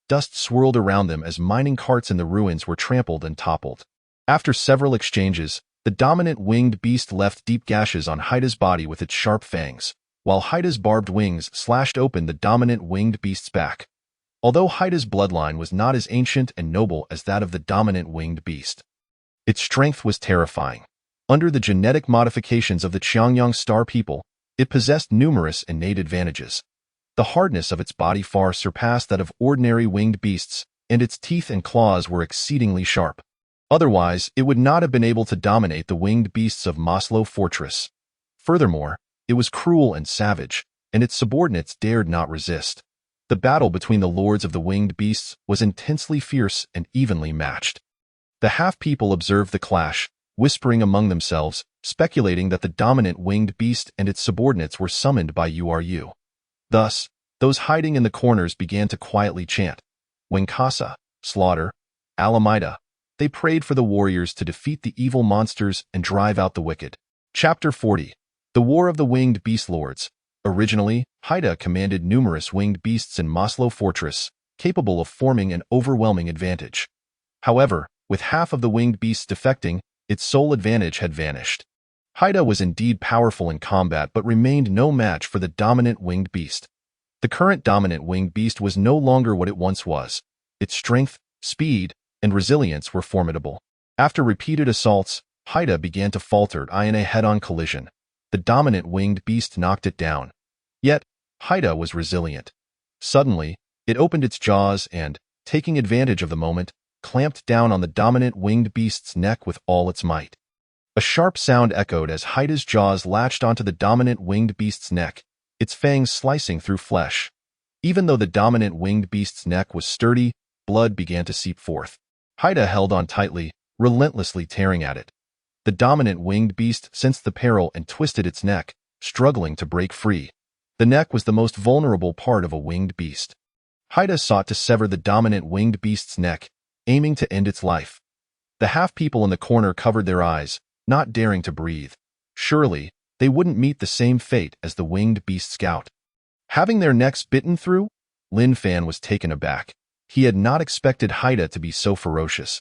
Dust swirled around them as mining carts in the ruins were trampled and toppled. After several exchanges, the dominant winged beast left deep gashes on Haida's body with its sharp fangs, while Haida's barbed wings slashed open the dominant winged beast's back. Although Haida's bloodline was not as ancient and noble as that of the dominant winged beast, its strength was terrifying. Under the genetic modifications of the Qiangyang star people, it possessed numerous innate advantages. The hardness of its body far surpassed that of ordinary winged beasts, and its teeth and claws were exceedingly sharp. Otherwise, it would not have been able to dominate the winged beasts of Maslow Fortress. Furthermore, it was cruel and savage, and its subordinates dared not resist. The battle between the lords of the winged beasts was intensely fierce and evenly matched. The half-people observed the clash, whispering among themselves, speculating that the dominant winged beast and its subordinates were summoned by Uru. Thus, those hiding in the corners began to quietly chant, Wingkasa, slaughter, Alameda. They prayed for the warriors to defeat the evil monsters and drive out the wicked. Chapter 40. The War of the Winged Beast Lords. Originally, Haida commanded numerous winged beasts in Maslow Fortress, capable of forming an overwhelming advantage. However, with half of the winged beasts defecting, its sole advantage had vanished. Haida was indeed powerful in combat but remained no match for the dominant winged beast. The current dominant winged beast was no longer what it once was. Its strength, speed, and resilience were formidable. After repeated assaults, Haida began to falter in a head-on collision. The dominant winged beast knocked it down. Yet, Haida was resilient. Suddenly, it opened its jaws and, taking advantage of the moment, clamped down on the dominant winged beast's neck with all its might. A sharp sound echoed as Haida's jaws latched onto the dominant winged beast's neck, its fangs slicing through flesh. Even though the dominant winged beast's neck was sturdy, blood began to seep forth. Haida held on tightly, relentlessly tearing at it. The dominant winged beast sensed the peril and twisted its neck, struggling to break free. The neck was the most vulnerable part of a winged beast. Haida sought to sever the dominant winged beast's neck, aiming to end its life. The half-people in the corner covered their eyes, not daring to breathe. Surely, they wouldn't meet the same fate as the winged beast scout. Having their necks bitten through, Lin Fan was taken aback. He had not expected Haida to be so ferocious.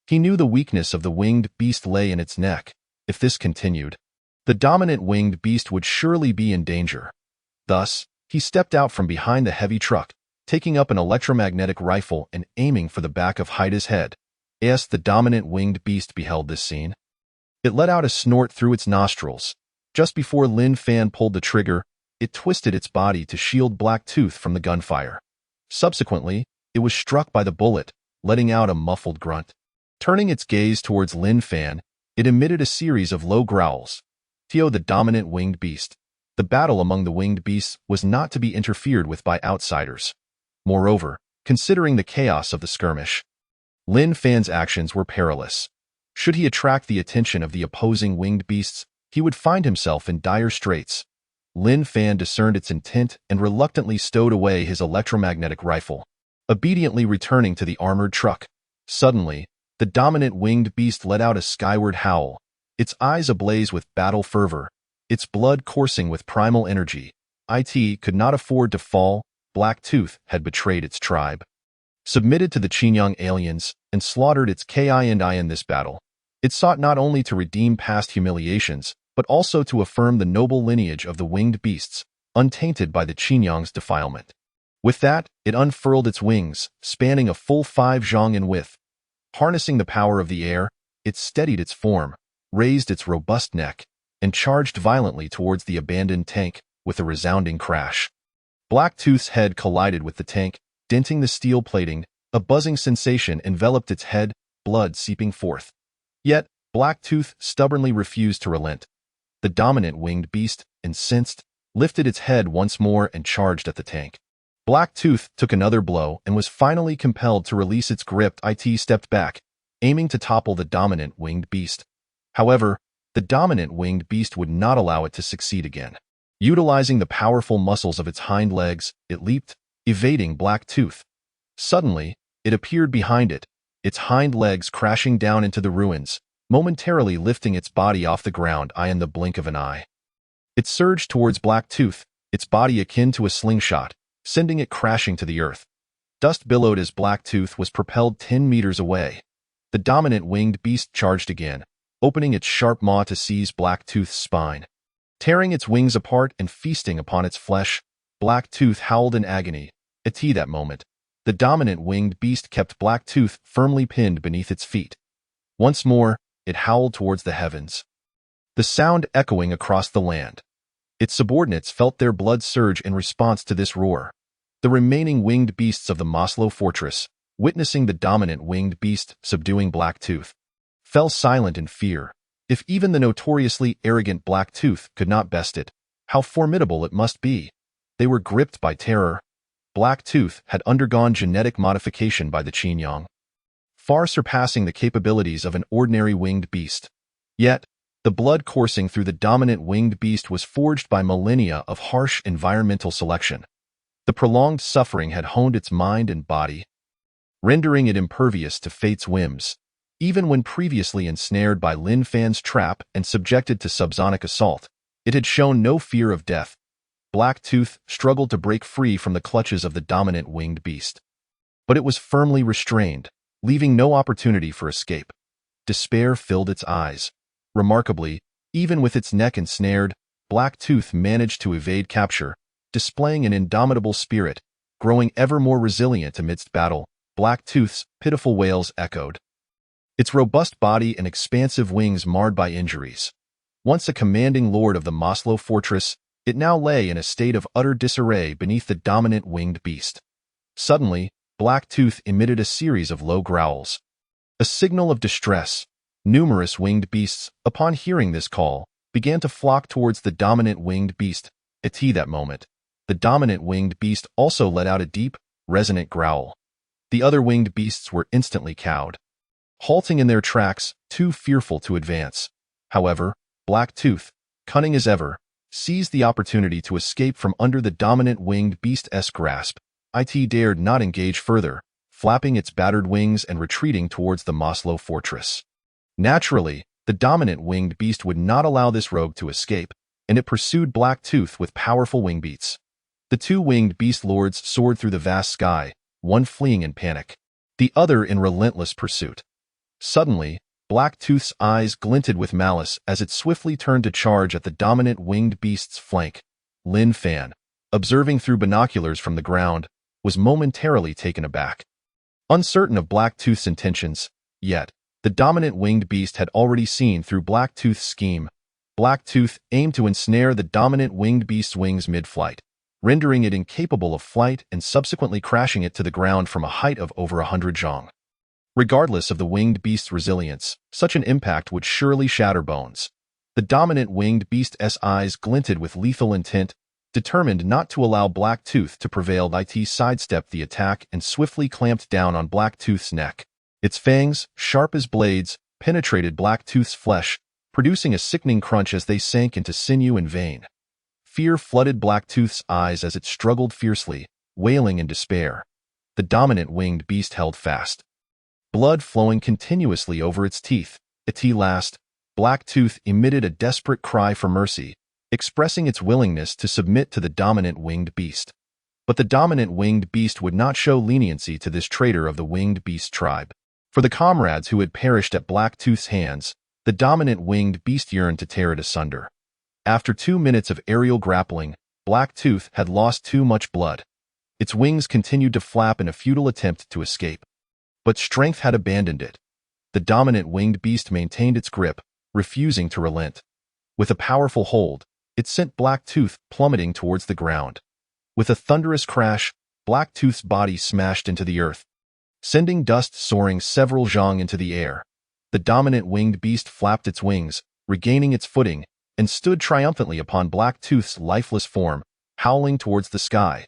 He knew the weakness of the winged beast lay in its neck. If this continued, the dominant winged beast would surely be in danger. Thus, he stepped out from behind the heavy truck, taking up an electromagnetic rifle and aiming for the back of Haida's head. As the dominant winged beast beheld this scene, it let out a snort through its nostrils. Just before Lin Fan pulled the trigger, it twisted its body to shield Black Tooth from the gunfire. Subsequently, it was struck by the bullet, letting out a muffled grunt. Turning its gaze towards Lin Fan, it emitted a series of low growls. Tio, the dominant winged beast. The battle among the winged beasts was not to be interfered with by outsiders. Moreover, considering the chaos of the skirmish, Lin Fan's actions were perilous. Should he attract the attention of the opposing winged beasts, he would find himself in dire straits. Lin Fan discerned its intent and reluctantly stowed away his electromagnetic rifle, obediently returning to the armored truck. Suddenly, the dominant winged beast let out a skyward howl, its eyes ablaze with battle fervor, its blood coursing with primal energy. It could not afford to fall. Black Tooth had betrayed its tribe, submitted to the Qingyang aliens, and slaughtered its Ki in this battle. It sought not only to redeem past humiliations, but also to affirm the noble lineage of the winged beasts, untainted by the Qingyang's defilement. With that, it unfurled its wings, spanning a full 5 zhang in width. Harnessing the power of the air, it steadied its form, raised its robust neck, and charged violently towards the abandoned tank with a resounding crash. Black Tooth's head collided with the tank, denting the steel plating. A buzzing sensation enveloped its head, blood seeping forth. Yet, Black Tooth stubbornly refused to relent. The dominant winged beast, incensed, lifted its head once more and charged at the tank. Black Tooth took another blow and was finally compelled to release its grip. It stepped back, aiming to topple the dominant winged beast. However, the dominant winged beast would not allow it to succeed again. Utilizing the powerful muscles of its hind legs, it leaped, evading Black Tooth. Suddenly, it appeared behind it, its hind legs crashing down into the ruins, momentarily lifting its body off the ground in the blink of an eye. It surged towards Black Tooth, its body akin to a slingshot, sending it crashing to the earth. Dust billowed as Black Tooth was propelled 10 meters away. The dominant winged beast charged again, opening its sharp maw to seize Black Tooth's spine. Tearing its wings apart and feasting upon its flesh, Black Tooth howled in agony. At that moment, the dominant winged beast kept Black Tooth firmly pinned beneath its feet. Once more, it howled towards the heavens, the sound echoing across the land. Its subordinates felt their blood surge in response to this roar. The remaining winged beasts of the Maslow fortress, witnessing the dominant winged beast subduing Black Tooth, fell silent in fear. If even the notoriously arrogant Black Tooth could not best it, how formidable it must be. They were gripped by terror. Black Tooth had undergone genetic modification by the Qingyang, far surpassing the capabilities of an ordinary winged beast. Yet, the blood coursing through the dominant winged beast was forged by millennia of harsh environmental selection. The prolonged suffering had honed its mind and body, rendering it impervious to fate's whims. Even when previously ensnared by Lin Fan's trap and subjected to subsonic assault, it had shown no fear of death. Black Tooth struggled to break free from the clutches of the dominant winged beast. But it was firmly restrained, leaving no opportunity for escape. Despair filled its eyes. Remarkably, even with its neck ensnared, Black Tooth managed to evade capture, displaying an indomitable spirit. Growing ever more resilient amidst battle, Black Tooth's pitiful wails echoed, its robust body and expansive wings marred by injuries. Once a commanding lord of the Maslow fortress, it now lay in a state of utter disarray beneath the dominant winged beast. Suddenly, Black Tooth emitted a series of low growls, a signal of distress. Numerous winged beasts, upon hearing this call, began to flock towards the dominant winged beast. At that moment, the dominant winged beast also let out a deep, resonant growl. The other winged beasts were instantly cowed, halting in their tracks, too fearful to advance. However, Black Tooth, cunning as ever, seized the opportunity to escape from under the dominant winged beast's grasp. It dared not engage further, flapping its battered wings and retreating towards the Maslow fortress. Naturally, the dominant winged beast would not allow this rogue to escape, and it pursued Black Tooth with powerful wing beats. The two winged beast lords soared through the vast sky, one fleeing in panic, the other in relentless pursuit. Suddenly, Black Tooth's eyes glinted with malice as it swiftly turned to charge at the dominant winged beast's flank. Lin Fan, observing through binoculars from the ground, was momentarily taken aback. Uncertain of Black Tooth's intentions, yet, the dominant winged beast had already seen through Black Tooth's scheme. Black Tooth aimed to ensnare the dominant winged beast's wings mid-flight, rendering it incapable of flight and subsequently crashing it to the ground from a height of over 100 zhang. Regardless of the winged beast's resilience, such an impact would surely shatter bones. The dominant winged beast's eyes glinted with lethal intent, determined not to allow Black Tooth to prevail. It sidestepped the attack and swiftly clamped down on Black Tooth's neck. Its fangs, sharp as blades, penetrated Blacktooth's flesh, producing a sickening crunch as they sank into sinew and vein. Fear flooded Blacktooth's eyes as it struggled fiercely, wailing in despair. The dominant winged beast held fast, blood flowing continuously over its teeth. At last, Blacktooth emitted a desperate cry for mercy, expressing its willingness to submit to the dominant winged beast. But the dominant winged beast would not show leniency to this traitor of the winged beast tribe. For the comrades who had perished at Blacktooth's hands, the dominant winged beast yearned to tear it asunder. After 2 minutes of aerial grappling, Blacktooth had lost too much blood. Its wings continued to flap in a futile attempt to escape. But strength had abandoned it. The dominant winged beast maintained its grip, refusing to relent. With a powerful hold, it sent Blacktooth plummeting towards the ground. With a thunderous crash, Blacktooth's body smashed into the earth, sending dust soaring several zhang into the air. The dominant winged beast flapped its wings, regaining its footing, and stood triumphantly upon Blacktooth's lifeless form, howling towards the sky.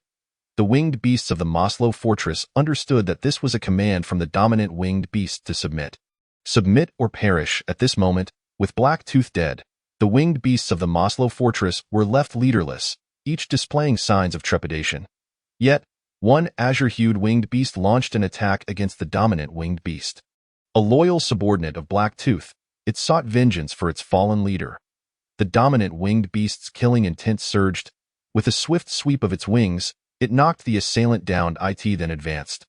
The winged beasts of the Maslow fortress understood that this was a command from the dominant winged beast to submit. Submit or perish. At this moment, with Blacktooth dead, the winged beasts of the Maslow fortress were left leaderless, each displaying signs of trepidation. Yet, one azure-hued winged beast launched an attack against the dominant winged beast. A loyal subordinate of Blacktooth, it sought vengeance for its fallen leader. The dominant winged beast's killing intent surged. With a swift sweep of its wings, it knocked the assailant down, then advanced,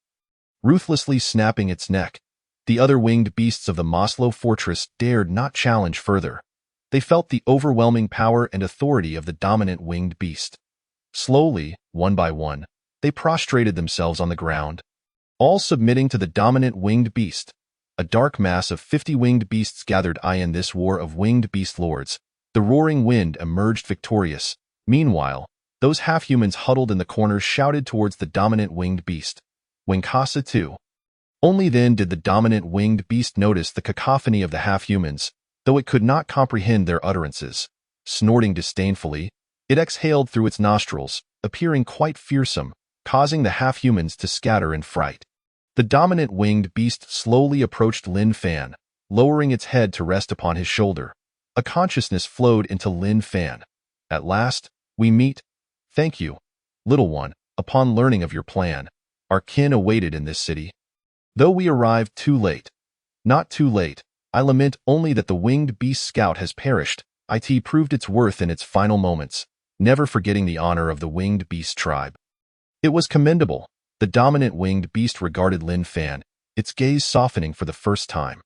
ruthlessly snapping its neck. The other winged beasts of the Maslow fortress dared not challenge further. They felt the overwhelming power and authority of the dominant winged beast. Slowly, one by one, they prostrated themselves on the ground, all submitting to the dominant winged beast. A dark mass of 50 winged beasts gathered in this war of winged beast lords. The roaring wind emerged victorious. Meanwhile, those half-humans huddled in the corners shouted towards the dominant winged beast. Winkasa too. Only then did the dominant winged beast notice the cacophony of the half-humans, though it could not comprehend their utterances. Snorting disdainfully, it exhaled through its nostrils, appearing quite fearsome, causing the half-humans to scatter in fright. The dominant winged beast slowly approached Lin Fan, lowering its head to rest upon his shoulder. A consciousness flowed into Lin Fan. At last, we meet. Thank you, little one. Upon learning of your plan, our kin awaited in this city. Though we arrived too late. Not too late. I lament only that the winged beast scout has perished. It proved its worth in its final moments, never forgetting the honor of the winged beast tribe. It was commendable. The dominant winged beast regarded Lin Fan, its gaze softening for the first time.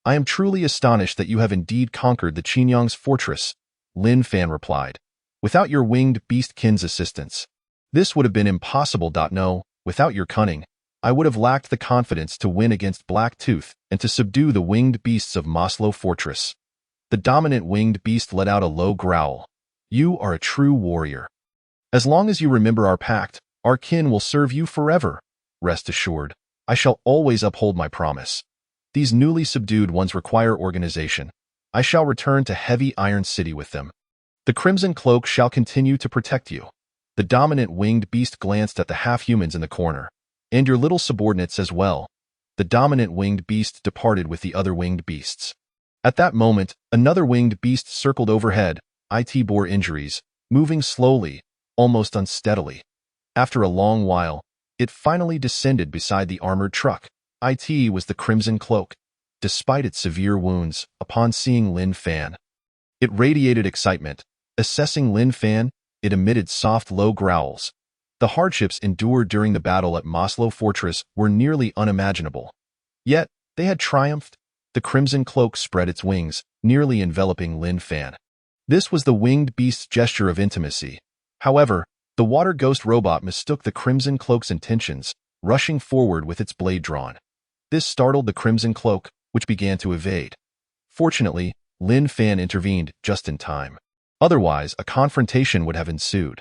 I am truly astonished that you have indeed conquered the Qinyang's fortress, Lin Fan replied. Without your winged beast kin's assistance, this would have been impossible. No, without your cunning, I would have lacked the confidence to win against Blacktooth and to subdue the winged beasts of Maslow fortress. The dominant winged beast let out a low growl. You are a true warrior. As long as you remember our pact, our kin will serve you forever. Rest assured, I shall always uphold my promise. These newly subdued ones require organization. I shall return to Heavy Iron City with them. The Crimson Cloak shall continue to protect you. The dominant winged beast glanced at the half-humans in the corner. And your little subordinates as well. The dominant winged beast departed with the other winged beasts. At that moment, another winged beast circled overhead. It bore injuries, moving slowly, almost unsteadily. After a long while, it finally descended beside the armored truck. It was the Crimson Cloak. Despite its severe wounds, upon seeing Lin Fan, it radiated excitement. Assessing Lin Fan, it emitted soft, low growls. The hardships endured during the battle at Maslow Fortress were nearly unimaginable. Yet, they had triumphed. The Crimson Cloak spread its wings, nearly enveloping Lin Fan. This was the winged beast's gesture of intimacy. However, the water ghost robot mistook the Crimson Cloak's intentions, rushing forward with its blade drawn. This startled the Crimson Cloak, which began to evade. Fortunately, Lin Fan intervened just in time. Otherwise, a confrontation would have ensued.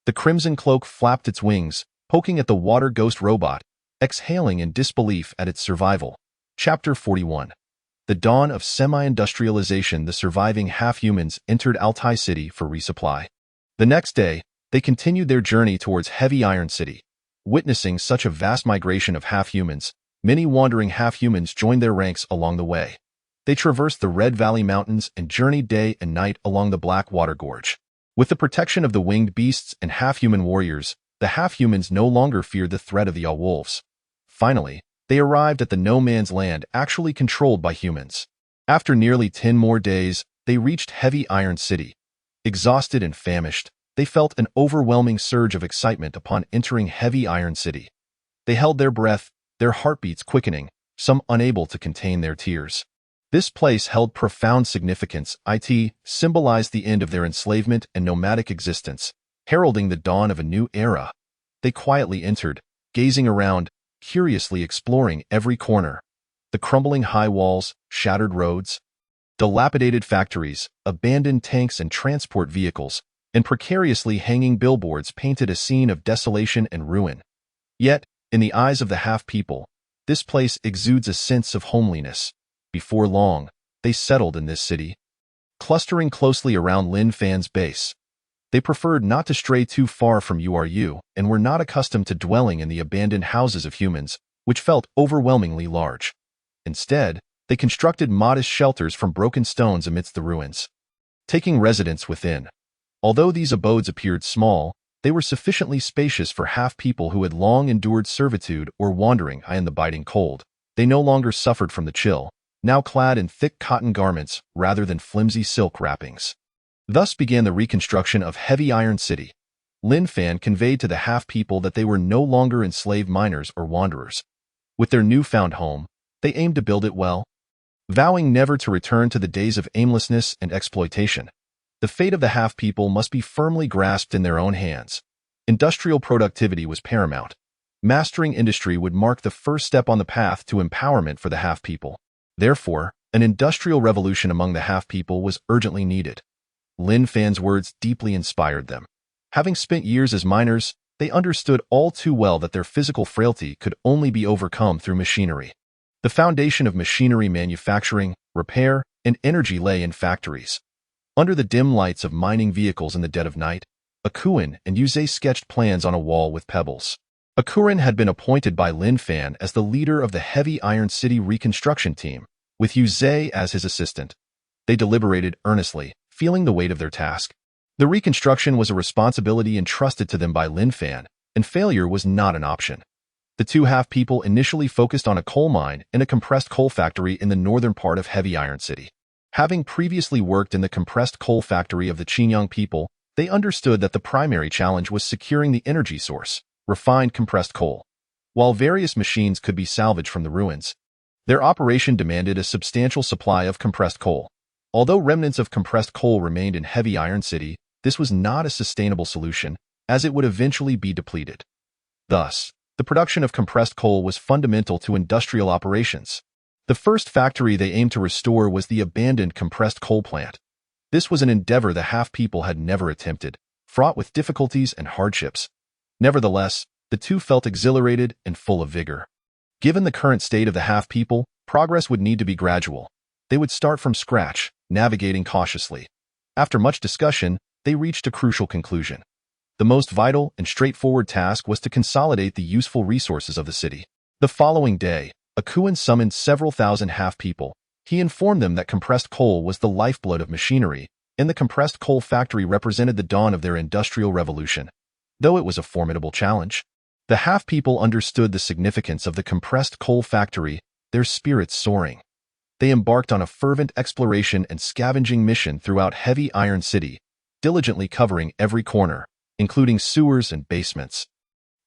The Crimson Cloak flapped its wings, poking at the water ghost robot, exhaling in disbelief at its survival. Chapter 41. The dawn of semi-industrialization. The surviving half-humans entered Altai City for resupply. The next day, they continued their journey towards Heavy Iron City. Witnessing such a vast migration of half-humans, many wandering half-humans joined their ranks along the way. They traversed the Red Valley Mountains and journeyed day and night along the Black Water Gorge. With the protection of the winged beasts and half-human warriors, the half-humans no longer feared the threat of the All-Wolves. Finally, they arrived at the no-man's land actually controlled by humans. After nearly 10 more days, they reached Heavy Iron City. Exhausted and famished, they felt an overwhelming surge of excitement upon entering Heavy Iron City. They held their breath, their heartbeats quickening, some unable to contain their tears. This place held profound significance. It symbolized the end of their enslavement and nomadic existence, heralding the dawn of a new era. They quietly entered, gazing around, curiously exploring every corner. The crumbling high walls, shattered roads, dilapidated factories, abandoned tanks and transport vehicles, and precariously hanging billboards painted a scene of desolation and ruin. Yet, in the eyes of the half-people, this place exudes a sense of homeliness. Before long, they settled in this city, clustering closely around Lin Fan's base. They preferred not to stray too far from URU and were not accustomed to dwelling in the abandoned houses of humans, which felt overwhelmingly large. Instead, they constructed modest shelters from broken stones amidst the ruins, taking residence within. Although these abodes appeared small, they were sufficiently spacious for half-people who had long endured servitude or wandering in the biting cold. They no longer suffered from the chill, now clad in thick cotton garments rather than flimsy silk wrappings. Thus began the reconstruction of Heavy Iron City. Lin Fan conveyed to the half-people that they were no longer enslaved miners or wanderers. With their newfound home, they aimed to build it well, vowing never to return to the days of aimlessness and exploitation. The fate of the half-people must be firmly grasped in their own hands. Industrial productivity was paramount. Mastering industry would mark the first step on the path to empowerment for the half-people. Therefore, an industrial revolution among the half-people was urgently needed. Lin Fan's words deeply inspired them. Having spent years as miners, they understood all too well that their physical frailty could only be overcome through machinery. The foundation of machinery manufacturing, repair, and energy lay in factories. Under the dim lights of mining vehicles in the dead of night, Akuin and Yuze sketched plans on a wall with pebbles. Akuin had been appointed by Lin Fan as the leader of the Heavy Iron City reconstruction team, with Yuze as his assistant. They deliberated earnestly, feeling the weight of their task. The reconstruction was a responsibility entrusted to them by Lin Fan, and failure was not an option. The two half-people initially focused on a coal mine and a compressed coal factory in the northern part of Heavy Iron City. Having previously worked in the compressed coal factory of the Qinyang people, they understood that the primary challenge was securing the energy source, refined compressed coal. While various machines could be salvaged from the ruins, their operation demanded a substantial supply of compressed coal. Although remnants of compressed coal remained in Heavy Iron City, this was not a sustainable solution, as it would eventually be depleted. Thus, the production of compressed coal was fundamental to industrial operations. The first factory they aimed to restore was the abandoned compressed coal plant. This was an endeavor the half-people had never attempted, fraught with difficulties and hardships. Nevertheless, the two felt exhilarated and full of vigor. Given the current state of the half-people, progress would need to be gradual. They would start from scratch, navigating cautiously. After much discussion, they reached a crucial conclusion. The most vital and straightforward task was to consolidate the useful resources of the city. The following day, Akuin summoned several thousand half-people. He informed them that compressed coal was the lifeblood of machinery, and the compressed coal factory represented the dawn of their industrial revolution. Though it was a formidable challenge, the half-people understood the significance of the compressed coal factory, their spirits soaring. They embarked on a fervent exploration and scavenging mission throughout Heavy Iron City, diligently covering every corner, including sewers and basements.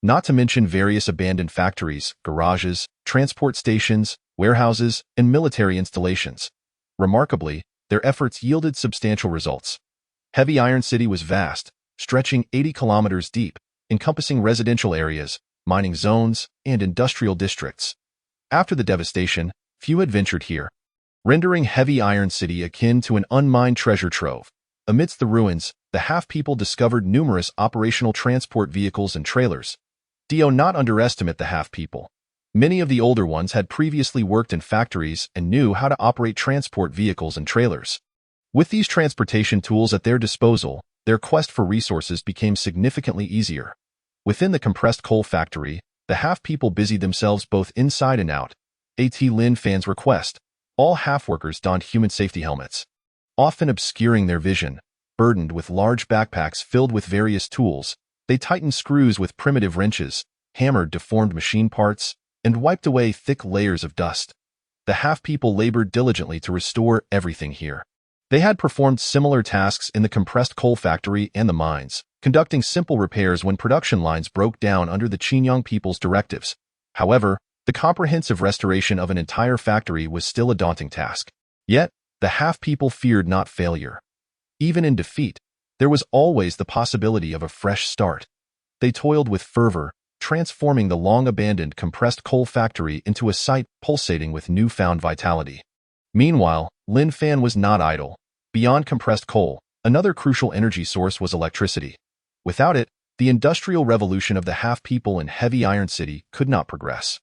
Not to mention various abandoned factories, garages, transport stations, warehouses, and military installations. Remarkably, their efforts yielded substantial results. Heavy Iron City was vast, stretching 80 kilometers deep, encompassing residential areas, mining zones, and industrial districts. After the devastation, few had ventured here, rendering Heavy Iron City akin to an unmined treasure trove. Amidst the ruins, the half-people discovered numerous operational transport vehicles and trailers. Do not underestimate the half-people. Many of the older ones had previously worked in factories and knew how to operate transport vehicles and trailers. With these transportation tools at their disposal, their quest for resources became significantly easier. Within the compressed coal factory, the half-people busied themselves both inside and out, at Lin Fan's request. All half-workers donned human safety helmets, often obscuring their vision. Burdened with large backpacks filled with various tools, they tightened screws with primitive wrenches, hammered deformed machine parts, and wiped away thick layers of dust. The half-people labored diligently to restore everything here. They had performed similar tasks in the compressed coal factory and the mines, conducting simple repairs when production lines broke down under the Qingyang people's directives. However, the comprehensive restoration of an entire factory was still a daunting task. Yet, the half-people feared not failure. Even in defeat, there was always the possibility of a fresh start. They toiled with fervor, transforming the long-abandoned compressed coal factory into a site pulsating with newfound vitality. Meanwhile, Lin Fan was not idle. Beyond compressed coal, another crucial energy source was electricity. Without it, the industrial revolution of the half-people in Heavy Iron City could not progress.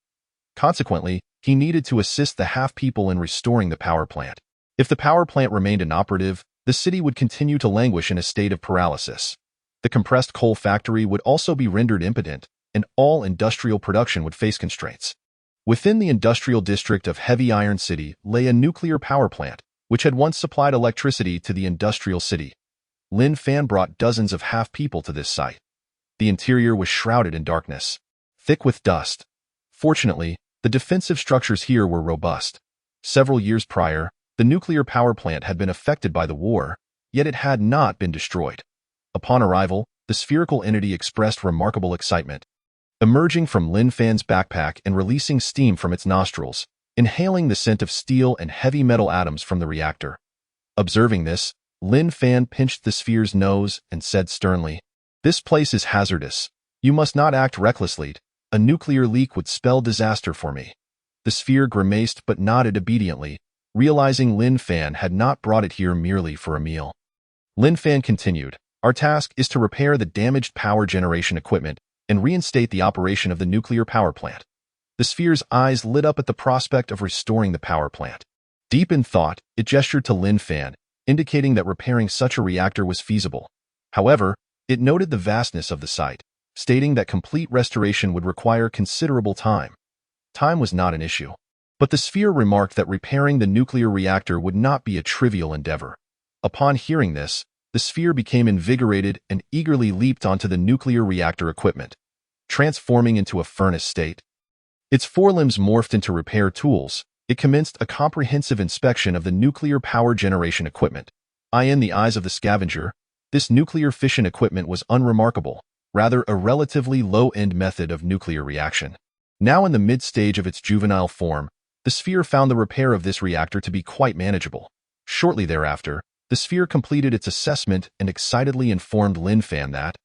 Consequently, he needed to assist the half-people in restoring the power plant. If the power plant remained inoperative, the city would continue to languish in a state of paralysis. The compressed coal factory would also be rendered impotent, and all industrial production would face constraints. Within the industrial district of Heavy Iron City lay a nuclear power plant, which had once supplied electricity to the industrial city. Lin Fan brought dozens of half-people to this site. The interior was shrouded in darkness, thick with dust. Fortunately, the defensive structures here were robust. Several years prior, the nuclear power plant had been affected by the war, yet it had not been destroyed. Upon arrival, the spherical entity expressed remarkable excitement. Emerging from Lin Fan's backpack and releasing steam from its nostrils, inhaling the scent of steel and heavy metal atoms from the reactor. Observing this, Lin Fan pinched the sphere's nose and said sternly, "This place is hazardous. You must not act recklessly. A nuclear leak would spell disaster for me." The sphere grimaced but nodded obediently, realizing Lin Fan had not brought it here merely for a meal. Lin Fan continued, "Our task is to repair the damaged power generation equipment and reinstate the operation of the nuclear power plant." The sphere's eyes lit up at the prospect of restoring the power plant. Deep in thought, it gestured to Lin Fan, indicating that repairing such a reactor was feasible. However, it noted the vastness of the site, stating that complete restoration would require considerable time. Time was not an issue. But the sphere remarked that repairing the nuclear reactor would not be a trivial endeavor. Upon hearing this, the sphere became invigorated and eagerly leaped onto the nuclear reactor equipment, transforming into a furnace state. Its forelimbs morphed into repair tools. It commenced a comprehensive inspection of the nuclear power generation equipment. In the eyes of the scavenger, this nuclear fission equipment was unremarkable, rather a relatively low-end method of nuclear reaction. Now in the mid-stage of its juvenile form, the sphere found the repair of this reactor to be quite manageable. Shortly thereafter, the sphere completed its assessment and excitedly informed Lin Fan that,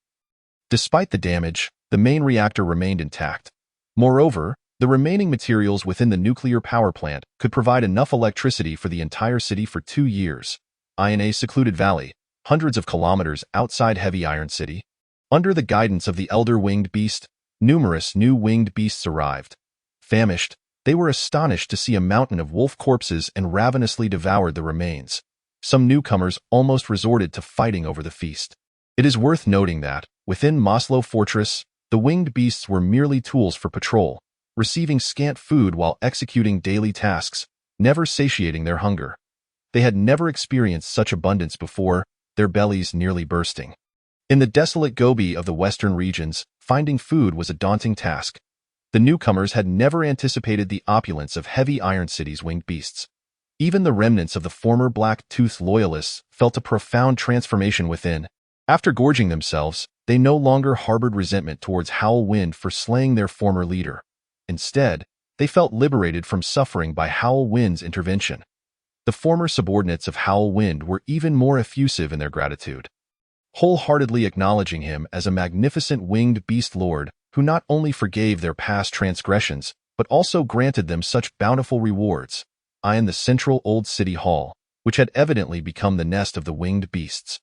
despite the damage, the main reactor remained intact. Moreover, the remaining materials within the nuclear power plant could provide enough electricity for the entire city for 2 years. In a secluded valley, hundreds of kilometers outside Heavy Iron City, under the guidance of the elder winged beast, numerous new winged beasts arrived. Famished, they were astonished to see a mountain of wolf corpses and ravenously devoured the remains. Some newcomers almost resorted to fighting over the feast. It is worth noting that, within Maslow Fortress, the winged beasts were merely tools for patrol, receiving scant food while executing daily tasks, never satiating their hunger. They had never experienced such abundance before, their bellies nearly bursting. In the desolate Gobi of the western regions, finding food was a daunting task. The newcomers had never anticipated the opulence of Heavy Iron City's winged beasts. Even the remnants of the former Black-Tooth loyalists felt a profound transformation within. After gorging themselves, they no longer harbored resentment towards Howl Wind for slaying their former leader. Instead, they felt liberated from suffering by Howl Wind's intervention. The former subordinates of Howl Wind were even more effusive in their gratitude, wholeheartedly acknowledging him as a magnificent winged beast lord who not only forgave their past transgressions, but also granted them such bountiful rewards. In the central old city hall, which had evidently become the nest of the winged beasts.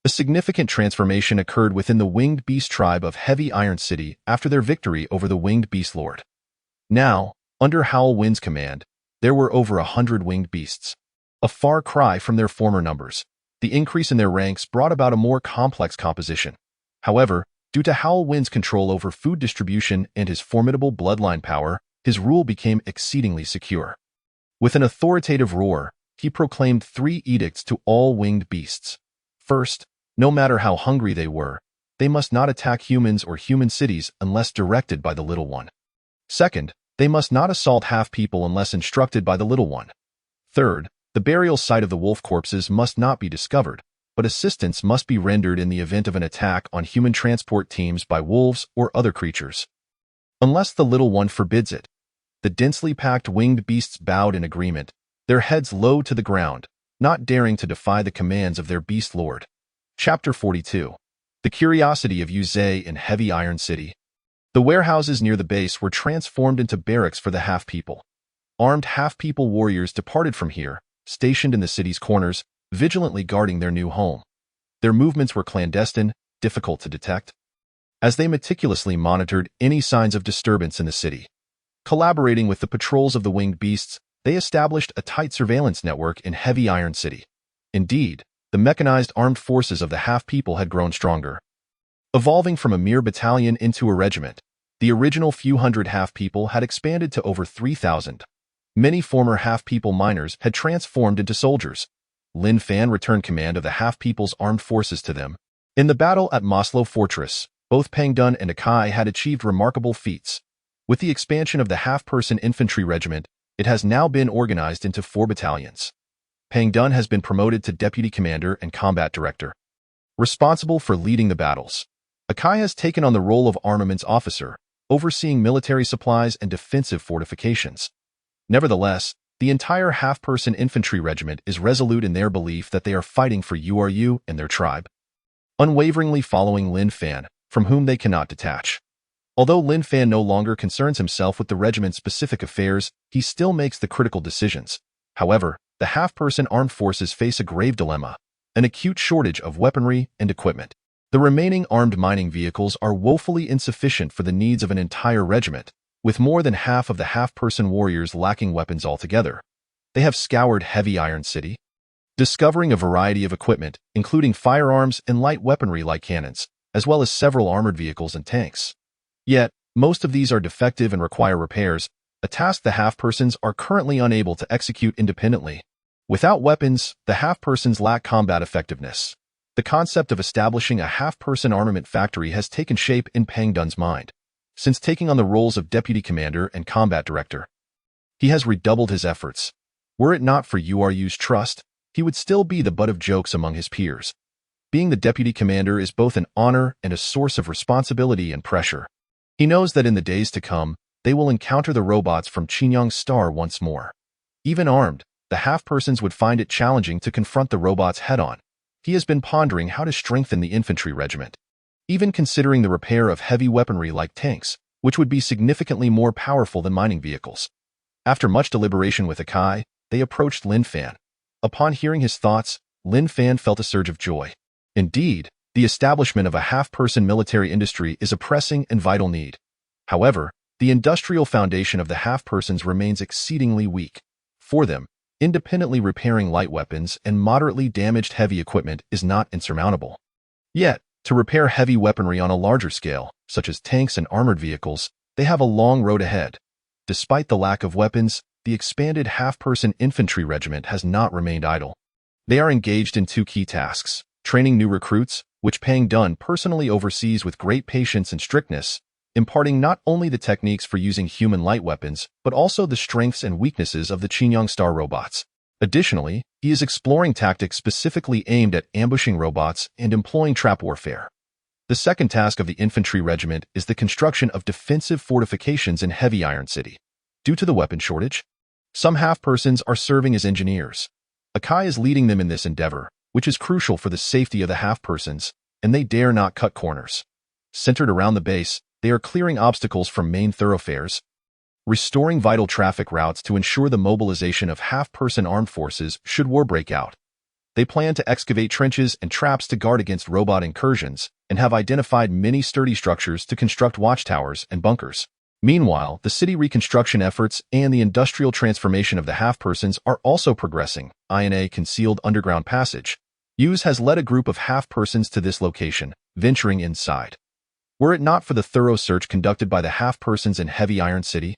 A significant transformation occurred within the winged beast tribe of Heavy Iron City after their victory over the winged beast lord. Now, under Howl Wind's command, there were over 100 winged beasts. A far cry from their former numbers. The increase in their ranks brought about a more complex composition. However, due to Howl Wind's control over food distribution and his formidable bloodline power, his rule became exceedingly secure. With an authoritative roar, he proclaimed 3 edicts to all winged beasts. First, no matter how hungry they were, they must not attack humans or human cities unless directed by the Little One. Second, they must not assault half-people unless instructed by the Little One. Third, the burial site of the wolf corpses must not be discovered, but assistance must be rendered in the event of an attack on human transport teams by wolves or other creatures. Unless the Little One forbids it. The densely packed winged beasts bowed in agreement, their heads low to the ground, not daring to defy the commands of their beast lord. Chapter 42. The Curiosity of Yuzhe in Heavy Iron City. The warehouses near the base were transformed into barracks for the half-people. Armed half-people warriors departed from here, stationed in the city's corners, vigilantly guarding their new home. Their movements were clandestine, difficult to detect, as they meticulously monitored any signs of disturbance in the city. Collaborating with the patrols of the winged beasts, they established a tight surveillance network in Heavy Iron City. Indeed, the mechanized armed forces of the half-people had grown stronger. Evolving from a mere battalion into a regiment, the original few hundred half-people had expanded to over 3,000. Many former half-people miners had transformed into soldiers. Lin Fan returned command of the half-people's armed forces to them. In the battle at Maslow Fortress, both Pangdun and Akai had achieved remarkable feats. With the expansion of the half-person infantry regiment, it has now been organized into 4 battalions. Pangdun has been promoted to deputy commander and combat director, responsible for leading the battles. Akai has taken on the role of armaments officer, overseeing military supplies and defensive fortifications. Nevertheless, the entire half-person infantry regiment is resolute in their belief that they are fighting for URU and their tribe, unwaveringly following Lin Fan, from whom they cannot detach. Although Lin Fan no longer concerns himself with the regiment's specific affairs, he still makes the critical decisions. However, the half-person armed forces face a grave dilemma, an acute shortage of weaponry and equipment. The remaining armed mining vehicles are woefully insufficient for the needs of an entire regiment, with more than half of the half-person warriors lacking weapons altogether. They have scoured Heavy Iron City, discovering a variety of equipment, including firearms and light weaponry like cannons, as well as several armored vehicles and tanks. Yet, most of these are defective and require repairs, a task the half-persons are currently unable to execute independently. Without weapons, the half-persons lack combat effectiveness. The concept of establishing a half-person armament factory has taken shape in Pangdun's mind. Since taking on the roles of deputy commander and combat director, he has redoubled his efforts. Were it not for URU's trust, he would still be the butt of jokes among his peers. Being the deputy commander is both an honor and a source of responsibility and pressure. He knows that in the days to come, they will encounter the robots from Qinyang's star once more. Even armed, the half-persons would find it challenging to confront the robots head-on. He has been pondering how to strengthen the infantry regiment, even considering the repair of heavy weaponry like tanks, which would be significantly more powerful than mining vehicles. After much deliberation with Akai, they approached Lin Fan. Upon hearing his thoughts, Lin Fan felt a surge of joy. Indeed, the establishment of a half-person military industry is a pressing and vital need. However, the industrial foundation of the half-persons remains exceedingly weak. For them, independently repairing light weapons and moderately damaged heavy equipment is not insurmountable. Yet, to repair heavy weaponry on a larger scale, such as tanks and armored vehicles, they have a long road ahead. Despite the lack of weapons, the expanded half-person infantry regiment has not remained idle. They are engaged in 2 key tasks: training new recruits, which Pangdun personally oversees with great patience and strictness, imparting not only the techniques for using human light weapons, but also the strengths and weaknesses of the Qinyang Star robots. Additionally, he is exploring tactics specifically aimed at ambushing robots and employing trap warfare. The second task of the infantry regiment is the construction of defensive fortifications in Heavy Iron City. Due to the weapon shortage, some half-persons are serving as engineers. Akai is leading them in this endeavor, which is crucial for the safety of the half-persons, and they dare not cut corners. Centered around the base, they are clearing obstacles from main thoroughfares, restoring vital traffic routes to ensure the mobilization of half-person armed forces should war break out. They plan to excavate trenches and traps to guard against robot incursions and have identified many sturdy structures to construct watchtowers and bunkers. Meanwhile, the city reconstruction efforts and the industrial transformation of the half-persons are also progressing. In a concealed underground passage, Yuz has led a group of half-persons to this location, venturing inside. Were it not for the thorough search conducted by the half-persons in Heavy Iron City,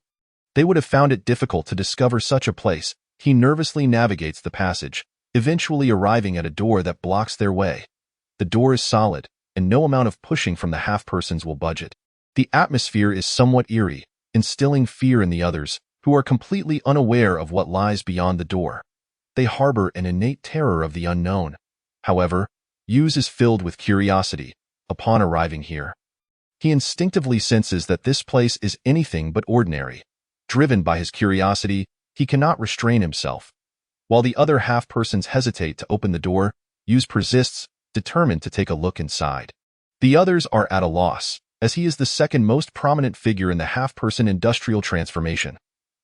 they would have found it difficult to discover such a place. He nervously navigates the passage, eventually arriving at a door that blocks their way. The door is solid, and no amount of pushing from the half-persons will budge it. The atmosphere is somewhat eerie, instilling fear in the others, who are completely unaware of what lies beyond the door. They harbor an innate terror of the unknown. However, Yuz is filled with curiosity upon arriving here. He instinctively senses that this place is anything but ordinary. Driven by his curiosity, he cannot restrain himself. While the other half-persons hesitate to open the door, Yuz persists, determined to take a look inside. The others are at a loss, as he is the second most prominent figure in the half-person industrial transformation.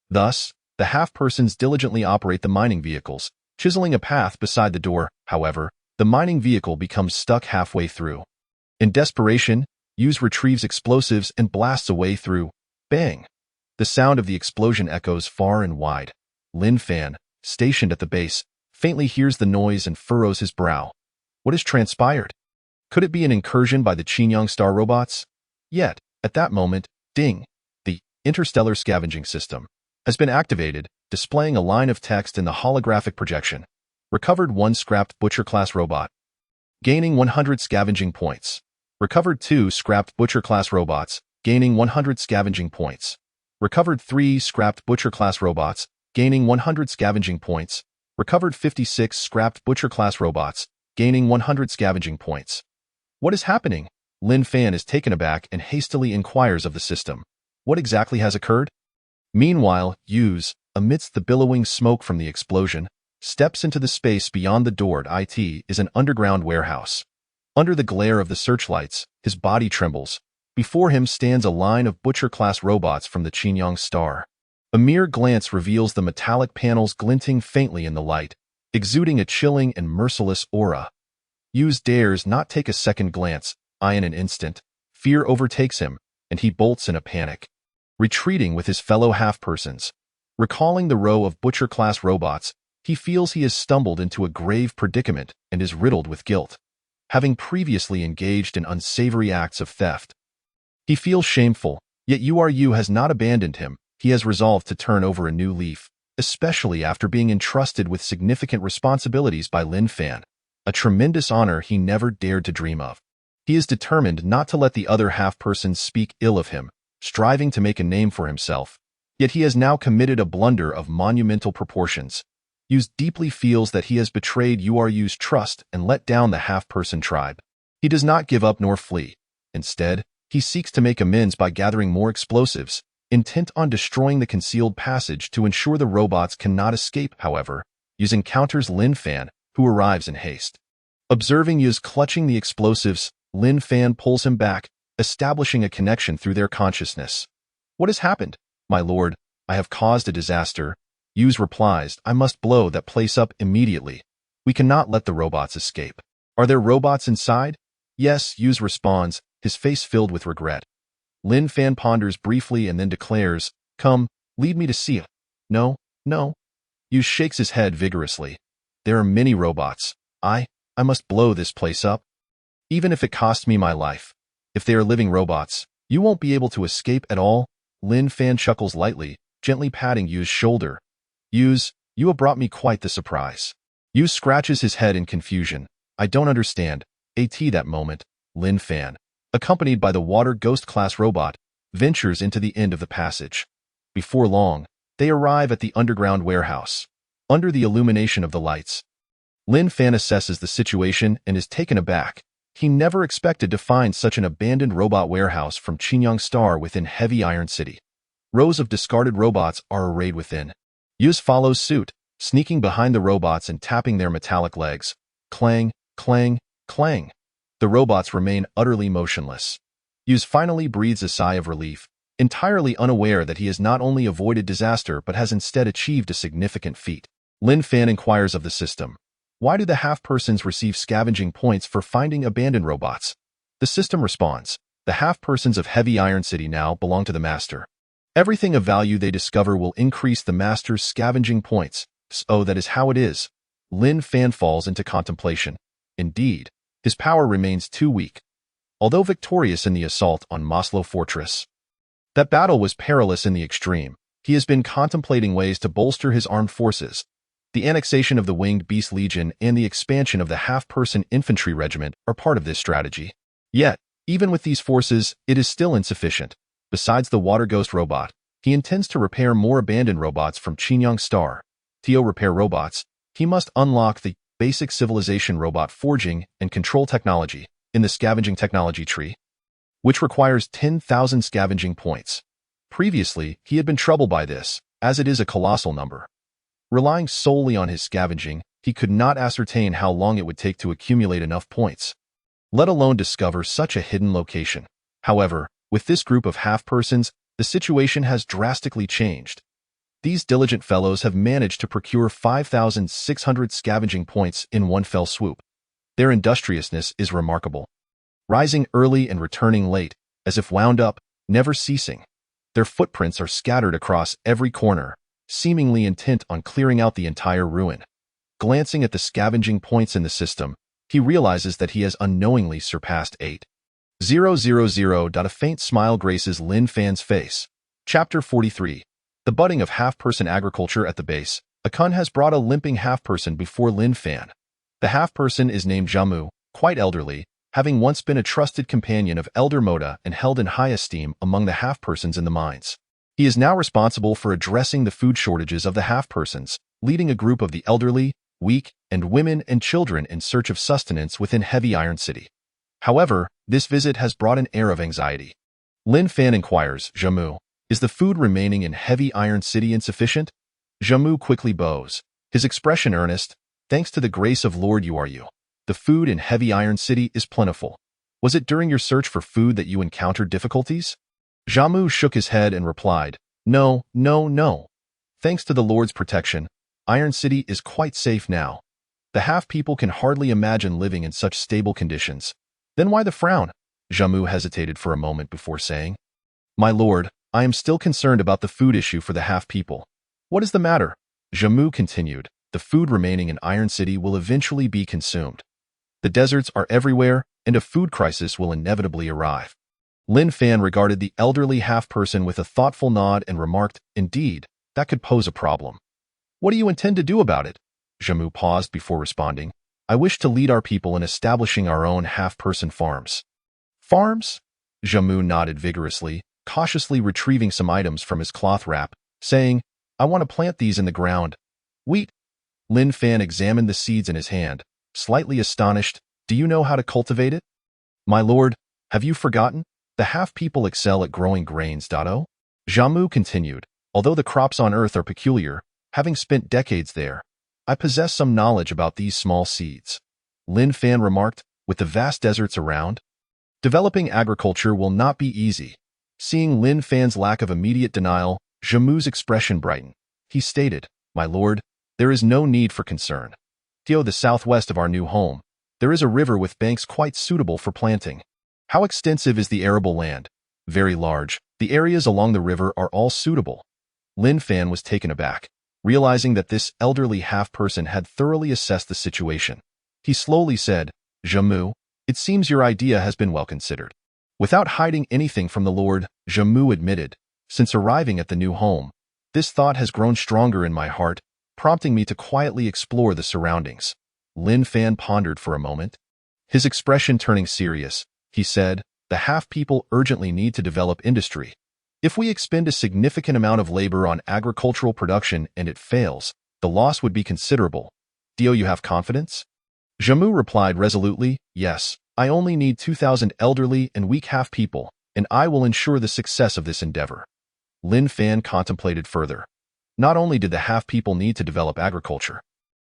Thus, the half-persons diligently operate the mining vehicles, chiseling a path beside the door. However, the mining vehicle becomes stuck halfway through. In desperation, Yuz retrieves explosives and blasts a way through. Bang! The sound of the explosion echoes far and wide. Lin Fan, stationed at the base, faintly hears the noise and furrows his brow. What has transpired? Could it be an incursion by the Qingyang Star robots? Yet, at that moment, ding! The interstellar scavenging system has been activated, displaying a line of text in the holographic projection. Recovered 1 scrapped Butcher-class robot. Gaining 100 scavenging points. Recovered 2 scrapped Butcher-class robots, gaining 100 scavenging points. Recovered 3 scrapped Butcher-class robots, gaining 100 scavenging points. Recovered 56 scrapped Butcher-class robots, gaining 100 scavenging points. What is happening? Lin Fan is taken aback and hastily inquires of the system. What exactly has occurred? Meanwhile, Yuz, amidst the billowing smoke from the explosion, steps into the space beyond the door. It is an underground warehouse. Under the glare of the searchlights, his body trembles. Before him stands a line of Butcher-class robots from the Qingyang Star. A mere glance reveals the metallic panels glinting faintly in the light, exuding a chilling and merciless aura. Yuz dares not take a second glance. In an instant, fear overtakes him, and he bolts in a panic, retreating with his fellow half-persons. Recalling the row of Butcher-class robots, he feels he has stumbled into a grave predicament and is riddled with guilt, having previously engaged in unsavory acts of theft. He feels shameful, yet Yu has not abandoned him. He has resolved to turn over a new leaf, especially after being entrusted with significant responsibilities by Lin Fan, a tremendous honor he never dared to dream of. He is determined not to let the other half-persons speak ill of him, striving to make a name for himself. Yet he has now committed a blunder of monumental proportions. Yuz deeply feels that he has betrayed Yu's trust and let down the half-person tribe. He does not give up nor flee. Instead, he seeks to make amends by gathering more explosives, intent on destroying the concealed passage to ensure the robots cannot escape. However, Yuz encounters Lin Fan, who arrives in haste. Observing Yuz clutching the explosives, Lin Fan pulls him back, establishing a connection through their consciousness. What has happened? My lord, I have caused a disaster. Yuz replies, I must blow that place up immediately. We cannot let the robots escape. Are there robots inside? Yes, Yuz responds, his face filled with regret. Lin Fan ponders briefly and then declares, Come, lead me to see it. No, no. Yuz shakes his head vigorously. There are many robots. I must blow this place up. Even if it costs me my life. If they are living robots, you won't be able to escape at all. Lin Fan chuckles lightly, gently patting Yuz's shoulder. Yuz, you have brought me quite the surprise. Yuz scratches his head in confusion. I don't understand. That moment, Lin Fan, accompanied by the water ghost-class robot, ventures into the end of the passage. Before long, they arrive at the underground warehouse. Under the illumination of the lights, Lin Fan assesses the situation and is taken aback. He never expected to find such an abandoned robot warehouse from Qingyang Star within Heavy Iron City. Rows of discarded robots are arrayed within. Yuz follows suit, sneaking behind the robots and tapping their metallic legs. Clang, clang, clang. The robots remain utterly motionless. Yuz finally breathes a sigh of relief, entirely unaware that he has not only avoided disaster but has instead achieved a significant feat. Lin Fan inquires of the system. Why do the half-persons receive scavenging points for finding abandoned robots? The system responds. The half-persons of Heavy Iron City now belong to the Master. Everything of value they discover will increase the Master's scavenging points. So that is how it is. Lin Fan falls into contemplation. Indeed, his power remains too weak. Although victorious in the assault on Maslow Fortress, that battle was perilous in the extreme. He has been contemplating ways to bolster his armed forces. The annexation of the Winged Beast Legion and the expansion of the half-person infantry regiment are part of this strategy. Yet, even with these forces, it is still insufficient. Besides the Water Ghost robot, he intends to repair more abandoned robots from Chinyang Star. To repair robots, he must unlock the basic civilization robot forging and control technology in the scavenging technology tree, which requires 10,000 scavenging points. Previously, he had been troubled by this, as it is a colossal number. Relying solely on his scavenging, he could not ascertain how long it would take to accumulate enough points, let alone discover such a hidden location. However, with this group of half-persons, the situation has drastically changed. These diligent fellows have managed to procure 5,600 scavenging points in one fell swoop. Their industriousness is remarkable, rising early and returning late, as if wound up, never ceasing. Their footprints are scattered across every corner, seemingly intent on clearing out the entire ruin. Glancing at the scavenging points in the system, he realizes that he has unknowingly surpassed 8,000. A faint smile graces Lin Fan's face. Chapter 43. The budding of half-person agriculture at the base. Akun has brought a limping half-person before Lin Fan. The half-person is named Jamu, quite elderly, having once been a trusted companion of Elder Moda and held in high esteem among the half-persons in the mines. He is now responsible for addressing the food shortages of the half-persons, leading a group of the elderly, weak, and women and children in search of sustenance within Heavy Iron City. However, this visit has brought an air of anxiety. Lin Fan inquires, Jamu, is the food remaining in Heavy Iron City insufficient? Jamu quickly bows, his expression earnest. Thanks to the grace of Lord you. The food in Heavy Iron City is plentiful. Was it during your search for food that you encountered difficulties? Jamu shook his head and replied, No. Thanks to the Lord's protection, Iron City is quite safe now. The half-people can hardly imagine living in such stable conditions. Then why the frown? Jamu hesitated for a moment before saying, My lord, I am still concerned about the food issue for the half-people. What is the matter? Jamu continued, the food remaining in Iron City will eventually be consumed. The deserts are everywhere, and a food crisis will inevitably arrive. Lin Fan regarded the elderly half-person with a thoughtful nod and remarked, Indeed, that could pose a problem. What do you intend to do about it? Jamu paused before responding. I wish to lead our people in establishing our own half-person farms. Farms? Jamu nodded vigorously, cautiously retrieving some items from his cloth wrap, saying, I want to plant these in the ground. Wheat. Lin Fan examined the seeds in his hand, slightly astonished. Do you know how to cultivate it? My lord, have you forgotten? The half-people excel at growing grains. Jamu continued, although the crops on Earth are peculiar, having spent decades there, I possess some knowledge about these small seeds. Lin Fan remarked, with the vast deserts around, developing agriculture will not be easy. Seeing Lin Fan's lack of immediate denial, Jamu's expression brightened. He stated, My lord, there is no need for concern. To the southwest of our new home, there is a river with banks quite suitable for planting. How extensive is the arable land? Very large. The areas along the river are all suitable. Lin Fan was taken aback, realizing that this elderly half-person had thoroughly assessed the situation. He slowly said, Jamu, it seems your idea has been well considered. Without hiding anything from the Lord, Jamu admitted, since arriving at the new home, this thought has grown stronger in my heart, prompting me to quietly explore the surroundings. Lin Fan pondered for a moment. His expression turning serious, he said, the half-people urgently need to develop industry. If we expend a significant amount of labor on agricultural production and it fails, the loss would be considerable. Do you have confidence? Jamu replied resolutely, Yes, I only need 2,000 elderly and weak half-people, and I will ensure the success of this endeavor. Lin Fan contemplated further. Not only did the half-people need to develop agriculture,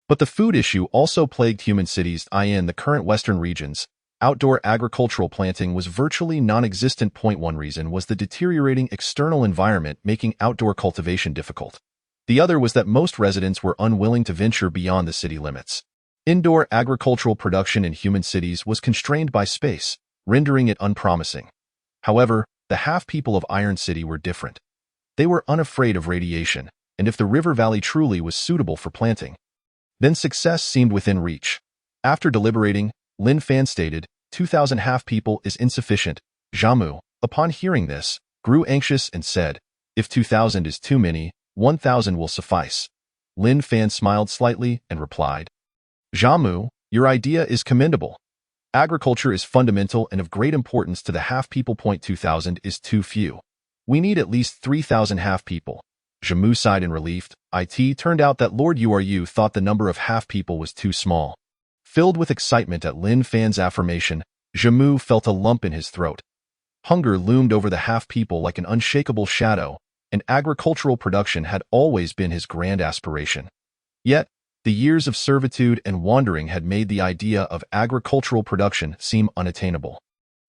but the food issue also plagued human cities in the current western regions. Outdoor agricultural planting was virtually non-existent. One reason was the deteriorating external environment making outdoor cultivation difficult. The other was that most residents were unwilling to venture beyond the city limits. Indoor agricultural production in human cities was constrained by space, rendering it unpromising. However, the half-people of Iron City were different. They were unafraid of radiation, and if the river valley truly was suitable for planting, then success seemed within reach. After deliberating, Lin Fan stated, 2,000 half-people is insufficient. Jamu, upon hearing this, grew anxious and said, If 2,000 is too many, 1,000 will suffice. Lin Fan smiled slightly and replied, Jamu, your idea is commendable. Agriculture is fundamental and of great importance to the half-people. 2,000 is too few. We need at least 3,000 half-people. Jamu sighed in relief. It turned out that Lord Uru thought the number of half-people was too small. Filled with excitement at Lin Fan's affirmation, Jamu felt a lump in his throat. Hunger loomed over the half-people like an unshakable shadow, and agricultural production had always been his grand aspiration. Yet, the years of servitude and wandering had made the idea of agricultural production seem unattainable.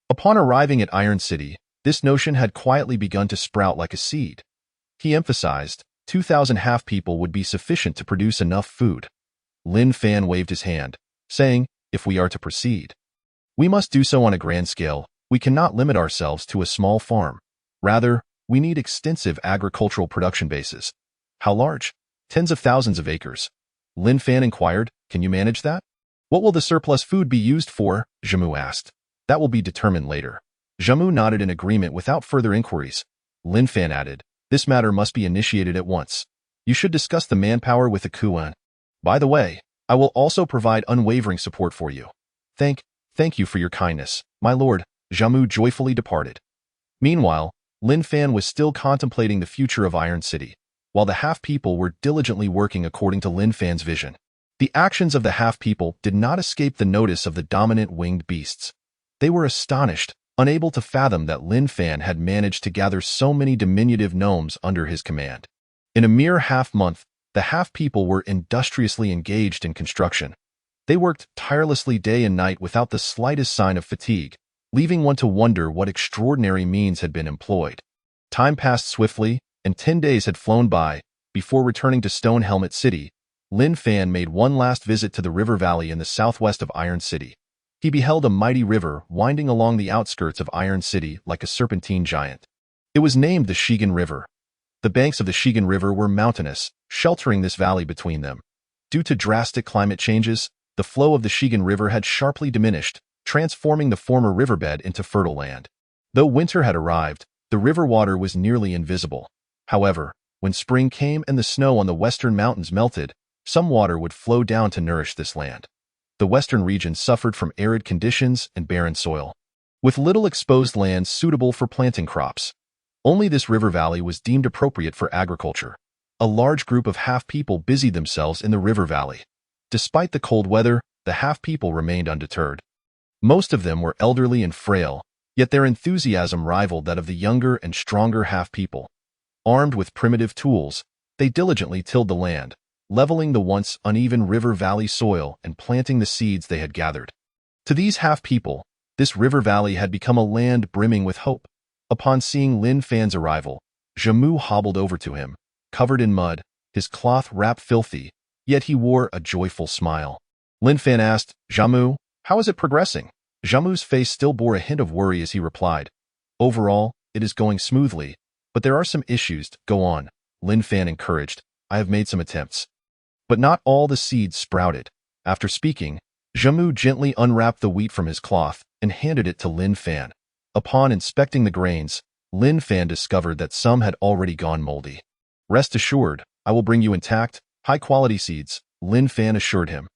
Upon arriving at Iron City, this notion had quietly begun to sprout like a seed. He emphasized, 2,000 half-people would be sufficient to produce enough food. Lin Fan waved his hand, saying, if we are to proceed, we must do so on a grand scale. We cannot limit ourselves to a small farm. Rather, we need extensive agricultural production bases. How large? Tens of thousands of acres. Lin Fan inquired, can you manage that? What will the surplus food be used for? Jamu asked. That will be determined later. Jamu nodded in agreement without further inquiries. Lin Fan added, this matter must be initiated at once. You should discuss the manpower with the Kuan. By the way, I will also provide unwavering support for you. Thank you for your kindness, my lord. Jamu joyfully departed. Meanwhile, Lin Fan was still contemplating the future of Iron City, while the half-people were diligently working according to Lin Fan's vision. The actions of the half-people did not escape the notice of the dominant winged beasts. They were astonished, unable to fathom that Lin Fan had managed to gather so many diminutive gnomes under his command. In a mere half-month, the half-people were industriously engaged in construction. They worked tirelessly day and night without the slightest sign of fatigue, leaving one to wonder what extraordinary means had been employed. Time passed swiftly, and 10 days had flown by. Before returning to Stone Helmet City, Lin Fan made one last visit to the river valley in the southwest of Iron City. He beheld a mighty river winding along the outskirts of Iron City like a serpentine giant. It was named the Shigan River. The banks of the Shigan River were mountainous, sheltering this valley between them. Due to drastic climate changes, the flow of the Shigan River had sharply diminished, transforming the former riverbed into fertile land. Though winter had arrived, the river water was nearly invisible. However, when spring came and the snow on the western mountains melted, some water would flow down to nourish this land. The western region suffered from arid conditions and barren soil, with little exposed land suitable for planting crops. Only this river valley was deemed appropriate for agriculture. A large group of half-people busied themselves in the river valley. Despite the cold weather, the half-people remained undeterred. Most of them were elderly and frail, yet their enthusiasm rivaled that of the younger and stronger half-people. Armed with primitive tools, they diligently tilled the land, leveling the once uneven river valley soil and planting the seeds they had gathered. To these half-people, this river valley had become a land brimming with hope. Upon seeing Lin Fan's arrival, Jamu hobbled over to him, covered in mud, his cloth wrap filthy, yet he wore a joyful smile. Lin Fan asked, Jamu, how is it progressing? Jamu's face still bore a hint of worry as he replied, overall, it is going smoothly, but there are some issues. Go on, Lin Fan encouraged. I have made some attempts. But not all the seeds sprouted. After speaking, Jamu gently unwrapped the wheat from his cloth and handed it to Lin Fan. Upon inspecting the grains, Lin Fan discovered that some had already gone moldy. Rest assured, I will bring you intact, high-quality seeds, Lin Fan assured him.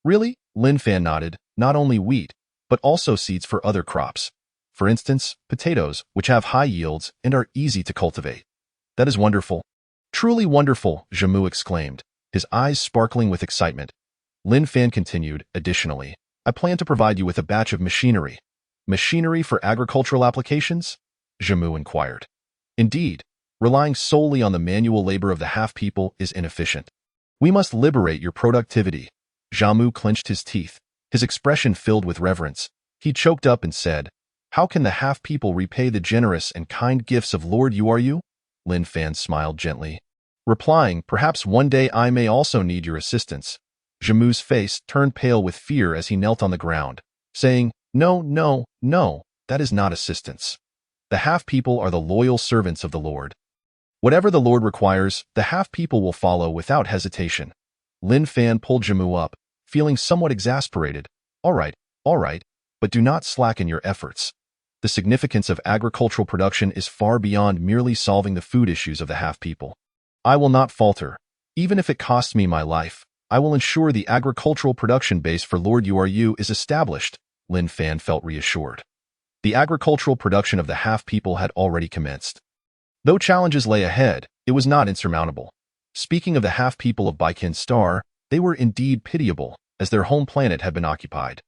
Really? Lin Fan nodded, not only wheat, but also seeds for other crops. For instance, potatoes, which have high yields and are easy to cultivate. That is wonderful. Truly wonderful, Jamu exclaimed, his eyes sparkling with excitement. Lin Fan continued, additionally, I plan to provide you with a batch of machinery. Machinery for agricultural applications? Jamu inquired. Indeed, relying solely on the manual labor of the half-people is inefficient. We must liberate your productivity. Jamu clenched his teeth, his expression filled with reverence. He choked up and said, how can the half-people repay the generous and kind gifts of Lord Uru? Lin Fan smiled gently, replying, perhaps one day I may also need your assistance. Jamu's face turned pale with fear as he knelt on the ground, saying, no, that is not assistance. The half-people are the loyal servants of the Lord. Whatever the Lord requires, the half-people will follow without hesitation. Lin Fan pulled Jamu up, feeling somewhat exasperated. All right, but do not slacken your efforts. The significance of agricultural production is far beyond merely solving the food issues of the half-people. I will not falter. Even if it costs me my life, I will ensure the agricultural production base for Lord Uru is established, Lin Fan felt reassured. The agricultural production of the half-people had already commenced. Though challenges lay ahead, it was not insurmountable. Speaking of the half-people of Baikin Star, they were indeed pitiable, as their home planet had been occupied.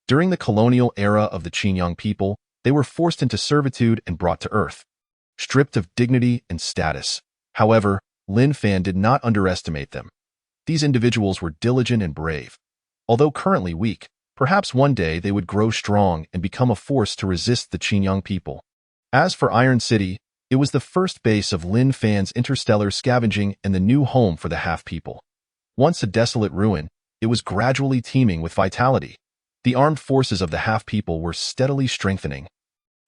During the colonial era of the Qinyang people, they were forced into servitude and brought to Earth, stripped of dignity and status. However, Lin Fan did not underestimate them. These individuals were diligent and brave. Although currently weak, perhaps one day they would grow strong and become a force to resist the Qinyang people. As for Iron City, it was the first base of Lin Fan's interstellar scavenging and the new home for the half-people. Once a desolate ruin, it was gradually teeming with vitality. The armed forces of the half-people were steadily strengthening,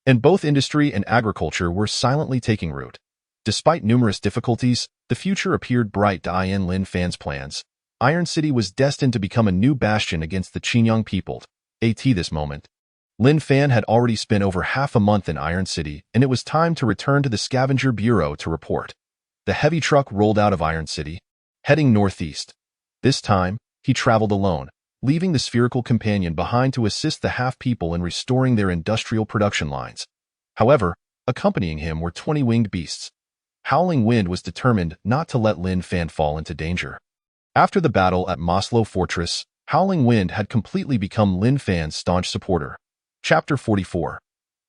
and both industry and agriculture were silently taking root. Despite numerous difficulties, the future appeared bright to Lin Fan's plans. Iron City was destined to become a new bastion against the Qinyang people. At this moment, Lin Fan had already spent over half a month in Iron City, and it was time to return to the Scavenger Bureau to report. The heavy truck rolled out of Iron City, heading northeast. This time, he traveled alone, leaving the spherical companion behind to assist the half-people in restoring their industrial production lines. However, accompanying him were 20 winged beasts. Howling Wind was determined not to let Lin Fan fall into danger. After the battle at Moslow Fortress, Howling Wind had completely become Lin Fan's staunch supporter. Chapter 44.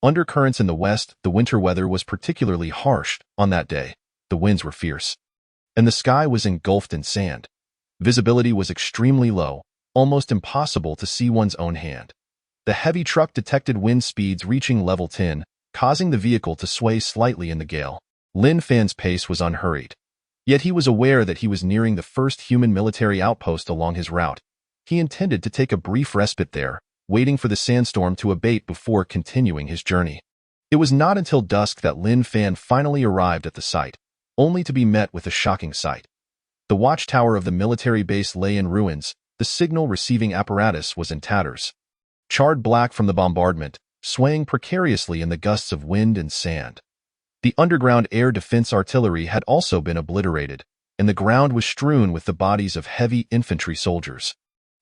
Undercurrents in the west, the winter weather was particularly harsh on that day. The winds were fierce, and the sky was engulfed in sand. Visibility was extremely low, almost impossible to see one's own hand. The heavy truck detected wind speeds reaching level 10, causing the vehicle to sway slightly in the gale. Lin Fan's pace was unhurried. Yet he was aware that he was nearing the first human military outpost along his route. He intended to take a brief respite there, waiting for the sandstorm to abate before continuing his journey. It was not until dusk that Lin Fan finally arrived at the site, only to be met with a shocking sight. The watchtower of the military base lay in ruins. The signal receiving apparatus was in tatters, charred black from the bombardment, swaying precariously in the gusts of wind and sand. The underground air defense artillery had also been obliterated, and the ground was strewn with the bodies of heavy infantry soldiers.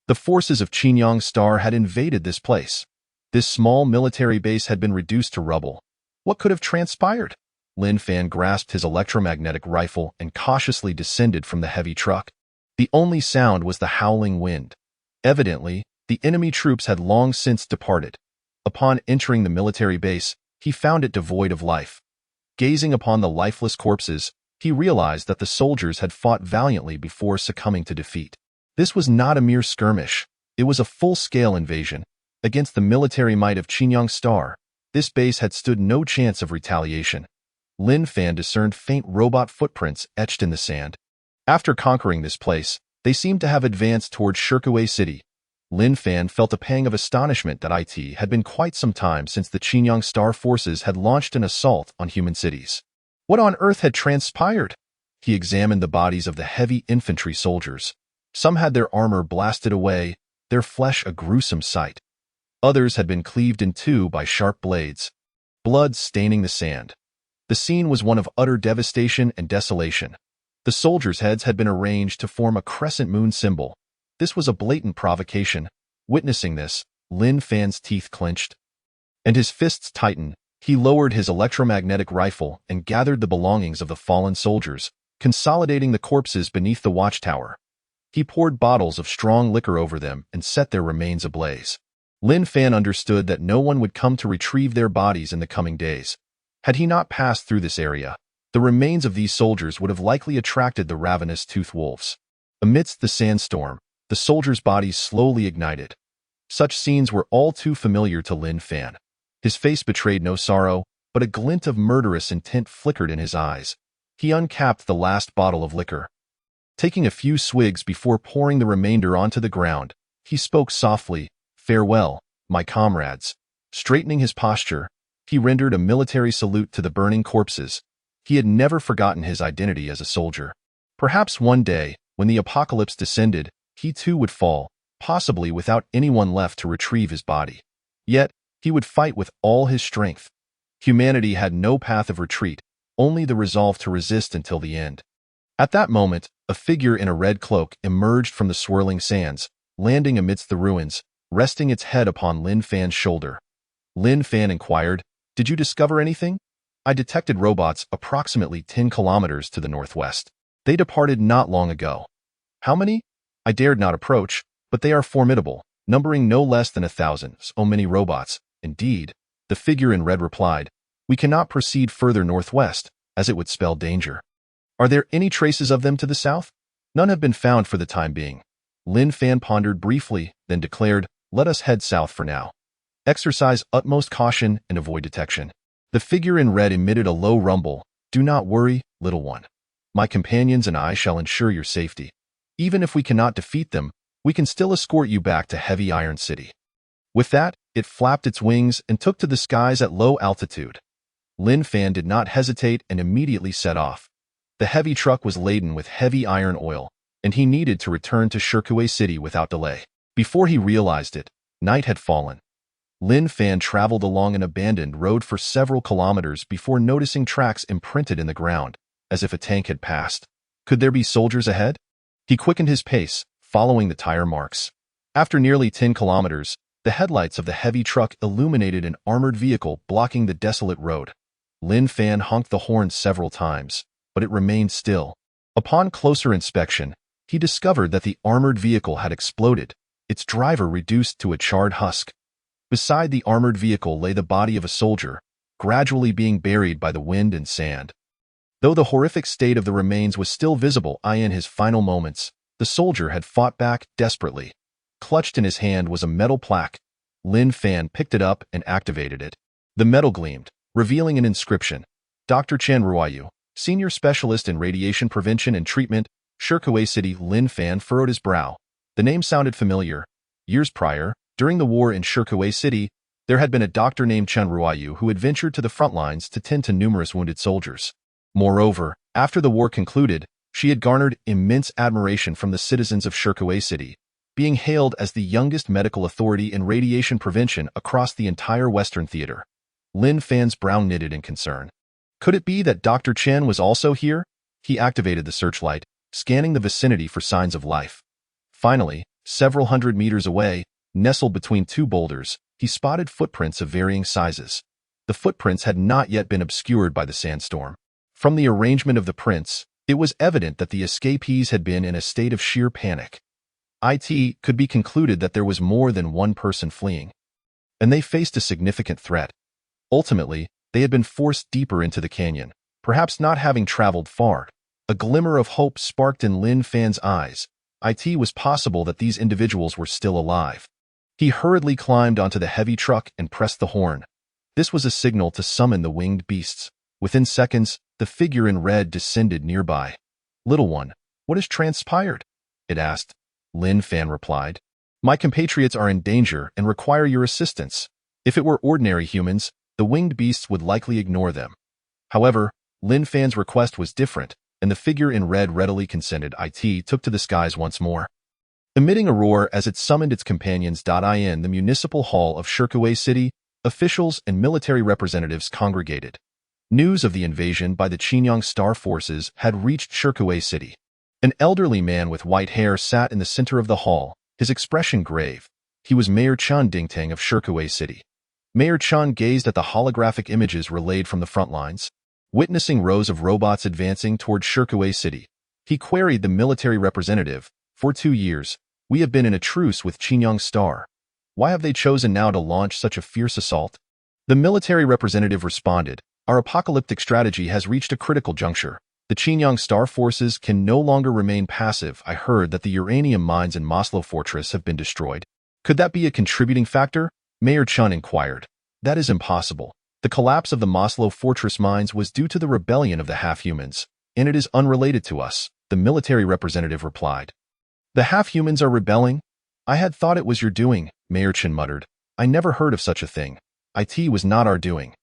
The forces of Qinyang Star had invaded this place. This small military base had been reduced to rubble. What could have transpired? Lin Fan grasped his electromagnetic rifle and cautiously descended from the heavy truck. The only sound was the howling wind. Evidently, the enemy troops had long since departed. Upon entering the military base, he found it devoid of life. Gazing upon the lifeless corpses, he realized that the soldiers had fought valiantly before succumbing to defeat. This was not a mere skirmish. It was a full-scale invasion. Against the military might of Qinyang Star, this base had stood no chance of retaliation. Lin Fan discerned faint robot footprints etched in the sand. After conquering this place, they seemed to have advanced toward Shirkuei City. Lin Fan felt a pang of astonishment that it had been quite some time since the Qinyang Star forces had launched an assault on human cities. What on earth had transpired? He examined the bodies of the heavy infantry soldiers. Some had their armor blasted away, their flesh a gruesome sight. Others had been cleaved in two by sharp blades, blood staining the sand. The scene was one of utter devastation and desolation. The soldiers' heads had been arranged to form a crescent moon symbol. This was a blatant provocation. Witnessing this, Lin Fan's teeth clenched, and his fists tightened. He lowered his electromagnetic rifle and gathered the belongings of the fallen soldiers, consolidating the corpses beneath the watchtower. He poured bottles of strong liquor over them and set their remains ablaze. Lin Fan understood that no one would come to retrieve their bodies in the coming days. Had he not passed through this area, the remains of these soldiers would have likely attracted the ravenous toothed wolves. Amidst the sandstorm, the soldiers' bodies slowly ignited. Such scenes were all too familiar to Lin Fan. His face betrayed no sorrow, but a glint of murderous intent flickered in his eyes. He uncapped the last bottle of liquor. Taking a few swigs before pouring the remainder onto the ground, he spoke softly, "Farewell, my comrades." Straightening his posture, he rendered a military salute to the burning corpses. He had never forgotten his identity as a soldier. Perhaps one day, when the apocalypse descended, he too would fall, possibly without anyone left to retrieve his body. Yet, He would fight with all his strength. Humanity had no path of retreat, only the resolve to resist until the end. At that moment, a figure in a red cloak emerged from the swirling sands, landing amidst the ruins, resting its head upon Lin Fan's shoulder. Lin Fan inquired, "Did you discover anything?" "I detected robots approximately 10 kilometers to the northwest. They departed not long ago." "How many?" "I dared not approach, but they are formidable, numbering no less than 1,000. So many robots, indeed." The figure in red replied, "We cannot proceed further northwest, as it would spell danger." "Are there any traces of them to the south?" "None have been found for the time being." Lin Fan pondered briefly, then declared, "Let us head south for now. Exercise utmost caution and avoid detection." The figure in red emitted a low rumble. "Do not worry, little one. My companions and I shall ensure your safety. Even if we cannot defeat them, we can still escort you back to Heavy Iron City." With that, it flapped its wings and took to the skies at low altitude. Lin Fan did not hesitate and immediately set off. The heavy truck was laden with heavy iron oil, and he needed to return to Shirkuei City without delay. Before he realized it, night had fallen. Lin Fan traveled along an abandoned road for several kilometers before noticing tracks imprinted in the ground, as if a tank had passed. Could there be soldiers ahead? He quickened his pace, following the tire marks. After nearly 10 kilometers, the headlights of the heavy truck illuminated an armored vehicle blocking the desolate road. Lin Fan honked the horn several times, but it remained still. Upon closer inspection, he discovered that the armored vehicle had exploded, its driver reduced to a charred husk. Beside the armored vehicle lay the body of a soldier, gradually being buried by the wind and sand. Though the horrific state of the remains was still visible in his final moments, the soldier had fought back desperately. Clutched in his hand was a metal plaque. Lin Fan picked it up and activated it. The metal gleamed, revealing an inscription. "Dr. Chen Ruoyu, Senior Specialist in Radiation Prevention and Treatment, Shirkuei City." Lin Fan furrowed his brow. The name sounded familiar. Years prior, during the war in Shirkuei City, there had been a doctor named Chen Ruoyu who had ventured to the front lines to tend to numerous wounded soldiers. Moreover, after the war concluded, she had garnered immense admiration from the citizens of Shirkuei City, being hailed as the youngest medical authority in radiation prevention across the entire Western theater. Lin Fan's brow knitted in concern. Could it be that Dr. Chen was also here? He activated the searchlight, scanning the vicinity for signs of life. Finally, several hundred meters away, nestled between two boulders, he spotted footprints of varying sizes. The footprints had not yet been obscured by the sandstorm. From the arrangement of the prints, it was evident that the escapees had been in a state of sheer panic. It could be concluded that there was more than one person fleeing, and they faced a significant threat. Ultimately, they had been forced deeper into the canyon, perhaps not having traveled far. A glimmer of hope sparked in Lin Fan's eyes. It was possible that these individuals were still alive. He hurriedly climbed onto the heavy truck and pressed the horn. This was a signal to summon the winged beasts. Within seconds, the figure in red descended nearby. "Little one, what has transpired?" it asked. Lin Fan replied, "My compatriots are in danger and require your assistance. If it were ordinary humans, the winged beasts would likely ignore them." However, Lin Fan's request was different, and the figure in red readily consented. It took to the skies once more, emitting a roar as it summoned its companions. In the municipal hall of Shirkuei City, officials and military representatives congregated. News of the invasion by the Qingyang Star Forces had reached Shirkuei City. An elderly man with white hair sat in the center of the hall, his expression grave. He was Mayor Chun Dingtang of Shirkuei City. Mayor Chun gazed at the holographic images relayed from the front lines. Witnessing rows of robots advancing toward Shirkuei City, he queried the military representative, "For 2 years, we have been in a truce with Qingyang Star. Why have they chosen now to launch such a fierce assault?" The military representative responded, "Our apocalyptic strategy has reached a critical juncture. The Qingyang Star Forces can no longer remain passive. I heard that the uranium mines in Maslow Fortress have been destroyed. Could that be a contributing factor?" Mayor Chun inquired. "That is impossible. The collapse of the Maslow Fortress mines was due to the rebellion of the half-humans, and it is unrelated to us," the military representative replied. "The half-humans are rebelling? I had thought it was your doing," Mayor Chun muttered. "I never heard of such a thing. It was not our doing.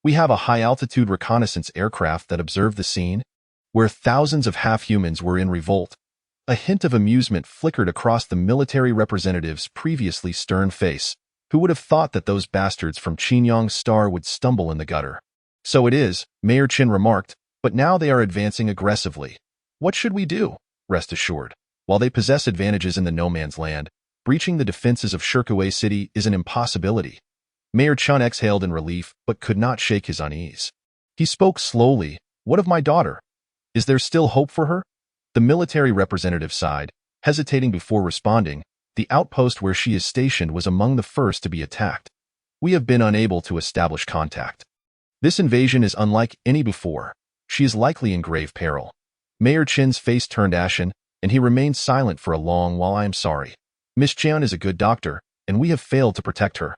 We have a high-altitude reconnaissance aircraft that observed the scene, where thousands of half-humans were in revolt." A hint of amusement flickered across the military representative's previously stern face. Who would have thought that those bastards from Qinyang's star would stumble in the gutter? So it is, Mayor Qin remarked, but now they are advancing aggressively. What should we do? Rest assured, while they possess advantages in the no-man's land, breaching the defenses of Shirkuei City is an impossibility. Mayor Chun exhaled in relief but could not shake his unease. He spoke slowly. What of my daughter? Is there still hope for her? The military representative sighed, hesitating before responding. The outpost where she is stationed was among the first to be attacked. We have been unable to establish contact. This invasion is unlike any before. She is likely in grave peril. Mayor Qin's face turned ashen, and he remained silent for a long while. I am sorry. Miss Jian is a good doctor, and we have failed to protect her.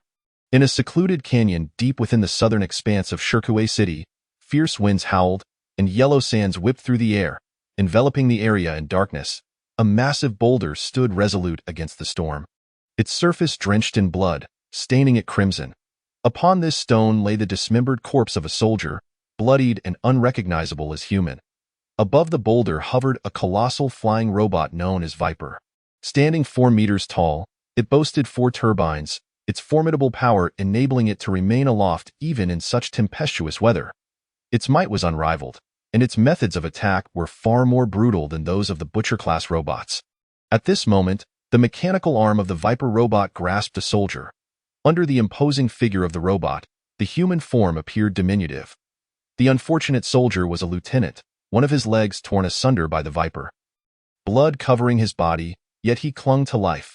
In a secluded canyon deep within the southern expanse of Shirkuei City, fierce winds howled, and yellow sands whipped through the air, enveloping the area in darkness. A massive boulder stood resolute against the storm, its surface drenched in blood, staining it crimson. Upon this stone lay the dismembered corpse of a soldier, bloodied and unrecognizable as human. Above the boulder hovered a colossal flying robot known as Viper. Standing 4 meters tall, it boasted 4 turbines, its formidable power enabling it to remain aloft even in such tempestuous weather. Its might was unrivaled, and its methods of attack were far more brutal than those of the Butcher-class robots. At this moment, the mechanical arm of the Viper robot grasped a soldier. Under the imposing figure of the robot, the human form appeared diminutive. The unfortunate soldier was a lieutenant, one of his legs torn asunder by the Viper. Blood covering his body, yet he clung to life.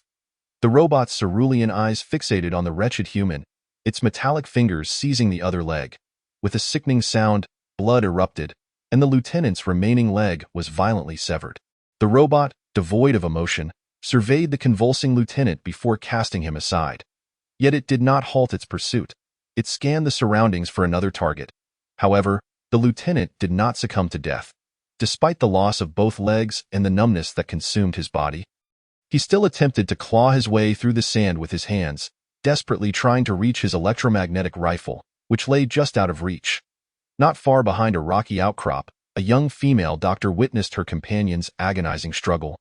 The robot's cerulean eyes fixated on the wretched human, its metallic fingers seizing the other leg. With a sickening sound, blood erupted, and the lieutenant's remaining leg was violently severed. The robot, devoid of emotion, surveyed the convulsing lieutenant before casting him aside. Yet it did not halt its pursuit. It scanned the surroundings for another target. However, the lieutenant did not succumb to death. Despite the loss of both legs and the numbness that consumed his body, he still attempted to claw his way through the sand with his hands, desperately trying to reach his electromagnetic rifle, which lay just out of reach. Not far behind a rocky outcrop, a young female doctor witnessed her companion's agonizing struggle.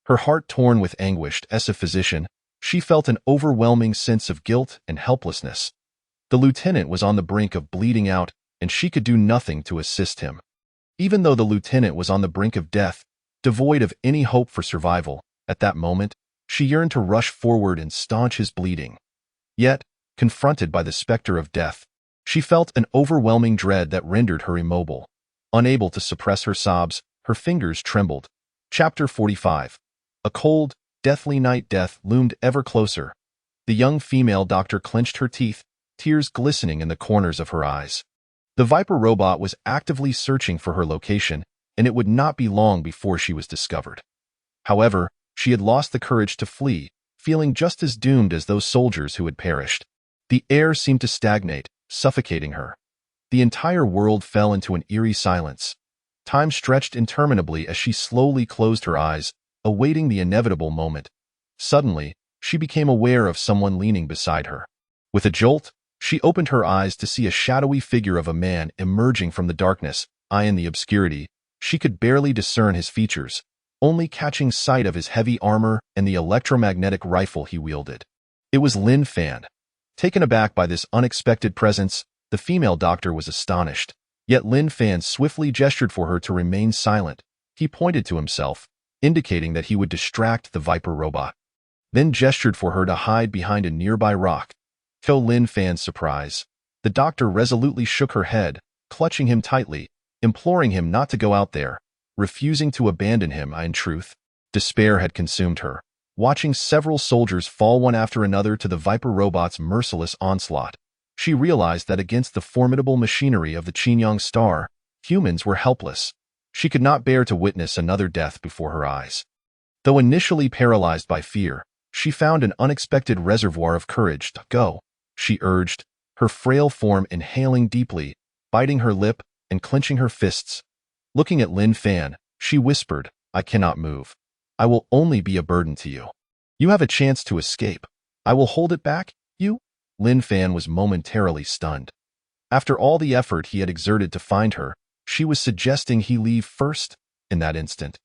Her heart torn with anguish, as a physician, she felt an overwhelming sense of guilt and helplessness. The lieutenant was on the brink of bleeding out, and she could do nothing to assist him. Even though the lieutenant was on the brink of death, devoid of any hope for survival, at that moment, she yearned to rush forward and staunch his bleeding. Yet, confronted by the specter of death, she felt an overwhelming dread that rendered her immobile. Unable to suppress her sobs, her fingers trembled. Chapter 45. A cold, deathly night. Death loomed ever closer. The young female doctor clenched her teeth, tears glistening in the corners of her eyes. The Viper robot was actively searching for her location, and it would not be long before she was discovered. However, she had lost the courage to flee, feeling just as doomed as those soldiers who had perished. The air seemed to stagnate, suffocating her. The entire world fell into an eerie silence. Time stretched interminably as she slowly closed her eyes, awaiting the inevitable moment. Suddenly, she became aware of someone leaning beside her. With a jolt, she opened her eyes to see a shadowy figure of a man emerging from the darkness. In the obscurity, she could barely discern his features, only catching sight of his heavy armor and the electromagnetic rifle he wielded. It was Lin Fan. Taken aback by this unexpected presence, the female doctor was astonished. Yet Lin Fan swiftly gestured for her to remain silent. He pointed to himself, indicating that he would distract the Viper robot, then gestured for her to hide behind a nearby rock. To Lin Fan's surprise, the doctor resolutely shook her head, clutching him tightly, imploring him not to go out there, refusing to abandon him. In truth, despair had consumed her, watching several soldiers fall one after another to the Viper robot's merciless onslaught. She realized that against the formidable machinery of the Qinyang star, humans were helpless. She could not bear to witness another death before her eyes. Though initially paralyzed by fear, she found an unexpected reservoir of courage. Go, she urged, her frail form inhaling deeply, biting her lip and clenching her fists. Looking at Lin Fan, she whispered, I cannot move. I will only be a burden to you. You have a chance to escape. I will hold it back, you? Lin Fan was momentarily stunned. After all the effort he had exerted to find her, she was suggesting he leave first. In that instant,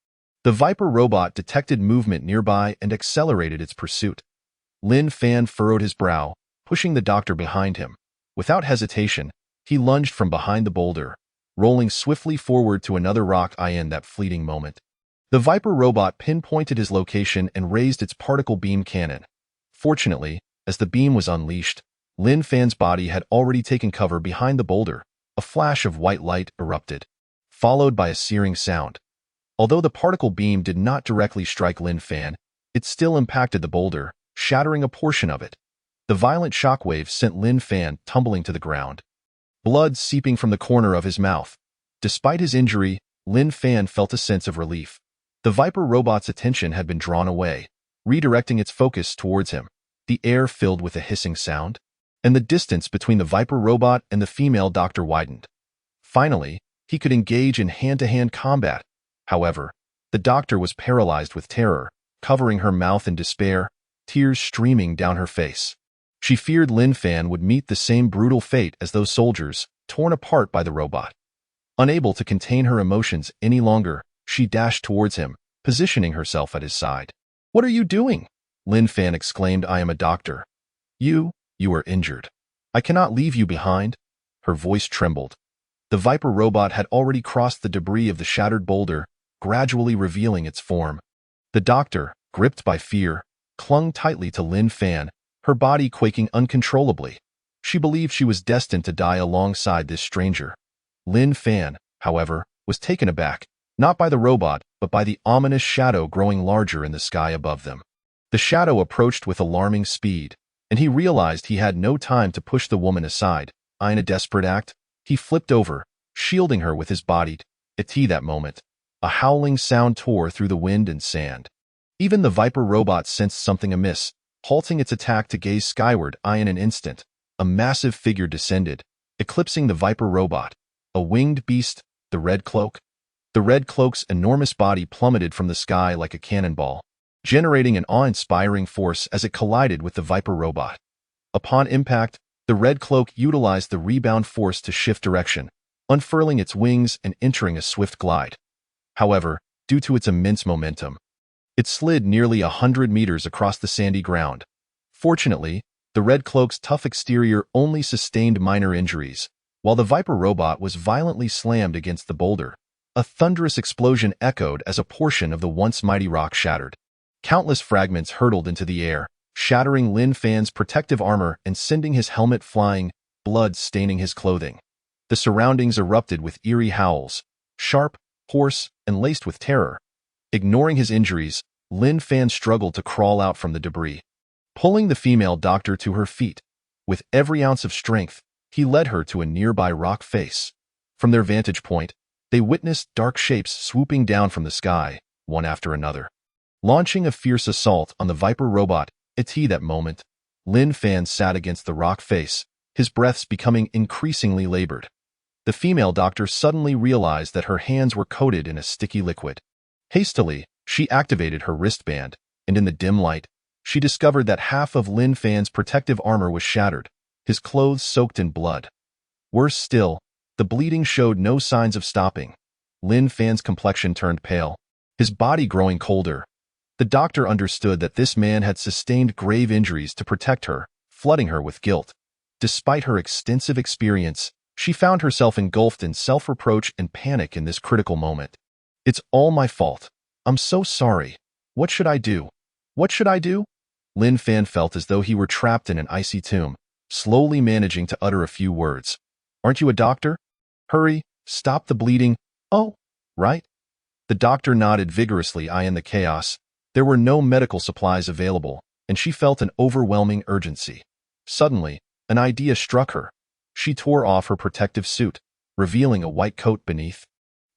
the Viper robot detected movement nearby and accelerated its pursuit. Lin Fan furrowed his brow, pushing the doctor behind him. Without hesitation, he lunged from behind the boulder, rolling swiftly forward to another rock in that fleeting moment. The Viper robot pinpointed his location and raised its particle beam cannon. Fortunately, as the beam was unleashed, Lin Fan's body had already taken cover behind the boulder. A flash of white light erupted, followed by a searing sound. Although the particle beam did not directly strike Lin Fan, it still impacted the boulder, shattering a portion of it. The violent shockwave sent Lin Fan tumbling to the ground, blood seeping from the corner of his mouth. Despite his injury, Lin Fan felt a sense of relief. The Viper robot's attention had been drawn away, redirecting its focus towards him. The air filled with a hissing sound, and the distance between the Viper robot and the female doctor widened. Finally, he could engage in hand-to-hand combat. However, the doctor was paralyzed with terror, covering her mouth in despair, tears streaming down her face. She feared Lin Fan would meet the same brutal fate as those soldiers, torn apart by the robot. Unable to contain her emotions any longer, she dashed towards him, positioning herself at his side. "What are you doing?" Lin Fan exclaimed. "I am a doctor. You are injured. I cannot leave you behind." Her voice trembled. The Viper robot had already crossed the debris of the shattered boulder, gradually revealing its form. The doctor, gripped by fear, clung tightly to Lin Fan, her body quaking uncontrollably. She believed she was destined to die alongside this stranger. Lin Fan, however, was taken aback, not by the robot, but by the ominous shadow growing larger in the sky above them. The shadow approached with alarming speed, and he realized he had no time to push the woman aside. In a desperate act, he flipped over, shielding her with his body. At that moment, a howling sound tore through the wind and sand. Even the Viper robot sensed something amiss, halting its attack to gaze skyward. In an instant, a massive figure descended, eclipsing the Viper robot. A winged beast, the Red Cloak. The Red Cloak's enormous body plummeted from the sky like a cannonball, generating an awe-inspiring force as it collided with the Viper robot. Upon impact, the Red Cloak utilized the rebound force to shift direction, unfurling its wings and entering a swift glide. However, due to its immense momentum, it slid nearly 100 meters across the sandy ground. Fortunately, the Red Cloak's tough exterior only sustained minor injuries, while the Viper robot was violently slammed against the boulder. A thunderous explosion echoed as a portion of the once mighty rock shattered. Countless fragments hurtled into the air, shattering Lin Fan's protective armor and sending his helmet flying, blood staining his clothing. The surroundings erupted with eerie howls, sharp, hoarse, and laced with terror. Ignoring his injuries, Lin Fan struggled to crawl out from the debris, pulling the female doctor to her feet. With every ounce of strength, he led her to a nearby rock face. From their vantage point, they witnessed dark shapes swooping down from the sky, one after another, launching a fierce assault on the Viper robot. At that moment, Lin Fan sat against the rock face, his breaths becoming increasingly labored. The female doctor suddenly realized that her hands were coated in a sticky liquid. Hastily, she activated her wristband, and in the dim light, she discovered that half of Lin Fan's protective armor was shattered, his clothes soaked in blood. Worse still, the bleeding showed no signs of stopping. Lin Fan's complexion turned pale, his body growing colder. The doctor understood that this man had sustained grave injuries to protect her, flooding her with guilt. Despite her extensive experience, she found herself engulfed in self-reproach and panic in this critical moment. "It's all my fault. I'm so sorry. What should I do? What should I do?" Lin Fan felt as though he were trapped in an icy tomb, slowly managing to utter a few words. "Aren't you a doctor? Hurry, stop the bleeding." "Oh, right." The doctor nodded vigorously. In the chaos, there were no medical supplies available, and she felt an overwhelming urgency. Suddenly, an idea struck her. She tore off her protective suit, revealing a white coat beneath.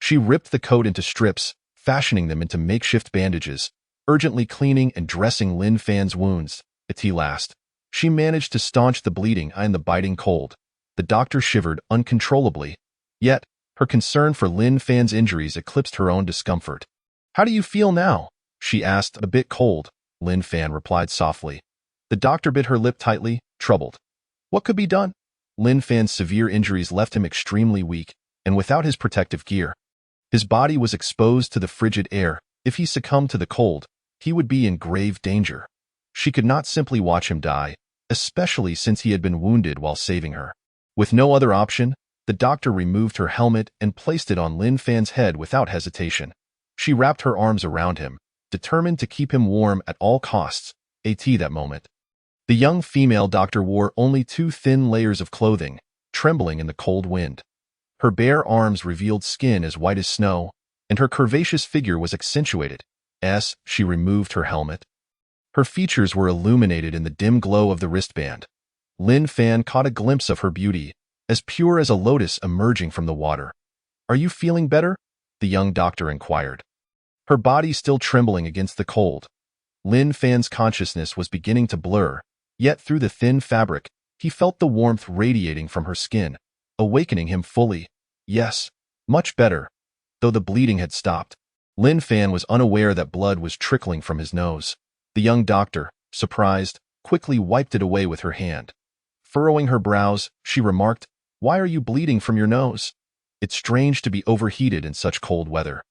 She ripped the coat into strips, fashioning them into makeshift bandages, urgently cleaning and dressing Lin Fan's wounds. At last, she managed to staunch the bleeding and the biting cold. The doctor shivered uncontrollably, yet her concern for Lin Fan's injuries eclipsed her own discomfort. "How do you feel now?" she asked. "A bit cold," Lin Fan replied softly. The doctor bit her lip tightly, troubled. What could be done? Lin Fan's severe injuries left him extremely weak, and without his protective gear, his body was exposed to the frigid air. If he succumbed to the cold, he would be in grave danger. She could not simply watch him die. especially since he had been wounded while saving her. With no other option, the doctor removed her helmet and placed it on Lin Fan's head without hesitation. She wrapped her arms around him, determined to keep him warm at all costs. That moment. The young female doctor wore only 2 thin layers of clothing, trembling in the cold wind. Her bare arms revealed skin as white as snow, and her curvaceous figure was accentuated as she removed her helmet. Her features were illuminated in the dim glow of the wristband. Lin Fan caught a glimpse of her beauty, as pure as a lotus emerging from the water. "Are you feeling better?" the young doctor inquired. Her body still trembling against the cold. Lin Fan's consciousness was beginning to blur, yet through the thin fabric, he felt the warmth radiating from her skin, awakening him fully. Yes, much better. Though the bleeding had stopped, Lin Fan was unaware that blood was trickling from his nose. The young doctor, surprised, quickly wiped it away with her hand. Furrowing her brows, she remarked, "Why are you bleeding from your nose? It's strange to be overheated in such cold weather."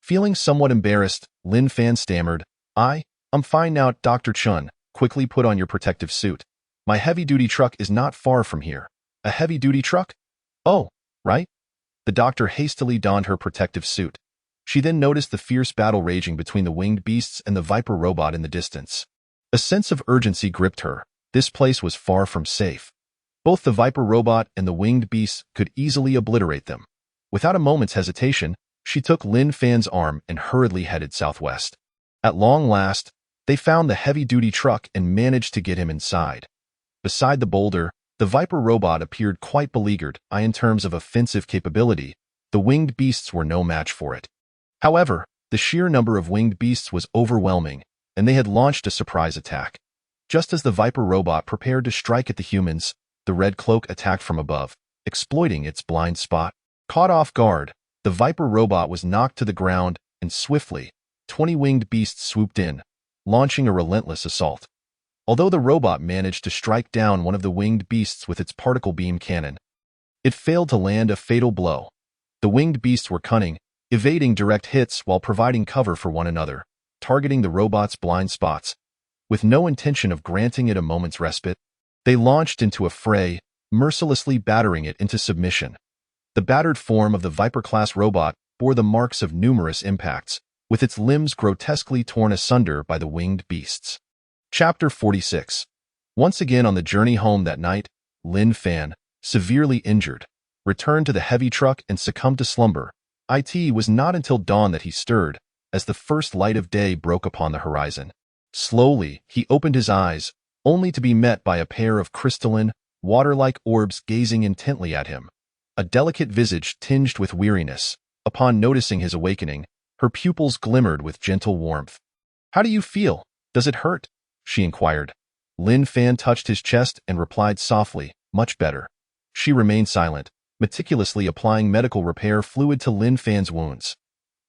Feeling somewhat embarrassed, Lin Fan stammered, I'm fine now, Dr. Chun. Quickly put on your protective suit. My heavy-duty truck is not far from here." "A heavy-duty truck? Oh, right." The doctor hastily donned her protective suit. She then noticed the fierce battle raging between the winged beasts and the Viper robot in the distance. A sense of urgency gripped her. This place was far from safe. Both the Viper robot and the winged beasts could easily obliterate them. Without a moment's hesitation, she took Lin Fan's arm and hurriedly headed southwest. At long last, they found the heavy-duty truck and managed to get him inside. Beside the boulder, the Viper robot appeared quite beleaguered. In terms of offensive capability, the winged beasts were no match for it. However, the sheer number of winged beasts was overwhelming, and they had launched a surprise attack. Just as the Viper robot prepared to strike at the humans, the Red Cloak attacked from above, exploiting its blind spot. Caught off guard, the Viper robot was knocked to the ground, and swiftly, 20 winged beasts swooped in, launching a relentless assault. Although the robot managed to strike down one of the winged beasts with its particle beam cannon, it failed to land a fatal blow. The winged beasts were cunning, evading direct hits while providing cover for one another, targeting the robot's blind spots. With no intention of granting it a moment's respite, they launched into a fray, mercilessly battering it into submission. The battered form of the Viper-class robot bore the marks of numerous impacts, with its limbs grotesquely torn asunder by the winged beasts. Chapter 46. Once again on the journey home that night, Lin Fan, severely injured, returned to the heavy truck and succumbed to slumber. It was not until dawn that he stirred, as the first light of day broke upon the horizon. Slowly, he opened his eyes, only to be met by a pair of crystalline, water-like orbs gazing intently at him. A delicate visage tinged with weariness. Upon noticing his awakening, her pupils glimmered with gentle warmth. "How do you feel? Does it hurt?" she inquired. Lin Fan touched his chest and replied softly, "Much better." She remained silent, meticulously applying medical repair fluid to Lin Fan's wounds.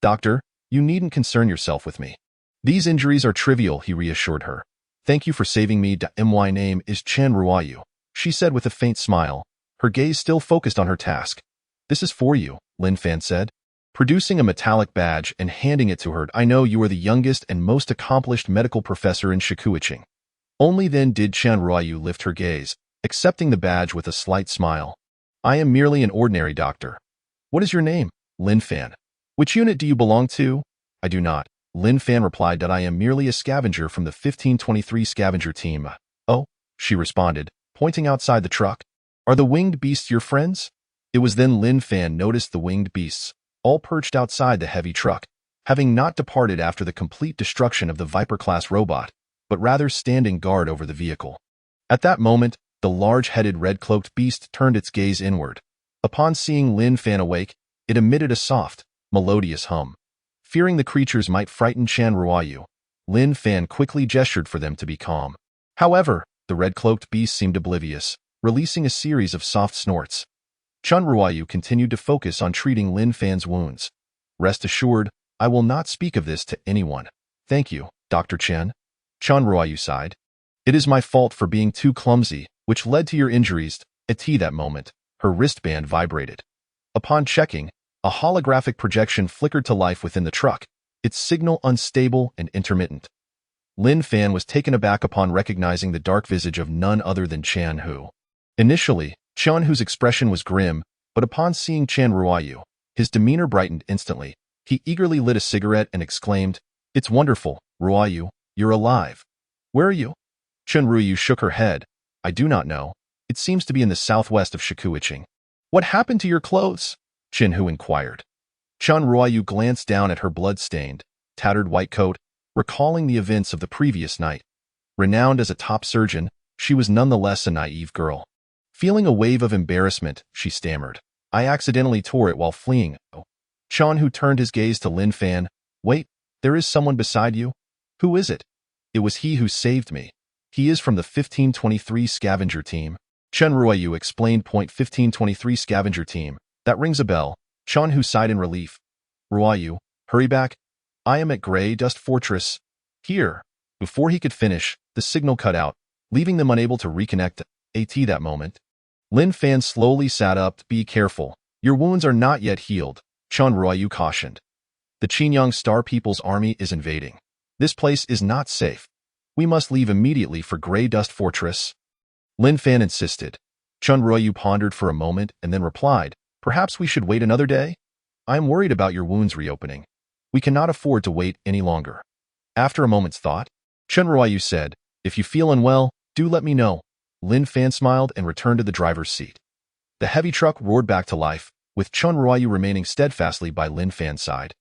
"Doctor, you needn't concern yourself with me. These injuries are trivial," he reassured her. "Thank you for saving me. My name is Chen Ruoyu," she said with a faint smile, her gaze still focused on her task. "This is for you," Lin Fan said, producing a metallic badge and handing it to her. "I know you are the youngest and most accomplished medical professor in Shikuiching." Only then did Chen Ruoyu lift her gaze, accepting the badge with a slight smile. "I am merely an ordinary doctor." "What is your name?" "Lin Fan." "Which unit do you belong to?" "I do not." Lin Fan replied that I am merely a scavenger from the 1523 scavenger team. "Oh," she responded, pointing outside the truck. "Are the winged beasts your friends?" It was then Lin Fan noticed the winged beasts, all perched outside the heavy truck, having not departed after the complete destruction of the Viper-class robot, but rather standing guard over the vehicle. At that moment, the large-headed red-cloaked beast turned its gaze inward. Upon seeing Lin Fan awake, it emitted a soft, melodious hum. Fearing the creatures might frighten Chen Ruoyu, Lin Fan quickly gestured for them to be calm. However, the red-cloaked beast seemed oblivious, releasing a series of soft snorts. Chen Ruoyu continued to focus on treating Lin Fan's wounds. "Rest assured, I will not speak of this to anyone." "Thank you, Dr. Chen." Chen Ruoyu sighed. "It is my fault for being too clumsy, which led to your injuries." At that moment, her wristband vibrated. Upon checking, a holographic projection flickered to life within the truck, its signal unstable and intermittent. Lin Fan was taken aback upon recognizing the dark visage of none other than Chan Hu. Initially, Chan Hu's expression was grim, but upon seeing Chan Ruoyu, his demeanor brightened instantly. He eagerly lit a cigarette and exclaimed, "It's wonderful, Ruoyu, you're alive. Where are you?" Chan Ruoyu shook her head. "I do not know. It seems to be in the southwest of Shikuiching." "What happened to your clothes?" Chan Hu inquired. Chan Ruoyu glanced down at her blood-stained, tattered white coat, recalling the events of the previous night. Renowned as a top surgeon, she was nonetheless a naive girl. Feeling a wave of embarrassment, she stammered, "I accidentally tore it while fleeing." Chan Hu turned his gaze to Lin Fan. "Wait, there is someone beside you? Who is it?" "It was he who saved me. He is from the 1523 scavenger team." Chan Ruoyu explained. "1523 scavenger team. That rings a bell." Chan Hu sighed in relief. "Ruoyu, hurry back. I am at Grey Dust Fortress. Here." Before he could finish, the signal cut out, leaving them unable to reconnect at that moment. Lin Fan slowly sat up. "Be careful. Your wounds are not yet healed," Chan Ruoyu cautioned. "The Qinyang Star People's army is invading. This place is not safe. We must leave immediately for Grey Dust Fortress." Lin Fan insisted. Chan Ruoyu pondered for a moment and then replied, "Perhaps we should wait another day? I am worried about your wounds reopening. We cannot afford to wait any longer." After a moment's thought, Chan Ruoyu said, "If you feel unwell, do let me know." Lin Fan smiled and returned to the driver's seat. The heavy truck roared back to life, with Chan Ruoyu remaining steadfastly by Lin Fan's side,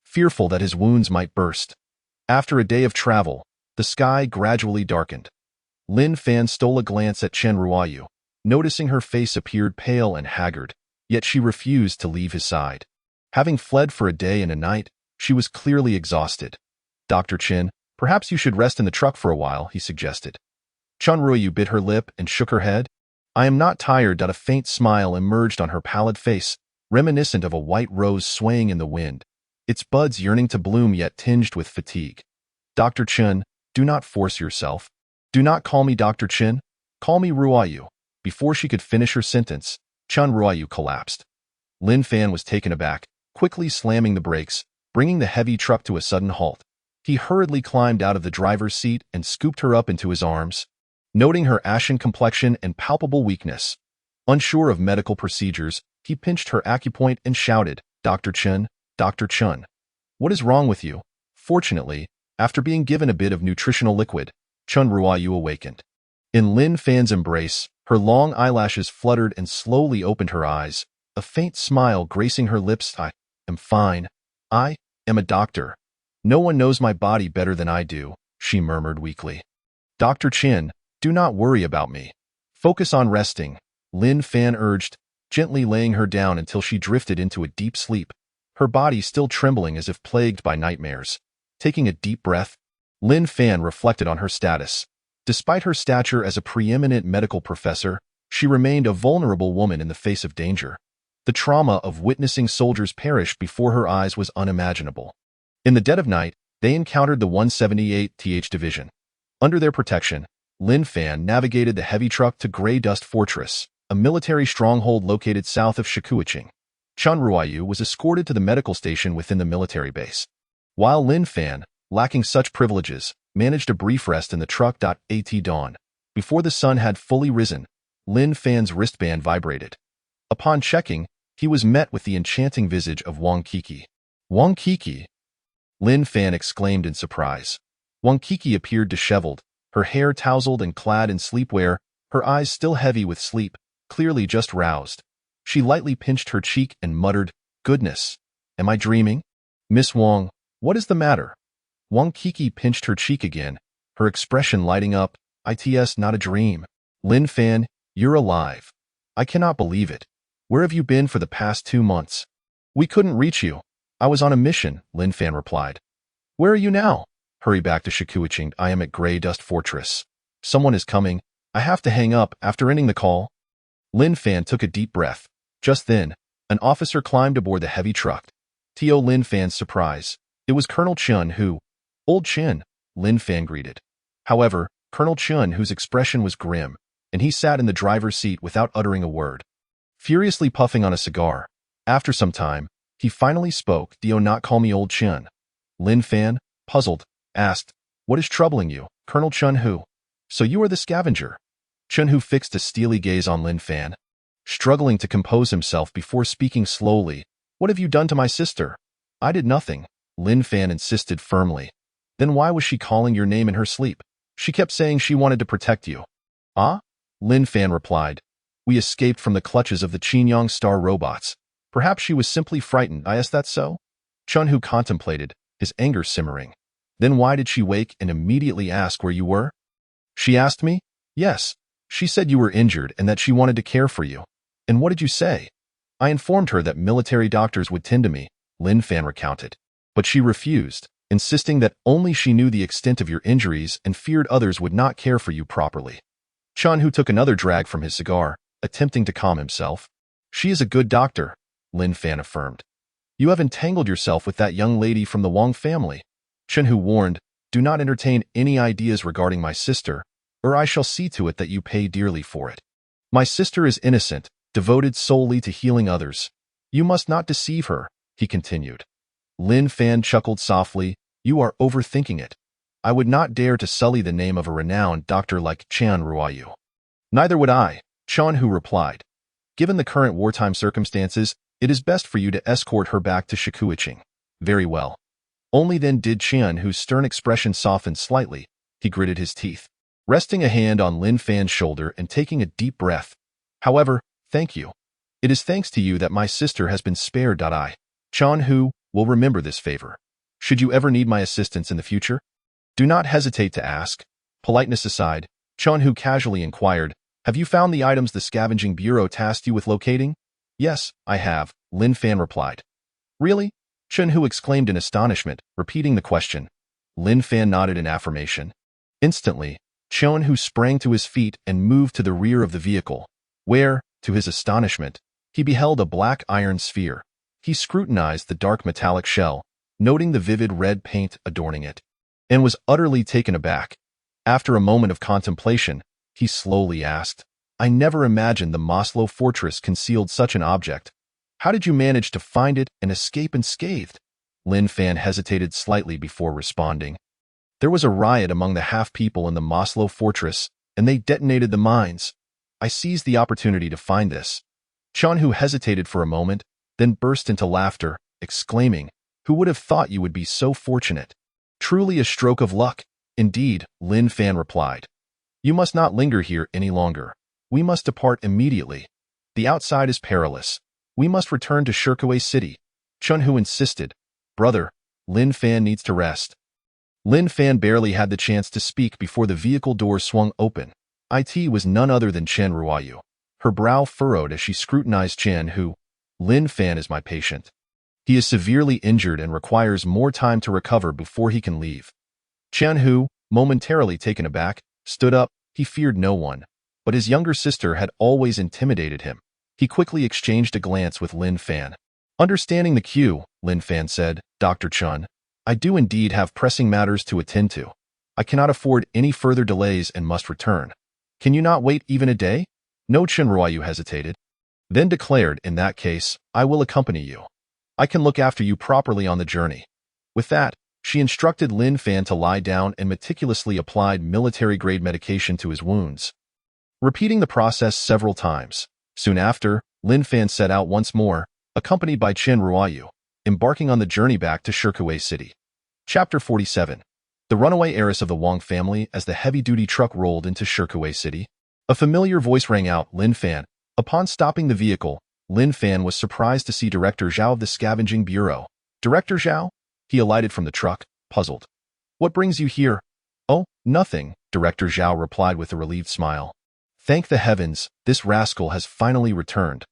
fearful that his wounds might burst. After a day of travel, the sky gradually darkened. Lin Fan stole a glance at Chan Ruoyu, noticing her face appeared pale and haggard, yet she refused to leave his side. Having fled for a day and a night, she was clearly exhausted. "Dr. Chin, perhaps you should rest in the truck for a while," he suggested. Chan Ruoyu bit her lip and shook her head. "I am not tired." A faint smile emerged on her pallid face, reminiscent of a white rose swaying in the wind, its buds yearning to bloom yet tinged with fatigue. "Dr. Chen, do not force yourself. Do not call me Dr. Chen. Call me Ruoyu." Before she could finish her sentence, Chan Ruoyu collapsed. Lin Fan was taken aback, quickly slamming the brakes, bringing the heavy truck to a sudden halt. He hurriedly climbed out of the driver's seat and scooped her up into his arms. Noting her ashen complexion and palpable weakness, unsure of medical procedures, he pinched her acupoint and shouted, "Dr. Chen, Dr. Chen, what is wrong with you?" Fortunately, after being given a bit of nutritional liquid, Chan Ruoyu awakened. In Lin Fan's embrace, her long eyelashes fluttered and slowly opened her eyes, a faint smile gracing her lips. "I am fine. I am a doctor. No one knows my body better than I do," she murmured weakly. "Dr. Chen, do not worry about me. Focus on resting," Lin Fan urged, gently laying her down until she drifted into a deep sleep, her body still trembling as if plagued by nightmares. Taking a deep breath, Lin Fan reflected on her status. Despite her stature as a preeminent medical professor, she remained a vulnerable woman in the face of danger. The trauma of witnessing soldiers perish before her eyes was unimaginable. In the dead of night, they encountered the 178th Division. Under their protection, Lin Fan navigated the heavy truck to Grey Dust Fortress, a military stronghold located south of Shikuiching. Chan Ruoyu was escorted to the medical station within the military base, while Lin Fan, lacking such privileges, managed a brief rest in the truck. At dawn, before the sun had fully risen, Lin Fan's wristband vibrated. Upon checking, he was met with the enchanting visage of Wang Kiki. "Wang Kiki?" Lin Fan exclaimed in surprise. Wang Kiki appeared disheveled, her hair tousled and clad in sleepwear, her eyes still heavy with sleep, clearly just roused. She lightly pinched her cheek and muttered, "Goodness, am I dreaming? Miss Wang, what is the matter?" Wang Kiki pinched her cheek again, her expression lighting up. "It's not a dream. Lin Fan, you're alive. I cannot believe it. Where have you been for the past 2 months?" "We couldn't reach you. I was on a mission," Lin Fan replied. "Where are you now?" "Hurry back to Shikuiching. I am at Grey Dust Fortress. Someone is coming. I have to hang up." After ending the call, Lin Fan took a deep breath. Just then, an officer climbed aboard the heavy truck. To Lin Fan's surprise, it was Colonel Chun who, "Old Chin," Lin Fan greeted. However, Colonel Chun, whose expression was grim, and he sat in the driver's seat without uttering a word, furiously puffing on a cigar. After some time, he finally spoke. "Do you not call me Old Chin?" Lin Fan, puzzled, asked. What is troubling you, Colonel Chun-Hu? So you are the scavenger? Chun-Hu fixed a steely gaze on Lin Fan, struggling to compose himself before speaking slowly. What have you done to my sister? I did nothing, Lin Fan insisted firmly. Then why was she calling your name in her sleep? She kept saying she wanted to protect you. Ah? Lin Fan replied. We escaped from the clutches of the Qinyang Star robots. Perhaps she was simply frightened. Is that so? Chun-Hu contemplated, his anger simmering. Then why did she wake and immediately ask where you were? She asked me? Yes. She said you were injured and that she wanted to care for you. And what did you say? I informed her that military doctors would tend to me, Lin Fan recounted. But she refused, insisting that only she knew the extent of your injuries and feared others would not care for you properly. Chun-Hu took another drag from his cigar, attempting to calm himself. She is a good doctor, Lin Fan affirmed. You have entangled yourself with that young lady from the Wang family. Chun-Hu warned, do not entertain any ideas regarding my sister, or I shall see to it that you pay dearly for it. My sister is innocent, devoted solely to healing others. You must not deceive her, he continued. Lin Fan chuckled softly. You are overthinking it. I would not dare to sully the name of a renowned doctor like Chan Ruoyu. Neither would I, Chun-Hu replied. Given the current wartime circumstances, it is best for you to escort her back to Shikuiching. Very well. Only then did Chun-Hu's stern expression soften slightly. He gritted his teeth, resting a hand on Lin Fan's shoulder and taking a deep breath. However, thank you. It is thanks to you that my sister has been spared. I, Chun-Hu, will remember this favor. Should you ever need my assistance in the future, do not hesitate to ask. Politeness aside, Chun-Hu casually inquired, have you found the items the scavenging bureau tasked you with locating? Yes, I have, Lin Fan replied. Really? Chun-Hu exclaimed in astonishment, repeating the question. Lin Fan nodded in affirmation. Instantly, Chun-Hu sprang to his feet and moved to the rear of the vehicle, where, to his astonishment, he beheld a black iron sphere. He scrutinized the dark metallic shell, noting the vivid red paint adorning it, and was utterly taken aback. After a moment of contemplation, he slowly asked, I never imagined the Maslow fortress concealed such an object. How did you manage to find it and escape unscathed? Lin Fan hesitated slightly before responding. There was a riot among the half-people in the Maslow fortress, and they detonated the mines. I seized the opportunity to find this. Chun-Hu hesitated for a moment, then burst into laughter, exclaiming, Who would have thought you would be so fortunate? Truly a stroke of luck. Indeed, Lin Fan replied. You must not linger here any longer. We must depart immediately. The outside is perilous. We must return to Shirkuei City. Chun-Hu insisted. Brother, Lin Fan needs to rest. Lin Fan barely had the chance to speak before the vehicle door swung open. It was none other than Chen Ruoyu. Her brow furrowed as she scrutinized Chun-Hu. Lin Fan is my patient. He is severely injured and requires more time to recover before he can leave. Chun-Hu, momentarily taken aback, stood up. He feared no one, but his younger sister had always intimidated him. He quickly exchanged a glance with Lin Fan. Understanding the cue, Lin Fan said, Dr. Chun, I do indeed have pressing matters to attend to. I cannot afford any further delays and must return. Can you not wait even a day? No, Chen Ruoyu hesitated. Then declared, in that case, I will accompany you. I can look after you properly on the journey. With that, she instructed Lin Fan to lie down and meticulously applied military-grade medication to his wounds, repeating the process several times. Soon after, Lin Fan set out once more, accompanied by Chen Ruoyu, embarking on the journey back to Shirkuei City. Chapter 47. The runaway heiress of the Wang family. As the heavy-duty truck rolled into Shirkuei City, a familiar voice rang out, Lin Fan. Upon stopping the vehicle, Lin Fan was surprised to see Director Zhao of the Scavenging Bureau. Director Zhao? He alighted from the truck, puzzled. What brings you here? Oh, nothing, Director Zhao replied with a relieved smile. Thank the heavens, this rascal has finally returned.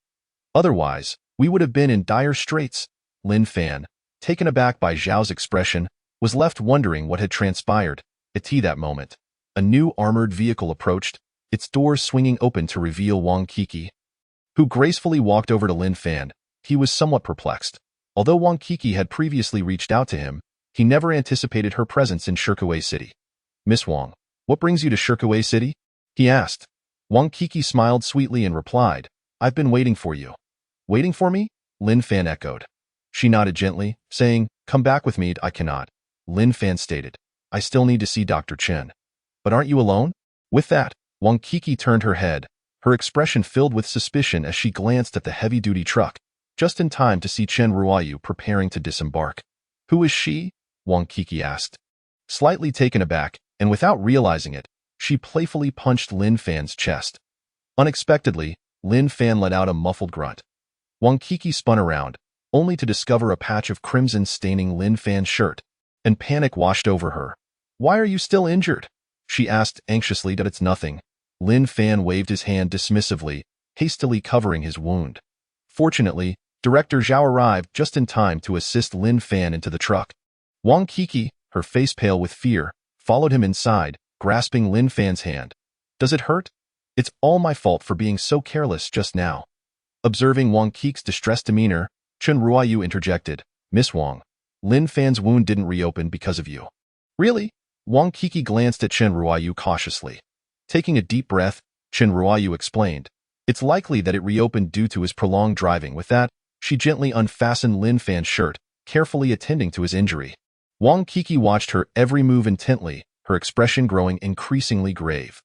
Otherwise, we would have been in dire straits. Lin Fan, taken aback by Zhao's expression, was left wondering what had transpired. At that moment, a new armored vehicle approached, its doors swinging open to reveal Wang Kiki, who gracefully walked over to Lin Fan. He was somewhat perplexed. Although Wang Kiki had previously reached out to him, he never anticipated her presence in Shirkuei City. Miss Wang, what brings you to Shirkuei City? He asked. Wang Kiki smiled sweetly and replied, I've been waiting for you. Waiting for me? Lin Fan echoed. She nodded gently, saying, Come back with me. I cannot. Lin Fan stated, I still need to see Dr. Chen. But aren't you alone? With that, Wang Kiki turned her head, her expression filled with suspicion as she glanced at the heavy-duty truck, just in time to see Chen Ruoyu preparing to disembark. Who is she? Wang Kiki asked. Slightly taken aback, and without realizing it, she playfully punched Lin Fan's chest. Unexpectedly, Lin Fan let out a muffled grunt. Wang Kiki spun around, only to discover a patch of crimson staining Lin Fan's shirt, and panic washed over her. Why are you still injured? She asked anxiously. That it's nothing. Lin Fan waved his hand dismissively, hastily covering his wound. Fortunately, Director Zhao arrived just in time to assist Lin Fan into the truck. Wang Kiki, her face pale with fear, followed him inside, grasping Lin Fan's hand. Does it hurt? It's all my fault for being so careless just now. Observing Wang Kiki's distressed demeanor, Chen Ruoyu interjected, Miss Wang, Lin Fan's wound didn't reopen because of you. Really? Wang Kiki glanced at Chen Ruoyu cautiously. Taking a deep breath, Chen Ruoyu explained, it's likely that it reopened due to his prolonged driving. With that, she gently unfastened Lin Fan's shirt, carefully attending to his injury. Wang Kiki watched her every move intently, her expression growing increasingly grave.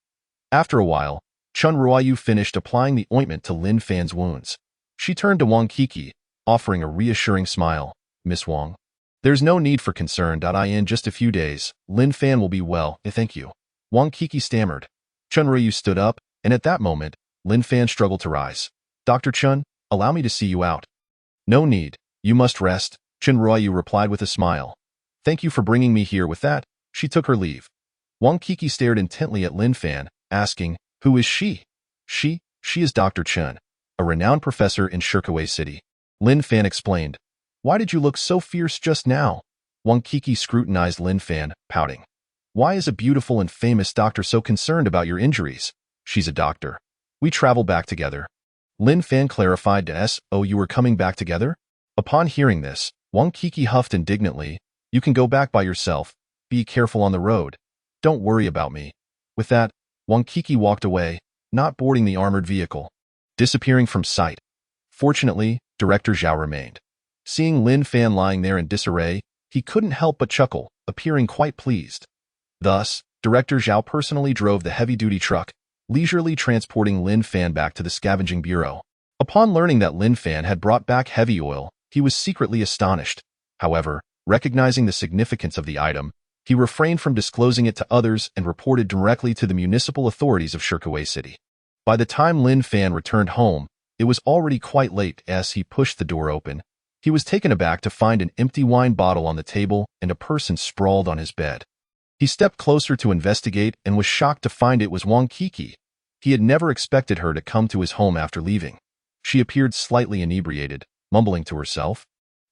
After a while, Chen Ruoyu finished applying the ointment to Lin Fan's wounds. She turned to Wang Kiki, offering a reassuring smile. Miss Wang, there's no need for concern. In just a few days, Lin Fan will be well, thank you. Wang Kiki stammered. Chen Ruoyu stood up, and at that moment, Lin Fan struggled to rise. Dr. Chen, allow me to see you out. No need, you must rest, Chen Ruoyu replied with a smile. Thank you for bringing me here. With that, she took her leave. Wang Kiki stared intently at Lin Fan, asking, who is she? She is Dr. Chen, a renowned professor in Shirkaway City. Lin Fan explained. Why did you look so fierce just now? Wang Kiki scrutinized Lin Fan, pouting. Why is a beautiful and famous doctor so concerned about your injuries? She's a doctor. We travel back together. Lin Fan clarified to S.O. You were coming back together? Upon hearing this, Wang Kiki huffed indignantly. You can go back by yourself. Be careful on the road. Don't worry about me. With that, Wang Kiki walked away, not boarding the armored vehicle, disappearing from sight. Fortunately, Director Zhao remained. Seeing Lin Fan lying there in disarray, he couldn't help but chuckle, appearing quite pleased. Thus, Director Zhao personally drove the heavy-duty truck, leisurely transporting Lin Fan back to the scavenging bureau. Upon learning that Lin Fan had brought back heavy oil, he was secretly astonished. However, recognizing the significance of the item, he refrained from disclosing it to others and reported directly to the municipal authorities of Shirkaway City. By the time Lin Fan returned home, it was already quite late. As he pushed the door open, he was taken aback to find an empty wine bottle on the table and a person sprawled on his bed. He stepped closer to investigate and was shocked to find it was Wang Kiki. He had never expected her to come to his home after leaving. She appeared slightly inebriated, mumbling to herself.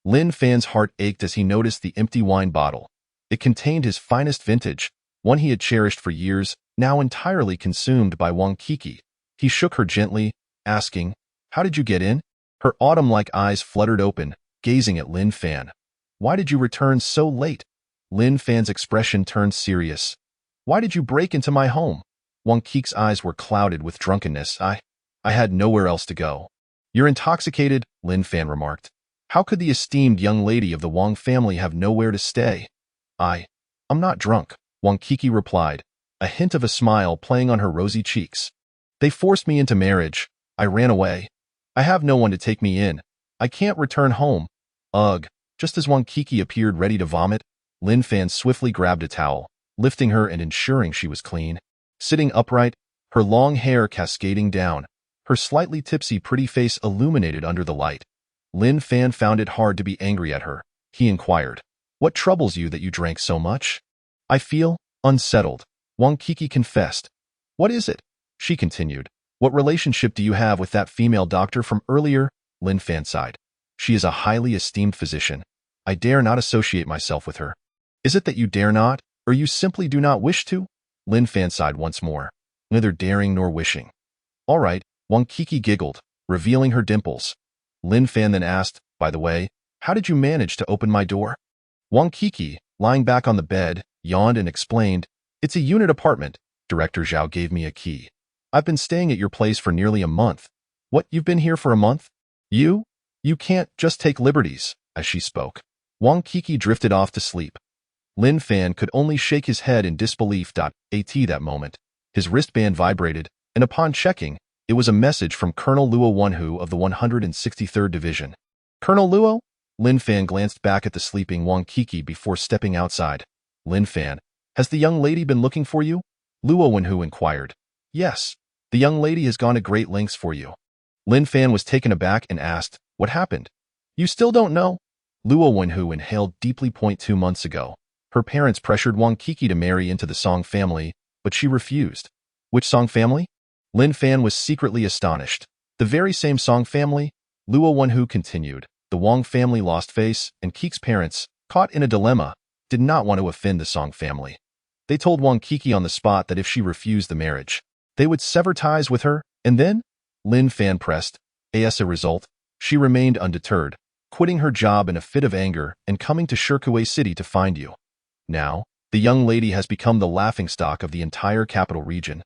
Lin Fan's heart ached as he noticed the empty wine bottle. It contained his finest vintage, one he had cherished for years, now entirely consumed by Wang Kiki. He shook her gently, asking, How did you get in? Her autumn-like eyes fluttered open, gazing at Lin Fan. Why did you return so late? Lin Fan's expression turned serious. Why did you break into my home? Wang Kiki's eyes were clouded with drunkenness. I had nowhere else to go. You're intoxicated, Lin Fan remarked. How could the esteemed young lady of the Wang family have nowhere to stay? I'm not drunk, Wang Kiki replied, a hint of a smile playing on her rosy cheeks. They forced me into marriage. I ran away. I have no one to take me in. I can't return home. Ugh. Just as Wang Kiki appeared ready to vomit, Lin Fan swiftly grabbed a towel, lifting her and ensuring she was clean. Sitting upright, her long hair cascading down, her slightly tipsy pretty face illuminated under the light. Lin Fan found it hard to be angry at her. He inquired, What troubles you that you drank so much? I feel unsettled, Wang Kiki confessed. What is it? She continued. What relationship do you have with that female doctor from earlier? Lin Fan sighed. She is a highly esteemed physician. I dare not associate myself with her. Is it that you dare not, or you simply do not wish to? Lin Fan sighed once more, neither daring nor wishing. All right, Wang Kiki giggled, revealing her dimples. Lin Fan then asked, By the way, how did you manage to open my door? Wang Kiki, lying back on the bed, yawned and explained, It's a unit apartment. Director Zhao gave me a key. I've been staying at your place for nearly a month. What, you've been here for a month? You can't just take liberties. As she spoke, Wang Kiki drifted off to sleep. Lin Fan could only shake his head in disbelief. At that moment, his wristband vibrated, and upon checking, it was a message from Colonel Luo Wenhu of the 163rd Division. Colonel Luo? Lin Fan glanced back at the sleeping Wang Kiki before stepping outside. Lin Fan, has the young lady been looking for you? Luo Wenhu inquired. Yes, the young lady has gone to great lengths for you. Lin Fan was taken aback and asked, what happened? You still don't know? Luo Wenhu inhaled deeply. 2 months ago, her parents pressured Wang Kiki to marry into the Song family, but she refused. Which Song family? Lin Fan was secretly astonished. The very same Song family? Luo Wenhu continued. The Wang family lost face, and Kiki's parents, caught in a dilemma, did not want to offend the Song family. They told Wang Kiki on the spot that if she refused the marriage, they would sever ties with her, and then? Lin Fan pressed. As a result, she remained undeterred, quitting her job in a fit of anger and coming to Shirkuwei City to find you. Now, the young lady has become the laughingstock of the entire capital region.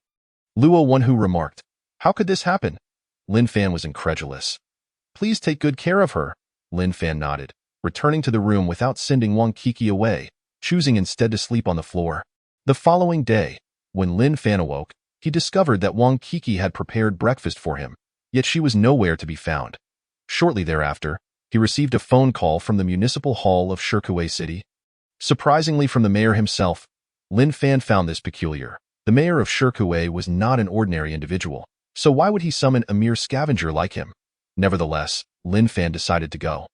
Luo Wenhu remarked. How could this happen? Lin Fan was incredulous. Please take good care of her. Lin Fan nodded, returning to the room without sending Wang Kiki away, choosing instead to sleep on the floor. The following day, when Lin Fan awoke, he discovered that Wang Kiki had prepared breakfast for him, yet she was nowhere to be found. Shortly thereafter, he received a phone call from the municipal hall of Shirkuwei City. Surprisingly from the mayor himself, Lin Fan found this peculiar. The mayor of Shirkuwei was not an ordinary individual, so why would he summon a mere scavenger like him? Nevertheless, Lin Fan decided to go.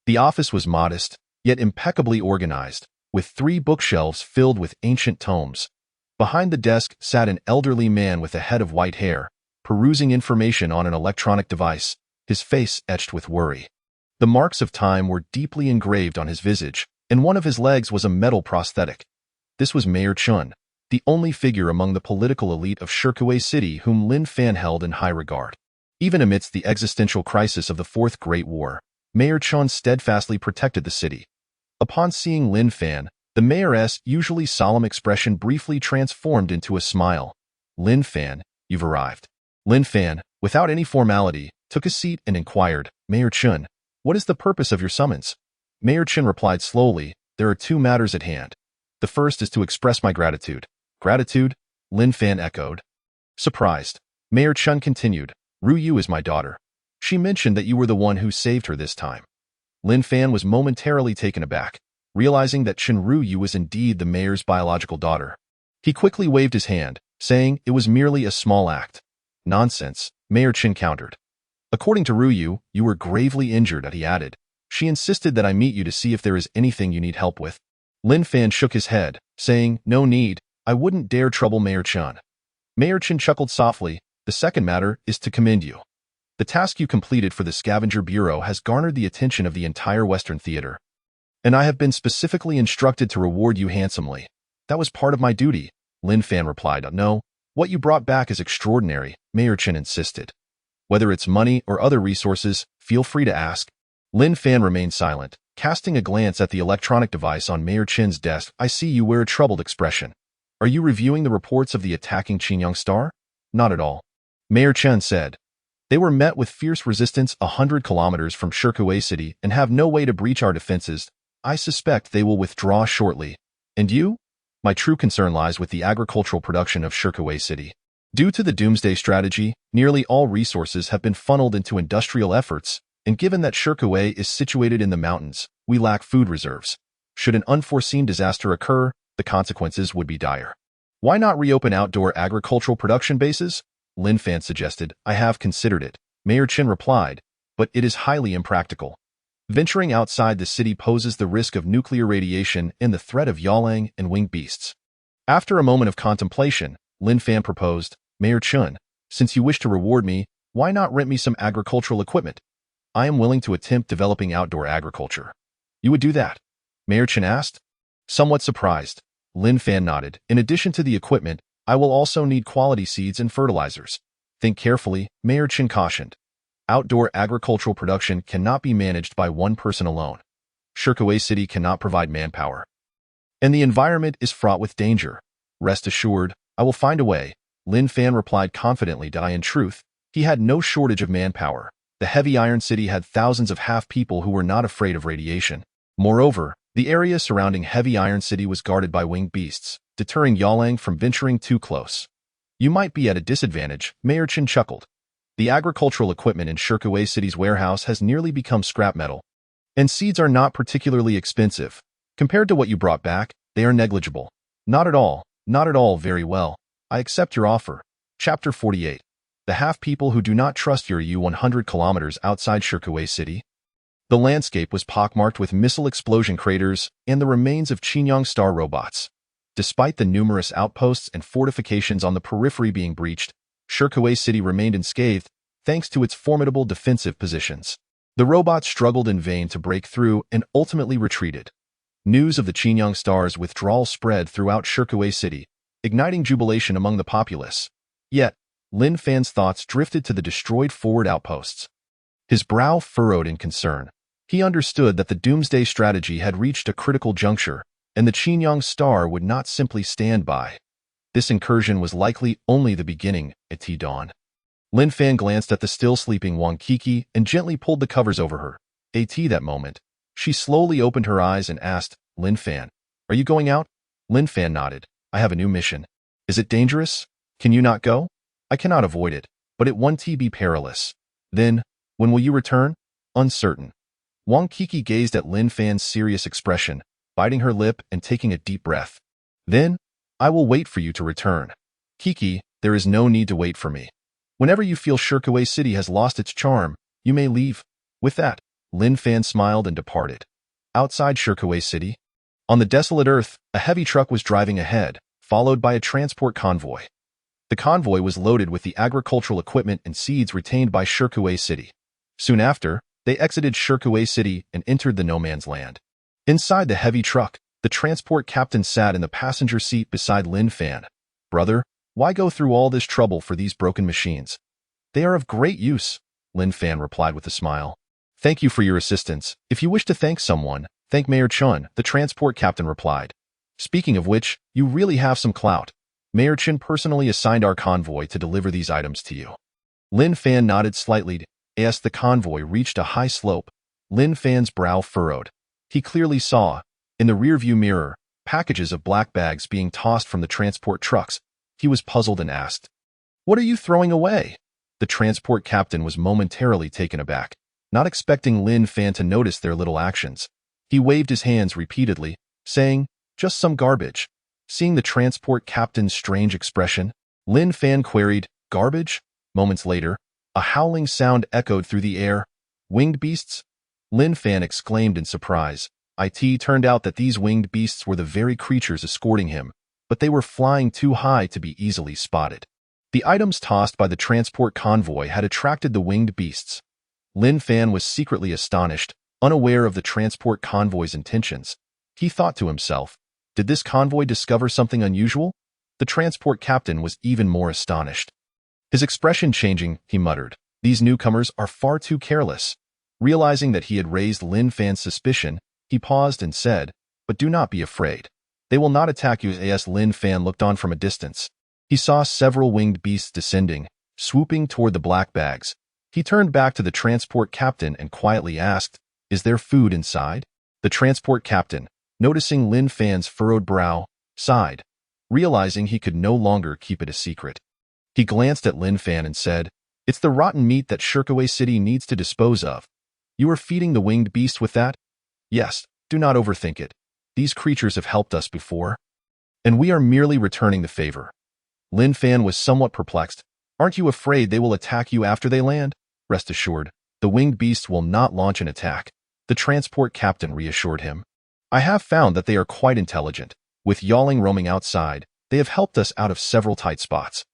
The office was modest, yet impeccably organized, with 3 bookshelves filled with ancient tomes. Behind the desk sat an elderly man with a head of white hair, perusing information on an electronic device, his face etched with worry. The marks of time were deeply engraved on his visage, and one of his legs was a metal prosthetic. This was Mayor Chun, the only figure among the political elite of Shirkuwei City whom Lin Fan held in high regard. Even amidst the existential crisis of the Fourth Great War, Mayor Chun steadfastly protected the city. Upon seeing Lin Fan, the mayor's usually solemn expression briefly transformed into a smile. Lin Fan, you've arrived. Lin Fan, without any formality, took a seat and inquired, Mayor Chun, what is the purpose of your summons? Mayor Chun replied slowly, there are 2 matters at hand. The first is to express my gratitude. Gratitude? Lin Fan echoed. Surprised, Mayor Chun continued, Ru Yu is my daughter. She mentioned that you were the one who saved her this time. Lin Fan was momentarily taken aback, realizing that Chen Ru Yu was indeed the mayor's biological daughter. He quickly waved his hand, saying it was merely a small act. Nonsense, Mayor Chen countered. According to Ru Yu, you were gravely injured, he added. She insisted that I meet you to see if there is anything you need help with. Lin Fan shook his head, saying, no need, I wouldn't dare trouble Mayor Chen. Mayor Chen chuckled softly, the second matter is to commend you. The task you completed for the Scavenger Bureau has garnered the attention of the entire Western Theater, and I have been specifically instructed to reward you handsomely. That was part of my duty, Lin Fan replied. No, what you brought back is extraordinary, Mayor Chen insisted. Whether it's money or other resources, feel free to ask. Lin Fan remained silent, casting a glance at the electronic device on Mayor Chen's desk. I see you wear a troubled expression. Are you reviewing the reports of the attacking Qingyang Star? Not at all. Mayor Chen said. They were met with fierce resistance 100 kilometers from Shirkuwei City and have no way to breach our defenses. I suspect they will withdraw shortly. And you? My true concern lies with the agricultural production of Shirkuwei City. Due to the doomsday strategy, nearly all resources have been funneled into industrial efforts, and given that Shirkuwei is situated in the mountains, we lack food reserves. Should an unforeseen disaster occur, the consequences would be dire. Why not reopen outdoor agricultural production bases? Lin Fan suggested. I have considered it, Mayor Chen replied, but it is highly impractical. Venturing outside the city poses the risk of nuclear radiation and the threat of yaolang and winged beasts. After a moment of contemplation, Lin Fan proposed, Mayor Chen, since you wish to reward me, why not rent me some agricultural equipment? I am willing to attempt developing outdoor agriculture. You would do that? Mayor Chen asked. Somewhat surprised, Lin Fan nodded. In addition to the equipment, I will also need quality seeds and fertilizers. Think carefully, Mayor Chen cautioned. Outdoor agricultural production cannot be managed by one person alone. Shirkuwei City cannot provide manpower. And the environment is fraught with danger. Rest assured, I will find a way, Lin Fan replied confidently. In truth, he had no shortage of manpower. The heavy iron city had thousands of half people who were not afraid of radiation. Moreover, The area surrounding Heavy Iron City was guarded by winged beasts, deterring Yalang from venturing too close. You might be at a disadvantage, Mayor Chen chuckled. The agricultural equipment in Shirkuwei City's warehouse has nearly become scrap metal. And seeds are not particularly expensive. Compared to what you brought back, they are negligible. Not at all, not at all. Very well. I accept your offer. Chapter 48. The half-people who do not trust you 100 kilometers outside Shirkuwei City. The landscape was pockmarked with missile explosion craters and the remains of Qinyang star robots. Despite the numerous outposts and fortifications on the periphery being breached, Shirkuwei City remained unscathed thanks to its formidable defensive positions. The robots struggled in vain to break through and ultimately retreated. News of the Qinyang star's withdrawal spread throughout Shirkuwei City, igniting jubilation among the populace. Yet, Lin Fan's thoughts drifted to the destroyed forward outposts. His brow furrowed in concern. He understood that the doomsday strategy had reached a critical juncture, and the Qinyang star would not simply stand by. This incursion was likely only the beginning, at dawn. Lin Fan glanced at the still sleeping Wang Kiki and gently pulled the covers over her. That moment, she slowly opened her eyes and asked, Lin Fan, are you going out? Lin Fan nodded. I have a new mission. Is it dangerous? Can you not go? I cannot avoid it, but it won't be perilous. Then, when will you return? Uncertain. Wang Kiki gazed at Lin Fan's serious expression, biting her lip and taking a deep breath. Then, I will wait for you to return. Kiki, there is no need to wait for me. Whenever you feel Shirkuwei City has lost its charm, you may leave. With that, Lin Fan smiled and departed. Outside Shirkuwei City, on the desolate earth, a heavy truck was driving ahead, followed by a transport convoy. The convoy was loaded with the agricultural equipment and seeds retained by Shirkuwei City. Soon after, they exited Shirkuwei City and entered the no-man's land. Inside the heavy truck, the transport captain sat in the passenger seat beside Lin Fan. Brother, why go through all this trouble for these broken machines? They are of great use, Lin Fan replied with a smile. Thank you for your assistance. If you wish to thank someone, thank Mayor Chen, the transport captain replied. Speaking of which, you really have some clout. Mayor Chen personally assigned our convoy to deliver these items to you. Lin Fan nodded slightly. As the convoy reached a high slope, Lin Fan's brow furrowed. He clearly saw, in the rearview mirror, packages of black bags being tossed from the transport trucks. He was puzzled and asked, What are you throwing away? The transport captain was momentarily taken aback, not expecting Lin Fan to notice their little actions. He waved his hands repeatedly, saying, Just some garbage. Seeing the transport captain's strange expression, Lin Fan queried, Garbage? Moments later, a howling sound echoed through the air. Winged beasts? Lin Fan exclaimed in surprise. It turned out that these winged beasts were the very creatures escorting him, but they were flying too high to be easily spotted. The items tossed by the transport convoy had attracted the winged beasts. Lin Fan was secretly astonished, unaware of the transport convoy's intentions. He thought to himself, did this convoy discover something unusual? The transport captain was even more astonished. His expression changing, he muttered, These newcomers are far too careless. Realizing that he had raised Lin Fan's suspicion, he paused and said, But do not be afraid. They will not attack you. As Lin Fan looked on from a distance, he saw several winged beasts descending, swooping toward the black bags. He turned back to the transport captain and quietly asked, Is there food inside? The transport captain, noticing Lin Fan's furrowed brow, sighed, realizing he could no longer keep it a secret. He glanced at Lin Fan and said, It's the rotten meat that Shirkuwei City needs to dispose of. You are feeding the winged beast with that? Yes, do not overthink it. These creatures have helped us before, and we are merely returning the favor. Lin Fan was somewhat perplexed. Aren't you afraid they will attack you after they land? Rest assured, the winged beasts will not launch an attack. The transport captain reassured him. I have found that they are quite intelligent. With Yaling roaming outside, they have helped us out of several tight spots.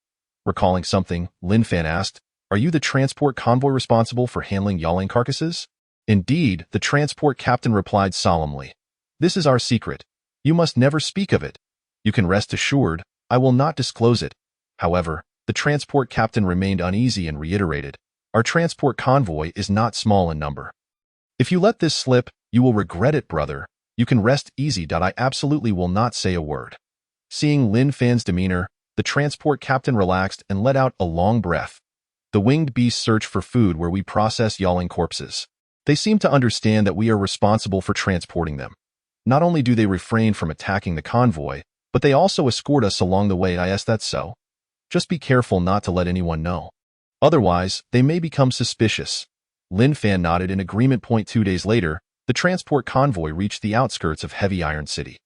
Recalling something, Lin Fan asked, Are you the transport convoy responsible for handling Yaling carcasses? Indeed, the transport captain replied solemnly. This is our secret. You must never speak of it. You can rest assured, I will not disclose it. However, the transport captain remained uneasy and reiterated, Our transport convoy is not small in number. If you let this slip, you will regret it, brother. You can rest easy. I absolutely will not say a word. Seeing Lin Fan's demeanor, the transport captain relaxed and let out a long breath. The winged beasts search for food where we process Yaling corpses. They seem to understand that we are responsible for transporting them. Not only do they refrain from attacking the convoy, but they also escort us along the way. That's so. Just be careful not to let anyone know. Otherwise, they may become suspicious. Lin Fan nodded in agreement. 2 days later, the transport convoy reached the outskirts of Heavy Iron City.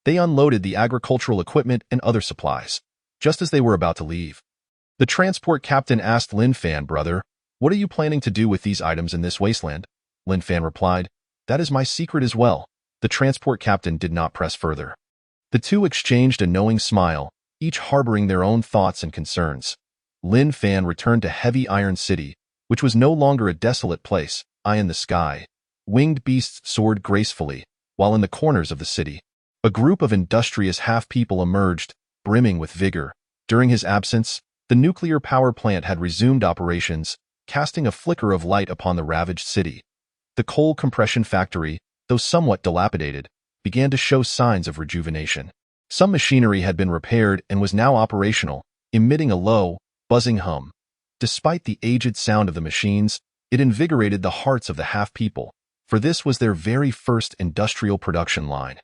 They unloaded the agricultural equipment and other supplies. Just as they were about to leave, the transport captain asked Lin Fan, "Brother, what are you planning to do with these items in this wasteland?" Lin Fan replied, "That is my secret as well." The transport captain did not press further. The two exchanged a knowing smile, each harboring their own thoughts and concerns. Lin Fan returned to Heavy Iron City, which was no longer a desolate place. Eye in the sky, winged beasts soared gracefully, while in the corners of the city, a group of industrious half-people emerged, brimming with vigor. During his absence, the nuclear power plant had resumed operations, casting a flicker of light upon the ravaged city. The coal compression factory, though somewhat dilapidated, began to show signs of rejuvenation. Some machinery had been repaired and was now operational, emitting a low, buzzing hum. Despite the aged sound of the machines, it invigorated the hearts of the half-people, for this was their very first industrial production line.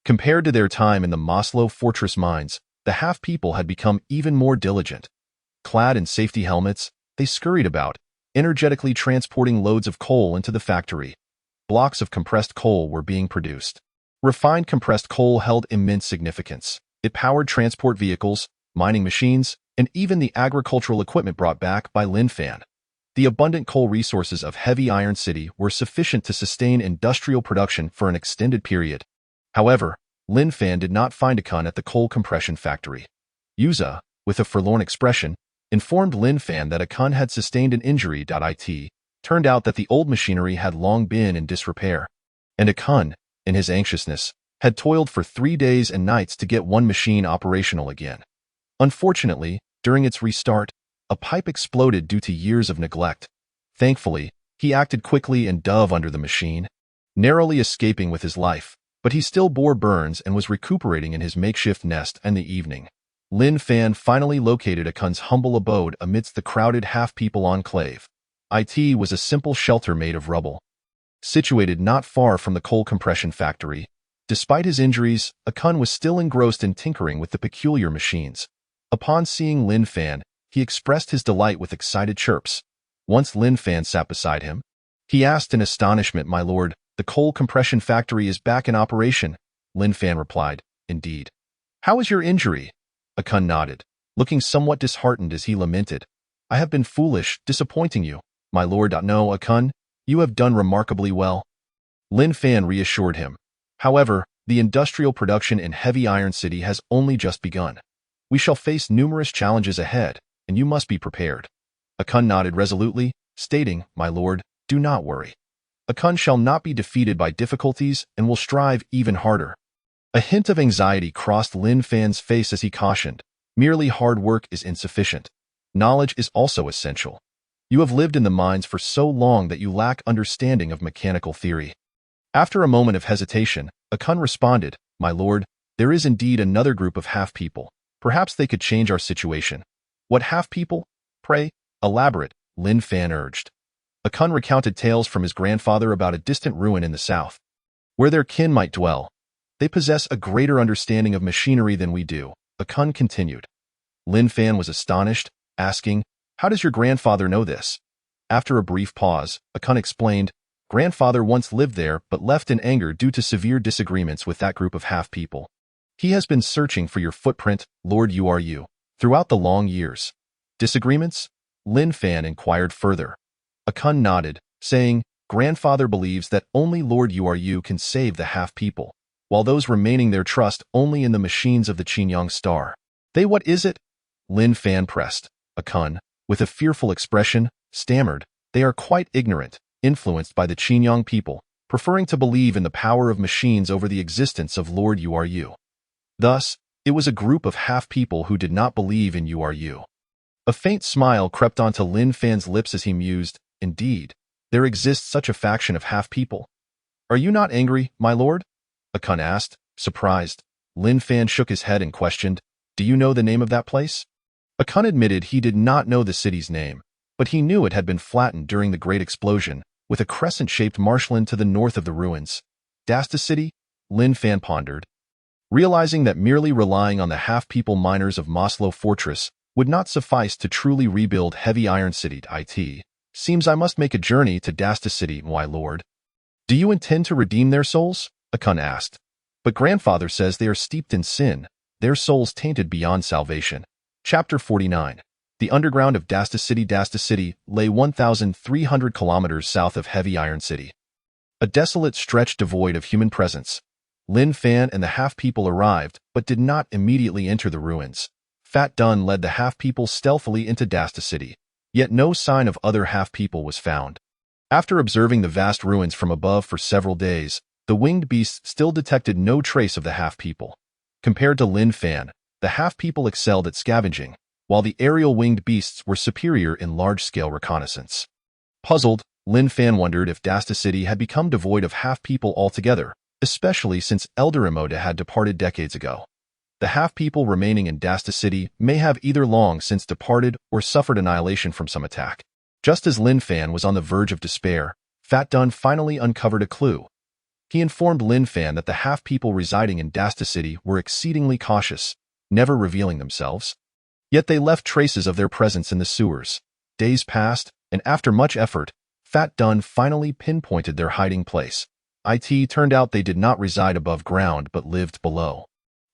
Compared to their time in the Maslow Fortress mines, the half-people had become even more diligent. Clad in safety helmets, they scurried about, energetically transporting loads of coal into the factory. Blocks of compressed coal were being produced. Refined compressed coal held immense significance. It powered transport vehicles, mining machines, and even the agricultural equipment brought back by Lin Fan. The abundant coal resources of Heavy Iron City were sufficient to sustain industrial production for an extended period. However, Lin Fan did not find Akun at the coal compression factory. Yuza, with a forlorn expression, informed Lin Fan that Akun had sustained an injury. It turned out that the old machinery had long been in disrepair, and Akun, in his anxiousness, had toiled for 3 days and nights to get one machine operational again. Unfortunately, during its restart, a pipe exploded due to years of neglect. Thankfully, he acted quickly and dove under the machine, narrowly escaping with his life, but he still bore burns and was recuperating in his makeshift nest in the evening. Lin Fan finally located Akun's humble abode amidst the crowded half-people enclave. It was a simple shelter made of rubble, situated not far from the coal compression factory. Despite his injuries, Akun was still engrossed in tinkering with the peculiar machines. Upon seeing Lin Fan, he expressed his delight with excited chirps. Once Lin Fan sat beside him, he asked in astonishment, "My lord, the coal compression factory is back in operation." Lin Fan replied, "Indeed. How is your injury?" Akun nodded, looking somewhat disheartened as he lamented, "I have been foolish, disappointing you, my lord." "No, Akun, you have done remarkably well." Lin Fan reassured him. "However, the industrial production in Heavy Iron City has only just begun. We shall face numerous challenges ahead, and you must be prepared." Akun nodded resolutely, stating, "My lord, do not worry. Akun shall not be defeated by difficulties and will strive even harder." A hint of anxiety crossed Lin Fan's face as he cautioned, "Merely hard work is insufficient. Knowledge is also essential. You have lived in the mines for so long that you lack understanding of mechanical theory." After a moment of hesitation, Akun responded, "My lord, there is indeed another group of half-people. Perhaps they could change our situation." "What half-people? Pray, elaborate," Lin Fan urged. Akun recounted tales from his grandfather about a distant ruin in the south, where their kin might dwell. "They possess a greater understanding of machinery than we do," Akun continued. Lin Fan was astonished, asking, "How does your grandfather know this?" After a brief pause, Akun explained, "Grandfather once lived there but left in anger due to severe disagreements with that group of half-people. He has been searching for your footprint, Lord Uru, throughout the long years." "Disagreements?" Lin Fan inquired further. Akun nodded, saying, "Grandfather believes that only Lord Uru can save the half-people, while those remaining there trust only in the machines of the Qinyang Star." "They what is it?" Lin Fan pressed. Akun, with a fearful expression, stammered, "They are quite ignorant, influenced by the Qinyang people, preferring to believe in the power of machines over the existence of Lord Uru." Thus, it was a group of half-people who did not believe in Uru. A faint smile crept onto Lin Fan's lips as he mused, "Indeed, there exists such a faction of half-people." "Are you not angry, my lord?" Akun asked, surprised. Lin Fan shook his head and questioned, "Do you know the name of that place?" Akun admitted he did not know the city's name, but he knew it had been flattened during the Great Explosion, with a crescent-shaped marshland to the north of the ruins. "Dasta City?" Lin Fan pondered, realizing that merely relying on the half-people miners of Maslow Fortress would not suffice to truly rebuild Heavy Iron City. It seems I must make a journey to Dasta City, my lord. Do you intend to redeem their souls? Akun asked. But grandfather says they are steeped in sin, their souls tainted beyond salvation. Chapter 49. The underground of Dasta City. Dasta City lay 1,300 kilometers south of Heavy Iron City. A desolate stretch devoid of human presence. Lin Fan and the half-people arrived, but did not immediately enter the ruins. Fat Dun led the half-people stealthily into Dasta City, yet no sign of other half-people was found. After observing the vast ruins from above for several days, the winged beasts still detected no trace of the half-people. Compared to Lin Fan, the half-people excelled at scavenging, while the aerial winged beasts were superior in large-scale reconnaissance. Puzzled, Lin Fan wondered if Dasta City had become devoid of half-people altogether, especially since Elder Emoda had departed decades ago. The half-people remaining in Dasta City may have either long since departed or suffered annihilation from some attack. Just as Lin Fan was on the verge of despair, Fat Dun finally uncovered a clue. He informed Lin Fan that the half-people residing in Dasta City were exceedingly cautious, never revealing themselves. Yet they left traces of their presence in the sewers. Days passed, and after much effort, Fat Dun finally pinpointed their hiding place. It turned out they did not reside above ground but lived below.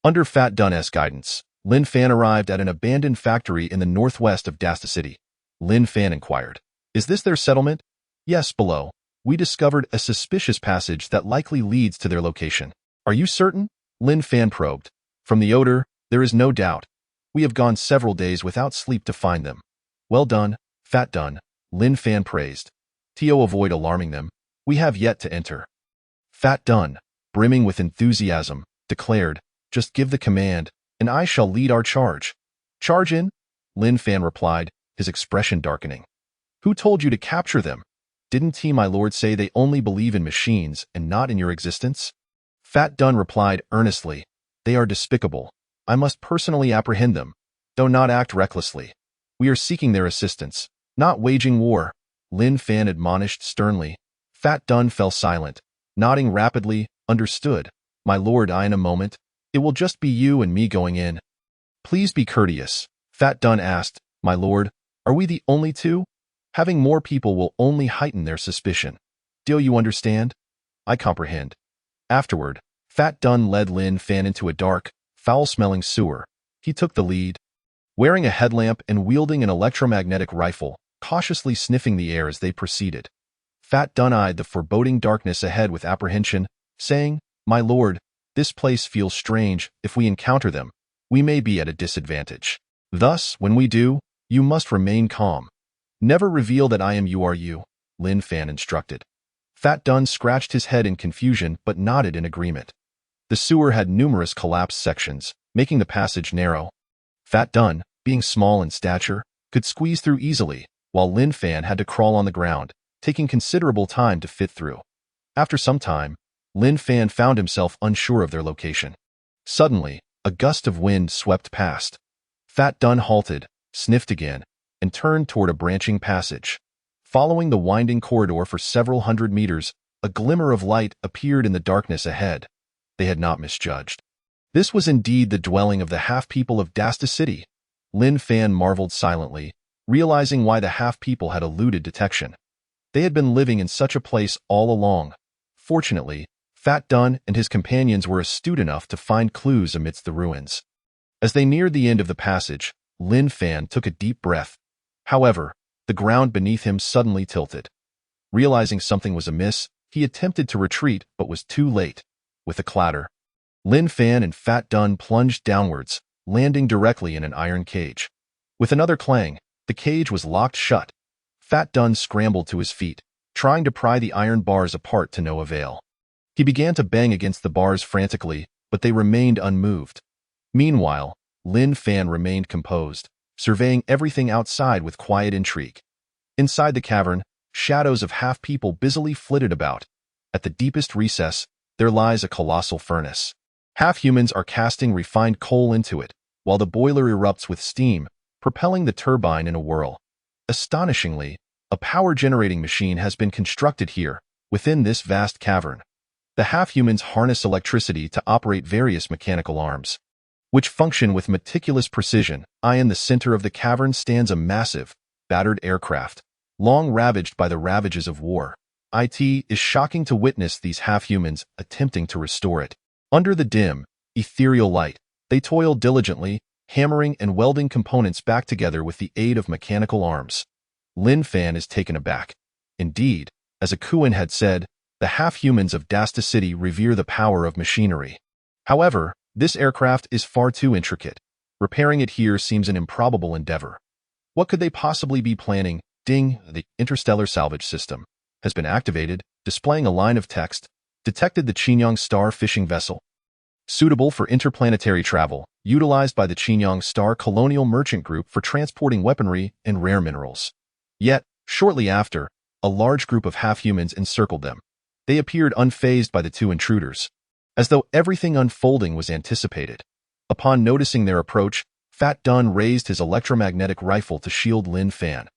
Under Fat Dun's guidance, Lin Fan arrived at an abandoned factory in the northwest of Dasta City. Lin Fan inquired, "Is this their settlement?" "Yes, below. We discovered a suspicious passage that likely leads to their location." "Are you certain?" Lin Fan probed. "From the odor, there is no doubt. We have gone several days without sleep to find them." "Well done, Fat Dun," Lin Fan praised. "To avoid alarming them, we have yet to enter." Fat Dun, brimming with enthusiasm, declared, "Just give the command, and I shall lead our charge." "Charge in?" Lin Fan replied, his expression darkening. "Who told you to capture them? Didn't my lord say they only believe in machines and not in your existence?" Fat Dun replied earnestly, "They are despicable. I must personally apprehend them, though not act recklessly. We are seeking their assistance, not waging war," Lin Fan admonished sternly. Fat Dun fell silent, nodding rapidly. "Understood, my lord. In a moment. It will just be you and me going in." "Please be courteous," Fat Dun asked. "My lord, are we the only two? Having more people will only heighten their suspicion. Do you understand?" "I comprehend." Afterward, Fat Dun led Lin Fan into a dark, foul-smelling sewer. He took the lead, wearing a headlamp and wielding an electromagnetic rifle, cautiously sniffing the air as they proceeded. Fat Dun eyed the foreboding darkness ahead with apprehension, saying, "My lord, this place feels strange. If we encounter them, we may be at a disadvantage. Thus, when we do, you must remain calm. Never reveal that I am you are you," Lin Fan instructed. Fat Dun scratched his head in confusion but nodded in agreement. The sewer had numerous collapsed sections, making the passage narrow. Fat Dun, being small in stature, could squeeze through easily, while Lin Fan had to crawl on the ground, taking considerable time to fit through. After some time, Lin Fan found himself unsure of their location. Suddenly, a gust of wind swept past. Fat Dun halted, sniffed again, and turned toward a branching passage. Following the winding corridor for several hundred meters, a glimmer of light appeared in the darkness ahead. They had not misjudged. This was indeed the dwelling of the half-people of Dasta City. Lin Fan marveled silently, realizing why the half-people had eluded detection. They had been living in such a place all along. Fortunately, Fat Dun and his companions were astute enough to find clues amidst the ruins. As they neared the end of the passage, Lin Fan took a deep breath. However, the ground beneath him suddenly tilted. Realizing something was amiss, he attempted to retreat but was too late. With a clatter, Lin Fan and Fat Dun plunged downwards, landing directly in an iron cage. With another clang, the cage was locked shut. Fat Dun scrambled to his feet, trying to pry the iron bars apart to no avail. He began to bang against the bars frantically, but they remained unmoved. Meanwhile, Lin Fan remained composed, surveying everything outside with quiet intrigue. Inside the cavern, shadows of half-people busily flitted about. At the deepest recess, there lies a colossal furnace. Half-humans are casting refined coal into it, while the boiler erupts with steam, propelling the turbine in a whirl. Astonishingly, a power-generating machine has been constructed here, within this vast cavern. The half-humans harness electricity to operate various mechanical arms, which function with meticulous precision. In the center of the cavern stands a massive, battered aircraft, long ravaged by the ravages of war. It is shocking to witness these half-humans attempting to restore it. Under the dim, ethereal light, they toil diligently, hammering and welding components back together with the aid of mechanical arms. Lin Fan is taken aback. Indeed, as Akuan had said, the half-humans of Dasta City revere the power of machinery. However, this aircraft is far too intricate. Repairing it here seems an improbable endeavor. What could they possibly be planning? Ding, the interstellar salvage system has been activated, displaying a line of text. Detected the Chinyang Star fishing vessel. Suitable for interplanetary travel, utilized by the Chinyang Star Colonial Merchant Group for transporting weaponry and rare minerals. Yet, shortly after, a large group of half-humans encircled them. They appeared unfazed by the two intruders, as though everything unfolding was anticipated. Upon noticing their approach, Fat Dun raised his electromagnetic rifle to shield Lin Fan.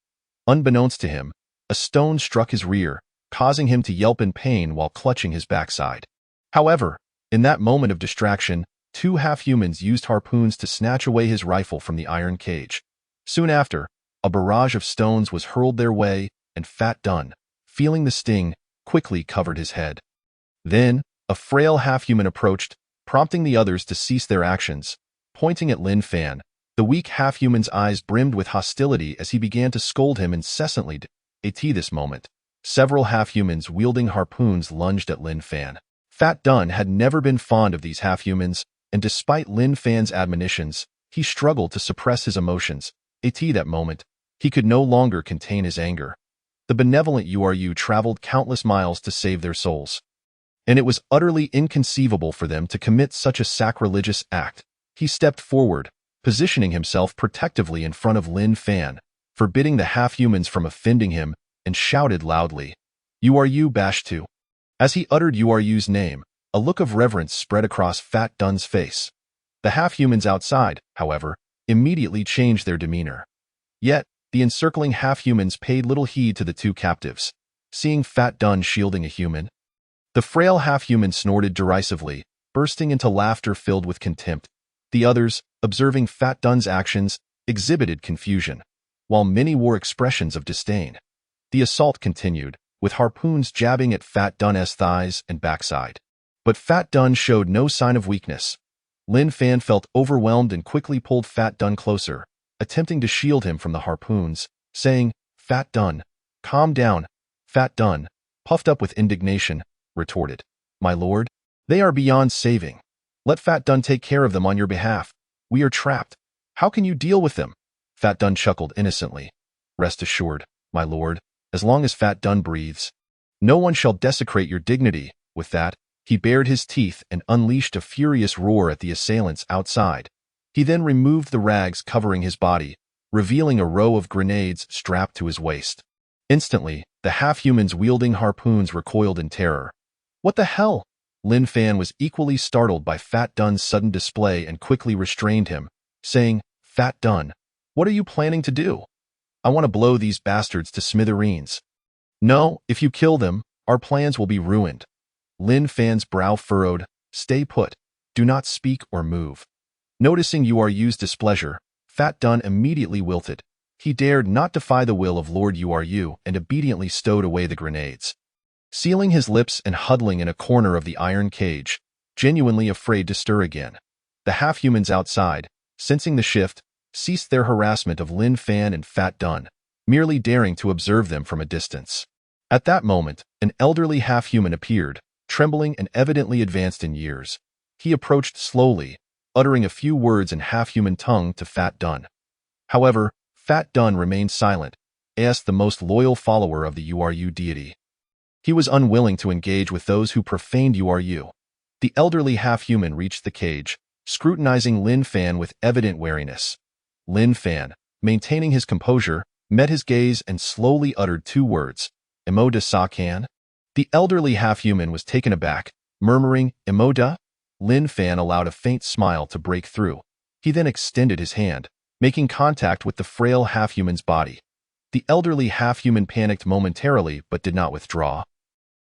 Unbeknownst to him, a stone struck his rear, causing him to yelp in pain while clutching his backside. However, in that moment of distraction, two half-humans used harpoons to snatch away his rifle from the iron cage. Soon after, a barrage of stones was hurled their way, and Fat Dun, feeling the sting, quickly covered his head. Then, a frail half-human approached, prompting the others to cease their actions. Pointing at Lin Fan, the weak half-human's eyes brimmed with hostility as he began to scold him incessantly. At this moment, several half-humans wielding harpoons lunged at Lin Fan. Fat Dun had never been fond of these half-humans, and despite Lin Fan's admonitions, he struggled to suppress his emotions. At that moment, he could no longer contain his anger. The benevolent URU traveled countless miles to save their souls, and it was utterly inconceivable for them to commit such a sacrilegious act. He stepped forward, positioning himself protectively in front of Lin Fan, forbidding the half-humans from offending him, and shouted loudly, "URU Bash2." As he uttered URU's name, a look of reverence spread across Fat Dun's face. The half-humans outside, however, immediately changed their demeanor. Yet, the encircling half-humans paid little heed to the two captives. Seeing Fat Dun shielding a human, the frail half-human snorted derisively, bursting into laughter filled with contempt. The others, observing Fat Dun's actions, exhibited confusion, while many wore expressions of disdain. The assault continued, with harpoons jabbing at Fat Dun's thighs and backside. But Fat Dun showed no sign of weakness. Lin Fan felt overwhelmed and quickly pulled Fat Dun closer, attempting to shield him from the harpoons, saying, "Fat Dun, calm down." Fat Dun, puffed up with indignation, retorted, "My lord, they are beyond saving. Let Fat Dun take care of them on your behalf. We are trapped. How can you deal with them?" Fat Dun chuckled innocently. "Rest assured, my lord, as long as Fat Dun breathes, no one shall desecrate your dignity." With that, he bared his teeth and unleashed a furious roar at the assailants outside. He then removed the rags covering his body, revealing a row of grenades strapped to his waist. Instantly, the half-humans wielding harpoons recoiled in terror. "What the hell?" Lin Fan was equally startled by Fat Dun's sudden display and quickly restrained him, saying, "Fat Dun, what are you planning to do?" "I want to blow these bastards to smithereens." "No, if you kill them, our plans will be ruined." Lin Fan's brow furrowed. "Stay put. Do not speak or move." Noticing URU's displeasure, Fat Dun immediately wilted. He dared not defy the will of Lord URU and obediently stowed away the grenades. Sealing his lips and huddling in a corner of the iron cage, genuinely afraid to stir again. The half-humans outside, sensing the shift, ceased their harassment of Lin Fan and Fat Dun, merely daring to observe them from a distance. At that moment, an elderly half-human appeared, trembling and evidently advanced in years. He approached slowly, uttering a few words in half-human tongue to Fat Dun. However, Fat Dun remained silent, as the most loyal follower of the URU deity. He was unwilling to engage with those who profaned URU. The elderly half-human reached the cage, scrutinizing Lin Fan with evident wariness. Lin Fan, maintaining his composure, met his gaze and slowly uttered two words, "Emo da sa kan?" The elderly half-human was taken aback, murmuring, "Emo da?" Lin Fan allowed a faint smile to break through. He then extended his hand, making contact with the frail half-human's body. The elderly half-human panicked momentarily but did not withdraw.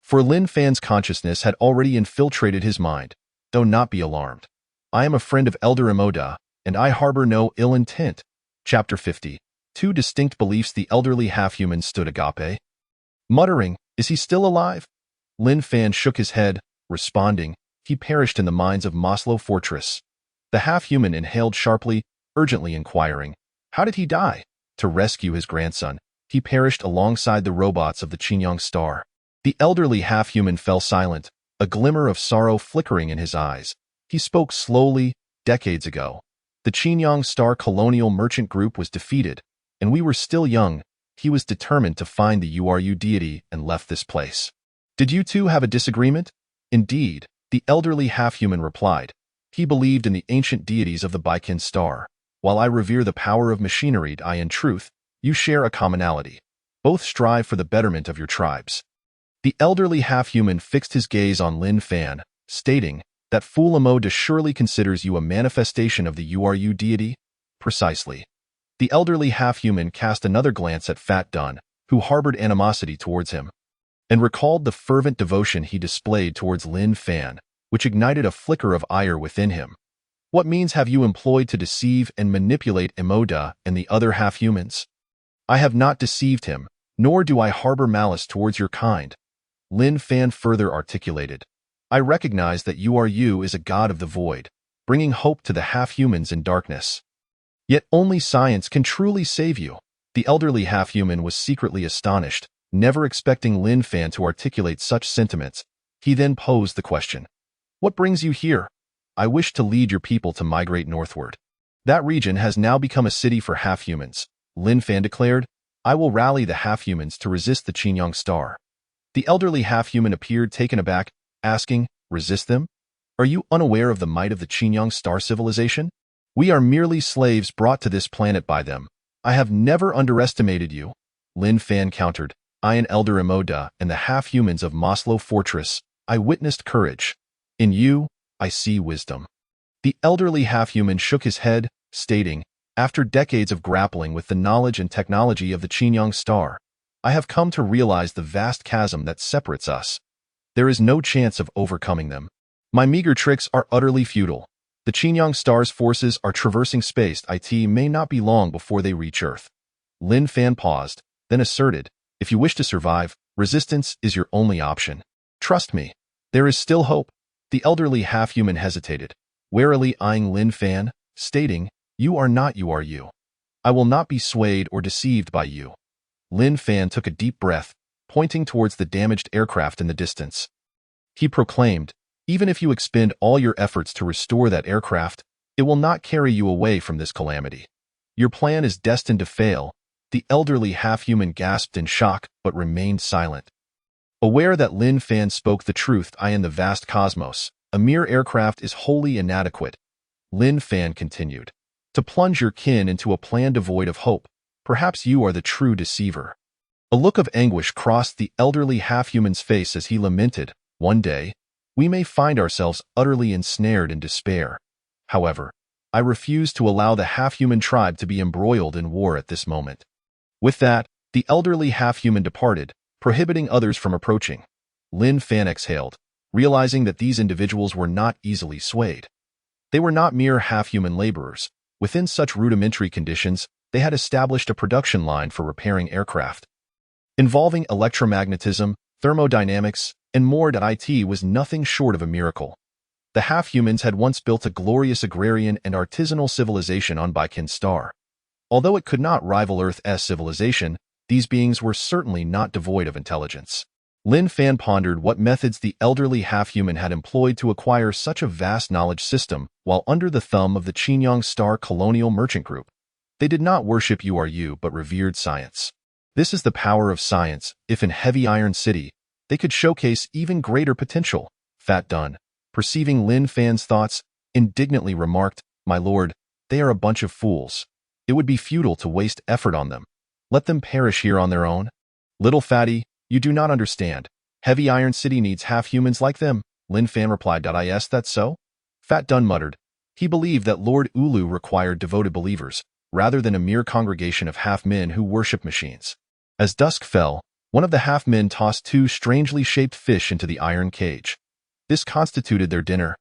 For Lin Fan's consciousness had already infiltrated his mind. Though not be alarmed. I am a friend of Elder Imoda, and I harbor no ill intent. Chapter 50. Two distinct beliefs. The elderly half-human stood agape. Muttering, is he still alive? Lin Fan shook his head, responding, he perished in the mines of Maslow Fortress. The half-human inhaled sharply, urgently inquiring, how did he die? To rescue his grandson, he perished alongside the robots of the Qingyang Star. The elderly half-human fell silent, a glimmer of sorrow flickering in his eyes. He spoke slowly. Decades ago, the Qingyang Star colonial merchant group was defeated, and we were still young. He was determined to find the Uru deity and left this place. Did you two have a disagreement? Indeed, the elderly half-human replied. He believed in the ancient deities of the Baikin Star. While I revere the power of machinery, in truth, you share a commonality. Both strive for the betterment of your tribes. The elderly half-human fixed his gaze on Lin Fan, stating, that fool Imoda surely considers you a manifestation of the Uru deity? Precisely. The elderly half-human cast another glance at Fat Dun, who harbored animosity towards him, and recalled the fervent devotion he displayed towards Lin Fan, which ignited a flicker of ire within him. What means have you employed to deceive and manipulate Imoda and the other half-humans? I have not deceived him, nor do I harbor malice towards your kind. Lin Fan further articulated, I recognize that Uru is a god of the void, bringing hope to the half-humans in darkness. Yet only science can truly save you. The elderly half-human was secretly astonished, never expecting Lin Fan to articulate such sentiments. He then posed the question, what brings you here? I wish to lead your people to migrate northward. That region has now become a city for half-humans, Lin Fan declared. I will rally the half-humans to resist the Qingyang Star. The elderly half-human appeared taken aback, asking, resist them? Are you unaware of the might of the Qingyang Star civilization? We are merely slaves brought to this planet by them. I have never underestimated you. Lin Fan countered, I and Elder Imoda and the half-humans of Maslow Fortress, I witnessed courage. In you, I see wisdom. The elderly half-human shook his head, stating, after decades of grappling with the knowledge and technology of the Qingyang Star, I have come to realize the vast chasm that separates us. There is no chance of overcoming them. My meager tricks are utterly futile. The Qingyang Star's forces are traversing space. It may not be long before they reach Earth. Lin Fan paused, then asserted, if you wish to survive, resistance is your only option. Trust me, there is still hope. The elderly half-human hesitated, warily eyeing Lin Fan, stating, you are not Uru. I will not be swayed or deceived by you. Lin Fan took a deep breath, pointing towards the damaged aircraft in the distance. He proclaimed, even if you expend all your efforts to restore that aircraft, it will not carry you away from this calamity. Your plan is destined to fail. The elderly half-human gasped in shock but remained silent. Aware that Lin Fan spoke the truth, in the vast cosmos, a mere aircraft is wholly inadequate. Lin Fan continued, to plunge your kin into a plan devoid of hope, perhaps you are the true deceiver. A look of anguish crossed the elderly half-human's face as he lamented, one day, we may find ourselves utterly ensnared in despair. However, I refuse to allow the half-human tribe to be embroiled in war at this moment. With that, the elderly half-human departed, prohibiting others from approaching. Lin Fan exhaled, realizing that these individuals were not easily swayed. They were not mere half-human laborers. Within such rudimentary conditions, they had established a production line for repairing aircraft. Involving electromagnetism, thermodynamics, and more. It was nothing short of a miracle. The half-humans had once built a glorious agrarian and artisanal civilization on Baikin Star. Although it could not rival Earth's civilization, these beings were certainly not devoid of intelligence. Lin Fan pondered what methods the elderly half-human had employed to acquire such a vast knowledge system while under the thumb of the Qingyang Star colonial merchant group. They did not worship Uru but revered science. This is the power of science. If in Heavy Iron City, they could showcase even greater potential. Fat Dun, perceiving Lin Fan's thoughts, indignantly remarked, my lord, they are a bunch of fools. It would be futile to waste effort on them. Let them perish here on their own. Little fatty, you do not understand. Heavy Iron City needs half-humans like them. Lin Fan replied, is that so? Fat Dun muttered. He believed that Lord Ulu required devoted believers, rather than a mere congregation of half-men who worship machines. As dusk fell, One of the half-men tossed two strangely shaped fish into the iron cage. This constituted their dinner.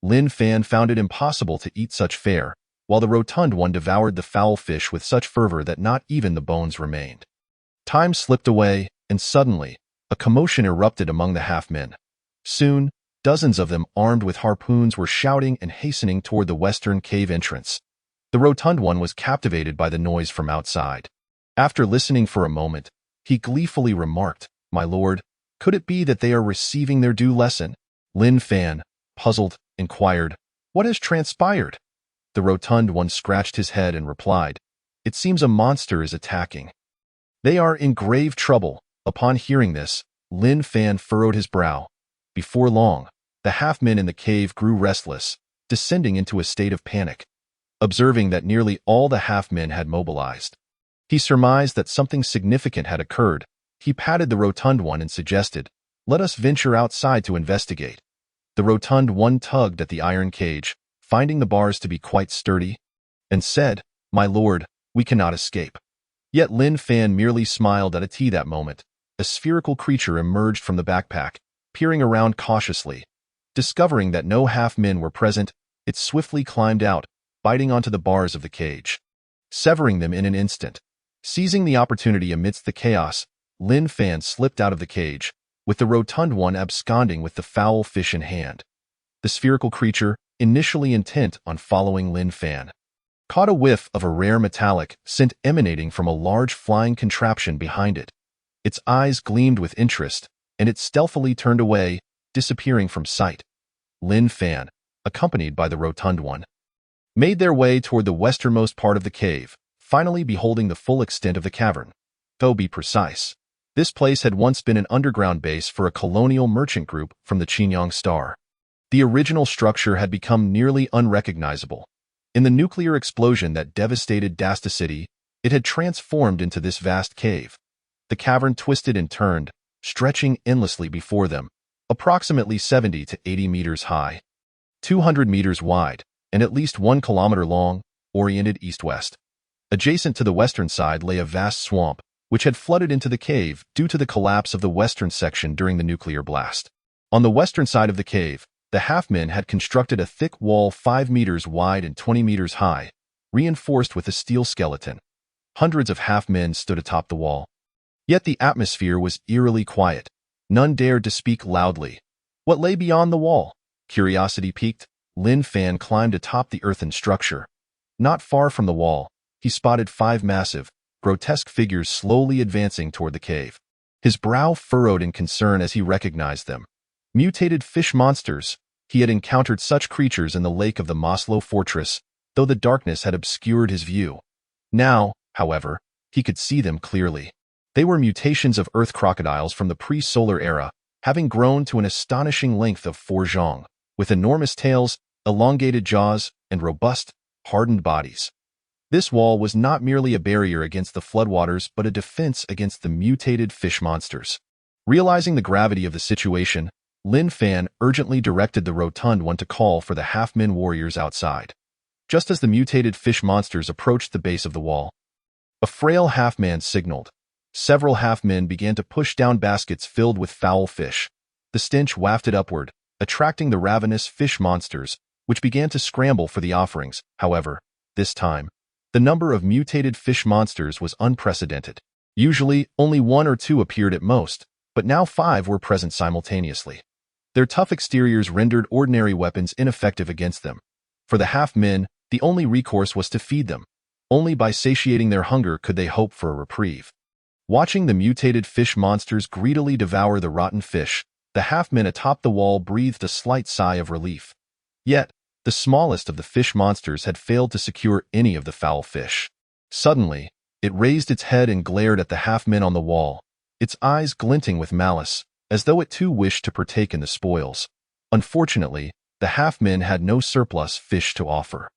Lin Fan found it impossible to eat such fare, while the rotund one devoured the foul fish with such fervor that not even the bones remained. Time slipped away, and suddenly, a commotion erupted among the half-men. Soon, dozens of them armed with harpoons were shouting and hastening toward the western cave entrance. The rotund one was captivated by the noise from outside. After listening for a moment, he gleefully remarked, "My lord, could it be that they are receiving their due lesson?" Lin Fan, puzzled, inquired, "What has transpired?" The rotund one scratched his head and replied, "It seems a monster is attacking. They are in grave trouble." Upon hearing this, Lin Fan furrowed his brow. Before long, the half-men in the cave grew restless, descending into a state of panic. Observing that nearly all the half-men had mobilized, he surmised that something significant had occurred. He patted the rotund one and suggested, "Let us venture outside to investigate." The rotund one tugged at the iron cage, finding the bars to be quite sturdy, and said, "My lord, we cannot escape." Yet Lin Fan merely smiled at that moment. A spherical creature emerged from the backpack, peering around cautiously. Discovering that no half-men were present, it swiftly climbed out, biting onto the bars of the cage, severing them in an instant. Seizing the opportunity amidst the chaos, Lin Fan slipped out of the cage, with the rotund one absconding with the foul fish in hand. The spherical creature, initially intent on following Lin Fan, caught a whiff of a rare metallic scent emanating from a large flying contraption behind it. Its eyes gleamed with interest, and it stealthily turned away, disappearing from sight. Lin Fan, accompanied by the rotund one, made their way toward the westernmost part of the cave, finally beholding the full extent of the cavern. To be precise, this place had once been an underground base for a colonial merchant group from the Chinyang Star. The original structure had become nearly unrecognizable. In the nuclear explosion that devastated Dasta City, it had transformed into this vast cave. The cavern twisted and turned, stretching endlessly before them, approximately 70 to 80 meters high, 200 meters wide, and at least 1 kilometer long, oriented east-west. Adjacent to the western side lay a vast swamp, which had flooded into the cave due to the collapse of the western section during the nuclear blast. On the western side of the cave, the half-men had constructed a thick wall 5 meters wide and 20 meters high, reinforced with a steel skeleton. Hundreds of half-men stood atop the wall. Yet the atmosphere was eerily quiet. None dared to speak loudly. What lay beyond the wall? Curiosity piqued, Lin Fan climbed atop the earthen structure. Not far from the wall, he spotted 5 massive, grotesque figures slowly advancing toward the cave. His brow furrowed in concern as he recognized them. Mutated fish monsters. He had encountered such creatures in the lake of the Maslow Fortress, though the darkness had obscured his view. Now, however, he could see them clearly. They were mutations of earth crocodiles from the pre-solar era, having grown to an astonishing length of 4 zhong, with enormous tails, elongated jaws, and robust, hardened bodies. This wall was not merely a barrier against the floodwaters but a defense against the mutated fish monsters. Realizing the gravity of the situation, Lin Fan urgently directed the rotund one to call for the half-men warriors outside. Just as the mutated fish monsters approached the base of the wall, a frail half-man signaled. Several half-men began to push down baskets filled with foul fish. The stench wafted upward, attracting the ravenous fish monsters, which began to scramble for the offerings. However, this time, the number of mutated fish monsters was unprecedented. Usually, only 1 or 2 appeared at most, but now 5 were present simultaneously. Their tough exteriors rendered ordinary weapons ineffective against them. For the half-men, the only recourse was to feed them. Only by satiating their hunger could they hope for a reprieve. Watching the mutated fish monsters greedily devour the rotten fish, the half-men atop the wall breathed a slight sigh of relief. Yet, the smallest of the fish monsters had failed to secure any of the foul fish. Suddenly, it raised its head and glared at the half-men on the wall, its eyes glinting with malice, as though it too wished to partake in the spoils. Unfortunately, the half-men had no surplus fish to offer.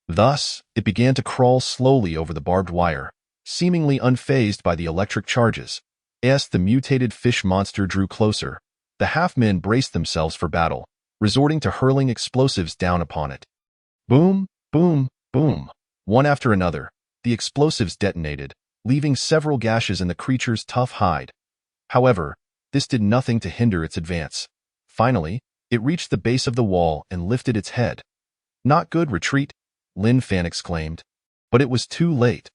Thus, it began to crawl slowly over the barbed wire, seemingly unfazed by the electric charges. As the mutated fish monster drew closer, the half-men braced themselves for battle, resorting to hurling explosives down upon it. Boom, boom, boom. One after another, the explosives detonated, leaving several gashes in the creature's tough hide. However, this did nothing to hinder its advance. Finally, it reached the base of the wall and lifted its head. "Not good, retreat," Lin Fan exclaimed. But it was too late.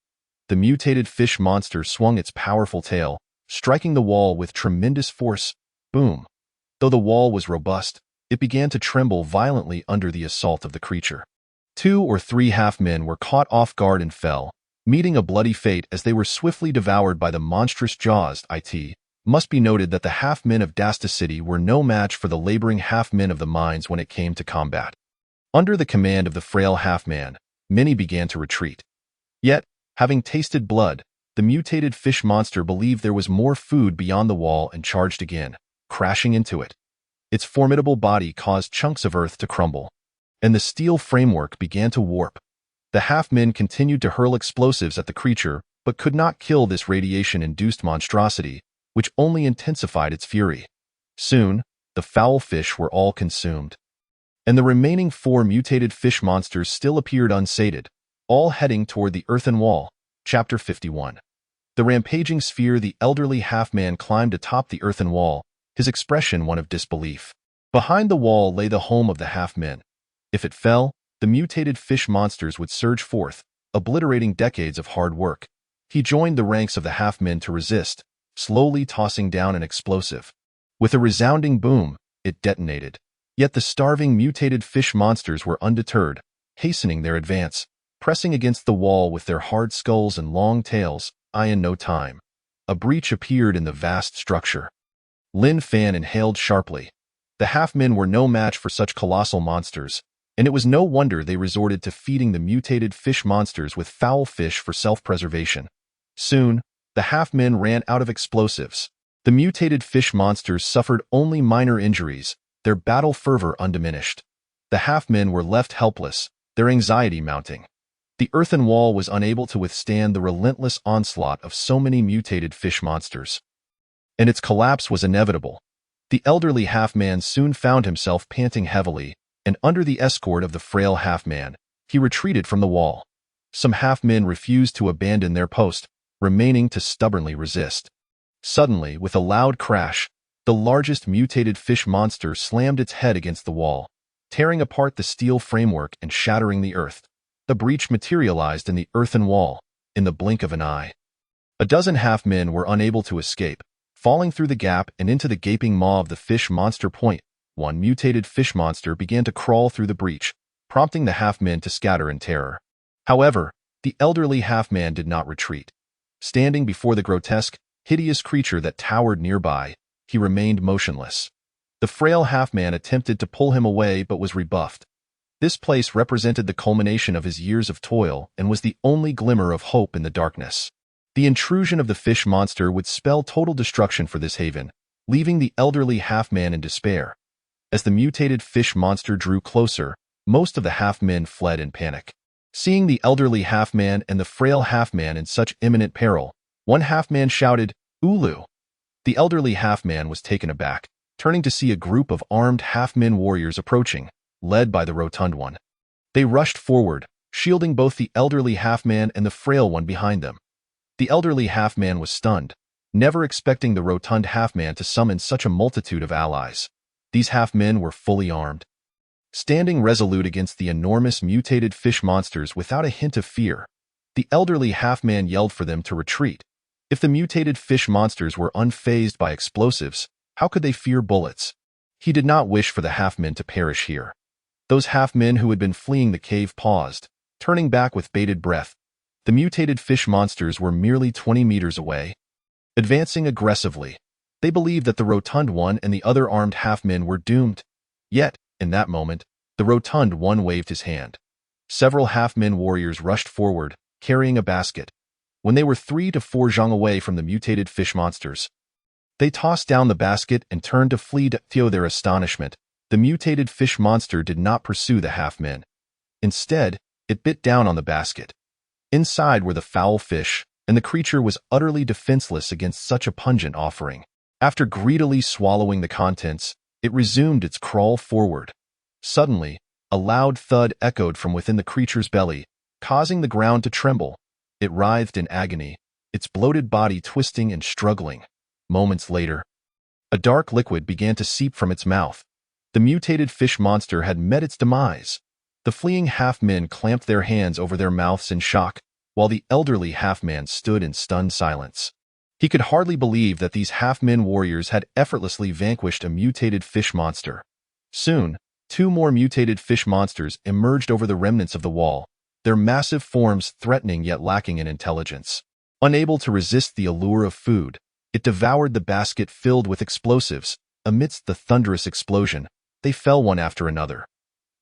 The mutated fish monster swung its powerful tail, striking the wall with tremendous force. Boom! Though the wall was robust, it began to tremble violently under the assault of the creature. 2 or 3 half-men were caught off guard and fell, meeting a bloody fate as they were swiftly devoured by the monstrous jaws. It must be noted that the half-men of Dasta City were no match for the laboring half-men of the mines when it came to combat. Under the command of the frail half-man, many began to retreat. Yet, having tasted blood, the mutated fish monster believed there was more food beyond the wall and charged again, crashing into it. Its formidable body caused chunks of earth to crumble, and the steel framework began to warp. The half-men continued to hurl explosives at the creature, but could not kill this radiation-induced monstrosity, which only intensified its fury. Soon, the foul fish were all consumed. And the remaining 4 mutated fish monsters still appeared unsated, all heading toward the earthen wall. Chapter 51. The rampaging sphere. The elderly half-man climbed atop the earthen wall, his expression one of disbelief. Behind the wall lay the home of the half-men. If it fell, the mutated fish monsters would surge forth, obliterating decades of hard work. He joined the ranks of the half-men to resist, slowly tossing down an explosive. With a resounding boom, it detonated. Yet the starving mutated fish monsters were undeterred, hastening their advance, pressing against the wall with their hard skulls and long tails. In no time, a breach appeared in the vast structure. Lin Fan inhaled sharply. The half-men were no match for such colossal monsters, and it was no wonder they resorted to feeding the mutated fish monsters with foul fish for self-preservation. Soon, the half-men ran out of explosives. The mutated fish monsters suffered only minor injuries, their battle fervor undiminished. The half-men were left helpless, their anxiety mounting. The earthen wall was unable to withstand the relentless onslaught of so many mutated fish monsters, and its collapse was inevitable. The elderly half-man soon found himself panting heavily, and under the escort of the frail half-man, he retreated from the wall. Some half-men refused to abandon their post, remaining to stubbornly resist. Suddenly, with a loud crash, the largest mutated fish monster slammed its head against the wall, tearing apart the steel framework and shattering the earth. The breach materialized in the earthen wall, in the blink of an eye. A dozen half-men were unable to escape, falling through the gap and into the gaping maw of the fish monster. One mutated fish monster began to crawl through the breach, prompting the half-men to scatter in terror. However, the elderly half-man did not retreat. Standing before the grotesque, hideous creature that towered nearby, he remained motionless. The frail half-man attempted to pull him away but was rebuffed. This place represented the culmination of his years of toil and was the only glimmer of hope in the darkness. The intrusion of the fish monster would spell total destruction for this haven, leaving the elderly half-man in despair. As the mutated fish monster drew closer, most of the half-men fled in panic. Seeing the elderly half-man and the frail half-man in such imminent peril, one half-man shouted, "Ulu!" The elderly half-man was taken aback, turning to see a group of armed half-men warriors approaching, led by the rotund one. They rushed forward, shielding both the elderly half-man and the frail one behind them. The elderly half-man was stunned, never expecting the rotund half-man to summon such a multitude of allies. These half-men were fully armed, standing resolute against the enormous mutated fish monsters without a hint of fear. The elderly half-man yelled for them to retreat. If the mutated fish monsters were unfazed by explosives, how could they fear bullets? He did not wish for the half-men to perish here. Those half-men who had been fleeing the cave paused, turning back with bated breath. The mutated fish monsters were merely 20 meters away, advancing aggressively. They believed that the rotund one and the other armed half-men were doomed. Yet, in that moment, the rotund one waved his hand. Several half-men warriors rushed forward, carrying a basket. When they were 3 to 4 zhang away from the mutated fish monsters, they tossed down the basket and turned to flee. To their astonishment, the mutated fish monster did not pursue the half-men. Instead, it bit down on the basket. Inside were the foul fish, and the creature was utterly defenseless against such a pungent offering. After greedily swallowing the contents, it resumed its crawl forward. Suddenly, a loud thud echoed from within the creature's belly, causing the ground to tremble. It writhed in agony, its bloated body twisting and struggling. Moments later, a dark liquid began to seep from its mouth. The mutated fish monster had met its demise. The fleeing half-men clamped their hands over their mouths in shock, while the elderly half-man stood in stunned silence. He could hardly believe that these half-men warriors had effortlessly vanquished a mutated fish monster. Soon, two more mutated fish monsters emerged over the remnants of the wall, their massive forms threatening yet lacking in intelligence. Unable to resist the allure of food, it devoured the basket filled with explosives. Amidst the thunderous explosion, they fell one after another.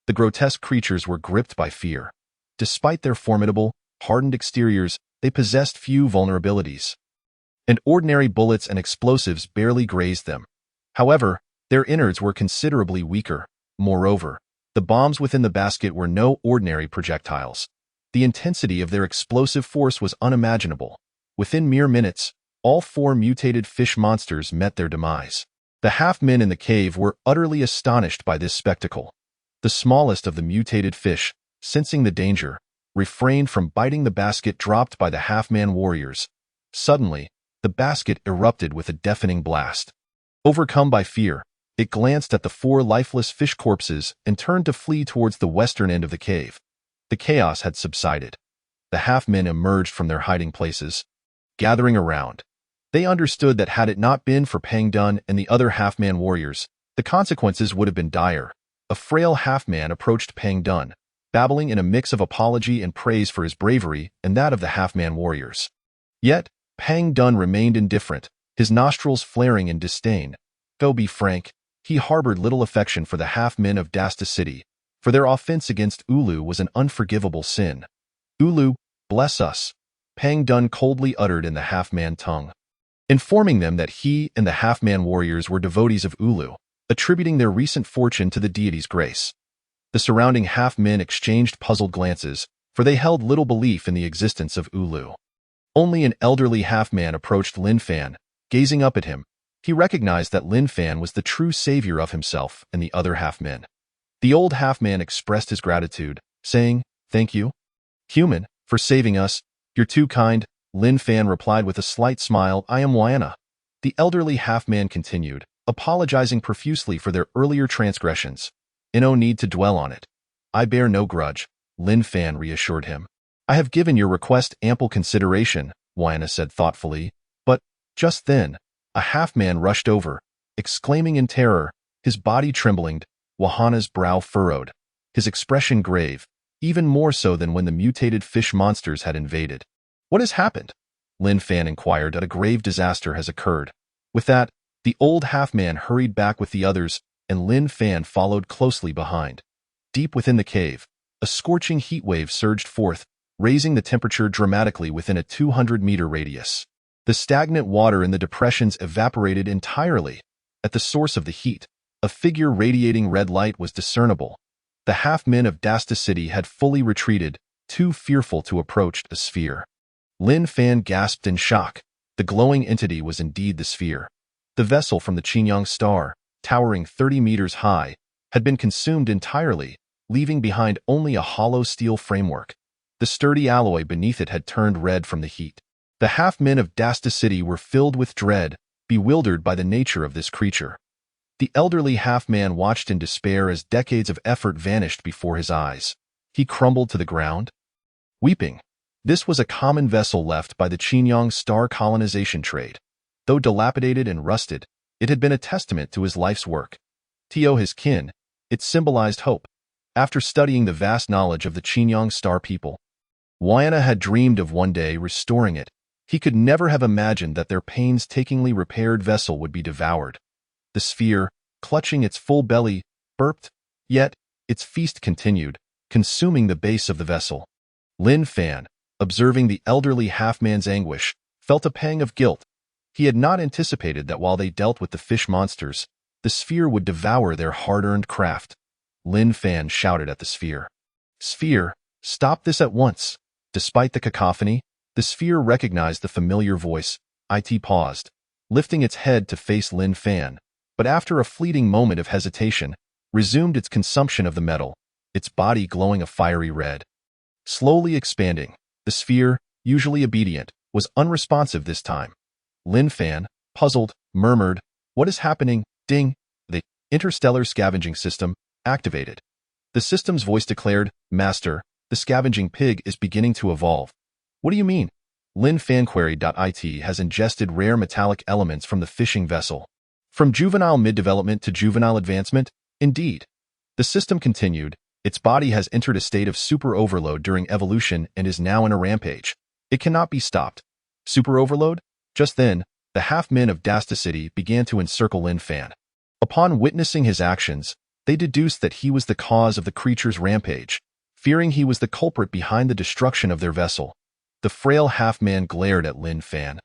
The grotesque creatures were gripped by fear. Despite their formidable, hardened exteriors, they possessed few vulnerabilities, and ordinary bullets and explosives barely grazed them. However, their innards were considerably weaker. Moreover, the bombs within the basket were no ordinary projectiles. The intensity of their explosive force was unimaginable. Within mere minutes, all four mutated fish monsters met their demise. The half-men in the cave were utterly astonished by this spectacle. The smallest of the mutated fish, sensing the danger, refrained from biting the basket dropped by the half-man warriors. Suddenly, the basket erupted with a deafening blast. Overcome by fear, it glanced at the four lifeless fish corpses and turned to flee towards the western end of the cave. The chaos had subsided. The half-men emerged from their hiding places, gathering around. They understood that had it not been for Pang Dun and the other half-man warriors, the consequences would have been dire. A frail half-man approached Pang Dun, babbling in a mix of apology and praise for his bravery and that of the half-man warriors. Yet, Pang Dun remained indifferent, his nostrils flaring in disdain. To be frank, he harbored little affection for the half-men of Dasta City, for their offense against Ulu was an unforgivable sin. Ulu, bless us, Pang Dun coldly uttered in the half-man tongue, informing them that he and the half-man warriors were devotees of Ulu, attributing their recent fortune to the deity's grace. The surrounding half-men exchanged puzzled glances, for they held little belief in the existence of Ulu. Only an elderly half-man approached Lin Fan. Gazing up at him, he recognized that Lin Fan was the true savior of himself and the other half-men. The old half-man expressed his gratitude, saying, "Thank you, human, for saving us. You're too kind." Lin Fan replied with a slight smile, "I am Wayana." The elderly half-man continued, apologizing profusely for their earlier transgressions. "No need to dwell on it. I bear no grudge," Lin Fan reassured him. "I have given your request ample consideration," Wayana said thoughtfully. But, just then, a half-man rushed over, exclaiming in terror, his body trembling, Wahana's brow furrowed, his expression grave, even more so than when the mutated fish monsters had invaded. "What has happened?" Lin Fan inquired. "A grave disaster has occurred." With that, the old half-man hurried back with the others, and Lin Fan followed closely behind. Deep within the cave, a scorching heat wave surged forth, raising the temperature dramatically within a 200-meter radius. The stagnant water in the depressions evaporated entirely. At the source of the heat, a figure radiating red light was discernible. The half-men of Dasta City had fully retreated, too fearful to approach the sphere. Lin Fan gasped in shock. The glowing entity was indeed the sphere. The vessel from the Qinyang star, towering 30 meters high, had been consumed entirely, leaving behind only a hollow steel framework. The sturdy alloy beneath it had turned red from the heat. The half-men of Dasta City were filled with dread, bewildered by the nature of this creature. The elderly half-man watched in despair as decades of effort vanished before his eyes. He crumbled to the ground, weeping. This was a common vessel left by the Qinyang star colonization trade. Though dilapidated and rusted, it had been a testament to his life's work. To his kin, it symbolized hope. After studying the vast knowledge of the Qinyang star people, Wayana had dreamed of one day restoring it. He could never have imagined that their painstakingly repaired vessel would be devoured. The sphere, clutching its full belly, burped, yet its feast continued, consuming the base of the vessel. Lin Fan, observing the elderly half-man's anguish, felt a pang of guilt. He had not anticipated that while they dealt with the fish monsters, the sphere would devour their hard-earned craft. Lin Fan shouted at the sphere. "Sphere, stop this at once." Despite the cacophony, the sphere recognized the familiar voice. It paused, lifting its head to face Lin Fan, but after a fleeting moment of hesitation, resumed its consumption of the metal, its body glowing a fiery red. Slowly expanding, the sphere, usually obedient, was unresponsive this time. Lin Fan, puzzled, murmured, "What is happening?" Ding! The interstellar scavenging system activated. The system's voice declared, "Master, the scavenging pig is beginning to evolve." "What do you mean?" Lin Fan queried. "It has ingested rare metallic elements from the fishing vessel. From juvenile mid-development to juvenile advancement, indeed." The system continued, "Its body has entered a state of super overload during evolution and is now in a rampage. It cannot be stopped." Super overload? Just then, the half-men of Dasta City began to encircle Lin Fan. Upon witnessing his actions, they deduced that he was the cause of the creature's rampage. Fearing he was the culprit behind the destruction of their vessel, the frail half-man glared at Lin Fan,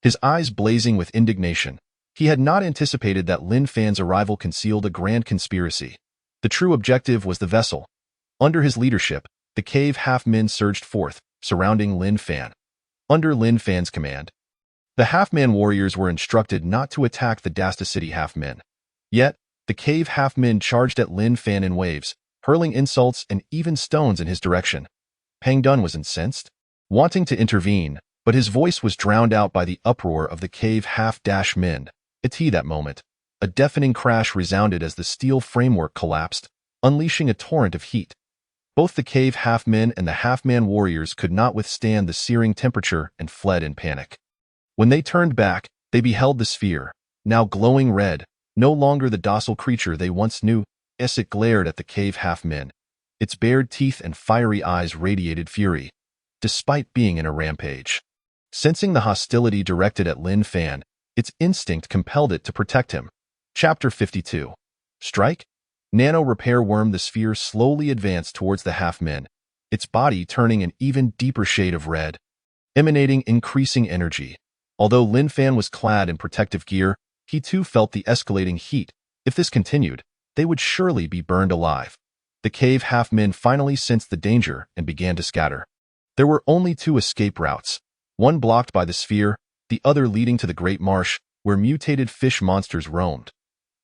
his eyes blazing with indignation. He had not anticipated that Lin Fan's arrival concealed a grand conspiracy. The true objective was the vessel. Under his leadership, the cave half-men surged forth, surrounding Lin Fan. Under Lin Fan's command, the half-man warriors were instructed not to attack the Dasta City half-men. Yet, the cave half-men charged at Lin Fan in waves, hurling insults and even stones in his direction. Pang Dun was incensed, wanting to intervene, but his voice was drowned out by the uproar of the cave half-men. At that moment, a deafening crash resounded as the steel framework collapsed, unleashing a torrent of heat. Both the cave half-men and the half-man warriors could not withstand the searing temperature and fled in panic. When they turned back, they beheld the sphere, now glowing red, no longer the docile creature they once knew. As it glared at the cave half-men, its bared teeth and fiery eyes radiated fury, despite being in a rampage. Sensing the hostility directed at Lin Fan, its instinct compelled it to protect him. Chapter 52. Strike? Nano repair worm. The sphere slowly advanced towards the half-men, its body turning an even deeper shade of red, emanating increasing energy. Although Lin Fan was clad in protective gear, he too felt the escalating heat. If this continued, they would surely be burned alive. The cave half-men finally sensed the danger and began to scatter. There were only two escape routes, one blocked by the sphere, the other leading to the great marsh, where mutated fish monsters roamed.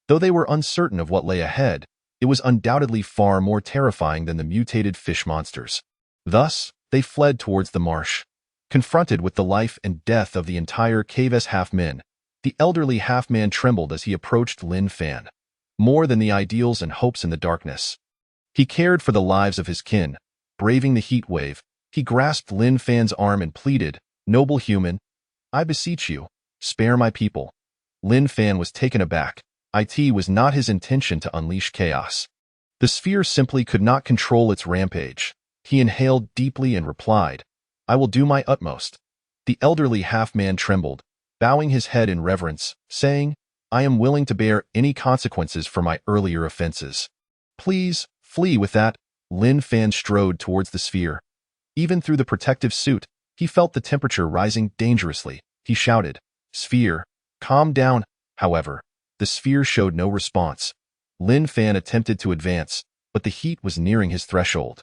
Though they were uncertain of what lay ahead, it was undoubtedly far more terrifying than the mutated fish monsters. Thus, they fled towards the marsh. Confronted with the life and death of the entire cave's half-men, the elderly half-man trembled as he approached Lin Fan. More than the ideals and hopes in the darkness, he cared for the lives of his kin. Braving the heat wave, he grasped Lin Fan's arm and pleaded, "Noble human, I beseech you, spare my people." Lin Fan was taken aback. It was not his intention to unleash chaos. The sphere simply could not control its rampage. He inhaled deeply and replied, "I will do my utmost." The elderly half-man trembled, bowing his head in reverence, saying, "I am willing to bear any consequences for my earlier offenses." "Please, flee with that." Lin Fan strode towards the sphere. Even through the protective suit, he felt the temperature rising dangerously. He shouted, "Sphere, calm down." However, the sphere showed no response. Lin Fan attempted to advance, but the heat was nearing his threshold.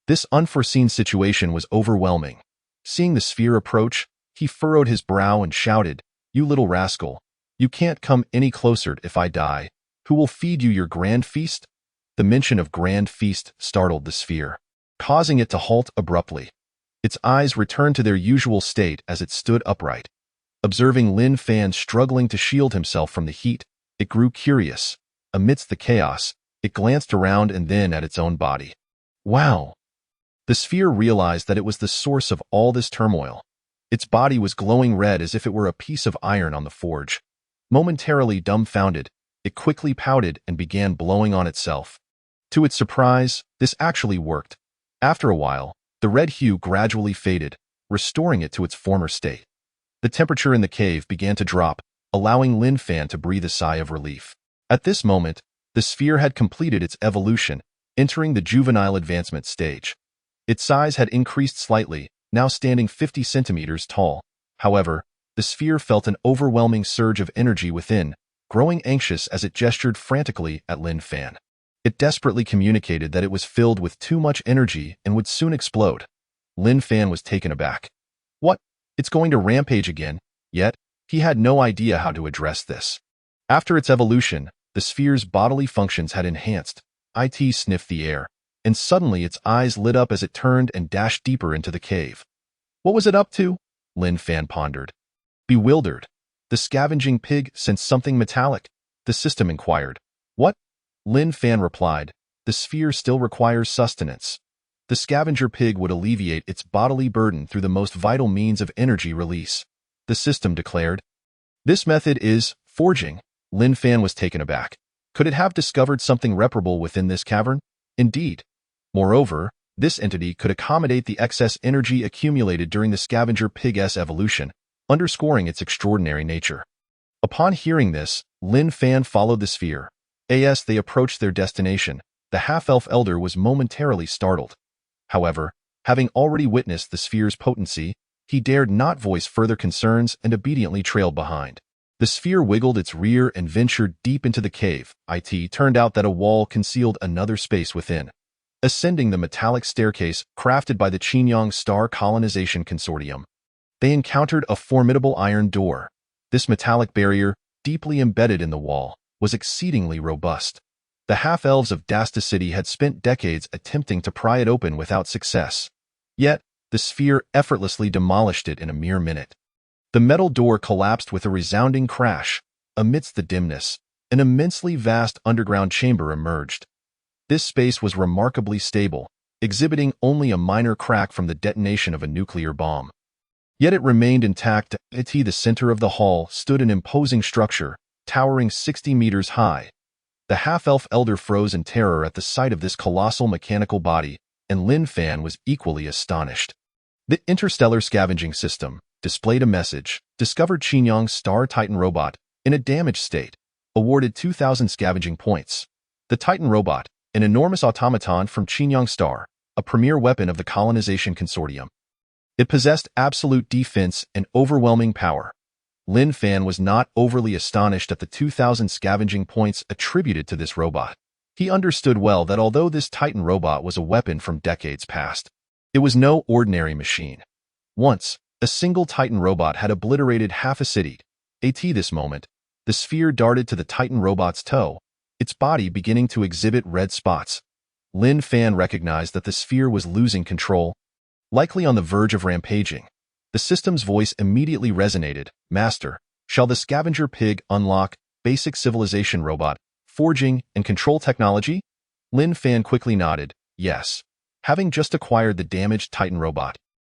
This unforeseen situation was overwhelming. Seeing the sphere approach, he furrowed his brow and shouted, "You little rascal, you can't come any closer if I die. Who will feed you your grand feast?" The mention of grand feast startled the sphere, causing it to halt abruptly. Its eyes returned to their usual state as it stood upright. Observing Lin Fan struggling to shield himself from the heat, it grew curious. Amidst the chaos, it glanced around and then at its own body. Wow! The sphere realized that it was the source of all this turmoil. Its body was glowing red as if it were a piece of iron on the forge. Momentarily dumbfounded, it quickly pouted and began blowing on itself. To its surprise, this actually worked. After a while, the red hue gradually faded, restoring it to its former state. The temperature in the cave began to drop, allowing Lin Fan to breathe a sigh of relief. At this moment, the sphere had completed its evolution, entering the juvenile advancement stage. Its size had increased slightly, now standing 50 centimeters tall. However, the sphere felt an overwhelming surge of energy within, growing anxious as it gestured frantically at Lin Fan. It desperately communicated that it was filled with too much energy and would soon explode. Lin Fan was taken aback. What? It's going to rampage again? Yet, he had no idea how to address this. After its evolution, the sphere's bodily functions had enhanced. It sniffed the air, and suddenly its eyes lit up as it turned and dashed deeper into the cave. What was it up to? Lin Fan pondered. Bewildered, The scavenging pig sensed something metallic. The system inquired. What? Lin Fan replied. The sphere still requires sustenance. The scavenger pig would alleviate its bodily burden through the most vital means of energy release. The system declared. This method is forging. Lin Fan was taken aback. Could it have discovered something reparable within this cavern? Indeed. Moreover, this entity could accommodate the excess energy accumulated during the scavenger pig's evolution, underscoring its extraordinary nature. Upon hearing this, Lin Fan followed the sphere. As they approached their destination, the half-elf elder was momentarily startled. However, having already witnessed the sphere's potency, he dared not voice further concerns and obediently trailed behind. The sphere wiggled its rear and ventured deep into the cave. It turned out that a wall concealed another space within. Ascending the metallic staircase crafted by the Qingyang Star Colonization Consortium, they encountered a formidable iron door. This metallic barrier, deeply embedded in the wall, was exceedingly robust. The half-elves of Dasta City had spent decades attempting to pry it open without success. Yet, the sphere effortlessly demolished it in a mere minute. The metal door collapsed with a resounding crash. Amidst the dimness, an immensely vast underground chamber emerged. This space was remarkably stable, exhibiting only a minor crack from the detonation of a nuclear bomb. Yet it remained intact. At the center of the hall stood an imposing structure, towering 60 meters high. The half-elf elder froze in terror at the sight of this colossal mechanical body, and Lin Fan was equally astonished. The interstellar scavenging system displayed a message. Discovered Qingyang Star Titan robot in a damaged state. Awarded 2,000 scavenging points. The Titan robot, an enormous automaton from Qingyang Star, a premier weapon of the Colonization Consortium. It possessed absolute defense and overwhelming power. Lin Fan was not overly astonished at the 2,000 scavenging points attributed to this robot. He understood well that although this Titan robot was a weapon from decades past, it was no ordinary machine. Once, a single Titan robot had obliterated half a city. At this moment, the sphere darted to the Titan robot's toe, its body beginning to exhibit red spots. Lin Fan recognized that the sphere was losing control, likely on the verge of rampaging. The system's voice immediately resonated. Master, shall the scavenger pig unlock basic civilization robot, forging, and control technology? Lin Fan quickly nodded. Yes. Having just acquired the damaged Titan robot,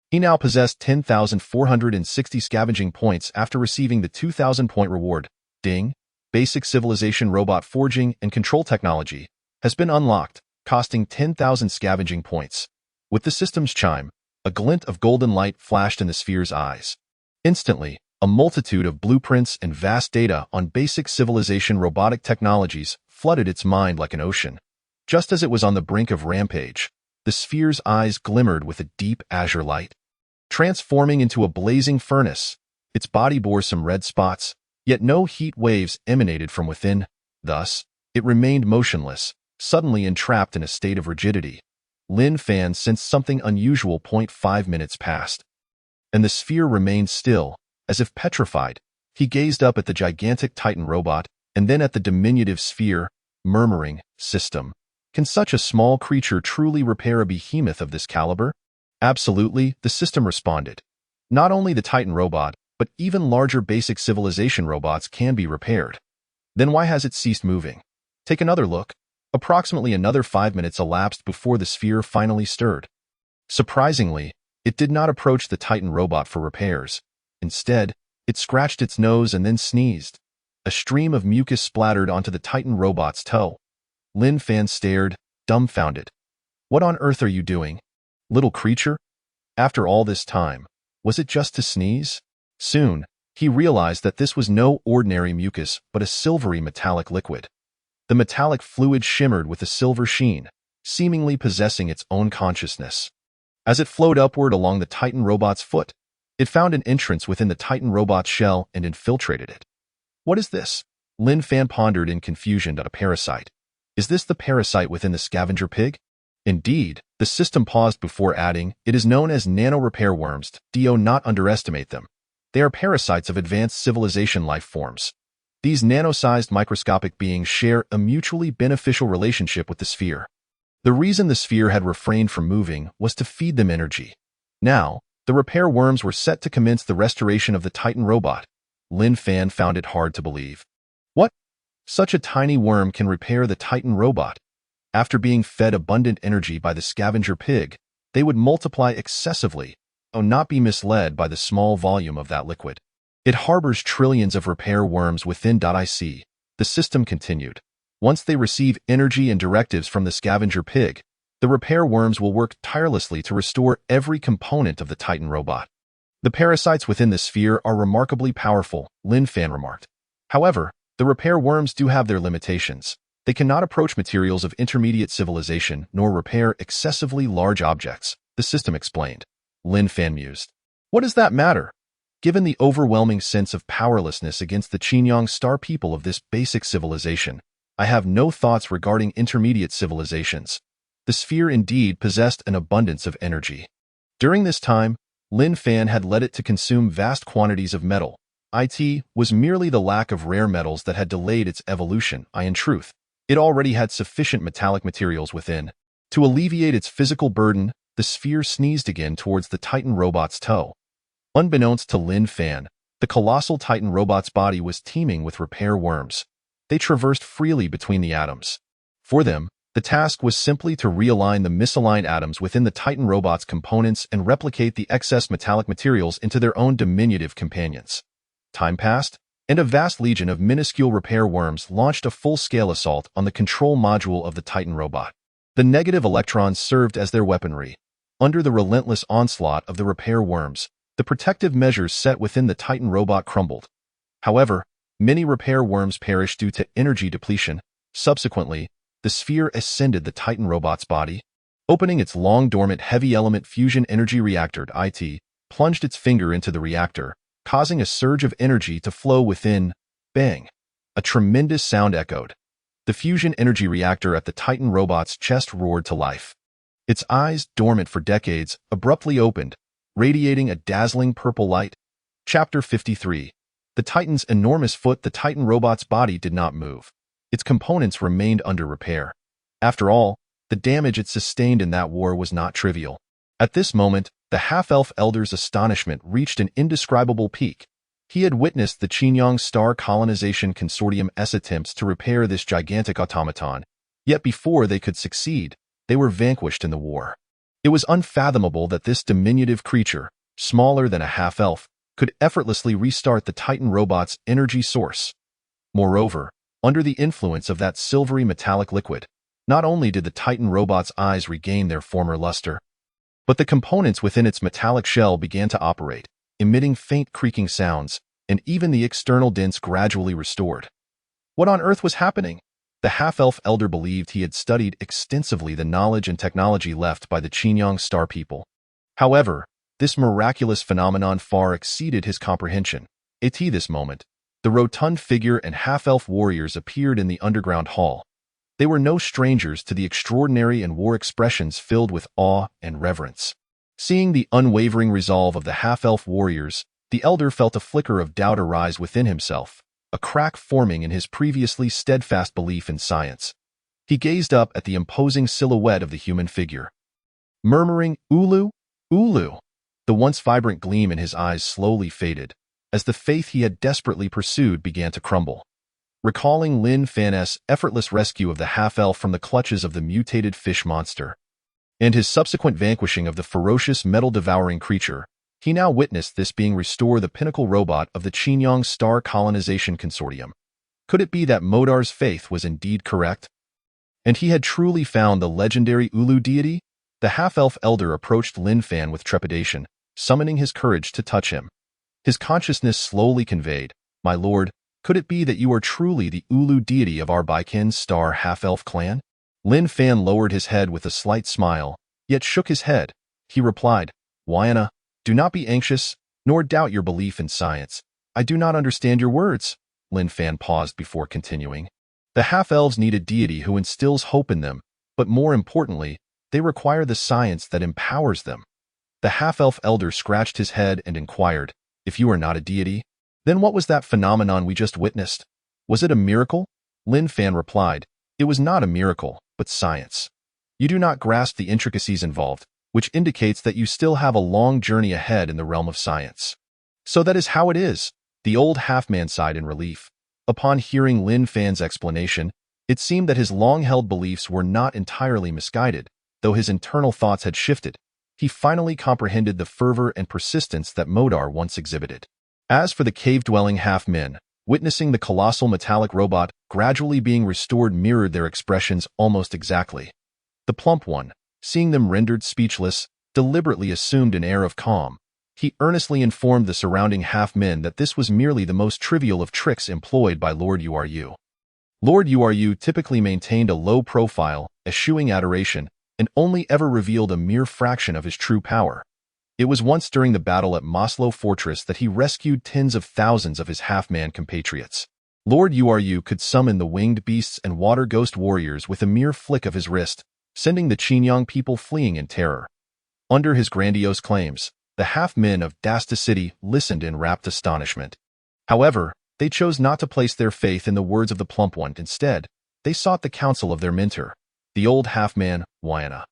he now possessed 10,460 scavenging points after receiving the 2,000-point reward. Ding. Basic civilization robot forging and control technology has been unlocked, costing 10,000 scavenging points. With the system's chime, a glint of golden light flashed in the sphere's eyes. Instantly, a multitude of blueprints and vast data on basic civilization robotic technologies flooded its mind like an ocean. Just as it was on the brink of rampage, the sphere's eyes glimmered with a deep azure light. Transforming into a blazing furnace, its body bore some red spots, yet no heat waves emanated from within. Thus, it remained motionless, suddenly entrapped in a state of rigidity. Lin Fan sensed something unusual. 5 minutes passed, and the sphere remained still, as if petrified. He gazed up at the gigantic Titan robot, and then at the diminutive sphere, murmuring, "System, can such a small creature truly repair a behemoth of this caliber?" Absolutely, the system responded. Not only the Titan robot, but even larger basic civilization robots can be repaired. Then why has it ceased moving? Take another look. Approximately another 5 minutes elapsed before the sphere finally stirred. Surprisingly, it did not approach the Titan robot for repairs. Instead, it scratched its nose and then sneezed. A stream of mucus splattered onto the Titan robot's toe. Lin Fan stared, dumbfounded. What on earth are you doing, little creature? After all this time, was it just to sneeze? Soon, he realized that this was no ordinary mucus but a silvery metallic liquid. The metallic fluid shimmered with a silver sheen, seemingly possessing its own consciousness. As it flowed upward along the Titan robot's foot, it found an entrance within the Titan robot's shell and infiltrated it. What is this? Lin Fan pondered in confusion at a parasite. Is this the parasite within the scavenger pig? Indeed, the system paused before adding, it is known as nano-repair worms. Do not underestimate them. They are parasites of advanced civilization life forms. These nano-sized microscopic beings share a mutually beneficial relationship with the sphere. The reason the sphere had refrained from moving was to feed them energy. Now, the repair worms were set to commence the restoration of the Titan robot. Lin Fan found it hard to believe. What? Such a tiny worm can repair the Titan robot? After being fed abundant energy by the scavenger pig, they would multiply excessively, not be misled by the small volume of that liquid. It harbors trillions of repair worms within. The system continued. Once they receive energy and directives from the scavenger pig, the repair worms will work tirelessly to restore every component of the Titan robot. The parasites within the sphere are remarkably powerful, Lin Fan remarked. However, the repair worms do have their limitations. They cannot approach materials of intermediate civilization nor repair excessively large objects, the system explained. Lin Fan mused. What does that matter? Given the overwhelming sense of powerlessness against the Qingyang star people of this basic civilization, I have no thoughts regarding intermediate civilizations. The sphere indeed possessed an abundance of energy. During this time, Lin Fan had led it to consume vast quantities of metal. It was merely the lack of rare metals that had delayed its evolution. In truth, it already had sufficient metallic materials within. To alleviate its physical burden, the sphere sneezed again towards the Titan robot's toe. Unbeknownst to Lin Fan, the colossal Titan robot's body was teeming with repair worms. They traversed freely between the atoms. For them, the task was simply to realign the misaligned atoms within the Titan robot's components and replicate the excess metallic materials into their own diminutive companions. Time passed, and a vast legion of minuscule repair worms launched a full-scale assault on the control module of the Titan robot. The negative electrons served as their weaponry. Under the relentless onslaught of the repair worms, the protective measures set within the Titan robot crumbled. However, many repair worms perished due to energy depletion. Subsequently, the sphere ascended the Titan robot's body. Opening its long-dormant heavy-element fusion energy reactor, it plunged its finger into the reactor, causing a surge of energy to flow within. Bang! A tremendous sound echoed. The fusion energy reactor at the Titan robot's chest roared to life. Its eyes, dormant for decades, abruptly opened, radiating a dazzling purple light. Chapter 53. The Titan's enormous foot. The Titan robot's body did not move. Its components remained under repair. After all, the damage it sustained in that war was not trivial. At this moment, the half-elf elder's astonishment reached an indescribable peak. He had witnessed the Qingyang Star Colonization Consortium's attempts to repair this gigantic automaton, yet before they could succeed, they were vanquished in the war. It was unfathomable that this diminutive creature, smaller than a half-elf, could effortlessly restart the Titan robot's energy source. Moreover, under the influence of that silvery metallic liquid, not only did the Titan robot's eyes regain their former luster, but the components within its metallic shell began to operate, emitting faint creaking sounds, and even the external dents gradually restored. What on earth was happening? The half-elf elder believed he had studied extensively the knowledge and technology left by the Qingyang star people. However, this miraculous phenomenon far exceeded his comprehension. At this moment, the rotund figure and half-elf warriors appeared in the underground hall. They were no strangers to the extraordinary and war expressions filled with awe and reverence. Seeing the unwavering resolve of the half-elf warriors, the elder felt a flicker of doubt arise within himself, a crack forming in his previously steadfast belief in science. He gazed up at the imposing silhouette of the human figure. Murmuring, "Ulu, Ulu," the once vibrant gleam in his eyes slowly faded, as the faith he had desperately pursued began to crumble. Recalling Lin Fan's effortless rescue of the half-elf from the clutches of the mutated fish monster, and his subsequent vanquishing of the ferocious metal-devouring creature, he now witnessed this being restore the pinnacle robot of the Qingyang Star Colonization Consortium. Could it be that Modar's faith was indeed correct? And he had truly found the legendary Ulu deity? The half-elf elder approached Lin Fan with trepidation, summoning his courage to touch him. His consciousness slowly conveyed, "My lord, could it be that you are truly the Ulu deity of our Baiken Star half-elf clan?" Lin Fan lowered his head with a slight smile, yet shook his head. He replied, "Wayana, do not be anxious, nor doubt your belief in science. I do not understand your words." Lin Fan paused before continuing. The half-elves need a deity who instills hope in them, but more importantly, they require the science that empowers them. The half-elf elder scratched his head and inquired, "If you are not a deity, then what was that phenomenon we just witnessed? Was it a miracle?" Lin Fan replied, "It was not a miracle, but science. You do not grasp the intricacies involved, which indicates that you still have a long journey ahead in the realm of science." "So that is how it is," The old half-man sighed in relief. Upon hearing Lin Fan's explanation, it seemed that his long-held beliefs were not entirely misguided, though his internal thoughts had shifted. He finally comprehended the fervor and persistence that Modar once exhibited. As for the cave-dwelling half-men, witnessing the colossal metallic robot gradually being restored mirrored their expressions almost exactly. The plump one, seeing them rendered speechless, deliberately assumed an air of calm. He earnestly informed the surrounding half-men that this was merely the most trivial of tricks employed by Lord Uru. Lord Uru typically maintained a low profile, eschewing adoration, and only ever revealed a mere fraction of his true power. It was once during the battle at Maslow Fortress that he rescued tens of thousands of his half-man compatriots. Lord Uru could summon the winged beasts and water ghost warriors with a mere flick of his wrist, sending the Qinyang people fleeing in terror. Under his grandiose claims, the half-men of Dasta City listened in rapt astonishment. However, they chose not to place their faith in the words of the plump one. Instead, they sought the counsel of their mentor, the old half-man, Yuna.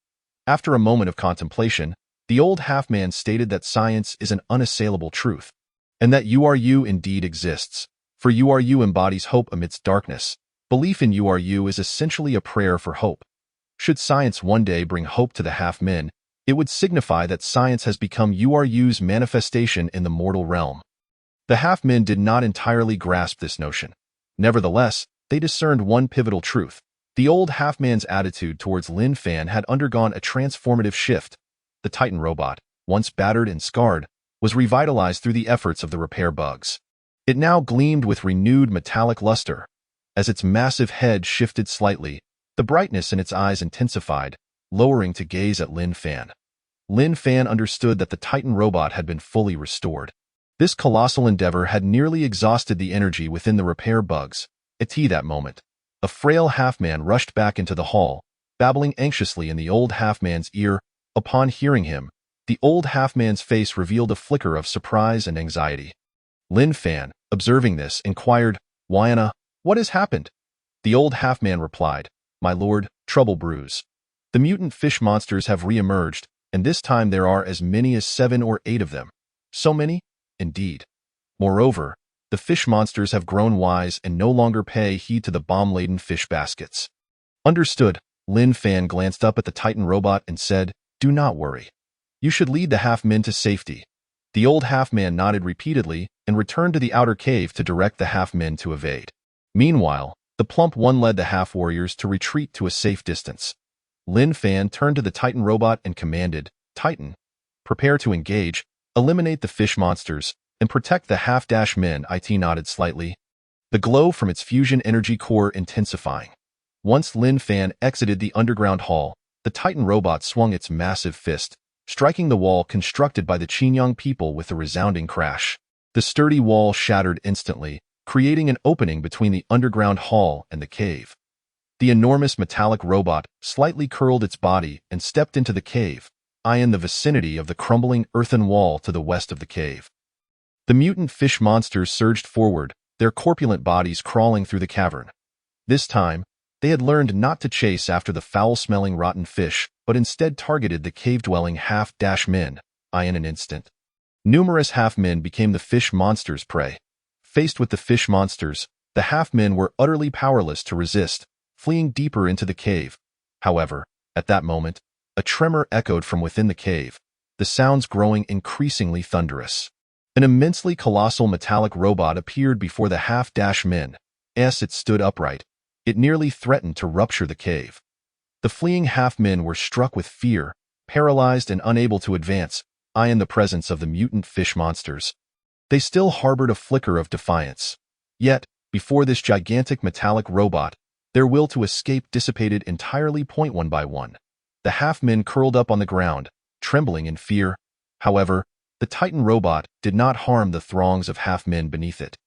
After a moment of contemplation, the old half-man stated that science is an unassailable truth, and that Uru indeed exists, for Uru embodies hope amidst darkness. Belief in Uru is essentially a prayer for hope. Should science one day bring hope to the half-men, it would signify that science has become Uru's manifestation in the mortal realm. The half-men did not entirely grasp this notion. Nevertheless, they discerned one pivotal truth. The old half-man's attitude towards Lin Fan had undergone a transformative shift. The Titan robot, once battered and scarred, was revitalized through the efforts of the repair bugs. It now gleamed with renewed metallic luster. As its massive head shifted slightly, the brightness in its eyes intensified, lowering to gaze at Lin Fan. Lin Fan understood that the Titan robot had been fully restored. This colossal endeavor had nearly exhausted the energy within the repair bugs. At that moment, a frail half-man rushed back into the hall, babbling anxiously in the old half-man's ear. Upon hearing him, the old half-man's face revealed a flicker of surprise and anxiety. Lin Fan, observing this, inquired, "Yuna, what has happened?" The old half-man replied, "My lord, trouble brews. The mutant fish monsters have re-emerged, and this time there are as many as 7 or 8 of them. So many? Indeed. Moreover, the fish monsters have grown wise and no longer pay heed to the bomb-laden fish baskets." Understood. Lin Fan glanced up at the Titan robot and said, "Do not worry. You should lead the half-men to safety." The old half-man nodded repeatedly and returned to the outer cave to direct the half-men to evade. Meanwhile, the plump one led the half-warriors to retreat to a safe distance. Lin Fan turned to the Titan robot and commanded, "Titan, prepare to engage, eliminate the fish monsters, and protect the half-men." It nodded slightly, the glow from its fusion energy core intensifying. Once Lin Fan exited the underground hall, the Titan robot swung its massive fist, striking the wall constructed by the Qinyang people with a resounding crash. The sturdy wall shattered instantly, creating an opening between the underground hall and the cave. The enormous metallic robot slightly curled its body and stepped into the cave, in the vicinity of the crumbling earthen wall to the west of the cave. The mutant fish monsters surged forward, their corpulent bodies crawling through the cavern. This time, they had learned not to chase after the foul-smelling rotten fish, but instead targeted the cave-dwelling half-men. In an instant, numerous half-men became the fish monsters' prey. Faced with the fish monsters, the half-men were utterly powerless to resist, fleeing deeper into the cave. However, at that moment, a tremor echoed from within the cave, the sounds growing increasingly thunderous. An immensely colossal metallic robot appeared before the half-men. As it stood upright, it nearly threatened to rupture the cave. The fleeing half-men were struck with fear, paralyzed and unable to advance, in the presence of the mutant fish monsters. They still harbored a flicker of defiance. Yet, before this gigantic metallic robot, their will to escape dissipated entirely. One by one, the half-men curled up on the ground, trembling in fear. However, the Titan robot did not harm the throngs of half-men beneath it.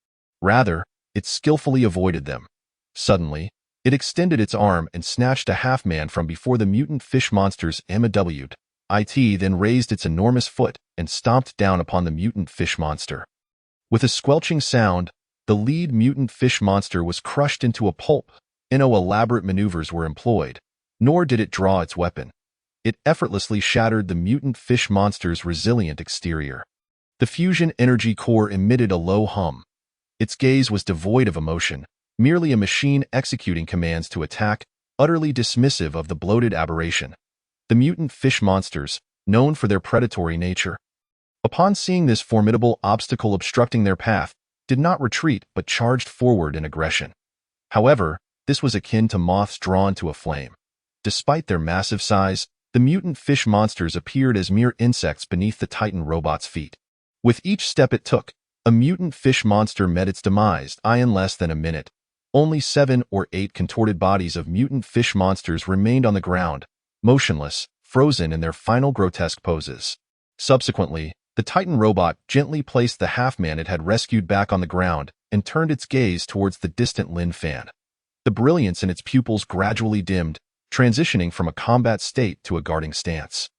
Rather, it skillfully avoided them. Suddenly, it extended its arm and snatched a half-man from before the mutant fish monsters. It then raised its enormous foot and stomped down upon the mutant fish monster. With a squelching sound, the lead mutant fish monster was crushed into a pulp. No elaborate maneuvers were employed, nor did it draw its weapon. It effortlessly shattered the mutant fish monster's resilient exterior. The fusion energy core emitted a low hum, Its gaze was devoid of emotion, merely a machine executing commands to attack, utterly dismissive of the bloated aberration. The mutant fish monsters, known for their predatory nature, upon seeing this formidable obstacle obstructing their path, did not retreat but charged forward in aggression. However, this was akin to moths drawn to a flame. Despite their massive size, the mutant fish monsters appeared as mere insects beneath the Titan robot's feet. With each step it took, a mutant fish monster met its demise in less than a minute. Only 7 or 8 contorted bodies of mutant fish monsters remained on the ground, motionless, frozen in their final grotesque poses. Subsequently, the Titan robot gently placed the half-man it had rescued back on the ground and turned its gaze towards the distant Lin Fan. The brilliance in its pupils gradually dimmed, transitioning from a combat state to a guarding stance.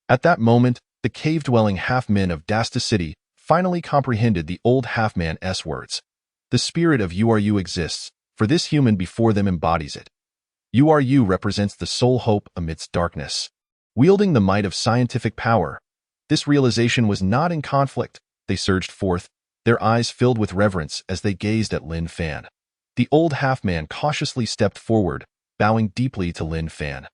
At that moment, the cave-dwelling half-men of Dasta City finally comprehended the old half-man's words. The spirit of URU exists, for this human before them embodies it. URU represents the sole hope amidst darkness. Wielding the might of scientific power, this realization was not in conflict. They surged forth, their eyes filled with reverence as they gazed at Lin Fan. The old half-man cautiously stepped forward, bowing deeply to Lin Fan.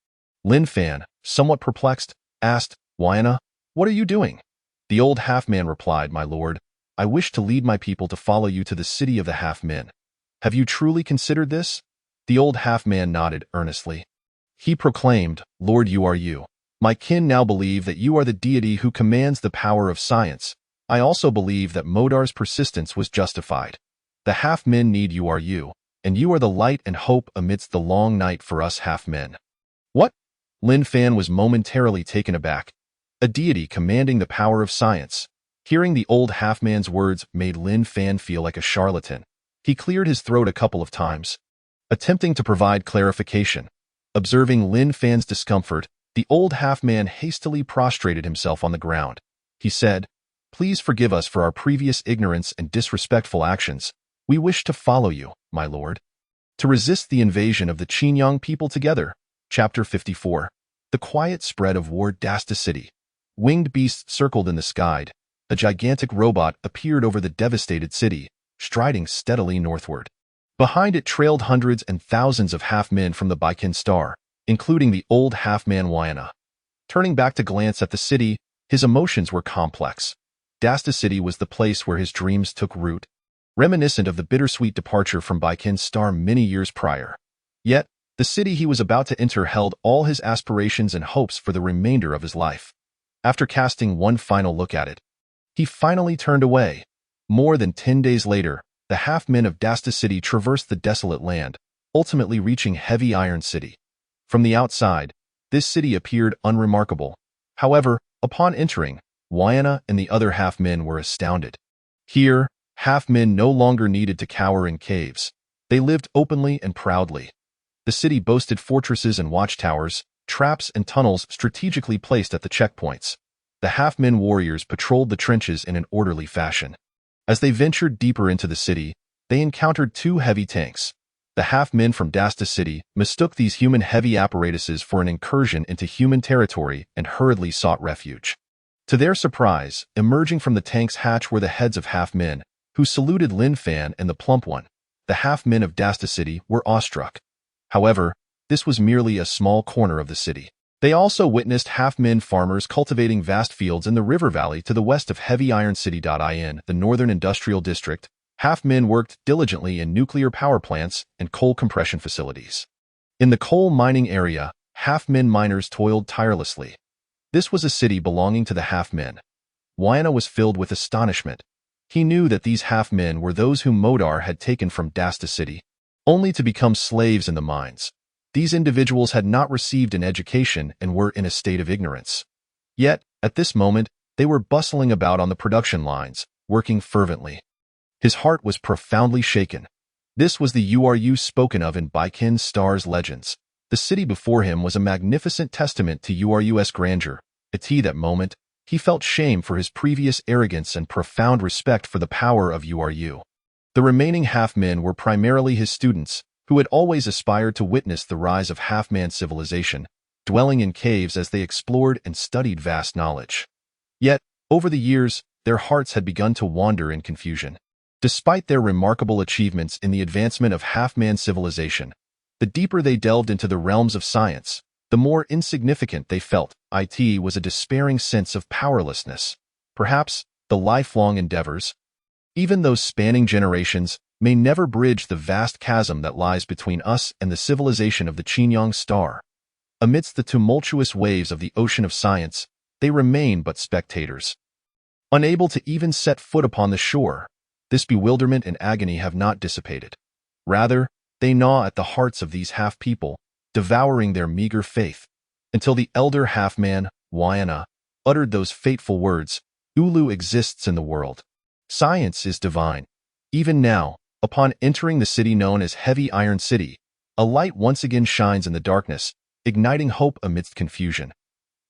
Lin Fan, somewhat perplexed, asked, "Yuna, what are you doing?" The old half-man replied, "My lord, I wish to lead my people to follow you to the city of the half-men. Have you truly considered this?" The old half-man nodded earnestly. He proclaimed, "Lord URU, my kin now believe that you are the deity who commands the power of science. I also believe that Modar's persistence was justified. The half-men need URU, and you are the light and hope amidst the long night for us half-men." "What?" Lin Fan was momentarily taken aback. A deity commanding the power of science. Hearing the old half-man's words made Lin Fan feel like a charlatan. He cleared his throat a couple of times, attempting to provide clarification. Observing Lin Fan's discomfort, the old half-man hastily prostrated himself on the ground. He said, "Please forgive us for our previous ignorance and disrespectful actions. We wish to follow you, my lord, to resist the invasion of the Qinyang people together." Chapter 54. The quiet spread of war. Dasta City. Winged beasts circled in the sky. A gigantic robot appeared over the devastated city, striding steadily northward. Behind it trailed hundreds and thousands of half-men from the Baiken Star, including the old half-man Yuna. Turning back to glance at the city, his emotions were complex. Dasta City was the place where his dreams took root, reminiscent of the bittersweet departure from Baiken Star many years prior. Yet, the city he was about to enter held all his aspirations and hopes for the remainder of his life. After casting one final look at it, he finally turned away. More than 10 days later, the half-men of Dasta City traversed the desolate land, ultimately reaching Heavy Iron City. From the outside, this city appeared unremarkable. However, upon entering, Yuna and the other half-men were astounded. Here, half-men no longer needed to cower in caves. They lived openly and proudly. The city boasted fortresses and watchtowers, traps and tunnels strategically placed at the checkpoints. The half-men warriors patrolled the trenches in an orderly fashion. As they ventured deeper into the city, they encountered 2 heavy tanks. The half-men from Dasta City mistook these human heavy apparatuses for an incursion into human territory and hurriedly sought refuge. To their surprise, emerging from the tank's hatch were the heads of half-men, who saluted Lin Fan and the plump one. The half-men of Dasta City were awestruck. However, this was merely a small corner of the city. They also witnessed half-men farmers cultivating vast fields in the river valley to the west of Heavy Iron City. In the northern industrial district, half-men worked diligently in nuclear power plants and coal compression facilities. In the coal mining area, half-men miners toiled tirelessly. This was a city belonging to the half-men. Yuna was filled with astonishment. He knew that these half-men were those whom Modar had taken from Dasta City, only to become slaves in the mines. These individuals had not received an education and were in a state of ignorance. Yet, at this moment, they were bustling about on the production lines, working fervently. His heart was profoundly shaken. This was the URU spoken of in Baiken Star's legends. The city before him was a magnificent testament to URU's grandeur. At that moment, he felt shame for his previous arrogance and profound respect for the power of URU. The remaining half-men were primarily his students, who had always aspired to witness the rise of half-man civilization, dwelling in caves as they explored and studied vast knowledge. Yet, over the years, their hearts had begun to wander in confusion. Despite their remarkable achievements in the advancement of half-man civilization, the deeper they delved into the realms of science, the more insignificant they felt. It was a despairing sense of powerlessness. Perhaps the lifelong endeavors, even those spanning generations, may never bridge the vast chasm that lies between us and the civilization of the Qinyang star. Amidst the tumultuous waves of the ocean of science, they remain but spectators. Unable to even set foot upon the shore, this bewilderment and agony have not dissipated. Rather, they gnaw at the hearts of these half-people, devouring their meager faith, until the elder half-man, Yuna, uttered those fateful words, "Ulu exists in the world. Science is divine." Even now, upon entering the city known as Heavy Iron City, a light once again shines in the darkness, igniting hope amidst confusion.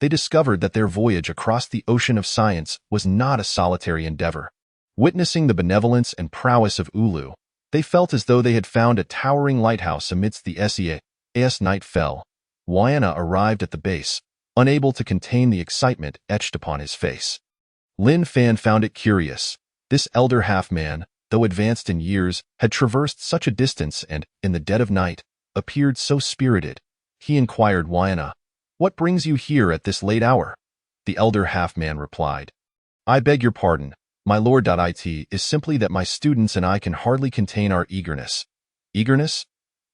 They discovered that their voyage across the ocean of science was not a solitary endeavor. Witnessing the benevolence and prowess of Ulu, they felt as though they had found a towering lighthouse amidst the sea. As night fell, Yuna arrived at the base, unable to contain the excitement etched upon his face. Lin Fan found it curious. This elder half-man, though advanced in years, had traversed such a distance and, in the dead of night, appeared so spirited. He inquired Yuna, "What brings you here at this late hour?" The elder half-man replied, "I beg your pardon, my lord. It is simply that my students and I can hardly contain our eagerness." "Eagerness?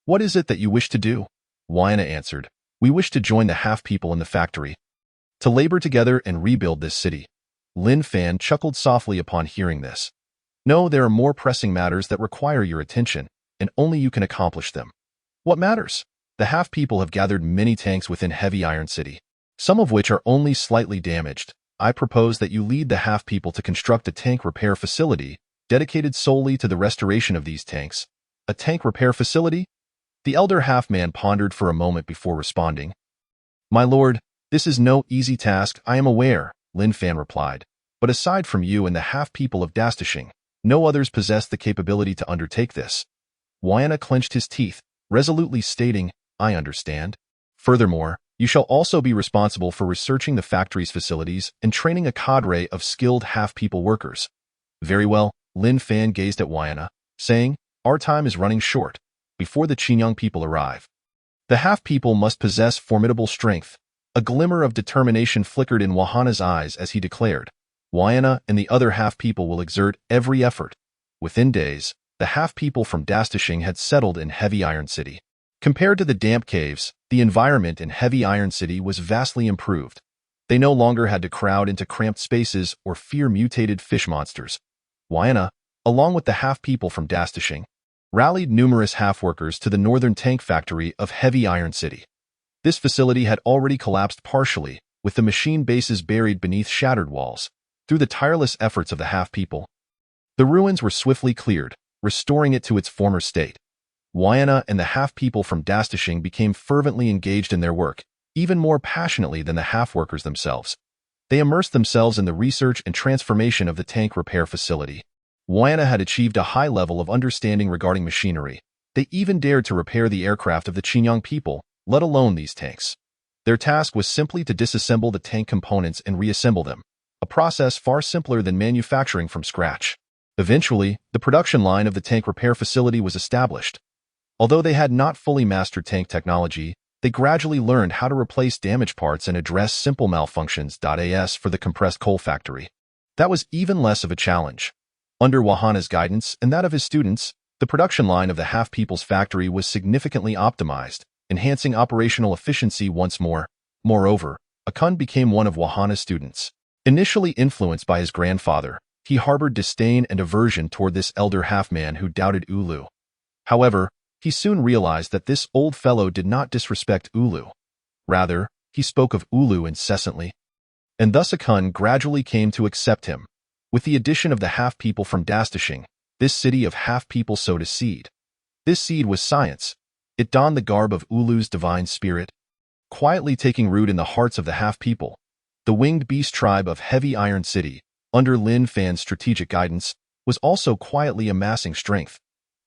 What is it that you wish to do?" Yuna answered, "We wish to join the half-people in the factory, to labor together and rebuild this city." Lin Fan chuckled softly upon hearing this. "No, there are more pressing matters that require your attention, and only you can accomplish them." "What matters?" "The half-people have gathered many tanks within Heavy Iron City, some of which are only slightly damaged. I propose that you lead the half-people to construct a tank repair facility dedicated solely to the restoration of these tanks." "A tank repair facility?" The elder half-man pondered for a moment before responding. "My lord, this is no easy task, I am aware," Lin Fan replied. "But aside from you and the half-people of Dastashing, no others possess the capability to undertake this." Yuna clenched his teeth, resolutely stating, "I understand. Furthermore, you shall also be responsible for researching the factory's facilities and training a cadre of skilled half-people workers." "Very well," Lin Fan gazed at Yuna, saying, "Our time is running short. Before the Qinyang people arrive, the half-people must possess formidable strength." A glimmer of determination flickered in Yuna's eyes as he declared, "Yuna and the other half-people will exert every effort." Within days, the half-people from Dastashing had settled in Heavy Iron City. Compared to the damp caves, the environment in Heavy Iron City was vastly improved. They no longer had to crowd into cramped spaces or fear mutated fish monsters. Yuna, along with the half-people from Dastashing, rallied numerous half-workers to the northern tank factory of Heavy Iron City. This facility had already collapsed partially, with the machine bases buried beneath shattered walls. Through the tireless efforts of the half-people, the ruins were swiftly cleared, restoring it to its former state. Yuna and the half-people from Dastashing became fervently engaged in their work, even more passionately than the half-workers themselves. They immersed themselves in the research and transformation of the tank repair facility. Yuna had achieved a high level of understanding regarding machinery. They even dared to repair the aircraft of the Qinyang people, let alone these tanks. Their task was simply to disassemble the tank components and reassemble them, a process far simpler than manufacturing from scratch. Eventually, the production line of the tank repair facility was established. Although they had not fully mastered tank technology, they gradually learned how to replace damaged parts and address simple malfunctions. As for the compressed coal factory, that was even less of a challenge. Under Yuna's guidance and that of his students, the production line of the half-people's factory was significantly optimized, enhancing operational efficiency once more. Moreover, Akun became one of Yuna's students. Initially influenced by his grandfather, he harbored disdain and aversion toward this elder half-man who doubted Ulu. However, he soon realized that this old fellow did not disrespect Ulu. Rather, he spoke of Ulu incessantly. And thus Akun gradually came to accept him. With the addition of the half-people from Dastashing, this city of half-people sowed a seed. This seed was science. It donned the garb of Ulu's divine spirit, quietly taking root in the hearts of the half-people. The winged beast tribe of Heavy Iron City, under Lin Fan's strategic guidance, was also quietly amassing strength.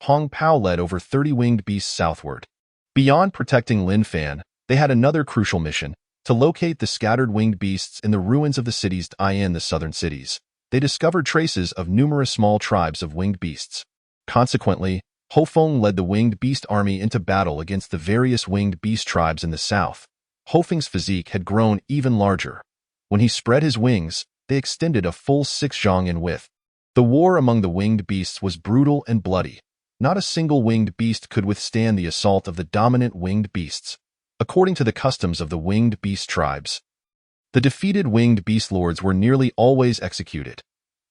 Hong Pao led over 30 winged beasts southward. Beyond protecting Lin Fan, they had another crucial mission, to locate the scattered winged beasts in the ruins of the cities in the southern cities. they discovered traces of numerous small tribes of winged beasts. Consequently, Hofeng led the winged beast army into battle against the various winged beast tribes in the south. Hofeng's physique had grown even larger. When he spread his wings, they extended a full 6 zhang in width. The war among the winged beasts was brutal and bloody. Not a single winged beast could withstand the assault of the dominant winged beasts. According to the customs of the winged beast tribes, the defeated winged beast lords were nearly always executed.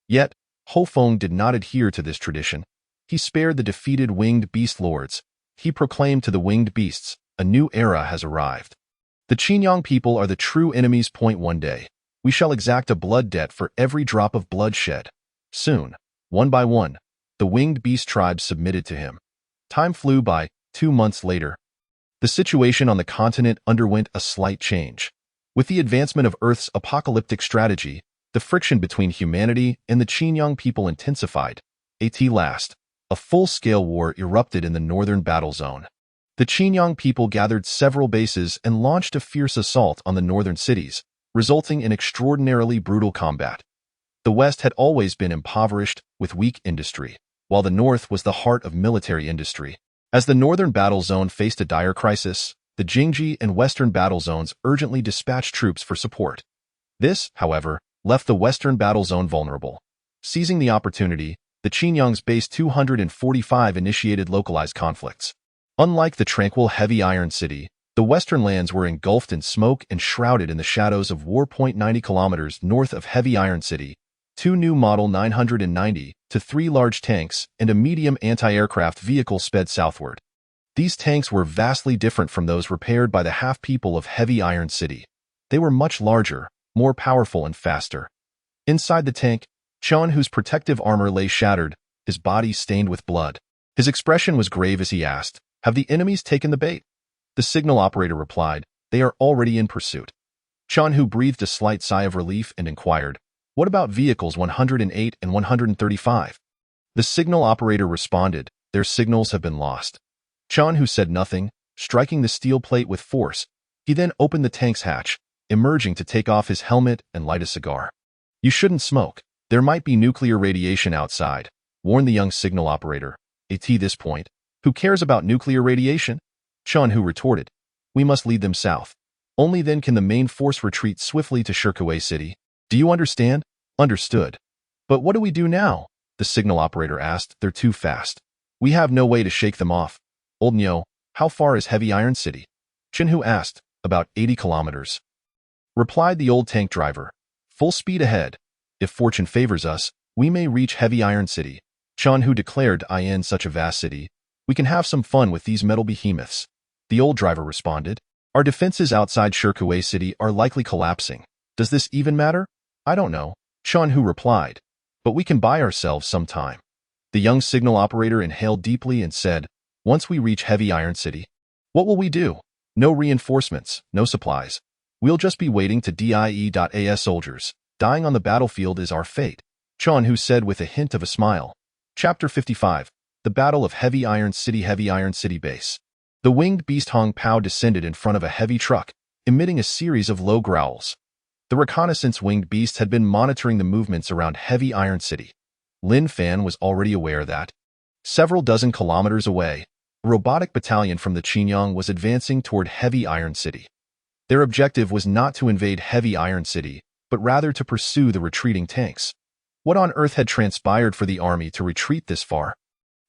Yet, Hofeng did not adhere to this tradition. He spared the defeated winged beast lords. He proclaimed to the winged beasts, a new era has arrived. The Qinyang people are the true enemies. One day, we shall exact a blood debt for every drop of blood shed. Soon, one by one, the winged beast tribes submitted to him. Time flew by. 2 months later, the situation on the continent underwent a slight change. With the advancement of Earth's apocalyptic strategy, the friction between humanity and the Qinyang people intensified. At last, a full-scale war erupted in the northern battle zone. The Qinyang people gathered several bases and launched a fierce assault on the northern cities, resulting in extraordinarily brutal combat. The West had always been impoverished with weak industry, while the North was the heart of military industry. As the northern battle zone faced a dire crisis, the Jingji and western battle zones urgently dispatched troops for support. This, however, left the western battle zone vulnerable. Seizing the opportunity, the Qinyang's Base 245 initiated localized conflicts. Unlike the tranquil Heavy Iron City, the western lands were engulfed in smoke and shrouded in the shadows of war. 90 kilometers north of Heavy Iron City, 2 new Model 990 to 3 large tanks and a medium anti-aircraft vehicle sped southward. These tanks were vastly different from those repaired by the half-people of Heavy Iron City. They were much larger, more powerful and faster. Inside the tank, Chun, whose protective armor lay shattered, his body stained with blood. His expression was grave as he asked, "Have the enemies taken the bait?" The signal operator replied, "They are already in pursuit." Chun, who breathed a slight sigh of relief and inquired, "What about vehicles 108 and 135? The signal operator responded, "Their signals have been lost." Chun, who said nothing, striking the steel plate with force, he then opened the tank's hatch, emerging to take off his helmet and light a cigar. "You shouldn't smoke. There might be nuclear radiation outside," warned the young signal operator. At this point, who cares about nuclear radiation? Chun, who retorted, "We must lead them south. Only then can the main force retreat swiftly to Shirkuei City. Do you understand?" "Understood. But what do we do now?" the signal operator asked. "They're too fast. We have no way to shake them off." "Old Nyo, how far is Heavy Iron City?" Chinhu asked. "About 80 kilometers. Replied the old tank driver. "Full speed ahead. If fortune favors us, we may reach Heavy Iron City." Chun, declared, "In such a vast city, we can have some fun with these metal behemoths." The old driver responded, "Our defenses outside Shirkuei City are likely collapsing. Does this even matter?" "I don't know," Chun replied, "but we can buy ourselves some time." The young signal operator inhaled deeply and said, "Once we reach Heavy Iron City, what will we do? No reinforcements, no supplies. We'll just be waiting to die.as soldiers. Dying on the battlefield is our fate," Chun said with a hint of a smile. Chapter 55. The Battle of Heavy Iron City Base. The winged beast Hong Pao descended in front of a heavy truck, emitting a series of low growls. The reconnaissance winged beast had been monitoring the movements around Heavy Iron City. Lin Fan was already aware that, several dozen kilometers away, a robotic battalion from the Qinyang was advancing toward Heavy Iron City. Their objective was not to invade Heavy Iron City, but rather to pursue the retreating tanks. What on earth had transpired for the army to retreat this far?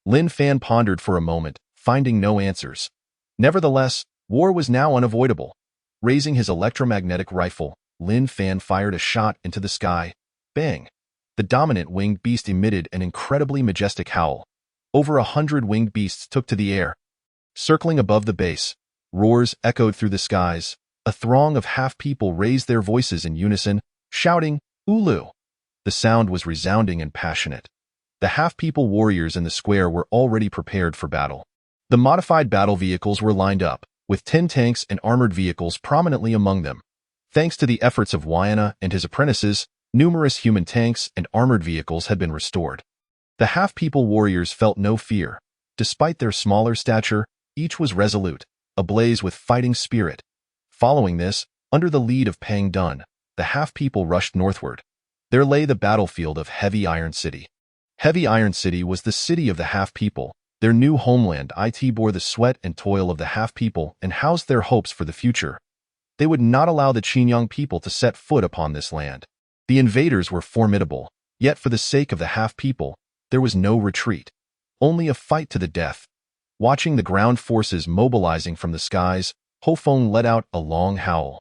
Lin Fan pondered for a moment, finding no answers. Nevertheless, war was now unavoidable. Raising his electromagnetic rifle, Lin Fan fired a shot into the sky. Bang! The dominant winged beast emitted an incredibly majestic howl. Over 100 winged beasts took to the air. Circling above the base, roars echoed through the skies. A throng of half-people raised their voices in unison, shouting, "Ulu!" The sound was resounding and passionate. The half-people warriors in the square were already prepared for battle. The modified battle vehicles were lined up, with 10 tanks and armored vehicles prominently among them. Thanks to the efforts of Wyana and his apprentices, numerous human tanks and armored vehicles had been restored. The half-people warriors felt no fear. Despite their smaller stature, each was resolute, ablaze with fighting spirit. Following this, under the lead of Pang Dun, the half-people rushed northward. There lay the battlefield of Heavy Iron City. Heavy Iron City was the city of the half-people. Their new homeland. It bore the sweat and toil of the half-people and housed their hopes for the future. They would not allow the Qingyang people to set foot upon this land. The invaders were formidable, yet for the sake of the half-people, there was no retreat, only a fight to the death. Watching the ground forces mobilizing from the skies, Ho Feng let out a long howl.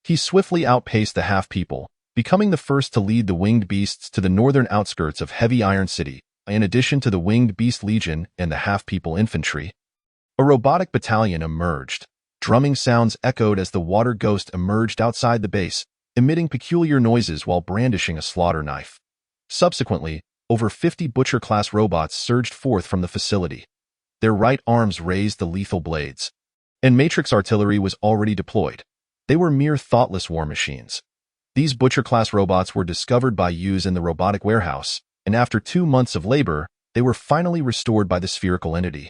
He swiftly outpaced the half-people, becoming the first to lead the winged beasts to the northern outskirts of Heavy Iron City, in addition to the winged beast legion and the half-people infantry. A robotic battalion emerged. Drumming sounds echoed as the water ghost emerged outside the base, emitting peculiar noises while brandishing a slaughter knife. Subsequently, over 50 butcher-class robots surged forth from the facility. Their right arms raised the lethal blades, and matrix artillery was already deployed. They were mere thoughtless war machines. These butcher-class robots were discovered by Yus in the robotic warehouse, and after 2 months of labor, they were finally restored by the spherical entity.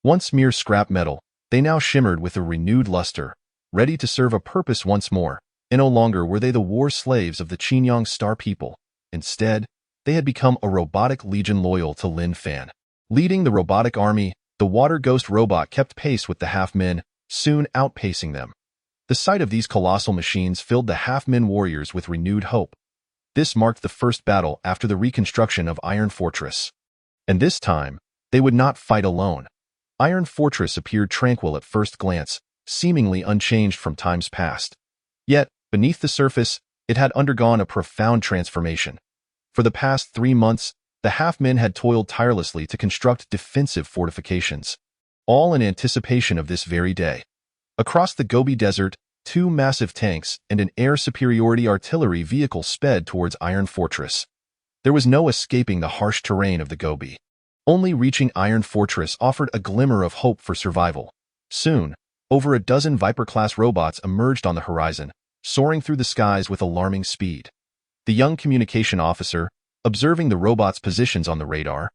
Once mere scrap metal, they now shimmered with a renewed luster, ready to serve a purpose once more, and no longer were they the war slaves of the Qingyang Star people. Instead, they had become a robotic legion loyal to Lin Fan. Leading the robotic army, the water ghost robot kept pace with the half-men, soon outpacing them. The sight of these colossal machines filled the half-men warriors with renewed hope. This marked the first battle after the reconstruction of Iron Fortress. And this time, they would not fight alone. Iron Fortress appeared tranquil at first glance, seemingly unchanged from times past. Yet, beneath the surface, it had undergone a profound transformation. For the past 3 months, the half-men had toiled tirelessly to construct defensive fortifications, all in anticipation of this very day. Across the Gobi Desert, 2 massive tanks and an air superiority artillery vehicle sped towards Iron Fortress. There was no escaping the harsh terrain of the Gobi. Only reaching Iron Fortress offered a glimmer of hope for survival. Soon, over a dozen Viper-class robots emerged on the horizon, soaring through the skies with alarming speed. The young communication officer, observing the robots' positions on the radar,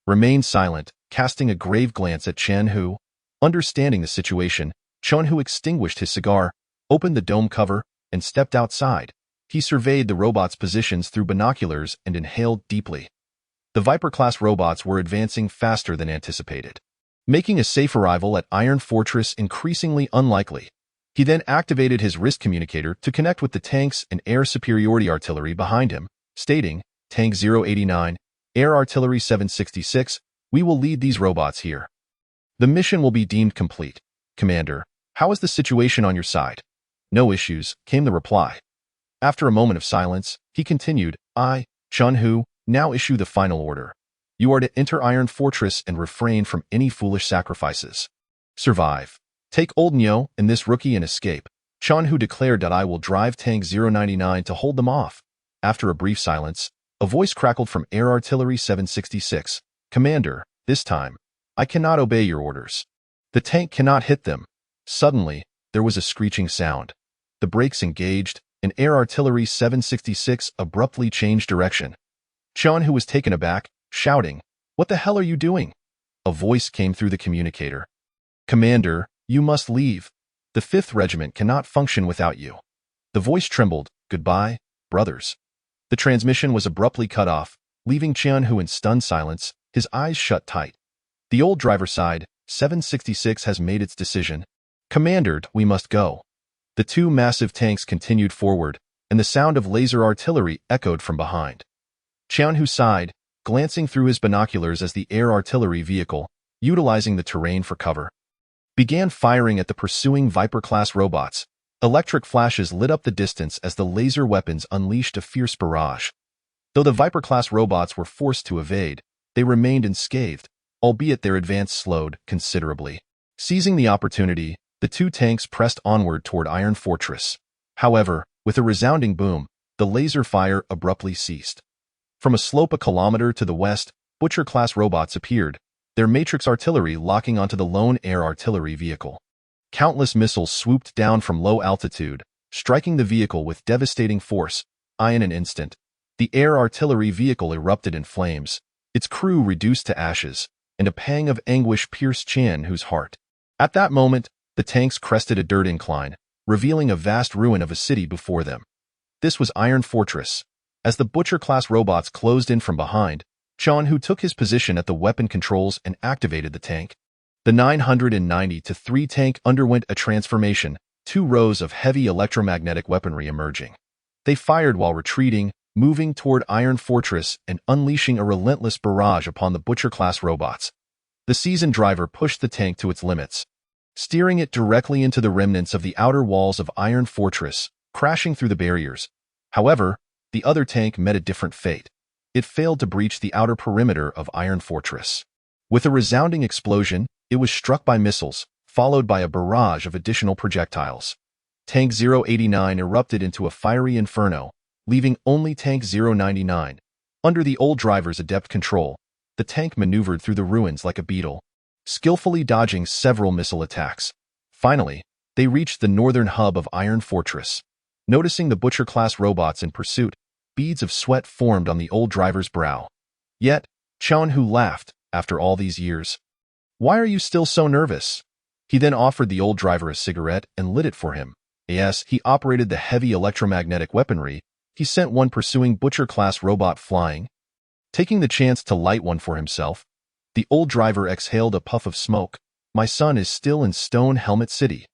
remained silent, casting a grave glance at Chen Hu. Understanding the situation, Chen Hu extinguished his cigar, opened the dome cover, and stepped outside. He surveyed the robots' positions through binoculars and inhaled deeply. The Viper-class robots were advancing faster than anticipated, making a safe arrival at Iron Fortress increasingly unlikely. He then activated his wrist communicator to connect with the tanks and air superiority artillery behind him, stating, Tank 089, Air Artillery 766, we will lead these robots here. The mission will be deemed complete. Commander, how is the situation on your side? No issues, came the reply. After a moment of silence, he continued, I, Chen Hu, now issue the final order. You are to enter Iron Fortress and refrain from any foolish sacrifices. Survive. Take Old Nyo and this rookie and escape. Chen Hu declared that I will drive Tank 099 to hold them off. After a brief silence, a voice crackled from Air Artillery 766. Commander, this time, I cannot obey your orders. The tank cannot hit them. Suddenly, there was a screeching sound. The brakes engaged, and Air Artillery 766 abruptly changed direction. Chen Hu was taken aback, shouting, What the hell are you doing? A voice came through the communicator. Commander, you must leave. The 5th Regiment cannot function without you. The voice trembled, Goodbye, brothers. The transmission was abruptly cut off, leaving Chen Hu in stunned silence, his eyes shut tight. The old driver sighed, 766 has made its decision. Commander, we must go. The 2 massive tanks continued forward, and the sound of laser artillery echoed from behind. Chen Hu sighed, glancing through his binoculars as the air artillery vehicle, utilizing the terrain for cover, began firing at the pursuing Viper-class robots. Electric flashes lit up the distance as the laser weapons unleashed a fierce barrage. Though the Viper-class robots were forced to evade, they remained unscathed, albeit their advance slowed considerably. Seizing the opportunity, the 2 tanks pressed onward toward Iron Fortress. However, with a resounding boom, the laser fire abruptly ceased. From a slope a kilometer to the west, Butcher-class robots appeared, their matrix artillery locking onto the lone air artillery vehicle. Countless missiles swooped down from low altitude, striking the vehicle with devastating force. In an instant, the air artillery vehicle erupted in flames, its crew reduced to ashes, and a pang of anguish pierced Chen Hu's heart. At that moment, the tanks crested a dirt incline, revealing a vast ruin of a city before them. This was Iron Fortress. As the Butcher-class robots closed in from behind, Chen took his position at the weapon controls and activated the tank. The 990-3 tank underwent a transformation, 2 rows of heavy electromagnetic weaponry emerging. They fired while retreating, moving toward Iron Fortress and unleashing a relentless barrage upon the Butcher-class robots. The seasoned driver pushed the tank to its limits, steering it directly into the remnants of the outer walls of Iron Fortress, crashing through the barriers. However, the other tank met a different fate. It failed to breach the outer perimeter of Iron Fortress. With a resounding explosion, it was struck by missiles, followed by a barrage of additional projectiles. Tank 089 erupted into a fiery inferno, leaving only Tank 099. Under the old driver's adept control, the tank maneuvered through the ruins like a beetle, skillfully dodging several missile attacks. Finally, they reached the northern hub of Iron Fortress. Noticing the Butcher-class robots in pursuit, beads of sweat formed on the old driver's brow. Yet, Chen laughed after all these years. "Why are you still so nervous?" He then offered the old driver a cigarette and lit it for him. As he operated the heavy electromagnetic weaponry, he sent one pursuing Butcher-class robot flying. Taking the chance to light one for himself, the old driver exhaled a puff of smoke. "My son is still in Stone Helmet City."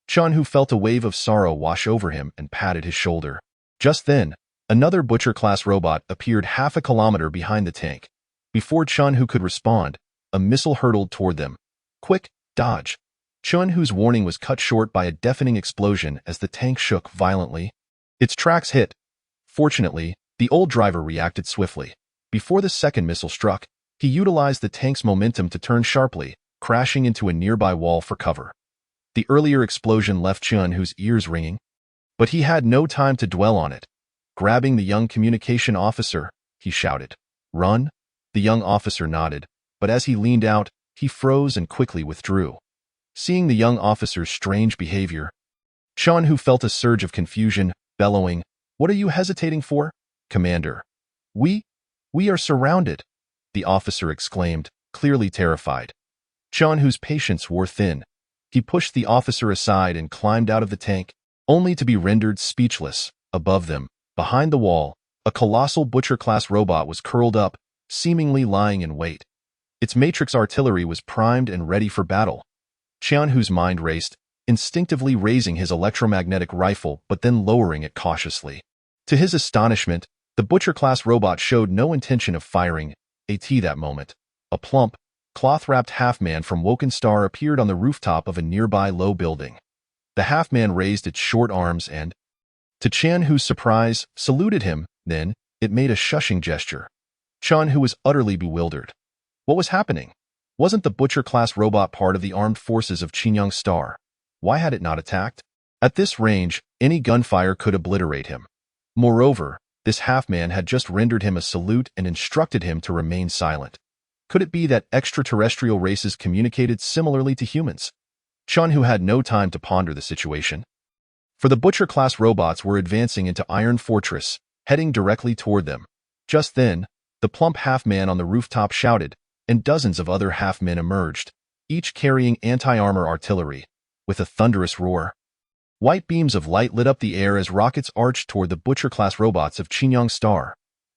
Chen felt a wave of sorrow wash over him and patted his shoulder. Just then, another Butcher-class robot appeared half a kilometer behind the tank. Before Chen could respond, a missile hurtled toward them. "Quick, dodge!" Chen warning was cut short by a deafening explosion as the tank shook violently. Its tracks hit. Fortunately, the old driver reacted swiftly. Before the second missile struck, he utilized the tank's momentum to turn sharply, crashing into a nearby wall for cover. The earlier explosion left Chen ears ringing, but he had no time to dwell on it. Grabbing the young communication officer, he shouted, "Run!" The young officer nodded, but as he leaned out, he froze and quickly withdrew. Seeing the young officer's strange behavior, Chen felt a surge of confusion, bellowing, "What are you hesitating for, Commander? We are surrounded," the officer exclaimed, clearly terrified. Chen patience wore thin. He pushed the officer aside and climbed out of the tank, only to be rendered speechless. Above them, behind the wall, a colossal Butcher-class robot was curled up, seemingly lying in wait. Its matrix artillery was primed and ready for battle. Chen mind raced, instinctively raising his electromagnetic rifle but then lowering it cautiously. To his astonishment, the Butcher-class robot showed no intention of firing. At that moment, a plump, cloth-wrapped half-man from Woken Star appeared on the rooftop of a nearby low building. The half-man raised its short arms and, to Chen surprise, saluted him. Then, it made a shushing gesture. Chen was utterly bewildered. What was happening? Wasn't the Butcher-class robot part of the armed forces of Qingyang Star? Why had it not attacked? At this range, any gunfire could obliterate him. Moreover, this half-man had just rendered him a salute and instructed him to remain silent. Could it be that extraterrestrial races communicated similarly to humans? Chen had no time to ponder the situation. For the Butcher-class robots were advancing into Iron Fortress, heading directly toward them. Just then, the plump half-man on the rooftop shouted, and dozens of other half-men emerged, each carrying anti-armor artillery. With a thunderous roar, white beams of light lit up the air as rockets arched toward the Butcher-class robots of Qingyang Star.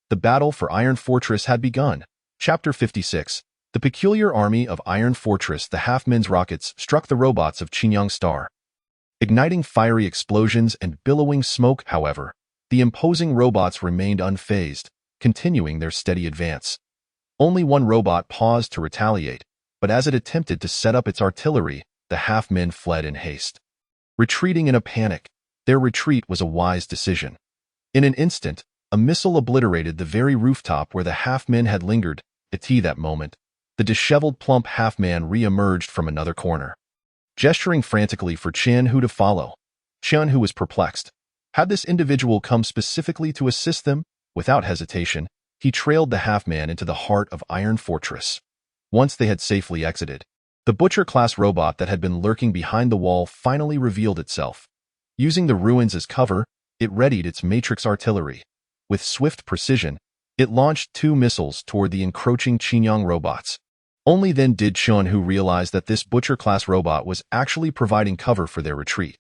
The battle for Iron Fortress had begun. Chapter 56. The peculiar army of Iron Fortress. The half-men's rockets struck the robots of Qingyang Star, igniting fiery explosions and billowing smoke. However, the imposing robots remained unfazed, continuing their steady advance. Only one robot paused to retaliate, but as it attempted to set up its artillery, the half-men fled in haste. Retreating in a panic, their retreat was a wise decision. In an instant, a missile obliterated the very rooftop where the half-men had lingered. At that moment, the disheveled plump half-man re-emerged from another corner, gesturing frantically for Chen to follow. Chen was perplexed. Had this individual come specifically to assist them? Without hesitation, he trailed the half-man into the heart of Iron Fortress. Once they had safely exited, the Butcher-class robot that had been lurking behind the wall finally revealed itself. Using the ruins as cover, it readied its matrix artillery. With swift precision, it launched 2 missiles toward the encroaching Qingyang robots. Only then did Chen realize that this Butcher-class robot was actually providing cover for their retreat.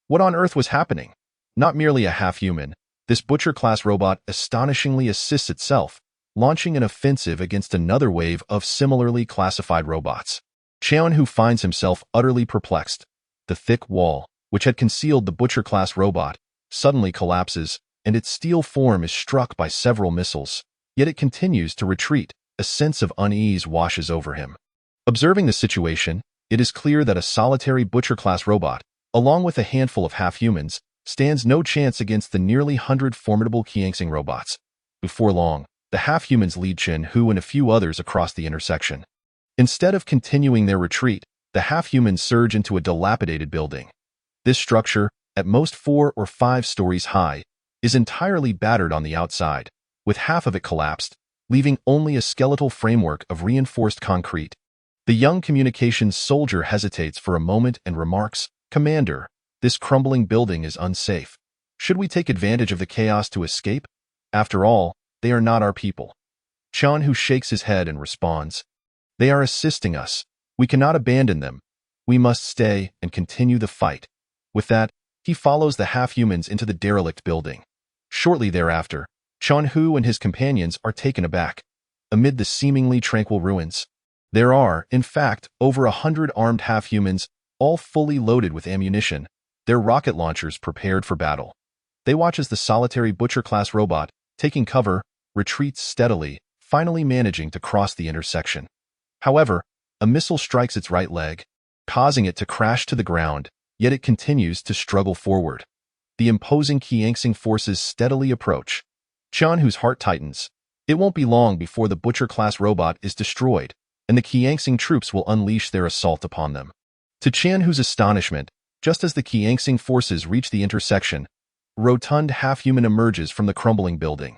What on earth was happening? Not merely a half-human, This Butcher-class robot astonishingly assists itself, launching an offensive against another wave of similarly classified robots. Qianhu finds himself utterly perplexed. The thick wall, which had concealed the Butcher-class robot, suddenly collapses, and its steel form is struck by several missiles. Yet it continues to retreat. A sense of unease washes over him. Observing the situation, it is clear that a solitary Butcher-class robot, along with a handful of half-humans, stands no chance against the nearly 100 formidable Qianxing robots. Before long, the half-humans lead Qianhu and a few others across the intersection. Instead of continuing their retreat, the half-humans surge into a dilapidated building. This structure, at most 4 or 5 stories high, is entirely battered on the outside, with half of it collapsed, leaving only a skeletal framework of reinforced concrete. The young communications soldier hesitates for a moment and remarks, "Commander, this crumbling building is unsafe. Should we take advantage of the chaos to escape? After all, they are not our people." Qianhu shakes his head and responds, "They are assisting us. We cannot abandon them. We must stay and continue the fight." With that, he follows the half-humans into the derelict building. Shortly thereafter, Qianhu and his companions are taken aback. Amid the seemingly tranquil ruins, there are, in fact, over 100 armed half-humans, all fully loaded with ammunition, their rocket launchers prepared for battle. They watch as the solitary Butcher-class robot, taking cover, retreats steadily, finally managing to cross the intersection. However, a missile strikes its right leg, causing it to crash to the ground, yet it continues to struggle forward. The imposing Qianxing forces steadily approach. Qianhu's heart tightens. It won't be long before the Butcher-class robot is destroyed, and the Qianxing troops will unleash their assault upon them. To Qianhu's astonishment, just as the Qianxing forces reach the intersection, a rotund half-human emerges from the crumbling building.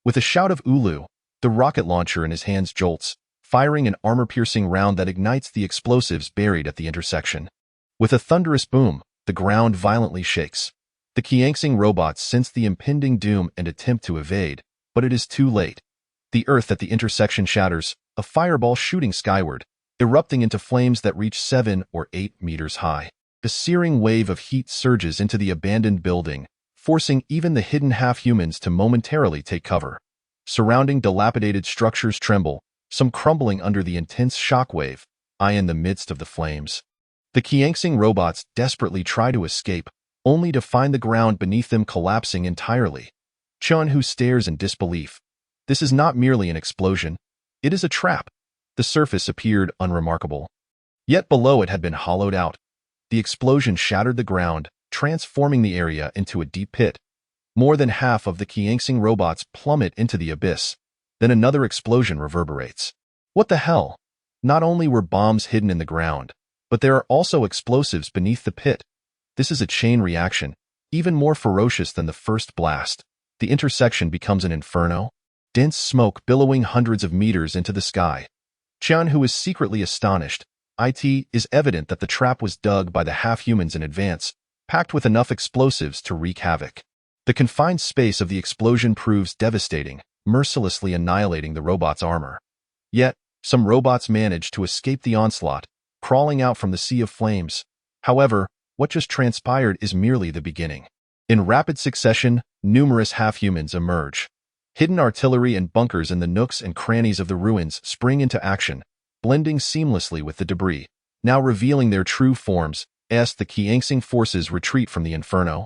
With a shout of "Ulu," the rocket launcher in his hands jolts, firing an armor-piercing round that ignites the explosives buried at the intersection. With a thunderous boom, the ground violently shakes. The Qianxing robots sense the impending doom and attempt to evade, but it is too late. The earth at the intersection shatters, a fireball shooting skyward, erupting into flames that reach 7 or 8 meters high. A searing wave of heat surges into the abandoned building, forcing even the hidden half-humans to momentarily take cover. Surrounding dilapidated structures tremble, some crumbling under the intense shockwave, in the midst of the flames. The Qianxing robots desperately try to escape, only to find the ground beneath them collapsing entirely. Qianhu stares in disbelief. This is not merely an explosion. It is a trap. The surface appeared unremarkable. Yet below it had been hollowed out. The explosion shattered the ground, transforming the area into a deep pit. More than half of the Qianxing robots plummet into the abyss. Then another explosion reverberates. What the hell? Not only were bombs hidden in the ground, but there are also explosives beneath the pit. This is a chain reaction, even more ferocious than the first blast. The intersection becomes an inferno, dense smoke billowing hundreds of meters into the sky. Qianhu is secretly astonished. It is evident that the trap was dug by the half-humans in advance, packed with enough explosives to wreak havoc. The confined space of the explosion proves devastating, mercilessly annihilating the robot's armor. Yet, some robots manage to escape the onslaught, crawling out from the sea of flames. However, what just transpired is merely the beginning. In rapid succession, numerous half-humans emerge. Hidden artillery and bunkers in the nooks and crannies of the ruins spring into action, blending seamlessly with the debris, now revealing their true forms as the Qianxing forces retreat from the inferno.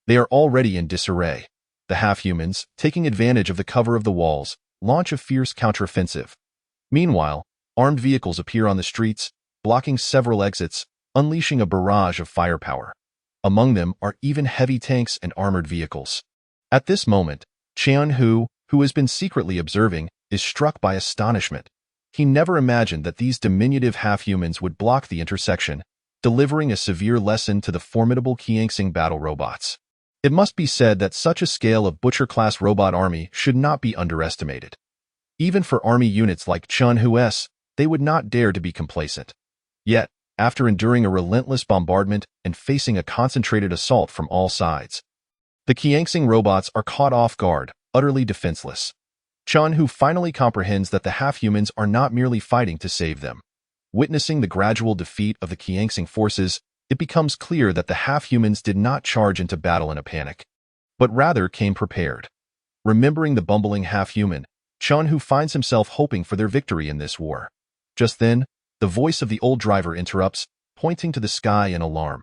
They are already in disarray. The half-humans, taking advantage of the cover of the walls, launch a fierce counteroffensive. Meanwhile, armed vehicles appear on the streets, blocking several exits, unleashing a barrage of firepower. Among them are even heavy tanks and armored vehicles. At this moment, Qianhu, who has been secretly observing, is struck by astonishment. He never imagined that these diminutive half-humans would block the intersection, delivering a severe lesson to the formidable Qianxing battle robots. It must be said that such a scale of Butcher-class robot army should not be underestimated. Even for army units like Qianhu's, they would not dare to be complacent. Yet, after enduring a relentless bombardment and facing a concentrated assault from all sides, the Qianxing robots are caught off guard, utterly defenseless. Qianhu finally comprehends that the half-humans are not merely fighting to save them. Witnessing the gradual defeat of the Qianxing forces, it becomes clear that the half-humans did not charge into battle in a panic. but rather came prepared. Remembering the bumbling half-human, Chun-Hu finds himself hoping for their victory in this war. Just then, the voice of the old driver interrupts, pointing to the sky in alarm.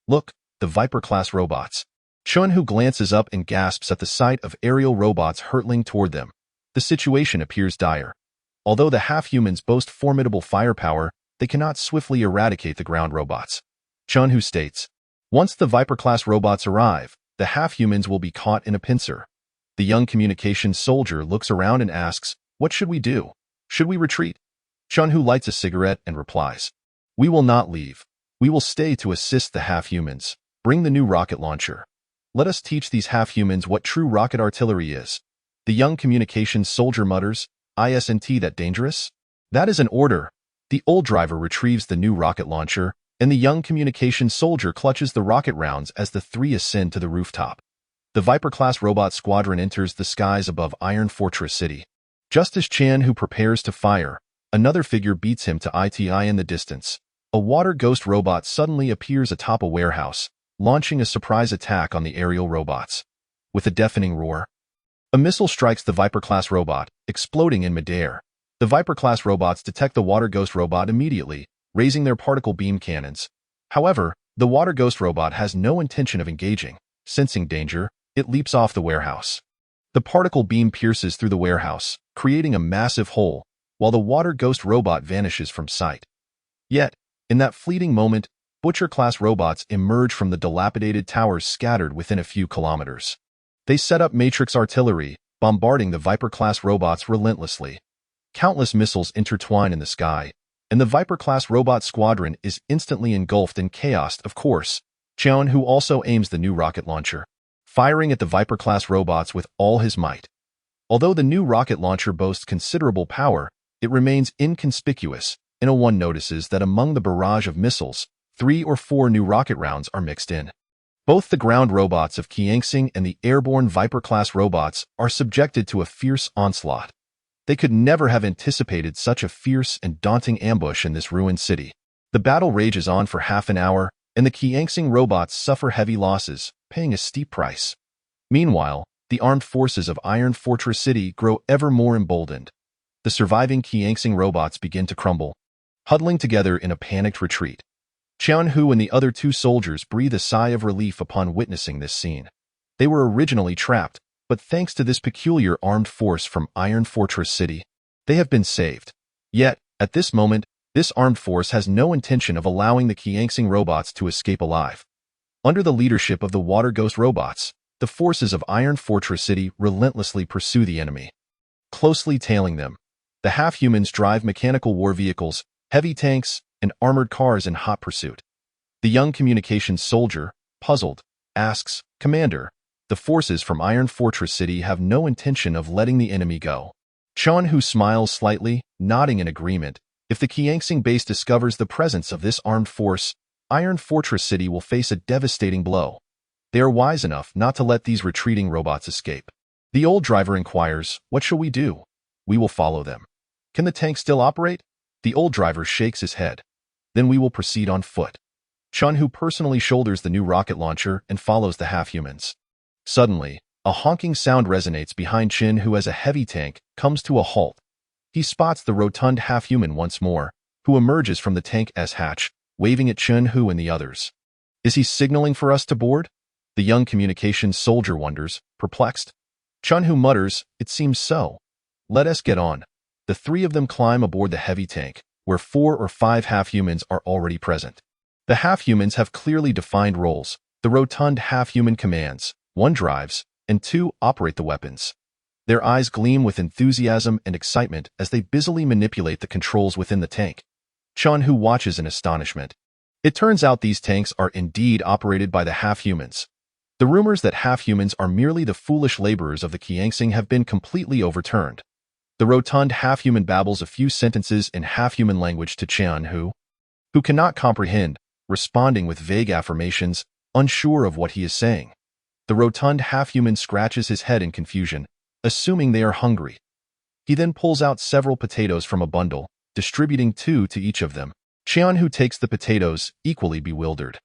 "Look, the Viper-class robots." Chun-Hu glances up and gasps at the sight of aerial robots hurtling toward them. The situation appears dire. Although the half-humans boast formidable firepower, they cannot swiftly eradicate the ground robots. Chun-Hu states, "Once the Viper-class robots arrive, the half-humans will be caught in a pincer." The young communications soldier looks around and asks, "What should we do? Should we retreat?" Chun-Hu lights a cigarette and replies, "We will not leave. We will stay to assist the half-humans. Bring the new rocket launcher. Let us teach these half-humans what true rocket artillery is." The young communications soldier mutters, "Isn't that dangerous?" "That is an order." The old driver retrieves the new rocket launcher, and the young communications soldier clutches the rocket rounds as the three ascend to the rooftop. The Viper-class robot squadron enters the skies above Iron Fortress City. Just as Chan-Hu prepares to fire, another figure beats him to ITI in the distance. A water ghost robot suddenly appears atop a warehouse, launching a surprise attack on the aerial robots. With a deafening roar, a missile strikes the Viper-class robot, exploding in midair. The Viper-class robots detect the water ghost robot immediately, raising their particle beam cannons. However, the water ghost robot has no intention of engaging. Sensing danger, it leaps off the warehouse. The particle beam pierces through the warehouse, creating a massive hole, while the water ghost robot vanishes from sight. Yet, in that fleeting moment, Butcher-class robots emerge from the dilapidated towers scattered within a few kilometers. They set up matrix artillery, bombarding the Viper-class robots relentlessly. Countless missiles intertwine in the sky, and the Viper-class robot squadron is instantly engulfed in chaos. Of course, Chun-Hu also aims the new rocket launcher, firing at the Viper-class robots with all his might. Although the new rocket launcher boasts considerable power, it remains inconspicuous, and one notices that among the barrage of missiles, 3 or 4 new rocket rounds are mixed in. Both the ground robots of Qiangsing and the airborne Viper-class robots are subjected to a fierce onslaught. They could never have anticipated such a fierce and daunting ambush in this ruined city. The battle rages on for half an hour, and the Qiangsing robots suffer heavy losses, paying a steep price. Meanwhile, the armed forces of Iron Fortress City grow ever more emboldened. The surviving Qiangsing robots begin to crumble, huddling together in a panicked retreat. Chun-Hu and the other 2 soldiers breathe a sigh of relief upon witnessing this scene. They were originally trapped, but thanks to this peculiar armed force from Iron Fortress City, they have been saved. Yet, at this moment, this armed force has no intention of allowing the Qiangsing robots to escape alive. Under the leadership of the Water Ghost robots, the forces of Iron Fortress City relentlessly pursue the enemy. Closely tailing them, the half-humans drive mechanical war vehicles, heavy tanks, and armored cars in hot pursuit. The young communications soldier, puzzled, asks, "Commander, the forces from Iron Fortress City have no intention of letting the enemy go." Chun-Hu smiles slightly, nodding in agreement. If the Qiangsing base discovers the presence of this armed force, Iron Fortress City will face a devastating blow. They are wise enough not to let these retreating robots escape. The old driver inquires, "What shall we do?" "We will follow them." "Can the tank still operate?" The old driver shakes his head. "Then we will proceed on foot." Chun-Hu personally shoulders the new rocket launcher and follows the half-humans. Suddenly, a honking sound resonates behind Chin, who as a heavy tank comes to a halt. He spots the rotund half-human once more, who emerges from the tank's hatch, waving at Chun-Hu and the others. Is he signaling for us to board? The young communications soldier wonders, perplexed. Chun-Hu mutters, "It seems so. Let us get on." The 3 of them climb aboard the heavy tank, where 4 or 5 half-humans are already present. The half-humans have clearly defined roles. The rotund half-human commands, 1 drives, and 2 operate the weapons. Their eyes gleam with enthusiasm and excitement as they busily manipulate the controls within the tank. Chun-Hu watches in astonishment. It turns out these tanks are indeed operated by the half-humans. The rumors that half-humans are merely the foolish laborers of the Qiangsing have been completely overturned. The rotund half-human babbles a few sentences in half-human language to Chun-Hu, who cannot comprehend, responding with vague affirmations, unsure of what he is saying. The rotund half-human scratches his head in confusion, assuming they are hungry. He then pulls out several potatoes from a bundle, distributing 2 to each of them. Chun-Hu takes the potatoes, equally bewildered.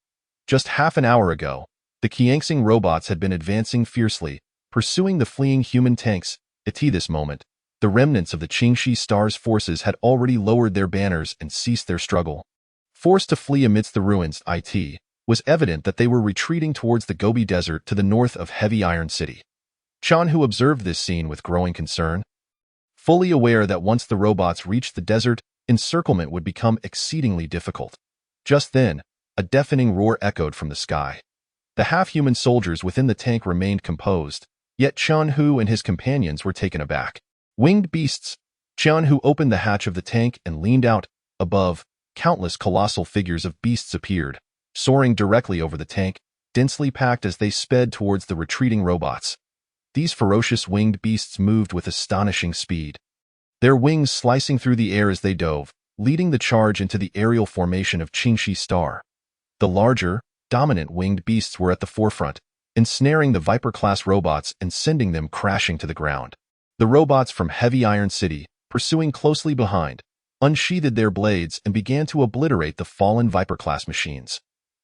Just half an hour ago, The Qianxing robots had been advancing fiercely, pursuing the fleeing human tanks. At this moment, the remnants of the Qingxi Star's forces had already lowered their banners and ceased their struggle. Forced to flee amidst the ruins, it was evident that they were retreating towards the Gobi Desert to the north of Heavy Iron City. Qian Hu observed this scene with growing concern, fully aware that once the robots reached the desert, encirclement would become exceedingly difficult. Just then, a deafening roar echoed from the sky. The half-human soldiers within the tank remained composed, yet Qian Hu and his companions were taken aback. Winged beasts! Qian Hu opened the hatch of the tank and leaned out. Above, countless colossal figures of beasts appeared, soaring directly over the tank, densely packed as they sped towards the retreating robots. These ferocious winged beasts moved with astonishing speed, their wings slicing through the air as they dove, leading the charge into the aerial formation of Qingxi Star. The larger, dominant winged beasts were at the forefront, ensnaring the Viper-class robots and sending them crashing to the ground. The robots from Heavy Iron City, pursuing closely behind, unsheathed their blades and began to obliterate the fallen Viper-class machines.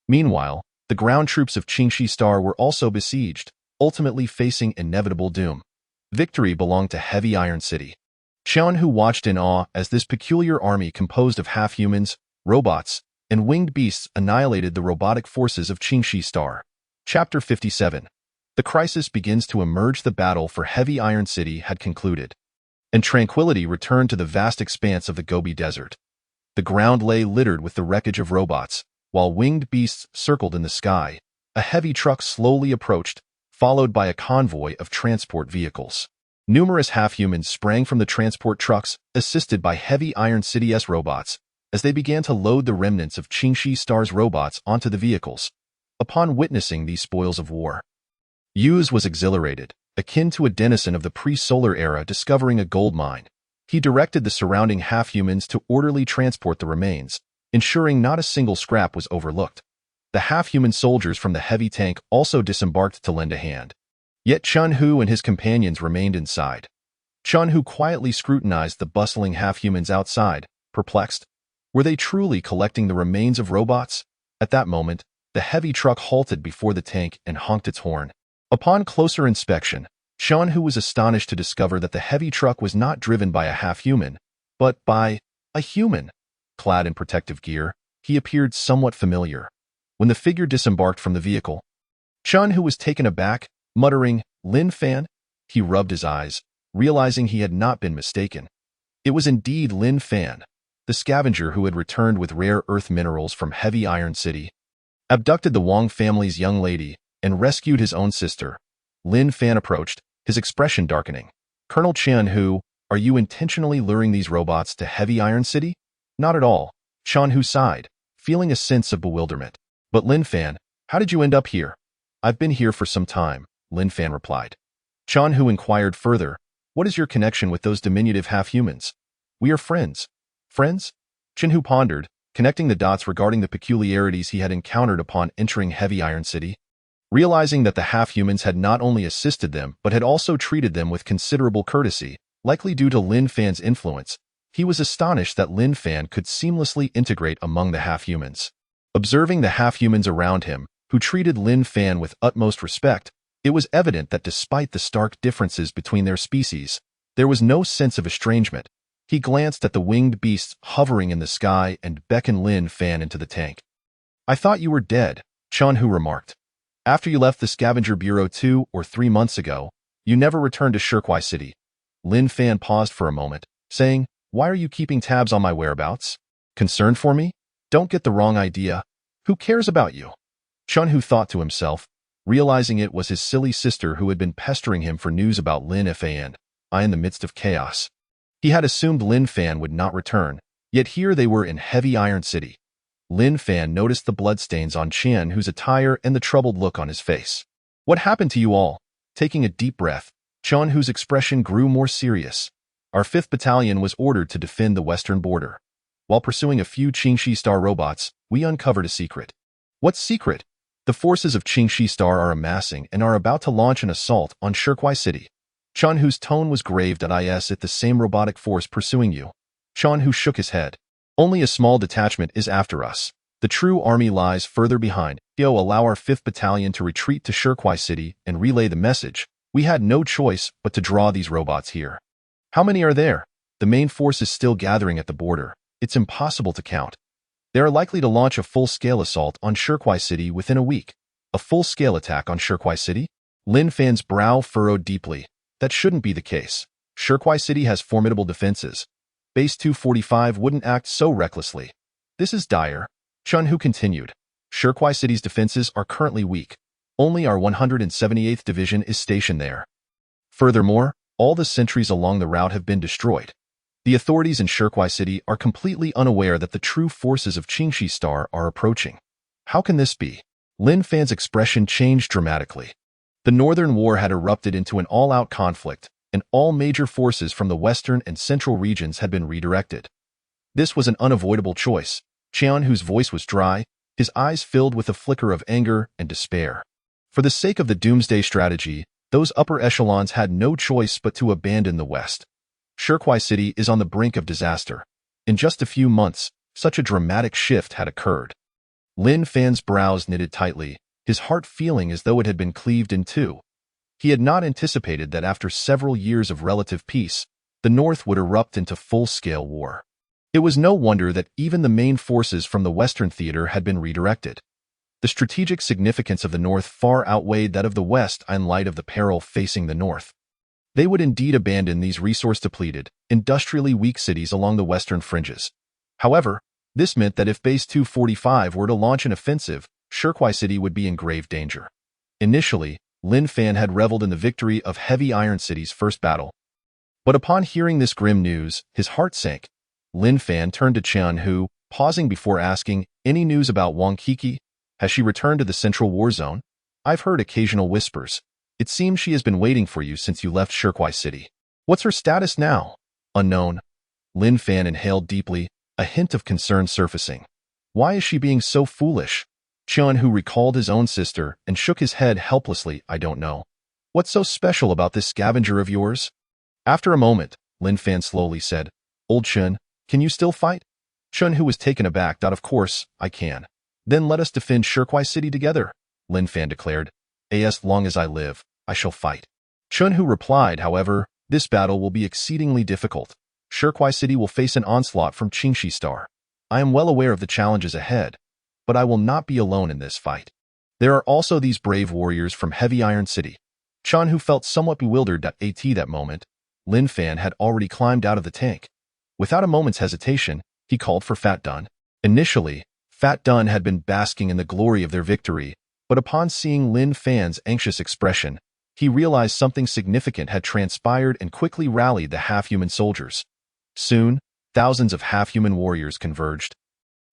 Meanwhile, the ground troops of Qingxi Star were also besieged, ultimately facing inevitable doom. Victory belonged to Heavy Iron City. Qian Hu watched in awe as this peculiar army composed of half-humans, robots, and winged beasts annihilated the robotic forces of Qingxi Star. Chapter 57. The crisis begins to emerge. The battle for Heavy Iron City had concluded, and tranquility returned to the vast expanse of the Gobi Desert. The ground lay littered with the wreckage of robots, while winged beasts circled in the sky. A heavy truck slowly approached, followed by a convoy of transport vehicles. Numerous half-humans sprang from the transport trucks, assisted by Heavy Iron City's robots, as they began to load the remnants of Qingxi Star's robots onto the vehicles. Upon witnessing these spoils of war, Yuz was exhilarated, akin to a denizen of the pre-solar era discovering a gold mine. He directed the surrounding half-humans to orderly transport the remains, ensuring not a single scrap was overlooked. The half-human soldiers from the heavy tank also disembarked to lend a hand. Yet Qian Hu and his companions remained inside. Qian Hu quietly scrutinized the bustling half-humans outside, perplexed. Were they truly collecting the remains of robots? At that moment, the heavy truck halted before the tank and honked its horn. Upon closer inspection, Qian Hu was astonished to discover that the heavy truck was not driven by a half-human, but by a human. Clad in protective gear, he appeared somewhat familiar. When the figure disembarked from the vehicle, Qian Hu was taken aback, muttering, "Lin Fan?" He rubbed his eyes, realizing he had not been mistaken. It was indeed Lin Fan, the scavenger who had returned with rare earth minerals from Heavy Iron City, abducted the Wang family's young lady, and rescued his own sister. Lin Fan approached, his expression darkening. "Colonel Qian Hu, are you intentionally luring these robots to Heavy Iron City?" "Not at all," Qian Hu sighed, feeling a sense of bewilderment. "But Lin Fan, how did you end up here?" "I've been here for some time," Lin Fan replied. Qian Hu inquired further, "What is your connection with those diminutive half-humans?" "We are friends." "Friends?" Qian Hu pondered, connecting the dots regarding the peculiarities he had encountered upon entering Heavy Iron City. Realizing that the half-humans had not only assisted them but had also treated them with considerable courtesy, likely due to Lin Fan's influence, he was astonished that Lin Fan could seamlessly integrate among the half-humans. Observing the half-humans around him, who treated Lin Fan with utmost respect, it was evident that despite the stark differences between their species, there was no sense of estrangement. He glanced at the winged beasts hovering in the sky and beckoned Lin Fan into the tank. "I thought you were dead," Qian Hu remarked. "After you left the Scavenger Bureau 2 or 3 months ago, you never returned to Shirkwai City." Lin Fan paused for a moment, saying, "Why are you keeping tabs on my whereabouts? Concerned for me? Don't get the wrong idea. Who cares about you?" Qian Hu thought to himself, realizing it was his silly sister who had been pestering him for news about Lin Fan. In the midst of chaos, he had assumed Lin Fan would not return, yet here they were in Heavy Iron City. Lin Fan noticed the bloodstains on Qian Hu's attire and the troubled look on his face. "What happened to you all?" Taking a deep breath, Qian Hu's expression grew more serious. "Our 5th Battalion was ordered to defend the western border. While pursuing a few Qingxi Star robots, we uncovered a secret." "What secret?" "The forces of Qingxi Star are amassing and are about to launch an assault on Shirkwai City." Qian Hu's tone was grave. "Is it the same robotic force pursuing you?" Qian Hu shook his head. "Only a small detachment is after us. The true army lies further behind." Allow our 5th Battalion to retreat to Shirkwai City and relay the message. We had no choice but to draw these robots here. How many are there? The main force is still gathering at the border. It's impossible to count. They are likely to launch a full-scale assault on Shirkwai City within a week. A full-scale attack on Shirkwai City? Lin Fan's brow furrowed deeply. That shouldn't be the case. Shirkwai City has formidable defenses. Base 245 wouldn't act so recklessly. This is dire. Chun-Hu continued. Shirkwai City's defenses are currently weak. Only our 178th Division is stationed there. Furthermore, all the sentries along the route have been destroyed. The authorities in Shirkwai City are completely unaware that the true forces of Qingxi Star are approaching. How can this be? Lin Fan's expression changed dramatically. The Northern War had erupted into an all-out conflict, and all major forces from the western and central regions had been redirected. This was an unavoidable choice. Qian-Hu's voice was dry, his eyes filled with a flicker of anger and despair. For the sake of the doomsday strategy, those upper echelons had no choice but to abandon the West. Shirkwai City is on the brink of disaster. In just a few months, such a dramatic shift had occurred. Lin Fan's brows knitted tightly, his heart feeling as though it had been cleaved in two. He had not anticipated that after several years of relative peace, the North would erupt into full-scale war. It was no wonder that even the main forces from the Western theater had been redirected. The strategic significance of the North far outweighed that of the West in light of the peril facing the North. They would indeed abandon these resource-depleted, industrially weak cities along the western fringes. However, this meant that if Base 245 were to launch an offensive, Shirkwai City would be in grave danger. Initially, Lin Fan had reveled in the victory of Heavy Iron City's first battle. But upon hearing this grim news, his heart sank. Lin Fan turned to Qian-Hu, pausing before asking, "Any news about Wang Kiki? Has she returned to the Central War Zone? I've heard occasional whispers. It seems she has been waiting for you since you left Shirkwai City. What's her status now?" "Unknown." Lin Fan inhaled deeply, a hint of concern surfacing. "Why is she being so foolish?" Qian-Hu recalled his own sister and shook his head helplessly. "I don't know. What's so special about this scavenger of yours?" After a moment, Lin Fan slowly said, "Old Chun, can you still fight?" Chun-Hu was taken aback. "Of course, I can." "Then let us defend Shirkwai City together," Lin Fan declared. "As long as I live, I shall fight." Chun-Hu replied, "However, this battle will be exceedingly difficult. Shirkwai City will face an onslaught from Qingxi Star. I am well aware of the challenges ahead, but I will not be alone in this fight. There are also these brave warriors from Heavy Iron City." Qian-Hu felt somewhat bewildered. At that moment, Lin Fan had already climbed out of the tank. Without a moment's hesitation, he called for Fat Dun. Initially, Fat Dun had been basking in the glory of their victory, but upon seeing Lin Fan's anxious expression, he realized something significant had transpired and quickly rallied the half-human soldiers. Soon, thousands of half-human warriors converged.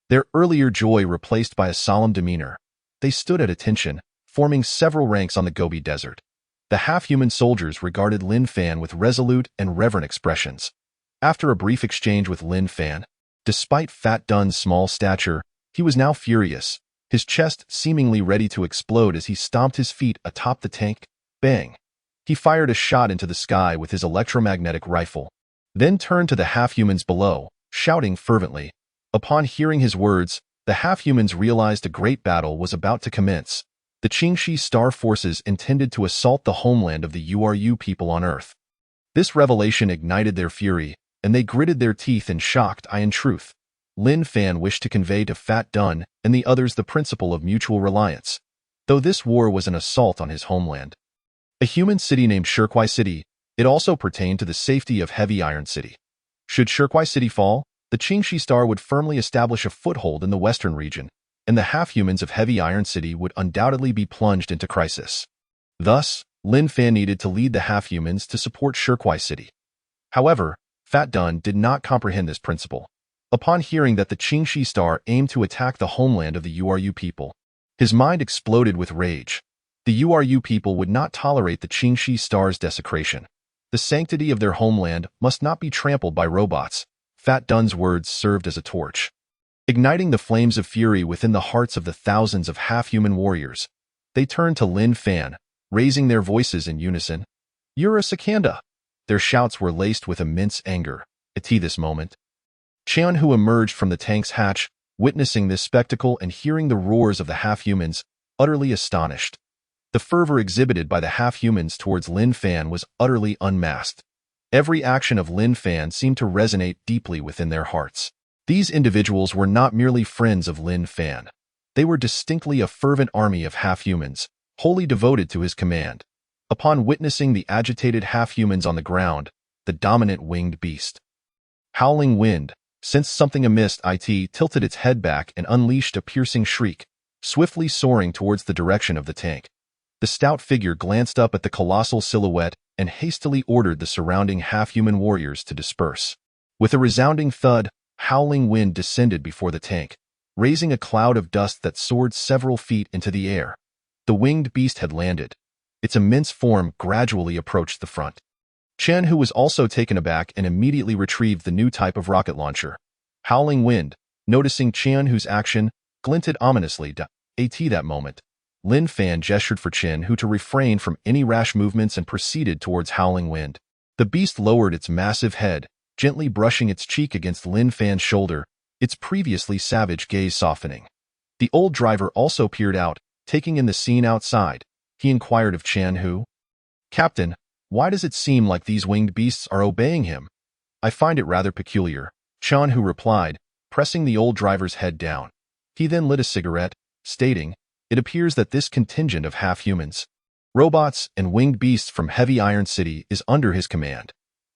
Their earlier joy replaced by a solemn demeanor. They stood at attention, forming several ranks on the Gobi Desert. The half-human soldiers regarded Lin Fan with resolute and reverent expressions. After a brief exchange with Lin Fan, despite Fat Dun's small stature, he was now furious, his chest seemingly ready to explode as he stomped his feet atop the tank. Bang! He fired a shot into the sky with his electromagnetic rifle, then turned to the half-humans below, shouting fervently. Upon hearing his words, the half-humans realized a great battle was about to commence. The Qingxi Star forces intended to assault the homeland of the Uru people on Earth. This revelation ignited their fury, and they gritted their teeth in shocked eye. In truth, Lin Fan wished to convey to Fat Dun and the others the principle of mutual reliance, though this war was an assault on his homeland. A human city named Shirkwai City, it also pertained to the safety of Heavy Iron City. Should Shirkwai City fall, the Qingxi Star would firmly establish a foothold in the western region, and the half-humans of Heavy Iron City would undoubtedly be plunged into crisis. Thus, Lin Fan needed to lead the half-humans to support Shirkwai City. However, Fat Dun did not comprehend this principle. Upon hearing that the Qingxi Star aimed to attack the homeland of the Uru people, his mind exploded with rage. The Uru people would not tolerate the Qingxi Star's desecration. The sanctity of their homeland must not be trampled by robots. Fat Dun's words served as a torch, igniting the flames of fury within the hearts of the thousands of half-human warriors. They turned to Lin Fan, raising their voices in unison. "You're a Sakanda!" Their shouts were laced with immense anger. At this moment, Qian-Hu emerged from the tank's hatch, witnessing this spectacle and hearing the roars of the half-humans. utterly astonished. The fervor exhibited by the half-humans towards Lin Fan was utterly unmasked. Every action of Lin Fan seemed to resonate deeply within their hearts. These individuals were not merely friends of Lin Fan. They were distinctly a fervent army of half-humans, wholly devoted to his command. Upon witnessing the agitated half-humans on the ground, the dominant winged beast, Howling Wind, sensed something amiss. It tilted its head back and unleashed a piercing shriek, swiftly soaring towards the direction of the tank. The stout figure glanced up at the colossal silhouette and hastily ordered the surrounding half-human warriors to disperse. With a resounding thud, Howling Wind descended before the tank, raising a cloud of dust that soared several feet into the air. The winged beast had landed. Its immense form gradually approached the front. Chen, who was also taken aback, and immediately retrieved the new type of rocket launcher. Howling Wind, noticing Chen, whose action, glinted ominously. At that moment, Lin Fan gestured for Chen, who to refrain from any rash movements, and proceeded towards Howling Wind. The beast lowered its massive head, gently brushing its cheek against Lin Fan's shoulder, its previously savage gaze softening. The old driver also peered out, taking in the scene outside. He inquired of Chen, who, "Captain, why does it seem like these winged beasts are obeying him?" "I find it rather peculiar," Chen Hu replied, pressing the old driver's head down. He then lit a cigarette, stating, "It appears that this contingent of half-humans, robots, and winged beasts from Heavy Iron City is under his command.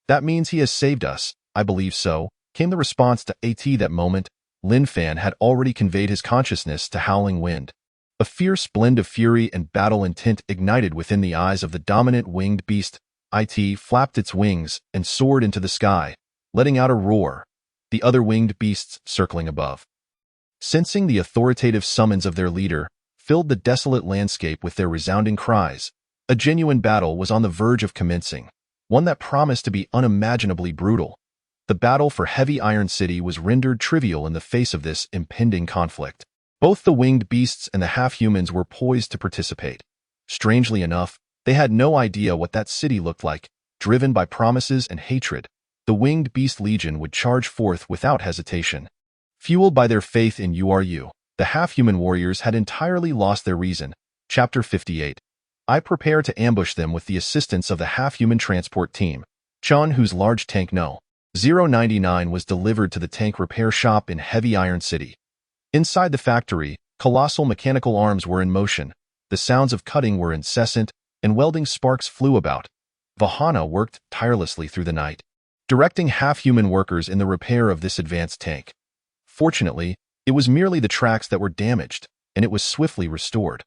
That means he has saved us." "I believe so," came the response. At that moment, Lin Fan had already conveyed his consciousness to Howling Wind. A fierce blend of fury and battle intent ignited within the eyes of the dominant winged beast. It flapped its wings and soared into the sky, letting out a roar, the other winged beasts circling above, sensing the authoritative summons of their leader, filled the desolate landscape with their resounding cries. A genuine battle was on the verge of commencing, one that promised to be unimaginably brutal. The battle for Heavy Iron City was rendered trivial in the face of this impending conflict. Both the winged beasts and the half-humans were poised to participate. Strangely enough, they had no idea what that city looked like. Driven by promises and hatred, the winged beast legion would charge forth without hesitation. Fueled by their faith in URU, the half-human warriors had entirely lost their reason. Chapter 58. I prepare to ambush them with the assistance of the half-human transport team. Chan, whose large tank No. 099 was delivered to the tank repair shop in Heavy Iron City. Inside the factory, colossal mechanical arms were in motion. The sounds of cutting were incessant, and welding sparks flew about. Vahana worked tirelessly through the night, directing half-human workers in the repair of this advanced tank. Fortunately, it was merely the tracks that were damaged, and it was swiftly restored.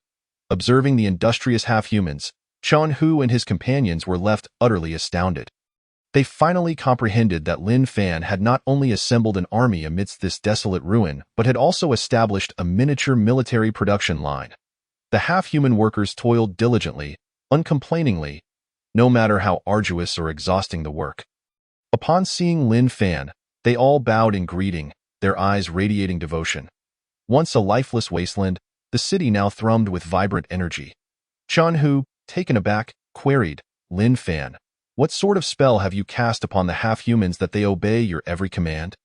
Observing the industrious half-humans, Chan Hu and his companions were left utterly astounded. They finally comprehended that Lin Fan had not only assembled an army amidst this desolate ruin, but had also established a miniature military production line. The half-human workers toiled diligently, uncomplainingly, no matter how arduous or exhausting the work. Upon seeing Lin Fan, they all bowed in greeting, their eyes radiating devotion. Once a lifeless wasteland, the city now thrummed with vibrant energy. Chan Hu, taken aback, queried, "Lin Fan, what sort of spell have you cast upon the half-humans that they obey your every command?"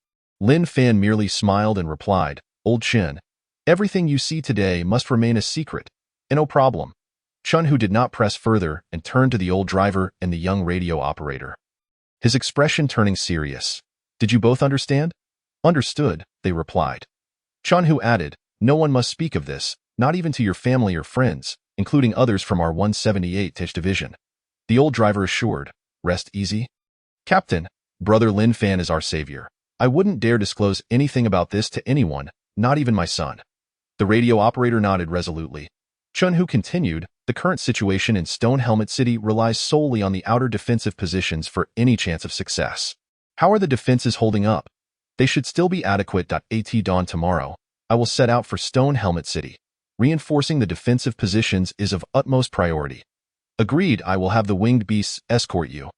Lin Fan merely smiled and replied, "Old Chen, everything you see today must remain a secret, and no problem." Chun Hu did not press further and turned to the old driver and the young radio operator, his expression turning serious. "Did you both understand?" "Understood," they replied. Chun Hu added, "No one must speak of this, not even to your family or friends, including others from our 178th Division." The old driver assured, "Rest easy. Captain, Brother Lin Fan is our savior. I wouldn't dare disclose anything about this to anyone, not even my son." The radio operator nodded resolutely. Chun Hu continued, "The current situation in Stone Helmet City relies solely on the outer defensive positions for any chance of success. How are the defenses holding up?" "They should still be adequate. At dawn tomorrow, I will set out for Stone Helmet City. Reinforcing the defensive positions is of utmost priority." "Agreed, I will have the winged beasts escort you,"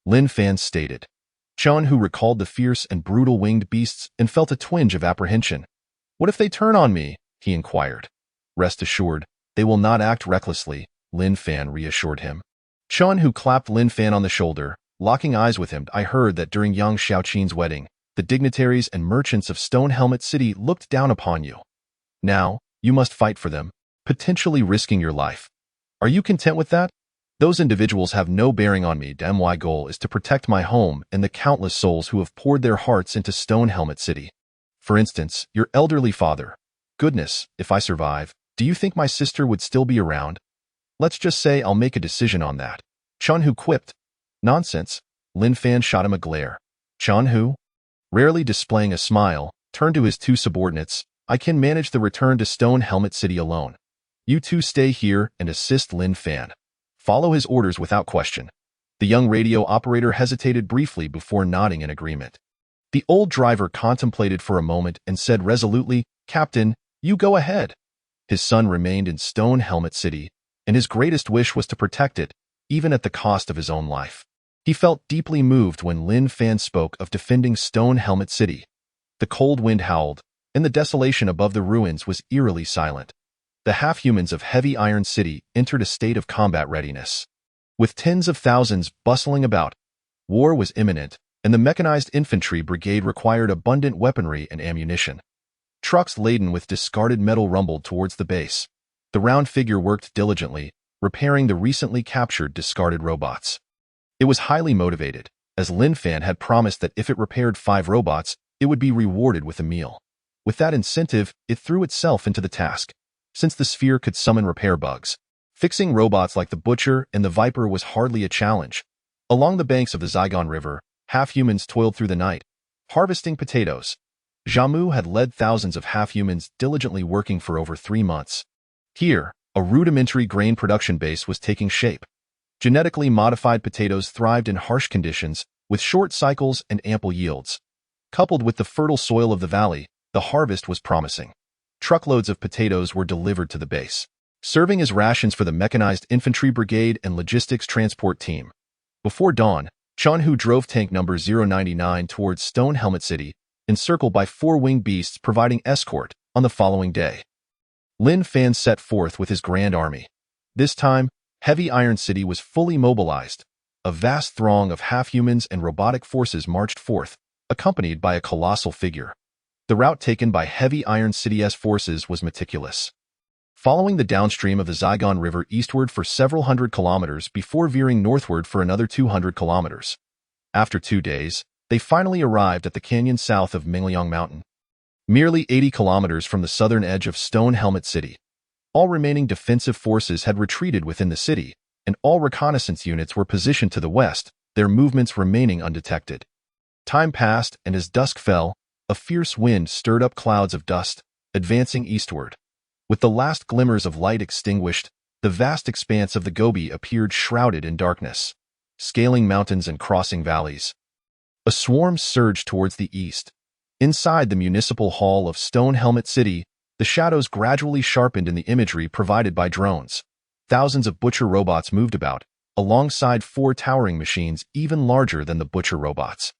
Lin Fan stated. Chun Hu recalled the fierce and brutal winged beasts and felt a twinge of apprehension. "What if they turn on me?" he inquired. "Rest assured, they will not act recklessly," Lin Fan reassured him. Chun Hu clapped Lin Fan on the shoulder, locking eyes with him. "I heard that during Yang Xiaoqin's wedding, the dignitaries and merchants of Stone Helmet City looked down upon you. Now, you must fight for them." potentially risking your life. Are you content with that? Those individuals have no bearing on me. My goal is to protect my home and the countless souls who have poured their hearts into Stone Helmet City. For instance, your elderly father. Goodness, if I survive, do you think my sister would still be around? Let's just say I'll make a decision on that. Chun-Hu quipped. Nonsense. Lin Fan shot him a glare. Chun-Hu, rarely displaying a smile, turned to his two subordinates. I can manage the return to Stone Helmet City alone. You two stay here and assist Lin Fan. Follow his orders without question. The young radio operator hesitated briefly before nodding in agreement. The old driver contemplated for a moment and said resolutely, Captain, you go ahead. His son remained in Stone Helmet City, and his greatest wish was to protect it, even at the cost of his own life. He felt deeply moved when Lin Fan spoke of defending Stone Helmet City. The cold wind howled, and the desolation above the ruins was eerily silent. The half-humans of Heavy Iron City entered a state of combat readiness. With tens of thousands bustling about, war was imminent, and the mechanized infantry brigade required abundant weaponry and ammunition. Trucks laden with discarded metal rumbled towards the base. The round figure worked diligently, repairing the recently captured discarded robots. It was highly motivated, as Lin Fan had promised that if it repaired 5 robots, it would be rewarded with a meal. With that incentive, it threw itself into the task, since the sphere could summon repair bugs. Fixing robots like the Butcher and the Viper was hardly a challenge. Along the banks of the Zygon River, half-humans toiled through the night, harvesting potatoes. Jamu had led thousands of half-humans diligently working for over 3 months. Here, a rudimentary grain production base was taking shape. Genetically modified potatoes thrived in harsh conditions, with short cycles and ample yields. Coupled with the fertile soil of the valley, the harvest was promising. Truckloads of potatoes were delivered to the base, serving as rations for the mechanized infantry brigade and logistics transport team. Before dawn, Chun-Hu drove tank number 099 towards Stone Helmet City, encircled by 4 winged beasts providing escort on the following day. Lin Fan set forth with his grand army. This time, Heavy Iron City was fully mobilized. A vast throng of half-humans and robotic forces marched forth, accompanied by a colossal figure. The route taken by Heavy Iron City's forces was meticulous, following the downstream of the Zygon River eastward for several hundred kilometers before veering northward for another 200 kilometers. After 2 days, they finally arrived at the canyon south of Moga Mountain, merely 80 kilometers from the southern edge of Stone Helmet City. All remaining defensive forces had retreated within the city, and all reconnaissance units were positioned to the west, their movements remaining undetected. Time passed, and as dusk fell, a fierce wind stirred up clouds of dust, advancing eastward. With the last glimmers of light extinguished, the vast expanse of the Gobi appeared shrouded in darkness, scaling mountains and crossing valleys. A swarm surged towards the east. Inside the municipal hall of Stone Helmet City, the shadows gradually sharpened in the imagery provided by drones. Thousands of Butcher robots moved about, alongside 4 towering machines even larger than the Butcher robots.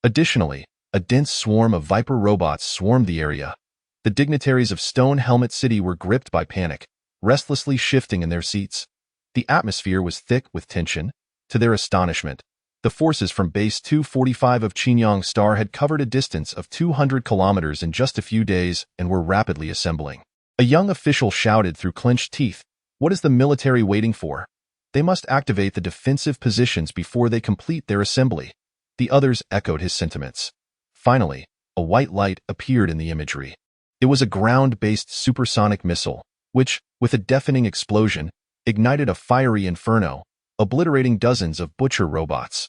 Additionally, a dense swarm of Viper robots swarmed the area. The dignitaries of Stone Helmet City were gripped by panic, restlessly shifting in their seats. The atmosphere was thick with tension. To their astonishment, the forces from Base 245 of Chinyang Star had covered a distance of 200 kilometers in just a few days and were rapidly assembling. A young official shouted through clenched teeth, "What is the military waiting for? They must activate the defensive positions before they complete their assembly." The others echoed his sentiments. Finally, a white light appeared in the imagery. It was a ground-based supersonic missile, which, with a deafening explosion, ignited a fiery inferno, obliterating dozens of Butcher robots.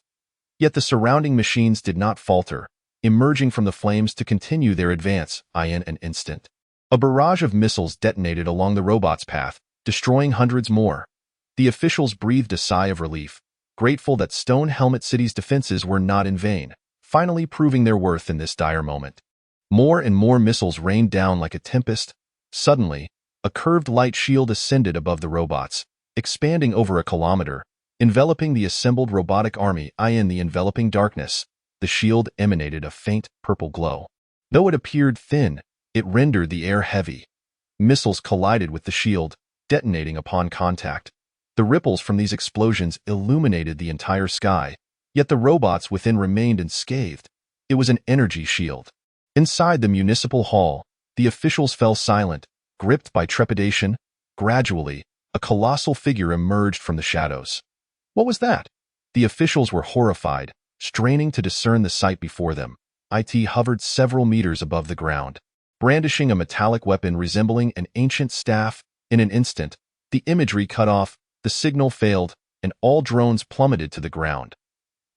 Yet the surrounding machines did not falter, emerging from the flames to continue their advance in an instant. A barrage of missiles detonated along the robot's path, destroying hundreds more. The officials breathed a sigh of relief, grateful that Stone Helmet City's defenses were not in vain, finally proving their worth in this dire moment. More and more missiles rained down like a tempest. Suddenly, a curved light shield ascended above the robots, expanding over a kilometer, enveloping the assembled robotic army. In the enveloping darkness, the shield emanated a faint purple glow. Though it appeared thin, it rendered the air heavy. Missiles collided with the shield, detonating upon contact. The ripples from these explosions illuminated the entire sky, yet the robots within remained unscathed. It was an energy shield. Inside the municipal hall, the officials fell silent, gripped by trepidation. Gradually, a colossal figure emerged from the shadows. What was that? The officials were horrified, straining to discern the sight before them. It hovered several meters above the ground, brandishing a metallic weapon resembling an ancient staff. In an instant, the imagery cut off, the signal failed, and all drones plummeted to the ground.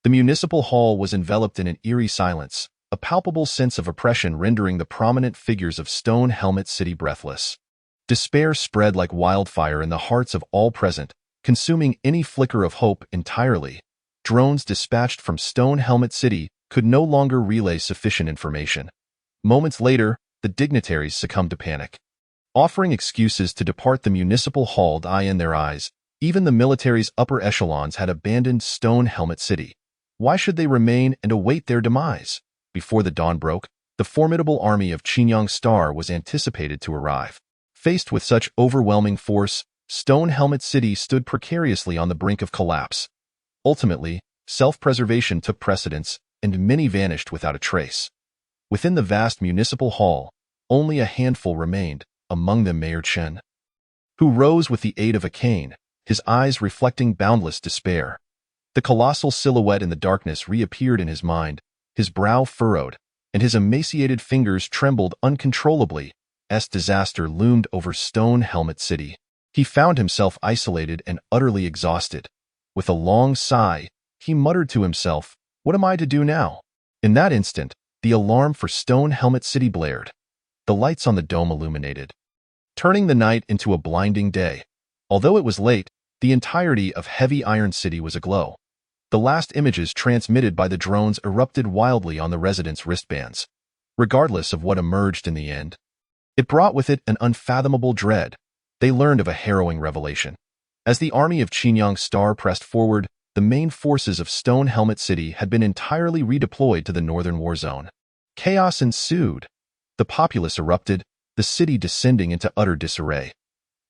The municipal hall was enveloped in an eerie silence, a palpable sense of oppression rendering the prominent figures of Stone Helmet City breathless. Despair spread like wildfire in the hearts of all present, consuming any flicker of hope entirely. Drones dispatched from Stone Helmet City could no longer relay sufficient information. Moments later, the dignitaries succumbed to panic. Offering excuses to depart the municipal hall in their eyes, even the military's upper echelons had abandoned Stone Helmet City. Why should they remain and await their demise? Before the dawn broke, the formidable army of Qingyang Star was anticipated to arrive. Faced with such overwhelming force, Stone Helmet City stood precariously on the brink of collapse. Ultimately, self-preservation took precedence, and many vanished without a trace. Within the vast municipal hall, only a handful remained, among them Mayor Chen, who rose with the aid of a cane, his eyes reflecting boundless despair. The colossal silhouette in the darkness reappeared in his mind, his brow furrowed, and his emaciated fingers trembled uncontrollably as disaster loomed over Stone Helmet City. He found himself isolated and utterly exhausted. With a long sigh, he muttered to himself, "What am I to do now?" In that instant, the alarm for Stone Helmet City blared. The lights on the dome illuminated, turning the night into a blinding day. Although it was late, the entirety of Heavy Iron City was aglow. The last images transmitted by the drones erupted wildly on the residents' wristbands. Regardless of what emerged in the end, it brought with it an unfathomable dread. They learned of a harrowing revelation. As the army of Qingyang Star pressed forward, the main forces of Stone Helmet City had been entirely redeployed to the northern war zone. Chaos ensued. The populace erupted, the city descending into utter disarray.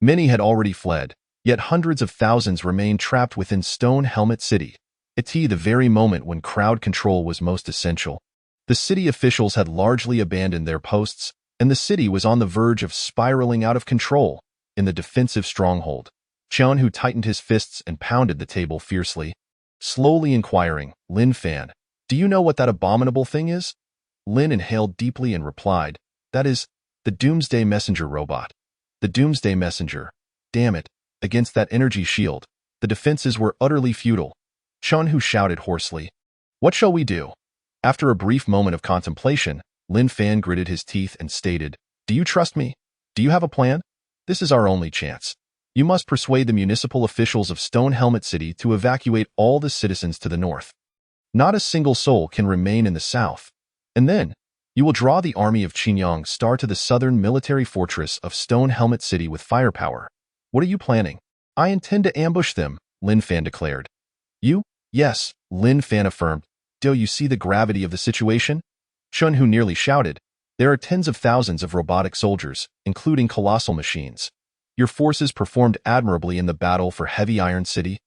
Many had already fled, yet hundreds of thousands remained trapped within Stone Helmet City. At the very moment when crowd control was most essential, the city officials had largely abandoned their posts, and the city was on the verge of spiraling out of control. In the defensive stronghold, Chen, who tightened his fists and pounded the table fiercely, slowly inquiring, "Lin Fan, do you know what that abominable thing is?" Lin inhaled deeply and replied, "That is, the Doomsday Messenger robot." The Doomsday Messenger. Damn it, against that energy shield, the defenses were utterly futile. Chen, who shouted hoarsely, "What shall we do?" After a brief moment of contemplation, Lin Fan gritted his teeth and stated, "Do you trust me? Do you have a plan? This is our only chance. You must persuade the municipal officials of Stone Helmet City to evacuate all the citizens to the north. Not a single soul can remain in the south. And then, you will draw the army of Qingyang Star to the southern military fortress of Stone Helmet City with firepower. What are you planning?" "I intend to ambush them," Lin Fan declared. "You?" "Yes," Lin Fan affirmed. "Do you see the gravity of the situation?" Chen, who nearly shouted, "There are tens of thousands of robotic soldiers, including colossal machines. Your forces performed admirably in the battle for Heavy Iron City,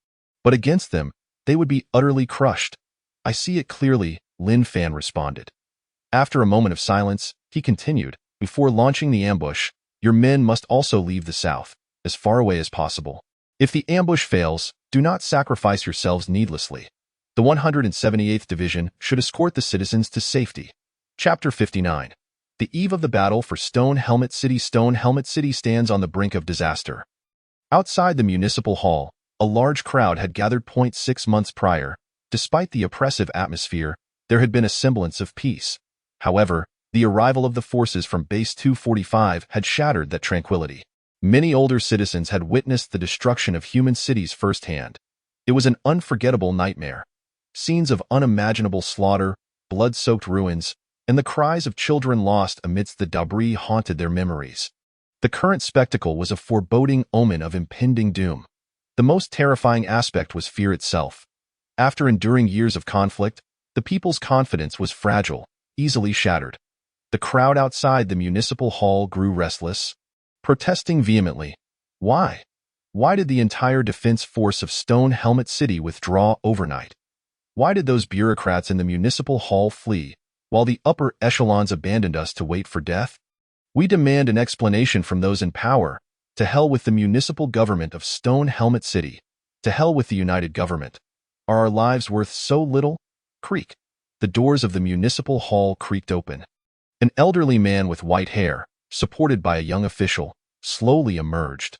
but against them, they would be utterly crushed." "I see it clearly," Lin Fan responded. After a moment of silence, he continued, "Before launching the ambush, your men must also leave the south, as far away as possible. If the ambush fails, do not sacrifice yourselves needlessly. The 178th Division should escort the citizens to safety." Chapter 59. The eve of the battle for Stone Helmet City. Stone Helmet City stands on the brink of disaster. Outside the municipal hall, a large crowd had gathered. 6 months prior. Despite the oppressive atmosphere, there had been a semblance of peace. However, the arrival of the forces from Base 245 had shattered that tranquility. Many older citizens had witnessed the destruction of human cities firsthand. It was an unforgettable nightmare. Scenes of unimaginable slaughter, blood-soaked ruins, and the cries of children lost amidst the debris haunted their memories. The current spectacle was a foreboding omen of impending doom. The most terrifying aspect was fear itself. After enduring years of conflict, the people's confidence was fragile, easily shattered. The crowd outside the municipal hall grew restless, protesting vehemently. Why? Why did the entire defense force of Stone Helmet City withdraw overnight? Why did those bureaucrats in the municipal hall flee, while the upper echelons abandoned us to wait for death? We demand an explanation from those in power, To hell with the municipal government of Stone Helmet City. To hell with the united government. Are our lives worth so little? Creak. The doors of the municipal hall creaked open. An elderly man with white hair, supported by a young official, slowly emerged.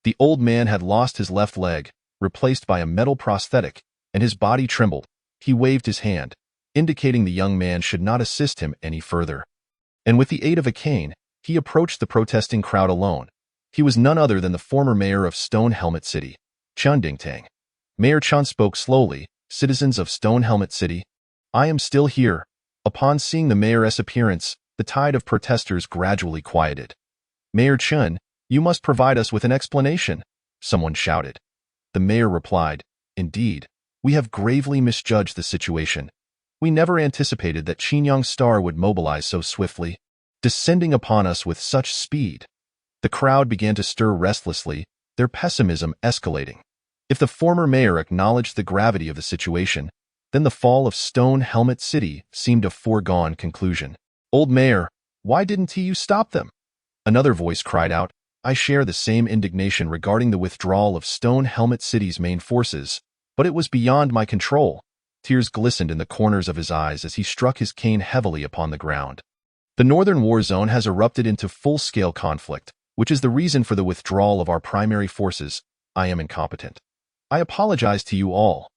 The old man had lost his left leg, replaced by a metal prosthetic, and his body trembled. He waved his hand, indicating the young man should not assist him any further. And with the aid of a cane, he approached the protesting crowd alone. He was none other than the former mayor of Stone Helmet City, Chun Dingtang. Mayor Chun spoke slowly. Citizens of Stone Helmet City, I am still here. Upon seeing the mayor's appearance, the tide of protesters gradually quieted. Mayor Chun, you must provide us with an explanation, someone shouted. The mayor replied, indeed, we have gravely misjudged the situation. We never anticipated that Qinyang's star would mobilize so swiftly, descending upon us with such speed. The crowd began to stir restlessly, their pessimism escalating. If the former mayor acknowledged the gravity of the situation, then the fall of Stone Helmet City seemed a foregone conclusion. Old mayor, why didn't you stop them? Another voice cried out, I share the same indignation regarding the withdrawal of Stone Helmet City's main forces, but it was beyond my control. Tears glistened in the corners of his eyes as he struck his cane heavily upon the ground. The northern war zone has erupted into full-scale conflict, which is the reason for the withdrawal of our primary forces. I am incompetent. I apologize to you all.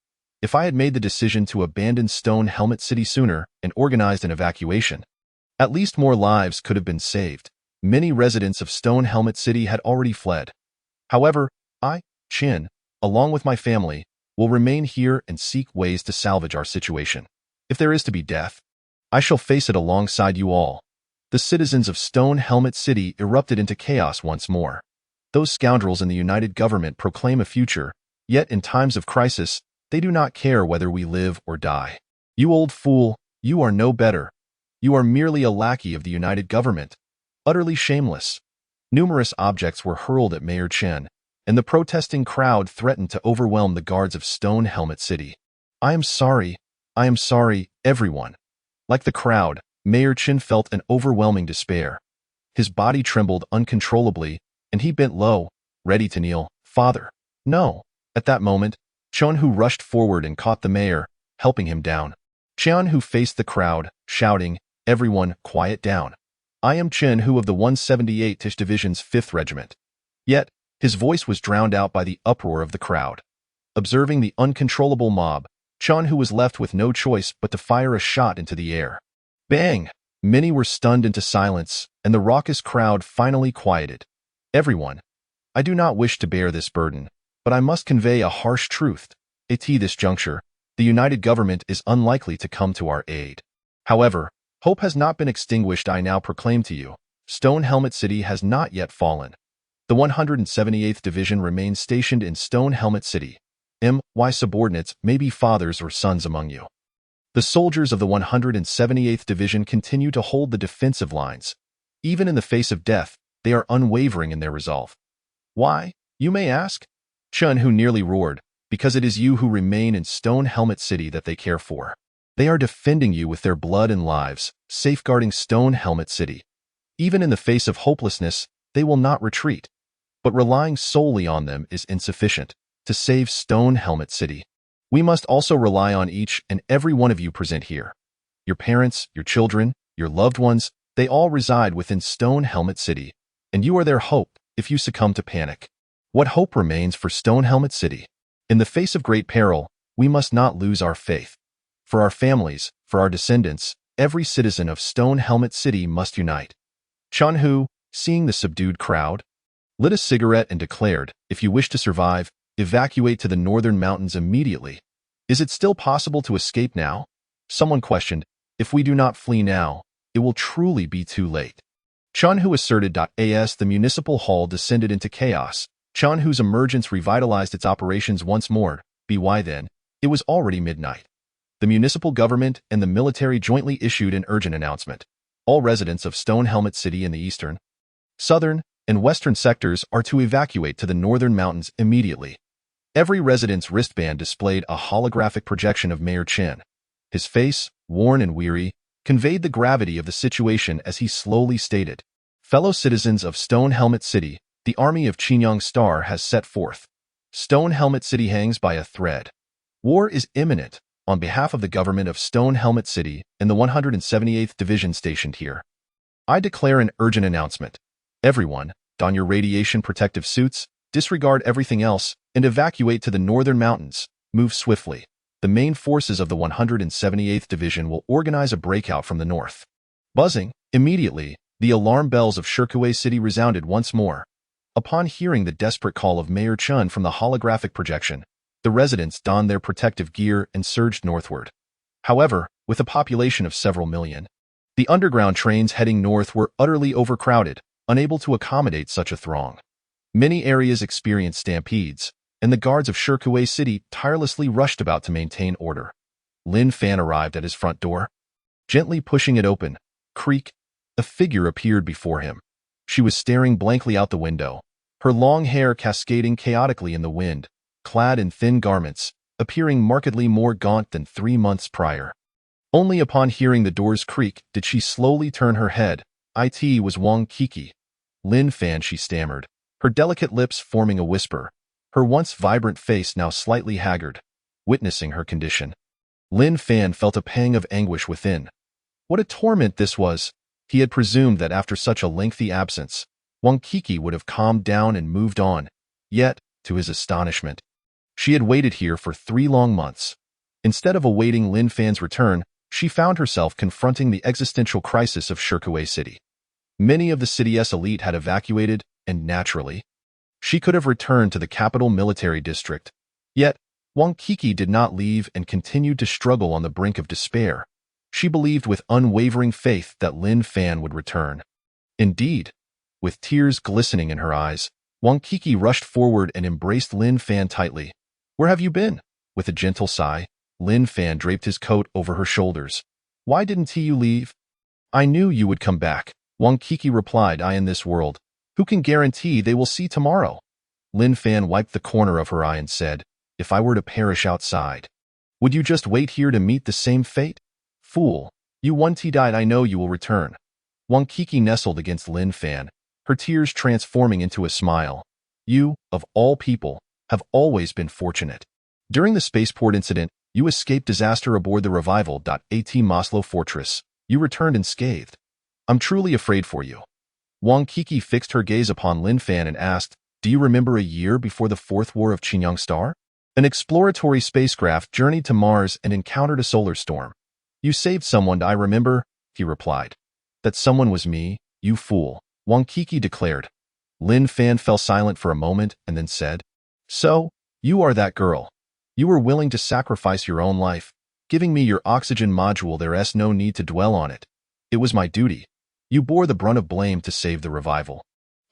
If I had made the decision to abandon Stone Helmet City sooner and organized an evacuation, at least more lives could have been saved. Many residents of Stone Helmet City had already fled. However, I, Chin, along with my family, will remain here and seek ways to salvage our situation. If there is to be death, I shall face it alongside you all. The citizens of Stone Helmet City erupted into chaos once more. Those scoundrels in the united government proclaim a future, yet in times of crisis, they do not care whether we live or die. You old fool, you are no better. You are merely a lackey of the united government. Utterly shameless. Numerous objects were hurled at Mayor Chen, and the protesting crowd threatened to overwhelm the guards of Stone Helmet City. I am sorry, everyone. Like the crowd, Mayor Chen felt an overwhelming despair. His body trembled uncontrollably, and he bent low, ready to kneel. Father, no. At that moment, Chun-Hu rushed forward and caught the mayor, helping him down. Chun-Hu faced the crowd, shouting, everyone, quiet down. I am Chun-Hu of the 178th Division's 5th Regiment. Yet, his voice was drowned out by the uproar of the crowd. Observing the uncontrollable mob, Chun-Hu was left with no choice but to fire a shot into the air. Bang! Many were stunned into silence, and the raucous crowd finally quieted. Everyone, I do not wish to bear this burden, but I must convey a harsh truth. At this juncture, the united government is unlikely to come to our aid. However, hope has not been extinguished. I now proclaim to you, Stone Helmet City has not yet fallen. The 178th Division remains stationed in Stone Helmet City. My subordinates may be fathers or sons among you. The soldiers of the 178th Division continue to hold the defensive lines. Even in the face of death, they are unwavering in their resolve. Why, you may ask? Chun-Hu nearly roared, because it is you who remain in Stone Helmet City that they care for. They are defending you with their blood and lives, safeguarding Stone Helmet City. Even in the face of hopelessness, they will not retreat. But relying solely on them is insufficient to save Stone Helmet City. We must also rely on each and every one of you present here. Your parents, your children, your loved ones, they all reside within Stone Helmet City, and you are their hope if you succumb to panic. What hope remains for Stone Helmet City? In the face of great peril, we must not lose our faith. For our families, for our descendants, every citizen of Stone Helmet City must unite. Chun-Hu, seeing the subdued crowd, lit a cigarette and declared, if you wish to survive, evacuate to the northern mountains immediately. Is it still possible to escape now? Someone questioned, if we do not flee now, it will truly be too late. Chun-Hu asserted. As the municipal hall descended into chaos, Chun-Hu's emergence revitalized its operations once more. By then, it was already midnight. The municipal government and the military jointly issued an urgent announcement. All residents of Stone Helmet City in the eastern, southern, and western sectors are to evacuate to the northern mountains immediately. Every resident's wristband displayed a holographic projection of Mayor Chen. His face, worn and weary, conveyed the gravity of the situation as he slowly stated, fellow citizens of Stone Helmet City, The army of Qingyang Star has set forth. Stone Helmet City hangs by a thread. War is imminent on behalf of the government of Stone Helmet City and the 178th Division stationed here. I declare an urgent announcement. Everyone, don your radiation protective suits, disregard everything else, and evacuate to the northern mountains. Move swiftly. The main forces of the 178th Division will organize a breakout from the north. Buzzing, immediately, the alarm bells of Shirkuei City resounded once more. Upon hearing the desperate call of Mayor Chun from the holographic projection, the residents donned their protective gear and surged northward. However, with a population of several million, the underground trains heading north were utterly overcrowded, unable to accommodate such a throng. Many areas experienced stampedes, and the guards of Shirkuei City tirelessly rushed about to maintain order. Lin Fan arrived at his front door. Gently pushing it open, creak, a figure appeared before him. She was staring blankly out the window, her long hair cascading chaotically in the wind, clad in thin garments, appearing markedly more gaunt than 3 months prior. Only upon hearing the doors creak did she slowly turn her head. It was Wang Kiki. Lin Fan, she stammered, her delicate lips forming a whisper, her once vibrant face now slightly haggard. Witnessing her condition, Lin Fan felt a pang of anguish within. What a torment this was! He had presumed that after such a lengthy absence, Wang Kiki would have calmed down and moved on. Yet, to his astonishment, she had waited here for 3 long months. Instead of awaiting Lin Fan's return, she found herself confronting the existential crisis of Shirkuei City. Many of the city's elite had evacuated, and naturally, she could have returned to the capital military district. Yet, Wang Kiki did not leave and continued to struggle on the brink of despair. She believed with unwavering faith that Lin Fan would return. Indeed, with tears glistening in her eyes, Wang Kiki rushed forward and embraced Lin Fan tightly. "Where have you been?" With a gentle sigh, Lin Fan draped his coat over her shoulders. "Why didn't you leave?" "I knew you would come back," Wang Kiki replied. "I in this world. Who can guarantee they will see tomorrow?" Lin Fan wiped the corner of her eye and said, "If I were to perish outside, would you just wait here to meet the same fate? Fool, you once died. I know you will return." Wang Kiki nestled against Lin Fan, her tears transforming into a smile. "You, of all people, have always been fortunate. During the spaceport incident, you escaped disaster aboard the Revival.at Maslow Fortress. You returned unscathed. I'm truly afraid for you." Wang Kiki fixed her gaze upon Lin Fan and asked, "Do you remember a year before the Fourth War of Qingyang Star? An exploratory spacecraft journeyed to Mars and encountered a solar storm. You saved someone. I remember," he replied. "That someone was me, you fool," Wang Kiki declared. Lin Fan fell silent for a moment and then said, "So, you are that girl. You were willing to sacrifice your own life, giving me your oxygen module. There's no need to dwell on it. It was my duty. You bore the brunt of blame to save the Revival."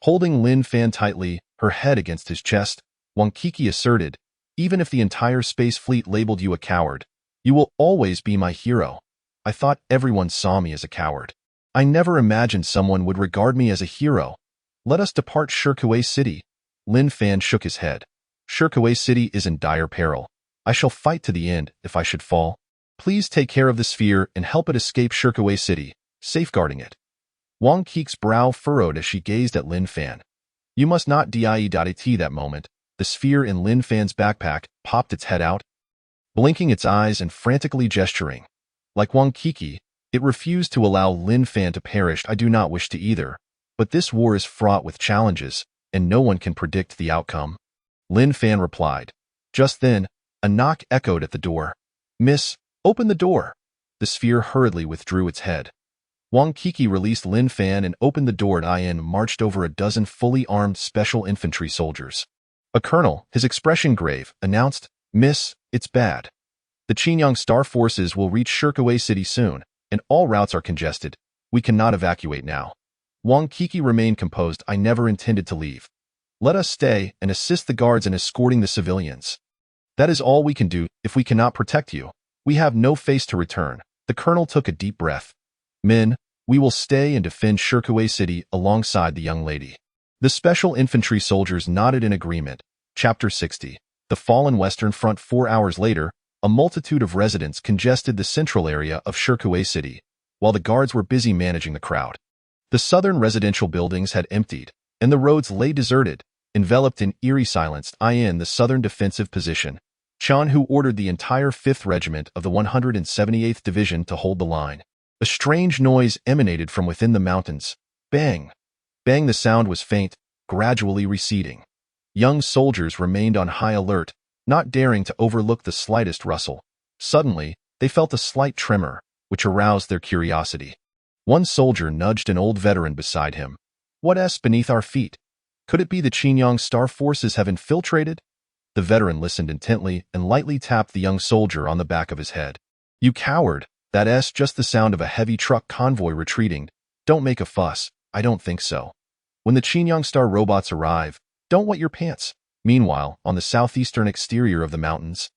Holding Lin Fan tightly, her head against his chest, Wang Kiki asserted, "Even if the entire space fleet labeled you a coward, you will always be my hero. I thought everyone saw me as a coward. I never imagined someone would regard me as a hero. Let us depart Shirkuei City." Lin Fan shook his head. "Shirkuei City is in dire peril. I shall fight to the end if I should fall. Please take care of the sphere and help it escape Shirkuei City, safeguarding it." Wang Kiki's brow furrowed as she gazed at Lin Fan. "You must not die." That moment, the sphere in Lin Fan's backpack popped its head out, blinking its eyes and frantically gesturing. Like Wang Kiki, it refused to allow Lin Fan to perish. "I do not wish to either, but this war is fraught with challenges, and no one can predict the outcome," Lin Fan replied. Just then, a knock echoed at the door. "Miss, open the door." The sphere hurriedly withdrew its head. Wang Kiki released Lin Fan and opened the door. In marched over a dozen fully armed special infantry soldiers. A colonel, his expression grave, announced, "Miss, it's bad. The Qingyang Star forces will reach Shirkuei City soon, and all routes are congested. We cannot evacuate now." Wang Kiki remained composed. "I never intended to leave. Let us stay and assist the guards in escorting the civilians. That is all we can do. If we cannot protect you, we have no face to return." The colonel took a deep breath. "Men, we will stay and defend Shirkuei City alongside the young lady." The special infantry soldiers nodded in agreement. Chapter 60. The Fallen Western Front. 4 hours later, a multitude of residents congested the central area of Shirkuei City, while the guards were busy managing the crowd. The southern residential buildings had emptied, and the roads lay deserted, enveloped in eerie silence. In the southern defensive position, Chan, who ordered the entire 5th Regiment of the 178th Division to hold the line. A strange noise emanated from within the mountains. Bang! Bang! The sound was faint, gradually receding. Young soldiers remained on high alert, not daring to overlook the slightest rustle. Suddenly, they felt a slight tremor, which aroused their curiosity. One soldier nudged an old veteran beside him. "What's beneath our feet? Could it be the Qinyang Star forces have infiltrated?" The veteran listened intently and lightly tapped the young soldier on the back of his head. "You coward, that's just the sound of a heavy truck convoy retreating. Don't make a fuss, I don't think so. When the Qinyang Star robots arrive, don't wet your pants." Meanwhile, on the southeastern exterior of the mountains,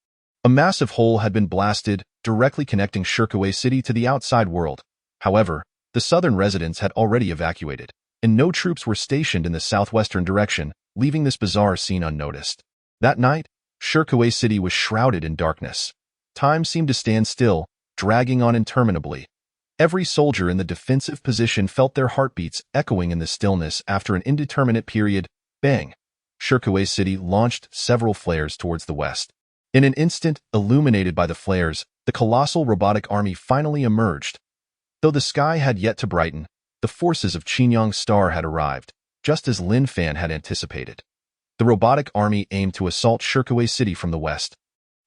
a massive hole had been blasted, directly connecting Shirkuwei City to the outside world. However, the southern residents had already evacuated, and no troops were stationed in the southwestern direction, leaving this bizarre scene unnoticed. That night, Shirkuwei City was shrouded in darkness. Time seemed to stand still, dragging on interminably. Every soldier in the defensive position felt their heartbeats echoing in the stillness. After an indeterminate period, bang! Shirkuwei City launched several flares towards the west. In an instant, illuminated by the flares, the colossal robotic army finally emerged. Though the sky had yet to brighten, the forces of Qinyang Star had arrived, just as Lin Fan had anticipated. The robotic army aimed to assault Shirkuwei City from the west.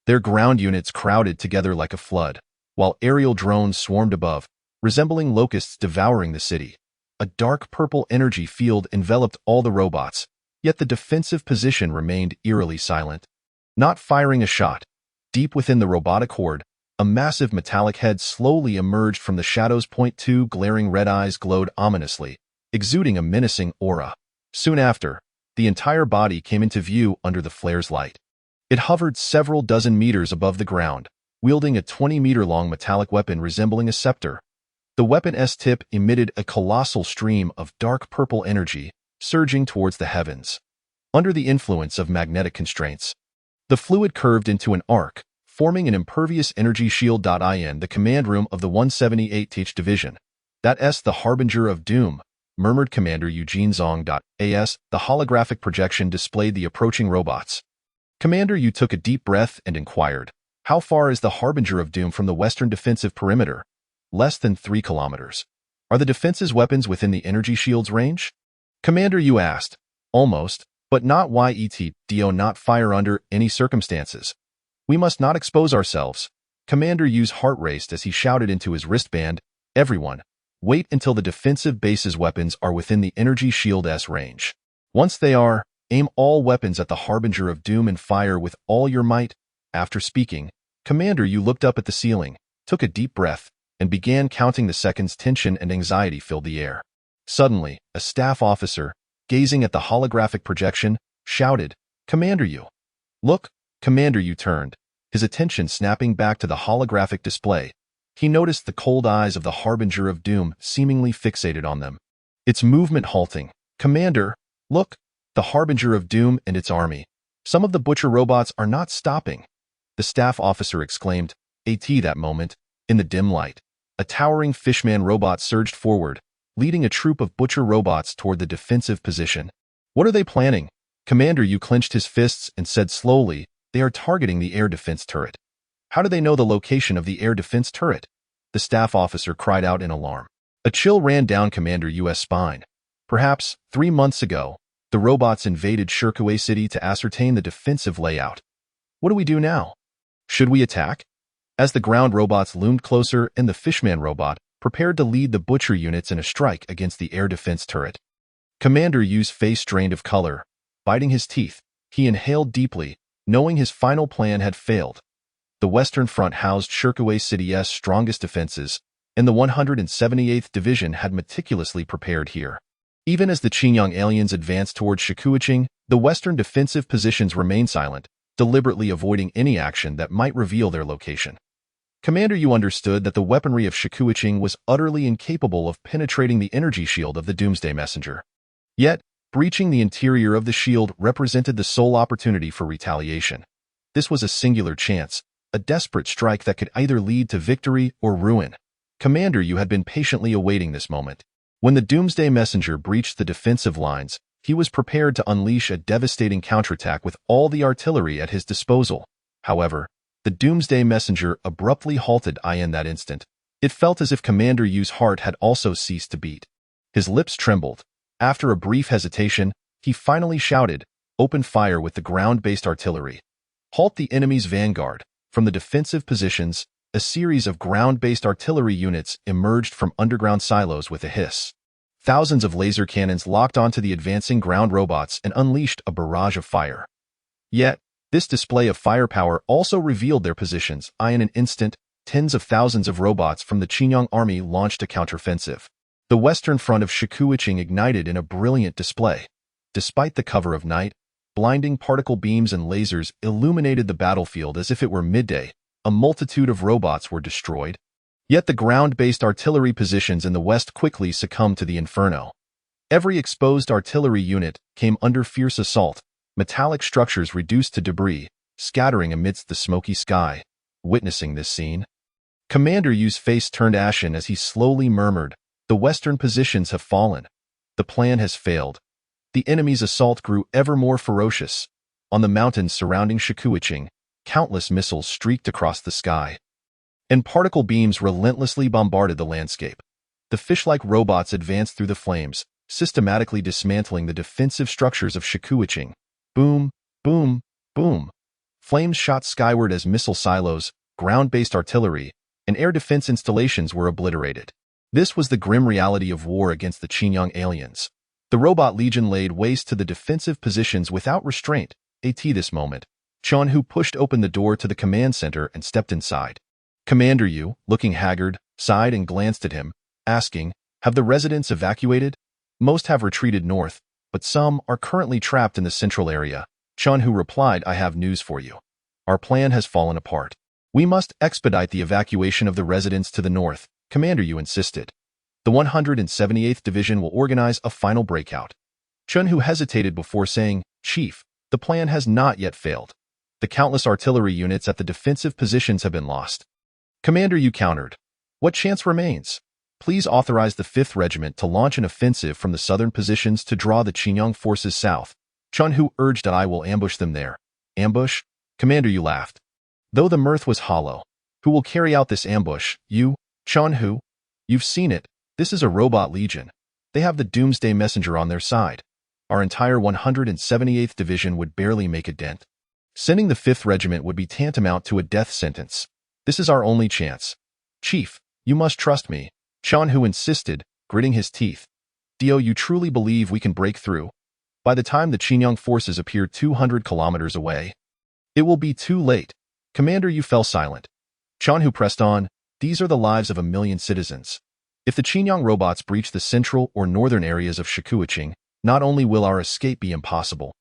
Their ground units crowded together like a flood, while aerial drones swarmed above, resembling locusts devouring the city. A dark purple energy field enveloped all the robots, yet the defensive position remained eerily silent. Not firing a shot, deep within the robotic horde, a massive metallic head slowly emerged from the shadows. Two glaring red eyes glowed ominously, exuding a menacing aura. Soon after, the entire body came into view under the flare's light. It hovered several dozen meters above the ground, wielding a 20-meter-long metallic weapon resembling a scepter. The weapon's tip emitted a colossal stream of dark purple energy, surging towards the heavens. Under the influence of magnetic constraints, the fluid curved into an arc, forming an impervious energy shield. In the command room of the 178th Division, "That's the Harbinger of Doom," murmured Commander Eugene Zong. As the holographic projection displayed the approaching robots. Commander Yu took a deep breath and inquired, "How far is the Harbinger of Doom from the western defensive perimeter?" "Less than 3 kilometers. Are the defense's weapons within the energy shield's range?" Commander Yu asked. "Almost, but not yet. Do not fire under any circumstances. We must not expose ourselves." Commander Yu's heart raced as he shouted into his wristband, "Everyone, wait until the defensive base's weapons are within the energy shield's range. Once they are, aim all weapons at the Harbinger of Doom and fire with all your might." After speaking, Commander Yu looked up at the ceiling, took a deep breath, and began counting the seconds. Tension and anxiety filled the air. Suddenly, a staff officer, gazing at the holographic projection, shouted, "Commander Yu!" "Look!" Commander Yu turned, his attention snapping back to the holographic display. He noticed the cold eyes of the Harbinger of Doom seemingly fixated on them. Its movement halting. "Commander, look! The Harbinger of Doom and its army. Some of the butcher robots are not stopping." The staff officer exclaimed. That moment, in the dim light, a towering fishman robot surged forward, leading a troop of butcher robots toward the defensive position. "What are they planning?" Commander Yu clenched his fists and said slowly, "They are targeting the air defense turret." "How do they know the location of the air defense turret?" the staff officer cried out in alarm. A chill ran down Commander Yu's spine. Perhaps 3 months ago, the robots invaded Shirkuwei City to ascertain the defensive layout. What do we do now? Should we attack? As the ground robots loomed closer and the fishman robot prepared to lead the butcher units in a strike against the air defense turret, Commander Yu's face drained of color. Biting his teeth, he inhaled deeply, knowing his final plan had failed. The Western Front housed Shirkuwei City's strongest defenses, and the 178th Division had meticulously prepared here. Even as the Qinyang aliens advanced towards Shikuiching, the Western defensive positions remained silent, deliberately avoiding any action that might reveal their location. Commander Yu understood that the weaponry of Shikuiching was utterly incapable of penetrating the energy shield of the Doomsday Messenger. Yet, breaching the interior of the shield represented the sole opportunity for retaliation. This was a singular chance, a desperate strike that could either lead to victory or ruin. Commander Yu had been patiently awaiting this moment. When the Doomsday Messenger breached the defensive lines, He was prepared to unleash a devastating counterattack with all the artillery at his disposal. However, the Doomsday Messenger abruptly halted in that instant. It felt as if Commander Yu's heart had also ceased to beat. His lips trembled. After a brief hesitation, he finally shouted, "Open fire with the ground-based artillery. Halt the enemy's vanguard." From the defensive positions, a series of ground-based artillery units emerged from underground silos with a hiss. Thousands of laser cannons locked onto the advancing ground robots and unleashed a barrage of fire. Yet, this display of firepower also revealed their positions. In an instant, tens of thousands of robots from the Qingyang army launched a counteroffensive. The western front of Shikuiqing ignited in a brilliant display. Despite the cover of night, blinding particle beams and lasers illuminated the battlefield as if it were midday. A multitude of robots were destroyed. Yet the ground-based artillery positions in the west quickly succumbed to the inferno. Every exposed artillery unit came under fierce assault, metallic structures reduced to debris, scattering amidst the smoky sky. Witnessing this scene, Commander Yu's face turned ashen as he slowly murmured, "The western positions have fallen. The plan has failed." The enemy's assault grew ever more ferocious. On the mountains surrounding Shikuiqing, countless missiles streaked across the sky, and particle beams relentlessly bombarded the landscape. The fish-like robots advanced through the flames, systematically dismantling the defensive structures of Shikuiqing. Boom, boom, boom. Flames shot skyward as missile silos, ground-based artillery, and air defense installations were obliterated. This was the grim reality of war against the Qingyang aliens. The Robot Legion laid waste to the defensive positions without restraint. At this moment, Chun Hu pushed open the door to the command center and stepped inside. Commander Yu, looking haggard, sighed and glanced at him, asking, "Have the residents evacuated?" "Most have retreated north, but some are currently trapped in the central area." Chun Hu replied, "I have news for you. Our plan has fallen apart. We must expedite the evacuation of the residents to the north," Commander Yu insisted. "The 178th Division will organize a final breakout." Chun Hu hesitated before saying, "Chief, the plan has not yet failed. The countless artillery units at the defensive positions have been lost." Commander Yu countered, "What chance remains? Please authorize the 5th Regiment to launch an offensive from the southern positions to draw the Qingyang forces south." Chun Hu urged that I will ambush them there. "Ambush?" Commander Yu laughed, though the mirth was hollow. "Who will carry out this ambush? You, Chun Hu? You've seen it. This is a Robot Legion. They have the Doomsday Messenger on their side. Our entire 178th Division would barely make a dent. Sending the 5th Regiment would be tantamount to a death sentence. This is our only chance. Chief, you must trust me," Chun Hu insisted, gritting his teeth. "Do you truly believe we can break through? By the time the Qingyang forces appear 200 kilometers away, it will be too late." Commander Yu fell silent. Chun Hu pressed on, "These are the lives of 1 million citizens. If the Qingyang robots breach the central or northern areas of Shikuiqing, not only will our escape be impossible,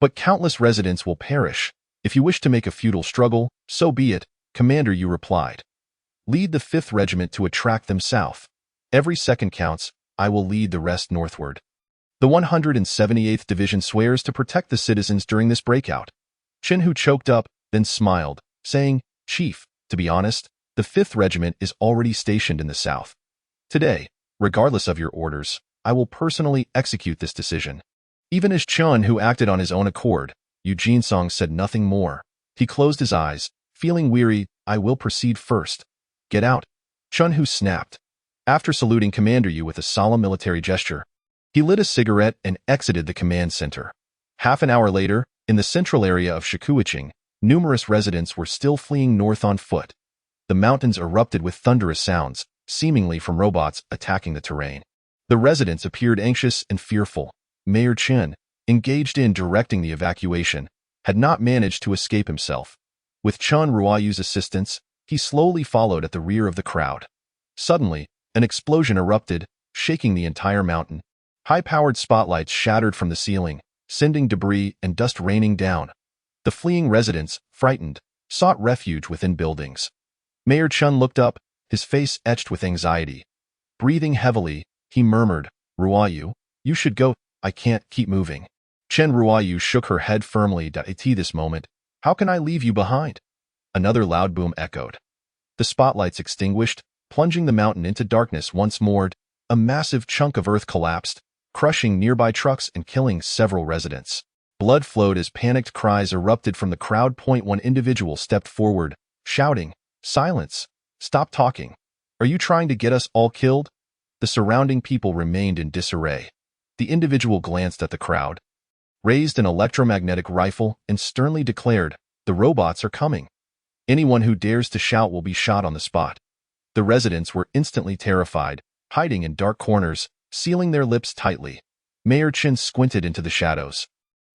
but countless residents will perish. If you wish to make a futile struggle, so be it," Commander Yu replied. "Lead the 5th Regiment to attract them south. Every second counts. I will lead the rest northward. The 178th Division swears to protect the citizens during this breakout." Chun Hu choked up, then smiled, saying, "Chief, to be honest, the 5th Regiment is already stationed in the south. Today, regardless of your orders, I will personally execute this decision." Even as Chun Hu acted on his own accord, Eugene Song said nothing more. He closed his eyes, feeling weary. "I will proceed first." "Get out," Chun Hu snapped. After saluting Commander Yu with a solemn military gesture, he lit a cigarette and exited the command center. Half an hour later, in the central area of Shikuiqing, numerous residents were still fleeing north on foot. The mountains erupted with thunderous sounds, seemingly from robots attacking the terrain. The residents appeared anxious and fearful. Mayor Chen, engaged in directing the evacuation, had not managed to escape himself. With Chun Ruayu's assistance, he slowly followed at the rear of the crowd. Suddenly, an explosion erupted, shaking the entire mountain. High-powered spotlights shattered from the ceiling, sending debris and dust raining down. The fleeing residents, frightened, sought refuge within buildings. Mayor Chun looked up, his face etched with anxiety. Breathing heavily, he murmured, "Ruayu, you should go. I can't keep moving." Chen Ruayu shook her head firmly. "At this moment, how can I leave you behind?" Another loud boom echoed. The spotlights extinguished, plunging the mountain into darkness once more. A massive chunk of earth collapsed, crushing nearby trucks and killing several residents. Blood flowed as panicked cries erupted from the crowd. One individual stepped forward, shouting, "Silence! Stop talking! Are you trying to get us all killed?" The surrounding people remained in disarray. The individual glanced at the crowd, raised an electromagnetic rifle, and sternly declared, "The robots are coming. Anyone who dares to shout will be shot on the spot." The residents were instantly terrified, hiding in dark corners, sealing their lips tightly. Mayor Chen squinted into the shadows,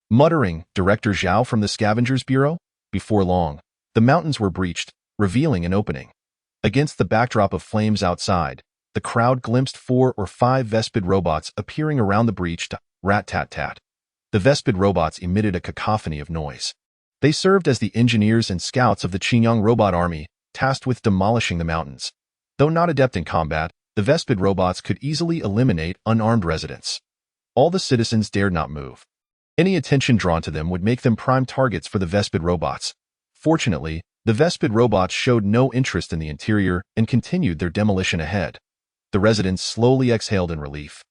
muttering, "Director Zhao from the Scavengers Bureau?" Before long, the mountains were breached, revealing an opening. Against the backdrop of flames outside, the crowd glimpsed 4 or 5 Vespid robots appearing around the breach. Rat-tat-tat. The Vespid robots emitted a cacophony of noise. They served as the engineers and scouts of the Qingyang robot army, tasked with demolishing the mountains. Though not adept in combat, the Vespid robots could easily eliminate unarmed residents. All the citizens dared not move. Any attention drawn to them would make them prime targets for the Vespid robots. Fortunately, the Vespid robots showed no interest in the interior and continued their demolition ahead. The residents slowly exhaled in relief.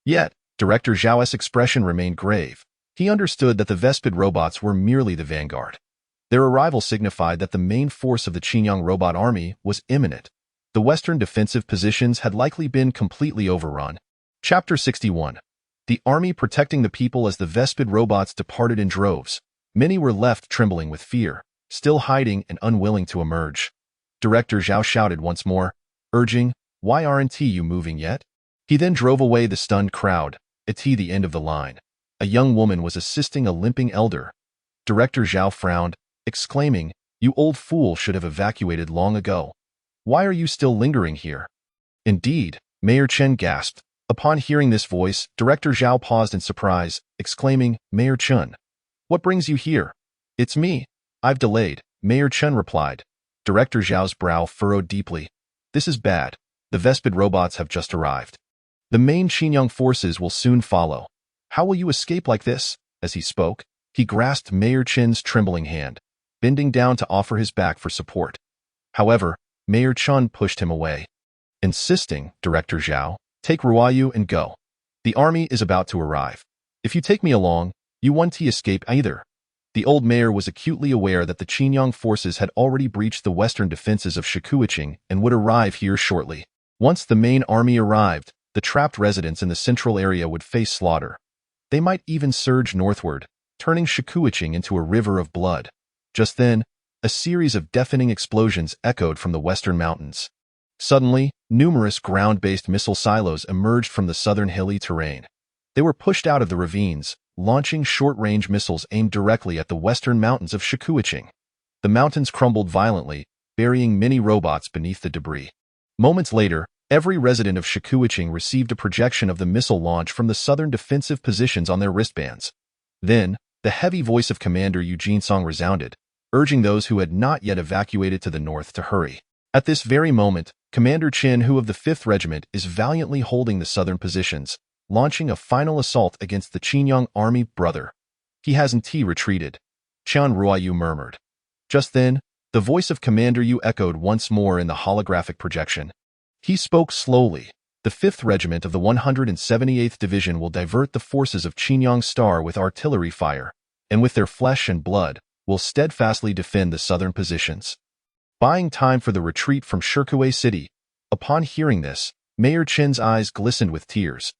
Yet, Director Zhao's expression remained grave. He understood that the Vespid robots were merely the vanguard. Their arrival signified that the main force of the Qingyang robot army was imminent. The western defensive positions had likely been completely overrun. Chapter 61. The army protecting the people. As the Vespid robots departed in droves, many were left trembling with fear, still hiding and unwilling to emerge. Director Zhao shouted once more, urging, "Why aren't you moving yet?" He then drove away the stunned crowd. At the end of the line, a young woman was assisting a limping elder. Director Zhao frowned, exclaiming, "You old fool should have evacuated long ago. Why are you still lingering here?" "Indeed," Mayor Chen gasped. Upon hearing this voice, Director Zhao paused in surprise, exclaiming, "Mayor Chen, what brings you here?" "It's me. I've delayed," Mayor Chen replied. Director Zhao's brow furrowed deeply. "This is bad. The Vespid robots have just arrived. The main Qingyang forces will soon follow. How will you escape like this?" As he spoke, he grasped Mayor Chen's trembling hand, bending down to offer his back for support. However, Mayor Chen pushed him away, insisting, "Director Zhao, take Ruoyu and go. The army is about to arrive. If you take me along, you won't escape either." The old mayor was acutely aware that the Qingyang forces had already breached the western defenses of Shikuiqing and would arrive here shortly. Once the main army arrived, the trapped residents in the central area would face slaughter. They might even surge northward, turning Shikuiqing into a river of blood. Just then, a series of deafening explosions echoed from the western mountains. Suddenly, numerous ground-based missile silos emerged from the southern hilly terrain. They were pushed out of the ravines, launching short-range missiles aimed directly at the western mountains of Shikuiqing. The mountains crumbled violently, burying many robots beneath the debris. Moments later, every resident of Shikuiqing received a projection of the missile launch from the southern defensive positions on their wristbands. Then, the heavy voice of Commander Eugene Song resounded, urging those who had not yet evacuated to the north to hurry. At this very moment, Commander Chen Hu of the 5th Regiment is valiantly holding the southern positions, launching a final assault against the Qingyang army. "Brother, he hasn't retreated," Qian Ruoyu murmured. Just then, the voice of Commander Yu echoed once more in the holographic projection. He spoke slowly. "The 5th Regiment of the 178th Division will divert the forces of Qingyang Star with artillery fire, and with their flesh and blood, will steadfastly defend the southern positions, buying time for the retreat from Shikuei City." Upon hearing this, Mayor Chen's eyes glistened with tears.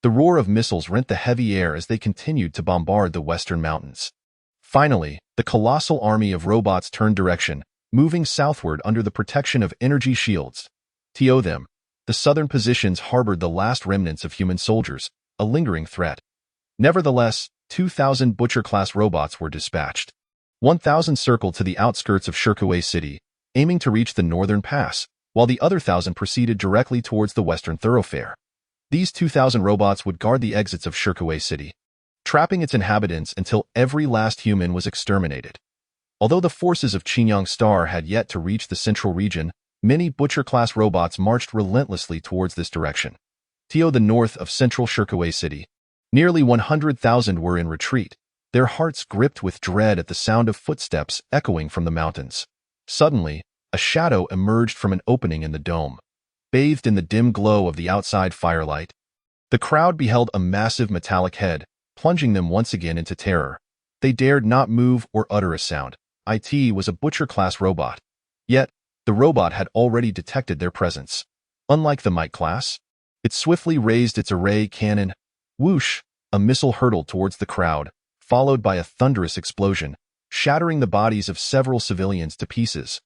The roar of missiles rent the heavy air as they continued to bombard the western mountains. Finally, the colossal army of robots turned direction, moving southward under the protection of energy shields. To them, the southern positions harbored the last remnants of human soldiers, a lingering threat. Nevertheless, 2,000 Butcher-class robots were dispatched. 1,000 circled to the outskirts of Shikuei City, aiming to reach the northern pass, while the other 1,000 proceeded directly towards the western thoroughfare. These 2,000 robots would guard the exits of Shikuei City, trapping its inhabitants until every last human was exterminated. Although the forces of Qingyang Star had yet to reach the central region, many Butcher-class robots marched relentlessly towards this direction. To the north of central Shikuei City, nearly 100,000 were in retreat, their hearts gripped with dread at the sound of footsteps echoing from the mountains. Suddenly, a shadow emerged from an opening in the dome. Bathed in the dim glow of the outside firelight, The crowd beheld a massive metallic head, plunging them once again into terror. They dared not move or utter a sound. It was a butcher-class robot. Yet, the robot had already detected their presence. Unlike the Might class, it swiftly raised its array cannon. Whoosh! A missile hurtled towards the crowd, followed by a thunderous explosion, shattering the bodies of several civilians to pieces.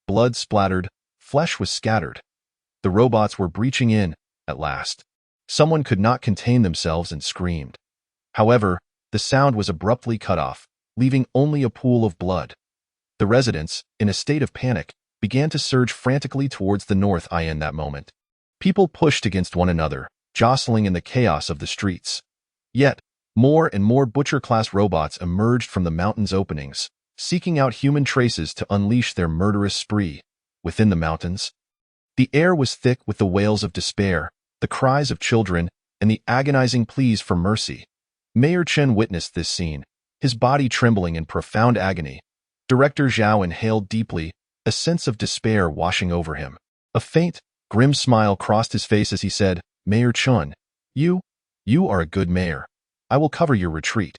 Blood splattered, flesh was scattered. The robots were breaching in, at last. Someone could not contain themselves and screamed. However, the sound was abruptly cut off, leaving only a pool of blood. The residents, in a state of panic, began to surge frantically towards the north in that moment. People pushed against one another, jostling in the chaos of the streets. Yet, more and more butcher-class robots emerged from the mountain's openings, seeking out human traces to unleash their murderous spree. Within the mountains, the air was thick with the wails of despair, the cries of children, and the agonizing pleas for mercy. Mayor Chen witnessed this scene, his body trembling in profound agony. Director Zhao inhaled deeply, a sense of despair washing over him. A faint, grim smile crossed his face as he said, "Mayor Chen, you are a good mayor. I will cover your retreat."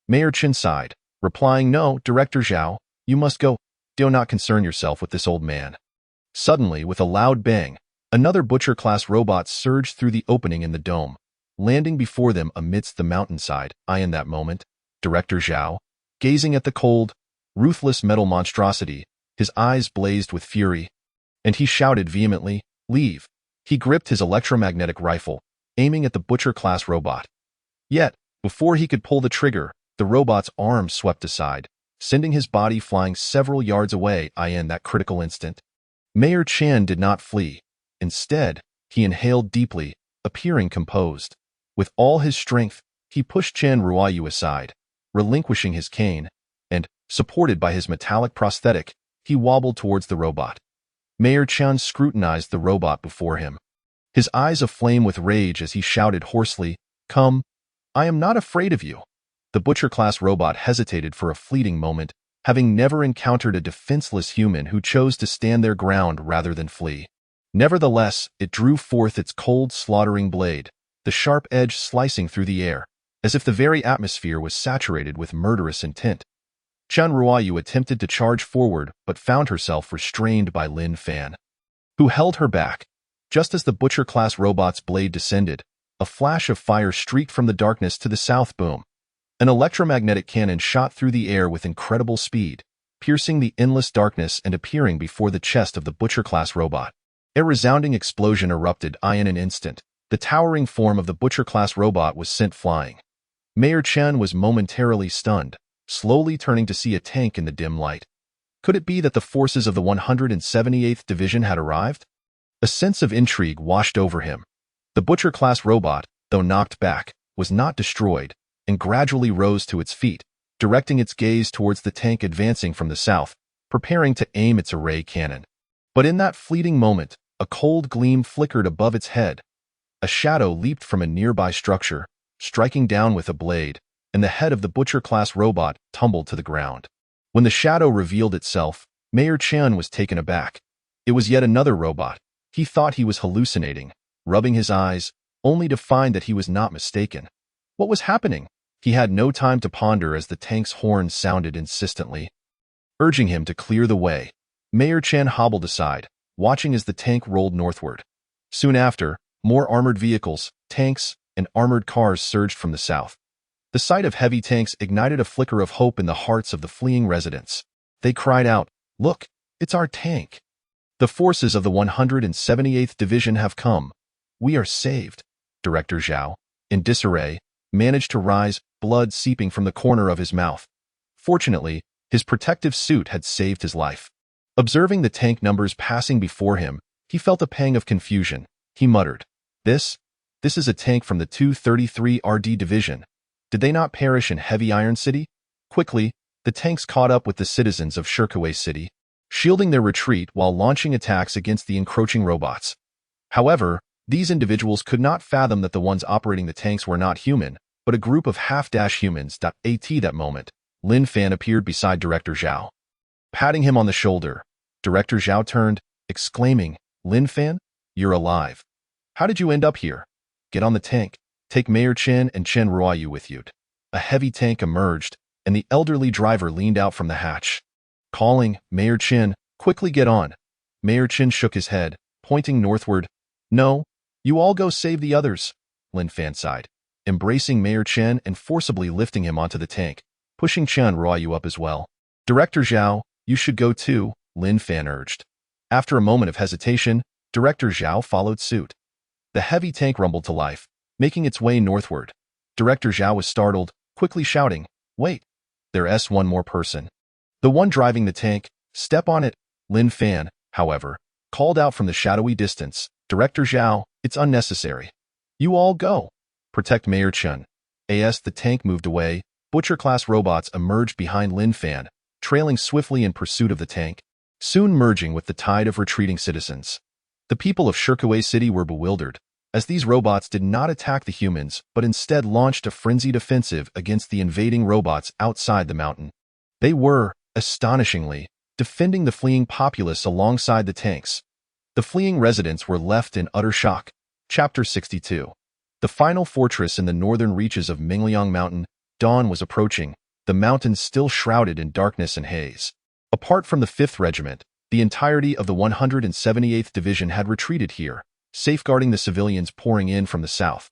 Mayor Chen sighed, replying, "No, Director Zhao, you must go. Do not concern yourself with this old man." Suddenly, with a loud bang, another butcher-class robot surged through the opening in the dome, landing before them amidst the mountainside. In that moment, Director Zhao, gazing at the cold, ruthless metal monstrosity, his eyes blazed with fury, and he shouted vehemently, "Leave!" He gripped his electromagnetic rifle, aiming at the butcher-class robot. Yet, before he could pull the trigger, the robot's arm swept aside, sending his body flying several yards away. In that critical instant, Mayor Chen did not flee. Instead, he inhaled deeply, appearing composed. With all his strength, he pushed Chen Ruoyu aside, relinquishing his cane, and, supported by his metallic prosthetic, he wobbled towards the robot. Mayor Chen scrutinized the robot before him, his eyes aflame with rage as he shouted hoarsely, "Come, I am not afraid of you." The butcher-class robot hesitated for a fleeting moment, having never encountered a defenseless human who chose to stand their ground rather than flee. Nevertheless, it drew forth its cold, slaughtering blade, the sharp edge slicing through the air, as if the very atmosphere was saturated with murderous intent. Chen Ruoyu attempted to charge forward but found herself restrained by Lin Fan, who held her back. Just as the butcher-class robot's blade descended, a flash of fire streaked from the darkness to the south. Boom! An electromagnetic cannon shot through the air with incredible speed, piercing the endless darkness and appearing before the chest of the butcher-class robot. A resounding explosion erupted. In an instant, the towering form of the butcher-class robot was sent flying. Mayor Chen was momentarily stunned, slowly turning to see a tank in the dim light. Could it be that the forces of the 178th Division had arrived? A sense of intrigue washed over him. The butcher-class robot, though knocked back, was not destroyed, and gradually rose to its feet, directing its gaze towards the tank advancing from the south, preparing to aim its array cannon. But in that fleeting moment, a cold gleam flickered above its head. A shadow leaped from a nearby structure, striking down with a blade, and the head of the butcher-class robot tumbled to the ground. When the shadow revealed itself, Mayor Chen was taken aback. It was yet another robot. He thought he was hallucinating, rubbing his eyes, only to find that he was not mistaken. What was happening? He had no time to ponder as the tank's horn sounded insistently, urging him to clear the way. Mayor Chen hobbled aside, watching as the tank rolled northward. Soon after, more armored vehicles, tanks, and armored cars surged from the south. The sight of heavy tanks ignited a flicker of hope in the hearts of the fleeing residents. They cried out, "Look, it's our tank! The forces of the 178th Division have come. We are saved." Director Zhao, in disarray, managed to rise, blood seeping from the corner of his mouth. Fortunately, his protective suit had saved his life. Observing the tank numbers passing before him, he felt a pang of confusion. He muttered, This is a tank from the 233 RD Division. Did they not perish in Heavy Iron City?" Quickly, the tanks caught up with the citizens of Shirkuei City, shielding their retreat while launching attacks against the encroaching robots. However, these individuals could not fathom that the ones operating the tanks were not human, but a group of half-humans. At that moment, Lin Fan appeared beside Director Zhao. Patting him on the shoulder, Director Zhao turned, exclaiming, "Lin Fan, you're alive. How did you end up here? Get on the tank." Take Mayor Chen and Chen Ruoyu with you. A heavy tank emerged, and the elderly driver leaned out from the hatch. Calling, Mayor Chen, quickly get on. Mayor Chen shook his head, pointing northward. No, you all go save the others, Lin Fan sighed, embracing Mayor Chen and forcibly lifting him onto the tank, pushing Chen Ruoyu up as well. Director Zhao, you should go too, Lin Fan urged. After a moment of hesitation, Director Zhao followed suit. The heavy tank rumbled to life, making its way northward. Director Zhao was startled, quickly shouting, "Wait, there's one more person." The one driving the tank, step on it. Lin Fan, however, called out from the shadowy distance, "Director Zhao, it's unnecessary. You all go. Protect Mayor Chen." As the tank moved away, Butcher-class robots emerged behind Lin Fan, trailing swiftly in pursuit of the tank, soon merging with the tide of retreating citizens. The people of Shirkuei City were bewildered, as these robots did not attack the humans but instead launched a frenzied offensive against the invading robots outside the mountain. They were, astonishingly, defending the fleeing populace alongside the tanks. The fleeing residents were left in utter shock. Chapter 62. The final fortress in the northern reaches of Mingliang Mountain. Dawn was approaching, the mountains still shrouded in darkness and haze. Apart from the 5th Regiment, the entirety of the 178th Division had retreated here, safeguarding the civilians pouring in from the south.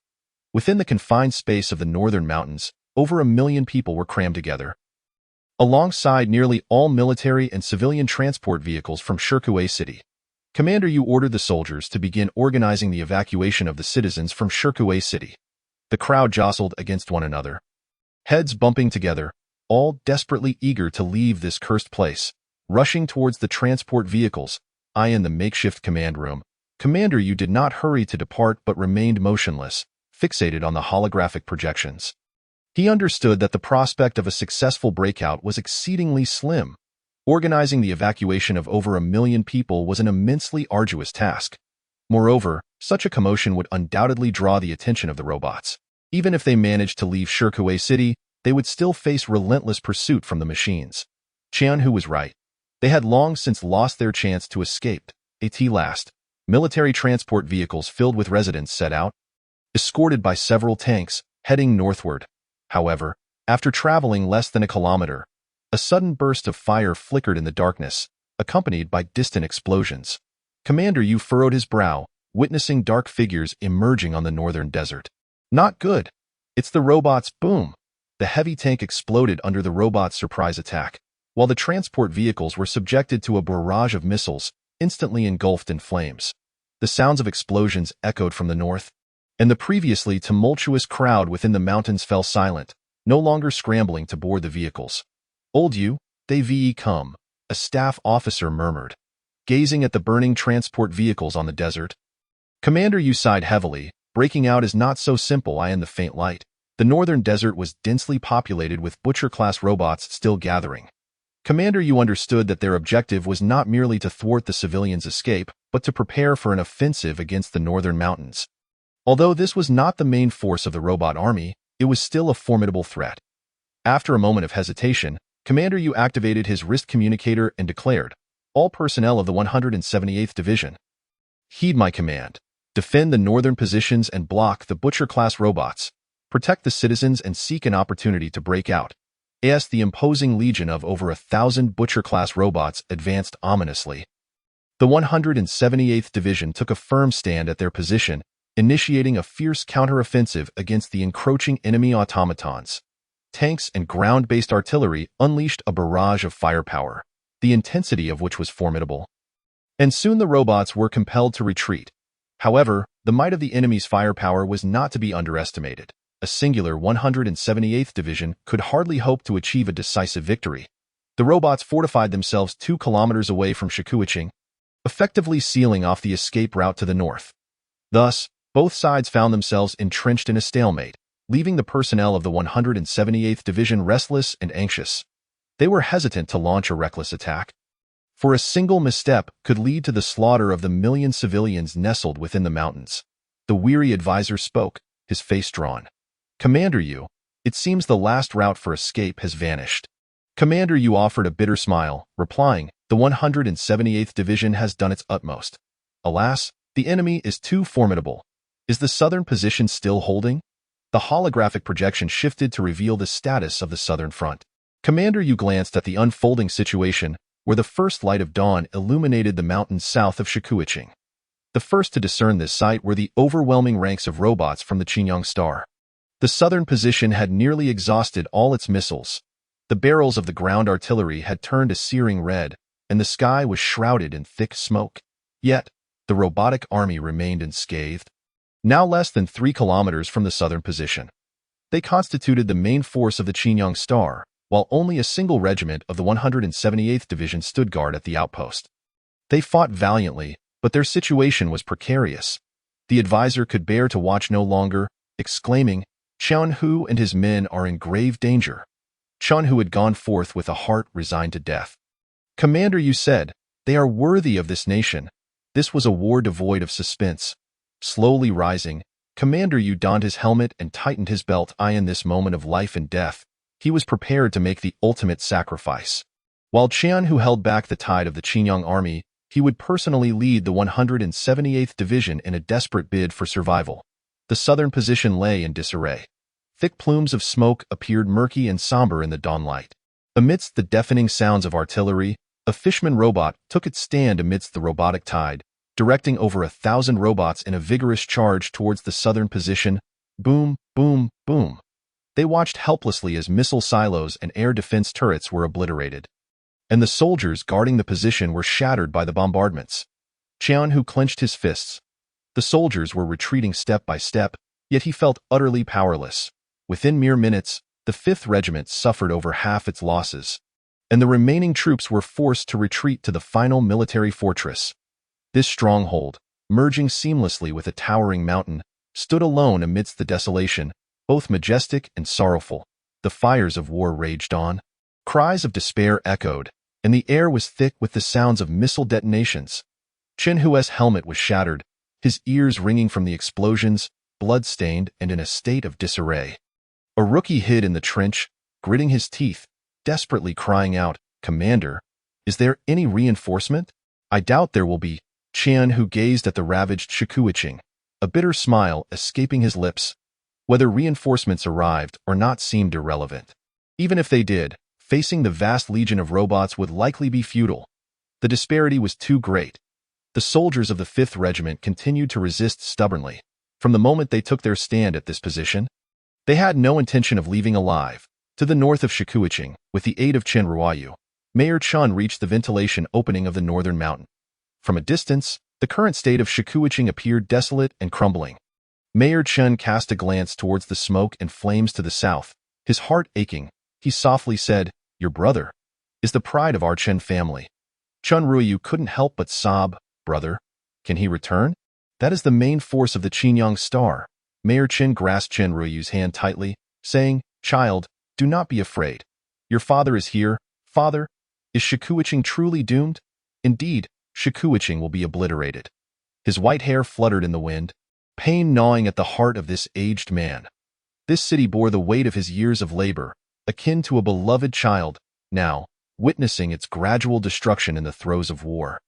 Within the confined space of the northern mountains, over 1 million people were crammed together. Alongside nearly all military and civilian transport vehicles from Shirkuei City. Commander Yu ordered the soldiers to begin organizing the evacuation of the citizens from Shirkuei City. The crowd jostled against one another, heads bumping together, all desperately eager to leave this cursed place. Rushing towards the transport vehicles, in the makeshift command room, Commander Yu did not hurry to depart but remained motionless, fixated on the holographic projections. He understood that the prospect of a successful breakout was exceedingly slim. Organizing the evacuation of over 1 million people was an immensely arduous task. Moreover, such a commotion would undoubtedly draw the attention of the robots. Even if they managed to leave Shirkuei City, they would still face relentless pursuit from the machines. Qianhu was right. They had long since lost their chance to escape. At last, military transport vehicles filled with residents set out, escorted by several tanks, heading northward. However, after traveling less than a kilometer, a sudden burst of fire flickered in the darkness, accompanied by distant explosions. Commander Yu furrowed his brow, witnessing dark figures emerging on the northern desert. Not good. It's the robots. Boom. The heavy tank exploded under the robots' surprise attack, while the transport vehicles were subjected to a barrage of missiles, instantly engulfed in flames. The sounds of explosions echoed from the north, and the previously tumultuous crowd within the mountains fell silent, no longer scrambling to board the vehicles. "Old Yu, they ve come," a staff officer murmured, gazing at the burning transport vehicles on the desert. Commander Yu sighed heavily. Breaking out is not so simple. In the faint light, the northern desert was densely populated with Butcher-class robots still gathering. Commander Yu understood that their objective was not merely to thwart the civilians' escape, but to prepare for an offensive against the northern mountains. Although this was not the main force of the robot army, it was still a formidable threat. After a moment of hesitation, Commander Yu activated his wrist communicator and declared, "All personnel of the 178th Division, heed my command. Defend the northern positions and block the Butcher-class robots. Protect the citizens and seek an opportunity to break out." As the imposing legion of over 1,000 Butcher-class robots advanced ominously. The 178th Division took a firm stand at their position, initiating a fierce counteroffensive against the encroaching enemy automatons. Tanks and ground-based artillery unleashed a barrage of firepower, the intensity of which was formidable. And soon the robots were compelled to retreat. However, the might of the enemy's firepower was not to be underestimated. A singular 178th Division could hardly hope to achieve a decisive victory. The robots fortified themselves 2 kilometers away from Shikuiching, effectively sealing off the escape route to the north. Thus, both sides found themselves entrenched in a stalemate, leaving the personnel of the 178th Division restless and anxious. They were hesitant to launch a reckless attack, for a single misstep could lead to the slaughter of the million civilians nestled within the mountains. The weary advisor spoke, his face drawn. "Commander Yu, it seems the last route for escape has vanished." Commander Yu offered a bitter smile, replying, "The 178th Division has done its utmost. Alas, the enemy is too formidable. Is the southern position still holding?" The holographic projection shifted to reveal the status of the southern front. Commander Yu glanced at the unfolding situation where the first light of dawn illuminated the mountains south of Shikuiching. The first to discern this sight were the overwhelming ranks of robots from the Qinyang Star. The southern position had nearly exhausted all its missiles. The barrels of the ground artillery had turned a searing red, and the sky was shrouded in thick smoke. Yet, the robotic army remained unscathed. Now less than 3 kilometers from the southern position, they constituted the main force of the Qinyang Star, while only a single regiment of the 178th Division stood guard at the outpost. They fought valiantly, but their situation was precarious. The advisor could bear to watch no longer, exclaiming, "Qian Hu and his men are in grave danger." Qian Hu had gone forth with a heart resigned to death. "Commander Yu said, they are worthy of this nation." This was a war devoid of suspense. Slowly rising, Commander Yu donned his helmet and tightened his belt. In this moment of life and death, he was prepared to make the ultimate sacrifice. While Qian Hu held back the tide of the Qinyang army, he would personally lead the 178th Division in a desperate bid for survival. The southern position lay in disarray. Thick plumes of smoke appeared murky and somber in the dawnlight. Amidst the deafening sounds of artillery, a fishman robot took its stand amidst the robotic tide, directing over 1,000 robots in a vigorous charge towards the southern position. Boom, boom, boom. They watched helplessly as missile silos and air defense turrets were obliterated, and the soldiers guarding the position were shattered by the bombardments. Qian Hu clenched his fists. The soldiers were retreating step by step, yet he felt utterly powerless. Within mere minutes, the 5th Regiment suffered over half its losses, and the remaining troops were forced to retreat to the final military fortress. This stronghold, merging seamlessly with a towering mountain, stood alone amidst the desolation, both majestic and sorrowful. The fires of war raged on. Cries of despair echoed, and the air was thick with the sounds of missile detonations. Chen Hu's helmet was shattered, his ears ringing from the explosions, blood-stained and in a state of disarray. A rookie hid in the trench, gritting his teeth, desperately crying out, "Commander, is there any reinforcement?" "I doubt there will be." Qian Hu gazed at the ravaged Shikuiching, a bitter smile escaping his lips. Whether reinforcements arrived or not seemed irrelevant. Even if they did, facing the vast legion of robots would likely be futile. The disparity was too great. The soldiers of the 5th Regiment continued to resist stubbornly. From the moment they took their stand at this position, they had no intention of leaving alive. To the north of Shikuiching, with the aid of Chen Ruoyu, Mayor Chun reached the ventilation opening of the northern mountain. From a distance, the current state of Shikuiching appeared desolate and crumbling. Mayor Chen cast a glance towards the smoke and flames to the south. His heart aching, he softly said, "Your brother is the pride of our Chen family." Chun Ruoyu couldn't help but sob. "Brother? Can he return?" "That is the main force of the Qinyang Star." Mayor Chen grasped Chen Ruoyu's hand tightly, saying, "Child, do not be afraid. Your father is here." "Father, is Shikuiching truly doomed?" "Indeed, Shikuiching will be obliterated." His white hair fluttered in the wind, pain gnawing at the heart of this aged man. This city bore the weight of his years of labor, akin to a beloved child, now witnessing its gradual destruction in the throes of war.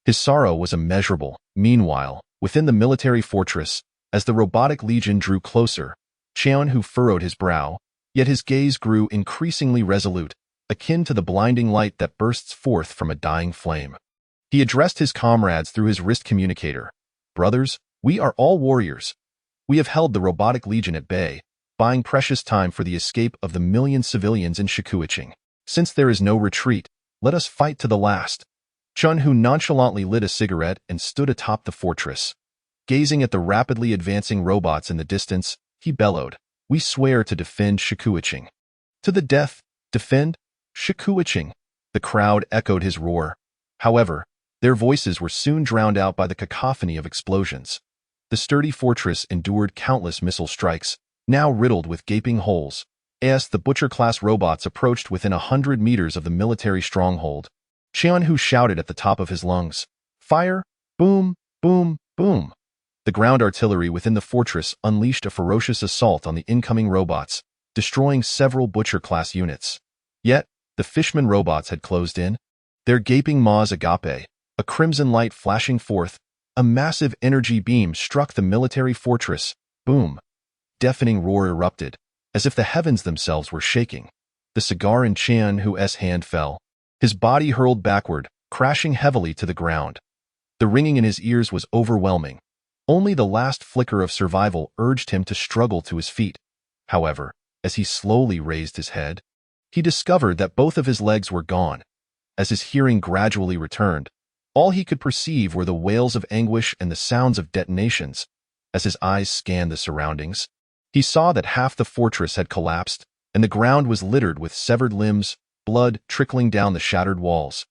His sorrow was immeasurable. Meanwhile, within the military fortress, as the robotic legion drew closer, Qian Hu furrowed his brow, yet his gaze grew increasingly resolute, akin to the blinding light that bursts forth from a dying flame. He addressed his comrades through his wrist communicator. "Brothers, we are all warriors. We have held the robotic legion at bay, buying precious time for the escape of the million civilians in Shikuiching. Since there is no retreat, let us fight to the last." Chun Hu nonchalantly lit a cigarette and stood atop the fortress. Gazing at the rapidly advancing robots in the distance, he bellowed, "We swear to defend Shikuiching." "To the death, defend Shikuiching." The crowd echoed his roar. However, their voices were soon drowned out by the cacophony of explosions. The sturdy fortress endured countless missile strikes, now riddled with gaping holes. As the Butcher-class robots approached within 100 meters of the military stronghold, Qian Hu shouted at the top of his lungs, "Fire! Boom! Boom! Boom!" The ground artillery within the fortress unleashed a ferocious assault on the incoming robots, destroying several Butcher-class units. Yet, the Fishman robots had closed in. Their gaping maws agape, a crimson light flashing forth, a massive energy beam struck the military fortress. Boom! deafening roar erupted, as if the heavens themselves were shaking. The cigar in Qianhu's hand fell. His body hurled backward, crashing heavily to the ground. The ringing in his ears was overwhelming. Only the last flicker of survival urged him to struggle to his feet. However, as he slowly raised his head, he discovered that both of his legs were gone. As his hearing gradually returned, all he could perceive were the wails of anguish and the sounds of detonations. As his eyes scanned the surroundings, he saw that half the fortress had collapsed, and the ground was littered with severed limbs, blood trickling down the shattered walls.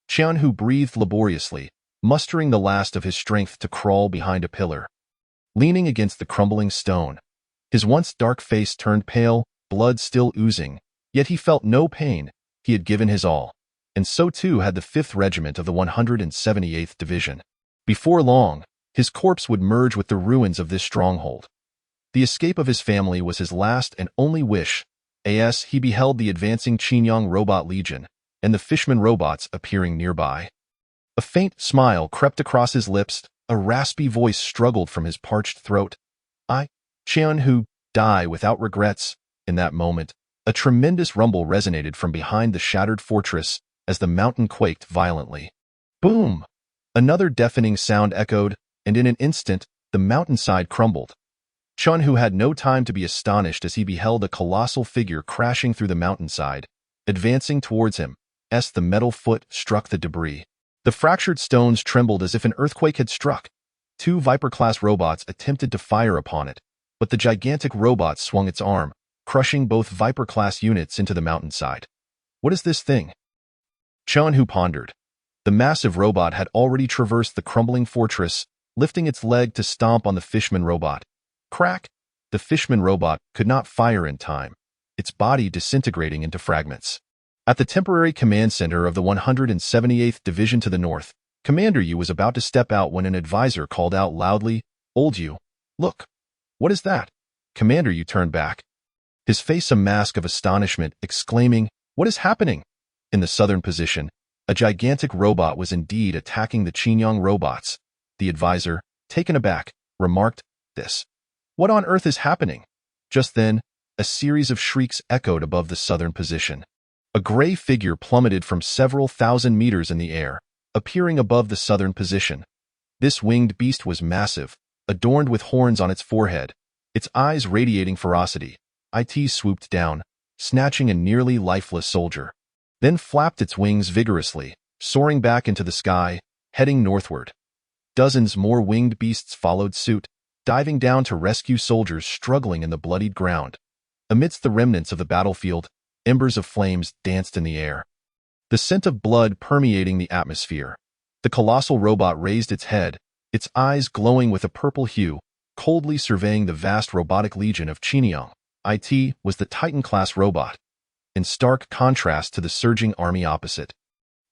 Qianhu breathed laboriously, mustering the last of his strength to crawl behind a pillar. Leaning against the crumbling stone, his once dark face turned pale, blood still oozing, yet he felt no pain. He had given his all, and so too had the 5th Regiment of the 178th Division. Before long, his corpse would merge with the ruins of this stronghold. The escape of his family was his last and only wish, as he beheld the advancing Qingyang Robot Legion and the Fishman robots appearing nearby. A faint smile crept across his lips, a raspy voice struggled from his parched throat. Qianhu, die without regrets. In that moment, a tremendous rumble resonated from behind the shattered fortress as the mountain quaked violently. Boom! Another deafening sound echoed, and in an instant, the mountainside crumbled. Qianhu had no time to be astonished as he beheld a colossal figure crashing through the mountainside, advancing towards him, as the metal foot struck the debris. The fractured stones trembled as if an earthquake had struck. 2 Viper-class robots attempted to fire upon it, but the gigantic robot swung its arm, crushing both Viper-class units into the mountainside. What is this thing? Qianhu pondered. The massive robot had already traversed the crumbling fortress, lifting its leg to stomp on the Fishman robot. Crack! The Fishman robot could not fire in time, its body disintegrating into fragments. At the temporary command center of the 178th Division to the north, Commander Yu was about to step out when an advisor called out loudly, "Old Yu, look! What is that?" Commander Yu turned back, his face a mask of astonishment, exclaiming, "What is happening?" In the southern position, a gigantic robot was indeed attacking the Qingyang robots. The advisor, taken aback, remarked, "This. What on earth is happening?" Just then, a series of shrieks echoed above the southern position. A gray figure plummeted from several thousand meters in the air, appearing above the southern position. This winged beast was massive, adorned with horns on its forehead, its eyes radiating ferocity. It swooped down, snatching a nearly lifeless soldier, then flapped its wings vigorously, soaring back into the sky, heading northward. Dozens more winged beasts followed suit, diving down to rescue soldiers struggling in the bloodied ground. Amidst the remnants of the battlefield, embers of flames danced in the air, the scent of blood permeating the atmosphere. The colossal robot raised its head, its eyes glowing with a purple hue, coldly surveying the vast robotic legion of Qingyang. It was the Titan-class robot, in stark contrast to the surging army opposite.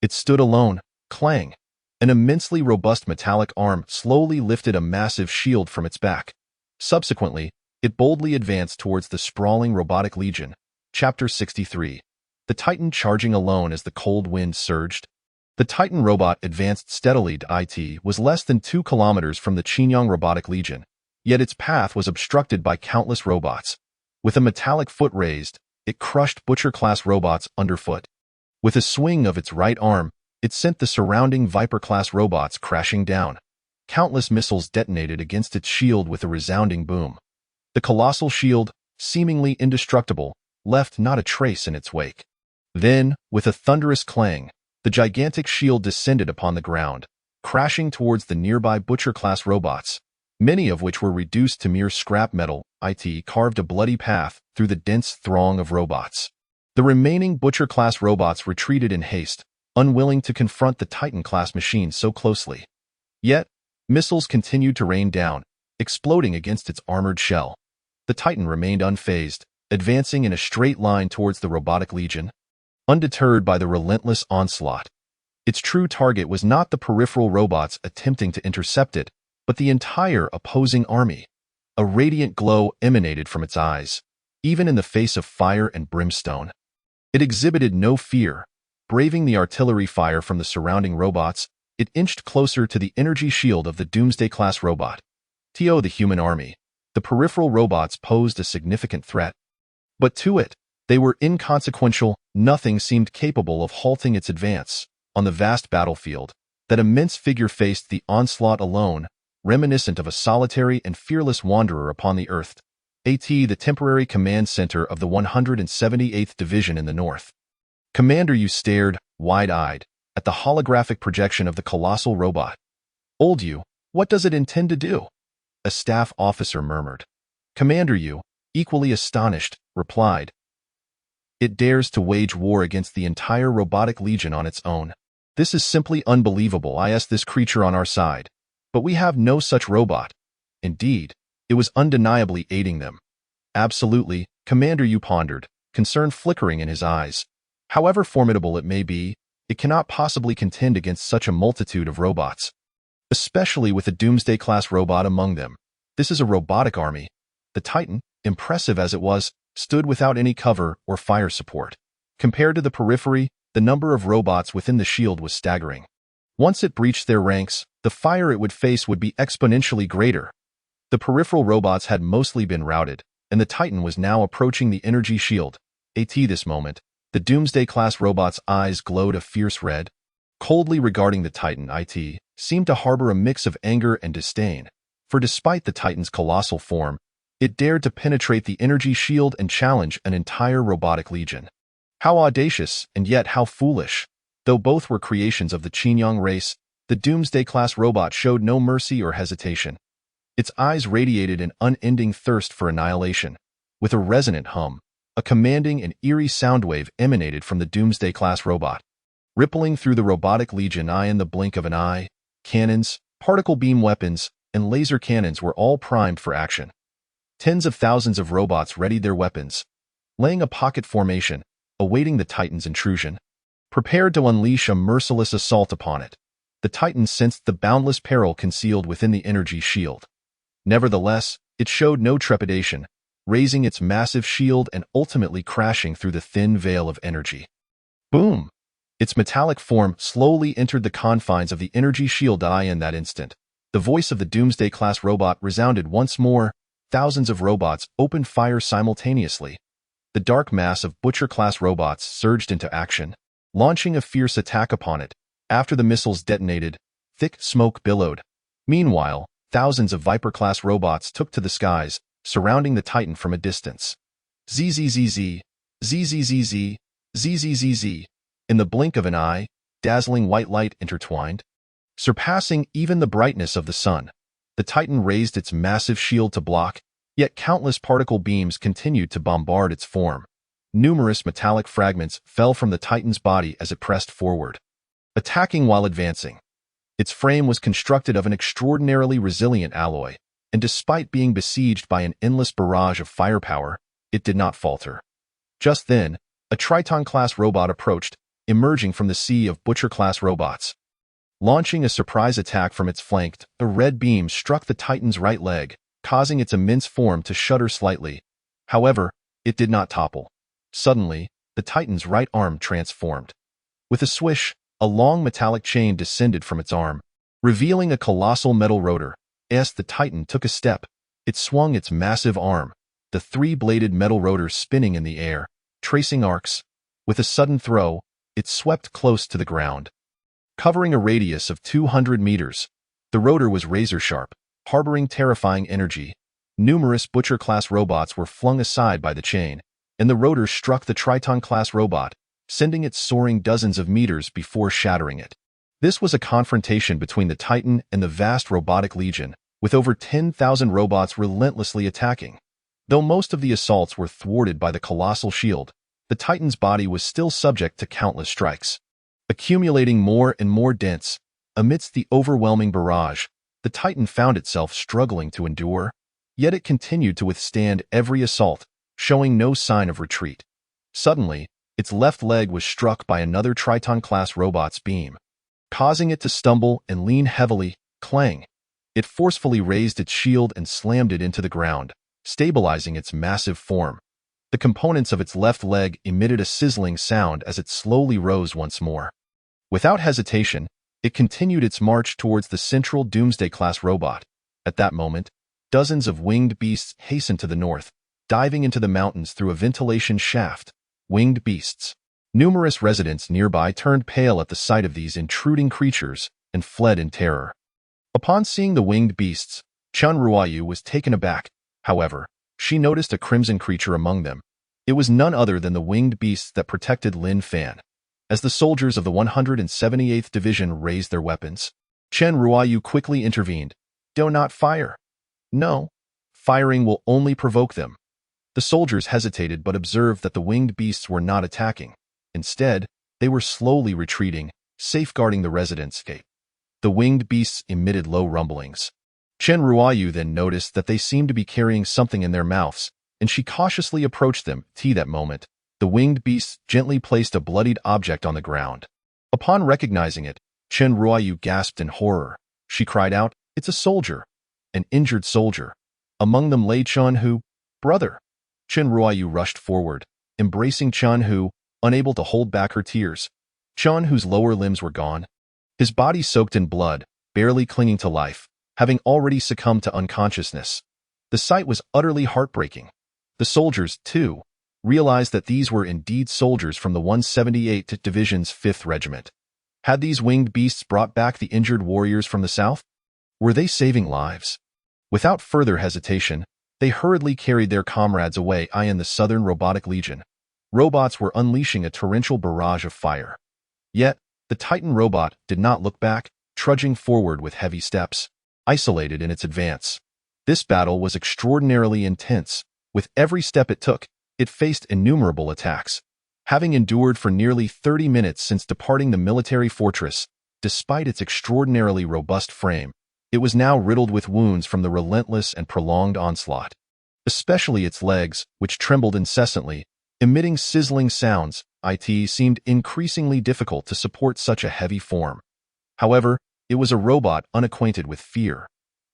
It stood alone, clang. An immensely robust metallic arm slowly lifted a massive shield from its back. Subsequently, it boldly advanced towards the sprawling robotic legion. Chapter 63. The Titan charging alone as the cold wind surged. The Titan robot advanced steadily to It was less than 2 kilometers from the Qingyang robotic legion, yet its path was obstructed by countless robots. With a metallic foot raised, it crushed Butcher-class robots underfoot. With a swing of its right arm, it sent the surrounding Viper-class robots crashing down. Countless missiles detonated against its shield with a resounding boom. The colossal shield, seemingly indestructible, left not a trace in its wake. Then, with a thunderous clang, the gigantic shield descended upon the ground, crashing towards the nearby Butcher-class robots, many of which were reduced to mere scrap metal. It carved a bloody path through the dense throng of robots. The remaining Butcher-class robots retreated in haste, unwilling to confront the Titan-class machine so closely. Yet, missiles continued to rain down, exploding against its armored shell. The Titan remained unfazed, advancing in a straight line towards the robotic legion, undeterred by the relentless onslaught. Its true target was not the peripheral robots attempting to intercept it, but the entire opposing army. A radiant glow emanated from its eyes, even in the face of fire and brimstone. It exhibited no fear. Braving the artillery fire from the surrounding robots, it inched closer to the energy shield of the Doomsday-class robot. The human army, the peripheral robots posed a significant threat. But to it, they were inconsequential. Nothing seemed capable of halting its advance. On the vast battlefield, that immense figure faced the onslaught alone, reminiscent of a solitary and fearless wanderer upon the earth. The temporary command center of the 178th Division in the north. Commander Yu stared, wide-eyed, at the holographic projection of the colossal robot. "Old Yu, what does it intend to do?" A staff officer murmured. Commander Yu, equally astonished, replied, "It dares to wage war against the entire robotic legion on its own. This is simply unbelievable. I asked this creature on our side. But we have no such robot." Indeed, it was undeniably aiding them. "Absolutely," Commander Yu pondered, concern flickering in his eyes. "However formidable it may be, it cannot possibly contend against such a multitude of robots. Especially with a Doomsday-class robot among them. This is a robotic army." The Titan, impressive as it was, stood without any cover or fire support. Compared to the periphery, the number of robots within the shield was staggering. Once it breached their ranks, the fire it would face would be exponentially greater. The peripheral robots had mostly been routed, and the Titan was now approaching the energy shield. At this moment, the Doomsday-class robot's eyes glowed a fierce red. Coldly regarding the Titan, it seemed to harbor a mix of anger and disdain, for despite the Titan's colossal form, it dared to penetrate the energy shield and challenge an entire robotic legion. How audacious, and yet how foolish. Though both were creations of the Qinyang race, the Doomsday-class robot showed no mercy or hesitation. Its eyes radiated an unending thirst for annihilation. With a resonant hum, a commanding and eerie sound wave emanated from the Doomsday-class robot. Rippling through the robotic legion in the blink of an eye, cannons, particle beam weapons, and laser cannons were all primed for action. Tens of thousands of robots readied their weapons, laying a pocket formation, awaiting the Titan's intrusion. Prepared to unleash a merciless assault upon it, the Titan sensed the boundless peril concealed within the energy shield. Nevertheless, it showed no trepidation, raising its massive shield and ultimately crashing through the thin veil of energy. Boom! Its metallic form slowly entered the confines of the energy shield. In that instant, the voice of the Doomsday-class robot resounded once more. Thousands of robots opened fire simultaneously. The dark mass of Butcher-class robots surged into action, launching a fierce attack upon it. After the missiles detonated, thick smoke billowed. Meanwhile, thousands of Viper-class robots took to the skies, surrounding the Titan from a distance. ZZZZ, ZZZZ, ZZZZ. In the blink of an eye, dazzling white light intertwined. Surpassing even the brightness of the sun, the Titan raised its massive shield to block, yet countless particle beams continued to bombard its form. Numerous metallic fragments fell from the Titan's body as it pressed forward, attacking while advancing. Its frame was constructed of an extraordinarily resilient alloy, and despite being besieged by an endless barrage of firepower, it did not falter. Just then, a Triton-class robot approached, emerging from the sea of Butcher-class robots. Launching a surprise attack from its flank, a red beam struck the Titan's right leg, causing its immense form to shudder slightly. However, it did not topple. Suddenly, the Titan's right arm transformed. With a swish, a long metallic chain descended from its arm, revealing a colossal metal rotor. As the Titan took a step, it swung its massive arm, the three-bladed metal rotor spinning in the air, tracing arcs. With a sudden throw, it swept close to the ground. Covering a radius of 200 meters, the rotor was razor-sharp, harboring terrifying energy. Numerous Butcher-class robots were flung aside by the chain, and the rotor struck the Triton-class robot, sending it soaring dozens of meters before shattering it. This was a confrontation between the Titan and the vast robotic legion, with over 10,000 robots relentlessly attacking. Though most of the assaults were thwarted by the colossal shield, the Titan's body was still subject to countless strikes. Accumulating more and more dense, amidst the overwhelming barrage, the Titan found itself struggling to endure, yet it continued to withstand every assault, showing no sign of retreat. Suddenly, its left leg was struck by another Triton-class robot's beam, causing it to stumble and lean heavily. Clang! It forcefully raised its shield and slammed it into the ground, stabilizing its massive form. The components of its left leg emitted a sizzling sound as it slowly rose once more. Without hesitation, it continued its march towards the central Doomsday-class robot. At that moment, Dozens of winged beasts hastened to the north, diving into the mountains through a ventilation shaft. Winged beasts. Numerous residents nearby turned pale at the sight of these intruding creatures and fled in terror. Upon seeing the winged beasts, Chun Ruoyu was taken aback. However, she noticed a crimson creature among them. It was none other than the winged beasts that protected Lin Fan. As the soldiers of the 178th Division raised their weapons, Chen Ruoyu quickly intervened. Do not fire. No, firing will only provoke them. The soldiers hesitated but observed that the winged beasts were not attacking. Instead, they were slowly retreating, safeguarding the residents' gate. The winged beasts emitted low rumblings. Chen Ruoyu then noticed that they seemed to be carrying something in their mouths, and she cautiously approached them. That moment, the winged beasts gently placed a bloodied object on the ground. Upon recognizing it, Chen Ruoyu gasped in horror. She cried out, "It's a soldier! An injured soldier!" Among them lay Chun Hu. "Brother!" Chen Ruoyu rushed forward, embracing Chun Hu, unable to hold back her tears. Chun Hu's lower limbs were gone, his body soaked in blood, barely clinging to life, having already succumbed to unconsciousness. The sight was utterly heartbreaking. The soldiers, too, realized that these were indeed soldiers from the 178th Division's 5th Regiment. Had these winged beasts brought back the injured warriors from the south? Were they saving lives? Without further hesitation, they hurriedly carried their comrades away. In the Southern Robotic Legion, robots were unleashing a torrential barrage of fire. Yet, the Titan robot did not look back, trudging forward with heavy steps, isolated in its advance. This battle was extraordinarily intense. With every step it took, it faced innumerable attacks. Having endured for nearly 30 minutes since departing the military fortress, despite its extraordinarily robust frame, it was now riddled with wounds from the relentless and prolonged onslaught. Especially its legs, which trembled incessantly, emitting sizzling sounds. It seemed increasingly difficult to support such a heavy form. However, it was a robot unacquainted with fear.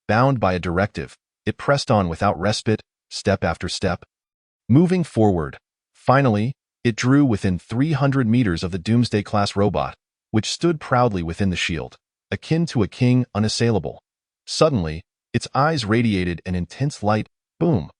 Bound by a directive, it pressed on without respite, step after step. Moving forward, finally, it drew within 300 meters of the Doomsday-class robot, which stood proudly within the shield, akin to a king unassailable. Suddenly, its eyes radiated an intense light. Boom!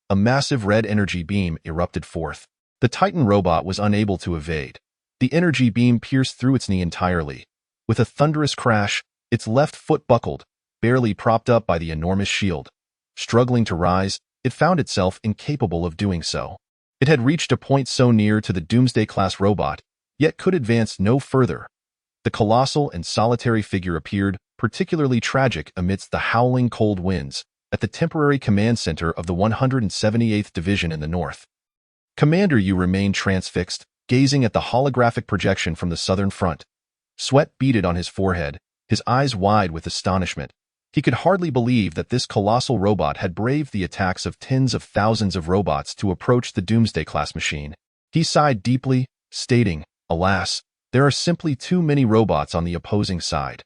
A massive red energy beam erupted forth. The Titan robot was unable to evade. The energy beam pierced through its knee entirely. With a thunderous crash, its left foot buckled, barely propped up by the enormous shield. Struggling to rise, it found itself incapable of doing so. It had reached a point so near to the Doomsday-class robot, yet could advance no further. The colossal and solitary figure appeared, particularly tragic amidst the howling cold winds, at the temporary command center of the 178th Division in the north. Commander Yu remained transfixed, gazing at the holographic projection from the southern front. Sweat beaded on his forehead, his eyes wide with astonishment. He could hardly believe that this colossal robot had braved the attacks of tens of thousands of robots to approach the Doomsday-class machine. He sighed deeply, stating, "Alas, there are simply too many robots on the opposing side.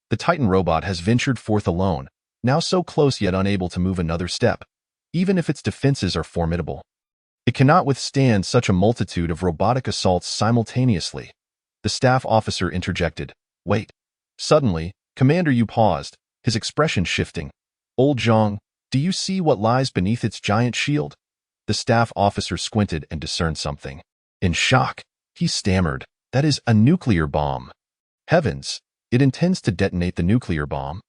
The Titan robot has ventured forth alone, now so close yet unable to move another step, even if its defenses are formidable. It cannot withstand such a multitude of robotic assaults simultaneously." The staff officer interjected, "Wait." Suddenly, Commander Yu paused, his expression shifting. "Old Zhang, do you see what lies beneath its giant shield?" The staff officer squinted and discerned something. In shock, he stammered, "That is a nuclear bomb." "Heavens, it intends to detonate the nuclear bomb."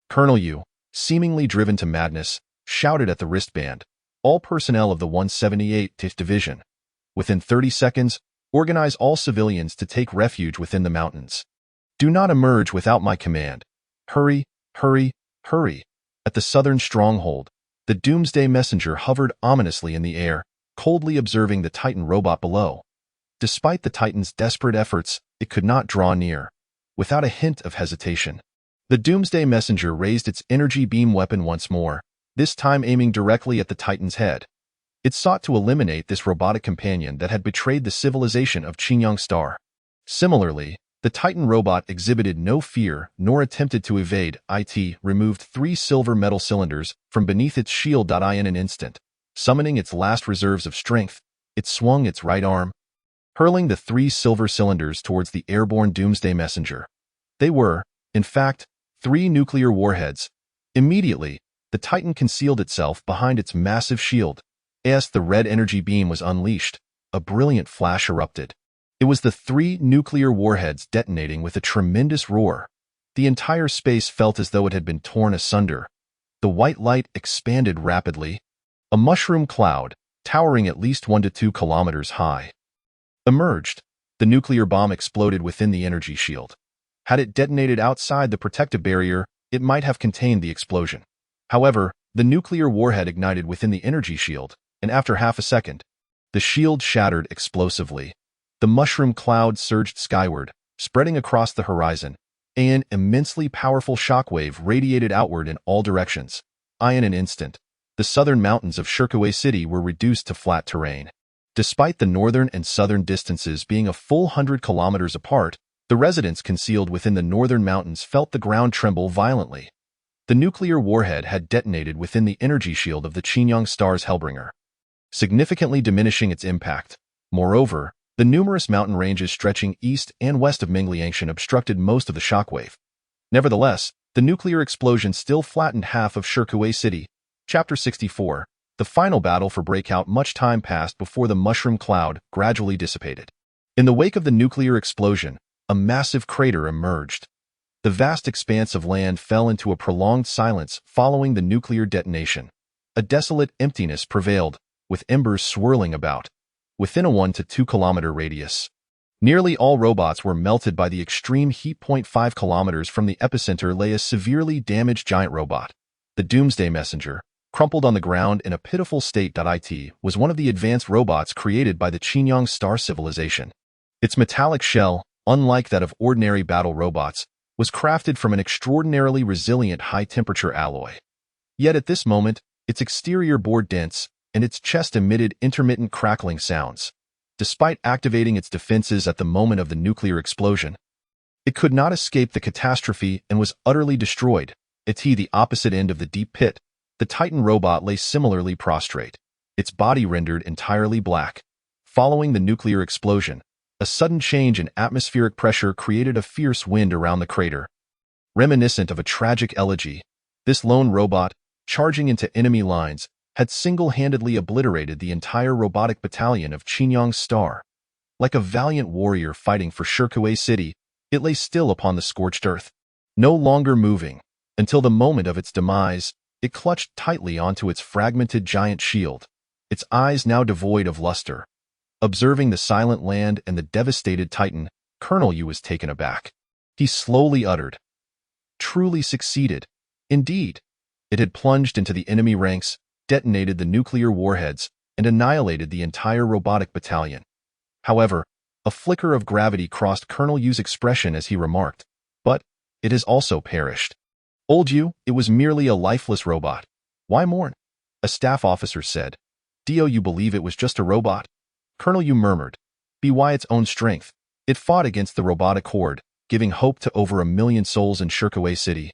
Colonel Yu, seemingly driven to madness, shouted at the wristband, "All personnel of the 178th Division. Within 30 seconds, organize all civilians to take refuge within the mountains. Do not emerge without my command. Hurry, hurry, hurry." At the southern stronghold, the Doomsday Messenger hovered ominously in the air, coldly observing the Titan robot below. Despite the Titan's desperate efforts, it could not draw near. Without a hint of hesitation, the Doomsday Messenger raised its energy beam weapon once more, this time aiming directly at the Titan's head. It sought to eliminate this robotic companion that had betrayed the civilization of Qingyang Star. Similarly, the Titan robot exhibited no fear nor attempted to evade. It removed 3 silver metal cylinders from beneath its shield. In an instant, summoning its last reserves of strength, it swung its right arm, hurling the 3 silver cylinders towards the airborne Doomsday Messenger. They were, in fact, 3 nuclear warheads. Immediately, The Titan concealed itself behind its massive shield. As the red energy beam was unleashed, a brilliant flash erupted. It was the 3 nuclear warheads detonating with a tremendous roar. The entire space felt as though it had been torn asunder. The white light expanded rapidly. A mushroom cloud, towering at least 1 to 2 kilometers high, emerged. The nuclear bomb exploded within the energy shield. Had it detonated outside the protective barrier, it might have contained the explosion. However, the nuclear warhead ignited within the energy shield, and after half a second, the shield shattered explosively. The mushroom cloud surged skyward, spreading across the horizon. An immensely powerful shockwave radiated outward in all directions. In an instant, the southern mountains of Shirkuwei City were reduced to flat terrain. Despite the northern and southern distances being a full 100 kilometers apart, the residents concealed within the northern mountains felt the ground tremble violently. The nuclear warhead had detonated within the energy shield of the Qinyang Star's Hellbringer, significantly diminishing its impact. Moreover, the numerous mountain ranges stretching east and west of Mingliangshan obstructed most of the shockwave. Nevertheless, the nuclear explosion still flattened half of Shirkuwei City. Chapter 64. The final battle for Breakout. Much time passed before the mushroom cloud gradually dissipated. In the wake of the nuclear explosion, a massive crater emerged. The vast expanse of land fell into a prolonged silence following the nuclear detonation. A desolate emptiness prevailed, with embers swirling about. Within a 1 to 2 kilometer radius, nearly all robots were melted by the extreme heat. 0.5 kilometers from the epicenter lay a severely damaged giant robot. The Doomsday Messenger, crumpled on the ground in a pitiful state. It was one of the advanced robots created by the Qinyang Star civilization. Its metallic shell, unlike that of ordinary battle robots, was crafted from an extraordinarily resilient high-temperature alloy. Yet at this moment, its exterior bore dents, and its chest emitted intermittent crackling sounds. Despite activating its defenses at the moment of the nuclear explosion, it could not escape the catastrophe and was utterly destroyed. At the opposite end of the deep pit, the Titan robot lay similarly prostrate, its body rendered entirely black. Following the nuclear explosion, a sudden change in atmospheric pressure created a fierce wind around the crater. Reminiscent of a tragic elegy, this lone robot, charging into enemy lines, had single-handedly obliterated the entire robotic battalion of Qinyang Star. Like a valiant warrior fighting for Shirkuwei City, it lay still upon the scorched earth, no longer moving. Until the moment of its demise, it clutched tightly onto its fragmented giant shield, its eyes now devoid of luster. Observing the silent land and the devastated Titan, Colonel Yu was taken aback. He slowly uttered, "Truly succeeded. Indeed." It had plunged into the enemy ranks, detonated the nuclear warheads, and annihilated the entire robotic battalion. However, a flicker of gravity crossed Colonel Yu's expression as he remarked, "But it has also perished." "Old Yu, it was merely a lifeless robot. Why mourn?" a staff officer said. "Do you believe it was just a robot?" Colonel Yu murmured, "By its own strength, it fought against the robotic horde, giving hope to over 1 million souls in Shirkuwei City.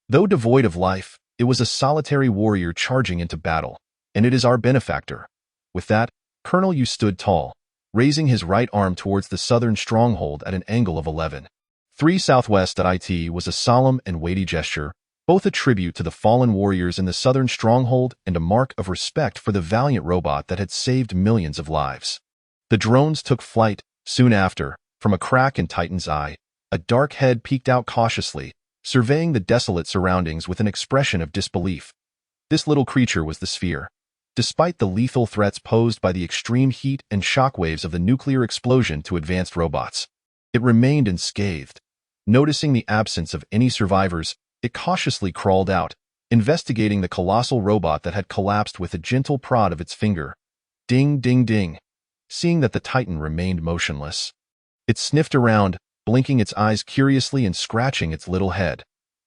Though devoid of life, it was a solitary warrior charging into battle, and it is our benefactor." With that, Colonel Yu stood tall, raising his right arm towards the southern stronghold at an angle of 11.3 southwest. It was a solemn and weighty gesture, both a tribute to the fallen warriors in the southern stronghold and a mark of respect for the valiant robot that had saved millions of lives. The drones took flight. Soon after, from a crack in Titan's eye, a dark head peeked out cautiously, surveying the desolate surroundings with an expression of disbelief. This little creature was the Sphere. Despite the lethal threats posed by the extreme heat and shockwaves of the nuclear explosion to advanced robots, it remained unscathed. Noticing the absence of any survivors, it cautiously crawled out, investigating the colossal robot that had collapsed with a gentle prod of its finger. Ding, ding, ding. Seeing that the Titan remained motionless, it sniffed around, blinking its eyes curiously and scratching its little head.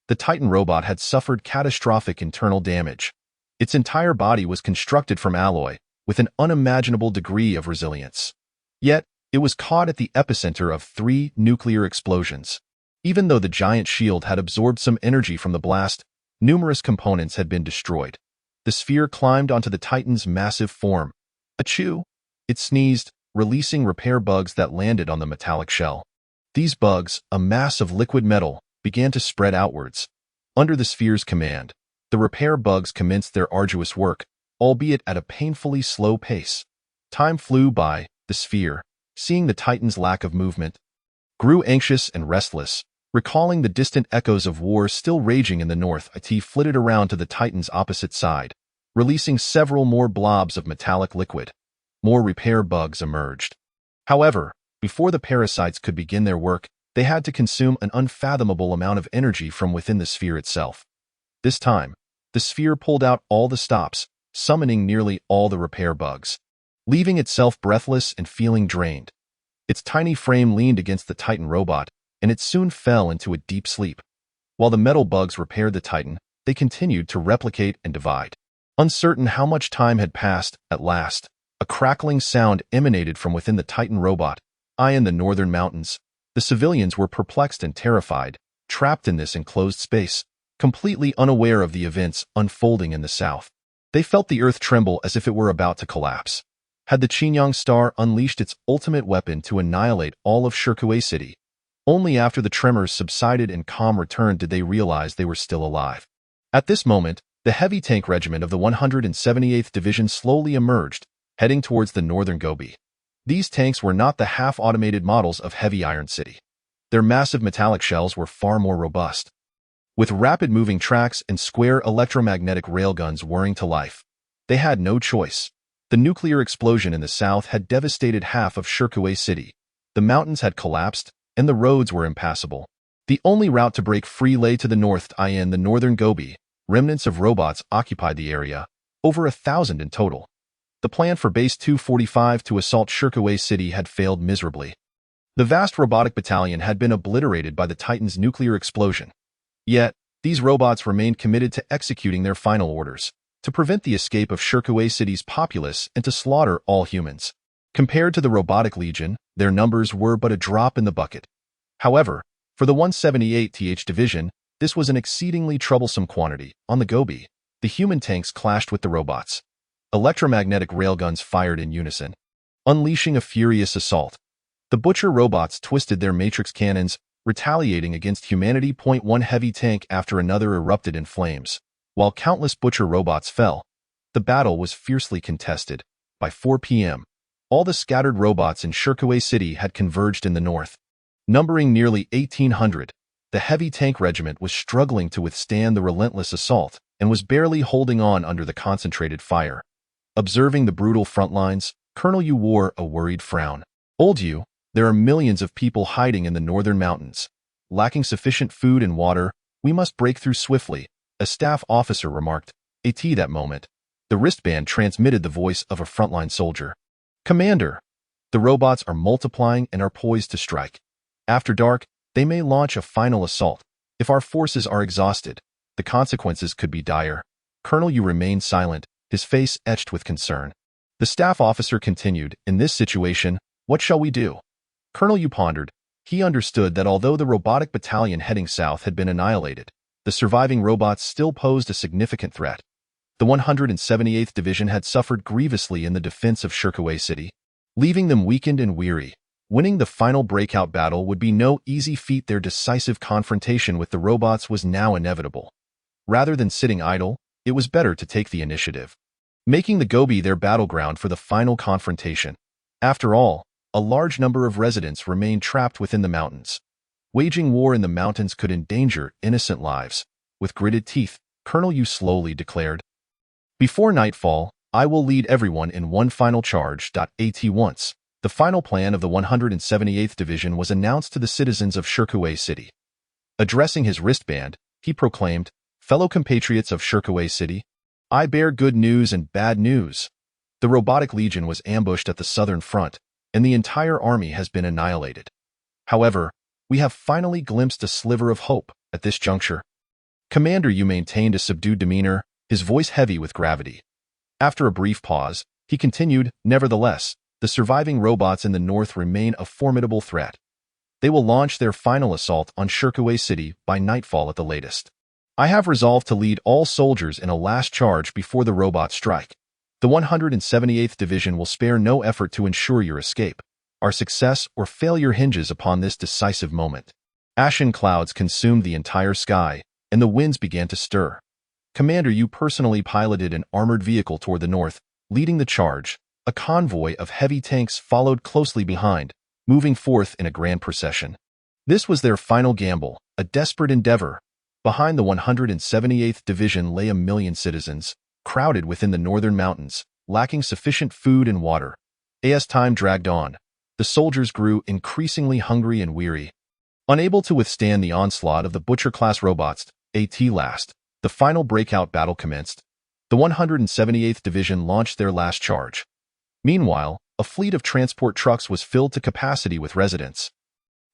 The Titan robot had suffered catastrophic internal damage. Its entire body was constructed from alloy, with an unimaginable degree of resilience. Yet, it was caught at the epicenter of 3 nuclear explosions. Even though the giant shield had absorbed some energy from the blast, numerous components had been destroyed. The Sphere climbed onto the Titan's massive form. Achoo! It sneezed, releasing repair bugs that landed on the metallic shell. These bugs, a mass of liquid metal, began to spread outwards. Under the Sphere's command, The repair bugs commenced their arduous work, albeit at a painfully slow pace. Time flew by. The sphere, seeing the Titan's lack of movement, grew anxious and restless. Recalling the distant echoes of war still raging in the north, it flitted around to the Titan's opposite side, releasing several more blobs of metallic liquid. More repair bugs emerged. However, before the parasites could begin their work, they had to consume an unfathomable amount of energy from within the sphere itself. This time, the sphere pulled out all the stops, summoning nearly all the repair bugs, leaving itself breathless and feeling drained. Its tiny frame leaned against the Titan robot, and it soon fell into a deep sleep. While the metal bugs repaired the Titan, they continued to replicate and divide. Uncertain how much time had passed, at last, a crackling sound emanated from within the Titan robot. In the northern mountains, the civilians were perplexed and terrified, trapped in this enclosed space, completely unaware of the events unfolding in the south. They felt the earth tremble as if it were about to collapse. Had the Qinyang star unleashed its ultimate weapon to annihilate all of Shirkuei City? Only after the tremors subsided and calm returned did they realize they were still alive. At this moment, the heavy tank regiment of the 178th Division slowly emerged, heading towards the northern Gobi. These tanks were not the half-automated models of Heavy Iron City. Their massive metallic shells were far more robust, with rapid-moving tracks and square electromagnetic railguns whirring to life. They had no choice. The nuclear explosion in the south had devastated half of Shirkuei City. The mountains had collapsed, and the roads were impassable. The only route to break free lay to the north, in the northern Gobi. Remnants of robots occupied the area, over 1,000 in total. The plan for Base 245 to assault Shirkuei City had failed miserably. The vast robotic battalion had been obliterated by the Titan's nuclear explosion. Yet, these robots remained committed to executing their final orders, to prevent the escape of Shirkuei City's populace and to slaughter all humans. Compared to the robotic legion, their numbers were but a drop in the bucket. However, for the 178th Division, this was an exceedingly troublesome quantity. On the Gobi, the human tanks clashed with the robots. Electromagnetic railguns fired in unison, unleashing a furious assault. The butcher robots twisted their matrix cannons, retaliating against humanity. One heavy tank after another erupted in flames. While countless butcher robots fell, the battle was fiercely contested. By 4 p.m., all the scattered robots in Shirkuei City had converged in the north. Numbering nearly 1,800, the heavy tank regiment was struggling to withstand the relentless assault and was barely holding on under the concentrated fire. Observing the brutal front lines, Colonel Yu wore a worried frown. "Old Yu, there are millions of people hiding in the northern mountains. Lacking sufficient food and water, we must break through swiftly," a staff officer remarked. At that moment, the wristband transmitted the voice of a frontline soldier. "Commander, the robots are multiplying and are poised to strike. After dark, they may launch a final assault. If our forces are exhausted, the consequences could be dire." Colonel Yu remained silent, his face etched with concern. The staff officer continued, "In this situation, what shall we do?" Colonel Yu pondered. He understood that although the robotic battalion heading south had been annihilated, the surviving robots still posed a significant threat. The 178th Division had suffered grievously in the defense of Shirkuei City, leaving them weakened and weary. Winning the final breakout battle would be no easy feat. Their decisive confrontation with the robots was now inevitable. Rather than sitting idle, it was better to take the initiative, making the Gobi their battleground for the final confrontation. After all, a large number of residents remained trapped within the mountains. Waging war in the mountains could endanger innocent lives. With gritted teeth, Colonel Yu slowly declared, "Before nightfall, I will lead everyone in one final charge." At once, the final plan of the 178th Division was announced to the citizens of Shirkuei City. Addressing his wristband, he proclaimed, "Fellow compatriots of Shirkuei City, I bear good news and bad news. The robotic legion was ambushed at the southern front, and the entire army has been annihilated. However, we have finally glimpsed a sliver of hope at this juncture." Commander Yu maintained a subdued demeanor, his voice heavy with gravity. After a brief pause, he continued, "Nevertheless, the surviving robots in the north remain a formidable threat. They will launch their final assault on Shirkuei City by nightfall at the latest. I have resolved to lead all soldiers in a last charge before the robots strike. The 178th Division will spare no effort to ensure your escape. Our success or failure hinges upon this decisive moment." Ashen clouds consumed the entire sky, and the winds began to stir. Commander Yu personally piloted an armored vehicle toward the north, leading the charge. A convoy of heavy tanks followed closely behind, moving forth in a grand procession. This was their final gamble, a desperate endeavor. Behind the 178th Division lay 1,000,000 citizens, crowded within the northern mountains, lacking sufficient food and water. As time dragged on, the soldiers grew increasingly hungry and weary. Unable to withstand the onslaught of the Butcher-class robots, at last, the final breakout battle commenced. The 178th Division launched their last charge. Meanwhile, a fleet of transport trucks was filled to capacity with residents,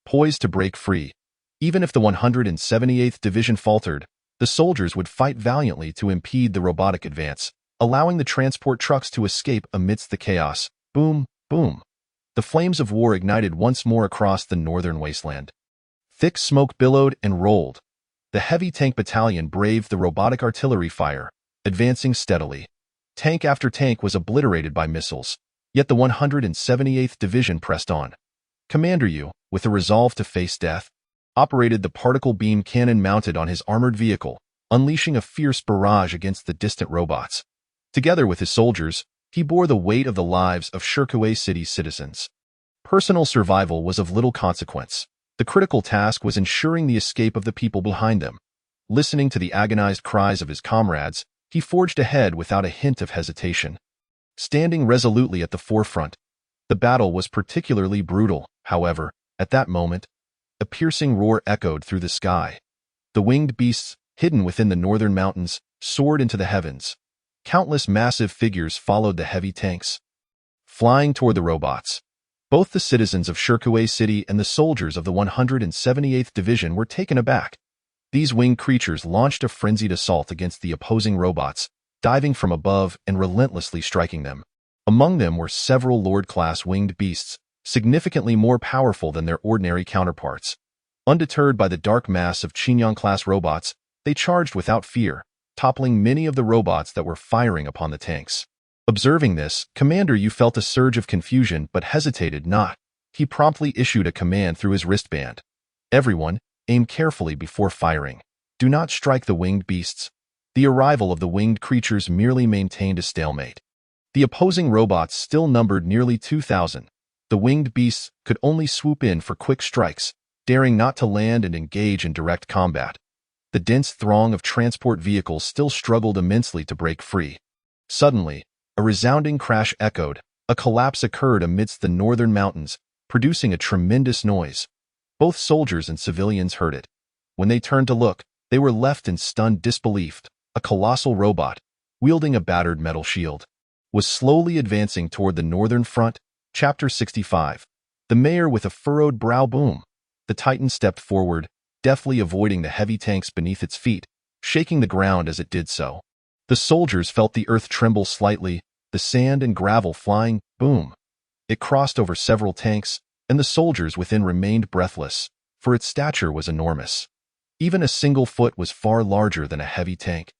poised to break free. Even if the 178th Division faltered, the soldiers would fight valiantly to impede the robotic advance, allowing the transport trucks to escape amidst the chaos. Boom, boom. The flames of war ignited once more across the northern wasteland. Thick smoke billowed and rolled. The heavy tank battalion braved the robotic artillery fire, advancing steadily. Tank after tank was obliterated by missiles, yet the 178th Division pressed on. Commander Yu, with a resolve to face death, operated the particle beam cannon mounted on his armored vehicle, unleashing a fierce barrage against the distant robots. Together with his soldiers, he bore the weight of the lives of Shirkuei City's citizens. Personal survival was of little consequence. The critical task was ensuring the escape of the people behind them. Listening to the agonized cries of his comrades, he forged ahead without a hint of hesitation. Standing resolutely at the forefront, the battle was particularly brutal. However, at that moment, a piercing roar echoed through the sky. The winged beasts, hidden within the northern mountains, soared into the heavens. Countless massive figures followed the heavy tanks, flying toward the robots. Both the citizens of Shirkuei City and the soldiers of the 178th Division were taken aback. These winged creatures launched a frenzied assault against the opposing robots, diving from above and relentlessly striking them. Among them were several Lord-class winged beasts, significantly more powerful than their ordinary counterparts. Undeterred by the dark mass of Qingyang-class robots, they charged without fear, toppling many of the robots that were firing upon the tanks. Observing this, Commander Yu felt a surge of confusion but hesitated not. He promptly issued a command through his wristband. Everyone, aim carefully before firing. Do not strike the winged beasts. The arrival of the winged creatures merely maintained a stalemate. The opposing robots still numbered nearly 2,000. The winged beasts could only swoop in for quick strikes, daring not to land and engage in direct combat. The dense throng of transport vehicles still struggled immensely to break free. Suddenly, a resounding crash echoed. A collapse occurred amidst the northern mountains, producing a tremendous noise. Both soldiers and civilians heard it. When they turned to look, they were left in stunned disbelief. A colossal robot, wielding a battered metal shield, was slowly advancing toward the northern front. Chapter 65. The mayor with a furrowed brow. Boom. The Titan stepped forward, deftly avoiding the heavy tanks beneath its feet, shaking the ground as it did so. The soldiers felt the earth tremble slightly, the sand and gravel flying. Boom. It crossed over several tanks, and the soldiers within remained breathless, for its stature was enormous. Even a single foot was far larger than a heavy tank.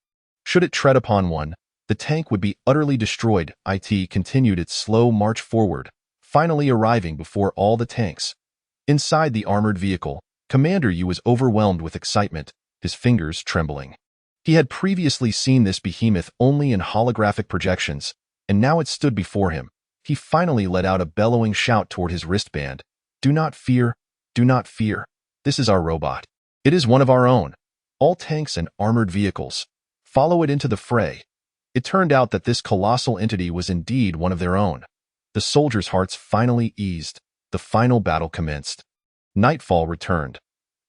Should it tread upon one, the tank would be utterly destroyed. It continued its slow march forward, finally arriving before all the tanks. Inside the armored vehicle, Commander Yu was overwhelmed with excitement, his fingers trembling. He had previously seen this behemoth only in holographic projections, and now it stood before him. He finally let out a bellowing shout toward his wristband. Do not fear, do not fear. This is our robot. It is one of our own. All tanks and armored vehicles, follow it into the fray. It turned out that this colossal entity was indeed one of their own. The soldiers' hearts finally eased. The final battle commenced. Nightfall returned.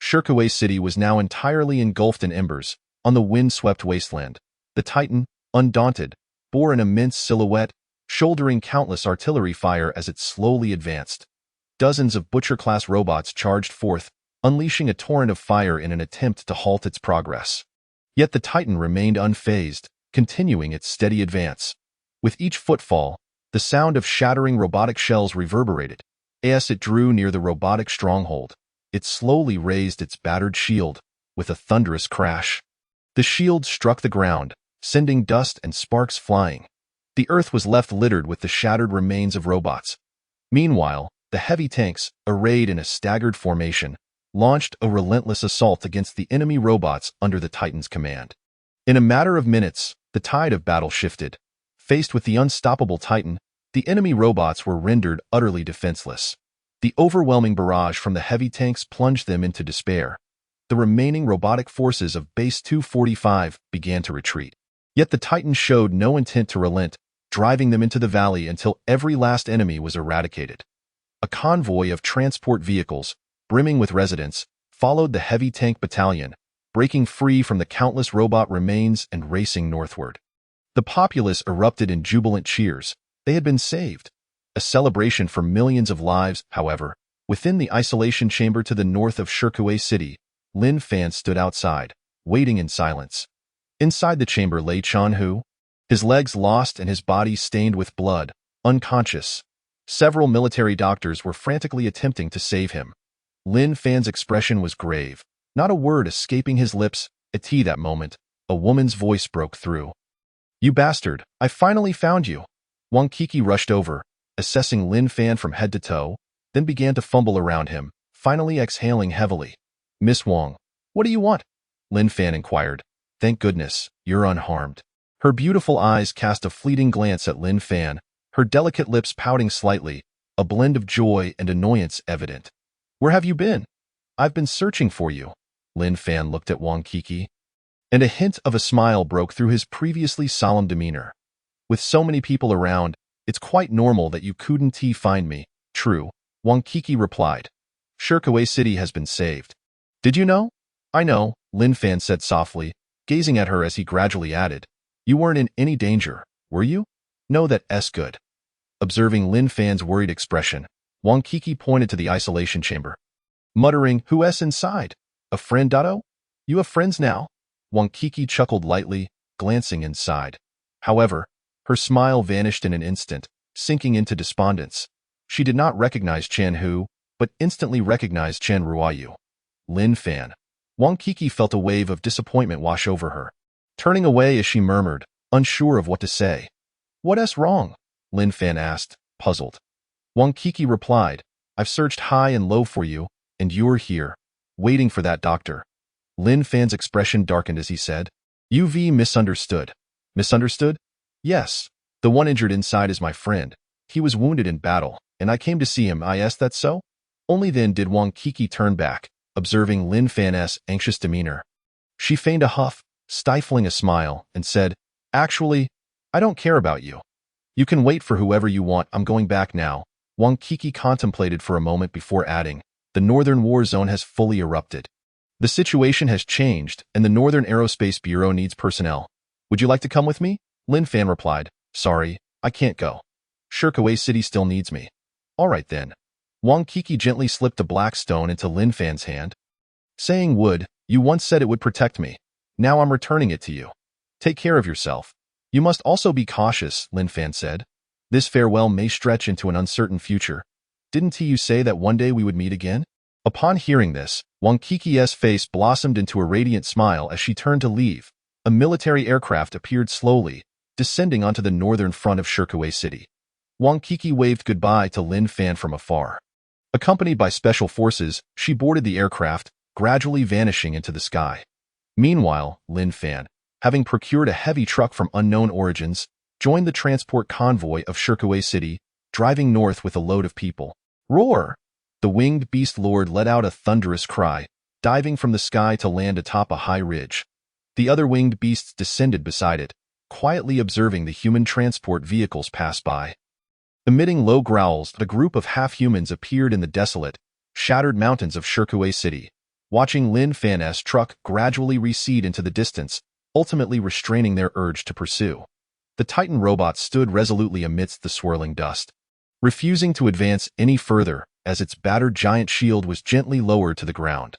Shirkuei City was now entirely engulfed in embers. On the wind-swept wasteland, the Titan, undaunted, bore an immense silhouette, shouldering countless artillery fire as it slowly advanced. Dozens of Butcher-class robots charged forth, unleashing a torrent of fire in an attempt to halt its progress. Yet the Titan remained unfazed, continuing its steady advance. With each footfall, the sound of shattering robotic shells reverberated. As it drew near the robotic stronghold, it slowly raised its battered shield. With a thunderous crash, the shield struck the ground, sending dust and sparks flying. The earth was left littered with the shattered remains of robots. Meanwhile, the heavy tanks, arrayed in a staggered formation, launched a relentless assault against the enemy robots under the Titan's command. In a matter of minutes, the tide of battle shifted. Faced with the unstoppable Titan, the enemy robots were rendered utterly defenseless. The overwhelming barrage from the heavy tanks plunged them into despair. The remaining robotic forces of Base 245 began to retreat. Yet the Titans showed no intent to relent, driving them into the valley until every last enemy was eradicated. A convoy of transport vehicles, brimming with residents, followed the heavy tank battalion, breaking free from the countless robot remains and racing northward. The populace erupted in jubilant cheers. They had been saved. A celebration for millions of lives, however. Within the isolation chamber to the north of Shirkuei City, Lin Fan stood outside, waiting in silence. Inside the chamber lay Chan-Hu, his legs lost and his body stained with blood, unconscious. Several military doctors were frantically attempting to save him. Lin Fan's expression was grave, not a word escaping his lips. At that moment, a woman's voice broke through. "You bastard, I finally found you." Wang Kiki rushed over, assessing Lin Fan from head to toe, then began to fumble around him, finally exhaling heavily. "Miss Wang, what do you want?" Lin Fan inquired. "Thank goodness, you're unharmed." Her beautiful eyes cast a fleeting glance at Lin Fan, her delicate lips pouting slightly, a blend of joy and annoyance evident. "Where have you been?" "I've been searching for you." Lin Fan looked at Wang Kiki, and a hint of a smile broke through his previously solemn demeanor. "With so many people around, it's quite normal that you couldn't find me." "True," Wang Kiki replied. "Shirkuei City has been saved." "Did you know?" "I know," Lin Fan said softly, gazing at her as he gradually added. "You weren't in any danger, were you?" "No, that's good." Observing Lin Fan's worried expression, Wang Kiki pointed to the isolation chamber, muttering, "Who's inside? A friend, Dotto? You have friends now?" Wang Kiki chuckled lightly, glancing inside. However, her smile vanished in an instant, sinking into despondence. She did not recognize Chan-Hu, but instantly recognized Chen Ruoyu. Lin Fan. Wang Kiki felt a wave of disappointment wash over her, turning away as she murmured, unsure of what to say. "What's wrong?" Lin Fan asked, puzzled. Wang Kiki replied, "I've searched high and low for you, and you're here, waiting for that doctor." Lin Fan's expression darkened as he said, "You've misunderstood." "Misunderstood?" "Yes. The one injured inside is my friend. He was wounded in battle, and I came to see him. Is that so?" Only then did Wang Kiki turn back, observing Lin Fan's anxious demeanor. She feigned a huff, stifling a smile, and said, "Actually, I don't care about you. You can wait for whoever you want. I'm going back now." Wang Kiki contemplated for a moment before adding, "The Northern War Zone has fully erupted. The situation has changed, and the Northern Aerospace Bureau needs personnel. Would you like to come with me?" Lin Fan replied, "Sorry, I can't go. Shirkuei City still needs me." "All right then." Wang Kiki gently slipped a black stone into Lin Fan's hand, saying, "You once said it would protect me. Now I'm returning it to you. Take care of yourself. You must also be cautious," Lin Fan said. "This farewell may stretch into an uncertain future. Didn't you say that one day we would meet again?" Upon hearing this, Wang Kiki's face blossomed into a radiant smile as she turned to leave. A military aircraft appeared slowly, descending onto the northern front of Shirkuei City. Wang Kiki waved goodbye to Lin Fan from afar. Accompanied by special forces, she boarded the aircraft, gradually vanishing into the sky. Meanwhile, Lin Fan, having procured a heavy truck from unknown origins, joined the transport convoy of Shirkuei City, driving north with a load of people. "Roar!" The winged beast lord let out a thunderous cry, diving from the sky to land atop a high ridge. The other winged beasts descended beside it, quietly observing the human transport vehicles pass by. Emitting low growls, a group of half-humans appeared in the desolate, shattered mountains of Shirkuei City, watching Lin Fan's truck gradually recede into the distance, ultimately restraining their urge to pursue. The Titan robot stood resolutely amidst the swirling dust, refusing to advance any further as its battered giant shield was gently lowered to the ground.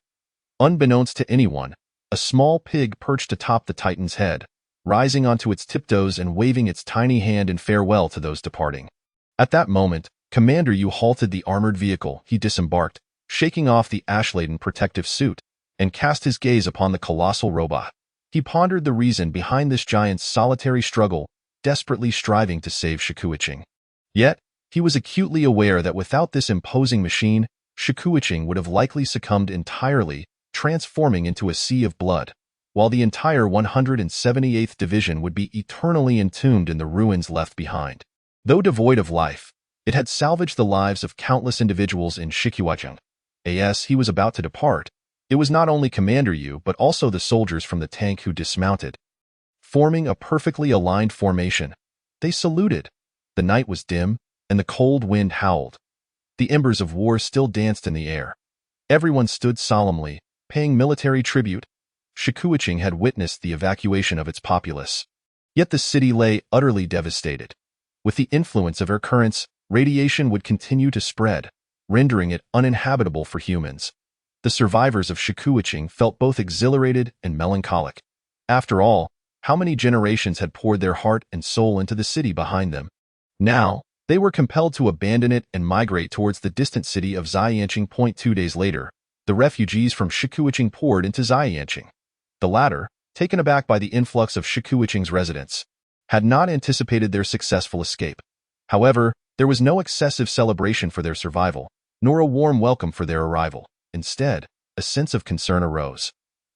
Unbeknownst to anyone, a small pig perched atop the Titan's head, rising onto its tiptoes and waving its tiny hand in farewell to those departing. At that moment, Commander Yu halted the armored vehicle. He disembarked, shaking off the ash-laden protective suit, and cast his gaze upon the colossal robot. He pondered the reason behind this giant's solitary struggle, desperately striving to save Shikuiching. Yet, he was acutely aware that without this imposing machine, Shikuiching would have likely succumbed entirely, transforming into a sea of blood. while the entire 178th Division would be eternally entombed in the ruins left behind. Though devoid of life, it had salvaged the lives of countless individuals in Shikuacheng. As he was about to depart, it was not only Commander Yu but also the soldiers from the tank who dismounted. Forming a perfectly aligned formation, they saluted. The night was dim, and the cold wind howled. The embers of war still danced in the air. Everyone stood solemnly, paying military tribute. Shikuacheng had witnessed the evacuation of its populace. Yet the city lay utterly devastated. With the influence of air currents, radiation would continue to spread, rendering it uninhabitable for humans. The survivors of Shikuacheng felt both exhilarated and melancholic. After all, how many generations had poured their heart and soul into the city behind them? Now, they were compelled to abandon it and migrate towards the distant city of Xianqing. 2 days later, the refugees from Shikuacheng poured into Xianqing. The latter, taken aback by the influx of Shikuacheng's residents, had not anticipated their successful escape. However, there was no excessive celebration for their survival, nor a warm welcome for their arrival. Instead, a sense of concern arose.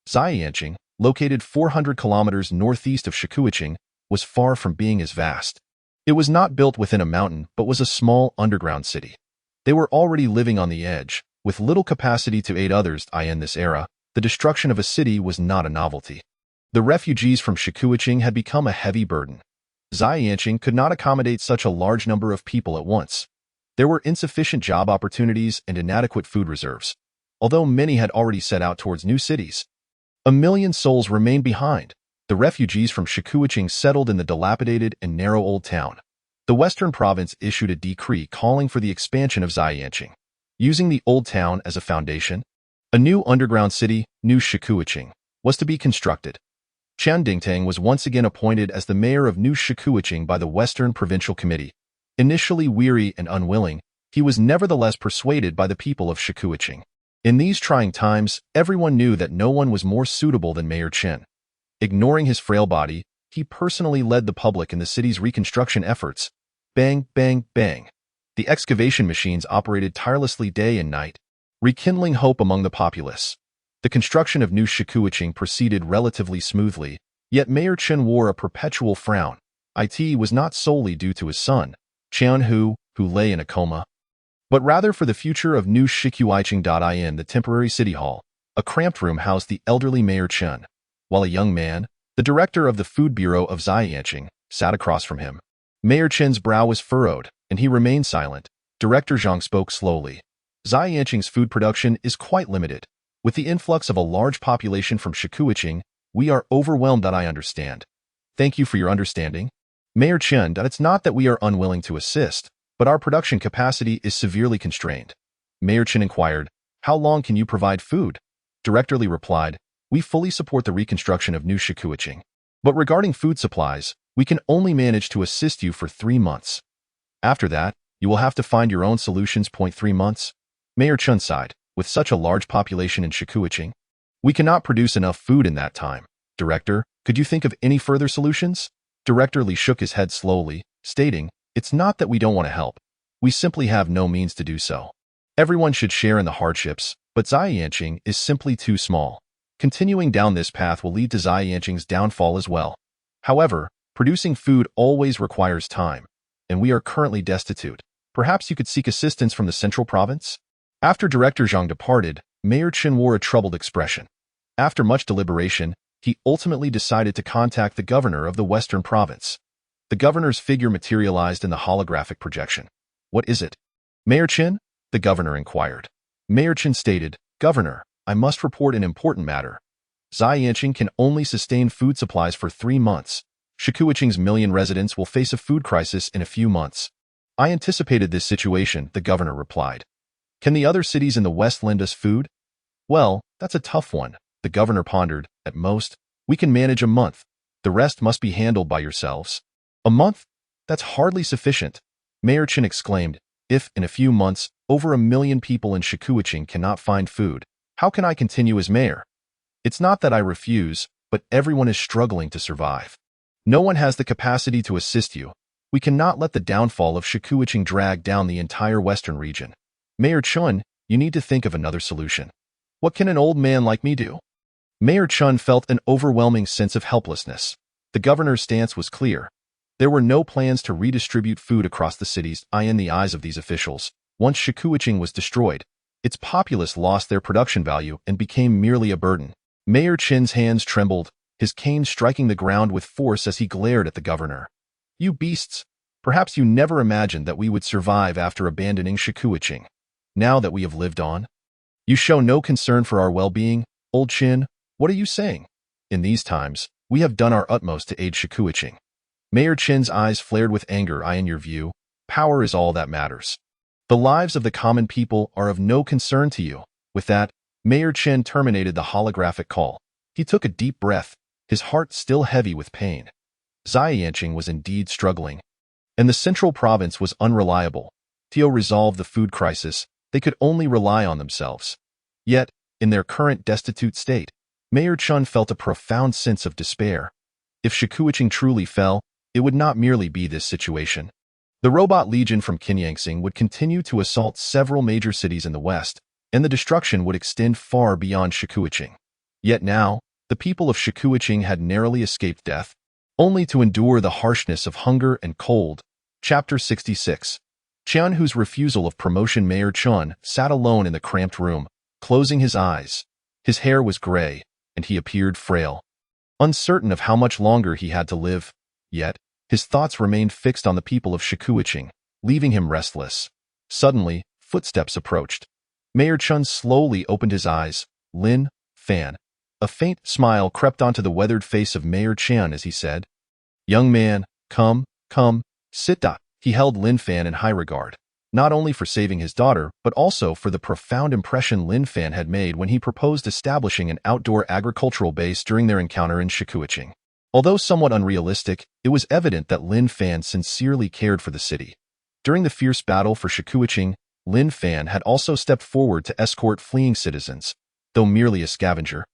Xianqing, located 400 kilometers northeast of Shikuacheng, was far from being as vast. It was not built within a mountain but was a small underground city. They were already living on the edge, with little capacity to aid others. In this era, the destruction of a city was not a novelty. The refugees from Shikuacheng had become a heavy burden. Xianqing could not accommodate such a large number of people at once. There were insufficient job opportunities and inadequate food reserves. Although many had already set out towards new cities, 1 million souls remained behind. The refugees from Shikuacheng settled in the dilapidated and narrow old town. The Western Province issued a decree calling for the expansion of Xianqing. Using the old town as a foundation, a new underground city, New Shikuacheng, was to be constructed. Qian Dingtang was once again appointed as the mayor of New Shikuacheng by the Western Provincial Committee. Initially weary and unwilling, he was nevertheless persuaded by the people of Shikuacheng. In these trying times, everyone knew that no one was more suitable than Mayor Qian. Ignoring his frail body, he personally led the public in the city's reconstruction efforts. Bang, bang, bang. The excavation machines operated tirelessly day and night, rekindling hope among the populace. The construction of New Shikuacheng proceeded relatively smoothly, yet Mayor Qian wore a perpetual frown. It was not solely due to his son, Qianhu, who lay in a coma, but rather for the future of New Shikuacheng. The temporary city hall, a cramped room, housed the elderly Mayor Qian, while a young man, the director of the Food Bureau of Xianqing, sat across from him. Mayor Qian's brow was furrowed, and he remained silent. Director Zhang spoke slowly. Xianqing's food production is quite limited. With the influx of a large population from Shikuacheng, we are overwhelmed. I understand. Thank you for your understanding. Mayor Qian, it's not that we are unwilling to assist, but our production capacity is severely constrained. Mayor Qian inquired, how long can you provide food? Director Li replied, we fully support the reconstruction of New Shikuacheng. But regarding food supplies, we can only manage to assist you for 3 months. After that, you will have to find your own solutions. 3 months? Mayor Qian sighed. With such a large population in Shikuacheng, we cannot produce enough food in that time. Director, could you think of any further solutions? Director Li shook his head slowly, stating, it's not that we don't want to help. We simply have no means to do so. Everyone should share in the hardships, but Xianqing is simply too small. Continuing down this path will lead to Xianqing's downfall as well. However, producing food always requires time, and we are currently destitute. Perhaps you could seek assistance from the central province? After Director Zhang departed, Mayor Qian wore a troubled expression. After much deliberation, he ultimately decided to contact the governor of the Western Province. The governor's figure materialized in the holographic projection. What is it? Mayor Qian? The governor inquired. Mayor Qian stated, Governor, I must report an important matter. Xianqing can only sustain food supplies for 3 months. Shikuacheng's million residents will face a food crisis in a few months. I anticipated this situation, the governor replied. Can the other cities in the West lend us food? Well, that's a tough one, the governor pondered. At most, we can manage a month. The rest must be handled by yourselves. A month? That's hardly sufficient. Mayor Qian exclaimed, if, in a few months, over 1 million people in Shikuacheng cannot find food, how can I continue as mayor? It's not that I refuse, but everyone is struggling to survive. No one has the capacity to assist you. We cannot let the downfall of Shikuacheng drag down the entire western region. Mayor Qian, you need to think of another solution. What can an old man like me do? Mayor Chun felt an overwhelming sense of helplessness. The governor's stance was clear. There were no plans to redistribute food across the cities. In the eyes of these officials, once Shikuiching was destroyed, its populace lost their production value and became merely a burden. Mayor Chin's hands trembled, his cane striking the ground with force as he glared at the governor. You beasts! Perhaps you never imagined that we would survive after abandoning Shikuiching. Now that we have lived on, you show no concern for our well-being, old Chin. What are you saying? In these times, we have done our utmost to aid Shikuiching. Mayor Chin's eyes flared with anger. In your view, power is all that matters. The lives of the common people are of no concern to you. With that, Mayor Chin terminated the holographic call. He took a deep breath, his heart still heavy with pain. Xianqing was indeed struggling, and the central province was unreliable. To resolve the food crisis, they could only rely on themselves. Yet, in their current destitute state, Mayor Chun felt a profound sense of despair. If Shikuiching truly fell, it would not merely be this situation. The robot legion from Qinyangsing would continue to assault several major cities in the west, and the destruction would extend far beyond Shikuiching. Yet now, the people of Shikuiching had narrowly escaped death, only to endure the harshness of hunger and cold. Chapter 66. Qian Hu's refusal of promotion. Mayor Chun sat alone in the cramped room, closing his eyes. His hair was gray, and he appeared frail, uncertain of how much longer he had to live. Yet, his thoughts remained fixed on the people of Shikuiching, leaving him restless. Suddenly, footsteps approached. Mayor Chun slowly opened his eyes. Lin Fan. A faint smile crept onto the weathered face of Mayor Qian as he said, "Young man, come, sit down." He held Lin Fan in high regard, not only for saving his daughter, but also for the profound impression Lin Fan had made when he proposed establishing an outdoor agricultural base during their encounter in Shikuiching. Although somewhat unrealistic, it was evident that Lin Fan sincerely cared for the city. During the fierce battle for Shikuiching, Lin Fan had also stepped forward to escort fleeing citizens. Though merely a scavenger,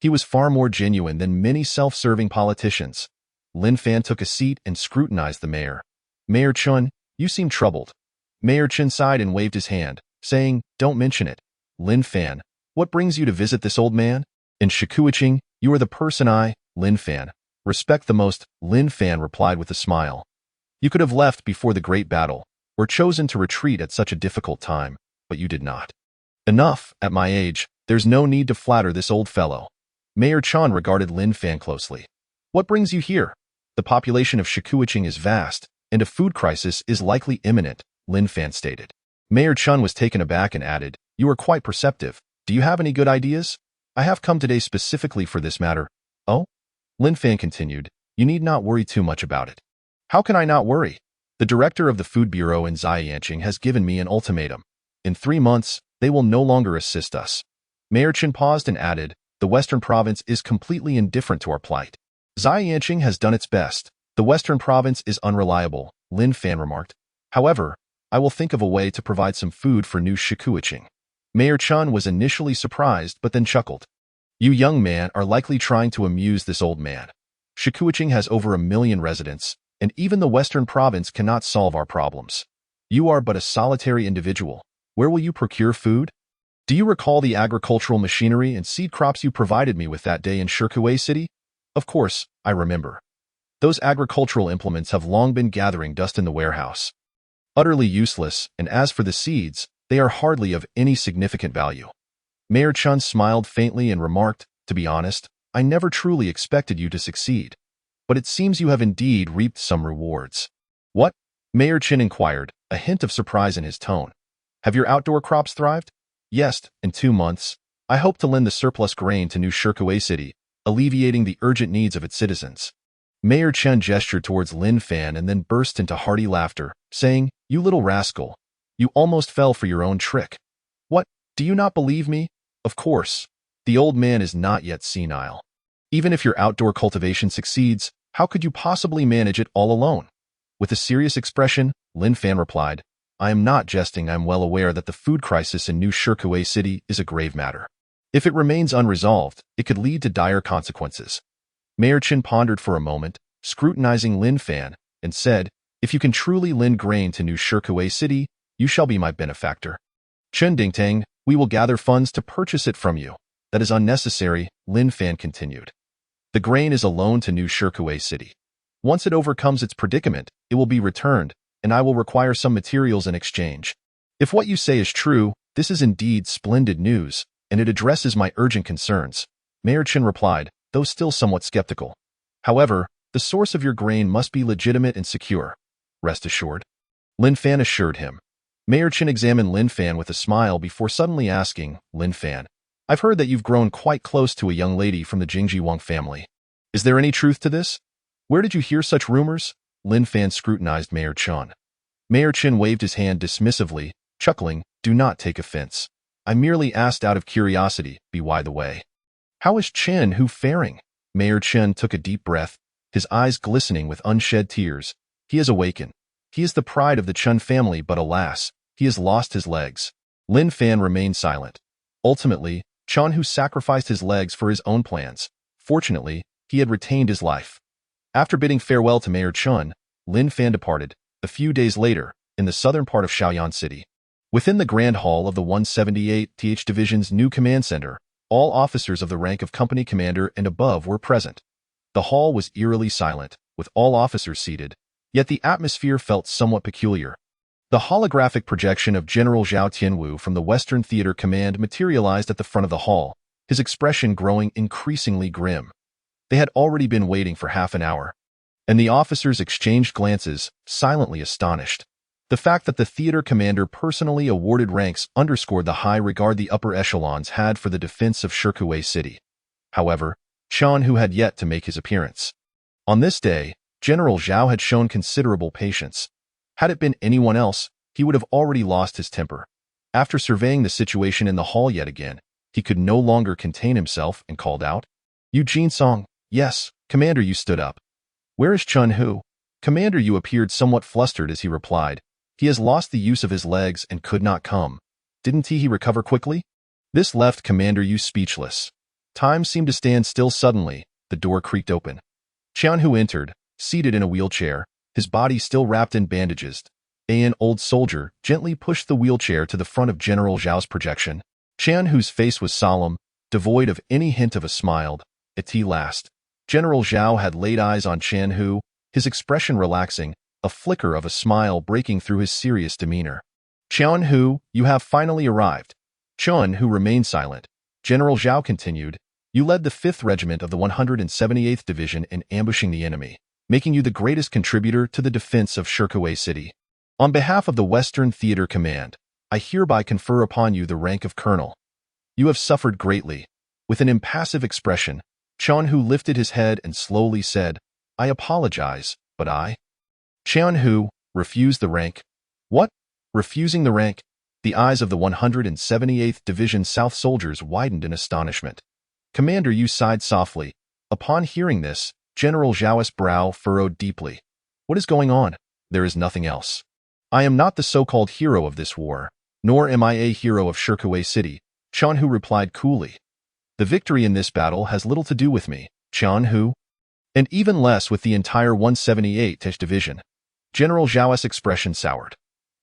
he was far more genuine than many self-serving politicians. Lin Fan took a seat and scrutinized the mayor. "Mayor Chun, you seem troubled." Mayor Chun sighed and waved his hand, saying, "Don't mention it." "Lin Fan, what brings you to visit this old man? In Shikuiching, you are the person I, Lin Fan, respect the most." Lin Fan replied with a smile. "You could have left before the great battle, or chosen to retreat at such a difficult time, but you did not. Enough, at my age, there's no need to flatter this old fellow." Mayor Chun regarded Lin Fan closely. "What brings you here? The population of Shikuiching is vast, and a food crisis is likely imminent," Lin Fan stated. Mayor Chun was taken aback and added, "You are quite perceptive. Do you have any good ideas? I have come today specifically for this matter." "Oh?" Lin Fan continued, "You need not worry too much about it." "How can I not worry? The director of the Food Bureau in Xianqing has given me an ultimatum. In 3 months, they will no longer assist us." Mayor Chen paused and added, "The Western Province is completely indifferent to our plight. Xianqing has done its best. The Western Province is unreliable," Lin Fan remarked. "However, I will think of a way to provide some food for New Shikuiching." Mayor Chun was initially surprised but then chuckled. "You young man are likely trying to amuse this old man. Shikuiching has over 1 million residents, and even the Western Province cannot solve our problems. You are but a solitary individual. Where will you procure food? Do you recall the agricultural machinery and seed crops you provided me with that day in Shikuei City?" "Of course, I remember. Those agricultural implements have long been gathering dust in the warehouse. Utterly useless, and as for the seeds, they are hardly of any significant value." Mayor Chun smiled faintly and remarked, "To be honest, I never truly expected you to succeed. But it seems you have indeed reaped some rewards." "What?" Mayor Chin inquired, a hint of surprise in his tone. "Have your outdoor crops thrived?" "Yes, in 2 months, I hope to lend the surplus grain to New Shikuei City, alleviating the urgent needs of its citizens." Mayor Chen gestured towards Lin Fan and then burst into hearty laughter, saying, "You little rascal. You almost fell for your own trick. What, do you not believe me? Of course, the old man is not yet senile. Even if your outdoor cultivation succeeds, how could you possibly manage it all alone?" With a serious expression, Lin Fan replied, "I am not jesting. I am well aware that the food crisis in New Shikuei City is a grave matter. If it remains unresolved, it could lead to dire consequences." Mayor Chin pondered for a moment, scrutinizing Lin Fan, and said, "If you can truly lend grain to New Shikuei City, you shall be my benefactor. Chen Dingtang, we will gather funds to purchase it from you." That is unnecessary, Lin Fan continued. The grain is a loan to New Shirkuei City. Once it overcomes its predicament, it will be returned, and I will require some materials in exchange. If what you say is true, this is indeed splendid news, and it addresses my urgent concerns, Mayor Chen replied, though still somewhat skeptical. However, the source of your grain must be legitimate and secure. Rest assured. Lin Fan assured him. Mayor Chen examined Lin Fan with a smile before suddenly asking, Lin Fan, I've heard that you've grown quite close to a young lady from the Jingji Wang family. Is there any truth to this? Where did you hear such rumors? Lin Fan scrutinized Mayor Chen. Mayor Chen waved his hand dismissively, chuckling, do not take offense. I merely asked out of curiosity, by the way. How is Chen Hu faring? Mayor Chen took a deep breath, his eyes glistening with unshed tears. He has awakened. He is the pride of the Chen family, but alas, he has lost his legs. Lin Fan remained silent. Ultimately, Chen Hu sacrificed his legs for his own plans. Fortunately, he had retained his life. After bidding farewell to Mayor Chen, Lin Fan departed, a few days later, in the southern part of Shaoyan City. Within the Grand Hall of the 178th Division's new command center, all officers of the rank of company commander and above were present. The hall was eerily silent, with all officers seated, yet the atmosphere felt somewhat peculiar. The holographic projection of General Zhao Tianwu from the Western Theater Command materialized at the front of the hall, his expression growing increasingly grim. They had already been waiting for half an hour, and the officers exchanged glances, silently astonished. The fact that the theater commander personally awarded ranks underscored the high regard the upper echelons had for the defense of Shirkuei City. However, Chen Hu had yet to make his appearance. On this day, General Zhao had shown considerable patience. Had it been anyone else, he would have already lost his temper. After surveying the situation in the hall yet again, he could no longer contain himself and called out, Eugene Song, yes, Commander Yu stood up. Where is Chen Hu? Commander Yu appeared somewhat flustered as he replied, he has lost the use of his legs and could not come. Didn't he recover quickly? This left Commander Yu speechless. Time seemed to stand still suddenly, the door creaked open. Chen Hu entered, seated in a wheelchair, his body still wrapped in bandages. An old soldier gently pushed the wheelchair to the front of General Zhao's projection. Chen Hu's face was solemn, devoid of any hint of a smile. At last, General Zhao had laid eyes on Chen Hu, his expression relaxing, a flicker of a smile breaking through his serious demeanor. Chen Hu, you have finally arrived. Chen Hu remained silent. General Zhao continued, you led the 5th Regiment of the 178th Division in ambushing the enemy, making you the greatest contributor to the defense of Shirkuei City. On behalf of the Western Theater Command, I hereby confer upon you the rank of Colonel. You have suffered greatly. With an impassive expression, Chen Hu lifted his head and slowly said, I apologize, but I... Chen Hu refused the rank. What? Refusing the rank? The eyes of the 178th Division South soldiers widened in astonishment. Commander Yu sighed softly. Upon hearing this, General Zhao's brow furrowed deeply. What is going on? There is nothing else. I am not the so-called hero of this war, nor am I a hero of Shirkuei City, Chen Hu replied coolly. The victory in this battle has little to do with me, Chen Hu, and even less with the entire 178th Division. General Zhao's expression soured.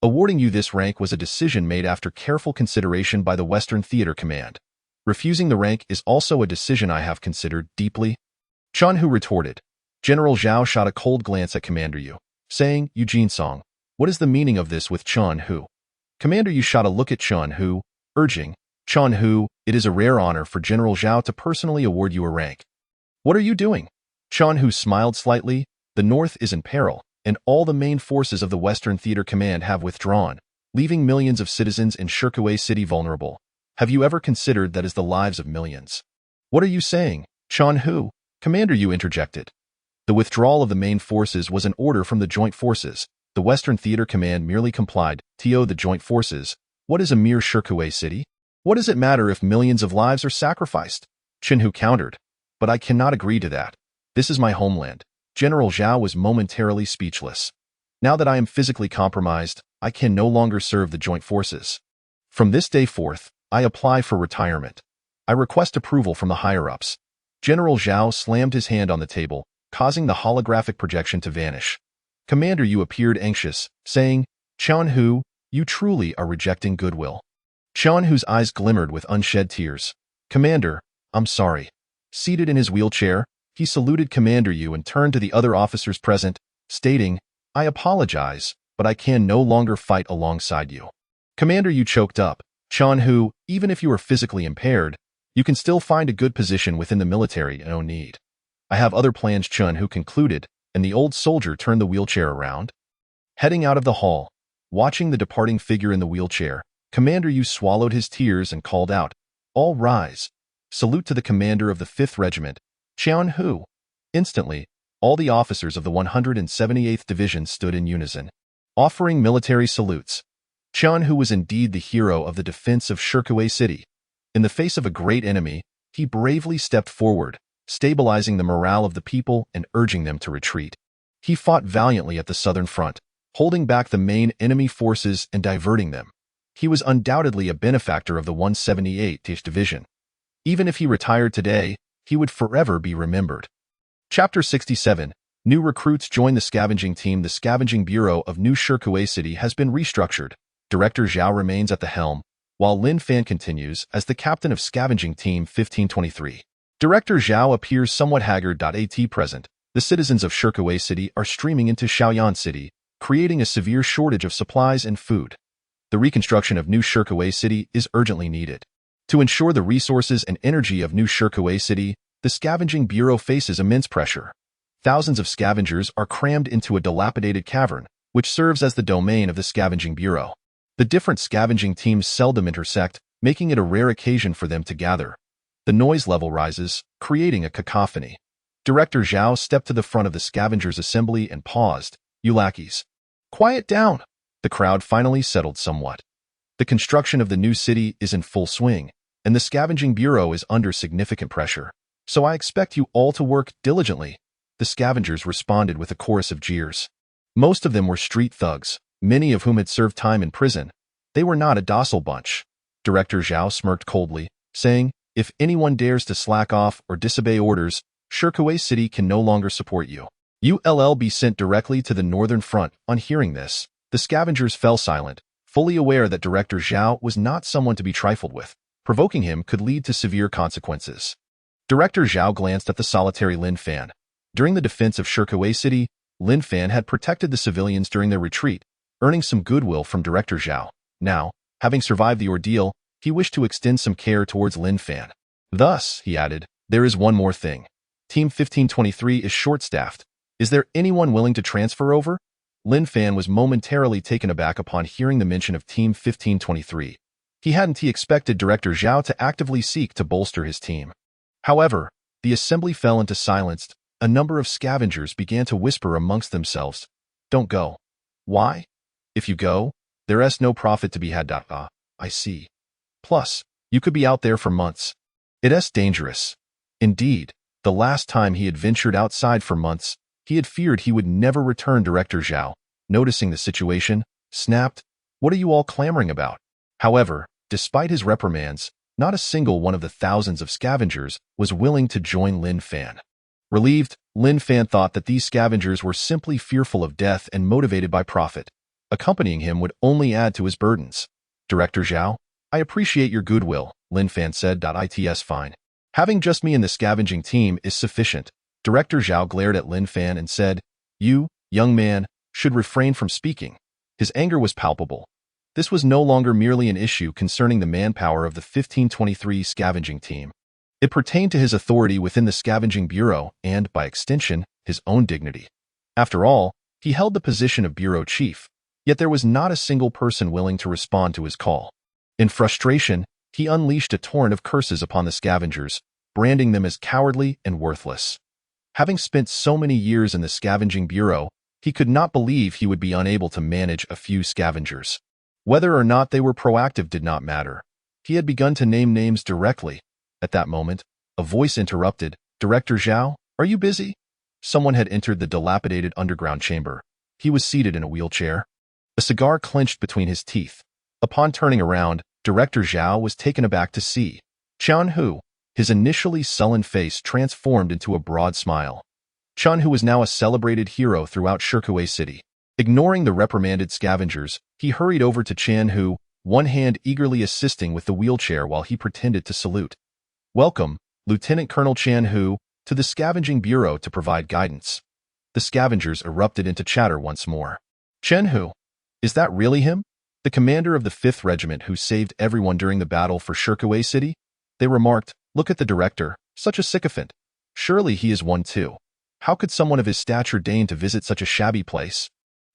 Awarding you this rank was a decision made after careful consideration by the Western Theater Command. Refusing the rank is also a decision I have considered deeply. Chen Hu retorted. General Zhao shot a cold glance at Commander Yu, saying, Eugene Song, what is the meaning of this with Chen Hu? Commander Yu shot a look at Chen Hu, urging, Chen Hu, it is a rare honor for General Zhao to personally award you a rank. What are you doing? Chen Hu smiled slightly. The North is in peril, and all the main forces of the Western Theater Command have withdrawn, leaving millions of citizens in Shirkuei City vulnerable. Have you ever considered that is the lives of millions? What are you saying, Chen Hu? Commander Yu interjected. The withdrawal of the main forces was an order from the Joint Forces. The Western Theater Command merely complied. To the Joint Forces, what is a mere Shirkuei City? What does it matter if millions of lives are sacrificed? Chen Hu countered. But I cannot agree to that. This is my homeland. General Zhao was momentarily speechless. Now that I am physically compromised, I can no longer serve the Joint Forces. From this day forth, I apply for retirement. I request approval from the higher-ups. General Zhao slammed his hand on the table, causing the holographic projection to vanish. Commander Yu appeared anxious, saying, Chen Hu, you truly are rejecting goodwill. Chen Hu's eyes glimmered with unshed tears. Commander, I'm sorry. Seated in his wheelchair, he saluted Commander Yu and turned to the other officers present, stating, I apologize, but I can no longer fight alongside you. Commander Yu choked up. Chan Hu, even if you are physically impaired, you can still find a good position within the military and no need. I have other plans, Chun Hu concluded, and the old soldier turned the wheelchair around. Heading out of the hall, watching the departing figure in the wheelchair, Commander Yu swallowed his tears and called out, All rise. Salute to the commander of the 5th Regiment, Chan Hu. Instantly, all the officers of the 178th Division stood in unison, offering military salutes. Chan Hu was indeed the hero of the defense of Shirkuei City. In the face of a great enemy, he bravely stepped forward, stabilizing the morale of the people and urging them to retreat. He fought valiantly at the southern front, holding back the main enemy forces and diverting them. He was undoubtedly a benefactor of the 178th Division. Even if he retired today, he would forever be remembered. Chapter 67. New recruits join the scavenging team. The Scavenging Bureau of New Shirkuei City has been restructured. Director Zhao remains at the helm, while Lin Fan continues as the captain of Scavenging Team 1523. Director Zhao appears somewhat haggard. At present, the citizens of Shirkuei City are streaming into Shaoyan City, creating a severe shortage of supplies and food. The reconstruction of New Shirkuei City is urgently needed. To ensure the resources and energy of New Shirkuei City, the Scavenging Bureau faces immense pressure. Thousands of scavengers are crammed into a dilapidated cavern, which serves as the domain of the Scavenging Bureau. The different scavenging teams seldom intersect, making it a rare occasion for them to gather. The noise level rises, creating a cacophony. Director Zhao stepped to the front of the scavengers' assembly and paused. You lackeys, quiet down. The crowd finally settled somewhat. The construction of the new city is in full swing, and the Scavenging Bureau is under significant pressure. So I expect you all to work diligently. The scavengers responded with a chorus of jeers. Most of them were street thugs, many of whom had served time in prison. They were not a docile bunch. Director Zhao smirked coldly, saying, If anyone dares to slack off or disobey orders, Shirkuei City can no longer support you. You'll be sent directly to the northern front. On hearing this, the scavengers fell silent, fully aware that Director Zhao was not someone to be trifled with. Provoking him could lead to severe consequences. Director Zhao glanced at the solitary Lin Fan. During the defense of Shirkuei City, Lin Fan had protected the civilians during their retreat, earning some goodwill from Director Zhao. Now, having survived the ordeal, he wished to extend some care towards Lin Fan. Thus, he added, there is one more thing. Team 1523 is short-staffed. Is there anyone willing to transfer over? Lin Fan was momentarily taken aback upon hearing the mention of Team 1523. He hadn't expected Director Zhao to actively seek to bolster his team. However, the assembly fell into silence. A number of scavengers began to whisper amongst themselves. Don't go. Why? If you go, there's no profit to be had. I see. Plus, you could be out there for months. It's dangerous. Indeed, the last time he had ventured outside for months, he had feared he would never return. Director Zhao, noticing the situation, snapped, What are you all clamoring about? However, despite his reprimands, not a single one of the thousands of scavengers was willing to join Lin Fan. Relieved, Lin Fan thought that these scavengers were simply fearful of death and motivated by profit. Accompanying him would only add to his burdens. Director Zhao, I appreciate your goodwill, Lin Fan said. It's fine. Having just me in the scavenging team is sufficient. Director Zhao glared at Lin Fan and said, You, young man, should refrain from speaking. His anger was palpable. This was no longer merely an issue concerning the manpower of the 1523 scavenging team. It pertained to his authority within the Scavenging Bureau and, by extension, his own dignity. After all, he held the position of bureau chief, yet there was not a single person willing to respond to his call. In frustration, he unleashed a torrent of curses upon the scavengers, branding them as cowardly and worthless. Having spent so many years in the Scavenging Bureau, he could not believe he would be unable to manage a few scavengers. Whether or not they were proactive did not matter. He had begun to name names directly. At that moment, a voice interrupted, Director Zhao, are you busy? Someone had entered the dilapidated underground chamber. He was seated in a wheelchair. A cigar clenched between his teeth. Upon turning around, Director Zhao was taken aback to see Chan Hu. His initially sullen face transformed into a broad smile. Chan Hu was now a celebrated hero throughout Shirkuei City. Ignoring the reprimanded scavengers, he hurried over to Chan Hu, one hand eagerly assisting with the wheelchair while he pretended to salute. Welcome, Lieutenant Colonel Chan Hu, to the Scavenging Bureau to provide guidance. The scavengers erupted into chatter once more. Chen Hu, is that really him? The commander of the 5th Regiment who saved everyone during the battle for Shirkuei City? They remarked, look at the director, such a sycophant. Surely he is one too. How could someone of his stature deign to visit such a shabby place?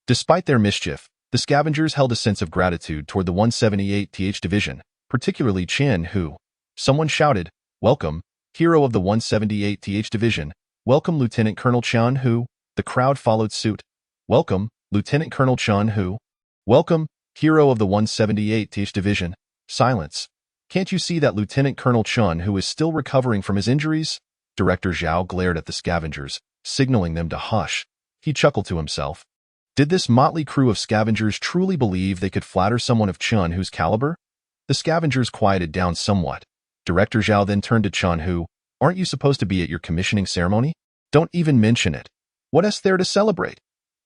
Despite their mischief, the scavengers held a sense of gratitude toward the 178th Division, particularly Chen Hu. Someone shouted, welcome, hero of the 178th Division. Welcome, Lieutenant Colonel Chan Hu. The crowd followed suit. Welcome, Lieutenant Colonel Chan Hu. Welcome, hero of the 178th Division. Silence. Can't you see that Lieutenant Colonel Chun Hu is still recovering from his injuries? Director Zhao glared at the scavengers, signaling them to hush. He chuckled to himself. Did this motley crew of scavengers truly believe they could flatter someone of Chun Hu's caliber? The scavengers quieted down somewhat. Director Zhao then turned to Chun Hu. Aren't you supposed to be at your commissioning ceremony? Don't even mention it. What is there to celebrate?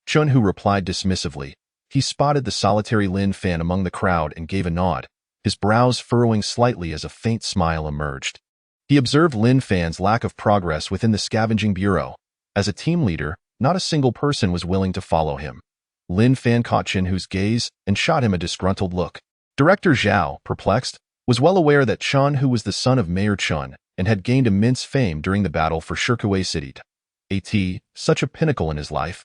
Chun Hu replied dismissively. He spotted the solitary Lin Fan among the crowd and gave a nod, his brows furrowing slightly as a faint smile emerged. He observed Lin Fan's lack of progress within the Scavenging Bureau. As a team leader, not a single person was willing to follow him. Lin Fan caught Chen Hu's gaze and shot him a disgruntled look. Director Zhao, perplexed, was well aware that Chen Hu was the son of Mayor Chun and had gained immense fame during the battle for Shirkuei City. Such a pinnacle in his life.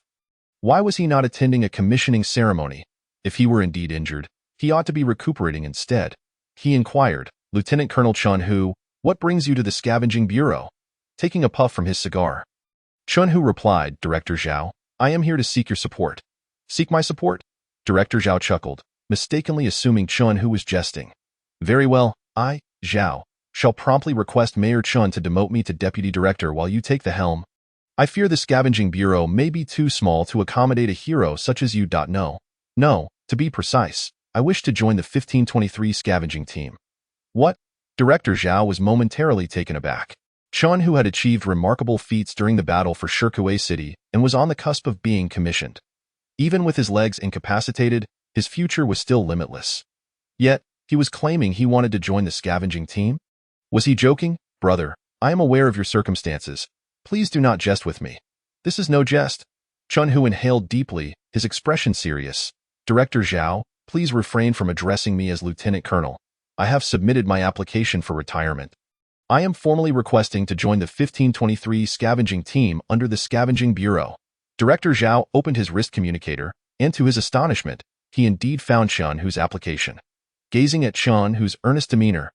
Why was he not attending a commissioning ceremony? If he were indeed injured, he ought to be recuperating instead. He inquired, Lieutenant Colonel Chun Hu, what brings you to the Scavenging Bureau? Taking a puff from his cigar. Chun Hu replied, Director Zhao, I am here to seek your support. Seek my support? Director Zhao chuckled, mistakenly assuming Chun Hu was jesting. Very well, I, Zhao, shall promptly request Mayor Chun to demote me to Deputy Director while you take the helm. I fear the Scavenging Bureau may be too small to accommodate a hero such as you. No, to be precise, I wish to join the 1523 scavenging team. What? Director Zhao was momentarily taken aback. Chun Hu had achieved remarkable feats during the battle for Shirkuei City and was on the cusp of being commissioned. Even with his legs incapacitated, his future was still limitless. Yet, he was claiming he wanted to join the scavenging team? Was he joking? Brother, I am aware of your circumstances. Please do not jest with me. This is no jest. Chun Hu inhaled deeply, his expression serious. Director Zhao, please refrain from addressing me as Lieutenant Colonel. I have submitted my application for retirement. I am formally requesting to join the 1523 scavenging team under the Scavenging Bureau. Director Zhao opened his wrist communicator, and to his astonishment, he indeed found Chun Hu's application. Gazing at Chun Hu's earnest demeanor,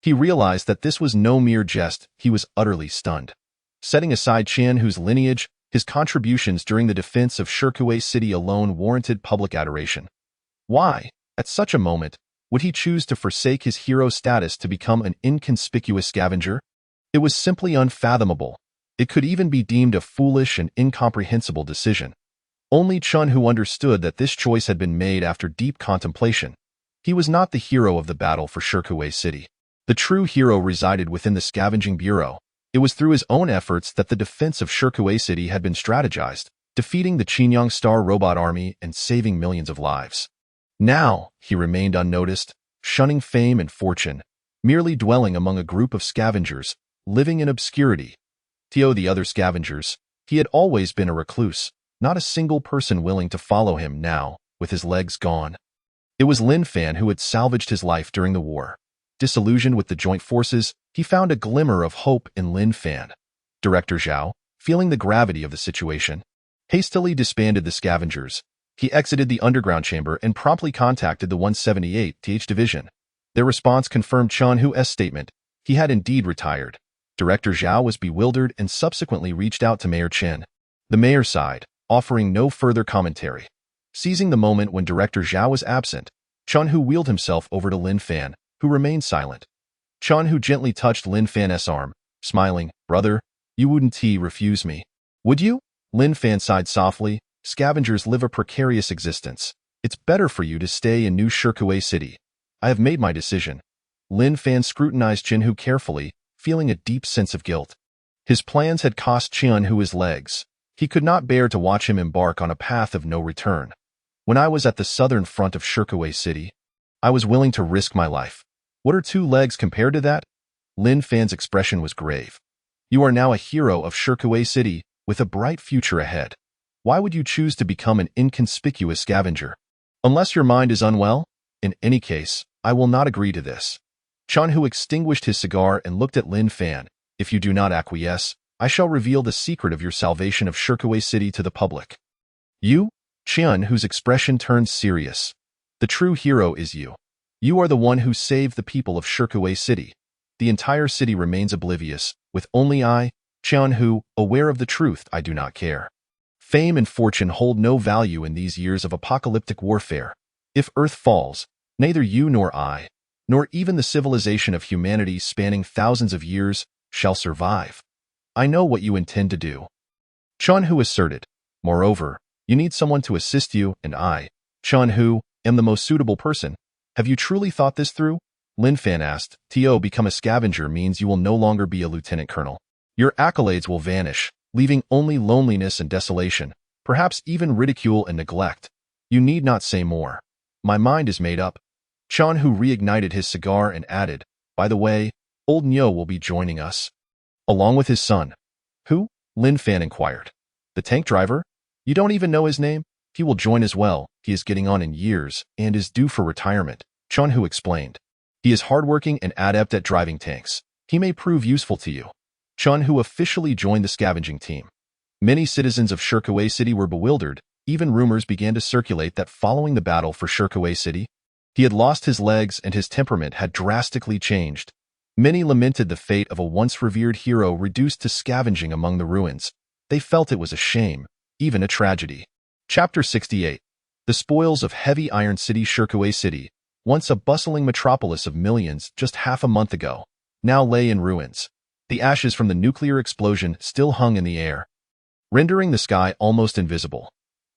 he realized that this was no mere jest. He was utterly stunned. Setting aside Chen Hu's lineage, his contributions during the defense of Shirkuei City alone warranted public adoration. Why, at such a moment, would he choose to forsake his hero status to become an inconspicuous scavenger? It was simply unfathomable. It could even be deemed a foolish and incomprehensible decision. Only Chun Hu understood that this choice had been made after deep contemplation. He was not the hero of the battle for Shirkuei City. The true hero resided within the Scavenging Bureau. It was through his own efforts that the defense of Shirkuei City had been strategized, defeating the Qinyang Star robot army and saving millions of lives. Now, he remained unnoticed, shunning fame and fortune, merely dwelling among a group of scavengers, living in obscurity. To the other scavengers, he had always been a recluse, not a single person willing to follow him now, with his legs gone. It was Lin Fan who had salvaged his life during the war. Disillusioned with the joint forces, he found a glimmer of hope in Lin Fan. Director Zhao, feeling the gravity of the situation, hastily disbanded the scavengers. He exited the underground chamber and promptly contacted the 178th Division. Their response confirmed Chun Hu's statement. He had indeed retired. Director Zhao was bewildered and subsequently reached out to Mayor Chen. The mayor sighed, offering no further commentary. Seizing the moment when Director Zhao was absent, Chun Hu wheeled himself over to Lin Fan, who remained silent. Chun Hu gently touched Lin Fan's arm, smiling, Brother, you wouldn't refuse me, would you? Lin Fan sighed softly. Scavengers live a precarious existence. It's better for you to stay in New Shirkuei City. I have made my decision. Lin Fan scrutinized Chun Hu carefully, feeling a deep sense of guilt. His plans had cost Chun Hu his legs. He could not bear to watch him embark on a path of no return. When I was at the southern front of Shirkuei City, I was willing to risk my life. What are 2 legs compared to that? Lin Fan's expression was grave. You are now a hero of Shirkuei City with a bright future ahead. Why would you choose to become an inconspicuous scavenger? Unless your mind is unwell? In any case, I will not agree to this. Chanhu extinguished his cigar and looked at Lin Fan. If you do not acquiesce, I shall reveal the secret of your salvation of Shirkuei City to the public. You? Qian, whose expression turned serious. The true hero is you. You are the one who saved the people of Shirkuei City. The entire city remains oblivious, with only I, Qian, who, aware of the truth, I do not care. Fame and fortune hold no value in these years of apocalyptic warfare. If Earth falls, neither you nor I, nor even the civilization of humanity spanning thousands of years, shall survive. I know what you intend to do. Chanhu asserted. Moreover, you need someone to assist you, and I, Chanhu, am the most suitable person. Have you truly thought this through? Lin Fan asked. To become a scavenger means you will no longer be a lieutenant colonel. Your accolades will vanish, leaving only loneliness and desolation, perhaps even ridicule and neglect. You need not say more. My mind is made up. Chanhu reignited his cigar and added, by the way, old Nyo will be joining us. Along with his son. Who? Lin Fan inquired. The tank driver? You don't even know his name? He will join as well. He is getting on in years and is due for retirement, Chanhu explained. He is hardworking and adept at driving tanks. He may prove useful to you. Chanhu officially joined the scavenging team. Many citizens of Shirkuei City were bewildered. Even rumors began to circulate that following the battle for Shirkuei City, he had lost his legs and his temperament had drastically changed. Many lamented the fate of a once revered hero reduced to scavenging among the ruins. They felt it was a shame, even a tragedy. Chapter 68. The spoils of Heavy Iron City. Shirkuei City, once a bustling metropolis of millions just half a month ago, now lay in ruins. The ashes from the nuclear explosion still hung in the air, rendering the sky almost invisible.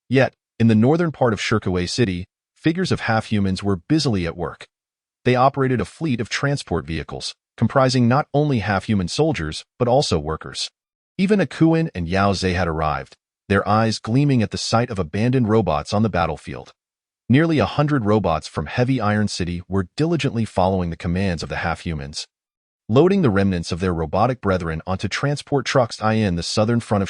Yet, in the northern part of Shirkuei City, figures of half-humans were busily at work. They operated a fleet of transport vehicles, comprising not only half-human soldiers, but also workers. Even Akuin and Yao Zhe had arrived, their eyes gleaming at the sight of abandoned robots on the battlefield. Nearly 100 robots from Heavy Iron City were diligently following the commands of the half-humans, loading the remnants of their robotic brethren onto transport trucks in the southern front of